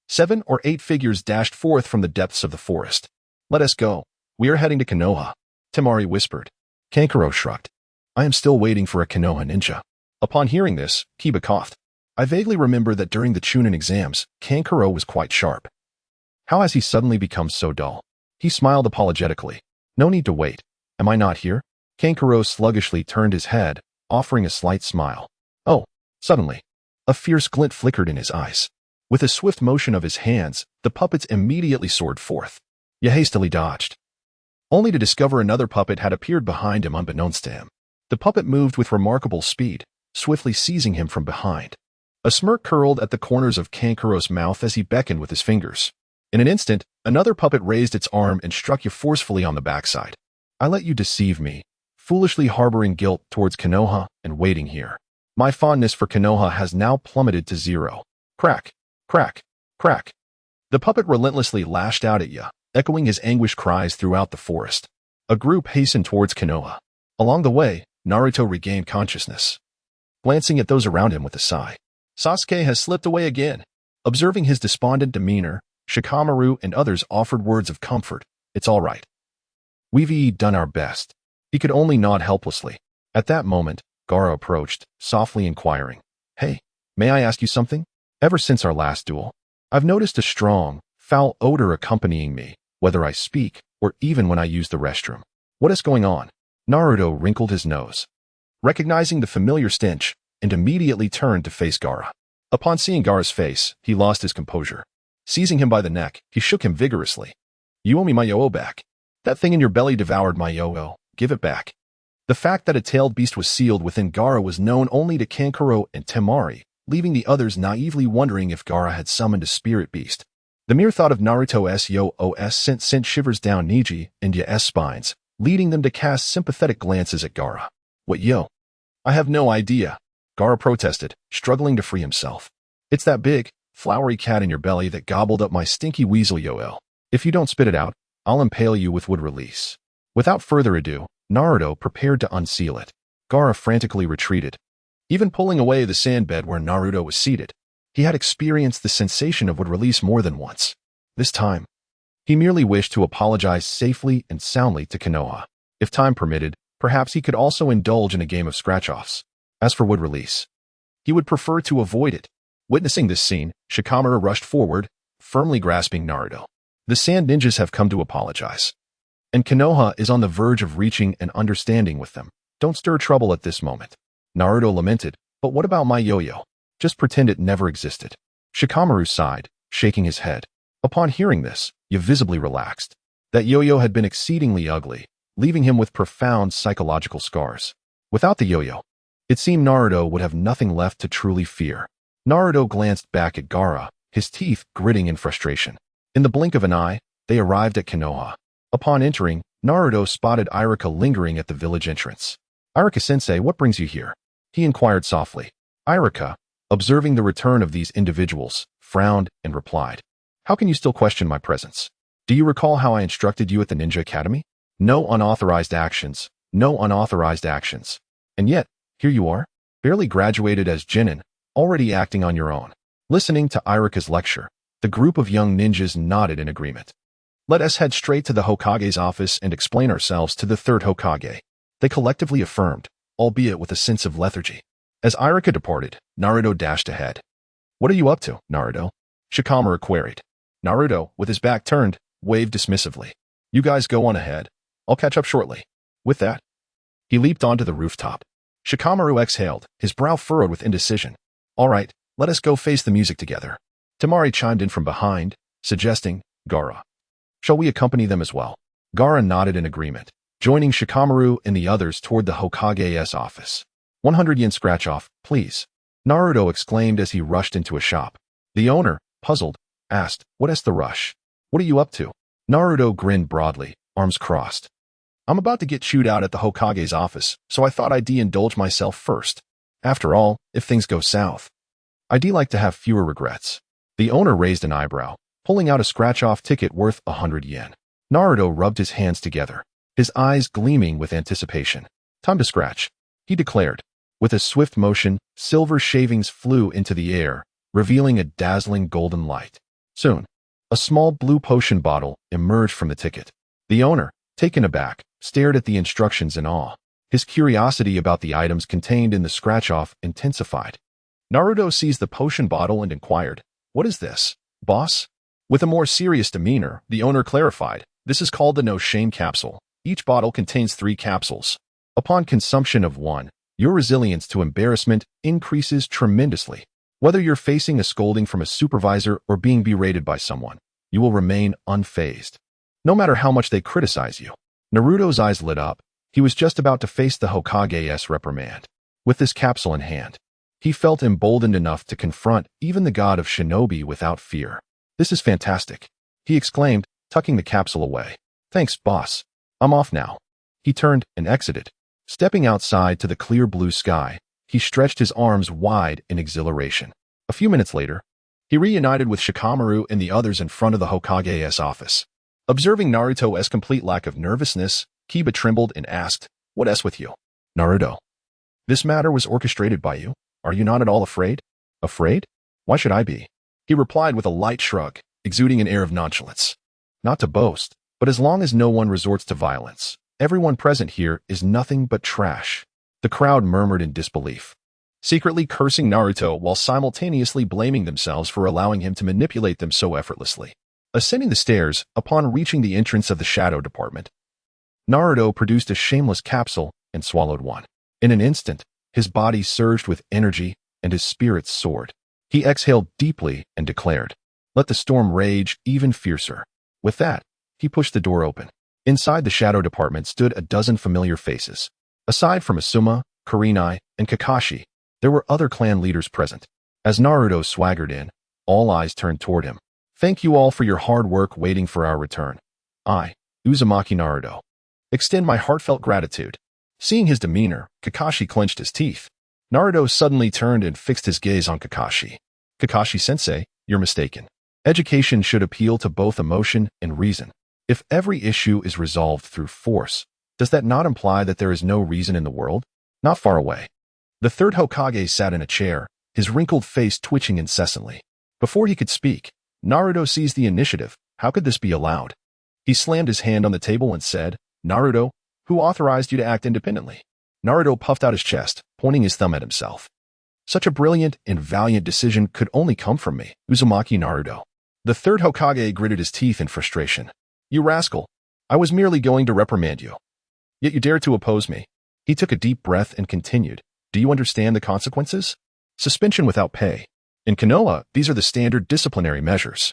7 or 8 figures dashed forth from the depths of the forest. Let us go. We are heading to Konoha, Temari whispered. Kankuro shrugged. I am still waiting for a Konoha ninja. Upon hearing this, Kiba coughed. I vaguely remember that during the Chunin exams, Kankuro was quite sharp. How has he suddenly become so dull? He smiled apologetically. No need to wait. Am I not here? Kankuro sluggishly turned his head, offering a slight smile. Oh, suddenly. A fierce glint flickered in his eyes. With a swift motion of his hands, the puppets immediately soared forth. He hastily dodged, only to discover another puppet had appeared behind him unbeknownst to him. The puppet moved with remarkable speed, swiftly seizing him from behind. A smirk curled at the corners of Kankuro's mouth as he beckoned with his fingers. In an instant, another puppet raised its arm and struck you forcefully on the backside. I let you deceive me, foolishly harboring guilt towards Konoha and waiting here. My fondness for Konoha has now plummeted to 0. Crack, crack, crack. The puppet relentlessly lashed out at you, echoing his anguished cries throughout the forest. A group hastened towards Konoha. Along the way, Naruto regained consciousness, glancing at those around him with a sigh. Sasuke has slipped away again. Observing his despondent demeanor, Shikamaru and others offered words of comfort. It's all right. We've done our best. He could only nod helplessly. At that moment, Gaara approached, softly inquiring. Hey, may I ask you something? Ever since our last duel, I've noticed a strong, foul odor accompanying me, whether I speak or even when I use the restroom. What is going on? Naruto wrinkled his nose, recognizing the familiar stench, and immediately turned to face Gaara. Upon seeing Gaara's face, he lost his composure. Seizing him by the neck, he shook him vigorously. You owe me my yo-yo back. That thing in your belly devoured my yo-yo. Give it back. The fact that a tailed beast was sealed within Gaara was known only to Kankuro and Temari, leaving the others naively wondering if Gaara had summoned a spirit beast. The mere thought of Naruto's yo-os sent shivers down Neji and Ya's spines, leading them to cast sympathetic glances at Gaara. What yo? I have no idea, Gaara protested, struggling to free himself. It's that big, flowery cat in your belly that gobbled up my stinky weasel yo-yo. If you don't spit it out, I'll impale you with wood release. Without further ado, Naruto prepared to unseal it. Gaara frantically retreated, even pulling away the sand bed where Naruto was seated. He had experienced the sensation of wood release more than once. This time, he merely wished to apologize safely and soundly to Konoha. If time permitted, perhaps he could also indulge in a game of scratch-offs. As for wood release, he would prefer to avoid it. Witnessing this scene, Shikamaru rushed forward, firmly grasping Naruto. The sand ninjas have come to apologize, and Konoha is on the verge of reaching an understanding with them. Don't stir trouble at this moment. Naruto lamented, but what about my yo-yo? Just pretend it never existed. Shikamaru sighed, shaking his head. Upon hearing this, he visibly relaxed. That yo-yo had been exceedingly ugly, leaving him with profound psychological scars. Without the yo-yo, it seemed Naruto would have nothing left to truly fear. Naruto glanced back at Gaara, his teeth gritting in frustration. In the blink of an eye, they arrived at Konoha. Upon entering, Naruto spotted Iruka lingering at the village entrance. Iruka-sensei, what brings you here? He inquired softly. Iruka, observing the return of these individuals, frowned and replied, How can you still question my presence? Do you recall how I instructed you at the Ninja Academy? No unauthorized actions, no unauthorized actions. And yet, here you are, barely graduated as Genin, already acting on your own. Listening to Iruka's lecture, the group of young ninjas nodded in agreement. Let us head straight to the Hokage's office and explain ourselves to the third Hokage. They collectively affirmed, albeit with a sense of lethargy. As Iruka departed, Naruto dashed ahead. What are you up to, Naruto? Shikamaru queried. Naruto, with his back turned, waved dismissively. You guys go on ahead. I'll catch up shortly. With that, he leaped onto the rooftop. Shikamaru exhaled, his brow furrowed with indecision. All right, let us go face the music together. Temari chimed in from behind, suggesting, Gaara. Shall we accompany them as well? Gaara nodded in agreement, joining Shikamaru and the others toward the Hokage's office. 100 yen scratch off, please. Naruto exclaimed as he rushed into a shop. The owner, puzzled, asked, "What's the rush? What are you up to?" Naruto grinned broadly, arms crossed. "I'm about to get chewed out at the Hokage's office, so I thought I'd indulge myself first. After all, if things go south, I'd like to have fewer regrets." The owner raised an eyebrow, pulling out a scratch-off ticket worth 100 yen. Naruto rubbed his hands together, his eyes gleaming with anticipation. "Time to scratch," he declared. With a swift motion, silver shavings flew into the air, revealing a dazzling golden light. Soon, a small blue potion bottle emerged from the ticket. The owner, taken aback, stared at the instructions in awe. His curiosity about the items contained in the scratch-off intensified. Naruto seized the potion bottle and inquired, "What is this, boss?" With a more serious demeanor, the owner clarified, "This is called the No Shame Capsule. Each bottle contains 3 capsules. Upon consumption of one, your resilience to embarrassment increases tremendously. Whether you're facing a scolding from a supervisor or being berated by someone, you will remain unfazed, no matter how much they criticize you." Naruto's eyes lit up. He was just about to face the Hokage's reprimand. With this capsule in hand, he felt emboldened enough to confront even the god of shinobi without fear. "This is fantastic," he exclaimed, tucking the capsule away. "Thanks, boss. I'm off now." He turned and exited. Stepping outside to the clear blue sky, he stretched his arms wide in exhilaration. A few minutes later, he reunited with Shikamaru and the others in front of the Hokage's office. Observing Naruto's complete lack of nervousness, Kiba trembled and asked, "What's with you, Naruto? This matter was orchestrated by you. Are you not at all afraid?" "Afraid? Why should I be?" he replied with a light shrug, exuding an air of nonchalance. "Not to boast, but as long as no one resorts to violence, everyone present here is nothing but trash." The crowd murmured in disbelief, secretly cursing Naruto while simultaneously blaming themselves for allowing him to manipulate them so effortlessly. Ascending the stairs, upon reaching the entrance of the shadow department, Naruto produced a shameless capsule and swallowed one. In an instant, his body surged with energy and his spirits soared. He exhaled deeply and declared, "Let the storm rage even fiercer." With that, he pushed the door open. Inside the shadow department stood a dozen familiar faces. Aside from Asuma, Kurenai, and Kakashi, there were other clan leaders present. As Naruto swaggered in, all eyes turned toward him. "Thank you all for your hard work waiting for our return. I, Uzumaki Naruto, extend my heartfelt gratitude." Seeing his demeanor, Kakashi clenched his teeth. Naruto suddenly turned and fixed his gaze on Kakashi. "Kakashi-sensei, you're mistaken. Education should appeal to both emotion and reason. If every issue is resolved through force, does that not imply that there is no reason in the world?" Not far away, the third Hokage sat in a chair, his wrinkled face twitching incessantly. Before he could speak, Naruto seized the initiative. How could this be allowed? He slammed his hand on the table and said, "Naruto, who authorized you to act independently?" Naruto puffed out his chest, pointing his thumb at himself. "Such a brilliant and valiant decision could only come from me, Uzumaki Naruto." The third Hokage gritted his teeth in frustration. "You rascal! I was merely going to reprimand you. Yet you dared to oppose me." He took a deep breath and continued, "Do you understand the consequences? Suspension without pay. In Konoha, these are the standard disciplinary measures.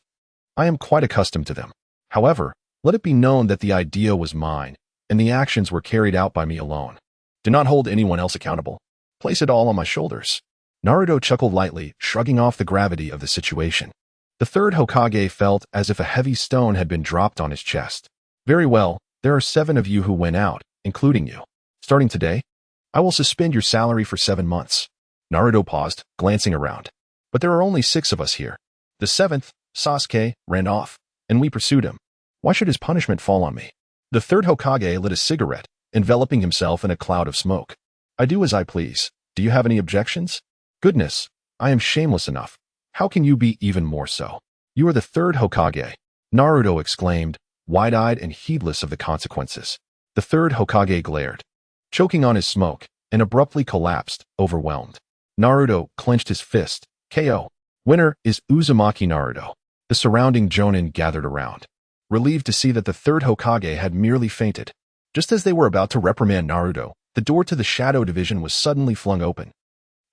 I am quite accustomed to them. However, let it be known that the idea was mine, and the actions were carried out by me alone. Do not hold anyone else accountable. Place it all on my shoulders." Naruto chuckled lightly, shrugging off the gravity of the situation. The third Hokage felt as if a heavy stone had been dropped on his chest. "Very well, there are 7 of you who went out, including you. Starting today, I will suspend your salary for 7 months. Naruto paused, glancing around. "But there are only 6 of us here. The 7th, Sasuke, ran off, and we pursued him. Why should his punishment fall on me?" The third Hokage lit a cigarette, enveloping himself in a cloud of smoke. "I do as I please. Do you have any objections?" "Goodness, I am shameless enough. How can you be even more so? You are the third Hokage," Naruto exclaimed, wide-eyed and heedless of the consequences. The third Hokage glared, choking on his smoke, and abruptly collapsed, overwhelmed. Naruto clenched his fist. KO. Winner is Uzumaki Naruto. The surrounding Jonin gathered around, relieved to see that the third Hokage had merely fainted. Just as they were about to reprimand Naruto, the door to the Shadow Division was suddenly flung open.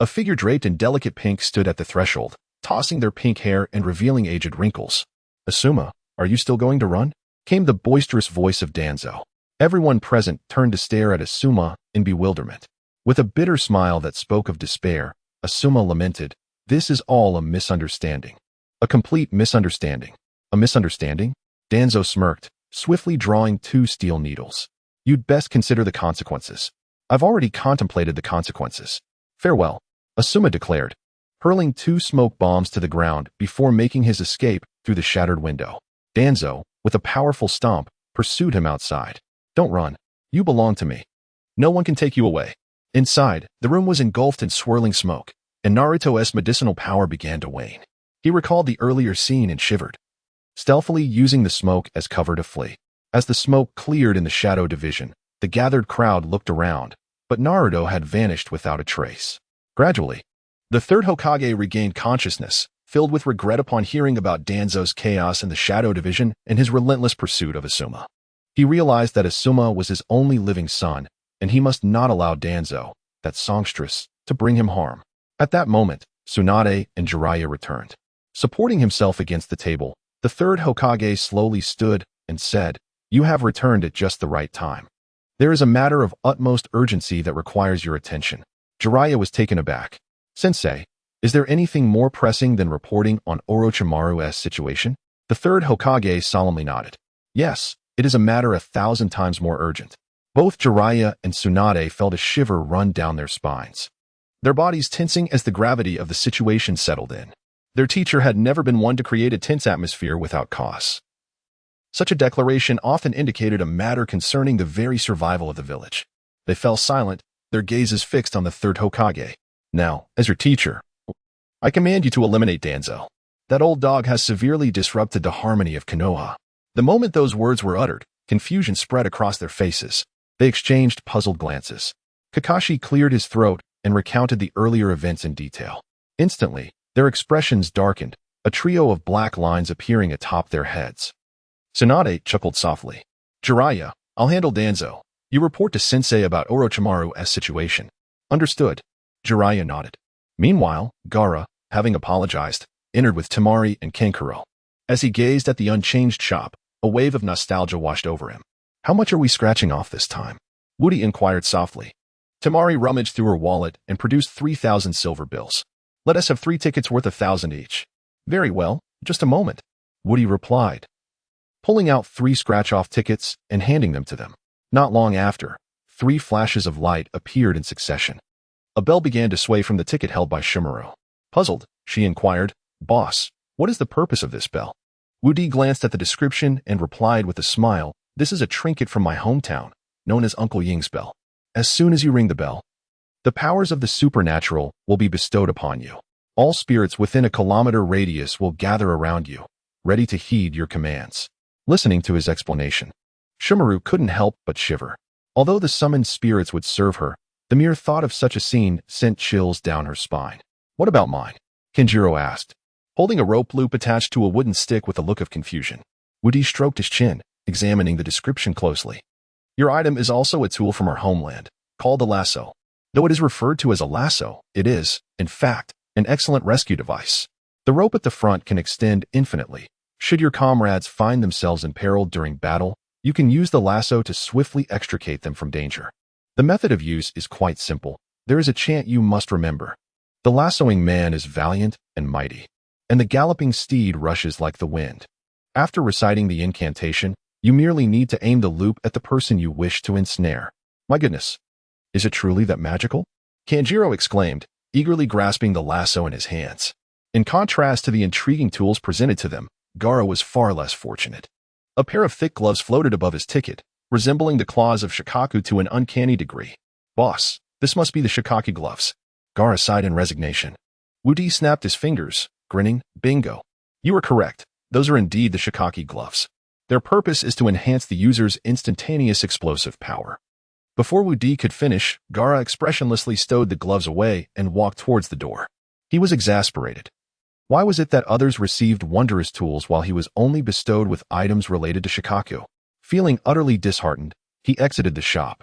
A figure draped in delicate pink stood at the threshold, tossing their pink hair and revealing aged wrinkles. "Asuma, are you still going to run?" came the boisterous voice of Danzo. Everyone present turned to stare at Asuma in bewilderment. With a bitter smile that spoke of despair, Asuma lamented, "This is all a misunderstanding. A complete misunderstanding." "A misunderstanding?" Danzo smirked, swiftly drawing 2 steel needles. "You'd best consider the consequences." "I've already contemplated the consequences. Farewell," Asuma declared, hurling 2 smoke bombs to the ground before making his escape through the shattered window. Danzo, with a powerful stomp, pursued him outside. "Don't run. You belong to me. No one can take you away." Inside, the room was engulfed in swirling smoke, and Naruto's medicinal power began to wane. He recalled the earlier scene and shivered, stealthily using the smoke as cover to flee. As the smoke cleared in the shadow division, the gathered crowd looked around, but Naruto had vanished without a trace. Gradually, the third Hokage regained consciousness, filled with regret upon hearing about Danzo's chaos in the shadow division and his relentless pursuit of Asuma. He realized that Asuma was his only living son, and he must not allow Danzo, that songstress, to bring him harm. At that moment, Tsunade and Jiraiya returned. Supporting himself against the table, the third Hokage slowly stood and said, "You have returned at just the right time. There is a matter of utmost urgency that requires your attention." Jiraiya was taken aback. "Sensei, is there anything more pressing than reporting on Orochimaru's situation?" The third Hokage solemnly nodded. "Yes, it is a matter 1,000 times more urgent." Both Jiraiya and Tsunade felt a shiver run down their spines, their bodies tensing as the gravity of the situation settled in. Their teacher had never been one to create a tense atmosphere without cause. Such a declaration often indicated a matter concerning the very survival of the village. They fell silent, their gazes fixed on the third Hokage. "Now, as your teacher, I command you to eliminate Danzo. That old dog has severely disrupted the harmony of Konoha." The moment those words were uttered, confusion spread across their faces. They exchanged puzzled glances. Kakashi cleared his throat and recounted the earlier events in detail. Instantly, their expressions darkened, a trio of black lines appearing atop their heads. Tsunade chuckled softly. "Jiraiya, I'll handle Danzo. You report to Sensei about Orochimaru's situation." "Understood." Jiraiya nodded. Meanwhile, Gaara, having apologized, entered with Temari and Kankuro. As he gazed at the unchanged shop, a wave of nostalgia washed over him. "How much are we scratching off this time?" Woody inquired softly. Temari rummaged through her wallet and produced 3,000 silver bills. "Let us have 3 tickets worth 1,000 each." "Very well, just a moment," Woody replied, pulling out 3 scratch-off tickets and handing them to them. Not long after, 3 flashes of light appeared in succession. A bell began to sway from the ticket held by Shimaru. Puzzled, she inquired, "Boss, what is the purpose of this bell?" Woody glanced at the description and replied with a smile, "This is a trinket from my hometown, known as Uncle Ying's bell. As soon as you ring the bell, the powers of the supernatural will be bestowed upon you. All spirits within a kilometer radius will gather around you, ready to heed your commands." Listening to his explanation, Shimaru couldn't help but shiver. Although the summoned spirits would serve her, the mere thought of such a scene sent chills down her spine. "What about mine?" Kenjiro asked, holding a rope loop attached to a wooden stick with a look of confusion. Woody stroked his chin, examining the description closely. "Your item is also a tool from our homeland, called a lasso. Though it is referred to as a lasso, it is, in fact, an excellent rescue device. The rope at the front can extend infinitely. Should your comrades find themselves imperiled during battle, you can use the lasso to swiftly extricate them from danger. The method of use is quite simple. There is a chant you must remember. The lassoing man is valiant and mighty, and the galloping steed rushes like the wind." After reciting the incantation, you merely need to aim the loop at the person you wish to ensnare. "My goodness, is it truly that magical?" Kanjiro exclaimed, eagerly grasping the lasso in his hands. In contrast to the intriguing tools presented to them, Gaara was far less fortunate. A pair of thick gloves floated above his ticket, resembling the claws of Shikaku to an uncanny degree. "Boss, this must be the Shikaki gloves." Gaara sighed in resignation. Woody snapped his fingers, grinning, "Bingo. You are correct. Those are indeed the Shikaki gloves. Their purpose is to enhance the user's instantaneous explosive power." Before Woody could finish, Gaara expressionlessly stowed the gloves away and walked towards the door. He was exasperated. Why was it that others received wondrous tools while he was only bestowed with items related to Shikaku? Feeling utterly disheartened, he exited the shop.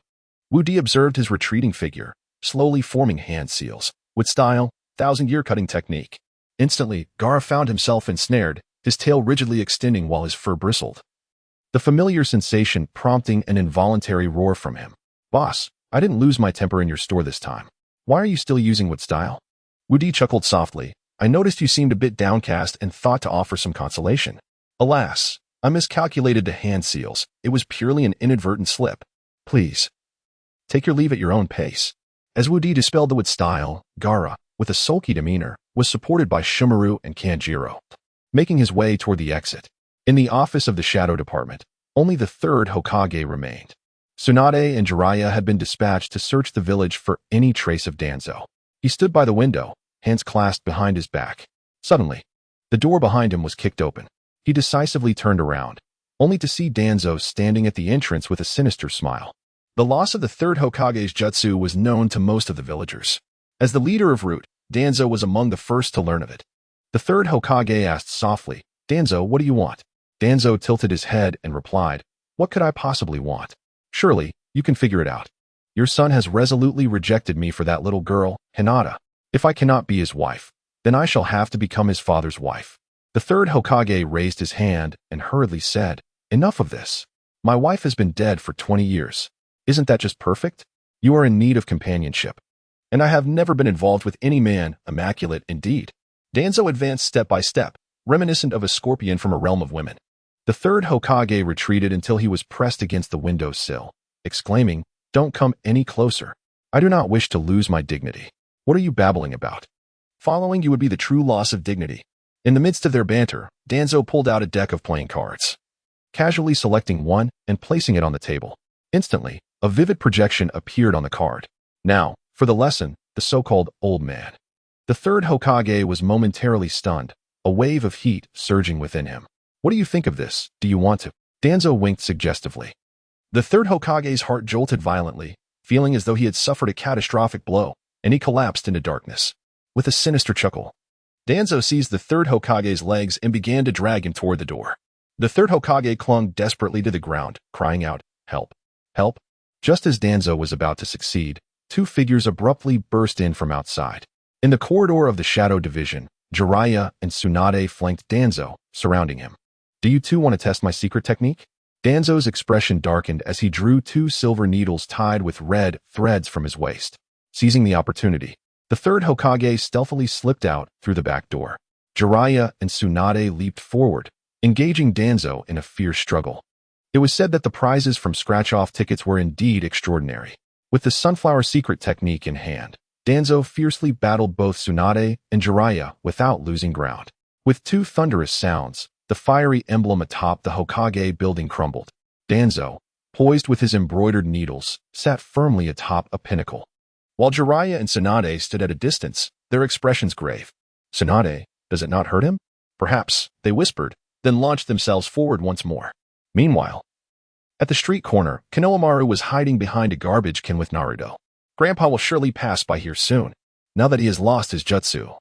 Woody observed his retreating figure, slowly forming hand seals, with style, 1,000-year cutting technique. Instantly, Gaara found himself ensnared, his tail rigidly extending while his fur bristled. The familiar sensation prompting an involuntary roar from him. "Boss, I didn't lose my temper in your store this time. Why are you still using what style? Wudi chuckled softly. I noticed you seemed a bit downcast and thought to offer some consolation. Alas, I miscalculated the hand seals. It was purely an inadvertent slip. Please, take your leave at your own pace. As Wudi dispelled the with style, Gaara, with a sulky demeanor, was supported by Shumaru and Kanjiro, making his way toward the exit. In the office of the Shadow Department, only the third Hokage remained. Tsunade and Jiraiya had been dispatched to search the village for any trace of Danzo. He stood by the window, hands clasped behind his back. Suddenly, the door behind him was kicked open. He decisively turned around, only to see Danzo standing at the entrance with a sinister smile. The loss of the third Hokage's jutsu was known to most of the villagers. As the leader of Root, Danzo was among the first to learn of it. The third Hokage asked softly, Danzo, what do you want? Danzo tilted his head and replied, what could I possibly want? Surely, you can figure it out. Your son has resolutely rejected me for that little girl, Hinata. If I cannot be his wife, then I shall have to become his father's wife. The third Hokage raised his hand and hurriedly said, enough of this. My wife has been dead for 20 years. Isn't that just perfect? You are in need of companionship. And I have never been involved with any man, immaculate indeed. Danzo advanced step by step, reminiscent of a scorpion from a realm of women. The third Hokage retreated until he was pressed against the window sill, exclaiming, don't come any closer. I do not wish to lose my dignity. What are you babbling about? Following you would be the true loss of dignity. In the midst of their banter, Danzo pulled out a deck of playing cards, casually selecting one and placing it on the table. Instantly, a vivid projection appeared on the card. Now, for the lesson, the so-called old man. The third Hokage was momentarily stunned, a wave of heat surging within him. What do you think of this? Do you want to? Danzo winked suggestively. The third Hokage's heart jolted violently, feeling as though he had suffered a catastrophic blow, and he collapsed into darkness. With a sinister chuckle, Danzo seized the third Hokage's legs and began to drag him toward the door. The third Hokage clung desperately to the ground, crying out, help, help. Just as Danzo was about to succeed, two figures abruptly burst in from outside. In the corridor of the Shadow Division, Jiraiya and Tsunade flanked Danzo, surrounding him. Do you two want to test my secret technique? Danzo's expression darkened as he drew two silver needles tied with red threads from his waist. Seizing the opportunity, the third Hokage stealthily slipped out through the back door. Jiraiya and Tsunade leaped forward, engaging Danzo in a fierce struggle. It was said that the prizes from scratch-off tickets were indeed extraordinary. With the Sunflower Secret technique in hand, Danzo fiercely battled both Tsunade and Jiraiya without losing ground. With two thunderous sounds, the fiery emblem atop the Hokage building crumbled. Danzo, poised with his embroidered needles, sat firmly atop a pinnacle. While Jiraiya and Tsunade stood at a distance, their expressions grave. Tsunade, does it not hurt him? Perhaps, they whispered, then launched themselves forward once more. Meanwhile, at the street corner, Konohamaru was hiding behind a garbage can with Naruto. Grandpa will surely pass by here soon, now that he has lost his jutsu.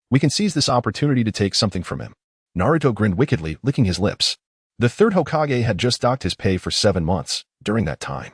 We can seize this opportunity to take something from him. Naruto grinned wickedly, licking his lips. The third Hokage had just docked his pay for 7 months. During that time,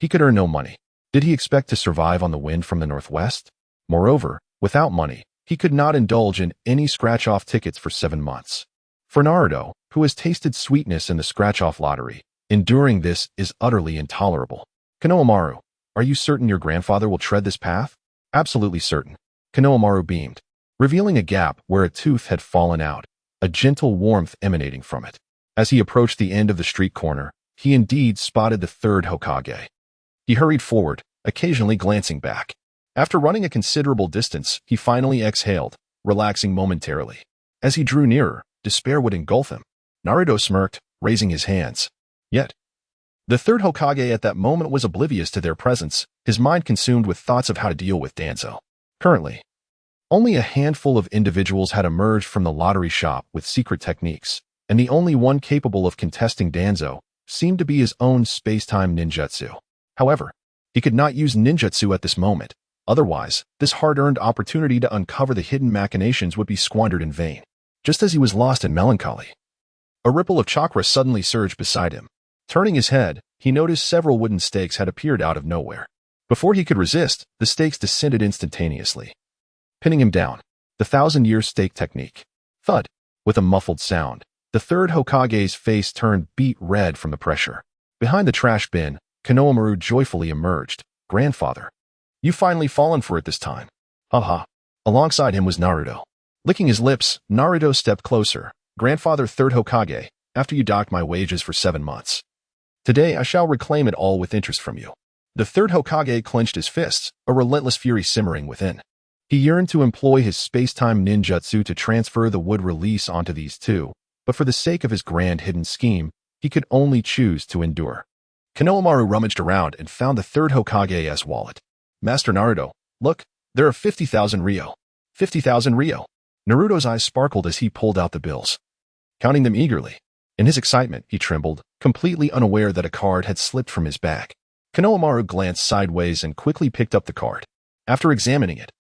he could earn no money. Did he expect to survive on the wind from the northwest? Moreover, without money, he could not indulge in any scratch-off tickets for 7 months. For Naruto, who has tasted sweetness in the scratch-off lottery, enduring this is utterly intolerable. Konohamaru, are you certain your grandfather will tread this path? Absolutely certain. Konohamaru beamed, revealing a gap where a tooth had fallen out, a gentle warmth emanating from it. As he approached the end of the street corner, he indeed spotted the third Hokage. He hurried forward, occasionally glancing back. After running a considerable distance, he finally exhaled, relaxing momentarily. As he drew nearer, despair would engulf him. Naruto smirked, raising his hands. Yet, the third Hokage at that moment was oblivious to their presence, his mind consumed with thoughts of how to deal with Danzo. Currently, only a handful of individuals had emerged from the lottery shop with secret techniques, and the only one capable of contesting Danzo seemed to be his own space-time ninjutsu. However, he could not use ninjutsu at this moment. Otherwise, this hard-earned opportunity to uncover the hidden machinations would be squandered in vain. Just as he was lost in melancholy, a ripple of chakra suddenly surged beside him. Turning his head, he noticed several wooden stakes had appeared out of nowhere. Before he could resist, the stakes descended instantaneously, pinning him down. The 1,000-year stake technique. Thud. With a muffled sound, the third Hokage's face turned beet red from the pressure. Behind the trash bin, Konohamaru joyfully emerged, Grandfather, you've finally fallen for it this time. Haha. Alongside him was Naruto. Licking his lips, Naruto stepped closer. Grandfather Third Hokage, after you docked my wages for 7 months. Today I shall reclaim it all with interest from you. The Third Hokage clenched his fists, a relentless fury simmering within. He yearned to employ his space-time ninjutsu to transfer the wood release onto these two, but for the sake of his grand hidden scheme, he could only choose to endure. Konohamaru rummaged around and found the Third Hokage's wallet. Master Naruto, look, there are 50,000 Ryo. 50,000 Ryo. Naruto's eyes sparkled as he pulled out the bills, counting them eagerly. In his excitement, he trembled, completely unaware that a card had slipped from his bag. Konohamaru glanced sideways and quickly picked up the card. After examining it,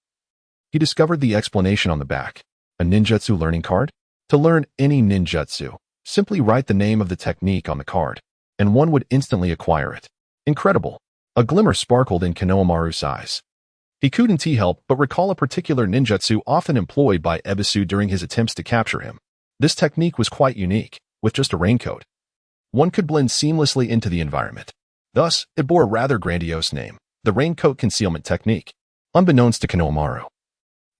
he discovered the explanation on the back. A ninjutsu learning card? To learn any ninjutsu, simply write the name of the technique on the card, and one would instantly acquire it. Incredible. A glimmer sparkled in Konohamaru's eyes. He couldn't help but recall a particular ninjutsu often employed by Ebisu during his attempts to capture him. This technique was quite unique, with just a raincoat. One could blend seamlessly into the environment. Thus, it bore a rather grandiose name, the Raincoat Concealment Technique. Unbeknownst to Konohamaru,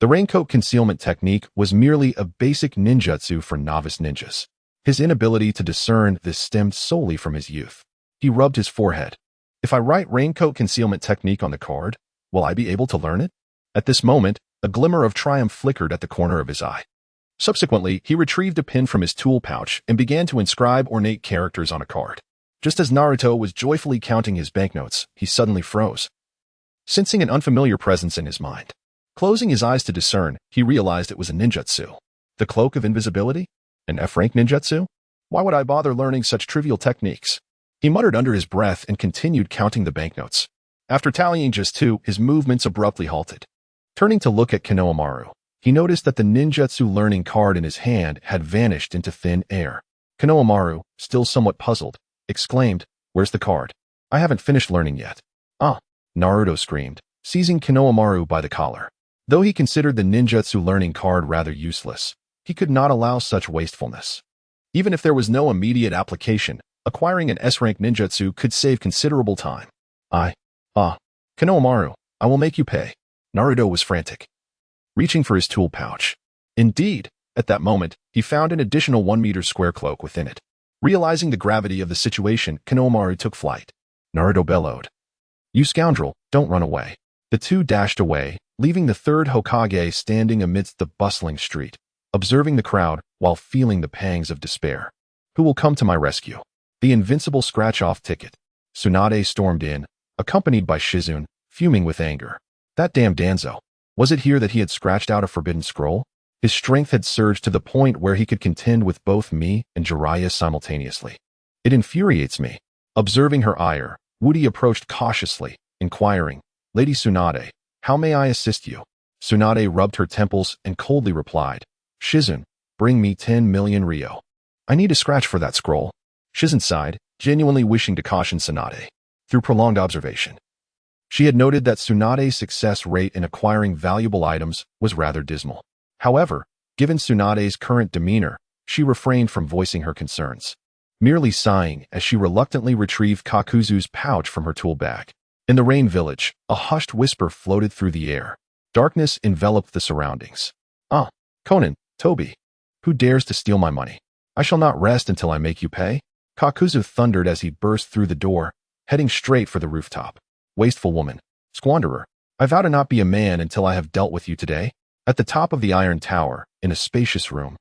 the Raincoat Concealment Technique was merely a basic ninjutsu for novice ninjas. His inability to discern this stemmed solely from his youth. He rubbed his forehead. If I write Raincoat Concealment Technique on the card, will I be able to learn it? At this moment, a glimmer of triumph flickered at the corner of his eye. Subsequently, he retrieved a pen from his tool pouch and began to inscribe ornate characters on a card. Just as Naruto was joyfully counting his banknotes, he suddenly froze, sensing an unfamiliar presence in his mind. Closing his eyes to discern, he realized it was a ninjutsu. The Cloak of Invisibility? An F-rank ninjutsu? Why would I bother learning such trivial techniques? He muttered under his breath and continued counting the banknotes. After tallying just 2, his movements abruptly halted. Turning to look at Konohamaru, he noticed that the ninjutsu learning card in his hand had vanished into thin air. Konohamaru, still somewhat puzzled, exclaimed, "Where's the card? I haven't finished learning yet." "Ah!" Naruto screamed, seizing Konohamaru by the collar. Though he considered the ninjutsu learning card rather useless, he could not allow such wastefulness. Even if there was no immediate application, acquiring an S-rank ninjutsu could save considerable time. Konohamaru, I will make you pay." Naruto was frantic, reaching for his tool pouch. Indeed, at that moment, he found an additional 1-meter square cloak within it. Realizing the gravity of the situation, Konohamaru took flight. Naruto bellowed, "You scoundrel, don't run away." The two dashed away, leaving the Third Hokage standing amidst the bustling street, observing the crowd while feeling the pangs of despair. Who will come to my rescue? The invincible scratch-off ticket. Tsunade stormed in, accompanied by Shizune, fuming with anger. That damn Danzo. Was it here that he had scratched out a forbidden scroll? His strength had surged to the point where he could contend with both me and Jiraiya simultaneously. It infuriates me. Observing her ire, Woody approached cautiously, inquiring, "Lady Tsunade, how may I assist you?" Tsunade rubbed her temples and coldly replied, "Shizune, bring me 10 million Ryo. I need a scratch for that scroll." Shizune sighed, genuinely wishing to caution Tsunade. Through prolonged observation, she had noted that Tsunade's success rate in acquiring valuable items was rather dismal. However, given Tsunade's current demeanor, she refrained from voicing her concerns, merely sighing as she reluctantly retrieved Kakuzu's pouch from her tool bag. In the Rain Village, a hushed whisper floated through the air. Darkness enveloped the surroundings. Conan, Toby. Who dares to steal my money? I shall not rest until I make you pay." Kakuzu thundered as he burst through the door, heading straight for the rooftop. "Wasteful woman. Squanderer. I vow to not be a man until I have dealt with you today." At the top of the Iron Tower, in a spacious room,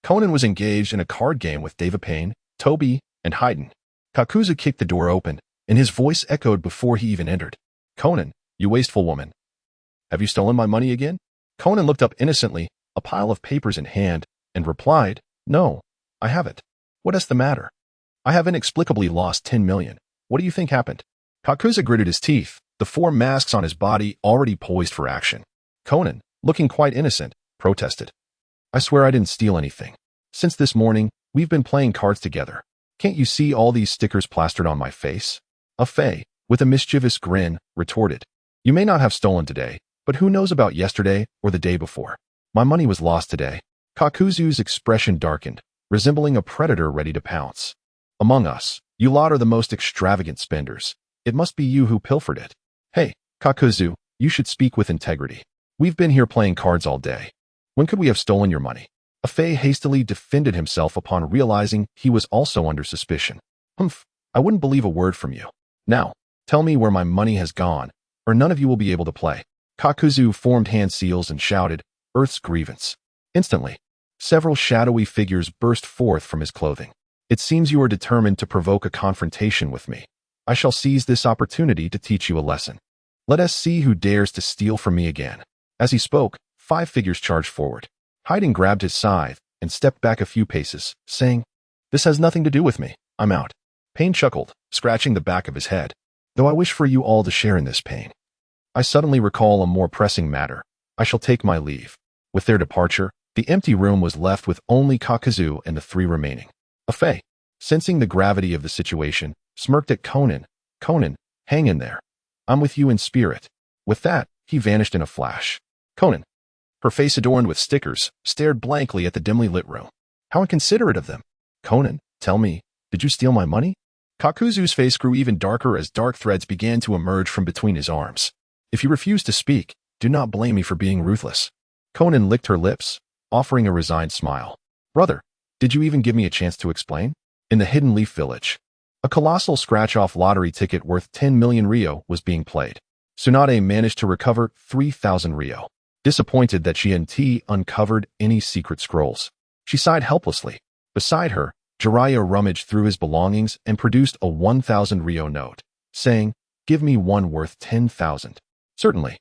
Conan was engaged in a card game with Deva Payne, Toby, and Haydn. Kakuzu kicked the door open, and his voice echoed before he even entered. "Conan, you wasteful woman. Have you stolen my money again?" Conan looked up innocently, a pile of papers in hand, and replied, "No, I haven't. What is the matter? I have inexplicably lost 10 million. What do you think happened?" Kakuzu gritted his teeth, the 4 masks on his body already poised for action. Conan, looking quite innocent, protested, "I swear I didn't steal anything. Since this morning, we've been playing cards together. Can't you see all these stickers plastered on my face?" Afei, with a mischievous grin, retorted, "You may not have stolen today, but who knows about yesterday or the day before? My money was lost today." Kakuzu's expression darkened, resembling a predator ready to pounce. "Among us, you lot are the most extravagant spenders. It must be you who pilfered it." Hey, Kakuzu, you should speak with integrity. We've been here playing cards all day. When could we have stolen your money? Afei hastily defended himself upon realizing he was also under suspicion. Humph, I wouldn't believe a word from you. Now, tell me where my money has gone, or none of you will be able to play. Kakuzu formed hand seals and shouted, Earth's grievance. Instantly, several shadowy figures burst forth from his clothing. It seems you are determined to provoke a confrontation with me. I shall seize this opportunity to teach you a lesson. Let us see who dares to steal from me again. As he spoke, 5 figures charged forward. Haydn grabbed his scythe and stepped back a few paces, saying, This has nothing to do with me. I'm out. Pain chuckled, scratching the back of his head. Though I wish for you all to share in this pain. I suddenly recall a more pressing matter. I shall take my leave. With their departure, the empty room was left with only Kakuzu and the 3 remaining. Afei, sensing the gravity of the situation, smirked at Conan. Conan, hang in there. I'm with you in spirit. With that, he vanished in a flash. Conan, her face adorned with stickers, stared blankly at the dimly lit room. How inconsiderate of them. Conan, tell me, did you steal my money? Kakuzu's face grew even darker as dark threads began to emerge from between his arms. If you refuse to speak, do not blame me for being ruthless. Conan licked her lips, offering a resigned smile. Brother, did you even give me a chance to explain? In the Hidden Leaf Village, a colossal scratch-off lottery ticket worth 10 million Ryo was being played. Tsunade managed to recover 3,000 Ryo. Disappointed that she hadn't uncovered any secret scrolls, she sighed helplessly. Beside her, Jiraiya rummaged through his belongings and produced a 1,000 Ryo note, saying, Give me one worth 10,000. Certainly.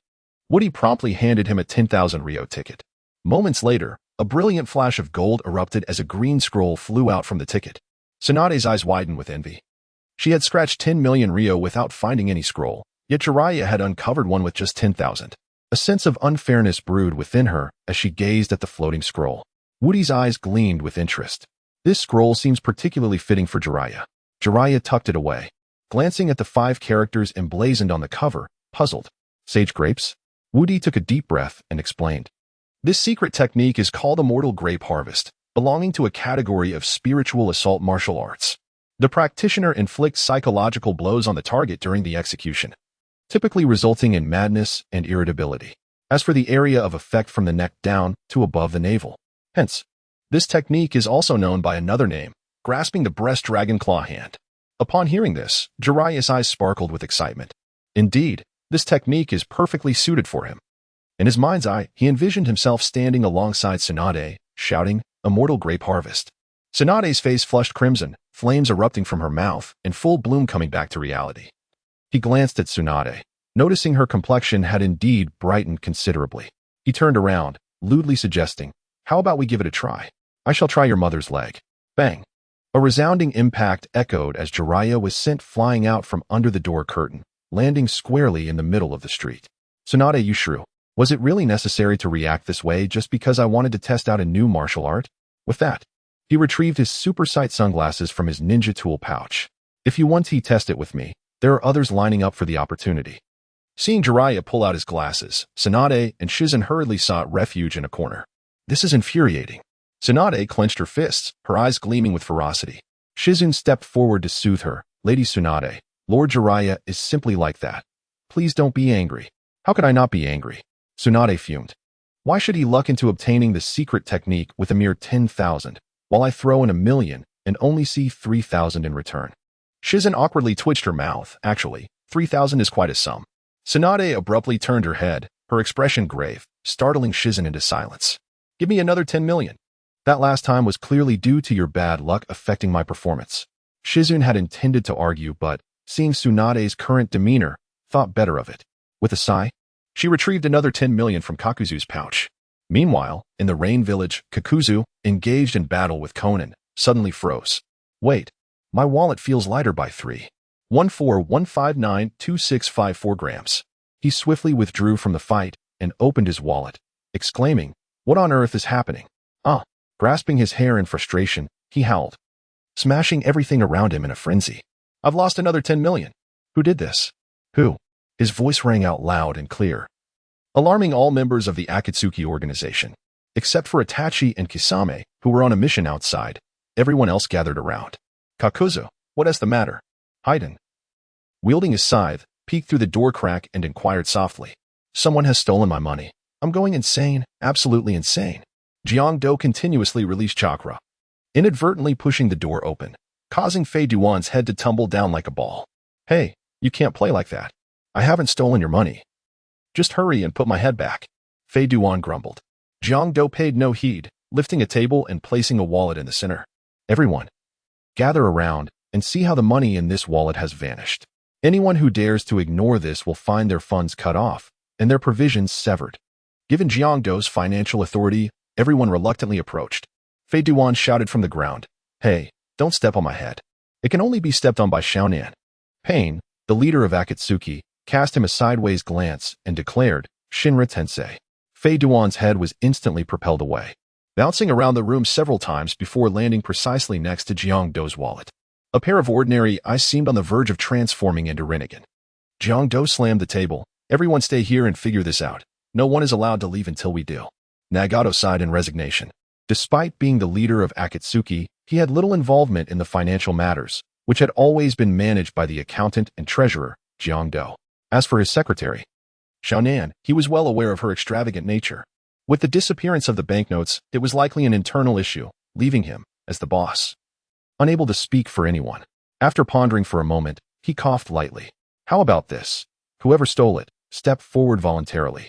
Woody promptly handed him a 10,000 Ryo ticket. Moments later, a brilliant flash of gold erupted as a green scroll flew out from the ticket. Tsunade's eyes widened with envy. She had scratched 10 million Ryo without finding any scroll, yet Jiraiya had uncovered one with just 10,000. A sense of unfairness brewed within her as she gazed at the floating scroll. Woody's eyes gleamed with interest. This scroll seems particularly fitting for Jiraiya. Jiraiya tucked it away. Glancing at the 5 characters emblazoned on the cover, puzzled. Sage grapes? Woody took a deep breath and explained. This secret technique is called Immortal Grape Harvest, belonging to a category of spiritual assault martial arts. The practitioner inflicts psychological blows on the target during the execution, typically resulting in madness and irritability. As for the area of effect from the neck down to above the navel. Hence, this technique is also known by another name, grasping the breast dragon claw hand. Upon hearing this, Jiraiya's eyes sparkled with excitement. Indeed, this technique is perfectly suited for him. In his mind's eye, he envisioned himself standing alongside Tsunade, shouting, Immortal Grape Harvest. Tsunade's face flushed crimson, flames erupting from her mouth, and full bloom coming back to reality. He glanced at Tsunade, noticing her complexion had indeed brightened considerably. He turned around, lewdly suggesting, How about we give it a try? I shall try your mother's leg. Bang! A resounding impact echoed as Jiraiya was sent flying out from under the door curtain, landing squarely in the middle of the street. Tsunade, you shrew. Was it really necessary to react this way just because I wanted to test out a new martial art? With that, he retrieved his super sight sunglasses from his ninja tool pouch. If you want to test it with me, there are others lining up for the opportunity. Seeing Jiraiya pull out his glasses, Tsunade and Shizen hurriedly sought refuge in a corner. This is infuriating. Tsunade clenched her fists, her eyes gleaming with ferocity. Shizen stepped forward to soothe her. Lady Tsunade, Lord Jiraiya is simply like that. Please don't be angry. How could I not be angry? Tsunade fumed. Why should he luck into obtaining the secret technique with a mere 10,000, while I throw in 1,000,000 and only see 3,000 in return? Shizen awkwardly twitched her mouth. Actually, 3,000 is quite a sum. Tsunade abruptly turned her head, her expression grave, startling Shizen into silence. Give me another 10 million. That last time was clearly due to your bad luck affecting my performance. Shizen had intended to argue, but, seeing Tsunade's current demeanor, thought better of it. With a sigh, she retrieved another 10 million from Kakuzu's pouch. Meanwhile, in the Rain Village, Kakuzu, engaged in battle with Conan, suddenly froze. Wait, my wallet feels lighter by 3.141592654 grams. He swiftly withdrew from the fight and opened his wallet, exclaiming, What on earth is happening? Grasping his hair in frustration, he howled, smashing everything around him in a frenzy. I've lost another 10 million. Who did this? Who? His voice rang out loud and clear, alarming all members of the Akatsuki organization. Except for Itachi and Kisame, who were on a mission outside, everyone else gathered around. Kakuzu, what is the matter? Haydn. Wielding his scythe, peeked through the door crack and inquired softly. Someone has stolen my money. I'm going insane, absolutely insane. Jiang-do continuously released chakra, inadvertently pushing the door open, causing Fei Duan's head to tumble down like a ball. Hey, you can't play like that. I haven't stolen your money. Just hurry and put my head back. Fei Duan grumbled. Jiang-do paid no heed, lifting a table and placing a wallet in the center. Everyone, gather around and see how the money in this wallet has vanished. Anyone who dares to ignore this will find their funds cut off and their provisions severed. Given Jiang-do's financial authority, everyone reluctantly approached. Fei Duan shouted from the ground, Hey, don't step on my head. It can only be stepped on by Xiaonan. Pain, the leader of Akatsuki, cast him a sideways glance and declared, Shinra Tensei. Fei Duan's head was instantly propelled away, bouncing around the room several times before landing precisely next to Jiang-do's wallet. A pair of ordinary eyes seemed on the verge of transforming into Rinnegan. Jiang-do slammed the table. Everyone stay here and figure this out. No one is allowed to leave until we do. Nagato sighed in resignation. Despite being the leader of Akatsuki, he had little involvement in the financial matters, which had always been managed by the accountant and treasurer, Jiang-do. As for his secretary, Xiaonan, he was well aware of her extravagant nature. With the disappearance of the banknotes, it was likely an internal issue, leaving him, as the boss, unable to speak for anyone. After pondering for a moment, he coughed lightly. How about this? Whoever stole it, step forward voluntarily,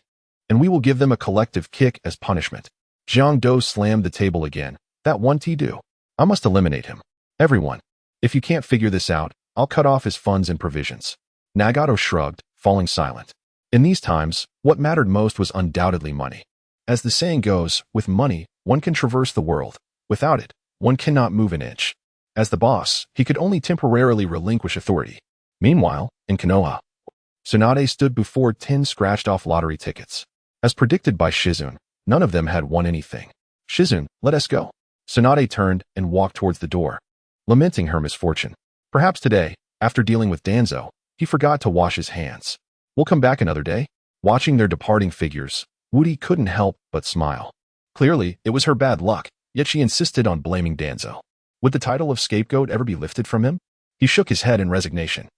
and we will give them a collective kick as punishment. Jiang-do slammed the table again. That won't do. I must eliminate him. Everyone, if you can't figure this out, I'll cut off his funds and provisions. Nagato shrugged, falling silent. In these times, what mattered most was undoubtedly money. As the saying goes, with money, one can traverse the world. Without it, one cannot move an inch. As the boss, he could only temporarily relinquish authority. Meanwhile, in Konoha, Tsunade stood before 10 scratched-off lottery tickets. As predicted by Shizune, none of them had won anything. Shizune, let us go. Tsunade turned and walked towards the door, lamenting her misfortune. Perhaps today, after dealing with Danzo, he forgot to wash his hands. We'll come back another day. Watching their departing figures, Woody couldn't help but smile. Clearly, it was her bad luck, yet she insisted on blaming Danzo. Would the title of scapegoat ever be lifted from him? He shook his head in resignation.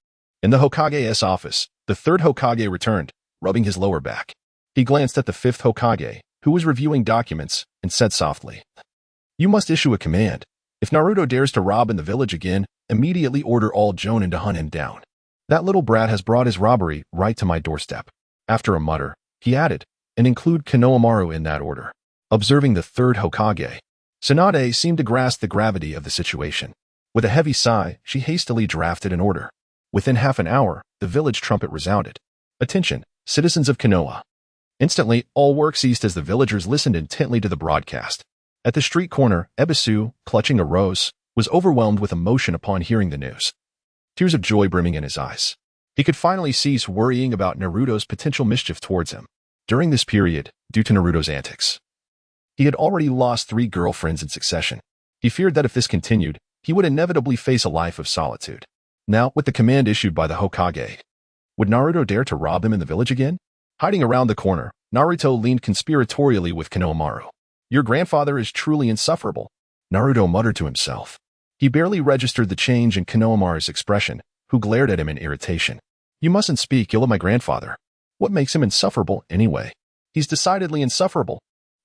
In the Hokage's office, the third Hokage returned, rubbing his lower back. He glanced at the fifth Hokage, who was reviewing documents, and said softly, You must issue a command. If Naruto dares to rob in the village again, immediately order all Jonin to hunt him down. That little brat has brought his robbery right to my doorstep. After a mutter, he added, and include Konohamaru in that order. Observing the third Hokage, Tsunade seemed to grasp the gravity of the situation. With a heavy sigh, she hastily drafted an order. Within half an hour, the village trumpet resounded. Attention, citizens of Konoha. Instantly, all work ceased as the villagers listened intently to the broadcast. At the street corner, Ebisu, clutching a rose, was overwhelmed with emotion upon hearing the news. Tears of joy brimming in his eyes. He could finally cease worrying about Naruto's potential mischief towards him. During this period, due to Naruto's antics, he had already lost 3 girlfriends in succession. He feared that if this continued, he would inevitably face a life of solitude. Now, with the command issued by the Hokage, would Naruto dare to rob him in the village again? Hiding around the corner, Naruto leaned conspiratorially with Konohamaru. Your grandfather is truly insufferable, Naruto muttered to himself. He barely registered the change in Konohamaru's expression, who glared at him in irritation. You mustn't speak ill of my grandfather. What makes him insufferable, anyway? He's decidedly insufferable.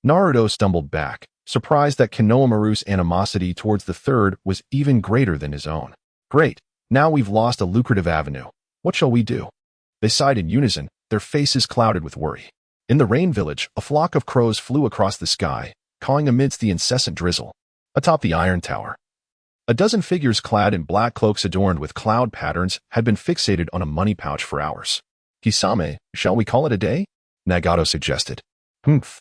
Naruto stumbled back, surprised that Konohamaru's animosity towards the third was even greater than his own. Great, now we've lost a lucrative avenue. What shall we do? They sighed in unison, their faces clouded with worry. In the rain village, a flock of crows flew across the sky, cawing amidst the incessant drizzle. Atop the iron tower, a dozen figures clad in black cloaks adorned with cloud patterns had been fixated on a money pouch for hours. Kisame, shall we call it a day? Nagato suggested. Humph.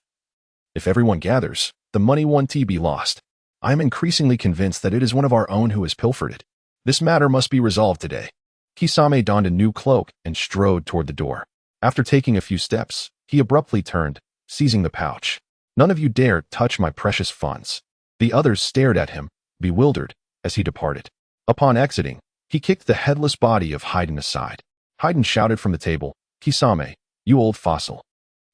If everyone gathers, the money won't be lost. I am increasingly convinced that it is one of our own who has pilfered it. This matter must be resolved today. Kisame donned a new cloak and strode toward the door. After taking a few steps, he abruptly turned, seizing the pouch. None of you dare touch my precious funds. The others stared at him, bewildered, as he departed. Upon exiting, he kicked the headless body of Haiden aside. Haiden shouted from the table, Kisame, you old fossil.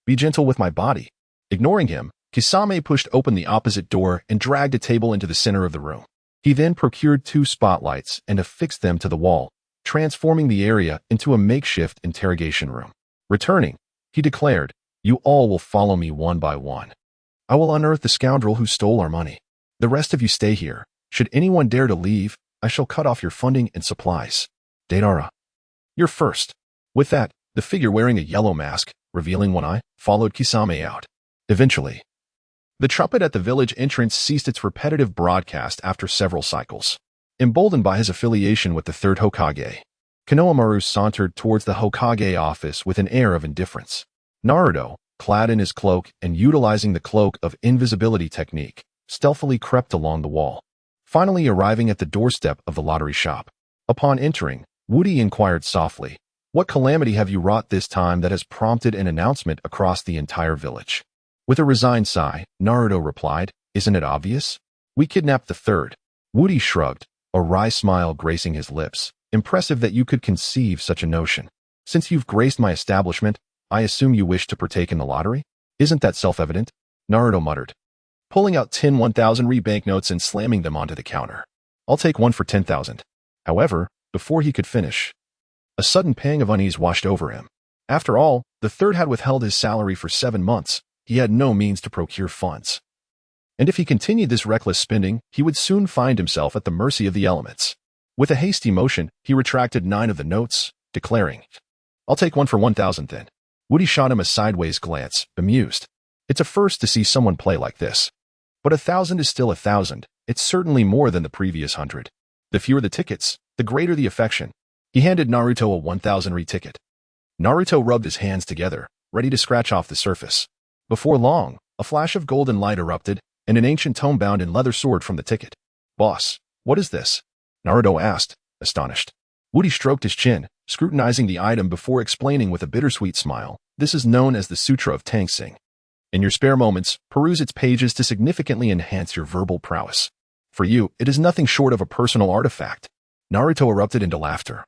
Be gentle with my body. Ignoring him, Kisame pushed open the opposite door and dragged a table into the center of the room. He then procured 2 spotlights and affixed them to the wall, transforming the area into a makeshift interrogation room. Returning, he declared, "You all will follow me one by one. I will unearth the scoundrel who stole our money. The rest of you stay here. Should anyone dare to leave, I shall cut off your funding and supplies. Deidara, you're first." With that, the figure wearing a yellow mask, revealing one eye, followed Kisame out. Eventually, the trumpet at the village entrance ceased its repetitive broadcast after several cycles. Emboldened by his affiliation with the third Hokage, Konohamaru sauntered towards the Hokage office with an air of indifference. Naruto, clad in his cloak and utilizing the cloak of invisibility technique, stealthily crept along the wall, finally arriving at the doorstep of the lottery shop. Upon entering, Woody inquired softly, "What calamity have you wrought this time that has prompted an announcement across the entire village?" With a resigned sigh, Naruto replied, "Isn't it obvious? We kidnapped the third." Woody shrugged, a wry smile gracing his lips. "Impressive that you could conceive such a notion. Since you've graced my establishment, I assume you wish to partake in the lottery? Isn't that self-evident?" Naruto muttered, pulling out 10 1,000 banknotes and slamming them onto the counter. "I'll take one for 10,000. However, before he could finish, a sudden pang of unease washed over him. After all, the third had withheld his salary for 7 months. He had no means to procure funds. And if he continued this reckless spending, he would soon find himself at the mercy of the elements. With a hasty motion, he retracted 9 of the notes, declaring, "I'll take one for 1,000 then." Woody shot him a sideways glance, bemused. It's a first to see someone play like this. But 1,000 is still 1,000. It's certainly more than the previous 100. The fewer the tickets, the greater the affection. He handed Naruto a 1,000 ticket. Naruto rubbed his hands together, ready to scratch off the surface. Before long, a flash of golden light erupted, and an ancient tome bound in leather soared from the ticket. "Boss, what is this?" Naruto asked, astonished. Woody stroked his chin, scrutinizing the item before explaining with a bittersweet smile, "This is known as the Sutra of Tang Sing. In your spare moments, peruse its pages to significantly enhance your verbal prowess. For you, it is nothing short of a personal artifact." Naruto erupted into laughter,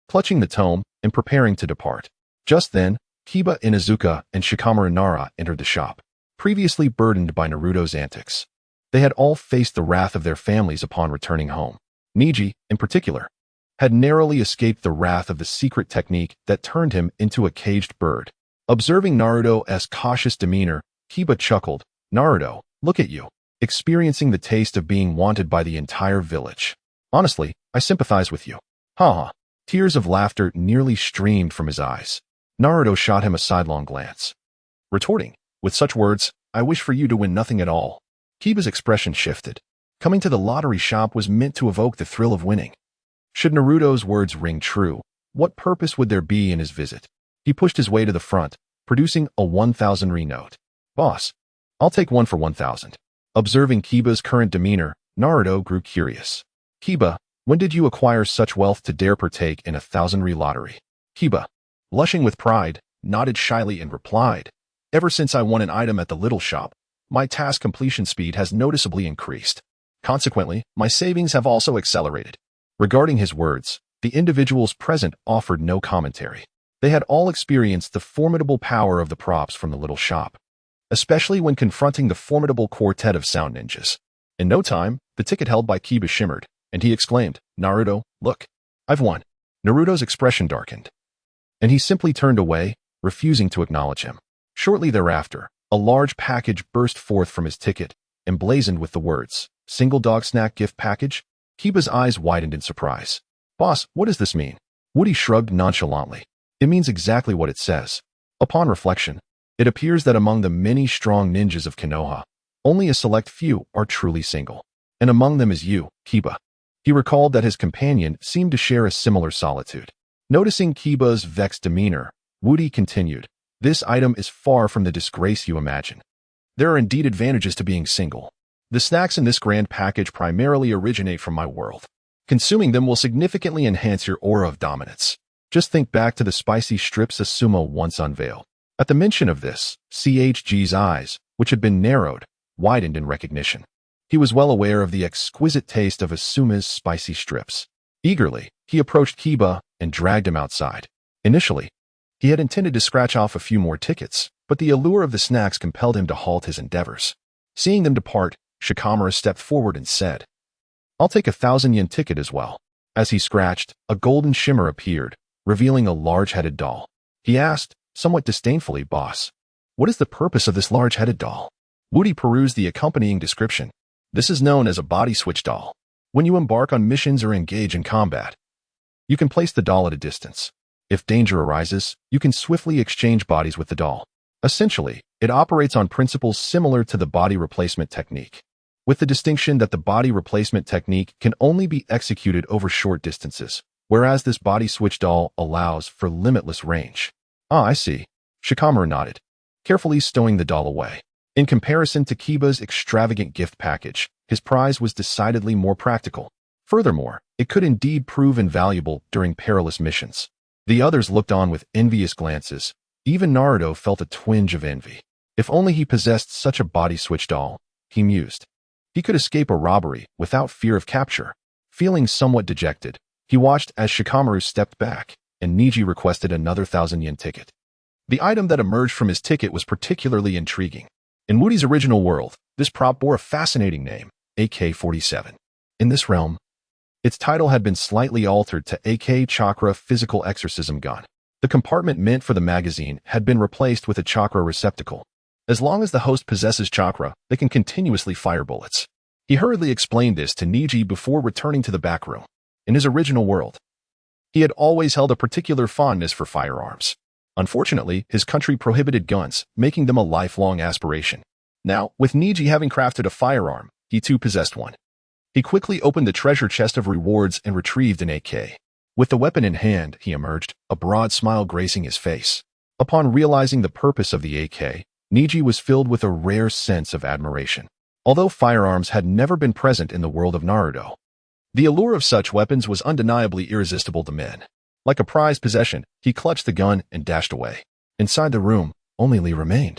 clutching the tome and preparing to depart. Just then, Kiba Inuzuka and Shikamaru Nara entered the shop, previously burdened by Naruto's antics. They had all faced the wrath of their families upon returning home. Niji, in particular, had narrowly escaped the wrath of the secret technique that turned him into a caged bird. Observing Naruto's cautious demeanor, Kiba chuckled, "Naruto, look at you, experiencing the taste of being wanted by the entire village. Honestly, I sympathize with you." Ha. Tears of laughter nearly streamed from his eyes. Naruto shot him a sidelong glance, retorting, "With such words, I wish for you to win nothing at all." Kiba's expression shifted. Coming to the lottery shop was meant to evoke the thrill of winning. Should Naruto's words ring true, what purpose would there be in his visit? He pushed his way to the front, producing a 1,000 note. "Boss, I'll take one for 1,000. Observing Kiba's current demeanor, Naruto grew curious. "Kiba, when did you acquire such wealth to dare partake in a 1,000 lottery?" Kiba, blushing with pride, nodded shyly and replied, "Ever since I won an item at the little shop, my task completion speed has noticeably increased. Consequently, my savings have also accelerated." Regarding his words, the individuals present offered no commentary. They had all experienced the formidable power of the props from the little shop, especially when confronting the formidable quartet of sound ninjas. In no time, the ticket held by Kiba shimmered, and he exclaimed, "Naruto, look, I've won." Naruto's expression darkened, and he simply turned away, refusing to acknowledge him. Shortly thereafter, a large package burst forth from his ticket, emblazoned with the words, "Single dog snack gift package." Kiba's eyes widened in surprise. "Boss, what does this mean?" Woody shrugged nonchalantly. "It means exactly what it says." Upon reflection, it appears that among the many strong ninjas of Konoha, only a select few are truly single. And among them is you, Kiba. He recalled that his companion seemed to share a similar solitude. Noticing Kiba's vexed demeanor, Woody continued, "This item is far from the disgrace you imagine. There are indeed advantages to being single. The snacks in this grand package primarily originate from my world. Consuming them will significantly enhance your aura of dominance. Just think back to the spicy strips Asumo once unveiled." At the mention of this, CHG's eyes, which had been narrowed, widened in recognition. He was well aware of the exquisite taste of Asuma's spicy strips. Eagerly, he approached Kiba and dragged him outside. Initially, he had intended to scratch off a few more tickets, but the allure of the snacks compelled him to halt his endeavors. Seeing them depart, Shikamaru stepped forward and said, "I'll take a 1,000 yen ticket as well." As he scratched, a golden shimmer appeared, revealing a large-headed doll. He asked, somewhat disdainfully, "Boss, what is the purpose of this large-headed doll?" Woody perused the accompanying description. This is known as a body switch doll. When you embark on missions or engage in combat, you can place the doll at a distance. If danger arises, you can swiftly exchange bodies with the doll. Essentially, it operates on principles similar to the body replacement technique, with the distinction that the body replacement technique can only be executed over short distances, whereas this body switch doll allows for limitless range. "Ah, I see." Shikamaru nodded, carefully stowing the doll away. In comparison to Kiba's extravagant gift package, his prize was decidedly more practical. Furthermore, it could indeed prove invaluable during perilous missions. The others looked on with envious glances. Even Naruto felt a twinge of envy. If only he possessed such a body switch doll, he mused. He could escape a robbery without fear of capture. Feeling somewhat dejected, he watched as Shikamaru stepped back, and Niji requested another 1,000 yen ticket. The item that emerged from his ticket was particularly intriguing. In Woody's original world, this prop bore a fascinating name, AK-47. In this realm, its title had been slightly altered to AK Chakra Physical Exorcism Gun. The compartment meant for the magazine had been replaced with a chakra receptacle. As long as the host possesses chakra, they can continuously fire bullets. He hurriedly explained this to Niji before returning to the back room. In his original world, he had always held a particular fondness for firearms. Unfortunately, his country prohibited guns, making them a lifelong aspiration. Now, with Niji having crafted a firearm, he too possessed one. He quickly opened the treasure chest of rewards and retrieved an AK. With the weapon in hand, he emerged, a broad smile gracing his face. Upon realizing the purpose of the AK, Niji was filled with a rare sense of admiration. Although firearms had never been present in the world of Naruto, the allure of such weapons was undeniably irresistible to men. Like a prized possession, he clutched the gun and dashed away. Inside the room, only Lee remained.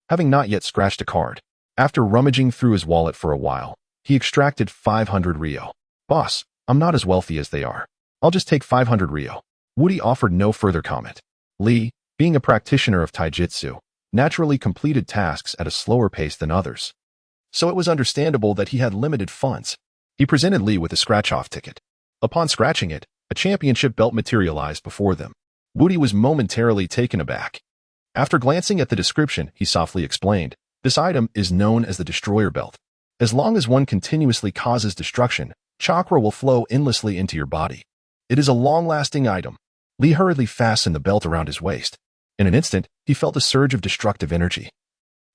Having not yet scratched a card, after rummaging through his wallet for a while, he extracted 500 Ryo. "Boss, I'm not as wealthy as they are. I'll just take 500 Ryo." Woody offered no further comment. Lee, being a practitioner of taijutsu, naturally completed tasks at a slower pace than others. So it was understandable that he had limited funds. He presented Lee with a scratch-off ticket. Upon scratching it, a championship belt materialized before them. Woody was momentarily taken aback. After glancing at the description, he softly explained, "This item is known as the Destroyer Belt. As long as one continuously causes destruction, chakra will flow endlessly into your body. It is a long-lasting item." Lee hurriedly fastened the belt around his waist. In an instant, he felt a surge of destructive energy,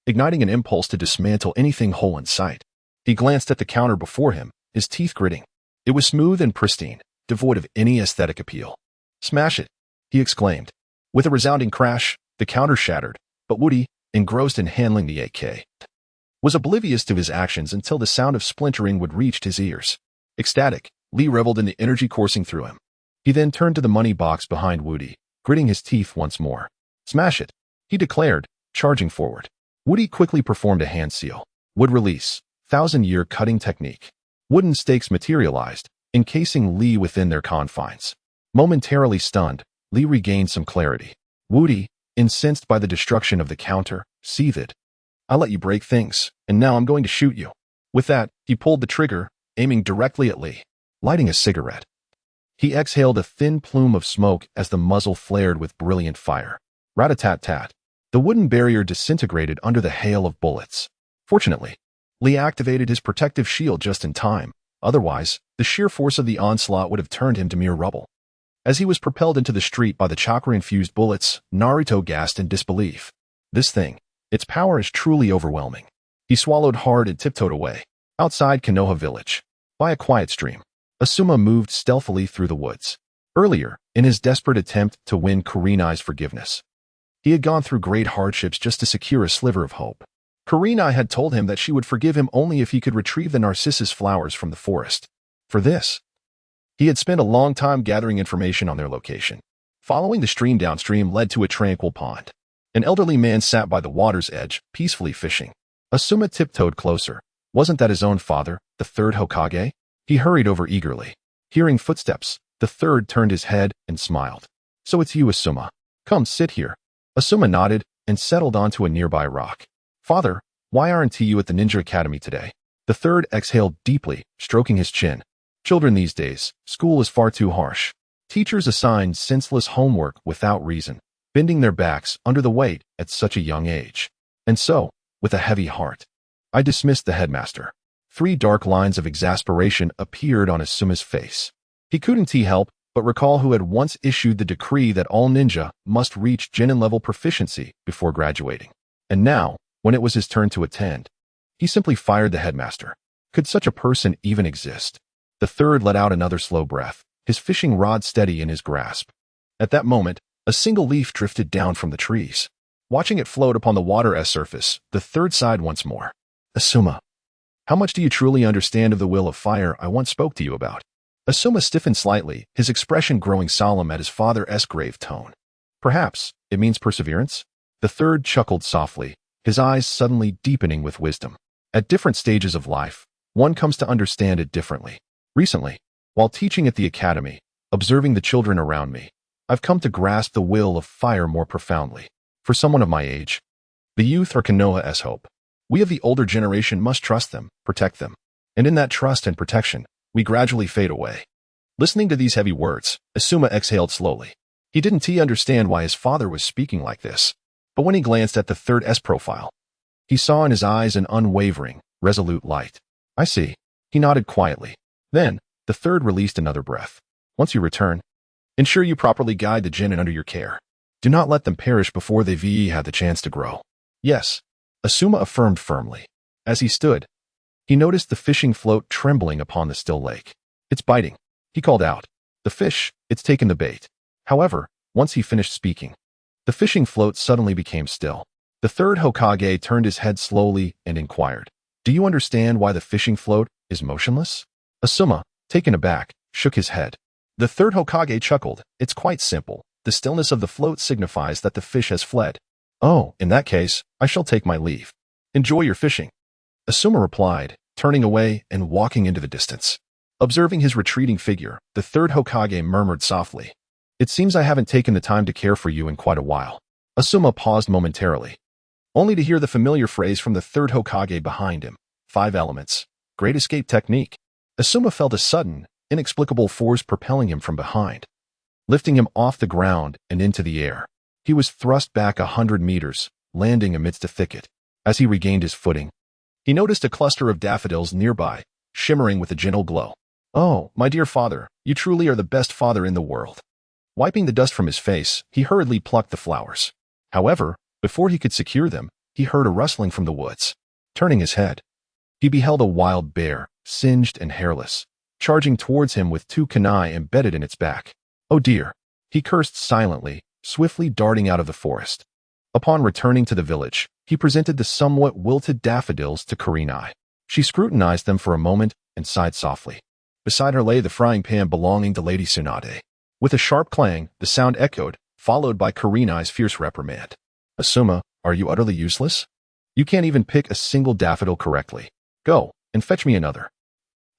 igniting an impulse to dismantle anything whole in sight. He glanced at the counter before him, his teeth gritting. It was smooth and pristine, devoid of any aesthetic appeal. "Smash it," he exclaimed. With a resounding crash, the counter shattered, but Woody, engrossed in handling the AK, was oblivious to his actions until the sound of splintering would reach his ears. Ecstatic, Lee reveled in the energy coursing through him. He then turned to the money box behind Woody, gritting his teeth once more. "Smash it," he declared, charging forward. Woody quickly performed a hand seal. Wood release, 1,000-year cutting technique. Wooden stakes materialized, encasing Lee within their confines. Momentarily stunned, Lee regained some clarity. Woody, incensed by the destruction of the counter, seethed. "I let you break things, and now I'm going to shoot you." With that, he pulled the trigger, aiming directly at Lee. Lighting a cigarette, he exhaled a thin plume of smoke as the muzzle flared with brilliant fire. Rat-a-tat-tat. The wooden barrier disintegrated under the hail of bullets. Fortunately, Lee activated his protective shield just in time. Otherwise, the sheer force of the onslaught would have turned him to mere rubble. As he was propelled into the street by the chakra-infused bullets, Naruto gasped in disbelief. "This thing, its power is truly overwhelming." He swallowed hard and tiptoed away. Outside Konoha village, by a quiet stream, Asuma moved stealthily through the woods. Earlier, in his desperate attempt to win Kurenai's forgiveness, he had gone through great hardships just to secure a sliver of hope. Kurenai had told him that she would forgive him only if he could retrieve the narcissus flowers from the forest. For this, he had spent a long time gathering information on their location. Following the stream downstream led to a tranquil pond. An elderly man sat by the water's edge, peacefully fishing. Asuma tiptoed closer. Wasn't that his own father, the third Hokage? He hurried over eagerly. Hearing footsteps, the third turned his head and smiled. "So it's you, Asuma. Come, sit here." Asuma nodded and settled onto a nearby rock. "Father, why aren't you at the Ninja Academy today?" The third exhaled deeply, stroking his chin. Children these days, school is far too harsh. Teachers assign senseless homework without reason, bending their backs under the weight at such a young age. And so, with a heavy heart, I dismissed the headmaster. 3 dark lines of exasperation appeared on Asuma's face. He couldn't help but recall who had once issued the decree that all ninja must reach Genin-level proficiency before graduating. And now, when it was his turn to attend, he simply fired the headmaster. Could such a person even exist? The third let out another slow breath, his fishing rod steady in his grasp. At that moment, a single leaf drifted down from the trees. Watching it float upon the water's surface, the third sighed once more. Asuma, how much do you truly understand of the will of fire I once spoke to you about? Asuma stiffened slightly, his expression growing solemn at his father's grave tone. Perhaps it means perseverance? The third chuckled softly, his eyes suddenly deepening with wisdom. At different stages of life, one comes to understand it differently. Recently, while teaching at the academy, observing the children around me, I've come to grasp the will of fire more profoundly. For someone of my age, the youth are Konoha's hope. We of the older generation must trust them, protect them. And in that trust and protection, we gradually fade away. Listening to these heavy words, Asuma exhaled slowly. He didn't understand why his father was speaking like this. But when he glanced at the third's profile, he saw in his eyes an unwavering, resolute light. I see. He nodded quietly. Then, the third released another breath. Once you return, ensure you properly guide the Genin under your care. Do not let them perish before they've had the chance to grow. Yes, Asuma affirmed firmly. As he stood, he noticed the fishing float trembling upon the still lake. It's biting, he called out. The fish, it's taken the bait. However, once he finished speaking, the fishing float suddenly became still. The third Hokage turned his head slowly and inquired, do you understand why the fishing float is motionless? Asuma, taken aback, shook his head. The third Hokage chuckled. It's quite simple. The stillness of the float signifies that the fish has fled. Oh, in that case, I shall take my leave. Enjoy your fishing. Asuma replied, turning away and walking into the distance. Observing his retreating figure, the third Hokage murmured softly, it seems I haven't taken the time to care for you in quite a while. Asuma paused momentarily, only to hear the familiar phrase from the third Hokage behind him. 5 elements. Great escape technique. Asuma felt a sudden, inexplicable force propelling him from behind, lifting him off the ground and into the air. He was thrust back 100 meters, landing amidst a thicket. As he regained his footing, he noticed a cluster of daffodils nearby, shimmering with a gentle glow. Oh, my dear father, you truly are the best father in the world. Wiping the dust from his face, he hurriedly plucked the flowers. However, before he could secure them, he heard a rustling from the woods. Turning his head, he beheld a wild bear, singed and hairless, charging towards him with 2 kunai embedded in its back. Oh dear! He cursed silently, swiftly darting out of the forest. Upon returning to the village, he presented the somewhat wilted daffodils to Kurenai. She scrutinized them for a moment and sighed softly. Beside her lay the frying pan belonging to Lady Tsunade. With a sharp clang, the sound echoed, followed by Kurenai's fierce reprimand. Asuma, are you utterly useless? You can't even pick a single daffodil correctly. Go, and fetch me another.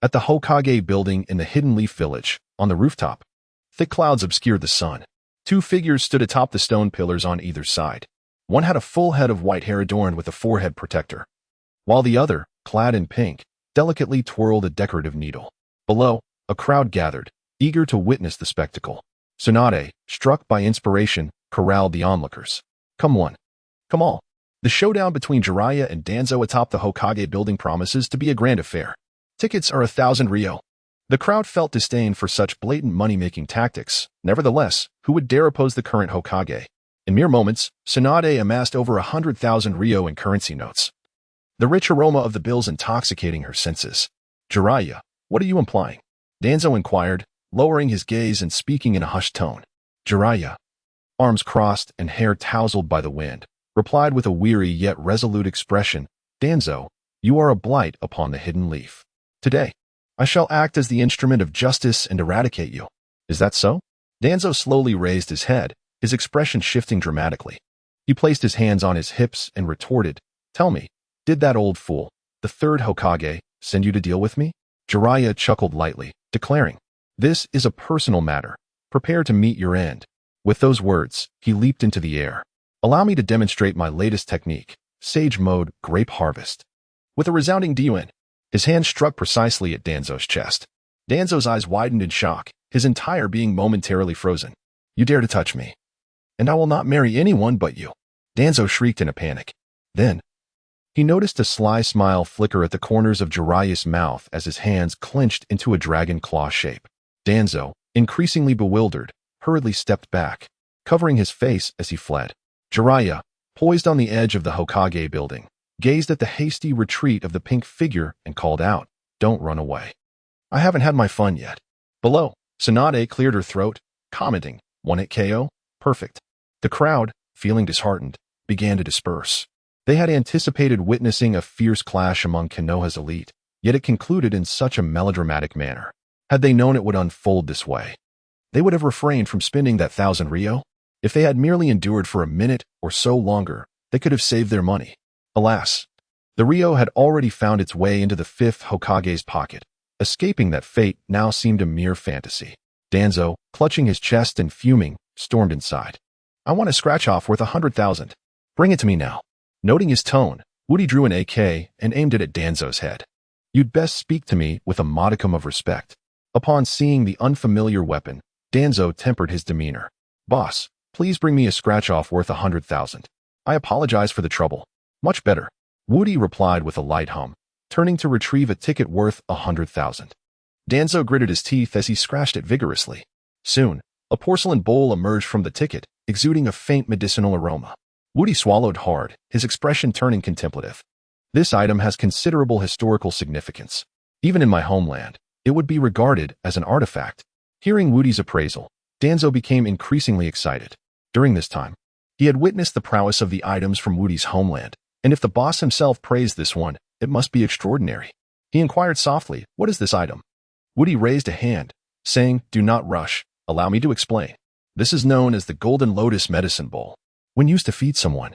At the Hokage building in the Hidden Leaf Village, on the rooftop, thick clouds obscured the sun. 2 figures stood atop the stone pillars on either side. One had a full head of white hair adorned with a forehead protector, while the other, clad in pink, delicately twirled a decorative needle. Below, a crowd gathered, eager to witness the spectacle. Tsunade, struck by inspiration, corralled the onlookers. Come one. Come all. The showdown between Jiraiya and Danzo atop the Hokage building promises to be a grand affair. Tickets are 1,000 ryo. The crowd felt disdain for such blatant money-making tactics. Nevertheless, who would dare oppose the current Hokage? In mere moments, Tsunade amassed over 100,000 ryo in currency notes. The rich aroma of the bills intoxicating her senses. Jiraiya, what are you implying? Danzo inquired, lowering his gaze and speaking in a hushed tone. Jiraiya, arms crossed and hair tousled by the wind, replied with a weary yet resolute expression, Danzo, you are a blight upon the hidden leaf. Today, I shall act as the instrument of justice and eradicate you. Is that so? Danzo slowly raised his head, his expression shifting dramatically. He placed his hands on his hips and retorted, Tell me, did that old fool, the third Hokage, send you to deal with me? Jiraiya chuckled lightly, declaring, This is a personal matter. Prepare to meet your end. With those words, he leaped into the air. Allow me to demonstrate my latest technique, Sage Mode Grape Harvest. With a resounding dun, his hand struck precisely at Danzo's chest. Danzo's eyes widened in shock, his entire being momentarily frozen. You dare to touch me, and I will not marry anyone but you. Danzo shrieked in a panic. Then, he noticed a sly smile flicker at the corners of Jiraiya's mouth as his hands clenched into a dragon claw shape. Danzo, increasingly bewildered, hurriedly stepped back, covering his face as he fled. Jiraiya, poised on the edge of the Hokage building, gazed at the hasty retreat of the pink figure and called out, "Don't run away. I haven't had my fun yet." Below, Tsunade cleared her throat, commenting, "One-hit KO? Perfect." The crowd, feeling disheartened, began to disperse. They had anticipated witnessing a fierce clash among Konoha's elite, yet it concluded in such a melodramatic manner. Had they known it would unfold this way, they would have refrained from spending that 1,000 ryo. If they had merely endured for a minute or so longer, they could have saved their money. Alas, the ryo had already found its way into the 5th Hokage's pocket. Escaping that fate now seemed a mere fantasy. Danzo, clutching his chest and fuming, stormed inside. "I want a scratch-off worth 100,000. Bring it to me now." Noting his tone, Woody drew an AK and aimed it at Danzo's head. "You'd best speak to me with a modicum of respect." Upon seeing the unfamiliar weapon, Danzo tempered his demeanor. "Boss, please bring me a scratch-off worth 100,000. I apologize for the trouble." "Much better," Woody replied with a light hum, turning to retrieve a ticket worth 100,000. Danzo gritted his teeth as he scratched it vigorously. Soon, a porcelain bowl emerged from the ticket, exuding a faint medicinal aroma. Woody swallowed hard, his expression turning contemplative. "This item has considerable historical significance. Even in my homeland, it would be regarded as an artifact." Hearing Woody's appraisal, Danzo became increasingly excited. During this time, he had witnessed the prowess of the items from Woody's homeland, and if the boss himself praised this one, it must be extraordinary. He inquired softly, "What is this item?" Woody raised a hand, saying, "Do not rush. Allow me to explain. This is known as the Golden Lotus Medicine Bowl. When used to feed someone,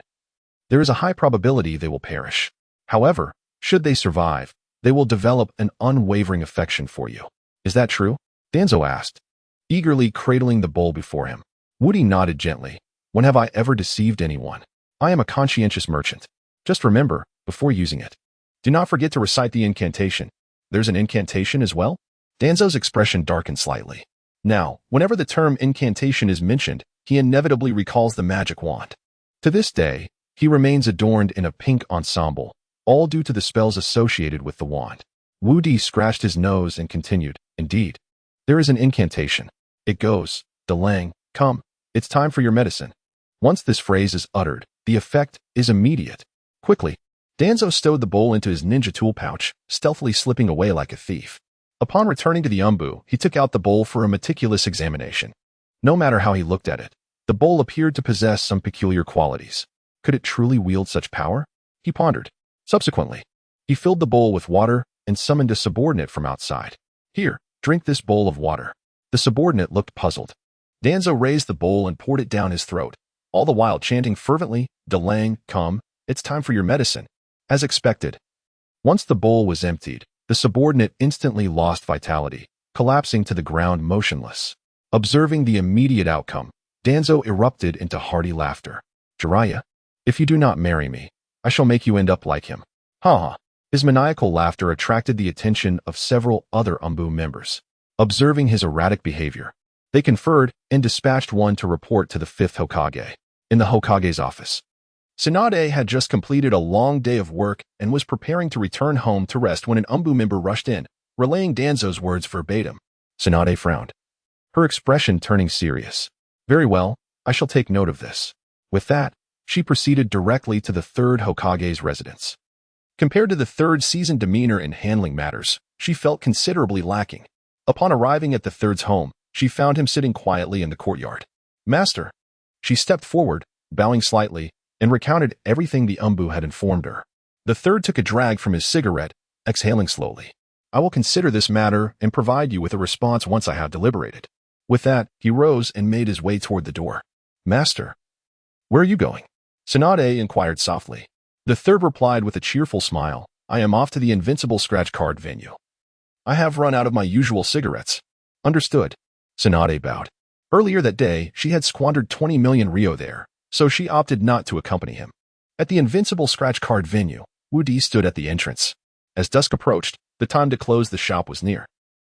there is a high probability they will perish. However, should they survive, they will develop an unwavering affection for you. Is that true?" Danzo asked, eagerly cradling the bowl before him. Woody nodded gently. "When have I ever deceived anyone? I am a conscientious merchant. Just remember, before using it, do not forget to recite the incantation." "There's an incantation as well?" Danzo's expression darkened slightly. Now, whenever the term incantation is mentioned, he inevitably recalls the magic wand. To this day, he remains adorned in a pink ensemble, all due to the spells associated with the wand. Woody scratched his nose and continued, "Indeed, there is an incantation. It goes, Delang, come, it's time for your medicine." Once this phrase is uttered, the effect is immediate. Quickly, Danzo stowed the bowl into his ninja tool pouch, stealthily slipping away like a thief. Upon returning to the umbu, he took out the bowl for a meticulous examination. No matter how he looked at it, the bowl appeared to possess some peculiar qualities. Could it truly wield such power? He pondered. Subsequently, he filled the bowl with water and summoned a subordinate from outside. "Here, drink this bowl of water." The subordinate looked puzzled. Danzo raised the bowl and poured it down his throat, all the while chanting fervently, "Delang, come, it's time for your medicine." As expected, once the bowl was emptied, the subordinate instantly lost vitality, collapsing to the ground motionless. Observing the immediate outcome, Danzo erupted into hearty laughter. "Jiraiya, if you do not marry me, I shall make you end up like him." Ha ha. His maniacal laughter attracted the attention of several other umbu members. Observing his erratic behavior, they conferred and dispatched one to report to the 5th Hokage. In the Hokage's office, Tsunade had just completed a long day of work and was preparing to return home to rest when an umbu member rushed in, relaying Danzo's words verbatim. Tsunade frowned, her expression turning serious. "Very well, I shall take note of this." With that, she proceeded directly to the 3rd Hokage's residence. Compared to the 3rd's seasoned demeanor in handling matters, she felt considerably lacking. Upon arriving at the 3rd's home, she found him sitting quietly in the courtyard. "Master." She stepped forward, bowing slightly, and recounted everything the umbu had informed her. The 3rd took a drag from his cigarette, exhaling slowly. "I will consider this matter and provide you with a response once I have deliberated." With that, he rose and made his way toward the door. "Master, where are you going?" Tsunade inquired softly. The 3rd replied with a cheerful smile, "I am off to the invincible scratch card venue. I have run out of my usual cigarettes." "Understood." Tsunade bowed. Earlier that day, she had squandered 20 million ryo there, so she opted not to accompany him. At the invincible scratch card venue, Woody stood at the entrance. As dusk approached, the time to close the shop was near.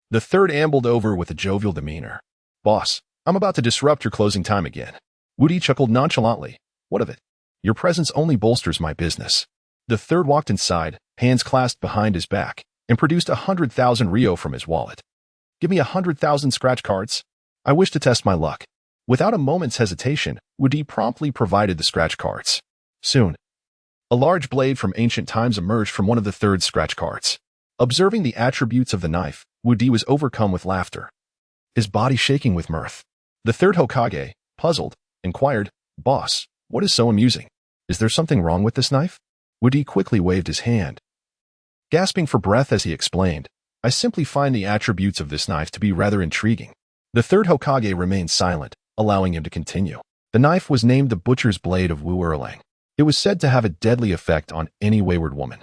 The third ambled over with a jovial demeanor. Boss, I'm about to disrupt your closing time again. Woody chuckled nonchalantly. What of it? Your presence only bolsters my business. The third walked inside, hands clasped behind his back, and produced 100,000 Rio from his wallet. Give me 100,000 scratch cards. I wish to test my luck. Without a moment's hesitation, Woody promptly provided the scratch cards. Soon, a large blade from ancient times emerged from one of the third's scratch cards. Observing the attributes of the knife, Woody was overcome with laughter, his body shaking with mirth. The third Hokage, puzzled, inquired, Boss, what is so amusing? Is there something wrong with this knife? Woody quickly waved his hand, gasping for breath as he explained, I simply find the attributes of this knife to be rather intriguing. The third Hokage remained silent, allowing him to continue. The knife was named the Butcher's Blade of Wu Erlang. It was said to have a deadly effect on any wayward woman,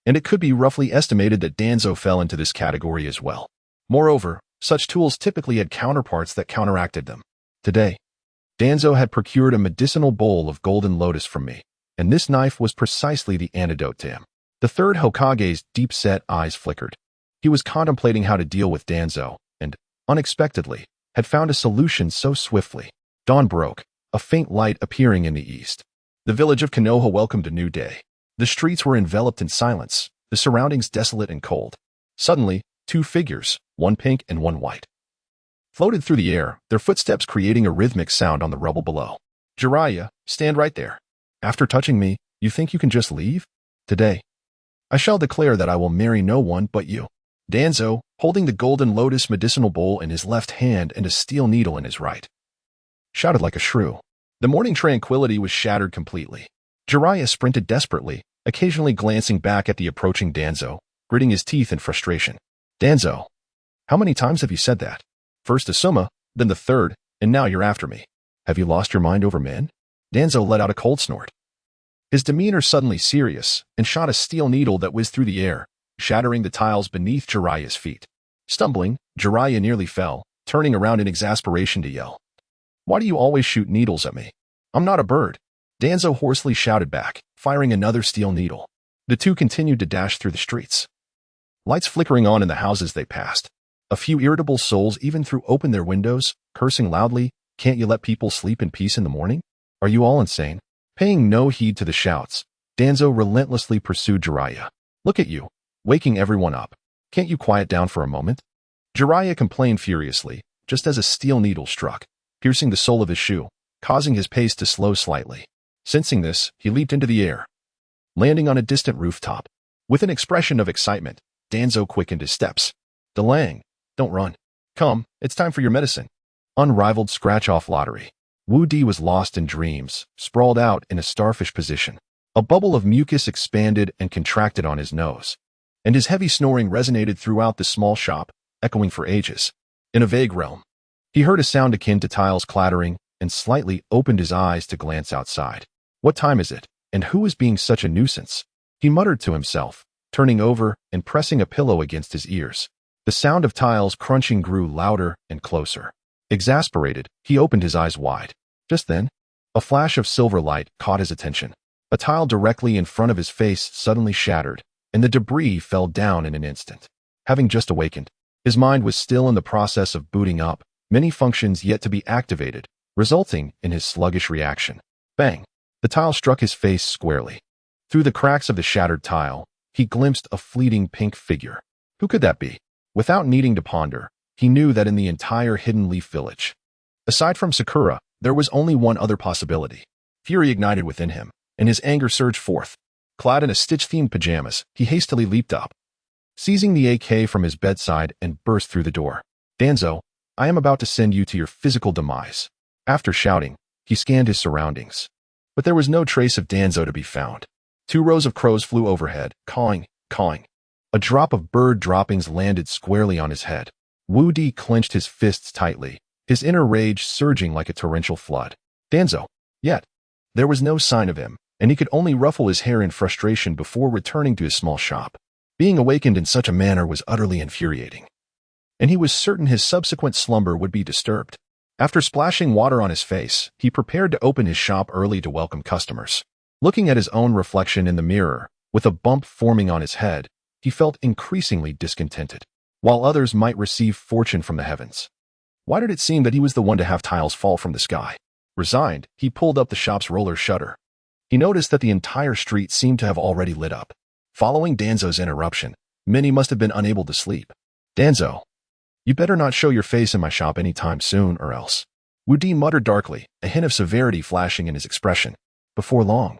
and it could be roughly estimated that Danzo fell into this category as well. Moreover, such tools typically had counterparts that counteracted them. Today, Danzo had procured a medicinal bowl of golden lotus from me, and this knife was precisely the antidote to him. The third Hokage's deep-set eyes flickered. He was contemplating how to deal with Danzo, and, unexpectedly, had found a solution so swiftly. Dawn broke, a faint light appearing in the east. The village of Konoha welcomed a new day. The streets were enveloped in silence, the surroundings desolate and cold. Suddenly, two figures, one pink and one white, floated through the air, their footsteps creating a rhythmic sound on the rubble below. Jiraiya, stand right there. After touching me, you think you can just leave? Today, I shall declare that I will marry no one but you. Danzo, holding the golden lotus medicinal bowl in his left hand and a steel needle in his right, shouted like a shrew. The morning tranquility was shattered completely. Jiraiya sprinted desperately, occasionally glancing back at the approaching Danzo, gritting his teeth in frustration. Danzo, how many times have you said that? First Asuma, then the third, and now you're after me. Have you lost your mind over men? Danzo let out a cold snort, his demeanor suddenly serious, and shot a steel needle that whizzed through the air, shattering the tiles beneath Jiraiya's feet. Stumbling, Jiraiya nearly fell, turning around in exasperation to yell, Why do you always shoot needles at me? I'm not a bird. Danzo hoarsely shouted back, firing another steel needle. The two continued to dash through the streets, lights flickering on in the houses they passed. A few irritable souls even threw open their windows, cursing loudly, Can't you let people sleep in peace in the morning? Are you all insane? Paying no heed to the shouts, Danzo relentlessly pursued Jiraiya. Look at you, waking everyone up. Can't you quiet down for a moment? Jiraiya complained furiously, just as a steel needle struck, piercing the sole of his shoe, causing his pace to slow slightly. Sensing this, he leaped into the air, landing on a distant rooftop. With an expression of excitement, Danzo quickened his steps. Delaying. Don't run. Come, it's time for your medicine. Unrivaled scratch-off lottery. Wu Di was lost in dreams, sprawled out in a starfish position. A bubble of mucus expanded and contracted on his nose, and his heavy snoring resonated throughout the small shop, echoing for ages. In a vague realm, he heard a sound akin to tiles clattering and slightly opened his eyes to glance outside. What time is it, and who is being such a nuisance? He muttered to himself, turning over and pressing a pillow against his ears. The sound of tiles crunching grew louder and closer. Exasperated, he opened his eyes wide. Just then, a flash of silver light caught his attention. A tile directly in front of his face suddenly shattered, and the debris fell down in an instant. Having just awakened, his mind was still in the process of booting up, many functions yet to be activated, resulting in his sluggish reaction. Bang! The tile struck his face squarely. Through the cracks of the shattered tile, he glimpsed a fleeting pink figure. Who could that be? Without needing to ponder, he knew that in the entire Hidden Leaf Village, aside from Sakura, there was only one other possibility. Fury ignited within him, and his anger surged forth. Clad in a Stitch-themed pajamas, he hastily leaped up, seizing the AK from his bedside and burst through the door. Danzo, I am about to send you to your physical demise. After shouting, he scanned his surroundings, but there was no trace of Danzo to be found. 2 rows of crows flew overhead, cawing, cawing. A drop of bird droppings landed squarely on his head. Wu Di clenched his fists tightly, his inner rage surging like a torrential flood. Danzo. Yet, there was no sign of him, and he could only ruffle his hair in frustration before returning to his small shop. Being awakened in such a manner was utterly infuriating, and he was certain his subsequent slumber would be disturbed. After splashing water on his face, he prepared to open his shop early to welcome customers. Looking at his own reflection in the mirror, with a bump forming on his head, he felt increasingly discontented. while others might receive fortune from the heavens. Why did it seem that he was the one to have tiles fall from the sky? Resigned, he pulled up the shop's roller shutter. He noticed that the entire street seemed to have already lit up. Following Danzo's interruption, many must have been unable to sleep. Danzo, you better not show your face in my shop anytime soon or else. Wudi muttered darkly, a hint of severity flashing in his expression. Before long,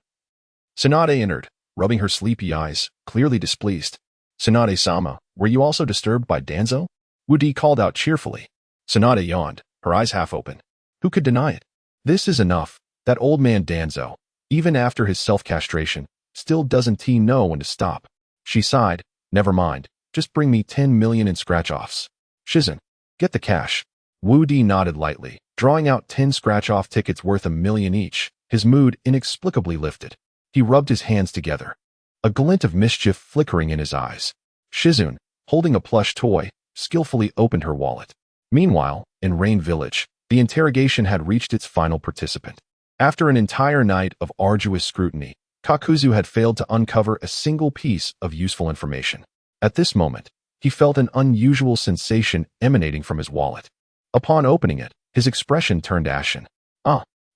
Tsunade entered, rubbing her sleepy eyes, clearly displeased. Tsunade-sama, were you also disturbed by Danzo? Wudi called out cheerfully. Tsunade yawned, her eyes half open. Who could deny it? This is enough. That old man Danzo, even after his self-castration, still doesn't he know when to stop. She sighed. Never mind, just bring me 10 million in scratch-offs. Shizen, get the cash. Wudi nodded lightly, drawing out 10 scratch-off tickets worth $1 million each. His mood inexplicably lifted. He rubbed his hands together, a glint of mischief flickering in his eyes. Shizun, holding a plush toy, skillfully opened her wallet. Meanwhile, in Rain Village, the interrogation had reached its final participant. After an entire night of arduous scrutiny, Kakuzu had failed to uncover a single piece of useful information. At this moment, he felt an unusual sensation emanating from his wallet. Upon opening it, his expression turned ashen.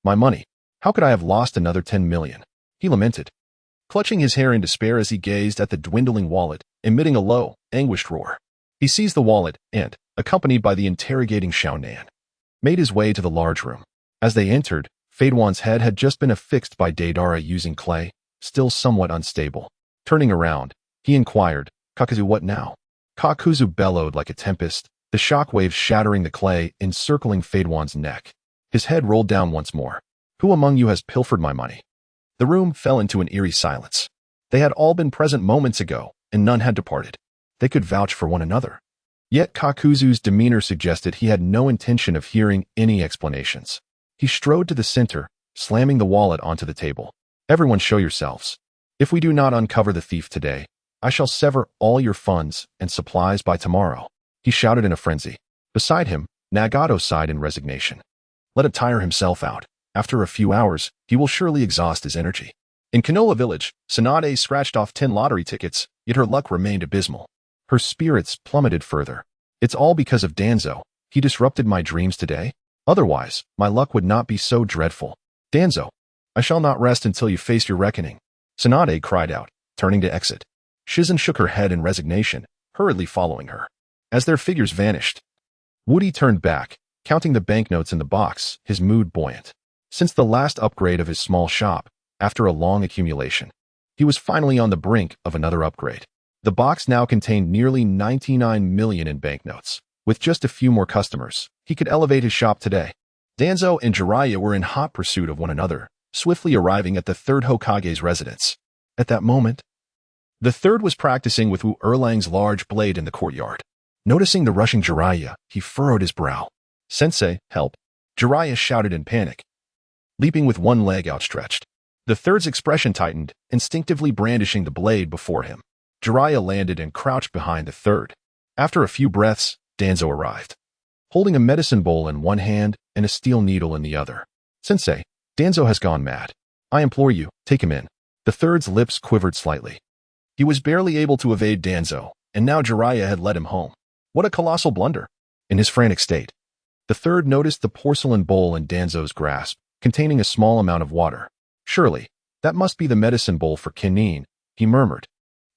My money. How could I have lost another 10 million? He lamented, clutching his hair in despair as he gazed at the dwindling wallet, emitting a low, anguished roar. He seized the wallet and, accompanied by the interrogating Xiaonan, made his way to the large room. As they entered, Fadewan's head had just been affixed by Deidara using clay, still somewhat unstable. Turning around, he inquired, Kakuzu, what now? Kakuzu bellowed like a tempest, the shock waves shattering the clay, encircling Fadewan's neck. His head rolled down once more. Who among you has pilfered my money? The room fell into an eerie silence. They had all been present moments ago, and none had departed. They could vouch for one another. Yet Kakuzu's demeanor suggested he had no intention of hearing any explanations. He strode to the center, slamming the wallet onto the table. Everyone show yourselves. If we do not uncover the thief today, I shall sever all your funds and supplies by tomorrow. He shouted in a frenzy. Beside him, Nagato sighed in resignation. Let him tire himself out. After a few hours, he will surely exhaust his energy. In Konoha Village, Tsunade scratched off 10 lottery tickets, yet her luck remained abysmal. Her spirits plummeted further. It's all because of Danzo. He disrupted my dreams today. Otherwise, my luck would not be so dreadful. Danzo, I shall not rest until you face your reckoning. Tsunade cried out, turning to exit. Shizen shook her head in resignation, hurriedly following her. As their figures vanished, Wudi turned back, counting the banknotes in the box, his mood buoyant. Since the last upgrade of his small shop, after a long accumulation, he was finally on the brink of another upgrade. The box now contained nearly 99 million in banknotes. With just a few more customers, he could elevate his shop today. Danzo and Jiraiya were in hot pursuit of one another, swiftly arriving at the third Hokage's residence. At that moment, the third was practicing with Wu Erlang's large blade in the courtyard. Noticing the rushing Jiraiya, he furrowed his brow. Sensei, help! Jiraiya shouted in panic, leaping with one leg outstretched. The third's expression tightened, instinctively brandishing the blade before him. Jiraiya landed and crouched behind the third. After a few breaths, Danzo arrived, holding a medicine bowl in one hand and a steel needle in the other. Sensei, Danzo has gone mad. I implore you, take him in. The third's lips quivered slightly. He was barely able to evade Danzo, and now Jiraiya had led him home. What a colossal blunder! In his frantic state, the third noticed the porcelain bowl in Danzo's grasp, containing a small amount of water. Surely, that must be the medicine bowl for quinine, he murmured,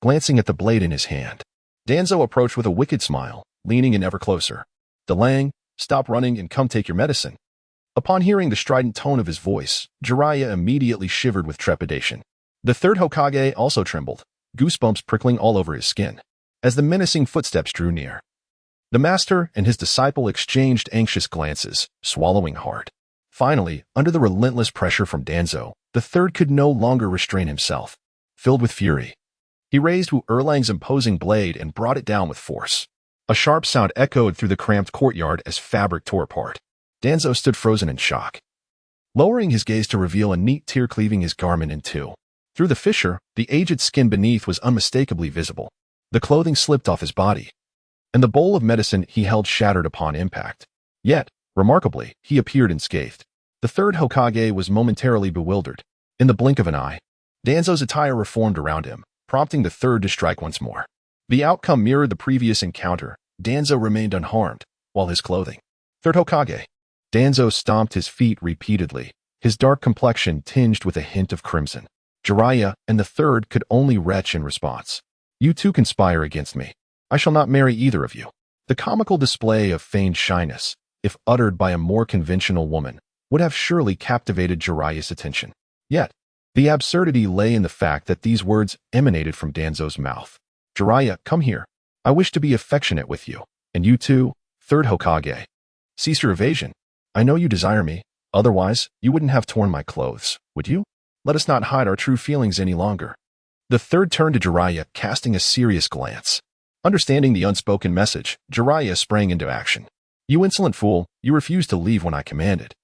glancing at the blade in his hand. Danzo approached with a wicked smile, leaning in ever closer. Delang, stop running and come take your medicine. Upon hearing the strident tone of his voice, Jiraiya immediately shivered with trepidation. The third Hokage also trembled, goosebumps prickling all over his skin, as the menacing footsteps drew near. The master and his disciple exchanged anxious glances, swallowing hard. Finally, under the relentless pressure from Danzo, the third could no longer restrain himself. Filled with fury, he raised Wu Erlang's imposing blade and brought it down with force. A sharp sound echoed through the cramped courtyard as fabric tore apart. Danzo stood frozen in shock, lowering his gaze to reveal a neat tear cleaving his garment in two. Through the fissure, the aged skin beneath was unmistakably visible. The clothing slipped off his body, and the bowl of medicine he held shattered upon impact. Yet, remarkably, he appeared unscathed. The third Hokage was momentarily bewildered. In the blink of an eye, Danzo's attire reformed around him, prompting the third to strike once more. The outcome mirrored the previous encounter, Danzo remained unharmed, while his clothing. Third Hokage. Danzo stomped his feet repeatedly, his dark complexion tinged with a hint of crimson. Jiraiya and the third could only retch in response. You two conspire against me. I shall not marry either of you. The comical display of feigned shyness, if uttered by a more conventional woman, would have surely captivated Jiraiya's attention. Yet, the absurdity lay in the fact that these words emanated from Danzo's mouth. Jiraiya, come here. I wish to be affectionate with you. And you too, third Hokage. Cease your evasion. I know you desire me. Otherwise, you wouldn't have torn my clothes, would you? Let us not hide our true feelings any longer. The third turned to Jiraiya, casting a serious glance. Understanding the unspoken message, Jiraiya sprang into action. You insolent fool, you refused to leave when I commanded.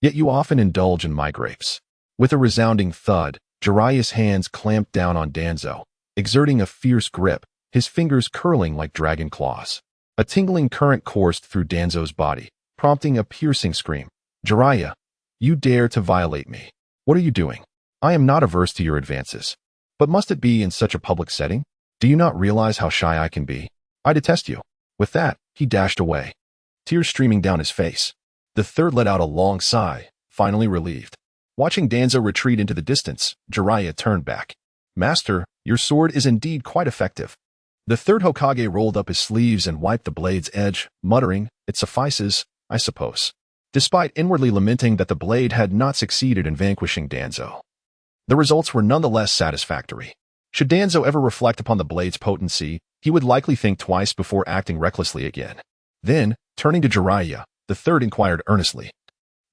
Yet you often indulge in my grapes. With a resounding thud, Jiraiya's hands clamped down on Danzo, exerting a fierce grip, his fingers curling like dragon claws. A tingling current coursed through Danzo's body, prompting a piercing scream. Jiraiya, you dare to violate me. What are you doing? I am not averse to your advances. But must it be in such a public setting? Do you not realize how shy I can be? I detest you. With that, he dashed away, tears streaming down his face. The third let out a long sigh, finally relieved. Watching Danzo retreat into the distance, Jiraiya turned back. Master, your sword is indeed quite effective. The third Hokage rolled up his sleeves and wiped the blade's edge, muttering, it suffices, I suppose. Despite inwardly lamenting that the blade had not succeeded in vanquishing Danzo. The results were nonetheless satisfactory. Should Danzo ever reflect upon the blade's potency, he would likely think twice before acting recklessly again. Then, turning to Jiraiya, the third inquired earnestly.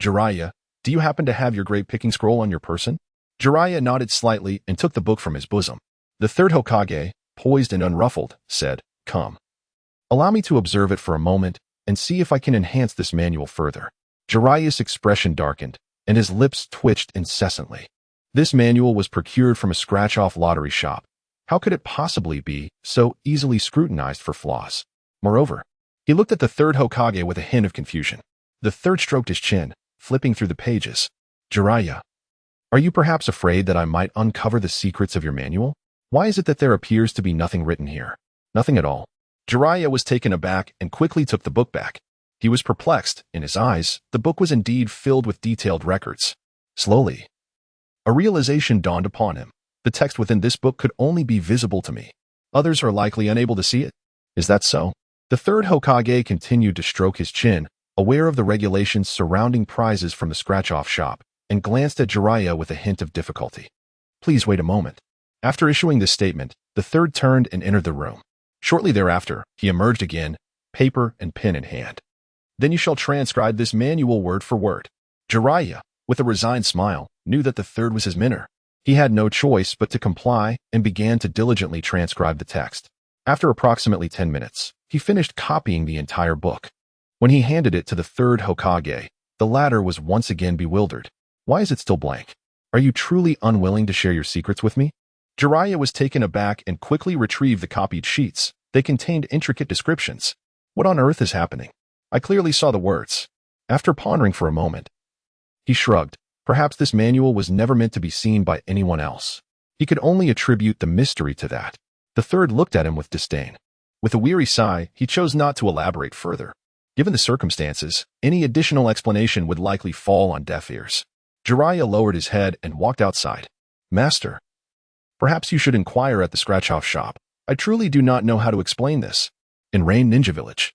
Jiraiya, do you happen to have your great picking scroll on your person? Jiraiya nodded slightly and took the book from his bosom. The third Hokage, poised and unruffled, said, Come. Allow me to observe it for a moment and see if I can enhance this manual further. Jiraiya's expression darkened, and his lips twitched incessantly. This manual was procured from a scratch-off lottery shop. How could it possibly be so easily scrutinized for flaws? Moreover, he looked at the third Hokage with a hint of confusion. The third stroked his chin, flipping through the pages. Jiraiya, are you perhaps afraid that I might uncover the secrets of your manual? Why is it that there appears to be nothing written here? Nothing at all. Jiraiya was taken aback and quickly took the book back. He was perplexed. In his eyes, the book was indeed filled with detailed records. Slowly, a realization dawned upon him. The text within this book could only be visible to me. Others are likely unable to see it. Is that so? The third Hokage continued to stroke his chin, aware of the regulations surrounding prizes from the scratch-off shop, and glanced at Jiraiya with a hint of difficulty. Please wait a moment. After issuing this statement, the third turned and entered the room. Shortly thereafter, he emerged again, paper and pen in hand. Then you shall transcribe this manual word for word. Jiraiya, with a resigned smile, knew that the third was his mentor. He had no choice but to comply and began to diligently transcribe the text. After approximately 10 minutes, he finished copying the entire book. When he handed it to the third Hokage, the latter was once again bewildered. Why is it still blank? Are you truly unwilling to share your secrets with me? Jiraiya was taken aback and quickly retrieved the copied sheets. They contained intricate descriptions. What on earth is happening? I clearly saw the words. After pondering for a moment, he shrugged. Perhaps this manual was never meant to be seen by anyone else. He could only attribute the mystery to that. The third looked at him with disdain. With a weary sigh, he chose not to elaborate further. Given the circumstances, any additional explanation would likely fall on deaf ears. Jiraiya lowered his head and walked outside. Master, perhaps you should inquire at the scratch-off shop. I truly do not know how to explain this. In Rain Ninja Village,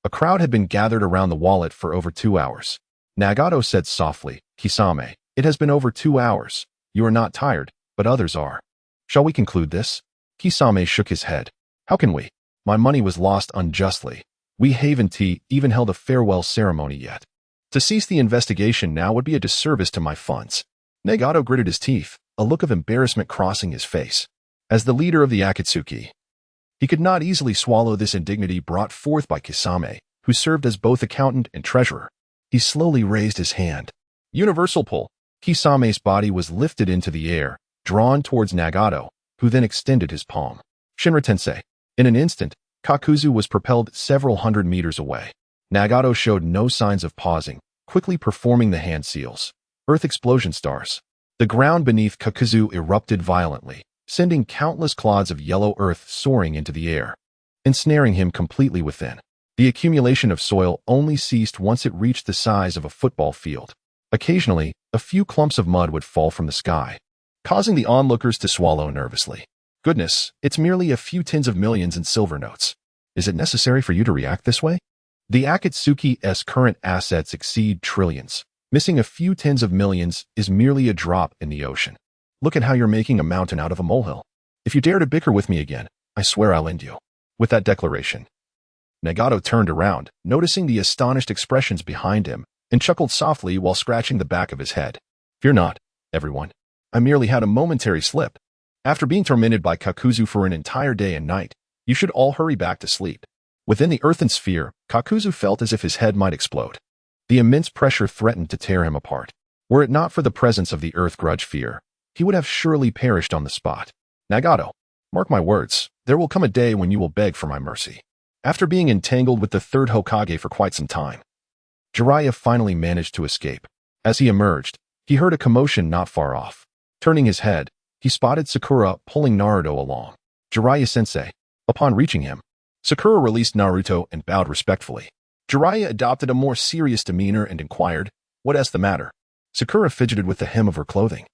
a crowd had been gathered around the wallet for over 2 hours. Nagato said softly, Kisame, it has been over 2 hours. You are not tired, but others are. Shall we conclude this? Kisame shook his head. How can we? My money was lost unjustly. We Haven Tea even held a farewell ceremony yet. To cease the investigation now would be a disservice to my funds. Nagato gritted his teeth, a look of embarrassment crossing his face. As the leader of the Akatsuki, he could not easily swallow this indignity brought forth by Kisame, who served as both accountant and treasurer. He slowly raised his hand. Universal pull. Kisame's body was lifted into the air, drawn towards Nagato, who then extended his palm. Shinra Tensei. In an instant, Kakuzu was propelled several hundred meters away. Nagato showed no signs of pausing, quickly performing the hand seals. Earth explosion stars. The ground beneath Kakuzu erupted violently, sending countless clods of yellow earth soaring into the air. ensnaring him completely within. The accumulation of soil only ceased once it reached the size of a football field. Occasionally, a few clumps of mud would fall from the sky, causing the onlookers to swallow nervously. Goodness, it's merely a few tens of millions in silver notes. Is it necessary for you to react this way? The Akatsuki's current assets exceed trillions. Missing a few tens of millions is merely a drop in the ocean. Look at how you're making a mountain out of a molehill. If you dare to bicker with me again, I swear I'll end you. With that declaration, Nagato turned around, noticing the astonished expressions behind him, and chuckled softly while scratching the back of his head. Fear not, everyone. I merely had a momentary slip. After being tormented by Kakuzu for an entire day and night, you should all hurry back to sleep. Within the earthen sphere, Kakuzu felt as if his head might explode. The immense pressure threatened to tear him apart. Were it not for the presence of the earth grudge fear, he would have surely perished on the spot. Nagato, mark my words, there will come a day when you will beg for my mercy. After being entangled with the third Hokage for quite some time, Jiraiya finally managed to escape. As he emerged, he heard a commotion not far off. Turning his head, he spotted Sakura pulling Naruto along. Jiraiya-sensei. Upon reaching him, Sakura released Naruto and bowed respectfully. Jiraiya adopted a more serious demeanor and inquired, "What's the matter?" Sakura fidgeted with the hem of her clothing,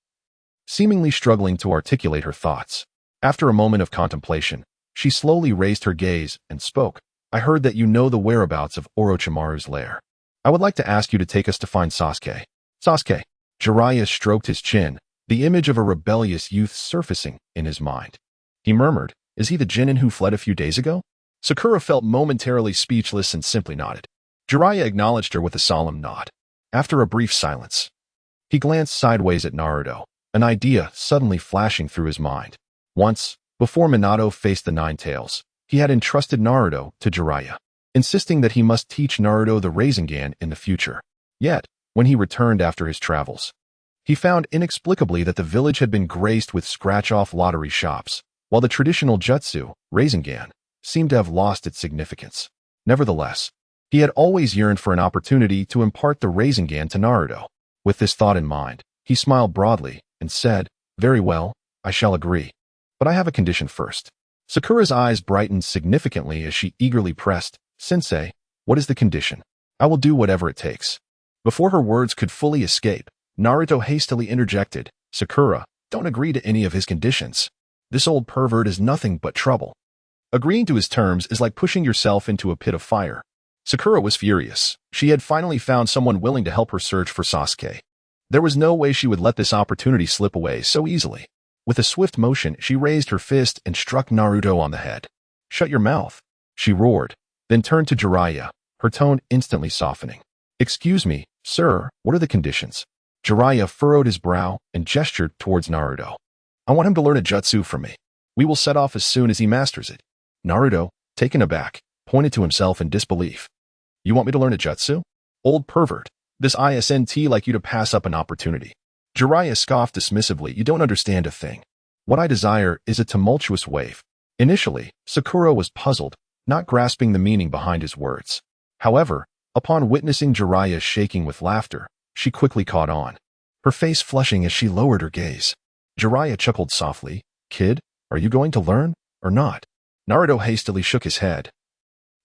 seemingly struggling to articulate her thoughts. After a moment of contemplation, she slowly raised her gaze and spoke. "I heard that you know the whereabouts of Orochimaru's lair. I would like to ask you to take us to find Sasuke." Sasuke. Jiraiya stroked his chin, the image of a rebellious youth surfacing in his mind. He murmured, "Is he the genin who fled a few days ago?" Sakura felt momentarily speechless and simply nodded. Jiraiya acknowledged her with a solemn nod. After a brief silence, he glanced sideways at Naruto, an idea suddenly flashing through his mind. Once, before Minato faced the Nine Tails, he had entrusted Naruto to Jiraiya, insisting that he must teach Naruto the Rasengan in the future. Yet, when he returned after his travels, he found inexplicably that the village had been graced with scratch-off lottery shops, while the traditional jutsu, Rasengan, seemed to have lost its significance. Nevertheless, he had always yearned for an opportunity to impart the Rasengan to Naruto. With this thought in mind, he smiled broadly and said, "Very well, I shall agree. But I have a condition first." Sakura's eyes brightened significantly as she eagerly pressed, "Sensei, what is the condition? I will do whatever it takes." Before her words could fully escape, Naruto hastily interjected, "Sakura, don't agree to any of his conditions. This old pervert is nothing but trouble. Agreeing to his terms is like pushing yourself into a pit of fire." Sakura was furious. She had finally found someone willing to help her search for Sasuke. There was no way she would let this opportunity slip away so easily. With a swift motion, she raised her fist and struck Naruto on the head. "Shut your mouth," she roared, then turned to Jiraiya, her tone instantly softening. "Excuse me, sir, what are the conditions?" Jiraiya furrowed his brow and gestured towards Naruto. "I want him to learn a jutsu from me. We will set off as soon as he masters it." Naruto, taken aback, pointed to himself in disbelief. "You want me to learn a jutsu? Old pervert, this isn't like you to pass up an opportunity." Jiraiya scoffed dismissively. "You don't understand a thing. What I desire is a tumultuous wave." Initially, Sakura was puzzled, not grasping the meaning behind his words. However, upon witnessing Jiraiya shaking with laughter, she quickly caught on, her face flushing as she lowered her gaze. Jiraiya chuckled softly. "Kid, are you going to learn, or not?" Naruto hastily shook his head.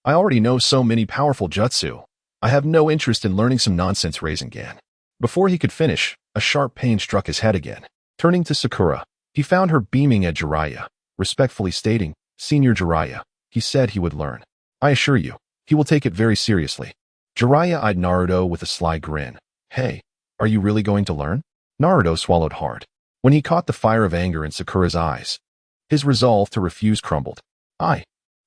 "I already know so many powerful jutsu. I have no interest in learning some nonsense Rasengan." Before he could finish, a sharp pain struck his head again. Turning to Sakura, he found her beaming at Jiraiya, respectfully stating, "Senior Jiraiya, he said he would learn. I assure you, he will take it very seriously." Jiraiya eyed Naruto with a sly grin. "Hey, are you really going to learn?" Naruto swallowed hard. When he caught the fire of anger in Sakura's eyes, his resolve to refuse crumbled. I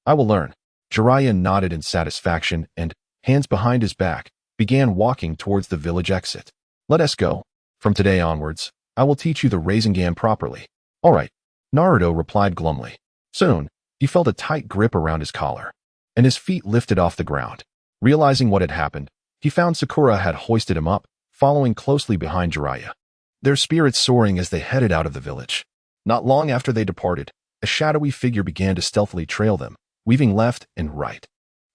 will learn." Jiraiya nodded in satisfaction and, hands behind his back, began walking towards the village exit. "Let us go. From today onwards, I will teach you the Rasengan properly." "All right," Naruto replied glumly. Soon, he felt a tight grip around his collar, and his feet lifted off the ground. Realizing what had happened, he found Sakura had hoisted him up, following closely behind Jiraiya, their spirits soaring as they headed out of the village. Not long after they departed, a shadowy figure began to stealthily trail them, weaving left and right.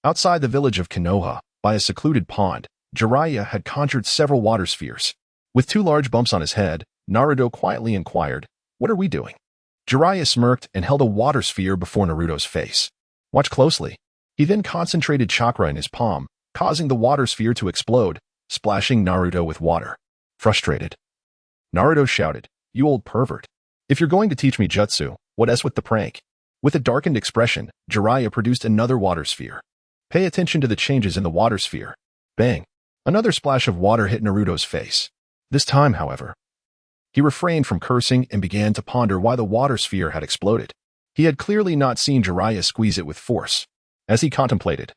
Outside the village of Konoha, by a secluded pond, Jiraiya had conjured several water spheres. With two large bumps on his head, Naruto quietly inquired, "What are we doing?" Jiraiya smirked and held a water sphere before Naruto's face. Watch closely. He then concentrated chakra in his palm, causing the water sphere to explode, splashing Naruto with water. Frustrated, Naruto shouted, "You old pervert. If you're going to teach me jutsu, what else with the prank?" With a darkened expression, Jiraiya produced another water sphere. Pay attention to the changes in the water sphere. Bang! Another splash of water hit Naruto's face. This time, however, he refrained from cursing and began to ponder why the water sphere had exploded. He had clearly not seen Jiraiya squeeze it with force. As he contemplated,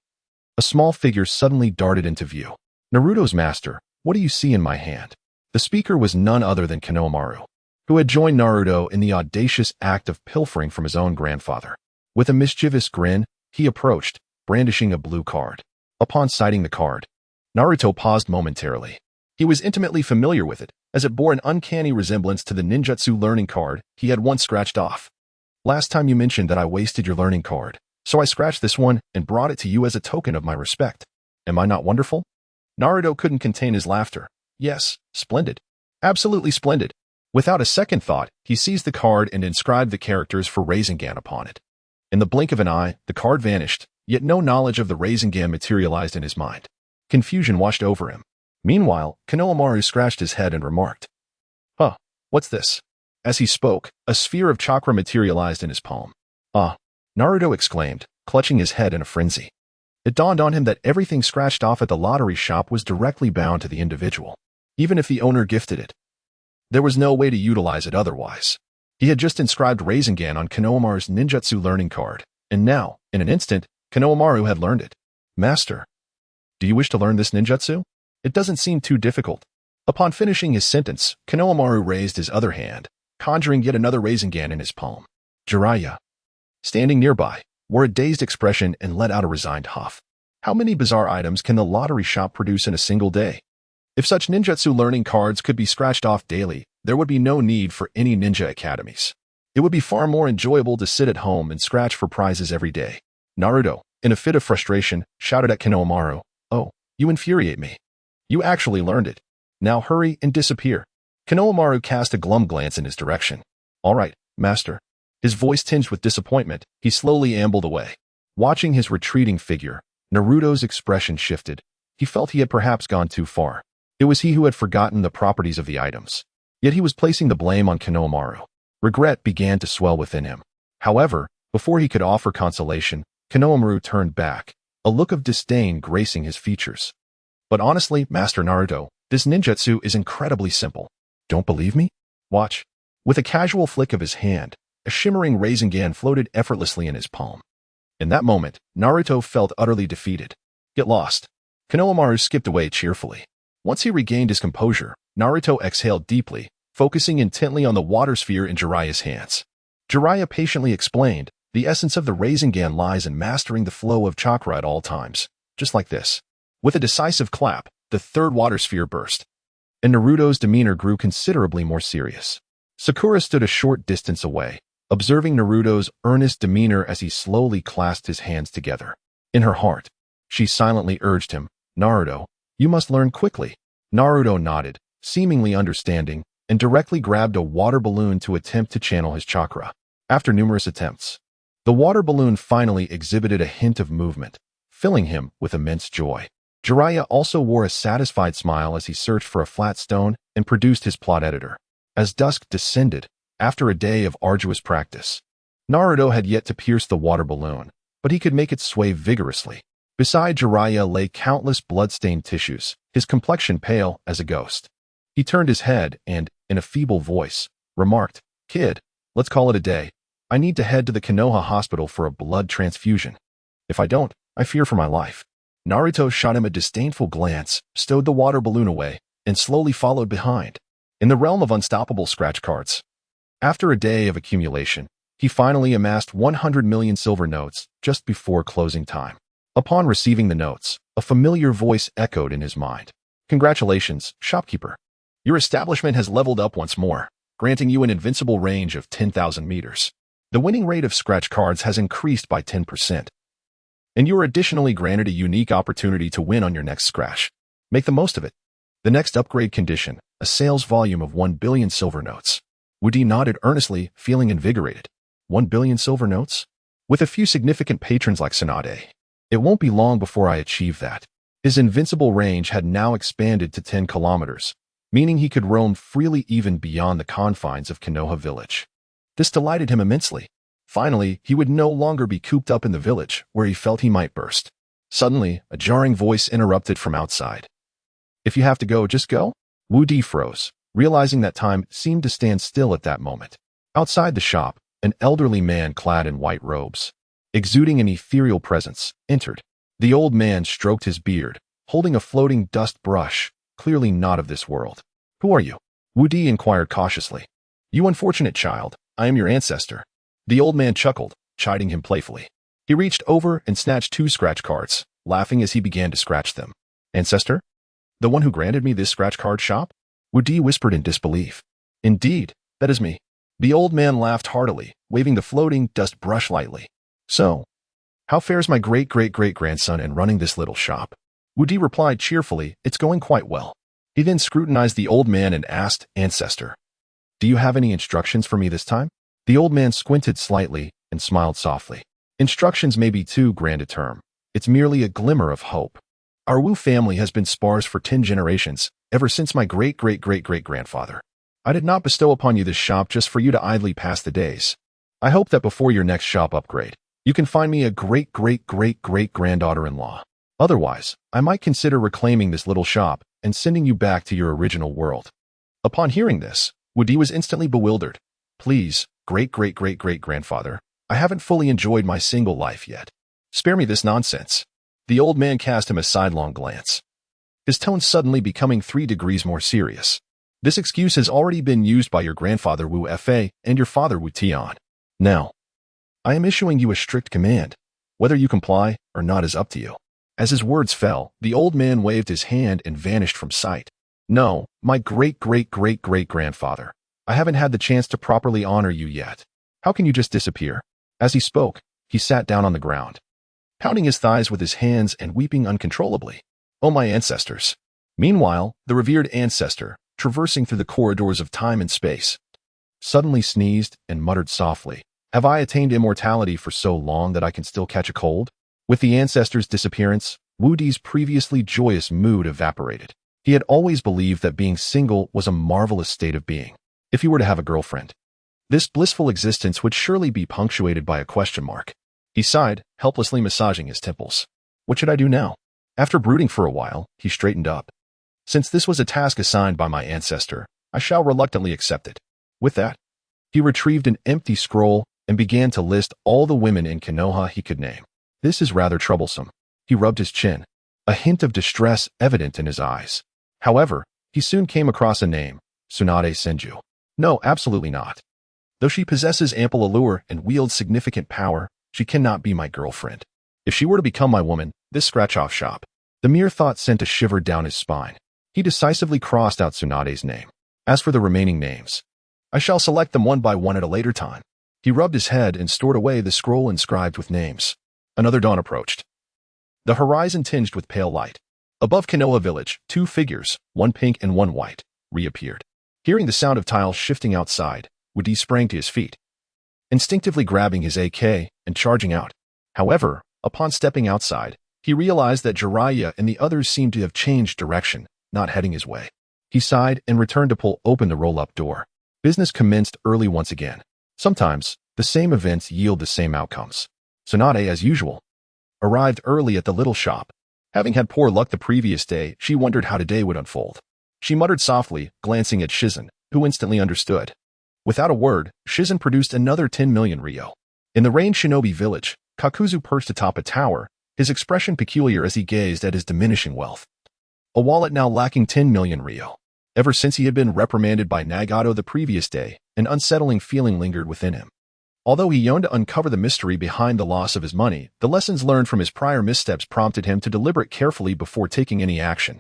a small figure suddenly darted into view. "Naruto's master, what do you see in my hand?" The speaker was none other than Konohamaru, who had joined Naruto in the audacious act of pilfering from his own grandfather. With a mischievous grin, he approached, brandishing a blue card. Upon sighting the card, Naruto paused momentarily. He was intimately familiar with it, as it bore an uncanny resemblance to the ninjutsu learning card he had once scratched off. "Last time you mentioned that I wasted your learning card, so I scratched this one and brought it to you as a token of my respect. Am I not wonderful?" Naruto couldn't contain his laughter. "Yes, splendid. Absolutely splendid." Without a second thought, he seized the card and inscribed the characters for Rasengan upon it. In the blink of an eye, the card vanished, yet no knowledge of the Rasengan materialized in his mind. Confusion washed over him. Meanwhile, Konohamaru scratched his head and remarked, "Huh, what's this?" As he spoke, a sphere of chakra materialized in his palm. "Ah," Naruto exclaimed, clutching his head in a frenzy. It dawned on him that everything scratched off at the lottery shop was directly bound to the individual. Even if the owner gifted it, there was no way to utilize it otherwise. He had just inscribed Rasengan on Konohamaru's ninjutsu learning card, and now, in an instant, Konohamaru had learned it. "Master, do you wish to learn this ninjutsu? It doesn't seem too difficult." Upon finishing his sentence, Konohamaru raised his other hand, conjuring yet another Rasengan in his palm. Jiraiya, standing nearby, wore a dazed expression and let out a resigned huff. How many bizarre items can the lottery shop produce in a single day? If such ninjutsu learning cards could be scratched off daily, there would be no need for any ninja academies. It would be far more enjoyable to sit at home and scratch for prizes every day. Naruto, in a fit of frustration, shouted at Konohamaru, "Oh, you infuriate me. You actually learned it. Now hurry and disappear." Konohamaru cast a glum glance in his direction. "All right, master." His voice tinged with disappointment, he slowly ambled away. Watching his retreating figure, Naruto's expression shifted. He felt he had perhaps gone too far. It was he who had forgotten the properties of the items. Yet he was placing the blame on Konohamaru. Regret began to swell within him. However, before he could offer consolation, Konohamaru turned back, a look of disdain gracing his features. "But honestly, Master Naruto, this ninjutsu is incredibly simple. Don't believe me? Watch." With a casual flick of his hand, a shimmering Rasengan floated effortlessly in his palm. In that moment, Naruto felt utterly defeated. "Get lost." Konohamaru skipped away cheerfully. Once he regained his composure, Naruto exhaled deeply, focusing intently on the water sphere in Jiraiya's hands. Jiraiya patiently explained, "The essence of the Rasengan lies in mastering the flow of chakra at all times, just like this." With a decisive clap, the third water sphere burst, and Naruto's demeanor grew considerably more serious. Sakura stood a short distance away, observing Naruto's earnest demeanor as he slowly clasped his hands together. In her heart, she silently urged him, "Naruto, you must learn quickly." Naruto nodded, seemingly understanding, and directly grabbed a water balloon to attempt to channel his chakra. After numerous attempts, the water balloon finally exhibited a hint of movement, filling him with immense joy. Jiraiya also wore a satisfied smile as he searched for a flat stone and produced his plot editor. As dusk descended, after a day of arduous practice, Naruto had yet to pierce the water balloon, but he could make it sway vigorously. Beside Jiraiya lay countless blood-stained tissues, his complexion pale as a ghost. He turned his head and, in a feeble voice, remarked, "Kid, let's call it a day. I need to head to the Konoha hospital for a blood transfusion. If I don't, I fear for my life." Naruto shot him a disdainful glance, stowed the water balloon away, and slowly followed behind. In the realm of unstoppable scratch cards, after a day of accumulation, he finally amassed 100 million silver notes just before closing time. Upon receiving the notes, a familiar voice echoed in his mind. "Congratulations, shopkeeper. Your establishment has leveled up once more, granting you an invincible range of 10,000 meters. The winning rate of scratch cards has increased by 10%. And you are additionally granted a unique opportunity to win on your next scratch. Make the most of it." The next upgrade condition, a sales volume of 1 billion silver notes. Woody nodded earnestly, feeling invigorated. 1 billion silver notes? with a few significant patrons like Tsunade. It won't be long before I achieve that. His invincible range had now expanded to 10 kilometers, meaning he could roam freely even beyond the confines of Konoha village. This delighted him immensely. Finally, he would no longer be cooped up in the village, where he felt he might burst. Suddenly, a jarring voice interrupted from outside. "If you have to go, just go?" Wu Di froze, realizing that time seemed to stand still at that moment. Outside the shop, an elderly man clad in white robes, exuding an ethereal presence, entered. The old man stroked his beard, holding a floating dust brush, clearly not of this world. "Who are you?" Wu Di inquired cautiously. "You unfortunate child, I am your ancestor." The old man chuckled, chiding him playfully. He reached over and snatched 2 scratch cards, laughing as he began to scratch them. "Ancestor? The one who granted me this scratch card shop?" Wu Di whispered in disbelief. "Indeed, that is me." The old man laughed heartily, waving the floating dust brush lightly. "So, how fares my great-great-great-grandson in running this little shop?" Wu Di replied cheerfully, "It's going quite well." He then scrutinized the old man and asked, "Ancestor, do you have any instructions for me this time?" The old man squinted slightly and smiled softly. "Instructions may be too grand a term. It's merely a glimmer of hope. Our Wu family has been sparse for 10 generations, ever since my great-great-great-great-grandfather. I did not bestow upon you this shop just for you to idly pass the days. I hope that before your next shop upgrade, you can find me a great-great-great-great-granddaughter-in-law. Otherwise, I might consider reclaiming this little shop and sending you back to your original world." Upon hearing this, Wu Di was instantly bewildered. "Please, great-great-great-great-grandfather, I haven't fully enjoyed my single life yet. Spare me this nonsense." The old man cast him a sidelong glance, his tone suddenly becoming 3 degrees more serious. "This excuse has already been used by your grandfather Wu Fa and your father Wu Tian. Now, I am issuing you a strict command. Whether you comply or not is up to you." As his words fell, the old man waved his hand and vanished from sight. "No, my great-great-great-great-grandfather, I haven't had the chance to properly honor you yet. How can you just disappear?" As he spoke, he sat down on the ground, pounding his thighs with his hands and weeping uncontrollably. "Oh, my ancestors." Meanwhile, the revered ancestor, traversing through the corridors of time and space, suddenly sneezed and muttered softly, "Have I attained immortality for so long that I can still catch a cold?" With the ancestor's disappearance, Wu Di's previously joyous mood evaporated. He had always believed that being single was a marvelous state of being. If he were to have a girlfriend, this blissful existence would surely be punctuated by a question mark. He sighed, helplessly massaging his temples. What should I do now? After brooding for a while, he straightened up. Since this was a task assigned by my ancestor, I shall reluctantly accept it. With that, he retrieved an empty scroll and began to list all the women in Konoha he could name. This is rather troublesome. He rubbed his chin, a hint of distress evident in his eyes. However, he soon came across a name, Tsunade Senju. No, absolutely not. Though she possesses ample allure and wields significant power, she cannot be my girlfriend. If she were to become my woman, this scratch-off shop. The mere thought sent a shiver down his spine. He decisively crossed out Tsunade's name. As for the remaining names, I shall select them one by one at a later time. He rubbed his head and stored away the scroll inscribed with names. Another dawn approached. The horizon tinged with pale light. Above Konoha village, 2 figures, one pink and one white, reappeared. Hearing the sound of tiles shifting outside, Wu Di sprang to his feet, instinctively grabbing his AK and charging out. However, upon stepping outside, he realized that Jiraiya and the others seemed to have changed direction, not heading his way. He sighed and returned to pull open the roll-up door. Business commenced early once again. Sometimes, the same events yield the same outcomes. Tsunade, as usual, arrived early at the little shop. Having had poor luck the previous day, she wondered how today would unfold. She muttered softly, glancing at Shizen, who instantly understood. Without a word, Shizen produced another 10 million ryo. In the range shinobi village, Kakuzu perched atop a tower, his expression peculiar as he gazed at his diminishing wealth. A wallet now lacking 10 million ryo. Ever since he had been reprimanded by Nagato the previous day, an unsettling feeling lingered within him. Although he yearned to uncover the mystery behind the loss of his money, the lessons learned from his prior missteps prompted him to deliberate carefully before taking any action.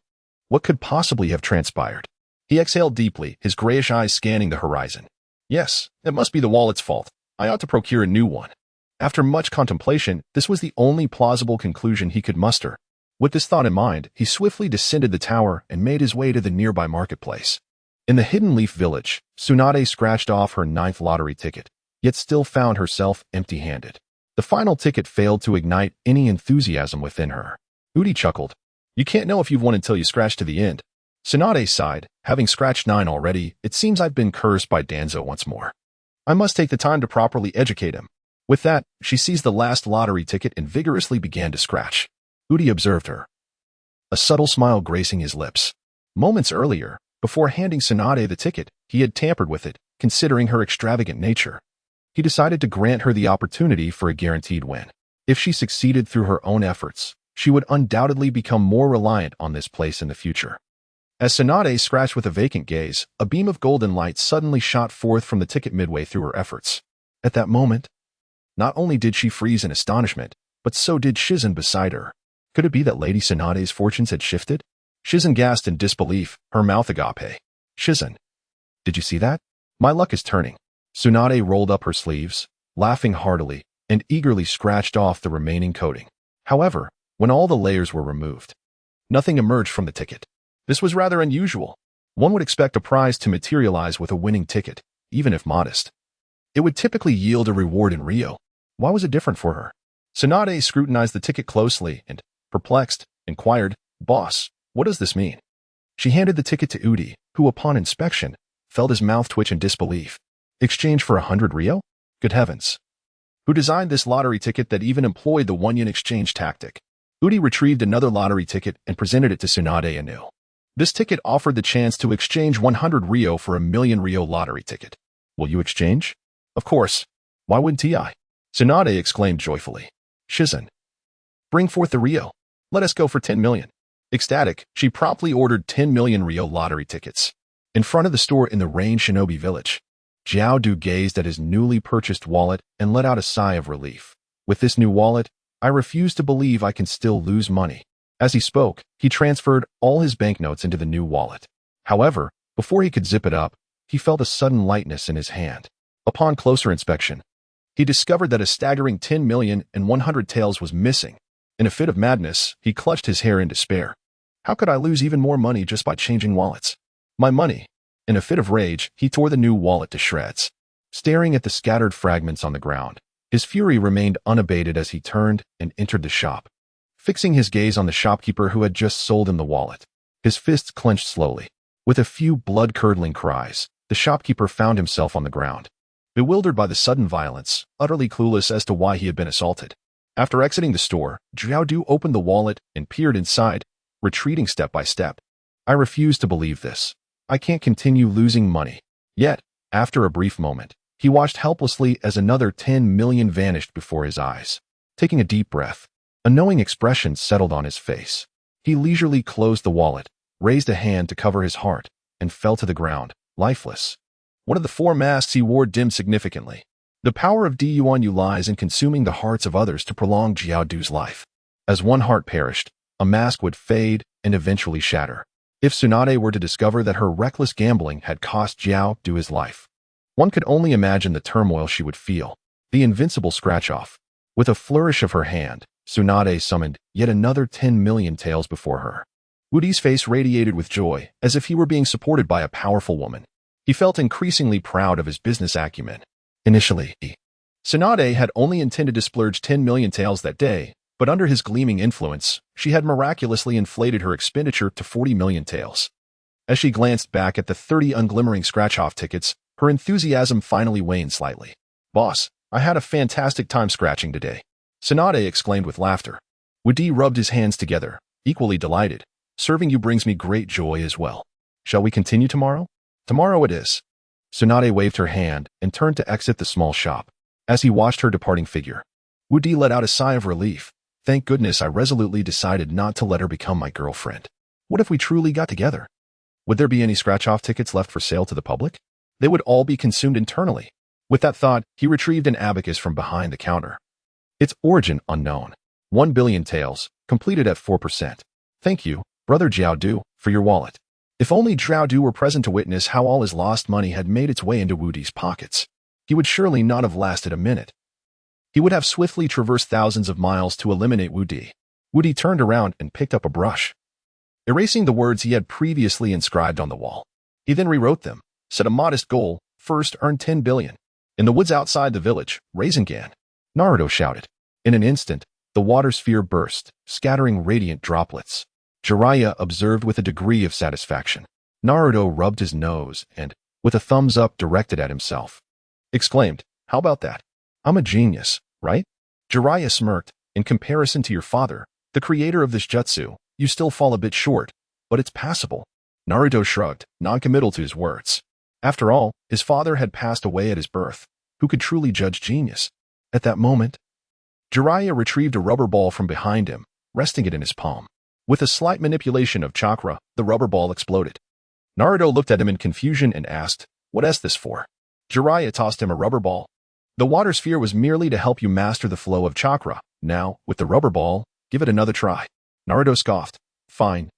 What could possibly have transpired? He exhaled deeply, his grayish eyes scanning the horizon. Yes, it must be the wallet's fault. I ought to procure a new one. After much contemplation, this was the only plausible conclusion he could muster. With this thought in mind, he swiftly descended the tower and made his way to the nearby marketplace. In the Hidden Leaf village, Tsunade scratched off her 9th lottery ticket, yet still found herself empty-handed. The final ticket failed to ignite any enthusiasm within her. Udi chuckled. You can't know if you've won until you scratch to the end. Tsunade sighed. Having scratched 9 already, it seems I've been cursed by Danzo once more. I must take the time to properly educate him. With that, she seized the last lottery ticket and vigorously began to scratch. Udi observed her, a subtle smile gracing his lips. Moments earlier, before handing Tsunade the ticket, he had tampered with it, considering her extravagant nature. He decided to grant her the opportunity for a guaranteed win. If she succeeded through her own efforts, she would undoubtedly become more reliant on this place in the future. As Tsunade scratched with a vacant gaze, a beam of golden light suddenly shot forth from the ticket midway through her efforts. At that moment, not only did she freeze in astonishment, but so did Shizen beside her. Could it be that Lady Tsunade's fortunes had shifted? Shizen gasped in disbelief, her mouth agape. Shizen, did you see that? My luck is turning. Tsunade rolled up her sleeves, laughing heartily, and eagerly scratched off the remaining coating. However, when all the layers were removed, nothing emerged from the ticket. This was rather unusual. One would expect a prize to materialize with a winning ticket, even if modest. It would typically yield a reward in Rio. Why was it different for her? Tsunade scrutinized the ticket closely and, perplexed, inquired, Boss, what does this mean? She handed the ticket to Udi, who upon inspection, felt his mouth twitch in disbelief. Exchange for 100 Rio? Good heavens. Who designed this lottery ticket that even employed the 1 yen exchange tactic? Udi retrieved another lottery ticket and presented it to Tsunade anew. This ticket offered the chance to exchange 100 Rio for a 1,000,000 Rio lottery ticket. Will you exchange? Of course. Why wouldn't I? Tsunade exclaimed joyfully. Shizen, bring forth the Rio. Let us go for 10 million. Ecstatic, she promptly ordered 10 million Rio lottery tickets. In front of the store in the Rain Shinobi village, Jiao Du gazed at his newly purchased wallet and let out a sigh of relief. With this new wallet, I refuse to believe I can still lose money. As he spoke, he transferred all his banknotes into the new wallet. However, before he could zip it up, he felt a sudden lightness in his hand. Upon closer inspection, he discovered that a staggering 10,100,000 taels was missing. In a fit of madness, he clutched his hair in despair. How could I lose even more money just by changing wallets? My money. In a fit of rage, he tore the new wallet to shreds. Staring at the scattered fragments on the ground, his fury remained unabated as he turned and entered the shop. Fixing his gaze on the shopkeeper who had just sold him the wallet, his fists clenched slowly. With a few blood-curdling cries, the shopkeeper found himself on the ground. Bewildered by the sudden violence, utterly clueless as to why he had been assaulted. After exiting the store, Jiao Du opened the wallet and peered inside, retreating step by step. I refuse to believe this. I can't continue losing money. Yet, after a brief moment, he watched helplessly as another 10 million vanished before his eyes. Taking a deep breath, a knowing expression settled on his face. He leisurely closed the wallet, raised a hand to cover his heart, and fell to the ground, lifeless. One of the 4 masks he wore dimmed significantly. The power of Duan lies in consuming the hearts of others to prolong Jiao Du's life. As one heart perished, a mask would fade and eventually shatter. If Tsunade were to discover that her reckless gambling had cost Jiao Du his life, one could only imagine the turmoil she would feel. The invincible scratch-off. With a flourish of her hand, Tsunade summoned yet another 10 million taels before her. Udi's face radiated with joy, as if he were being supported by a powerful woman. He felt increasingly proud of his business acumen. Initially, Tsunade had only intended to splurge 10 million taels that day, but under his gleaming influence, she had miraculously inflated her expenditure to 40 million taels. As she glanced back at the 30 unglimmering scratch-off tickets, her enthusiasm finally waned slightly. Boss, I had a fantastic time scratching today. Tsunade exclaimed with laughter. Udi rubbed his hands together, equally delighted. Serving you brings me great joy as well. Shall we continue tomorrow? Tomorrow it is. Tsunade waved her hand and turned to exit the small shop. As he watched her departing figure, Udi let out a sigh of relief. Thank goodness I resolutely decided not to let her become my girlfriend. What if we truly got together? Would there be any scratch-off tickets left for sale to the public? They would all be consumed internally. With that thought, he retrieved an abacus from behind the counter. Its origin unknown. 1 billion taels, completed at 4%. Thank you, Brother Jiao Du, for your wallet. If only Jiao Du were present to witness how all his lost money had made its way into Wudi's pockets, he would surely not have lasted a minute. He would have swiftly traversed thousands of miles to eliminate Wudi. Wudi turned around and picked up a brush, erasing the words he had previously inscribed on the wall. He then rewrote them, set a modest goal, first earn 10 billion. In the woods outside the village, Rasengan, Naruto shouted. In an instant, the water sphere burst, scattering radiant droplets. Jiraiya observed with a degree of satisfaction. Naruto rubbed his nose and, with a thumbs up directed at himself, exclaimed, "How about that? I'm a genius, right?" Jiraiya smirked. In comparison to your father, the creator of this jutsu, you still fall a bit short, but it's passable. Naruto shrugged, non-committal to his words. After all, his father had passed away at his birth. Who could truly judge genius? At that moment, Jiraiya retrieved a rubber ball from behind him, resting it in his palm. With a slight manipulation of chakra, the rubber ball exploded. Naruto looked at him in confusion and asked, "What's this for?" Jiraiya tossed him a rubber ball. The water sphere was merely to help you master the flow of chakra. Now, with the rubber ball, give it another try. Naruto scoffed. Fine.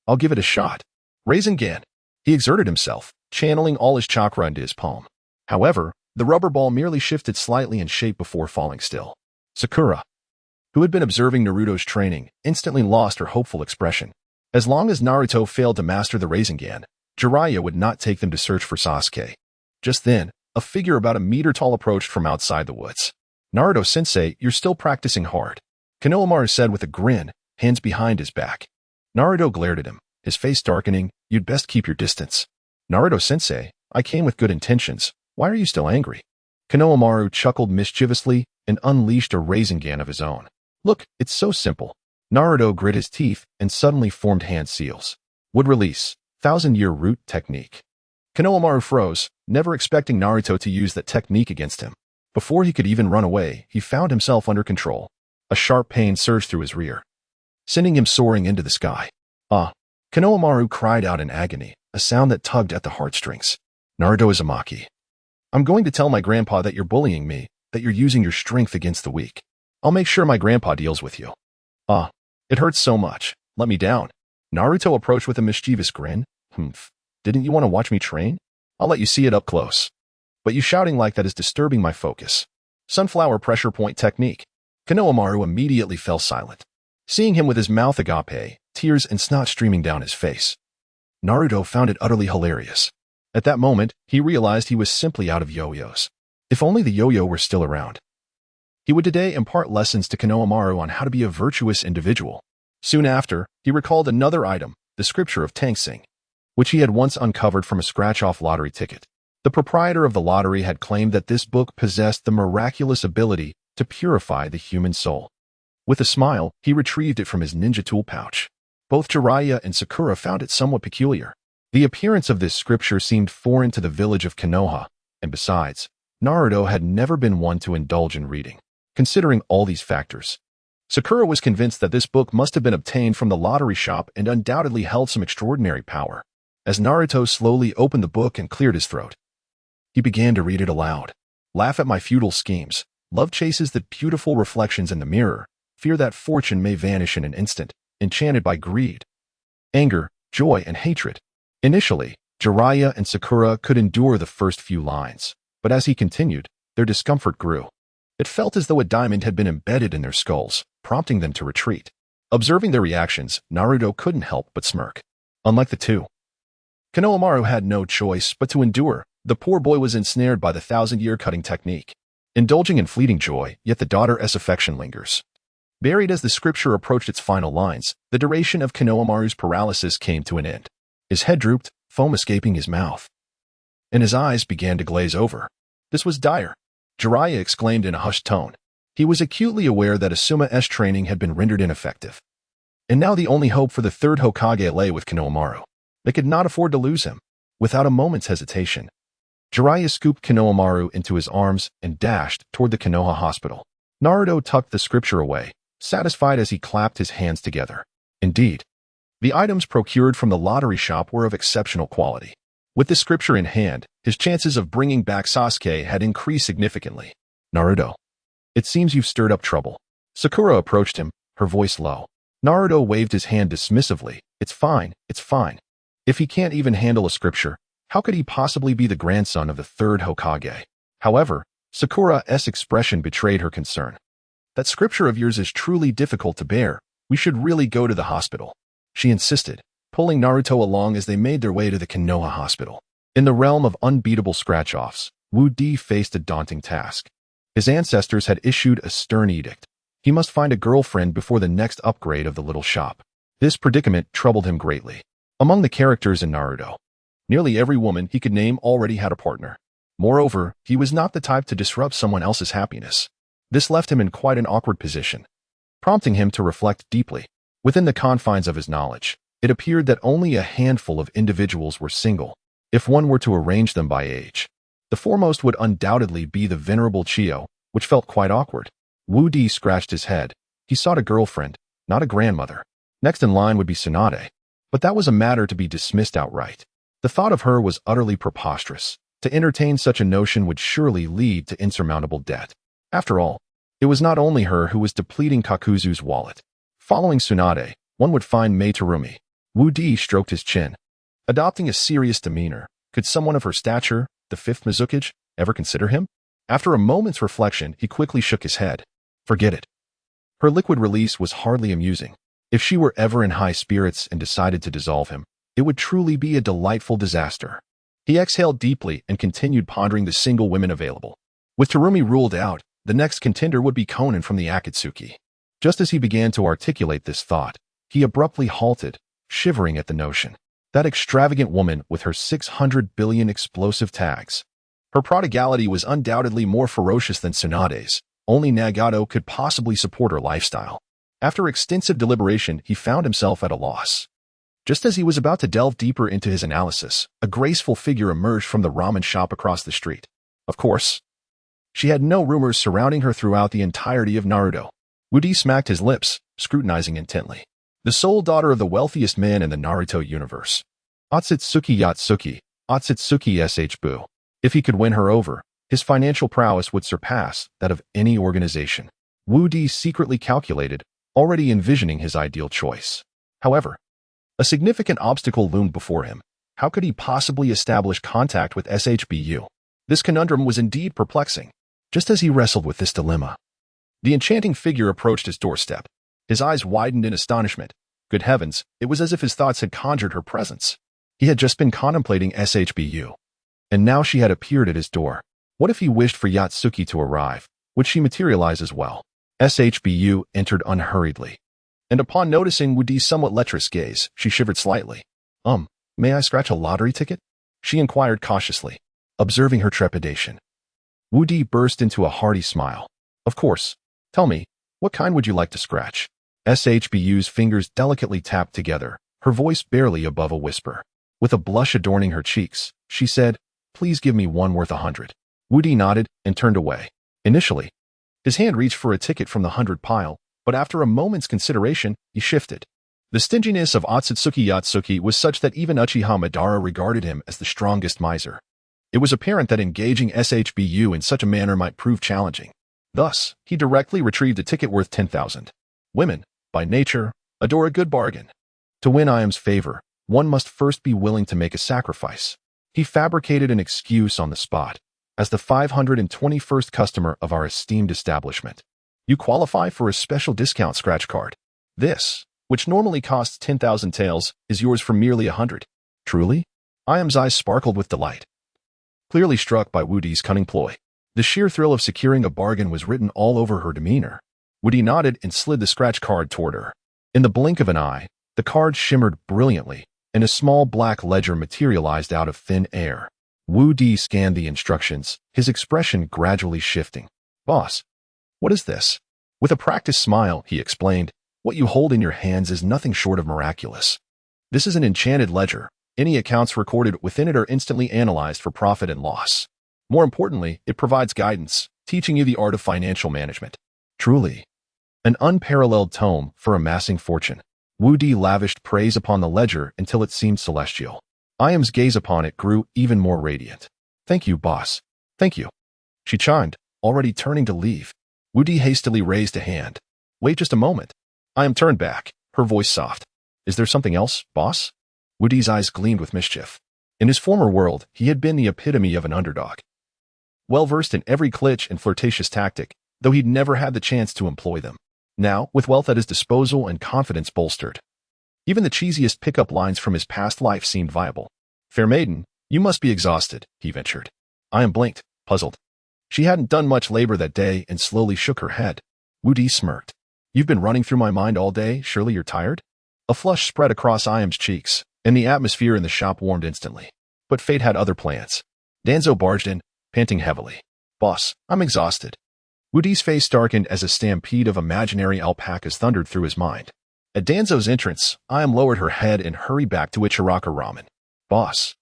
I'll give it a shot. Rasengan. He exerted himself, channeling all his chakra into his palm. However, the rubber ball merely shifted slightly in shape before falling still. Sakura, who had been observing Naruto's training, instantly lost her hopeful expression. As long as Naruto failed to master the Rasengan, Jiraiya would not take them to search for Sasuke. Just then, a figure about a meter tall approached from outside the woods. Naruto-sensei, you're still practicing hard, Konohamaru said with a grin, hands behind his back. Naruto glared at him, his face darkening. You'd best keep your distance. Naruto-sensei, I came with good intentions. Why are you still angry? Konohamaru chuckled mischievously and unleashed a Rasengan of his own. Look, it's so simple. Naruto grit his teeth and suddenly formed hand seals. Would release. 1,000-year root technique. Konohamaru froze, never expecting Naruto to use that technique against him. Before he could even run away, he found himself under control. A sharp pain surged through his rear, sending him soaring into the sky. Ah! Konohamaru cried out in agony, a sound that tugged at the heartstrings. Naruto Uzumaki. I'm going to tell my grandpa that you're bullying me, that you're using your strength against the weak. I'll make sure my grandpa deals with you. Ah! It hurts so much. Let me down. Naruto approached with a mischievous grin. Didn't you want to watch me train? I'll let you see it up close. But you shouting like that is disturbing my focus. Sunflower pressure point technique. Konohamaru immediately fell silent, seeing him with his mouth agape, tears and snot streaming down his face. Naruto found it utterly hilarious. At that moment, he realized he was simply out of yo-yos. If only the yo-yo were still around. He would today impart lessons to Konohamaru on how to be a virtuous individual. Soon after, he recalled another item, the scripture of Tangsing, which he had once uncovered from a scratch-off lottery ticket. The proprietor of the lottery had claimed that this book possessed the miraculous ability to purify the human soul. With a smile, he retrieved it from his ninja tool pouch. Both Jiraiya and Sakura found it somewhat peculiar. The appearance of this scripture seemed foreign to the village of Konoha, and besides, Naruto had never been one to indulge in reading. Considering all these factors, Sakura was convinced that this book must have been obtained from the lottery shop and undoubtedly held some extraordinary power. As Naruto slowly opened the book and cleared his throat, he began to read it aloud. Laugh at my futile schemes. Love chases the beautiful reflections in the mirror. Fear that fortune may vanish in an instant, enchanted by greed, anger, joy, and hatred. Initially, Jiraiya and Sakura could endure the first few lines, but as he continued, their discomfort grew. It felt as though a diamond had been embedded in their skulls, prompting them to retreat. Observing their reactions, Naruto couldn't help but smirk. Unlike the two, Konohamaru had no choice but to endure. The poor boy was ensnared by the 1,000-year cutting technique. Indulging in fleeting joy, yet the daughter's affection lingers. Buried as the scripture approached its final lines, the duration of Konohamaru's paralysis came to an end. His head drooped, foam escaping his mouth, and his eyes began to glaze over. This was dire. Jiraiya exclaimed in a hushed tone. He was acutely aware that Asuma's training had been rendered ineffective. And now the only hope for the third Hokage lay with Konohamaru. They could not afford to lose him. Without a moment's hesitation, Jiraiya scooped Konohamaru into his arms and dashed toward the Konoha hospital. Naruto tucked the scripture away, satisfied as he clapped his hands together. Indeed, the items procured from the lottery shop were of exceptional quality. With the scripture in hand, his chances of bringing back Sasuke had increased significantly. Naruto, it seems you've stirred up trouble. Sakura approached him, her voice low. Naruto waved his hand dismissively. It's fine, it's fine. If he can't even handle a scripture, how could he possibly be the grandson of the third Hokage? However, Sakura's expression betrayed her concern. That scripture of yours is truly difficult to bear. We should really go to the hospital, she insisted, pulling Naruto along as they made their way to the Konoha hospital. In the realm of unbeatable scratch-offs, Wu Di faced a daunting task. His ancestors had issued a stern edict. He must find a girlfriend before the next upgrade of the little shop. This predicament troubled him greatly. Among the characters in Naruto, nearly every woman he could name already had a partner. Moreover, he was not the type to disrupt someone else's happiness. This left him in quite an awkward position, prompting him to reflect deeply. Within the confines of his knowledge, it appeared that only a handful of individuals were single. If one were to arrange them by age, the foremost would undoubtedly be the venerable Chio, which felt quite awkward. Wu Di scratched his head. He sought a girlfriend, not a grandmother. Next in line would be Tsunade, but that was a matter to be dismissed outright. The thought of her was utterly preposterous. To entertain such a notion would surely lead to insurmountable debt. After all, it was not only her who was depleting Kakuzu's wallet. Following Tsunade, one would find Mei Terumi. Wu Di stroked his chin. Adopting a serious demeanor, could someone of her stature, the fifth Mizukage, ever consider him? After a moment's reflection, he quickly shook his head. Forget it. Her liquid release was hardly amusing. If she were ever in high spirits and decided to dissolve him, it would truly be a delightful disaster. He exhaled deeply and continued pondering the single women available. With Terumi ruled out, the next contender would be Konan from the Akatsuki. Just as he began to articulate this thought, he abruptly halted, shivering at the notion. That extravagant woman with her 600 billion explosive tags. Her prodigality was undoubtedly more ferocious than Tsunade's. Only Nagato could possibly support her lifestyle. After extensive deliberation, he found himself at a loss. Just as he was about to delve deeper into his analysis, a graceful figure emerged from the ramen shop across the street. Of course, she had no rumors surrounding her throughout the entirety of Naruto. Wu Di smacked his lips, scrutinizing intently. The sole daughter of the wealthiest man in the Naruto universe. Otsutsuki Yatsuki, Otsutsuki sh Bu. If he could win her over, his financial prowess would surpass that of any organization. Wu Di secretly calculated, already envisioning his ideal choice. However, a significant obstacle loomed before him. How could he possibly establish contact with SHBU? This conundrum was indeed perplexing. Just as he wrestled with this dilemma, the enchanting figure approached his doorstep. His eyes widened in astonishment. Good heavens, it was as if his thoughts had conjured her presence. He had just been contemplating SHBU, and now she had appeared at his door. What if he wished for Yatsuki to arrive? Would she materialize as well? SHBU entered unhurriedly, and upon noticing Wu Di's somewhat lecherous gaze, she shivered slightly. May I scratch a lottery ticket? She inquired cautiously, observing her trepidation. Wu Di burst into a hearty smile. Of course. Tell me, what kind would you like to scratch? SHBU's fingers delicately tapped together, her voice barely above a whisper. With a blush adorning her cheeks, she said, Please give me one worth 100. Wu Di nodded and turned away. Initially, his hand reached for a ticket from the 100 pile, but after a moment's consideration, he shifted. The stinginess of Otsutsuki Yatsuki was such that even Uchiha Madara regarded him as the strongest miser. It was apparent that engaging SHBU in such a manner might prove challenging. Thus, he directly retrieved a ticket worth 10,000. Women, by nature, adore a good bargain. To win Iam's favor, one must first be willing to make a sacrifice. He fabricated an excuse on the spot. As the 521st customer of our esteemed establishment, you qualify for a special discount scratch card. This, which normally costs 10,000 taels, is yours for merely 100. Truly? Iam's eyes sparkled with delight. Clearly struck by Wu Di's cunning ploy, the sheer thrill of securing a bargain was written all over her demeanor. Wu Di nodded and slid the scratch card toward her. In the blink of an eye, the card shimmered brilliantly, and a small black ledger materialized out of thin air. Wu Di scanned the instructions, his expression gradually shifting. Boss, what is this? With a practiced smile, he explained, what you hold in your hands is nothing short of miraculous. This is an enchanted ledger. Any accounts recorded within it are instantly analyzed for profit and loss. More importantly, it provides guidance, teaching you the art of financial management. Truly, an unparalleled tome for amassing fortune. Wu Di lavished praise upon the ledger until it seemed celestial. Iam's gaze upon it grew even more radiant. Thank you, boss. Thank you. She chimed, already turning to leave. Wu Di hastily raised a hand. Wait just a moment. Iam turned back, her voice soft. Is there something else, boss? Wu Di's eyes gleamed with mischief. In his former world, he had been the epitome of an underdog. Well-versed in every glitch and flirtatious tactic, though he'd never had the chance to employ them. Now, with wealth at his disposal and confidence bolstered, even the cheesiest pickup lines from his past life seemed viable. Fair maiden, you must be exhausted, he ventured. Iam blinked, puzzled. She hadn't done much labor that day and slowly shook her head. Wu Di smirked. You've been running through my mind all day, surely you're tired? A flush spread across Iam's cheeks, and the atmosphere in the shop warmed instantly. But fate had other plans. Danzo barged in, panting heavily. Boss, I'm exhausted. Wu Di's face darkened as a stampede of imaginary alpacas thundered through his mind. At Danzo's entrance, Iam lowered her head and hurried back to Ichiraka Ramen. Boss.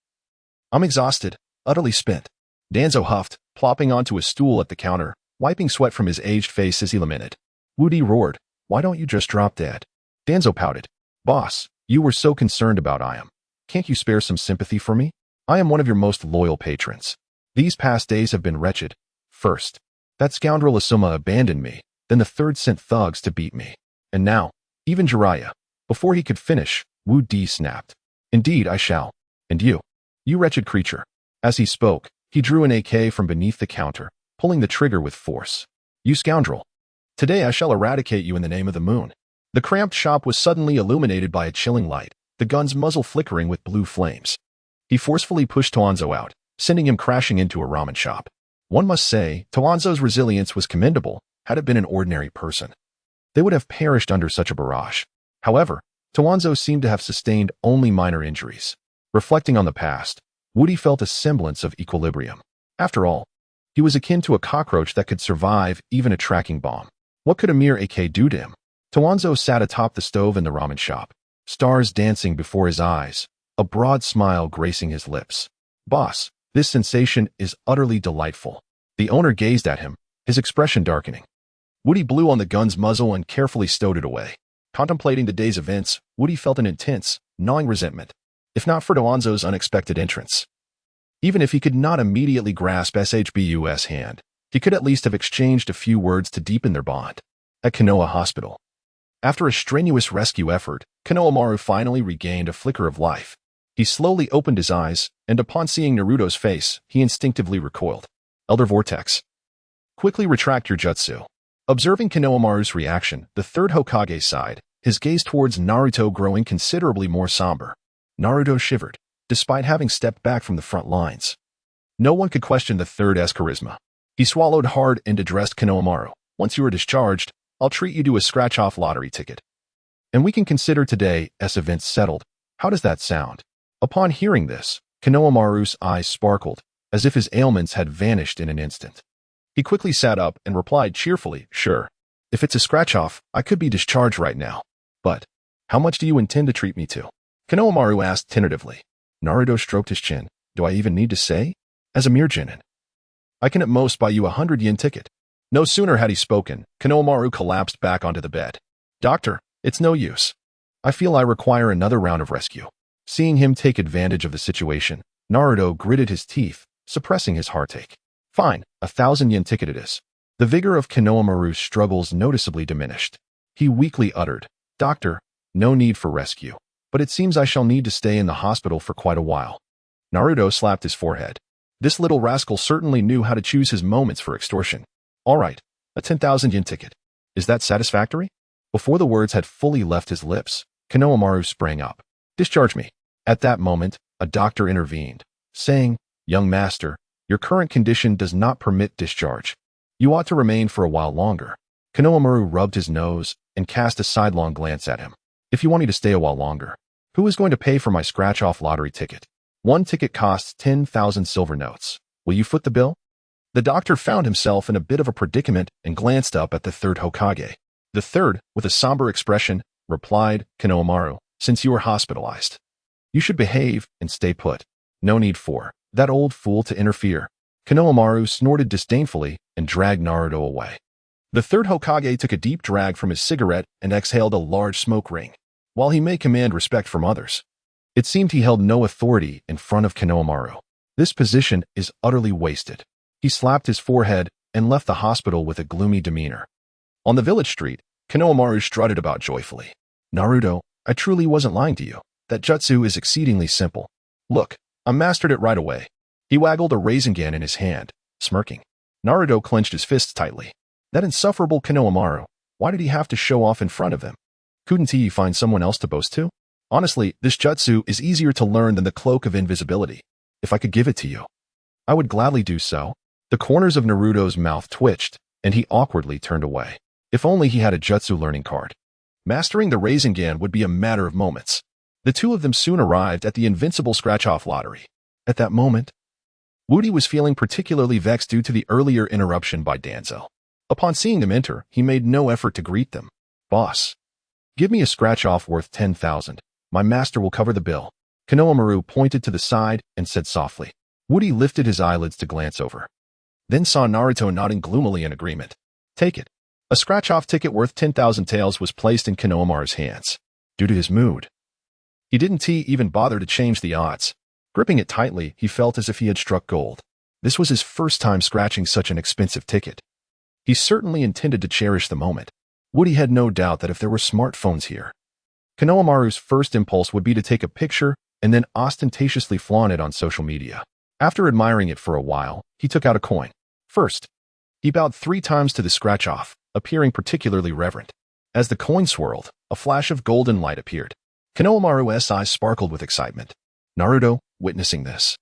I'm exhausted, utterly spent. Danzo huffed, plopping onto a stool at the counter, wiping sweat from his aged face as he lamented. Wu Di roared, why don't you just drop dead? Danzo pouted. Boss, you were so concerned about Iam. Can't you spare some sympathy for me? I am one of your most loyal patrons. These past days have been wretched. First, that scoundrel Asuma abandoned me, then the third sent thugs to beat me. And now, even Jiraiya. Before he could finish, Wu Di snapped. Indeed, I shall. And you? You wretched creature. As he spoke, he drew an AK from beneath the counter, pulling the trigger with force. You scoundrel. Today I shall eradicate you in the name of the moon. The cramped shop was suddenly illuminated by a chilling light, the gun's muzzle flickering with blue flames. He forcefully pushed Toanzo out, sending him crashing into a ramen shop. One must say, Toanzo's resilience was commendable, had it been an ordinary person. They would have perished under such a barrage. However, Toanzo seemed to have sustained only minor injuries. Reflecting on the past, Wu Di felt a semblance of equilibrium. After all, he was akin to a cockroach that could survive even a tracking bomb. What could a mere AK do to him? Toanzo sat atop the stove in the ramen shop, stars dancing before his eyes, a broad smile gracing his lips. Boss, this sensation is utterly delightful. The owner gazed at him, his expression darkening. Wu Di blew on the gun's muzzle and carefully stowed it away. Contemplating the day's events, Wu Di felt an intense, gnawing resentment, if not for Toanzo's unexpected entrance. Even if he could not immediately grasp SHBU's hand, he could at least have exchanged a few words to deepen their bond. At Konoha Hospital. After a strenuous rescue effort, Konohamaru finally regained a flicker of life. He slowly opened his eyes, and upon seeing Naruto's face, he instinctively recoiled. Elder Vortex. Quickly retract your jutsu. Observing Konohamaru's reaction, the third Hokage sighed, his gaze towards Naruto growing considerably more somber. Naruto shivered, despite having stepped back from the front lines. No one could question the third's charisma. He swallowed hard and addressed Konohamaru. Once you are discharged, I'll treat you to a scratch-off lottery ticket. And we can consider today as events settled. How does that sound? Upon hearing this, Konohamaru's eyes sparkled, as if his ailments had vanished in an instant. He quickly sat up and replied cheerfully, sure. If it's a scratch-off, I could be discharged right now. But, how much do you intend to treat me to? Konohamaru asked tentatively. Naruto stroked his chin. Do I even need to say? As a mere genin. I can at most buy you a 100 yen ticket. No sooner had he spoken, Konohamaru collapsed back onto the bed. Doctor, it's no use. I feel I require another round of rescue. Seeing him take advantage of the situation, Naruto gritted his teeth, suppressing his heartache. Fine, 1,000 yen ticket it is. The vigor of Konohamaru's struggles noticeably diminished. He weakly uttered, Doctor, no need for rescue. But it seems I shall need to stay in the hospital for quite a while. Naruto slapped his forehead. This little rascal certainly knew how to choose his moments for extortion. All right, a 10,000 yen ticket. Is that satisfactory? Before the words had fully left his lips, Konohamaru sprang up. Discharge me. At that moment, a doctor intervened, saying, Young master, your current condition does not permit discharge. You ought to remain for a while longer. Konohamaru rubbed his nose and cast a sidelong glance at him. If you want me to stay a while longer, who is going to pay for my scratch-off lottery ticket? One ticket costs 10,000 silver notes. Will you foot the bill? The doctor found himself in a bit of a predicament and glanced up at the third Hokage. The third, with a somber expression, replied, Konohamaru, since you are hospitalized, you should behave and stay put. No need for that old fool to interfere. Konohamaru snorted disdainfully and dragged Naruto away. The third Hokage took a deep drag from his cigarette and exhaled a large smoke ring. While he may command respect from others, it seemed he held no authority in front of Konohamaru. This position is utterly wasted. He slapped his forehead and left the hospital with a gloomy demeanor. On the village street, Konohamaru strutted about joyfully. Naruto, I truly wasn't lying to you. That jutsu is exceedingly simple. Look, I mastered it right away. He waggled a Rasengan in his hand, smirking. Naruto clenched his fists tightly. That insufferable Konohamaru, why did he have to show off in front of him? Couldn't he find someone else to boast to? Honestly, this jutsu is easier to learn than the cloak of invisibility. If I could give it to you, I would gladly do so. The corners of Naruto's mouth twitched, and he awkwardly turned away. If only he had a jutsu learning card. Mastering the Rasengan would be a matter of moments. The two of them soon arrived at the invincible scratch-off lottery. At that moment, Woody was feeling particularly vexed due to the earlier interruption by Danzo. Upon seeing them enter, he made no effort to greet them. "Boss, give me a scratch-off worth 10,000. My master will cover the bill." Konohamaru pointed to the side and said softly. Woody lifted his eyelids to glance over, then saw Naruto nodding gloomily in agreement. "Take it." A scratch-off ticket worth 10,000 taels was placed in Konohamaru's hands. Due to his mood, he didn't even bother to change the odds. Gripping it tightly, he felt as if he had struck gold. This was his first time scratching such an expensive ticket. He certainly intended to cherish the moment. Woody had no doubt that if there were smartphones here, Konohamaru's first impulse would be to take a picture and then ostentatiously flaunt it on social media. After admiring it for a while, he took out a coin. First, he bowed 3 times to the scratch-off, appearing particularly reverent. As the coin swirled, a flash of golden light appeared. Konohamaru's eyes sparkled with excitement. Naruto, witnessing this,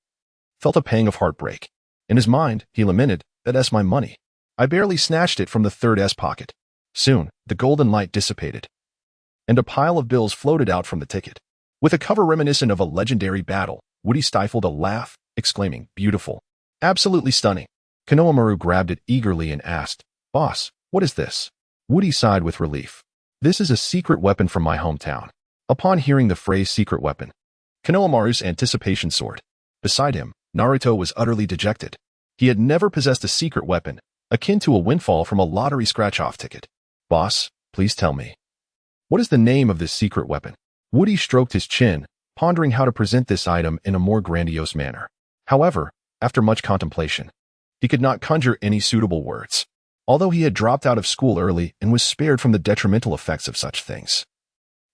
felt a pang of heartbreak. In his mind, he lamented, "That's my money. I barely snatched it from the third S pocket." Soon, the golden light dissipated, and a pile of bills floated out from the ticket. With a cover reminiscent of a legendary battle, Woody stifled a laugh, exclaiming, "Beautiful. Absolutely stunning." Konohamaru grabbed it eagerly and asked, "Boss, what is this?" Woody sighed with relief. "This is a secret weapon from my hometown." Upon hearing the phrase secret weapon, Konohamaru's anticipation soared. Beside him, Naruto was utterly dejected. He had never possessed a secret weapon, akin to a windfall from a lottery scratch-off ticket. "Boss, please tell me, what is the name of this secret weapon?" Woody stroked his chin, pondering how to present this item in a more grandiose manner. However, after much contemplation, he could not conjure any suitable words. Although he had dropped out of school early and was spared from the detrimental effects of such things,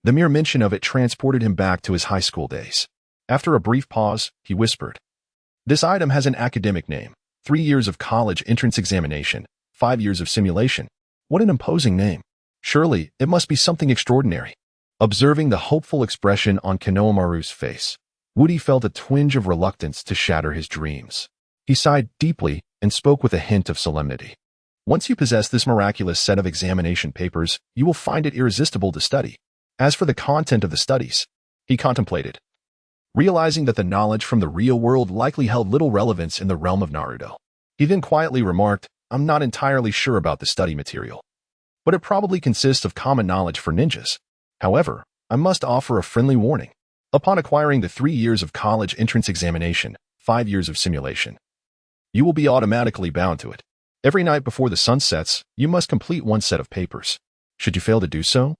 the mere mention of it transported him back to his high school days. After a brief pause, he whispered, "This item has an academic name. 3 years of college entrance examination, 5 years of simulation." What an imposing name. Surely, it must be something extraordinary. Observing the hopeful expression on Konohamaru's face, Woody felt a twinge of reluctance to shatter his dreams. He sighed deeply and spoke with a hint of solemnity. "Once you possess this miraculous set of examination papers, you will find it irresistible to study." As for the content of the studies, he contemplated, realizing that the knowledge from the real world likely held little relevance in the realm of Naruto. He then quietly remarked, "I'm not entirely sure about the study material, but it probably consists of common knowledge for ninjas. However, I must offer a friendly warning. Upon acquiring the 3 years of college entrance examination, 5 years of simulation, you will be automatically bound to it. Every night before the sun sets, you must complete 1 set of papers. Should you fail to do so,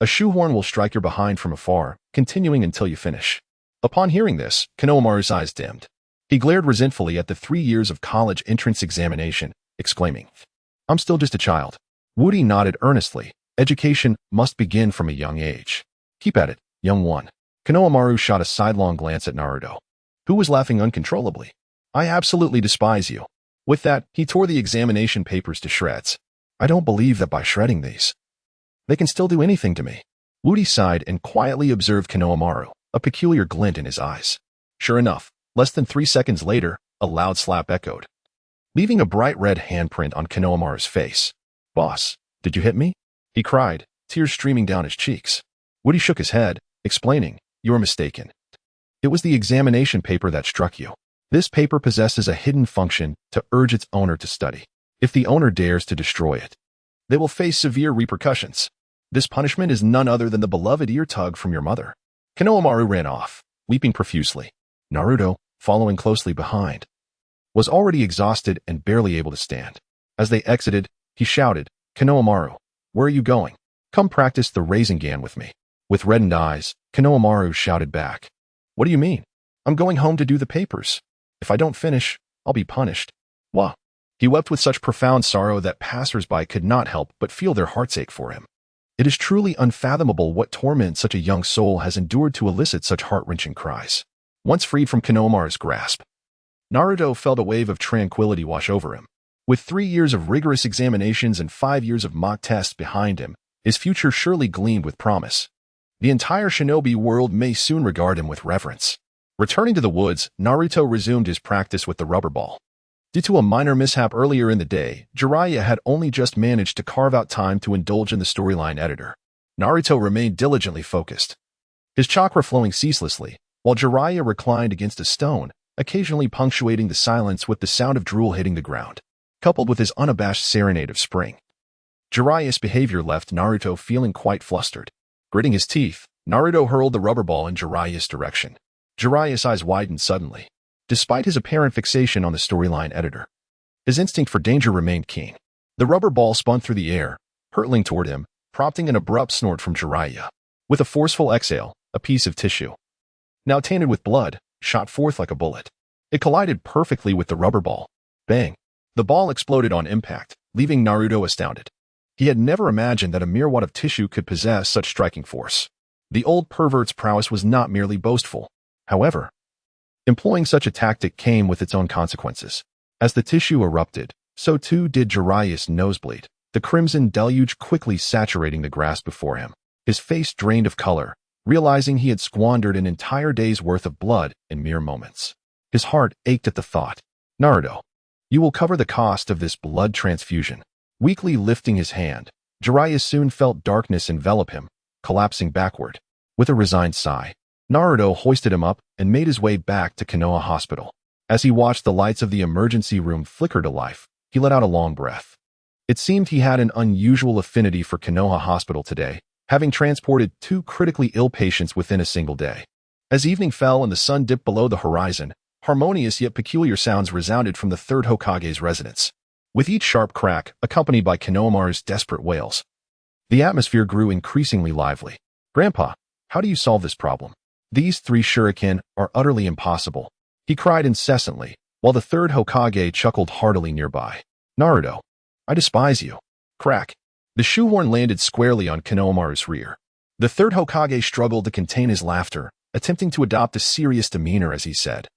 a shoehorn will strike your behind from afar, continuing until you finish." Upon hearing this, Konohamaru's eyes dimmed. He glared resentfully at the 3 years of college entrance examination, exclaiming, "I'm still just a child." Woody nodded earnestly. Education must begin from a young age. "Keep at it, young one." Konohamaru shot a sidelong glance at Naruto, who was laughing uncontrollably. "I absolutely despise you." With that, he tore the examination papers to shreds. "I don't believe that by shredding these, they can still do anything to me." Woody sighed and quietly observed Konohamaru, a peculiar glint in his eyes. Sure enough, less than 3 seconds later, a loud slap echoed, leaving a bright red handprint on Konohamaru's face. "Boss, did you hit me?" he cried, tears streaming down his cheeks. Woody shook his head, explaining, "You're mistaken. It was the examination paper that struck you. This paper possesses a hidden function to urge its owner to study. If the owner dares to destroy it, they will face severe repercussions. This punishment is none other than the beloved ear tug from your mother." Konohamaru ran off, weeping profusely. Naruto, following closely behind, was already exhausted and barely able to stand. As they exited, he shouted, "Konohamaru, where are you going? Come practice the Rasengan with me." With reddened eyes, Konohamaru shouted back, "What do you mean? I'm going home to do the papers. If I don't finish, I'll be punished." Wah! He wept with such profound sorrow that passers-by could not help but feel their hearts ache for him. It is truly unfathomable what torment such a young soul has endured to elicit such heart-wrenching cries. Once freed from Konohamaru's grasp, Naruto felt a wave of tranquility wash over him. With 3 years of rigorous examinations and 5 years of mock tests behind him, his future surely gleamed with promise. The entire shinobi world may soon regard him with reverence. Returning to the woods, Naruto resumed his practice with the rubber ball. Due to a minor mishap earlier in the day, Jiraiya had only just managed to carve out time to indulge in the storyline editor. Naruto remained diligently focused, his chakra flowing ceaselessly, while Jiraiya reclined against a stone, occasionally punctuating the silence with the sound of drool hitting the ground, coupled with his unabashed serenade of spring. Jiraiya's behavior left Naruto feeling quite flustered. Gritting his teeth, Naruto hurled the rubber ball in Jiraiya's direction. Jiraiya's eyes widened suddenly. Despite his apparent fixation on the storyline editor, his instinct for danger remained keen. The rubber ball spun through the air, hurtling toward him, prompting an abrupt snort from Jiraiya. With a forceful exhale, a piece of tissue, now tainted with blood, shot forth like a bullet. It collided perfectly with the rubber ball. Bang! The ball exploded on impact, leaving Naruto astounded. He had never imagined that a mere wad of tissue could possess such striking force. The old pervert's prowess was not merely boastful. However, employing such a tactic came with its own consequences. As the tissue erupted, so too did Jiraiya's nosebleed, the crimson deluge quickly saturating the grass before him. His face drained of color, realizing he had squandered an entire day's worth of blood in mere moments. His heart ached at the thought. Naruto, you will cover the cost of this blood transfusion. Weakly lifting his hand, Jiraiya soon felt darkness envelop him, collapsing backward. With a resigned sigh, Naruto hoisted him up and made his way back to Konoha Hospital. As he watched the lights of the emergency room flicker to life, he let out a long breath. It seemed he had an unusual affinity for Konoha Hospital today, having transported 2 critically ill patients within a single day. As evening fell and the sun dipped below the horizon, harmonious yet peculiar sounds resounded from the third Hokage's residence. With each sharp crack, accompanied by Konohamaru's desperate wails, the atmosphere grew increasingly lively. Grandpa, how do you solve this problem? These 3 shuriken are utterly impossible, he cried incessantly, while the third Hokage chuckled heartily nearby. Naruto, I despise you. Crack. The shoehorn landed squarely on Konohamaru's rear. The third Hokage struggled to contain his laughter, attempting to adopt a serious demeanor as he said,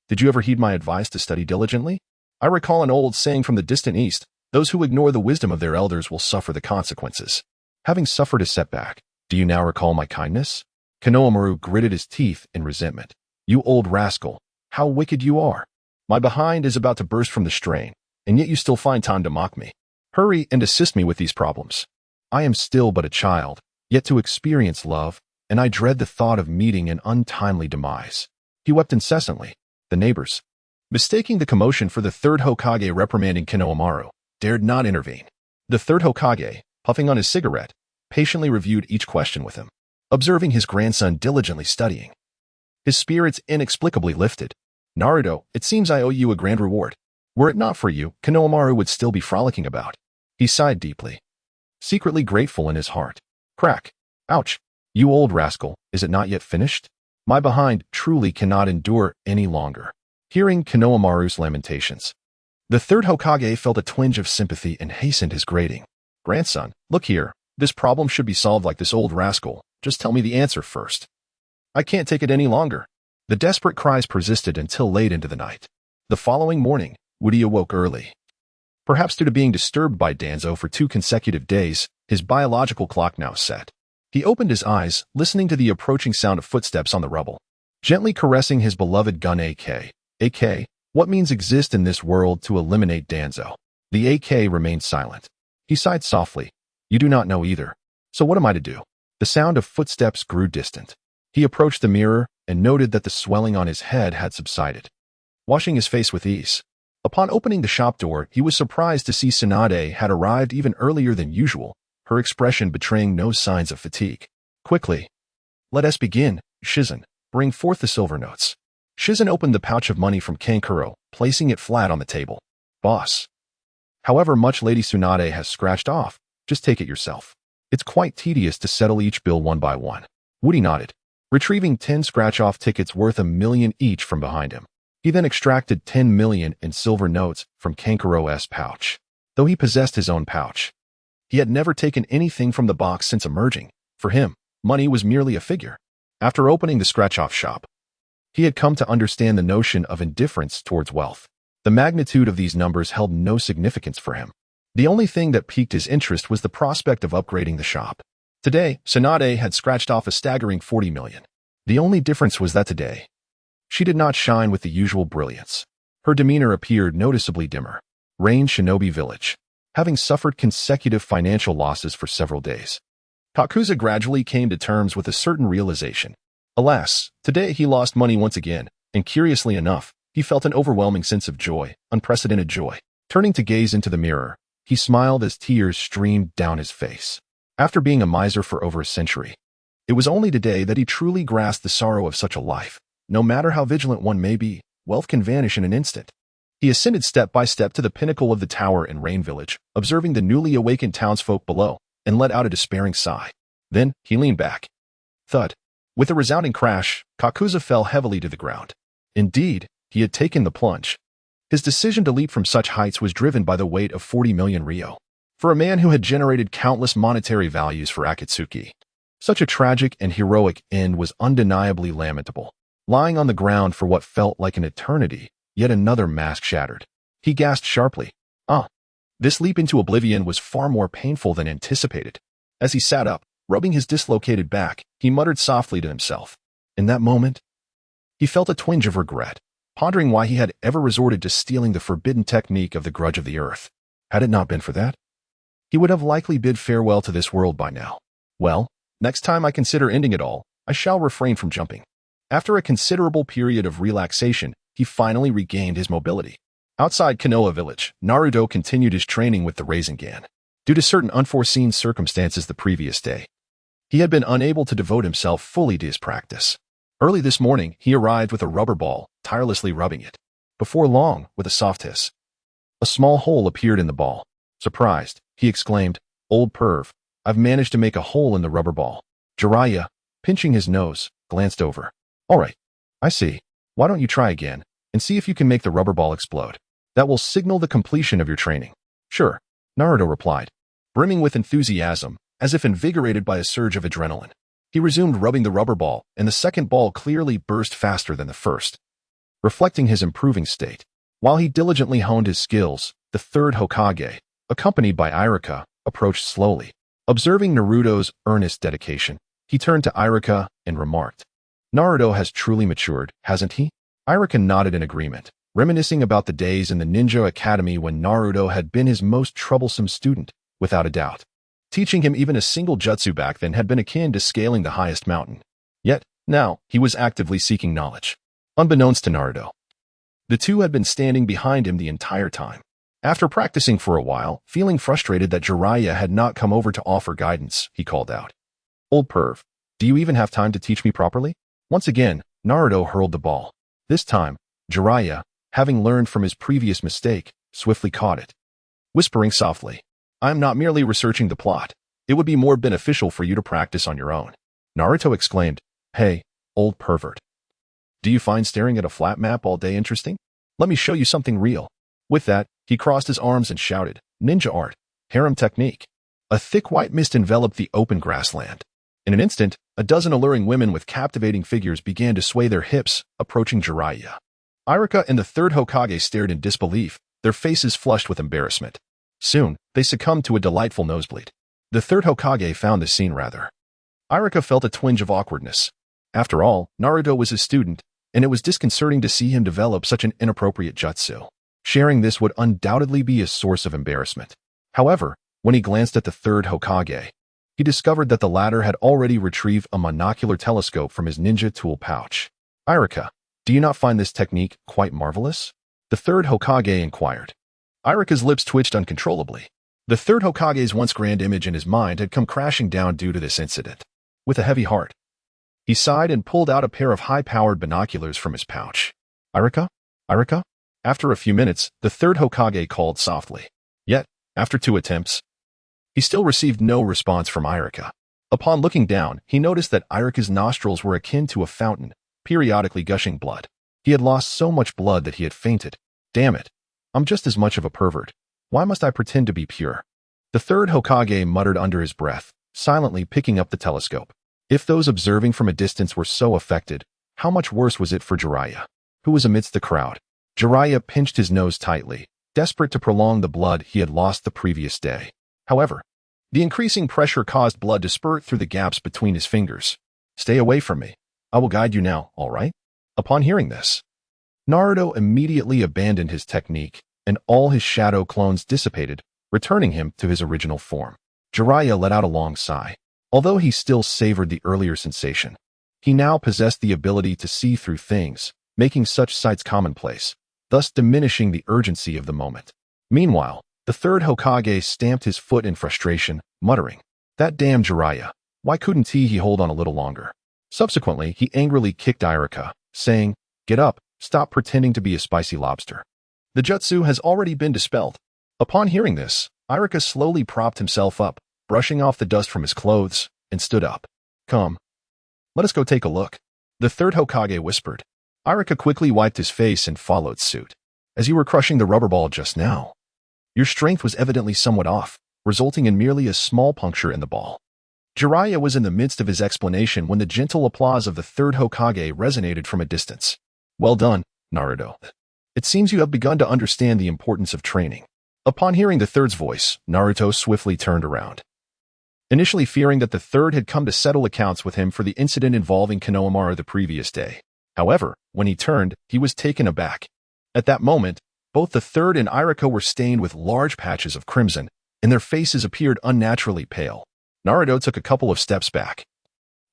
Did you ever heed my advice to study diligently? I recall an old saying from the distant east, those who ignore the wisdom of their elders will suffer the consequences. Having suffered a setback, do you now recall my kindness? Konohamaru gritted his teeth in resentment. You old rascal, how wicked you are. My behind is about to burst from the strain, and yet you still find time to mock me. Hurry and assist me with these problems. I am still but a child, yet to experience love, and I dread the thought of meeting an untimely demise. He wept incessantly. The neighbors, mistaking the commotion for the third Hokage reprimanding Konohamaru, dared not intervene. The third Hokage, puffing on his cigarette, patiently reviewed each question with him, observing his grandson diligently studying. His spirits inexplicably lifted. Naruto, it seems I owe you a grand reward. Were it not for you, Konohamaru would still be frolicking about. He sighed deeply, secretly grateful in his heart. Crack. Ouch. You old rascal, is it not yet finished? My behind truly cannot endure any longer. Hearing Konohamaru's lamentations, the third Hokage felt a twinge of sympathy and hastened his grating. Grandson, look here. This problem should be solved like this old rascal. Just tell me the answer first. I can't take it any longer. The desperate cries persisted until late into the night. The following morning, Woody awoke early. Perhaps due to being disturbed by Danzo for 2 consecutive days, his biological clock now set. He opened his eyes, listening to the approaching sound of footsteps on the rubble. Gently caressing his beloved gun AK. AK, what means exist in this world to eliminate Danzo? The AK remained silent. He sighed softly. You do not know either. So what am I to do? The sound of footsteps grew distant. He approached the mirror and noted that the swelling on his head had subsided. Washing his face with ease, upon opening the shop door, he was surprised to see Tsunade had arrived even earlier than usual, her expression betraying no signs of fatigue. Quickly. Let us begin, Shizen. Bring forth the silver notes. Shizen opened the pouch of money from Kankuro, placing it flat on the table. Boss. However much Lady Tsunade has scratched off, just take it yourself. It's quite tedious to settle each bill one by one. Woody nodded, retrieving 10 scratch-off tickets worth $1 million each from behind him. He then extracted 10 million in silver notes from Kankuro's pouch. Though he possessed his own pouch, he had never taken anything from the box since emerging. For him, money was merely a figure. After opening the scratch-off shop, he had come to understand the notion of indifference towards wealth. The magnitude of these numbers held no significance for him. The only thing that piqued his interest was the prospect of upgrading the shop. Today, Tsunade had scratched off a staggering 40 million. The only difference was that today, she did not shine with the usual brilliance. Her demeanor appeared noticeably dimmer. Rain Shinobi Village. Having suffered consecutive financial losses for several days, Kakuza gradually came to terms with a certain realization. Alas, today he lost money once again, and curiously enough, he felt an overwhelming sense of joy, unprecedented joy. Turning to gaze into the mirror, he smiled as tears streamed down his face. After being a miser for over a century, it was only today that he truly grasped the sorrow of such a life. No matter how vigilant one may be, wealth can vanish in an instant. He ascended step by step to the pinnacle of the tower in Rain Village, observing the newly awakened townsfolk below, and let out a despairing sigh. Then, he leaned back. Thud. With a resounding crash, Kakuza fell heavily to the ground. Indeed, he had taken the plunge. His decision to leap from such heights was driven by the weight of 40 million ryo. For a man who had generated countless monetary values for Akatsuki, such a tragic and heroic end was undeniably lamentable. Lying on the ground for what felt like an eternity, yet another mask shattered. He gasped sharply. This leap into oblivion was far more painful than anticipated. As he sat up, rubbing his dislocated back, he muttered softly to himself. In that moment, he felt a twinge of regret, pondering why he had ever resorted to stealing the forbidden technique of the grudge of the earth. Had it not been for that, he would have likely bid farewell to this world by now. Well, next time I consider ending it all, I shall refrain from jumping. After a considerable period of relaxation, he finally regained his mobility. Outside Konoha Village, Naruto continued his training with the Rasengan. Due to certain unforeseen circumstances the previous day, he had been unable to devote himself fully to his practice. Early this morning, he arrived with a rubber ball, tirelessly rubbing it. Before long, with a soft hiss, a small hole appeared in the ball. Surprised, he exclaimed, "Old perv, I've managed to make a hole in the rubber ball." Jiraiya, pinching his nose, glanced over. "All right, I see. Why don't you try again, and see if you can make the rubber ball explode? That will signal the completion of your training." "Sure," Naruto replied, brimming with enthusiasm, as if invigorated by a surge of adrenaline. He resumed rubbing the rubber ball, and the second ball clearly burst faster than the first, reflecting his improving state. While he diligently honed his skills, the third Hokage, accompanied by Iruka, approached slowly. Observing Naruto's earnest dedication, he turned to Iruka and remarked, "Naruto has truly matured, hasn't he?" Iruka nodded in agreement, reminiscing about the days in the ninja academy when Naruto had been his most troublesome student, without a doubt. Teaching him even a single jutsu back then had been akin to scaling the highest mountain. Yet, now, he was actively seeking knowledge. Unbeknownst to Naruto, the two had been standing behind him the entire time. After practicing for a while, feeling frustrated that Jiraiya had not come over to offer guidance, he called out, "Old perv, do you even have time to teach me properly?" Once again, Naruto hurled the ball. This time, Jiraiya, having learned from his previous mistake, swiftly caught it. Whispering softly, "I am not merely researching the plot. It would be more beneficial for you to practice on your own." Naruto exclaimed, "Hey, old pervert. Do you find staring at a flat map all day interesting? Let me show you something real." With that, he crossed his arms and shouted, "Ninja art, harem technique." A thick white mist enveloped the open grassland. In an instant, a dozen alluring women with captivating figures began to sway their hips, approaching Jiraiya. Iruka and the third Hokage stared in disbelief, their faces flushed with embarrassment. Soon, they succumbed to a delightful nosebleed. The third Hokage found the scene rather. Iruka felt a twinge of awkwardness. After all, Naruto was his student, and it was disconcerting to see him develop such an inappropriate jutsu. Sharing this would undoubtedly be a source of embarrassment. However, when he glanced at the third Hokage, he discovered that the latter had already retrieved a monocular telescope from his ninja tool pouch. "Iruka, do you not find this technique quite marvelous?" the third Hokage inquired. Iruka's lips twitched uncontrollably. The third Hokage's once grand image in his mind had come crashing down due to this incident. With a heavy heart, he sighed and pulled out a pair of high-powered binoculars from his pouch. "Iruka? Iruka?" After a few minutes, the third Hokage called softly. Yet, after 2 attempts, he still received no response from Iruka. Upon looking down, he noticed that Iruka's nostrils were akin to a fountain, periodically gushing blood. He had lost so much blood that he had fainted. "Damn it. I'm just as much of a pervert. Why must I pretend to be pure?" The third Hokage muttered under his breath, silently picking up the telescope. If those observing from a distance were so affected, how much worse was it for Jiraiya, who was amidst the crowd? Jiraiya pinched his nose tightly, desperate to prolong the blood he had lost the previous day. However, the increasing pressure caused blood to spurt through the gaps between his fingers. "Stay away from me. I will guide you now, all right?" Upon hearing this, Naruto immediately abandoned his technique, and all his shadow clones dissipated, returning him to his original form. Jiraiya let out a long sigh. Although he still savored the earlier sensation, he now possessed the ability to see through things, making such sights commonplace, thus diminishing the urgency of the moment. Meanwhile, the third Hokage stamped his foot in frustration, muttering, "That damn Jiraiya, why couldn't he hold on a little longer?" Subsequently, he angrily kicked Irika, saying, "Get up, stop pretending to be a spicy lobster." The jutsu has already been dispelled. Upon hearing this, Irika slowly propped himself up, brushing off the dust from his clothes, and stood up. "Come, let us go take a look," the third Hokage whispered. Irika quickly wiped his face and followed suit. "As you were crushing the rubber ball just now, your strength was evidently somewhat off, resulting in merely a small puncture in the ball." Jiraiya was in the midst of his explanation when the gentle applause of the third Hokage resonated from a distance. "Well done, Naruto. It seems you have begun to understand the importance of training." Upon hearing the third's voice, Naruto swiftly turned around. Initially fearing that the third had come to settle accounts with him for the incident involving Konohamaru the previous day. However, when he turned, he was taken aback. At that moment, both the third and Irika were stained with large patches of crimson, and their faces appeared unnaturally pale. Naruto took a couple of steps back,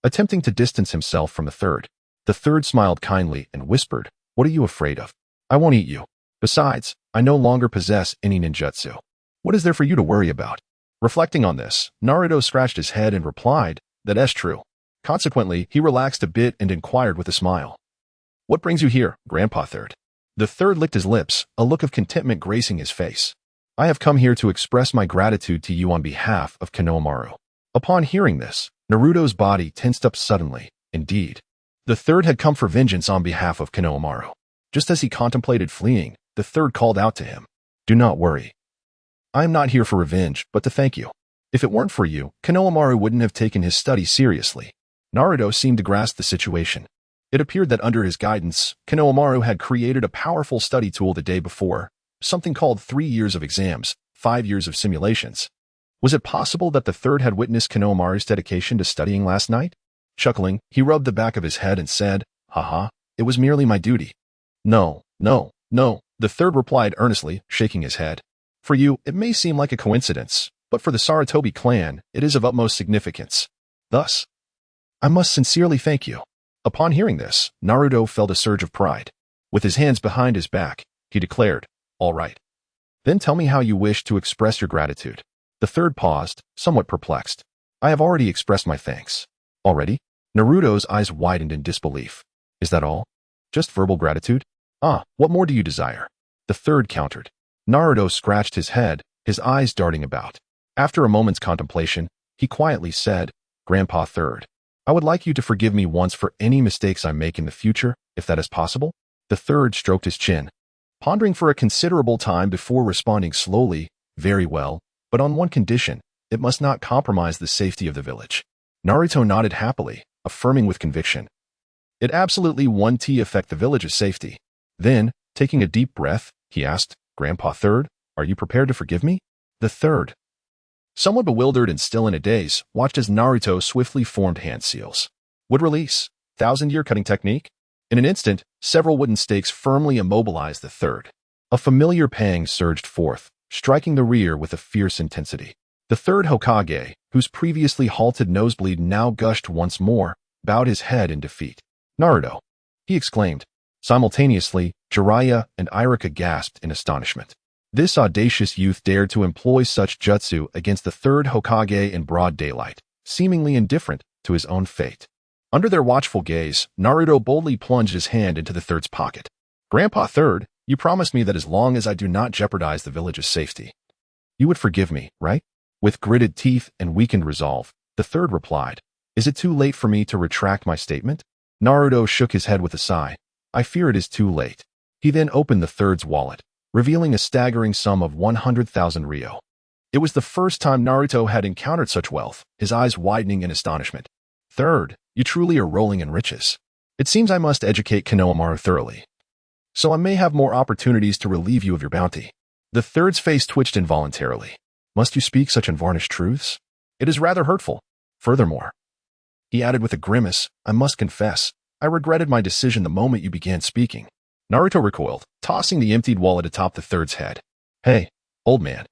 attempting to distance himself from the third. The third smiled kindly and whispered, "What are you afraid of? I won't eat you. Besides, I no longer possess any ninjutsu. What is there for you to worry about?" Reflecting on this, Naruto scratched his head and replied, "That's true." Consequently, he relaxed a bit and inquired with a smile, "What brings you here, Grandpa Third?" The third licked his lips, a look of contentment gracing his face. "I have come here to express my gratitude to you on behalf of Konohamaru." Upon hearing this, Naruto's body tensed up suddenly. Indeed, the third had come for vengeance on behalf of Konohamaru. Just as he contemplated fleeing, the third called out to him, "Do not worry. I am not here for revenge, but to thank you. If it weren't for you, Konohamaru wouldn't have taken his study seriously." Naruto seemed to grasp the situation. It appeared that under his guidance, Konohamaru had created a powerful study tool the day before, something called 3 years of exams, 5 years of simulations. Was it possible that the third had witnessed Konohamaru's dedication to studying last night? Chuckling, he rubbed the back of his head and said, "Haha, it was merely my duty." No, the third replied earnestly, shaking his head. "For you, it may seem like a coincidence, but for the Sarutobi clan, it is of utmost significance. Thus, I must sincerely thank you." Upon hearing this, Naruto felt a surge of pride. With his hands behind his back, he declared, "All right. Then tell me how you wish to express your gratitude." The third paused, somewhat perplexed. "I have already expressed my thanks." "Already?" Naruto's eyes widened in disbelief. "Is that all? Just verbal gratitude? Ah, what more do you desire?" The third countered. Naruto scratched his head, his eyes darting about. After a moment's contemplation, he quietly said, "Grandpa Third, I would like you to forgive me once for any mistakes I make in the future, if that is possible." The third stroked his chin, pondering for a considerable time before responding slowly, "Very well, but on one condition, it must not compromise the safety of the village." Naruto nodded happily, affirming with conviction, "It absolutely won't affect the village's safety." Then, taking a deep breath, he asked, "Grandpa Third, are you prepared to forgive me?" The third, somewhat bewildered and still in a daze, watched as Naruto swiftly formed hand seals. Would release. 1,000-year cutting technique? In an instant, several wooden stakes firmly immobilized the third. A familiar pang surged forth, striking the rear with a fierce intensity. The third Hokage, whose previously halted nosebleed now gushed once more, bowed his head in defeat. "Naruto!" he exclaimed. Simultaneously, Jiraiya and Irika gasped in astonishment. This audacious youth dared to employ such jutsu against the third Hokage in broad daylight, seemingly indifferent to his own fate. Under their watchful gaze, Naruto boldly plunged his hand into the third's pocket. "Grandpa Third, you promised me that as long as I do not jeopardize the village's safety, you would forgive me, right?" With gritted teeth and weakened resolve, the third replied, "Is it too late for me to retract my statement?" Naruto shook his head with a sigh. "I fear it is too late." He then opened the third's wallet, revealing a staggering sum of 100,000 ryo. It was the first time Naruto had encountered such wealth, his eyes widening in astonishment. "Third, you truly are rolling in riches. It seems I must educate Konohamaru thoroughly, so I may have more opportunities to relieve you of your bounty." The third's face twitched involuntarily. "Must you speak such unvarnished truths? It is rather hurtful. Furthermore," he added with a grimace, "I must confess, I regretted my decision the moment you began speaking." Naruto recoiled, tossing the emptied wallet atop the third's head. Hey, old man.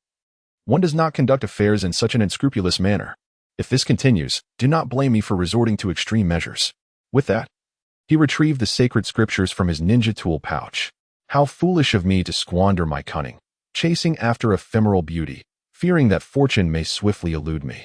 One does not conduct affairs in such an unscrupulous manner. If this continues, do not blame me for resorting to extreme measures. With that, he retrieved the sacred scriptures from his ninja tool pouch. How foolish of me to squander my cunning, chasing after ephemeral beauty, fearing that fortune may swiftly elude me.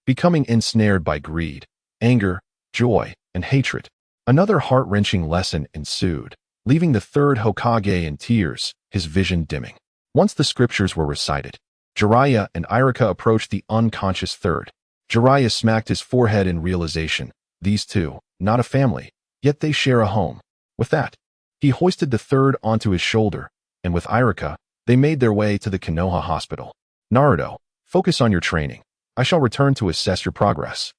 Becoming ensnared by greed, anger, joy, and hatred. Another heart-wrenching lesson ensued, leaving the third Hokage in tears, his vision dimming. Once the scriptures were recited, Jiraiya and Iruka approached the unconscious third. Jiraiya smacked his forehead in realization. These two, not a family, yet they share a home. With that, he hoisted the third onto his shoulder, and with Iruka, they made their way to the Konoha hospital. Naruto, focus on your training. I shall return to assess your progress.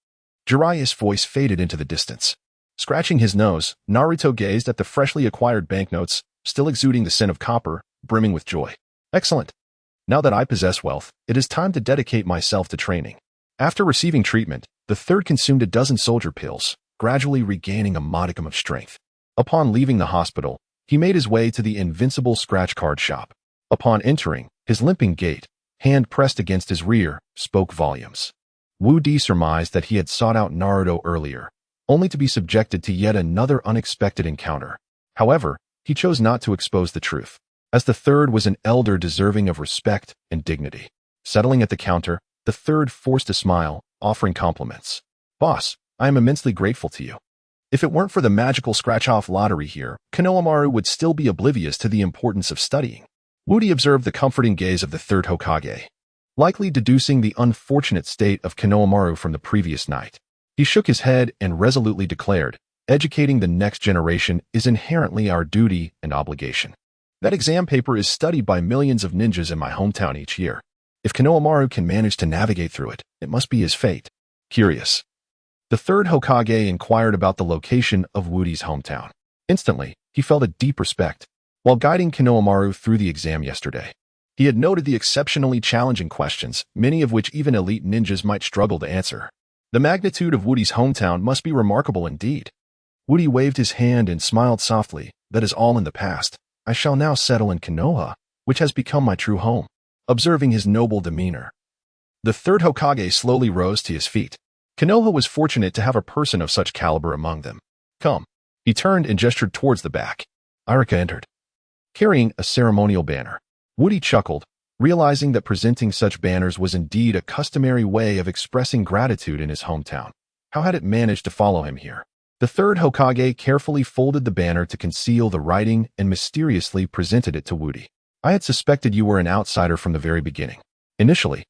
Jiraiya's voice faded into the distance. Scratching his nose, Naruto gazed at the freshly acquired banknotes, still exuding the scent of copper, brimming with joy. Excellent. Now that I possess wealth, it is time to dedicate myself to training. After receiving treatment, the third consumed a dozen soldier pills, gradually regaining a modicum of strength. Upon leaving the hospital, he made his way to the invincible scratch card shop. Upon entering, his limping gait, hand pressed against his rear, spoke volumes. Wu Di surmised that he had sought out Naruto earlier, only to be subjected to yet another unexpected encounter. However, he chose not to expose the truth, as the third was an elder deserving of respect and dignity. Settling at the counter, the third forced a smile, offering compliments. Boss, I am immensely grateful to you. If it weren't for the magical scratch-off lottery here, Konohamaru would still be oblivious to the importance of studying. Wu Di observed the comforting gaze of the third Hokage, likely deducing the unfortunate state of Konohamaru from the previous night. He shook his head and resolutely declared, educating the next generation is inherently our duty and obligation. That exam paper is studied by millions of ninjas in my hometown each year. If Konohamaru can manage to navigate through it, it must be his fate. Curious. The third Hokage inquired about the location of Wu Di's hometown. Instantly, he felt a deep respect. While guiding Konohamaru through the exam yesterday, he had noted the exceptionally challenging questions, many of which even elite ninjas might struggle to answer. The magnitude of Wu Di's hometown must be remarkable indeed. Wu Di waved his hand and smiled softly. That is all in the past. I shall now settle in Konoha, which has become my true home. Observing his noble demeanor, the third Hokage slowly rose to his feet. Konoha was fortunate to have a person of such caliber among them. Come. He turned and gestured towards the back. Iruka entered, carrying a ceremonial banner. Wu Di chuckled, realizing that presenting such banners was indeed a customary way of expressing gratitude in his hometown. How had it managed to follow him here? The third Hokage carefully folded the banner to conceal the writing and mysteriously presented it to Wu Di. I had suspected you were an outsider from the very beginning. Initially,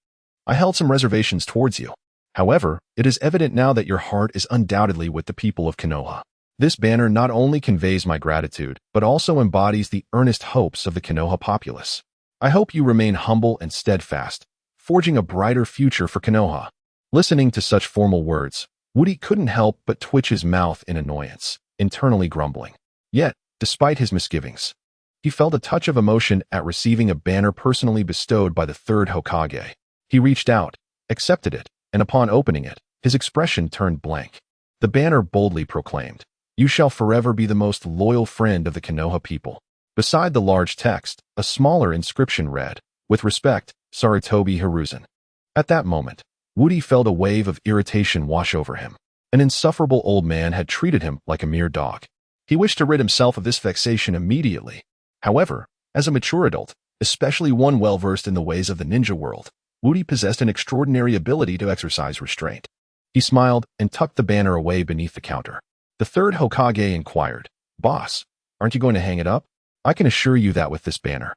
I held some reservations towards you. However, it is evident now that your heart is undoubtedly with the people of Konoha. This banner not only conveys my gratitude, but also embodies the earnest hopes of the Konoha populace. I hope you remain humble and steadfast, forging a brighter future for Konoha. Listening to such formal words, Wu Di couldn't help but twitch his mouth in annoyance, internally grumbling. Yet, despite his misgivings, he felt a touch of emotion at receiving a banner personally bestowed by the third Hokage. He reached out, accepted it, and upon opening it, his expression turned blank. The banner boldly proclaimed, "You shall forever be the most loyal friend of the Konoha people." Beside the large text, a smaller inscription read, "With respect, Sarutobi Hiruzen." At that moment, Wu Di felt a wave of irritation wash over him. An insufferable old man had treated him like a mere dog. He wished to rid himself of this vexation immediately. However, as a mature adult, especially one well-versed in the ways of the ninja world, Wu Di possessed an extraordinary ability to exercise restraint. He smiled and tucked the banner away beneath the counter. The third Hokage inquired, "Boss, aren't you going to hang it up? I can assure you that with this banner,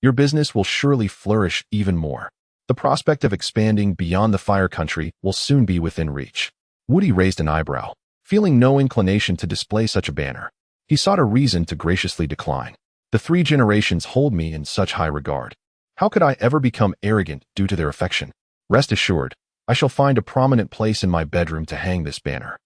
your business will surely flourish even more. The prospect of expanding beyond the Fire Country will soon be within reach." Wu Di raised an eyebrow, feeling no inclination to display such a banner. He sought a reason to graciously decline. The 3 generations hold me in such high regard. How could I ever become arrogant due to their affection? Rest assured, I shall find a prominent place in my bedroom to hang this banner.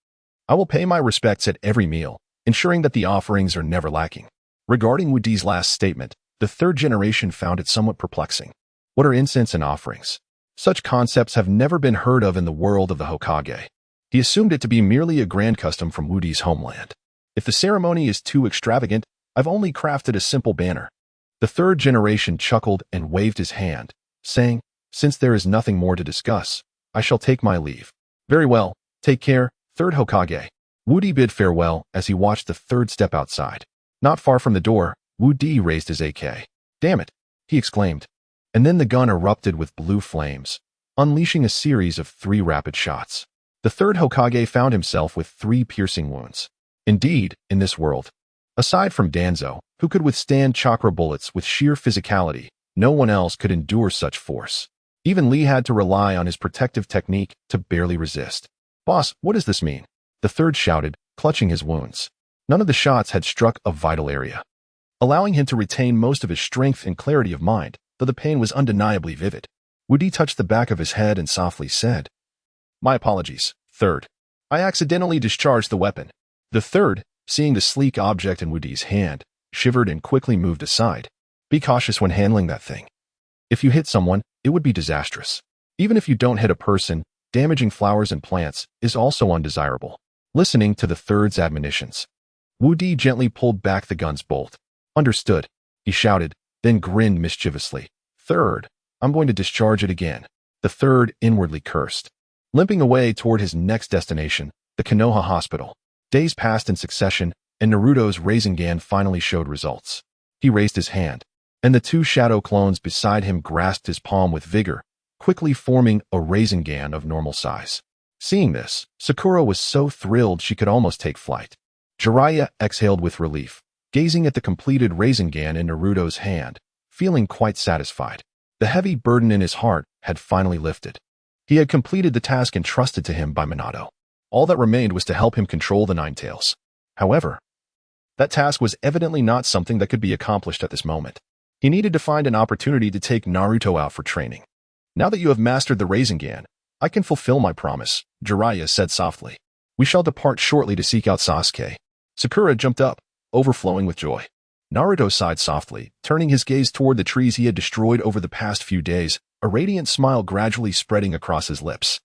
I will pay my respects at every meal, ensuring that the offerings are never lacking. Regarding Wu Di's last statement, the third generation found it somewhat perplexing. What are incense and offerings? Such concepts have never been heard of in the world of the Hokage. He assumed it to be merely a grand custom from Wu Di's homeland. If the ceremony is too extravagant, I've only crafted a simple banner. The third generation chuckled and waved his hand, saying, since there is nothing more to discuss, I shall take my leave. Very well, take care, third Hokage. Wu-Di bid farewell as he watched the third step outside. Not far from the door, Wu-Di raised his AK. Damn it, he exclaimed. And then the gun erupted with blue flames, unleashing a series of 3 rapid shots. The third Hokage found himself with 3 piercing wounds. Indeed, in this world, aside from Danzo, who could withstand chakra bullets with sheer physicality, no one else could endure such force. Even Lee had to rely on his protective technique to barely resist. Boss, what does this mean? The third shouted, clutching his wounds. None of the shots had struck a vital area, allowing him to retain most of his strength and clarity of mind, though the pain was undeniably vivid. Wu-Di touched the back of his head and softly said, My apologies, third. I accidentally discharged the weapon. The third, seeing the sleek object in Wu-Di's hand, shivered and quickly moved aside. Be cautious when handling that thing. If you hit someone, it would be disastrous. Even if you don't hit a person, damaging flowers and plants is also undesirable. Listening to the third's admonitions, Wu-Di gently pulled back the gun's bolt. Understood, he shouted, then grinned mischievously. Third, I'm going to discharge it again. The third inwardly cursed. Limping away toward his next destination, the Konoha Hospital. Days passed in succession, and Naruto's Rasengan finally showed results. He raised his hand, and the 2 shadow clones beside him grasped his palm with vigor, quickly forming a Rasengan of normal size. Seeing this, Sakura was so thrilled she could almost take flight. Jiraiya exhaled with relief, gazing at the completed Rasengan in Naruto's hand, feeling quite satisfied. The heavy burden in his heart had finally lifted. He had completed the task entrusted to him by Minato. All that remained was to help him control the Nine Tails. However, that task was evidently not something that could be accomplished at this moment. He needed to find an opportunity to take Naruto out for training. Now that you have mastered the Rasengan, I can fulfill my promise, Jiraiya said softly. We shall depart shortly to seek out Sasuke. Sakura jumped up, overflowing with joy. Naruto sighed softly, turning his gaze toward the trees he had destroyed over the past few days, a radiant smile gradually spreading across his lips.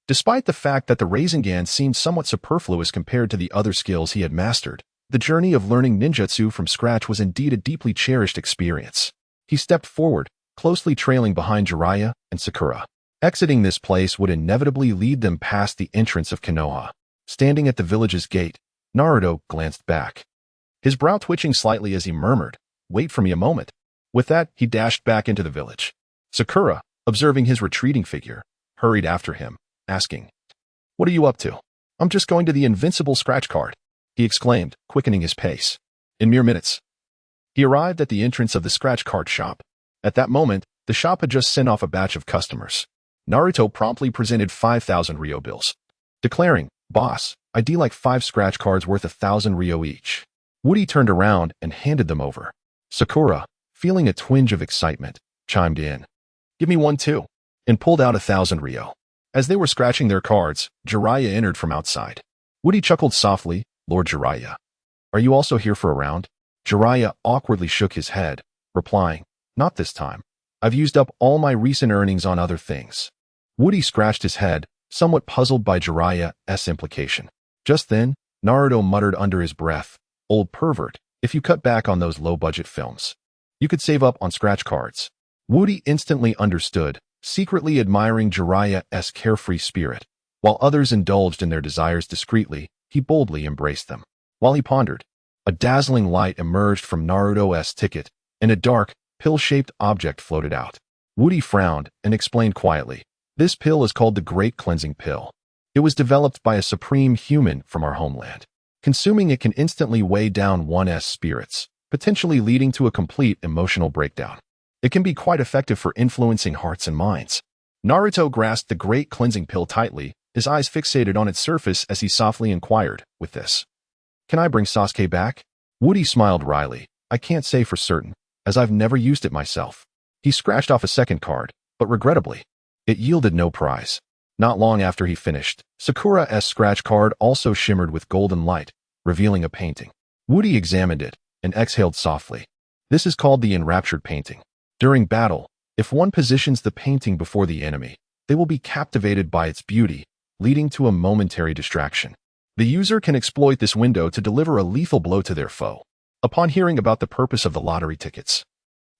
Despite the fact that the Rasengan seemed somewhat superfluous compared to the other skills he had mastered, the journey of learning ninjutsu from scratch was indeed a deeply cherished experience. He stepped forward, closely trailing behind Jiraiya and Sakura. Exiting this place would inevitably lead them past the entrance of Konoha. Standing at the village's gate, Naruto glanced back, his brow twitching slightly as he murmured, Wait for me a moment. With that, he dashed back into the village. Sakura, observing his retreating figure, hurried after him, asking, What are you up to? I'm just going to the invincible scratch card, he exclaimed, quickening his pace. In mere minutes, he arrived at the entrance of the scratch card shop. At that moment, the shop had just sent off a batch of customers. Naruto promptly presented 5,000 Ryo bills, declaring, Boss, I'd like 5 scratch cards worth 1,000 Ryo each. Wu-Di turned around and handed them over. Sakura, feeling a twinge of excitement, chimed in, Give me one too, and pulled out 1,000 Ryo. As they were scratching their cards, Jiraiya entered from outside. Wu-Di chuckled softly, Lord Jiraiya. Are you also here for a round? Jiraiya awkwardly shook his head, replying, Not this time. I've used up all my recent earnings on other things. Wu-Di scratched his head, somewhat puzzled by Jiraiya's implication. Just then, Naruto muttered under his breath, Old pervert, if you cut back on those low-budget films, you could save up on scratch cards. Wu-Di instantly understood, secretly admiring Jiraiya's carefree spirit. While others indulged in their desires discreetly, he boldly embraced them. While he pondered, a dazzling light emerged from Naruto's ticket, and a dark, pill-shaped object floated out. Wu-Di frowned and explained quietly, This pill is called the Great Cleansing Pill. It was developed by a supreme human from our homeland. Consuming it can instantly weigh down one's spirits, potentially leading to a complete emotional breakdown. It can be quite effective for influencing hearts and minds. Naruto grasped the Great Cleansing Pill tightly, his eyes fixated on its surface as he softly inquired, With this, can I bring Sasuke back? Wu-Di smiled wryly, I can't say for certain, as I've never used it myself. He scratched off a second card, but regrettably, it yielded no prize. Not long after he finished, Sakura's scratch card also shimmered with golden light, revealing a painting. Wu-Di examined it and exhaled softly. This is called the Enraptured Painting. During battle, if one positions the painting before the enemy, they will be captivated by its beauty, leading to a momentary distraction. The user can exploit this window to deliver a lethal blow to their foe. Upon hearing about the purpose of the lottery tickets,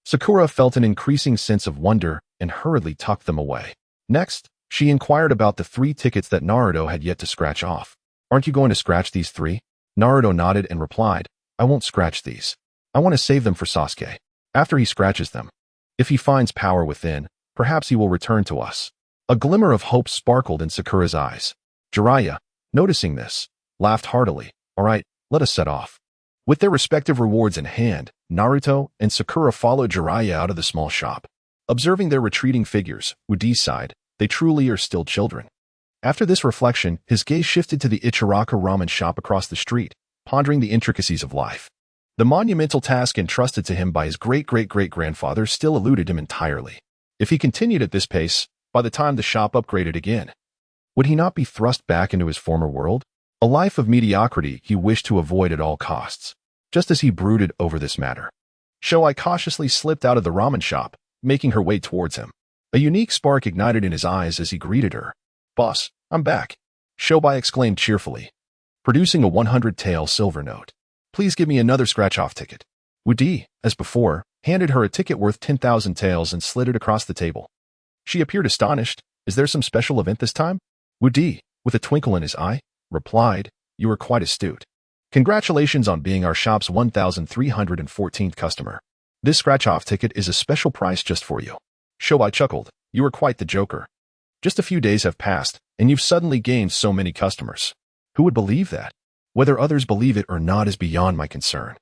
Sakura felt an increasing sense of wonder and hurriedly tucked them away. Next, she inquired about the 3 tickets that Naruto had yet to scratch off. Aren't you going to scratch these 3? Naruto nodded and replied, I won't scratch these. I want to save them for Sasuke. After he scratches them, if he finds power within, perhaps he will return to us. A glimmer of hope sparkled in Sakura's eyes. Jiraiya, noticing this, laughed heartily. All right, let us set off. With their respective rewards in hand, Naruto and Sakura followed Jiraiya out of the small shop. Observing their retreating figures, Udi sighed, they truly are still children. After this reflection, his gaze shifted to the Ichiraka ramen shop across the street, pondering the intricacies of life. The monumental task entrusted to him by his great-great-great-grandfather still eluded him entirely. If he continued at this pace, by the time the shop upgraded again, would he not be thrust back into his former world? A life of mediocrity he wished to avoid at all costs. Just as he brooded over this matter, Shoai cautiously slipped out of the ramen shop, making her way towards him. A unique spark ignited in his eyes as he greeted her. Boss, I'm back, Shobai exclaimed cheerfully, producing a 100-tael silver note. Please give me another scratch-off ticket. Udi, as before, handed her a ticket worth 10,000 taels and slid it across the table. She appeared astonished. Is there some special event this time? Udi, with a twinkle in his eye, replied, You are quite astute. Congratulations on being our shop's 1,314th customer. This scratch-off ticket is a special price just for you. Shobai chuckled. You are quite the joker. Just a few days have passed, and you've suddenly gained so many customers. Who would believe that? Whether others believe it or not is beyond my concern.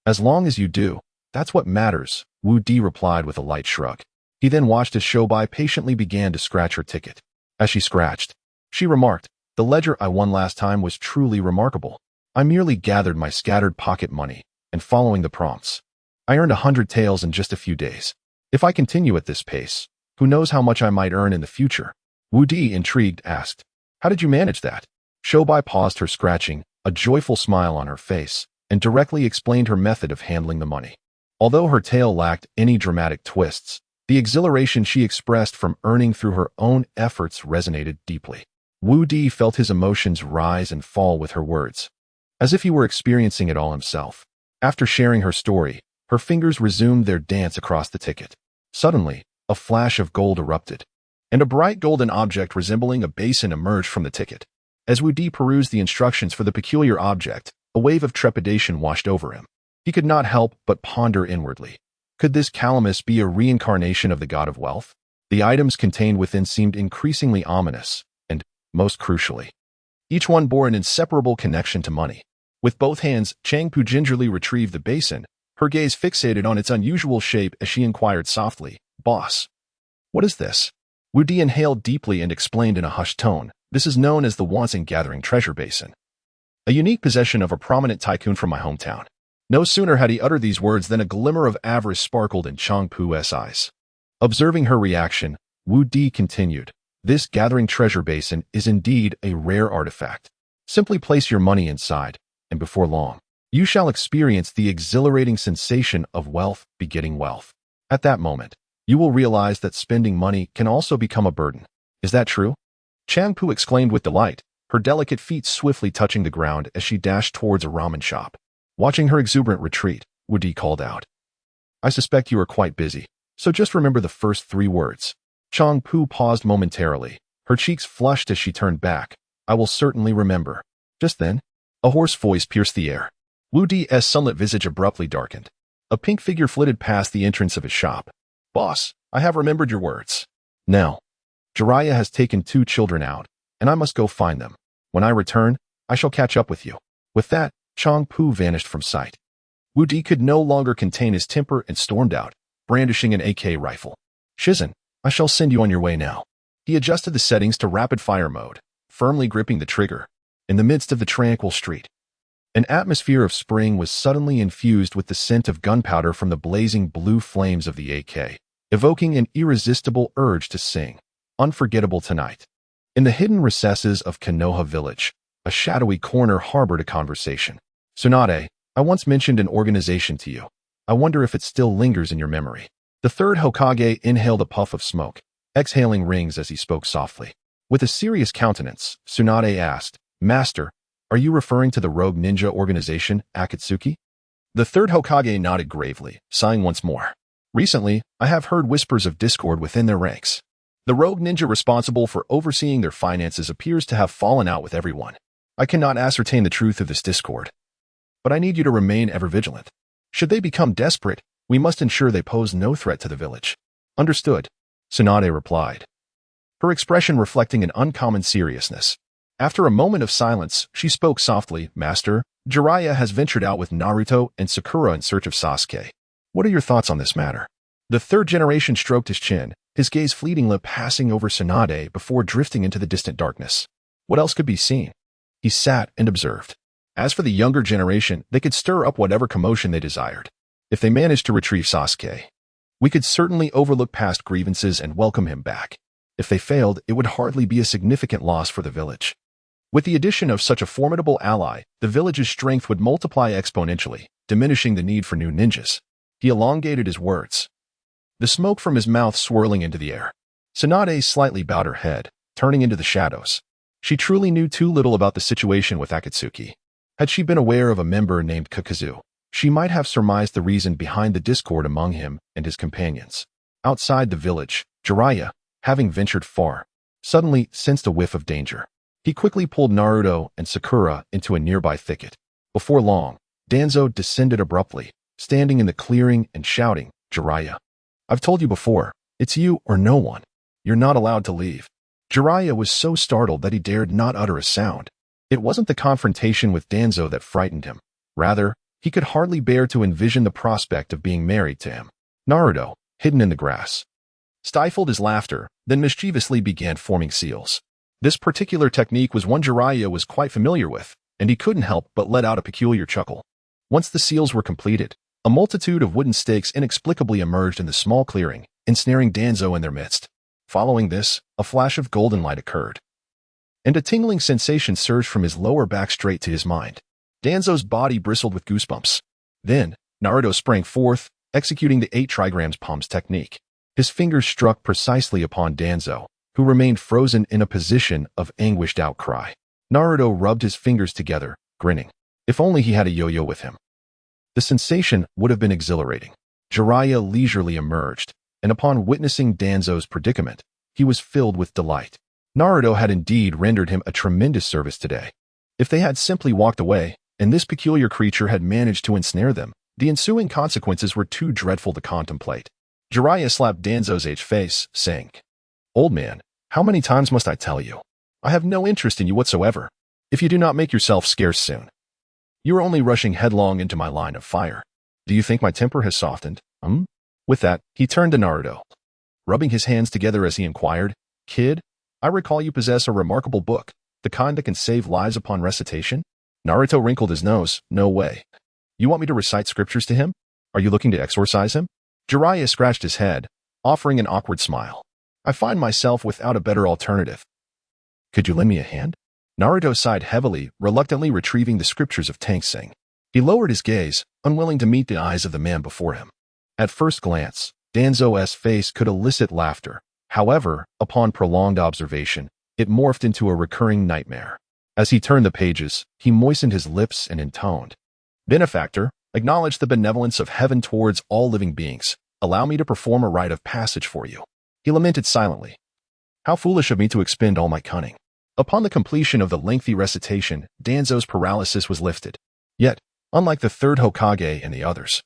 As long as you do, that's what matters, Wu Di replied with a light shrug. He then watched as Shobai patiently began to scratch her ticket. As she scratched, she remarked, The ledger I won last time was truly remarkable. I merely gathered my scattered pocket money, and following the prompts, I earned 100 taels in just a few days. If I continue at this pace, who knows how much I might earn in the future? Wu Di, intrigued, asked, How did you manage that? Shobai paused her scratching, a joyful smile on her face, and directly explained her method of handling the money. Although her tale lacked any dramatic twists, the exhilaration she expressed from earning through her own efforts resonated deeply. Wu Di felt his emotions rise and fall with her words, as if he were experiencing it all himself. After sharing her story, her fingers resumed their dance across the ticket. Suddenly, a flash of gold erupted, and a bright golden object resembling a basin emerged from the ticket. As Wu Di perused the instructions for the peculiar object, a wave of trepidation washed over him. He could not help but ponder inwardly. Could this calamus be a reincarnation of the god of wealth? The items contained within seemed increasingly ominous, and, most crucially, each one bore an inseparable connection to money. With both hands, Changpu gingerly retrieved the basin, her gaze fixated on its unusual shape as she inquired softly, Boss, what is this? Wu Di inhaled deeply and explained in a hushed tone, This is known as the Wansing Gathering Treasure Basin, a unique possession of a prominent tycoon from my hometown. No sooner had he uttered these words than a glimmer of avarice sparkled in Changpu's eyes. Observing her reaction, Wu Di continued, This gathering treasure basin is indeed a rare artifact. Simply place your money inside, and before long, you shall experience the exhilarating sensation of wealth begetting wealth. At that moment, you will realize that spending money can also become a burden. Is that true? Changpu exclaimed with delight, her delicate feet swiftly touching the ground as she dashed towards a ramen shop. Watching her exuberant retreat, Wu Di called out, I suspect you are quite busy, so just remember the first 3 words. Changpu paused momentarily, her cheeks flushed as she turned back. I will certainly remember. Just then, a hoarse voice pierced the air. Wu Di's sunlit visage abruptly darkened. A pink figure flitted past the entrance of his shop. Boss, I have remembered your words. Now, Jiraiya has taken 2 children out, and I must go find them. When I return, I shall catch up with you. With that, Changpu vanished from sight. Wu Di could no longer contain his temper and stormed out, brandishing an AK rifle. Shizen, I shall send you on your way now. He adjusted the settings to rapid-fire mode, firmly gripping the trigger. In the midst of the tranquil street, an atmosphere of spring was suddenly infused with the scent of gunpowder from the blazing blue flames of the AK, evoking an irresistible urge to sing, Unforgettable Tonight. In the hidden recesses of Konoha village, a shadowy corner harbored a conversation. Tsunade, I once mentioned an organization to you. I wonder if it still lingers in your memory. The 3rd Hokage inhaled a puff of smoke, exhaling rings as he spoke softly. With a serious countenance, Tsunade asked, Master, are you referring to the rogue ninja organization, Akatsuki? The third Hokage nodded gravely, sighing once more. Recently, I have heard whispers of discord within their ranks. The rogue ninja responsible for overseeing their finances appears to have fallen out with everyone. I cannot ascertain the truth of this discord, but I need you to remain ever vigilant. Should they become desperate, we must ensure they pose no threat to the village. Understood, Tsunade replied, her expression reflecting an uncommon seriousness. After a moment of silence, she spoke softly, Master, Jiraiya has ventured out with Naruto and Sakura in search of Sasuke. What are your thoughts on this matter? The third generation stroked his chin, his gaze fleetingly passing over Tsunade before drifting into the distant darkness. What else could be seen? He sat and observed. As for the younger generation, they could stir up whatever commotion they desired. If they managed to retrieve Sasuke, we could certainly overlook past grievances and welcome him back. If they failed, it would hardly be a significant loss for the village. With the addition of such a formidable ally, the village's strength would multiply exponentially, diminishing the need for new ninjas. He elongated his words, the smoke from his mouth swirling into the air. Tsunade slightly bowed her head, turning into the shadows. She truly knew too little about the situation with Akatsuki. Had she been aware of a member named Kakazu, she might have surmised the reason behind the discord among him and his companions. Outside the village, Jiraiya, having ventured far, suddenly sensed a whiff of danger. He quickly pulled Naruto and Sakura into a nearby thicket. Before long, Danzo descended abruptly, standing in the clearing and shouting, Jiraiya, I've told you before, it's you or no one. You're not allowed to leave. Jiraiya was so startled that he dared not utter a sound. It wasn't the confrontation with Danzo that frightened him. Rather, he could hardly bear to envision the prospect of being married to him. Naruto, hidden in the grass, stifled his laughter, then mischievously began forming seals. This particular technique was one Jiraiya was quite familiar with, and he couldn't help but let out a peculiar chuckle. Once the seals were completed, a multitude of wooden stakes inexplicably emerged in the small clearing, ensnaring Danzo in their midst. Following this, a flash of golden light occurred, and a tingling sensation surged from his lower back straight to his mind. Danzo's body bristled with goosebumps. Then, Naruto sprang forth, executing the 8 trigrams palms technique. His fingers struck precisely upon Danzo, who remained frozen in a position of anguished outcry. Naruto rubbed his fingers together, grinning. If only he had a yo-yo with him. The sensation would have been exhilarating. Jiraiya leisurely emerged, and upon witnessing Danzo's predicament, he was filled with delight. Naruto had indeed rendered him a tremendous service today. If they had simply walked away, and this peculiar creature had managed to ensnare them, the ensuing consequences were too dreadful to contemplate. Jiraiya slapped Danzo's aged face, saying, Old man, how many times must I tell you? I have no interest in you whatsoever. If you do not make yourself scarce soon, you are only rushing headlong into my line of fire. Do you think my temper has softened? With that, he turned to Naruto, rubbing his hands together as he inquired, Kid, I recall you possess a remarkable book, the kind that can save lives upon recitation? Naruto wrinkled his nose. No way. You want me to recite scriptures to him? Are you looking to exorcise him? Jiraiya scratched his head, offering an awkward smile. I find myself without a better alternative. Could you lend me a hand? Naruto sighed heavily, reluctantly retrieving the scriptures of Tang Sing. He lowered his gaze, unwilling to meet the eyes of the man before him. At first glance, Danzo's face could elicit laughter. However, upon prolonged observation, it morphed into a recurring nightmare. As he turned the pages, he moistened his lips and intoned, Benefactor, acknowledge the benevolence of heaven towards all living beings. Allow me to perform a rite of passage for you. He lamented silently. How foolish of me to expend all my cunning. Upon the completion of the lengthy recitation, Danzo's paralysis was lifted. Yet, unlike the third Hokage and the others,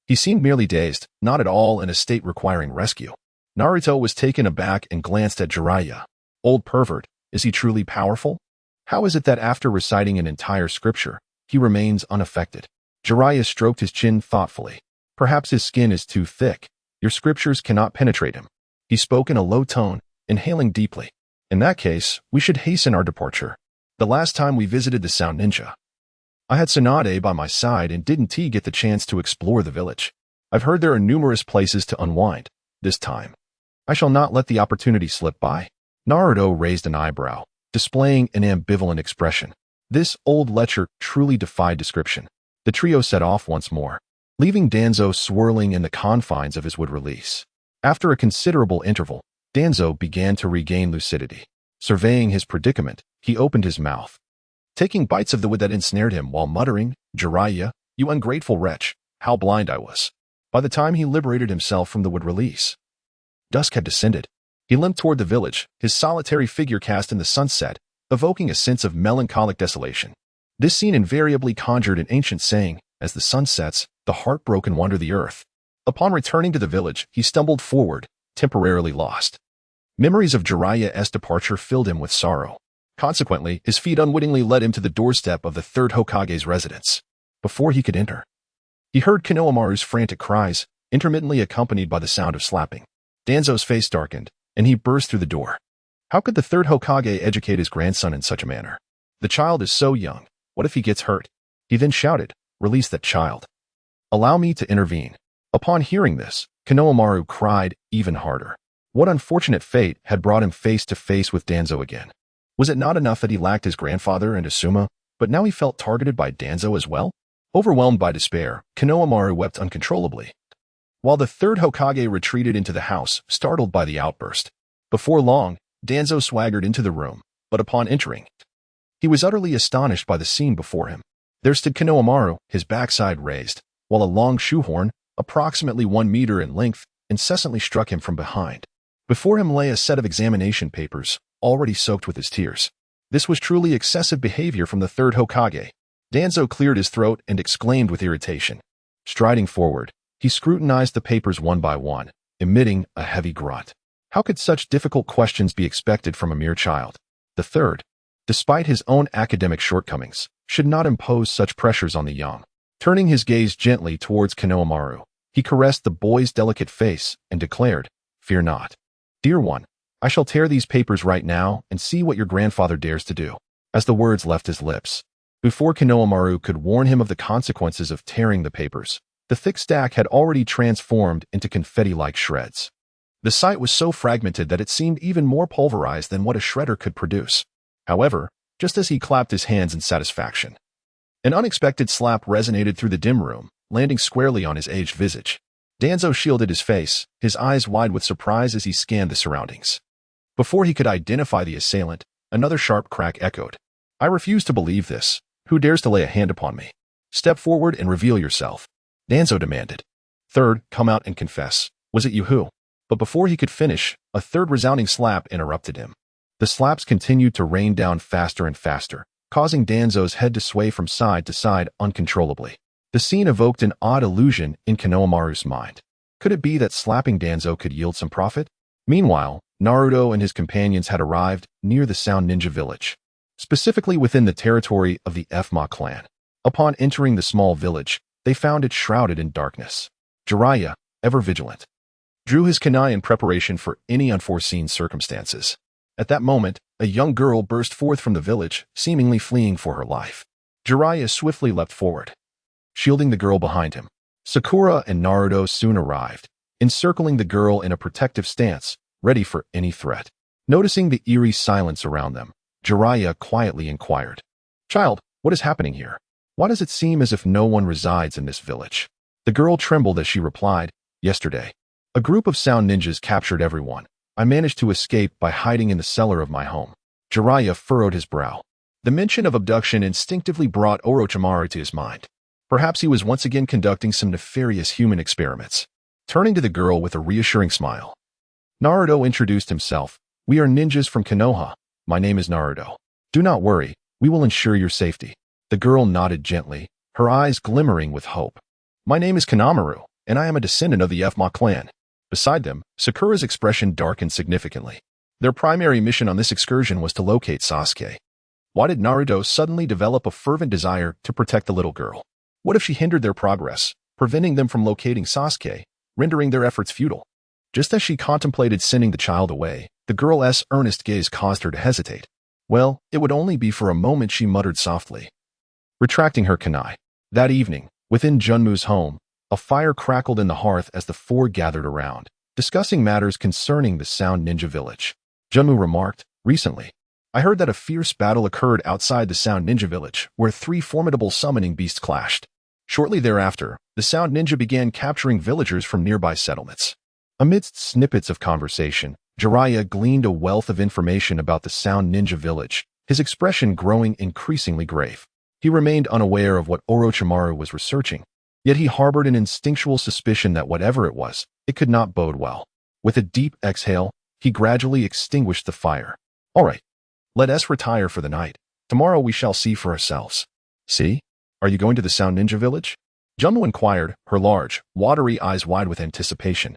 he seemed merely dazed, not at all in a state requiring rescue. Naruto was taken aback and glanced at Jiraiya. Old pervert, is he truly powerful? How is it that after reciting an entire scripture, he remains unaffected? Jiraiya stroked his chin thoughtfully. Perhaps his skin is too thick. Your scriptures cannot penetrate him. He spoke in a low tone, inhaling deeply. In that case, we should hasten our departure. The last time we visited the Sound Ninja, I had Tsunade by my side and didn't get the chance to explore the village. I've heard there are numerous places to unwind. This time, I shall not let the opportunity slip by. Naruto raised an eyebrow, displaying an ambivalent expression. This old lecher truly defied description. The trio set off once more, leaving Danzo swirling in the confines of his wood release. After a considerable interval, Danzo began to regain lucidity. Surveying his predicament, he opened his mouth, taking bites of the wood that ensnared him while muttering, Jiraiya, You ungrateful wretch, how blind I was. By the time he liberated himself from the wood release, dusk had descended. He limped toward the village, his solitary figure cast in the sunset, evoking a sense of melancholic desolation. This scene invariably conjured an ancient saying, as the sun sets, the heartbroken wander the earth. Upon returning to the village, he stumbled forward, temporarily lost. Memories of Jiraiya's departure filled him with sorrow. Consequently, his feet unwittingly led him to the doorstep of the third Hokage's residence. Before he could enter, he heard Konohamaru's frantic cries, intermittently accompanied by the sound of slapping. Danzo's face darkened, and he burst through the door. How could the third Hokage educate his grandson in such a manner? The child is so young. What if he gets hurt? He then shouted, "Release that child. Allow me to intervene." Upon hearing this, Konohamaru cried even harder. What unfortunate fate had brought him face to face with Danzo again? Was it not enough that he lacked his grandfather and Asuma, but now he felt targeted by Danzo as well? Overwhelmed by despair, Konohamaru wept uncontrollably, while the third Hokage retreated into the house, startled by the outburst. Before long, Danzo swaggered into the room, but upon entering, he was utterly astonished by the scene before him. There stood Konohamaru, his backside raised, while a long shoehorn, approximately 1 meter in length, incessantly struck him from behind. Before him lay a set of examination papers, already soaked with his tears. This was truly excessive behavior from the third Hokage. Danzo cleared his throat and exclaimed with irritation. Striding forward, he scrutinized the papers one by one, emitting a heavy grunt. How could such difficult questions be expected from a mere child? The third, despite his own academic shortcomings, should not impose such pressures on the young. Turning his gaze gently towards Konohamaru, he caressed the boy's delicate face and declared, "Fear not. Dear one, I shall tear these papers right now and see what your grandfather dares to do." As the words left his lips, before Konohamaru could warn him of the consequences of tearing the papers, the thick stack had already transformed into confetti-like shreds. The sight was so fragmented that it seemed even more pulverized than what a shredder could produce. However, just as he clapped his hands in satisfaction, an unexpected slap resonated through the dim room, landing squarely on his aged visage. Danzo shielded his face, his eyes wide with surprise as he scanned the surroundings. Before he could identify the assailant, another sharp crack echoed. "I refuse to believe this. Who dares to lay a hand upon me? Step forward and reveal yourself," Danzo demanded. "Third, come out and confess. Was it you who?" But before he could finish, a third resounding slap interrupted him. The slaps continued to rain down faster and faster, causing Danzo's head to sway from side to side uncontrollably. The scene evoked an odd illusion in Konohamaru's mind. Could it be that slapping Danzo could yield some profit? Meanwhile, Naruto and his companions had arrived near the Sound Ninja village, specifically within the territory of the Fma clan. Upon entering the small village, they found it shrouded in darkness. Jiraiya, ever vigilant, drew his kunai in preparation for any unforeseen circumstances. At that moment, a young girl burst forth from the village, seemingly fleeing for her life. Jiraiya swiftly leapt forward, shielding the girl behind him. Sakura and Naruto soon arrived, encircling the girl in a protective stance, ready for any threat. Noticing the eerie silence around them, Jiraiya quietly inquired, "Child, what is happening here? Why does it seem as if no one resides in this village?" The girl trembled as she replied, "Yesterday, a group of Sound Ninjas captured everyone. I managed to escape by hiding in the cellar of my home." Jiraiya furrowed his brow. The mention of abduction instinctively brought Orochimaru to his mind. Perhaps he was once again conducting some nefarious human experiments. Turning to the girl with a reassuring smile, Naruto introduced himself. "We are ninjas from Konoha. My name is Naruto. Do not worry, we will ensure your safety." The girl nodded gently, her eyes glimmering with hope. "My name is Kanamaru, and I am a descendant of the Fma clan." Beside them, Sakura's expression darkened significantly. Their primary mission on this excursion was to locate Sasuke. Why did Naruto suddenly develop a fervent desire to protect the little girl? What if she hindered their progress, preventing them from locating Sasuke, rendering their efforts futile? Just as she contemplated sending the child away, the girl's earnest gaze caused her to hesitate. Well, it would only be for a moment, she muttered softly, retracting her kunai. That evening, within Junmu's home, a fire crackled in the hearth as the four gathered around, discussing matters concerning the Sound Ninja village. Junmu remarked, "Recently, I heard that a fierce battle occurred outside the Sound Ninja village, where 3 formidable summoning beasts clashed. Shortly thereafter, the Sound Ninja began capturing villagers from nearby settlements." Amidst snippets of conversation, Jiraiya gleaned a wealth of information about the Sound Ninja village, his expression growing increasingly grave. He remained unaware of what Orochimaru was researching, yet he harbored an instinctual suspicion that whatever it was, it could not bode well. With a deep exhale, he gradually extinguished the fire. All right, let us retire for the night. Tomorrow we shall see for ourselves. See? Are you going to the Sound Ninja Village? Jumbo inquired, her large, watery eyes wide with anticipation.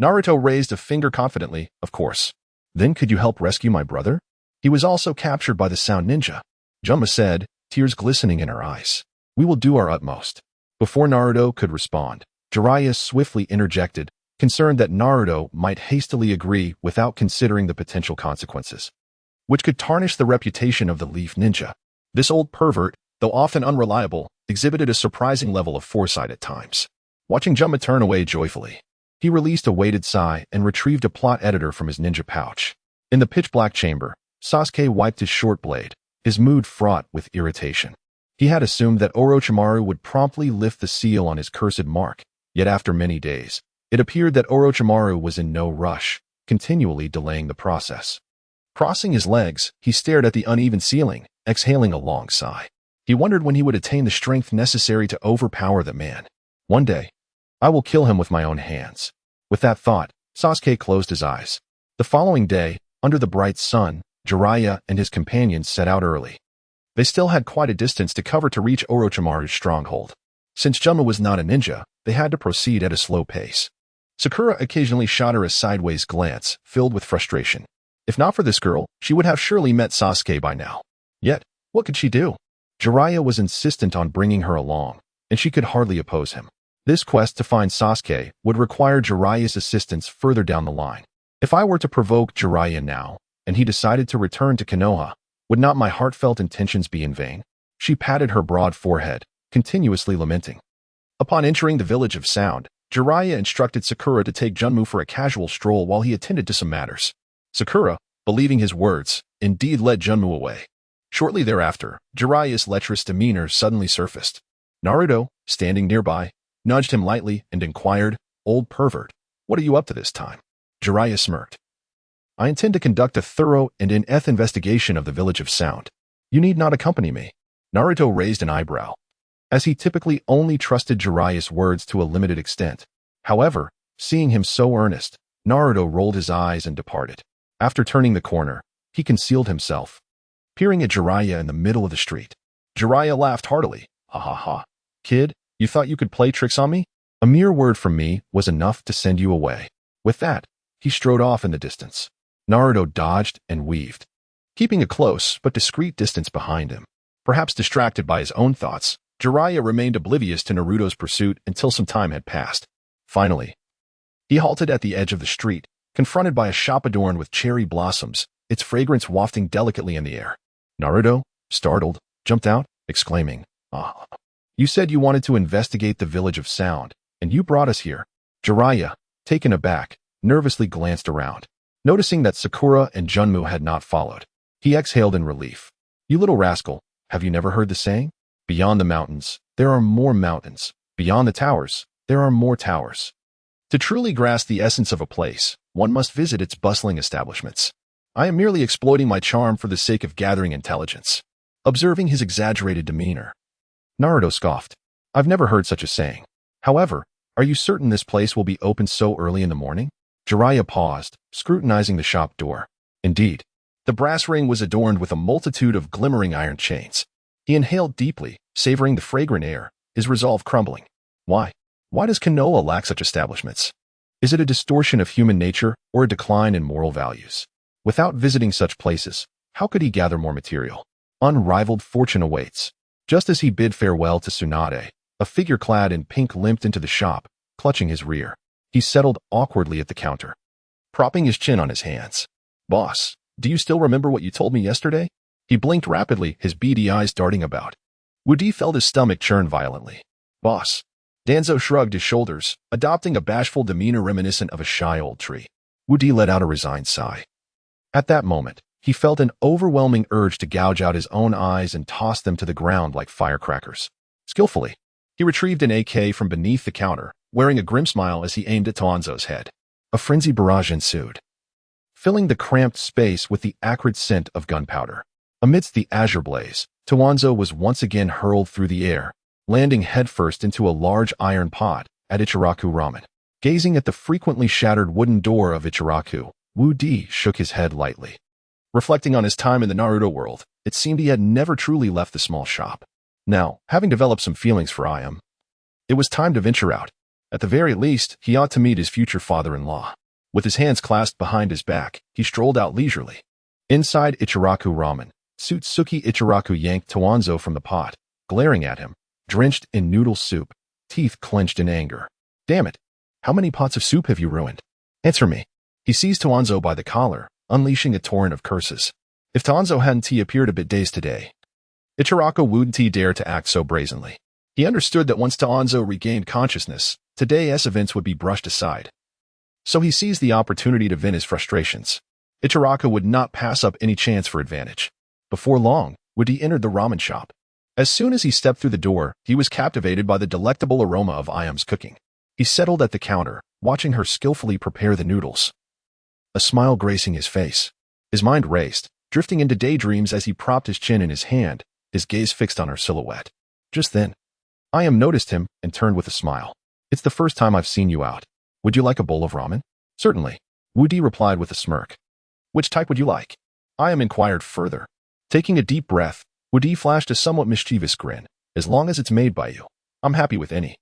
Naruto raised a finger confidently, of course. Then could you help rescue my brother? He was also captured by the Sound Ninja. Jumbo said, tears glistening in her eyes. We will do our utmost. Before Naruto could respond, Jiraiya swiftly interjected, concerned that Naruto might hastily agree without considering the potential consequences, which could tarnish the reputation of the Leaf Ninja. This old pervert, though often unreliable, exhibited a surprising level of foresight at times. Watching Jumbo turn away joyfully, he released a weighted sigh and retrieved a plot editor from his ninja pouch. In the pitch-black chamber, Sasuke wiped his short blade, his mood fraught with irritation. He had assumed that Orochimaru would promptly lift the seal on his cursed mark, yet after many days, it appeared that Orochimaru was in no rush, continually delaying the process. Crossing his legs, he stared at the uneven ceiling, exhaling a long sigh. He wondered when he would attain the strength necessary to overpower the man. One day, I will kill him with my own hands. With that thought, Sasuke closed his eyes. The following day, under the bright sun, Jiraiya and his companions set out early. They still had quite a distance to cover to reach Orochimaru's stronghold. Since Jumbo was not a ninja, they had to proceed at a slow pace. Sakura occasionally shot her a sideways glance, filled with frustration. If not for this girl, she would have surely met Sasuke by now. Yet, what could she do? Jiraiya was insistent on bringing her along, and she could hardly oppose him. This quest to find Sasuke would require Jiraiya's assistance further down the line. If I were to provoke Jiraiya now, and he decided to return to Konoha, would not my heartfelt intentions be in vain? She patted her broad forehead, continuously lamenting. Upon entering the village of Sound, Jiraiya instructed Sakura to take Junmu for a casual stroll while he attended to some matters. Sakura, believing his words, indeed led Junmu away. Shortly thereafter, Jiraiya's lecherous demeanor suddenly surfaced. Naruto, standing nearby, nudged him lightly and inquired, "Old pervert, what are you up to this time?" Jiraiya smirked. "I intend to conduct a thorough and in-depth investigation of the village of Sound. You need not accompany me." Naruto raised an eyebrow, as he typically only trusted Jiraiya's words to a limited extent. However, seeing him so earnest, Naruto rolled his eyes and departed. After turning the corner, he concealed himself, peering at Jiraiya in the middle of the street. Jiraiya laughed heartily. "Ha ha ha. Kid, you thought you could play tricks on me? A mere word from me was enough to send you away." With that, he strode off in the distance. Naruto dodged and weaved, keeping a close but discreet distance behind him. Perhaps distracted by his own thoughts, Jiraiya remained oblivious to Naruto's pursuit until some time had passed. Finally, he halted at the edge of the street, confronted by a shop adorned with cherry blossoms, its fragrance wafting delicately in the air. Naruto, startled, jumped out, exclaiming, "Ah, you said you wanted to investigate the village of Sound, and you brought us here." Jiraiya, taken aback, nervously glanced around. Noticing that Sakura and Junmu had not followed, he exhaled in relief. "You little rascal, have you never heard the saying? Beyond the mountains, there are more mountains. Beyond the towers, there are more towers." To truly grasp the essence of a place, one must visit its bustling establishments. I am merely exploiting my charm for the sake of gathering intelligence. Observing his exaggerated demeanor, Naruto scoffed. "I've never heard such a saying. However, are you certain this place will be open so early in the morning?" Jiraiya paused, scrutinizing the shop door. Indeed, the brass ring was adorned with a multitude of glimmering iron chains. He inhaled deeply, savoring the fragrant air, his resolve crumbling. Why? Why does Konoha lack such establishments? Is it a distortion of human nature or a decline in moral values? Without visiting such places, how could he gather more material? Unrivaled fortune awaits. Just as he bid farewell to Tsunade, a figure clad in pink limped into the shop, clutching his rear. He settled awkwardly at the counter, propping his chin on his hands. "Boss, do you still remember what you told me yesterday?" He blinked rapidly, his beady eyes darting about. Wudi felt his stomach churn violently. "Boss." Danzo shrugged his shoulders, adopting a bashful demeanor reminiscent of a shy old tree. Wudi let out a resigned sigh. At that moment, he felt an overwhelming urge to gouge out his own eyes and toss them to the ground like firecrackers. Skillfully, he retrieved an AK from beneath the counter, wearing a grim smile as he aimed at Danzo's head. A frenzied barrage ensued, filling the cramped space with the acrid scent of gunpowder. Amidst the azure blaze, Tawanzo was once again hurled through the air, landing headfirst into a large iron pot at Ichiraku Ramen. Gazing at the frequently shattered wooden door of Ichiraku, Wu Di shook his head lightly. Reflecting on his time in the Naruto world, it seemed he had never truly left the small shop. Now, having developed some feelings for Ayam, it was time to venture out. At the very least, he ought to meet his future father-in-law. With his hands clasped behind his back, he strolled out leisurely. Inside Ichiraku Ramen, Sutsuki Ichiraku yanked Tawanzo from the pot, glaring at him, drenched in noodle soup, teeth clenched in anger. Damn it! How many pots of soup have you ruined? Answer me. He seized Tawanzo by the collar, unleashing a torrent of curses. If Tawanzo hadn't appeared a bit dazed today, Ichiraku wouldn't dare to act so brazenly. He understood that once Tawanzo regained consciousness, today's events would be brushed aside. So he seized the opportunity to vent his frustrations. Ichiraku would not pass up any chance for advantage. Before long, Woody entered the ramen shop. As soon as he stepped through the door, he was captivated by the delectable aroma of Ayam's cooking. He settled at the counter, watching her skillfully prepare the noodles. A smile gracing his face. His mind raced, drifting into daydreams as he propped his chin in his hand, his gaze fixed on her silhouette. Just then, Ayam noticed him and turned with a smile. It's the first time I've seen you out. Would you like a bowl of ramen? Certainly. Woody replied with a smirk. Which type would you like? Ayam inquired further. Taking a deep breath, Woody flashed a somewhat mischievous grin. As long as it's made by you, I'm happy with any.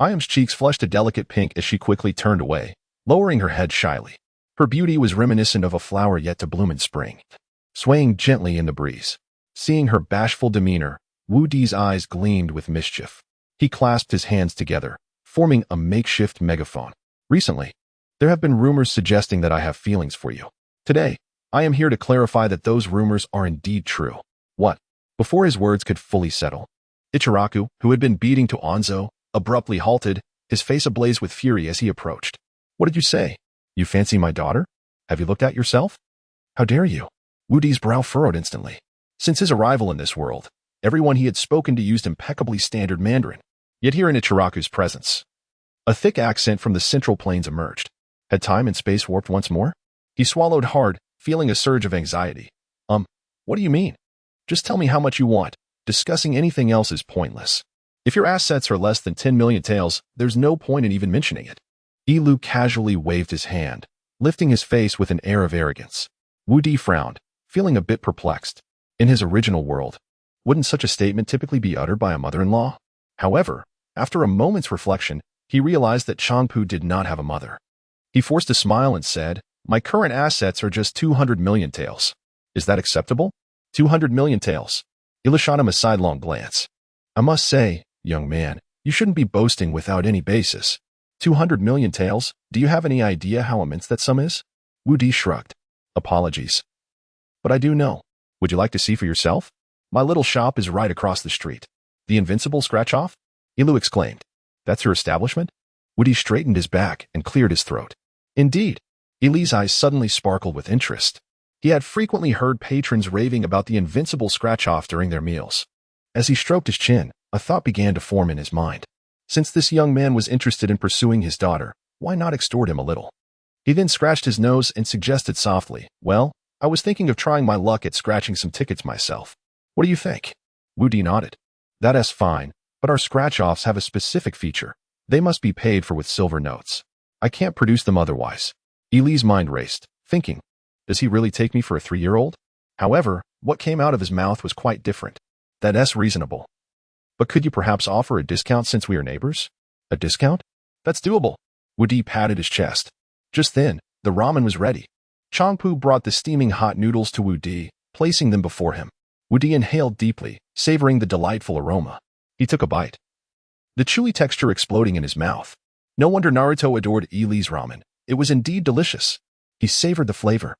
Ayam's cheeks flushed a delicate pink as she quickly turned away, lowering her head shyly. Her beauty was reminiscent of a flower yet to bloom in spring, swaying gently in the breeze. Seeing her bashful demeanor, Woody's eyes gleamed with mischief. He clasped his hands together, forming a makeshift megaphone. Recently, there have been rumors suggesting that I have feelings for you. Today, I am here to clarify that those rumors are indeed true. What? Before his words could fully settle, Ichiraku, who had been beating to Onzo, abruptly halted, his face ablaze with fury as he approached. What did you say? You fancy my daughter? Have you looked at yourself? How dare you? Woody's brow furrowed instantly. Since his arrival in this world, everyone he had spoken to used impeccably standard Mandarin. Yet here in Ichiraku's presence, a thick accent from the Central Plains emerged. Had time and space warped once more? He swallowed hard, feeling a surge of anxiety. What do you mean? Just tell me how much you want. Discussing anything else is pointless. If your assets are less than 10 million taels, there's no point in even mentioning it. Ilu casually waved his hand, lifting his face with an air of arrogance. Wudi frowned, feeling a bit perplexed. In his original world, wouldn't such a statement typically be uttered by a mother-in-law? However, after a moment's reflection, he realized that Changpu did not have a mother. He forced a smile and said, My current assets are just 200 million taels. Is that acceptable? 200 million taels. Ilu shot him a sidelong glance. I must say, young man, you shouldn't be boasting without any basis. 200 million taels? Do you have any idea how immense that sum is? Wu Di shrugged. Apologies. But I do know. Would you like to see for yourself? My little shop is right across the street. The invincible scratch-off? Ilu exclaimed. That's your establishment? Wu Di straightened his back and cleared his throat. Indeed. Ilu's eyes suddenly sparkled with interest. He had frequently heard patrons raving about the invincible scratch-off during their meals. As he stroked his chin, a thought began to form in his mind. Since this young man was interested in pursuing his daughter, why not extort him a little? He then scratched his nose and suggested softly, Well, I was thinking of trying my luck at scratching some tickets myself. What do you think? Wu Di nodded. That's fine, but our scratch-offs have a specific feature. They must be paid for with silver notes. I can't produce them otherwise. Eli's mind raced, thinking, Does he really take me for a 3-year-old? However, what came out of his mouth was quite different. That's reasonable. But could you perhaps offer a discount since we are neighbors? A discount? That's doable. Wu Di patted his chest. Just then, the ramen was ready. Changpu brought the steaming hot noodles to Wu Di, placing them before him. Wu Di inhaled deeply, savoring the delightful aroma. He took a bite, the chewy texture exploding in his mouth. No wonder Naruto adored Eli's ramen. It was indeed delicious. He savored the flavor,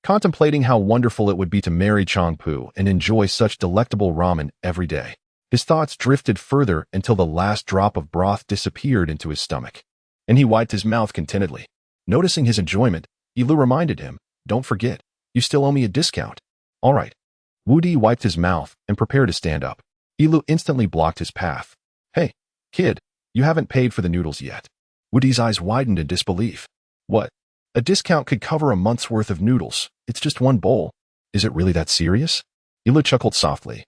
contemplating how wonderful it would be to marry Changpu and enjoy such delectable ramen every day. His thoughts drifted further until the last drop of broth disappeared into his stomach, and he wiped his mouth contentedly. Noticing his enjoyment, Ilu reminded him, Don't forget, you still owe me a discount. All right. Wu Di wiped his mouth and prepared to stand up. Ilu instantly blocked his path. Hey, kid, you haven't paid for the noodles yet. Wu Di's eyes widened in disbelief. What? A discount could cover a month's worth of noodles. It's just one bowl. Is it really that serious? Ilu chuckled softly.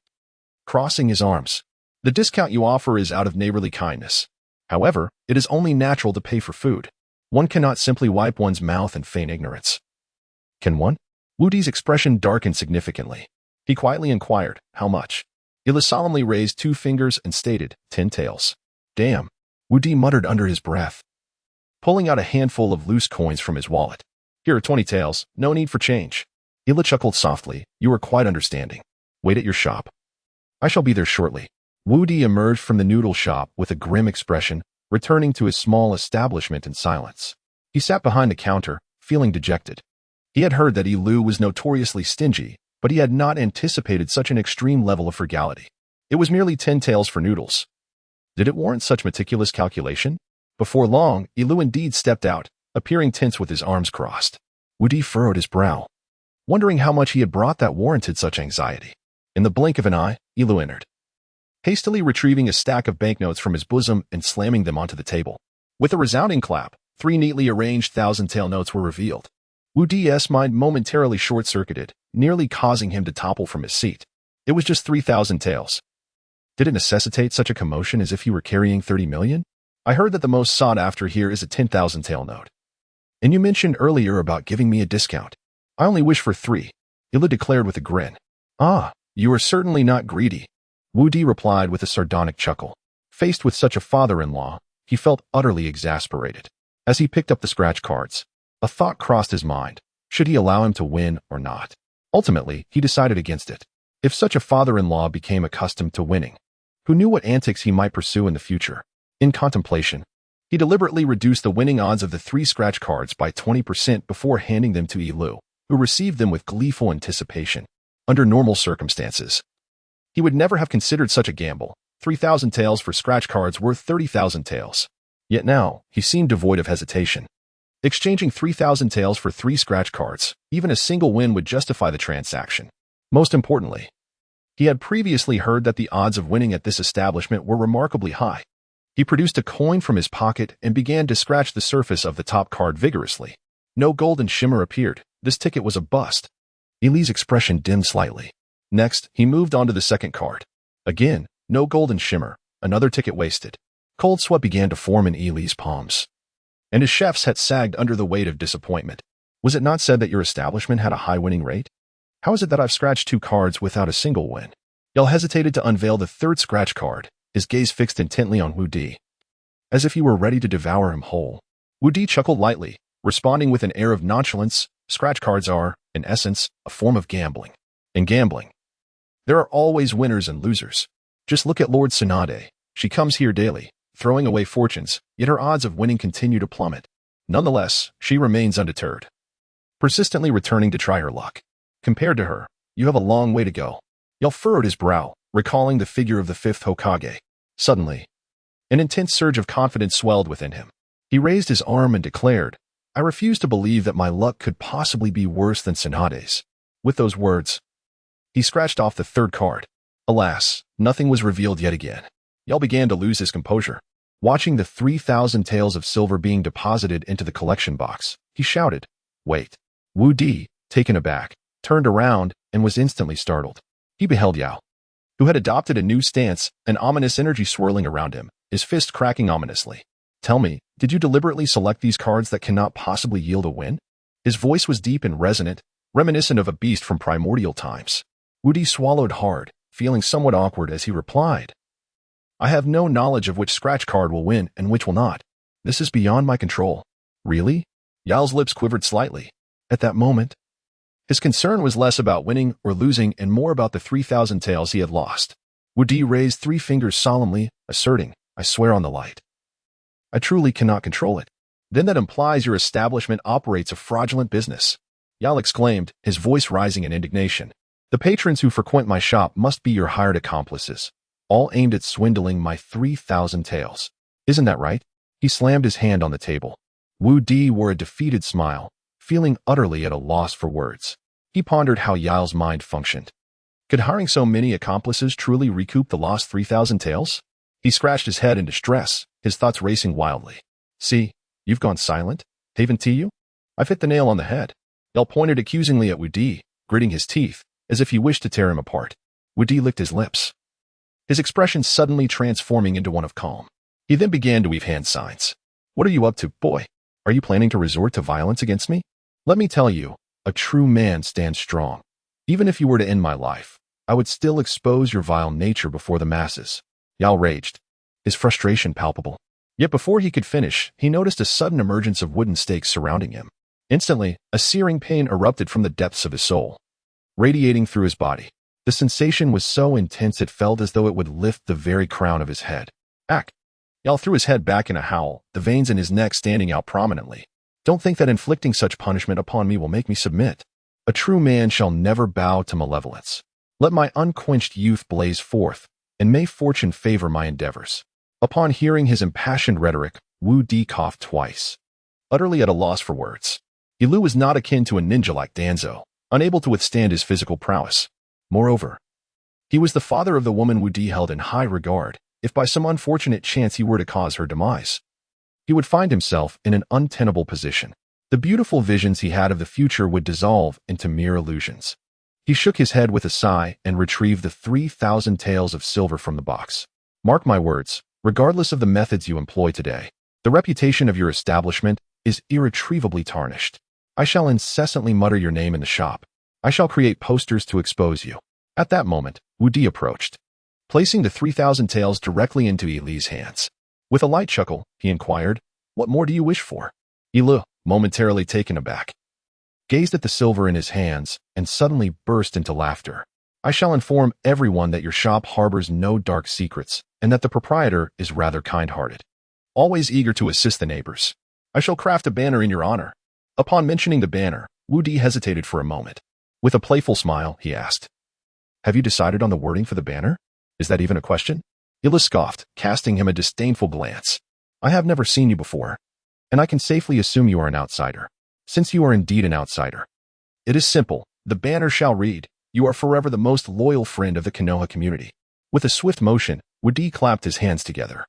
crossing his arms. The discount you offer is out of neighborly kindness. However, it is only natural to pay for food. One cannot simply wipe one's mouth and feign ignorance. Can one? Wu Di's expression darkened significantly. He quietly inquired, how much? Ila solemnly raised 2 fingers and stated, 10 taels. Damn, Wu Di muttered under his breath, pulling out a handful of loose coins from his wallet. Here are 20 taels, no need for change. Ila chuckled softly, you are quite understanding. Wait at your shop. I shall be there shortly. Wu Di emerged from the noodle shop with a grim expression, returning to his small establishment in silence. He sat behind the counter, feeling dejected. He had heard that Lu was notoriously stingy, but he had not anticipated such an extreme level of frugality. It was merely 10 taels for noodles. Did it warrant such meticulous calculation? Before long, Lu indeed stepped out, appearing tense with his arms crossed. Wu Di furrowed his brow, wondering how much he had brought that warranted such anxiety. In the blink of an eye, Lu entered, hastily retrieving a stack of banknotes from his bosom and slamming them onto the table. With a resounding clap, 3 neatly arranged 1,000-tael notes were revealed. Wu Di's mind momentarily short-circuited, nearly causing him to topple from his seat. It was just 3,000 taels. Did it necessitate such a commotion as if he were carrying 30 million? I heard that the most sought after here is a 10,000-tael note. And you mentioned earlier about giving me a discount. I only wish for 3, Ila declared with a grin. Ah, you are certainly not greedy, Wu Di replied with a sardonic chuckle. Faced with such a father-in-law, he felt utterly exasperated. As he picked up the scratch cards, a thought crossed his mind. Should he allow him to win or not? Ultimately, he decided against it. If such a father-in-law became accustomed to winning, who knew what antics he might pursue in the future? In contemplation, he deliberately reduced the winning odds of the 3 scratch cards by 20% before handing them to Lu, who received them with gleeful anticipation. Under normal circumstances, he would never have considered such a gamble. 3,000 taels for scratch cards worth 30,000 taels. Yet now, he seemed devoid of hesitation. Exchanging 3,000 taels for 3 scratch cards, even a single win would justify the transaction. Most importantly, he had previously heard that the odds of winning at this establishment were remarkably high. He produced a coin from his pocket and began to scratch the surface of the top card vigorously. No golden shimmer appeared. This ticket was a bust. Eli's expression dimmed slightly. Next, he moved on to the second card. Again, no golden shimmer. Another ticket wasted. Cold sweat began to form in Eli's palms, and his chefs had sagged under the weight of disappointment. Was it not said that your establishment had a high winning rate? How is it that I've scratched 2 cards without a single win? Yell hesitated to unveil the 3rd scratch card, his gaze fixed intently on Wu Di, as if he were ready to devour him whole. Wu Di chuckled lightly, responding with an air of nonchalance. Scratch cards are, in essence, a form of gambling. In gambling, there are always winners and losers. Just look at Lord Tsunade. She comes here daily, throwing away fortunes, yet her odds of winning continue to plummet. Nonetheless, she remains undeterred, persistently returning to try her luck. Compared to her, you have a long way to go. Yell furrowed his brow, recalling the figure of the 5th Hokage. Suddenly, an intense surge of confidence swelled within him. He raised his arm and declared, I refuse to believe that my luck could possibly be worse than Tsunade's. With those words, he scratched off the 3rd card. Alas, nothing was revealed yet again. Yell began to lose his composure. Watching the 3,000 taels of silver being deposited into the collection box, he shouted, Wait. Wu Di, taken aback, turned around and was instantly startled. He beheld Yao, who had adopted a new stance, an ominous energy swirling around him, his fist cracking ominously. Tell me, did you deliberately select these cards that cannot possibly yield a win? His voice was deep and resonant, reminiscent of a beast from primordial times. Wu Di swallowed hard, feeling somewhat awkward as he replied, I have no knowledge of which scratch card will win and which will not. This is beyond my control. Really? Yao's lips quivered slightly. At that moment, his concern was less about winning or losing and more about the 3,000 taels he had lost. Wu Di raised 3 fingers solemnly, asserting, I swear on the light, I truly cannot control it. Then that implies your establishment operates a fraudulent business. Yao exclaimed, his voice rising in indignation. The patrons who frequent my shop must be your hired accomplices, all aimed at swindling my 3,000 taels. Isn't that right? He slammed his hand on the table. Wu Di wore a defeated smile, feeling utterly at a loss for words. He pondered how Yao's mind functioned. Could hiring so many accomplices truly recoup the lost 3,000 taels? He scratched his head in distress, his thoughts racing wildly. See, you've gone silent, haven't you? I've hit the nail on the head. Yao pointed accusingly at Wu Di, gritting his teeth, as if he wished to tear him apart. Wu Di licked his lips. his expression suddenly transforming into one of calm. He then began to weave hand signs. "What are you up to, boy? Are you planning to resort to violence against me? Let me tell you, a true man stands strong. Even if you were to end my life, I would still expose your vile nature before the masses." Yao raged, his frustration palpable. Yet before he could finish, he noticed a sudden emergence of wooden stakes surrounding him. Instantly, a searing pain erupted from the depths of his soul, radiating through his body. The sensation was so intense it felt as though it would lift the very crown of his head. Ack! Yao threw his head back in a howl, the veins in his neck standing out prominently. "Don't think that inflicting such punishment upon me will make me submit. A true man shall never bow to malevolence. Let my unquenched youth blaze forth, and may fortune favor my endeavors." Upon hearing his impassioned rhetoric, Wu Di coughed twice, utterly at a loss for words. Yilu was not akin to a ninja like Danzo, unable to withstand his physical prowess. Moreover, he was the father of the woman Wu Di held in high regard. If by some unfortunate chance he were to cause her demise, he would find himself in an untenable position. The beautiful visions he had of the future would dissolve into mere illusions. He shook his head with a sigh and retrieved the 3,000 taels of silver from the box. "Mark my words, regardless of the methods you employ today, the reputation of your establishment is irretrievably tarnished. I shall incessantly mutter your name in the shop. I shall create posters to expose you." At that moment, Wu Di approached, placing the 3,000 taels directly into Yilu's hands. With a light chuckle, he inquired, "What more do you wish for?" Yilu, momentarily taken aback, gazed at the silver in his hands and suddenly burst into laughter. "I shall inform everyone that your shop harbors no dark secrets and that the proprietor is rather kind-hearted, always eager to assist the neighbors. I shall craft a banner in your honor." Upon mentioning the banner, Wu Di hesitated for a moment. With a playful smile, he asked, "Have you decided on the wording for the banner? Is that even a question?" Yilu scoffed, casting him a disdainful glance. "I have never seen you before, and I can safely assume you are an outsider. Since you are indeed an outsider, it is simple. The banner shall read, 'You are forever the most loyal friend of the Konoha community.'" With a swift motion, Wu Di clapped his hands together,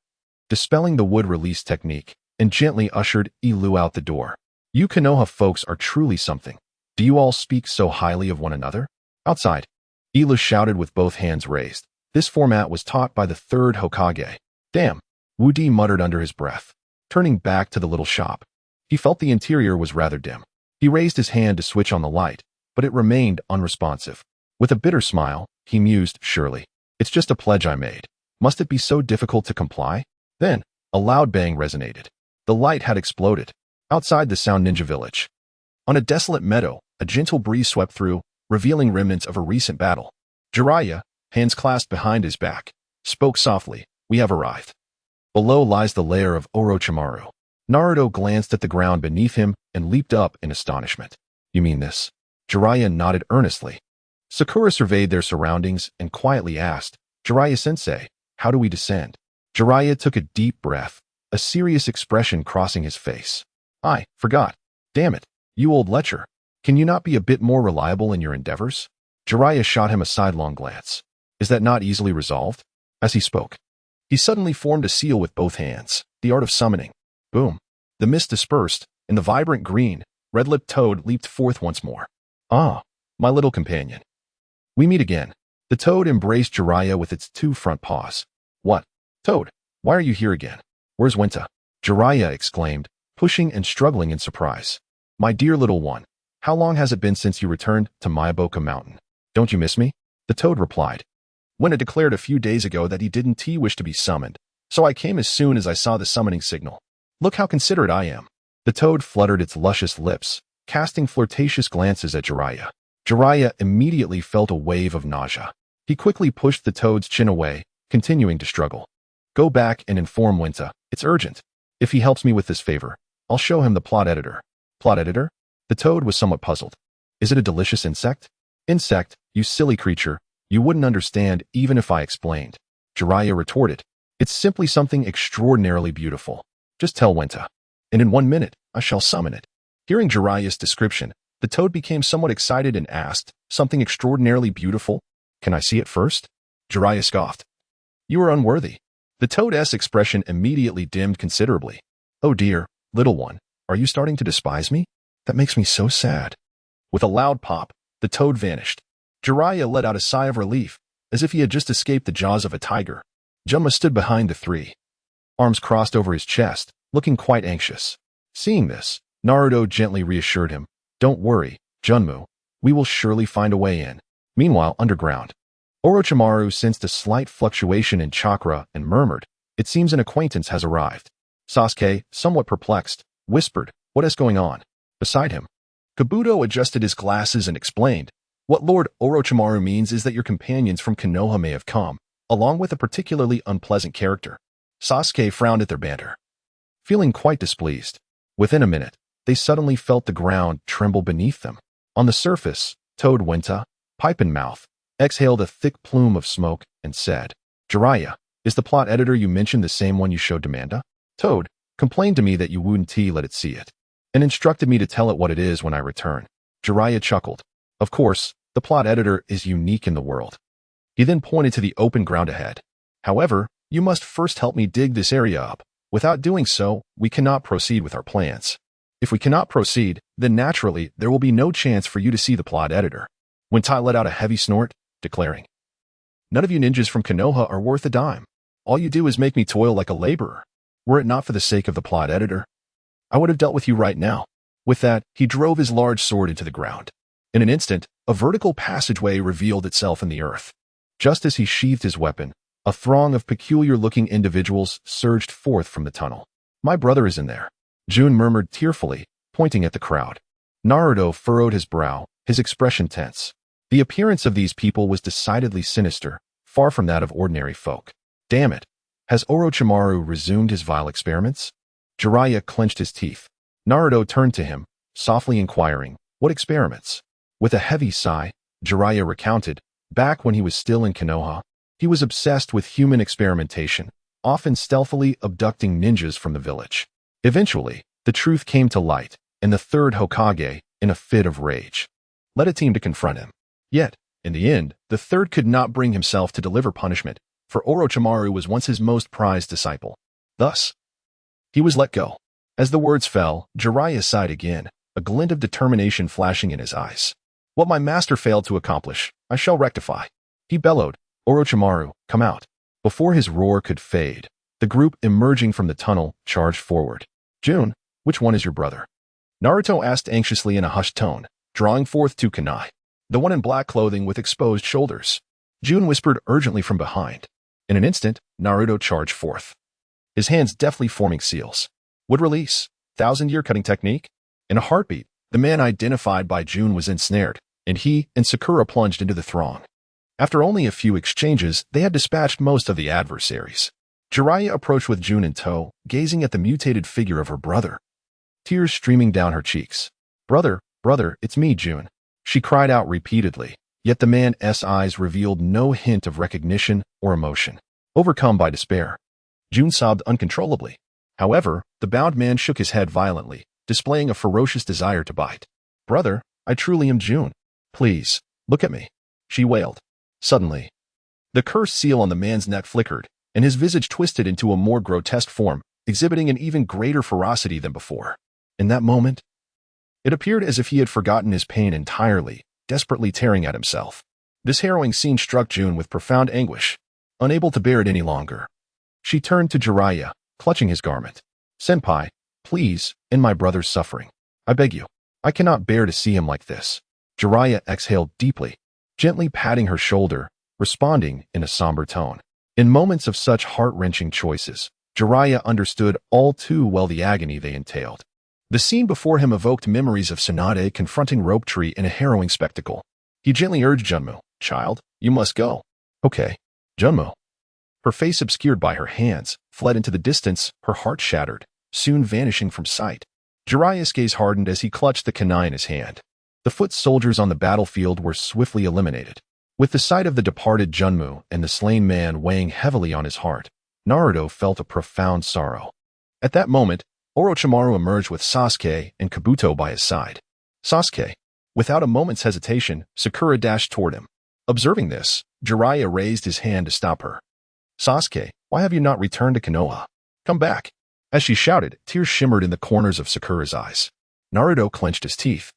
dispelling the wood release technique, and gently ushered Yilu out the door. "You Konoha folks are truly something. Do you all speak so highly of one another?" Outside, Yilu shouted with both hands raised. This format was taught by the third Hokage. "Damn," Wu Di muttered under his breath, turning back to the little shop. He felt the interior was rather dim. He raised his hand to switch on the light, but it remained unresponsive. With a bitter smile, he mused, "Surely, it's just a pledge I made. Must it be so difficult to comply?" Then, a loud bang resonated. The light had exploded. Outside the Sound Ninja village, on a desolate meadow, a gentle breeze swept through, revealing remnants of a recent battle. Jiraiya, hands clasped behind his back, spoke softly, "We have arrived. Below lies the lair of Orochimaru." Naruto glanced at the ground beneath him and leaped up in astonishment. "You mean this?" Jiraiya nodded earnestly. Sakura surveyed their surroundings and quietly asked, "Jiraiya-sensei, how do we descend?" Jiraiya took a deep breath, a serious expression crossing his face. "I forgot. Damn it, you old lecher. Can you not be a bit more reliable in your endeavors?" Jiraiya shot him a sidelong glance. "Is that not easily resolved?" As he spoke, he suddenly formed a seal with both hands, the art of summoning. Boom. The mist dispersed, and the vibrant green, red-lipped toad leaped forth once more. "Ah, my little companion. We meet again." The toad embraced Jiraiya with its two front paws. "What? Toad, why are you here again? Where's Wenta?" Jiraiya exclaimed, pushing and struggling in surprise. "My dear little one, how long has it been since you returned to Myaboka Mountain? Don't you miss me?" The toad replied. "Wenta declared a few days ago that he didn't wish to be summoned, so I came as soon as I saw the summoning signal. Look how considerate I am." The toad fluttered its luscious lips, casting flirtatious glances at Jiraiya. Jiraiya immediately felt a wave of nausea. He quickly pushed the toad's chin away, continuing to struggle. "Go back and inform Wenta. It's urgent. If he helps me with this favor, I'll show him the plot editor." "Plot editor?" The toad was somewhat puzzled. "Is it a delicious insect?" "Insect, you silly creature. You wouldn't understand even if I explained." Jiraiya retorted. "It's simply something extraordinarily beautiful. Just tell Wenta, and in 1 minute, I shall summon it." Hearing Jiraiya's description, the toad became somewhat excited and asked, "Something extraordinarily beautiful? Can I see it first?" Jiraiya scoffed. "You are unworthy." The toad's expression immediately dimmed considerably. "Oh dear, little one, are you starting to despise me? That makes me so sad." With a loud pop, the toad vanished. Jiraiya let out a sigh of relief, as if he had just escaped the jaws of a tiger. Junma stood behind the three, arms crossed over his chest, looking quite anxious. Seeing this, Naruto gently reassured him, "Don't worry, Junmu. We will surely find a way in." Meanwhile, underground, Orochimaru sensed a slight fluctuation in chakra and murmured, "It seems an acquaintance has arrived." Sasuke, somewhat perplexed, whispered, "What is going on?" Beside him, Kabuto adjusted his glasses and explained, "What Lord Orochimaru means is that your companions from Konoha may have come, along with a particularly unpleasant character." Sasuke frowned at their banter, feeling quite displeased. Within a minute, they suddenly felt the ground tremble beneath them. On the surface, Toad Wenta, pipe in mouth, exhaled a thick plume of smoke and said, "Jiraiya, is the plot editor you mentioned the same one you showed to Manda? Toad complained to me that you wouldn't let it see it, and instructed me to tell it what it is when I return." Jiraiya chuckled. "Of course, the plot editor is unique in the world." He then pointed to the open ground ahead. "However, you must first help me dig this area up. Without doing so, we cannot proceed with our plans. If we cannot proceed, then naturally there will be no chance for you to see the plot editor." Wentai let out a heavy snort, declaring, "None of you ninjas from Konoha are worth a dime. All you do is make me toil like a laborer. Were it not for the sake of the plot editor, I would have dealt with you right now." With that, he drove his large sword into the ground. In an instant, a vertical passageway revealed itself in the earth. Just as he sheathed his weapon, a throng of peculiar-looking individuals surged forth from the tunnel. "My brother is in there," Jun murmured tearfully, pointing at the crowd. Naruto furrowed his brow, his expression tense. The appearance of these people was decidedly sinister, far from that of ordinary folk. "Damn it! Has Orochimaru resumed his vile experiments?" Jiraiya clenched his teeth. Naruto turned to him, softly inquiring, "What experiments?" With a heavy sigh, Jiraiya recounted, back when he was still in Konoha, he was obsessed with human experimentation, often stealthily abducting ninjas from the village. Eventually, the truth came to light, and the third Hokage, in a fit of rage, led a team to confront him. Yet, in the end, the third could not bring himself to deliver punishment, for Orochimaru was once his most prized disciple. Thus, he was let go. As the words fell, Jiraiya sighed again, a glint of determination flashing in his eyes. "What my master failed to accomplish, I shall rectify." He bellowed, "Orochimaru, come out." Before his roar could fade, the group emerging from the tunnel charged forward. "Jun, which one is your brother?" Naruto asked anxiously in a hushed tone, drawing forth two kunai. "The one in black clothing with exposed shoulders," Jun whispered urgently from behind. In an instant, Naruto charged forth, his hands deftly forming seals. Would release, 1,000-year cutting technique? In a heartbeat, the man identified by Jun was ensnared, and he and Sakura plunged into the throng. After only a few exchanges, they had dispatched most of the adversaries. Jiraiya approached with Jun in tow, gazing at the mutated figure of her brother, tears streaming down her cheeks. Brother, it's me, Jun," she cried out repeatedly, yet the man's eyes revealed no hint of recognition or emotion. Overcome by despair, Jun sobbed uncontrollably. However, the bound man shook his head violently, displaying a ferocious desire to bite. "Brother, I truly am Jun. Please, look at me," she wailed. Suddenly, the cursed seal on the man's neck flickered, and his visage twisted into a more grotesque form, exhibiting an even greater ferocity than before. In that moment, it appeared as if he had forgotten his pain entirely, desperately tearing at himself. This harrowing scene struck Jun with profound anguish. Unable to bear it any longer, she turned to Jiraiya, clutching his garment. "Senpai, please, end my brother's suffering. I beg you. I cannot bear to see him like this." Jiraiya exhaled deeply, gently patting her shoulder, responding in a somber tone. In moments of such heart-wrenching choices, Jiraiya understood all too well the agony they entailed. The scene before him evoked memories of Tsunade confronting Rope Tree in a harrowing spectacle. He gently urged Junmu, "Child, you must go." "Okay." Junmu, her face obscured by her hands, fled into the distance, her heart shattered, soon vanishing from sight. Jiraiya's gaze hardened as he clutched the kunai in his hand. The foot soldiers on the battlefield were swiftly eliminated. With the sight of the departed Junmu and the slain man weighing heavily on his heart, Naruto felt a profound sorrow. At that moment, Orochimaru emerged with Sasuke and Kabuto by his side. "Sasuke." Without a moment's hesitation, Sakura dashed toward him. Observing this, Jiraiya raised his hand to stop her. "Sasuke, why have you not returned to Konoha? Come back." As she shouted, tears shimmered in the corners of Sakura's eyes. Naruto clenched his teeth,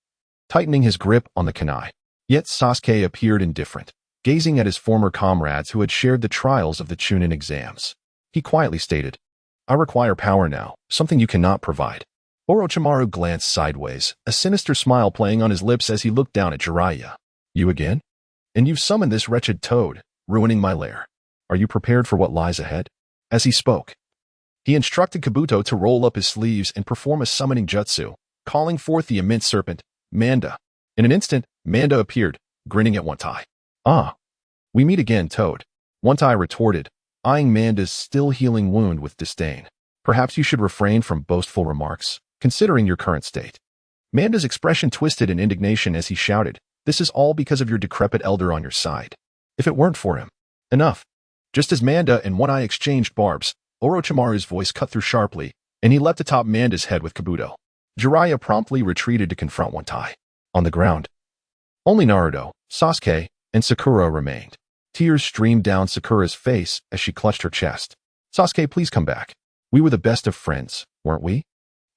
tightening his grip on the kunai. Yet Sasuke appeared indifferent. gazing at his former comrades who had shared the trials of the Chunin exams. He quietly stated, "I require power now, something you cannot provide." Orochimaru glanced sideways, a sinister smile playing on his lips as he looked down at Jiraiya. "You again? And you've summoned this wretched toad, ruining my lair. Are you prepared for what lies ahead?" As he spoke, he instructed Kabuto to roll up his sleeves and perform a summoning jutsu, calling forth the immense serpent, Manda. In an instant, Manda appeared, grinning at One Tai. "Ah, we meet again, Toad," One Tai retorted, eyeing Manda's still healing wound with disdain. "Perhaps you should refrain from boastful remarks, considering your current state." Manda's expression twisted in indignation as he shouted, "This is all because of your decrepit elder on your side. If it weren't for him." "Enough." Just as Manda and One Eye exchanged barbs, Orochimaru's voice cut through sharply, and he leapt atop Manda's head with Kabuto. Jiraiya promptly retreated to confront One Tai. On the ground, only Naruto, Sasuke, and Sakura remained. Tears streamed down Sakura's face as she clutched her chest. "Sasuke, please come back. We were the best of friends, weren't we?"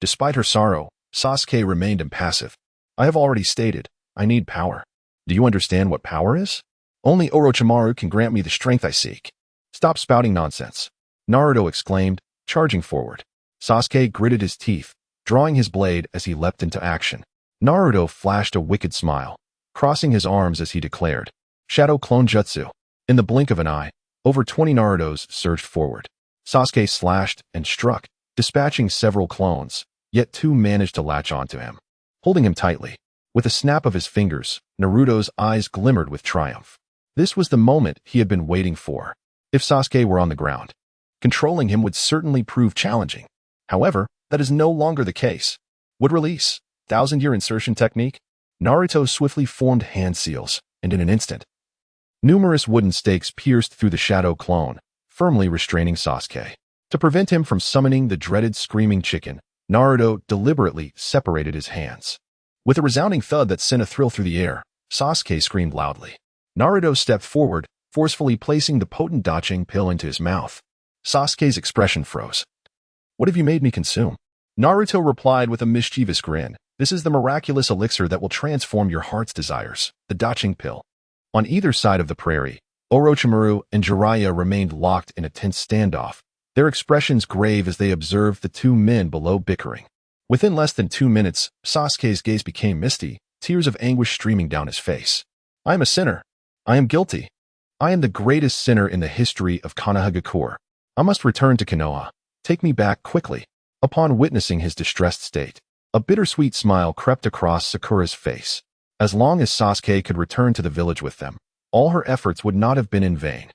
Despite her sorrow, Sasuke remained impassive. "I have already stated, I need power. Do you understand what power is? Only Orochimaru can grant me the strength I seek." "Stop spouting nonsense," Naruto exclaimed, charging forward. Sasuke gritted his teeth, drawing his blade as he leapt into action. Naruto flashed a wicked smile, crossing his arms as he declared, "Shadow Clone Jutsu." In the blink of an eye, over 20 Narutos surged forward. Sasuke slashed and struck, dispatching several clones, yet 2 managed to latch onto him, holding him tightly. With a snap of his fingers, Naruto's eyes glimmered with triumph. This was the moment he had been waiting for. If Sasuke were on the ground, controlling him would certainly prove challenging. However, that is no longer the case. Would release, 1,000-year insertion technique? Naruto swiftly formed hand seals, and in an instant, numerous wooden stakes pierced through the shadow clone, firmly restraining Sasuke. To prevent him from summoning the dreaded screaming chicken, Naruto deliberately separated his hands. With a resounding thud that sent a thrill through the air, Sasuke screamed loudly. Naruto stepped forward, forcefully placing the potent daching pill into his mouth. Sasuke's expression froze. "What have you made me consume?" Naruto replied with a mischievous grin. "This is the miraculous elixir that will transform your heart's desires, the daching pill." On either side of the prairie, Orochimaru and Jiraiya remained locked in a tense standoff, their expressions grave as they observed the 2 men below bickering. Within less than 2 minutes, Sasuke's gaze became misty, tears of anguish streaming down his face. "I am a sinner. I am guilty. I am the greatest sinner in the history of Konohagakure. I must return to Konoha. Take me back quickly." Upon witnessing his distressed state, a bittersweet smile crept across Sakura's face. As long as Sasuke could return to the village with them, all her efforts would not have been in vain.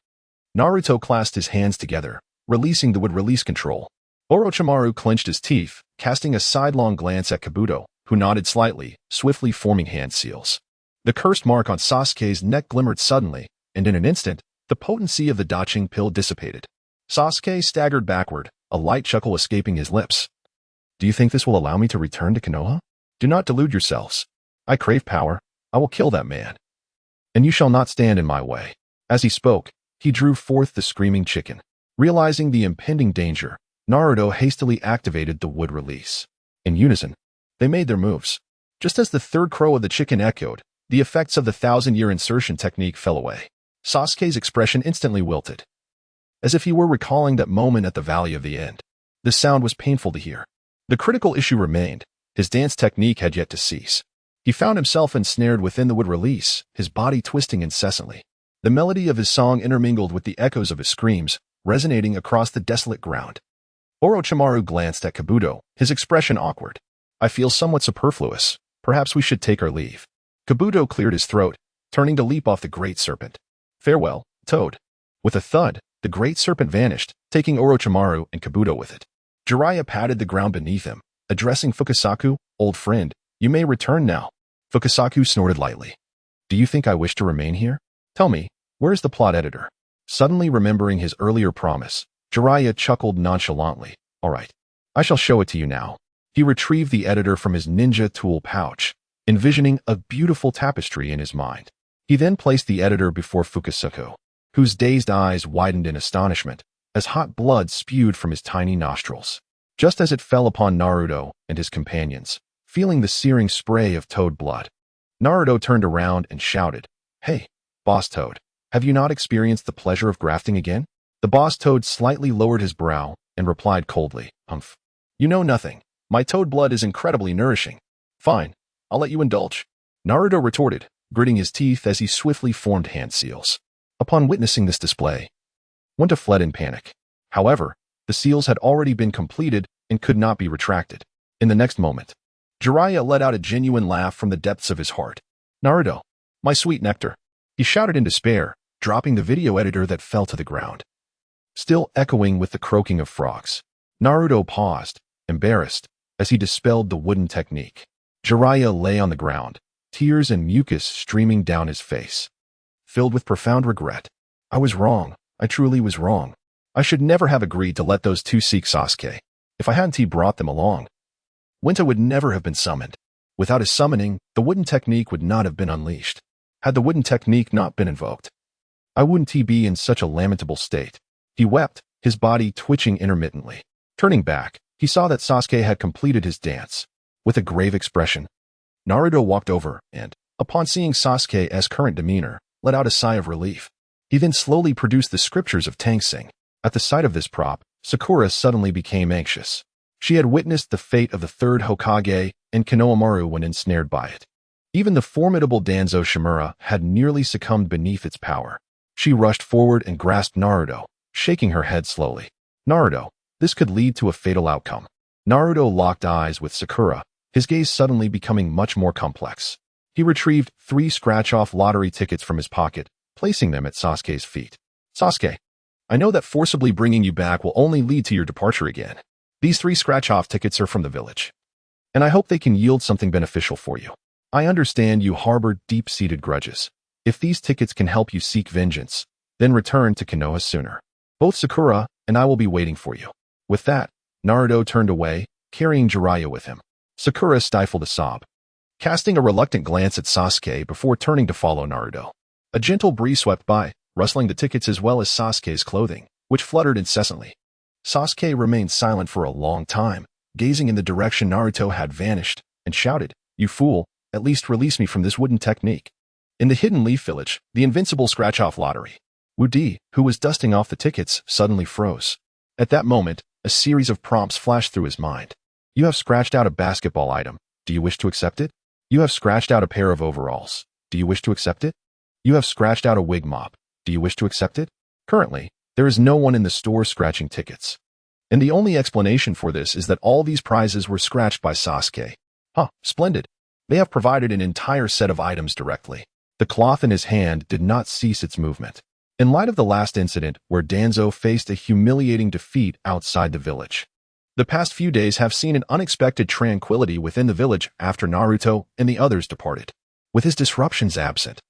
Naruto clasped his hands together, releasing the would-release control. Orochimaru clenched his teeth, casting a sidelong glance at Kabuto, who nodded slightly, swiftly forming hand seals. The cursed mark on Sasuke's neck glimmered suddenly, and in an instant, the potency of the daching pill dissipated. Sasuke staggered backward, a light chuckle escaping his lips. "Do you think this will allow me to return to Konoha? Do not delude yourselves. I crave power. I will kill that man. And you shall not stand in my way." As he spoke, he drew forth the screaming chicken. Realizing the impending danger, Naruto hastily activated the wood release. In unison, they made their moves. Just as the third crow of the chicken echoed, the effects of the 1,000-year insertion technique fell away. Sasuke's expression instantly wilted, as if he were recalling that moment at the Valley of the End. The sound was painful to hear. The critical issue remained. His dance technique had yet to cease. He found himself ensnared within the wood release, his body twisting incessantly. The melody of his song intermingled with the echoes of his screams, resonating across the desolate ground. Orochimaru glanced at Kabuto, his expression awkward. "I feel somewhat superfluous. Perhaps we should take our leave." Kabuto cleared his throat, turning to leap off the great serpent. "Farewell, Toad." With a thud, the great serpent vanished, taking Orochimaru and Kabuto with it. Jiraiya patted the ground beneath him, addressing Fukasaku, "Old friend, you may return now." Fukasaku snorted lightly. "Do you think I wish to remain here? Tell me, where is the plot editor?" Suddenly remembering his earlier promise, Jiraiya chuckled nonchalantly. "All right, I shall show it to you now." He retrieved the editor from his ninja tool pouch, envisioning a beautiful tapestry in his mind. He then placed the editor before Fukasaku, whose dazed eyes widened in astonishment as hot blood spewed from his tiny nostrils. Just as it fell upon Naruto and his companions, feeling the searing spray of toad blood, Naruto turned around and shouted, "Hey, Boss Toad, Have you not experienced the pleasure of grafting again? The boss toad slightly lowered his brow and replied coldly, Humph. You know nothing. My toad blood is incredibly nourishing. Fine, I'll let you indulge. Naruto retorted, gritting his teeth as he swiftly formed hand seals. Upon witnessing this display, Wenta fled in panic. However, the seals had already been completed and could not be retracted. In the next moment, Jiraiya let out a genuine laugh from the depths of his heart. Naruto, my sweet nectar. He shouted in despair, dropping the video editor that fell to the ground. Still echoing with the croaking of frogs, Naruto paused, embarrassed, as he dispelled the wooden technique. Jiraiya lay on the ground, tears and mucus streaming down his face. Filled with profound regret. I was wrong. I truly was wrong. I should never have agreed to let those two seek Sasuke. If I hadn't brought them along, Wenta would never have been summoned. Without his summoning, the wooden technique would not have been unleashed. Had the wooden technique not been invoked, I wouldn't be in such a lamentable state. He wept, his body twitching intermittently. Turning back, he saw that Sasuke had completed his dance. With a grave expression, Naruto walked over and, upon seeing Sasuke's current demeanor, let out a sigh of relief. He then slowly produced the scriptures of Tang Sing. At the sight of this prop, Sakura suddenly became anxious. She had witnessed the fate of the third Hokage and Konohamaru when ensnared by it. Even the formidable Danzo Shimura had nearly succumbed beneath its power. She rushed forward and grasped Naruto, shaking her head slowly. Naruto, this could lead to a fatal outcome. Naruto locked eyes with Sakura, his gaze suddenly becoming much more complex. He retrieved 3 scratch-off lottery tickets from his pocket, placing them at Sasuke's feet. Sasuke, I know that forcibly bringing you back will only lead to your departure again. These 3 scratch-off tickets are from the village, and I hope they can yield something beneficial for you. I understand you harbor deep-seated grudges. If these tickets can help you seek vengeance, then return to Konoha sooner. Both Sakura and I will be waiting for you. With that, Naruto turned away, carrying Jiraiya with him. Sakura stifled a sob, casting a reluctant glance at Sasuke before turning to follow Naruto. A gentle breeze swept by, rustling the tickets as well as Sasuke's clothing, which fluttered incessantly. Sasuke remained silent for a long time, gazing in the direction Naruto had vanished, and shouted, You fool, at least release me from this wooden technique. In the Hidden Leaf Village, the invincible scratch-off lottery, Wu Di, who was dusting off the tickets, suddenly froze. At that moment, a series of prompts flashed through his mind. You have scratched out a basketball item. Do you wish to accept it? You have scratched out a pair of overalls. Do you wish to accept it? You have scratched out a wig mop. Do you wish to accept it? Currently, there is no one in the store scratching tickets. And the only explanation for this is that all these prizes were scratched by Sasuke. Huh, splendid. They have provided an entire set of items directly. The cloth in his hand did not cease its movement. In light of the last incident where Danzo faced a humiliating defeat outside the village, the past few days have seen an unexpected tranquility within the village after Naruto and the others departed. With his disruptions absent,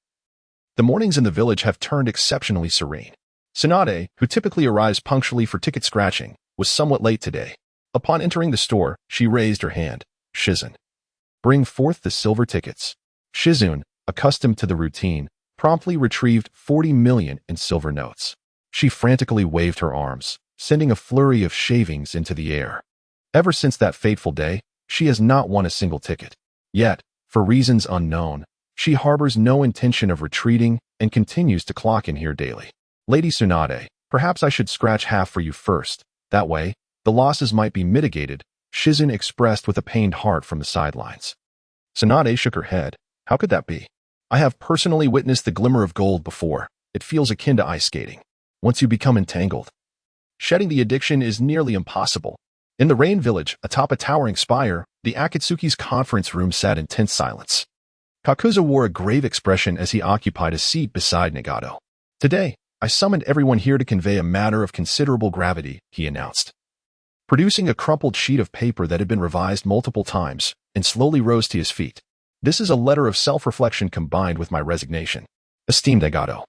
the mornings in the village have turned exceptionally serene. Tsunade, who typically arrives punctually for ticket scratching, was somewhat late today. Upon entering the store, she raised her hand. Shizun, bring forth the silver tickets. Shizun, accustomed to the routine, promptly retrieved 40 million in silver notes. She frantically waved her arms, sending a flurry of shavings into the air. Ever since that fateful day, she has not won a single ticket. Yet, for reasons unknown, she harbors no intention of retreating and continues to clock in here daily. Lady Tsunade, perhaps I should scratch half for you first. That way, the losses might be mitigated, Shizun expressed with a pained heart from the sidelines. Tsunade shook her head. How could that be? I have personally witnessed the glimmer of gold before. It feels akin to ice skating. Once you become entangled, shedding the addiction is nearly impossible. In the Rain Village, atop a towering spire, the Akatsuki's conference room sat in tense silence. Kakuza wore a grave expression as he occupied a seat beside Nagato. Today, I summoned everyone here to convey a matter of considerable gravity, he announced. Producing a crumpled sheet of paper that had been revised multiple times, and slowly rose to his feet. This is a letter of self-reflection combined with my resignation. Esteemed Nagato.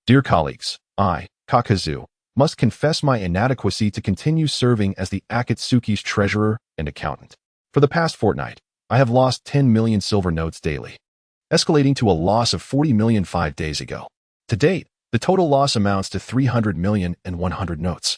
Dear colleagues, I, Kakuzu, must confess my inadequacy to continue serving as the Akatsuki's treasurer and accountant. For the past fortnight, I have lost 10 million silver notes daily, escalating to a loss of 40 million 5 days ago. To date, the total loss amounts to 300 million and 100 notes.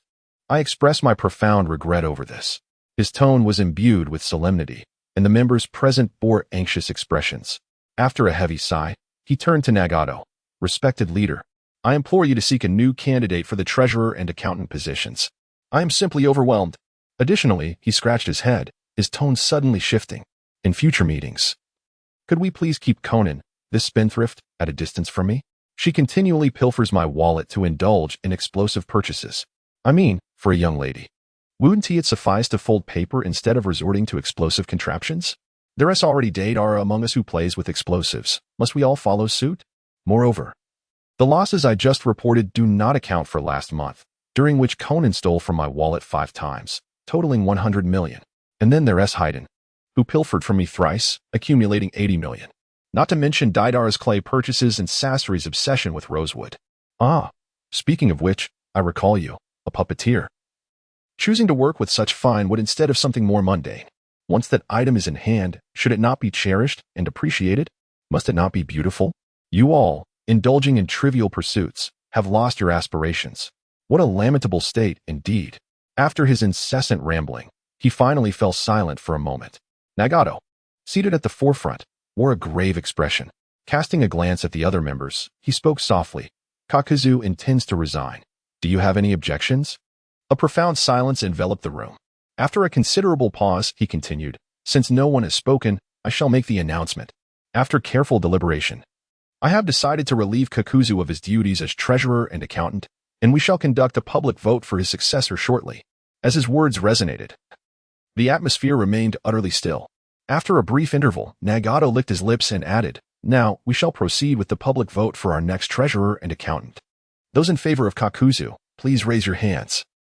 I express my profound regret over this. His tone was imbued with solemnity, and the members present bore anxious expressions. After a heavy sigh, he turned to Nagato. Respected leader, I implore you to seek a new candidate for the treasurer and accountant positions. I am simply overwhelmed. Additionally, he scratched his head, his tone suddenly shifting. In future meetings, could we please keep Conan, this spendthrift, at a distance from me? She continually pilfers my wallet to indulge in explosive purchases. I mean, for a young lady. Wouldn't it suffice to fold paper instead of resorting to explosive contraptions? There is already date are among us who plays with explosives. Must we all follow suit? Moreover, the losses I just reported do not account for last month, during which Conan stole from my wallet 5 times, totaling 100 million. And then there's Haydn, who pilfered from me thrice, accumulating 80 million. Not to mention Didar's clay purchases and Sasteri's obsession with rosewood. Ah, speaking of which, I recall you, a puppeteer. Choosing to work with such fine wood instead of something more mundane. Once that item is in hand, should it not be cherished and appreciated? Must it not be beautiful? You all, indulging in trivial pursuits, have lost your aspirations. What a lamentable state, indeed. After his incessant rambling, he finally fell silent for a moment. Nagato, seated at the forefront, wore a grave expression. Casting a glance at the other members, he spoke softly. Kakuzu intends to resign. Do you have any objections? A profound silence enveloped the room. After a considerable pause, he continued, since no one has spoken, I shall make the announcement. After careful deliberation, I have decided to relieve Kakuzu of his duties as treasurer and accountant, and we shall conduct a public vote for his successor shortly. As his words resonated, the atmosphere remained utterly still. After a brief interval, Nagato licked his lips and added, now, we shall proceed with the public vote for our next treasurer and accountant. Those in favor of Kakuzu, please raise your hands.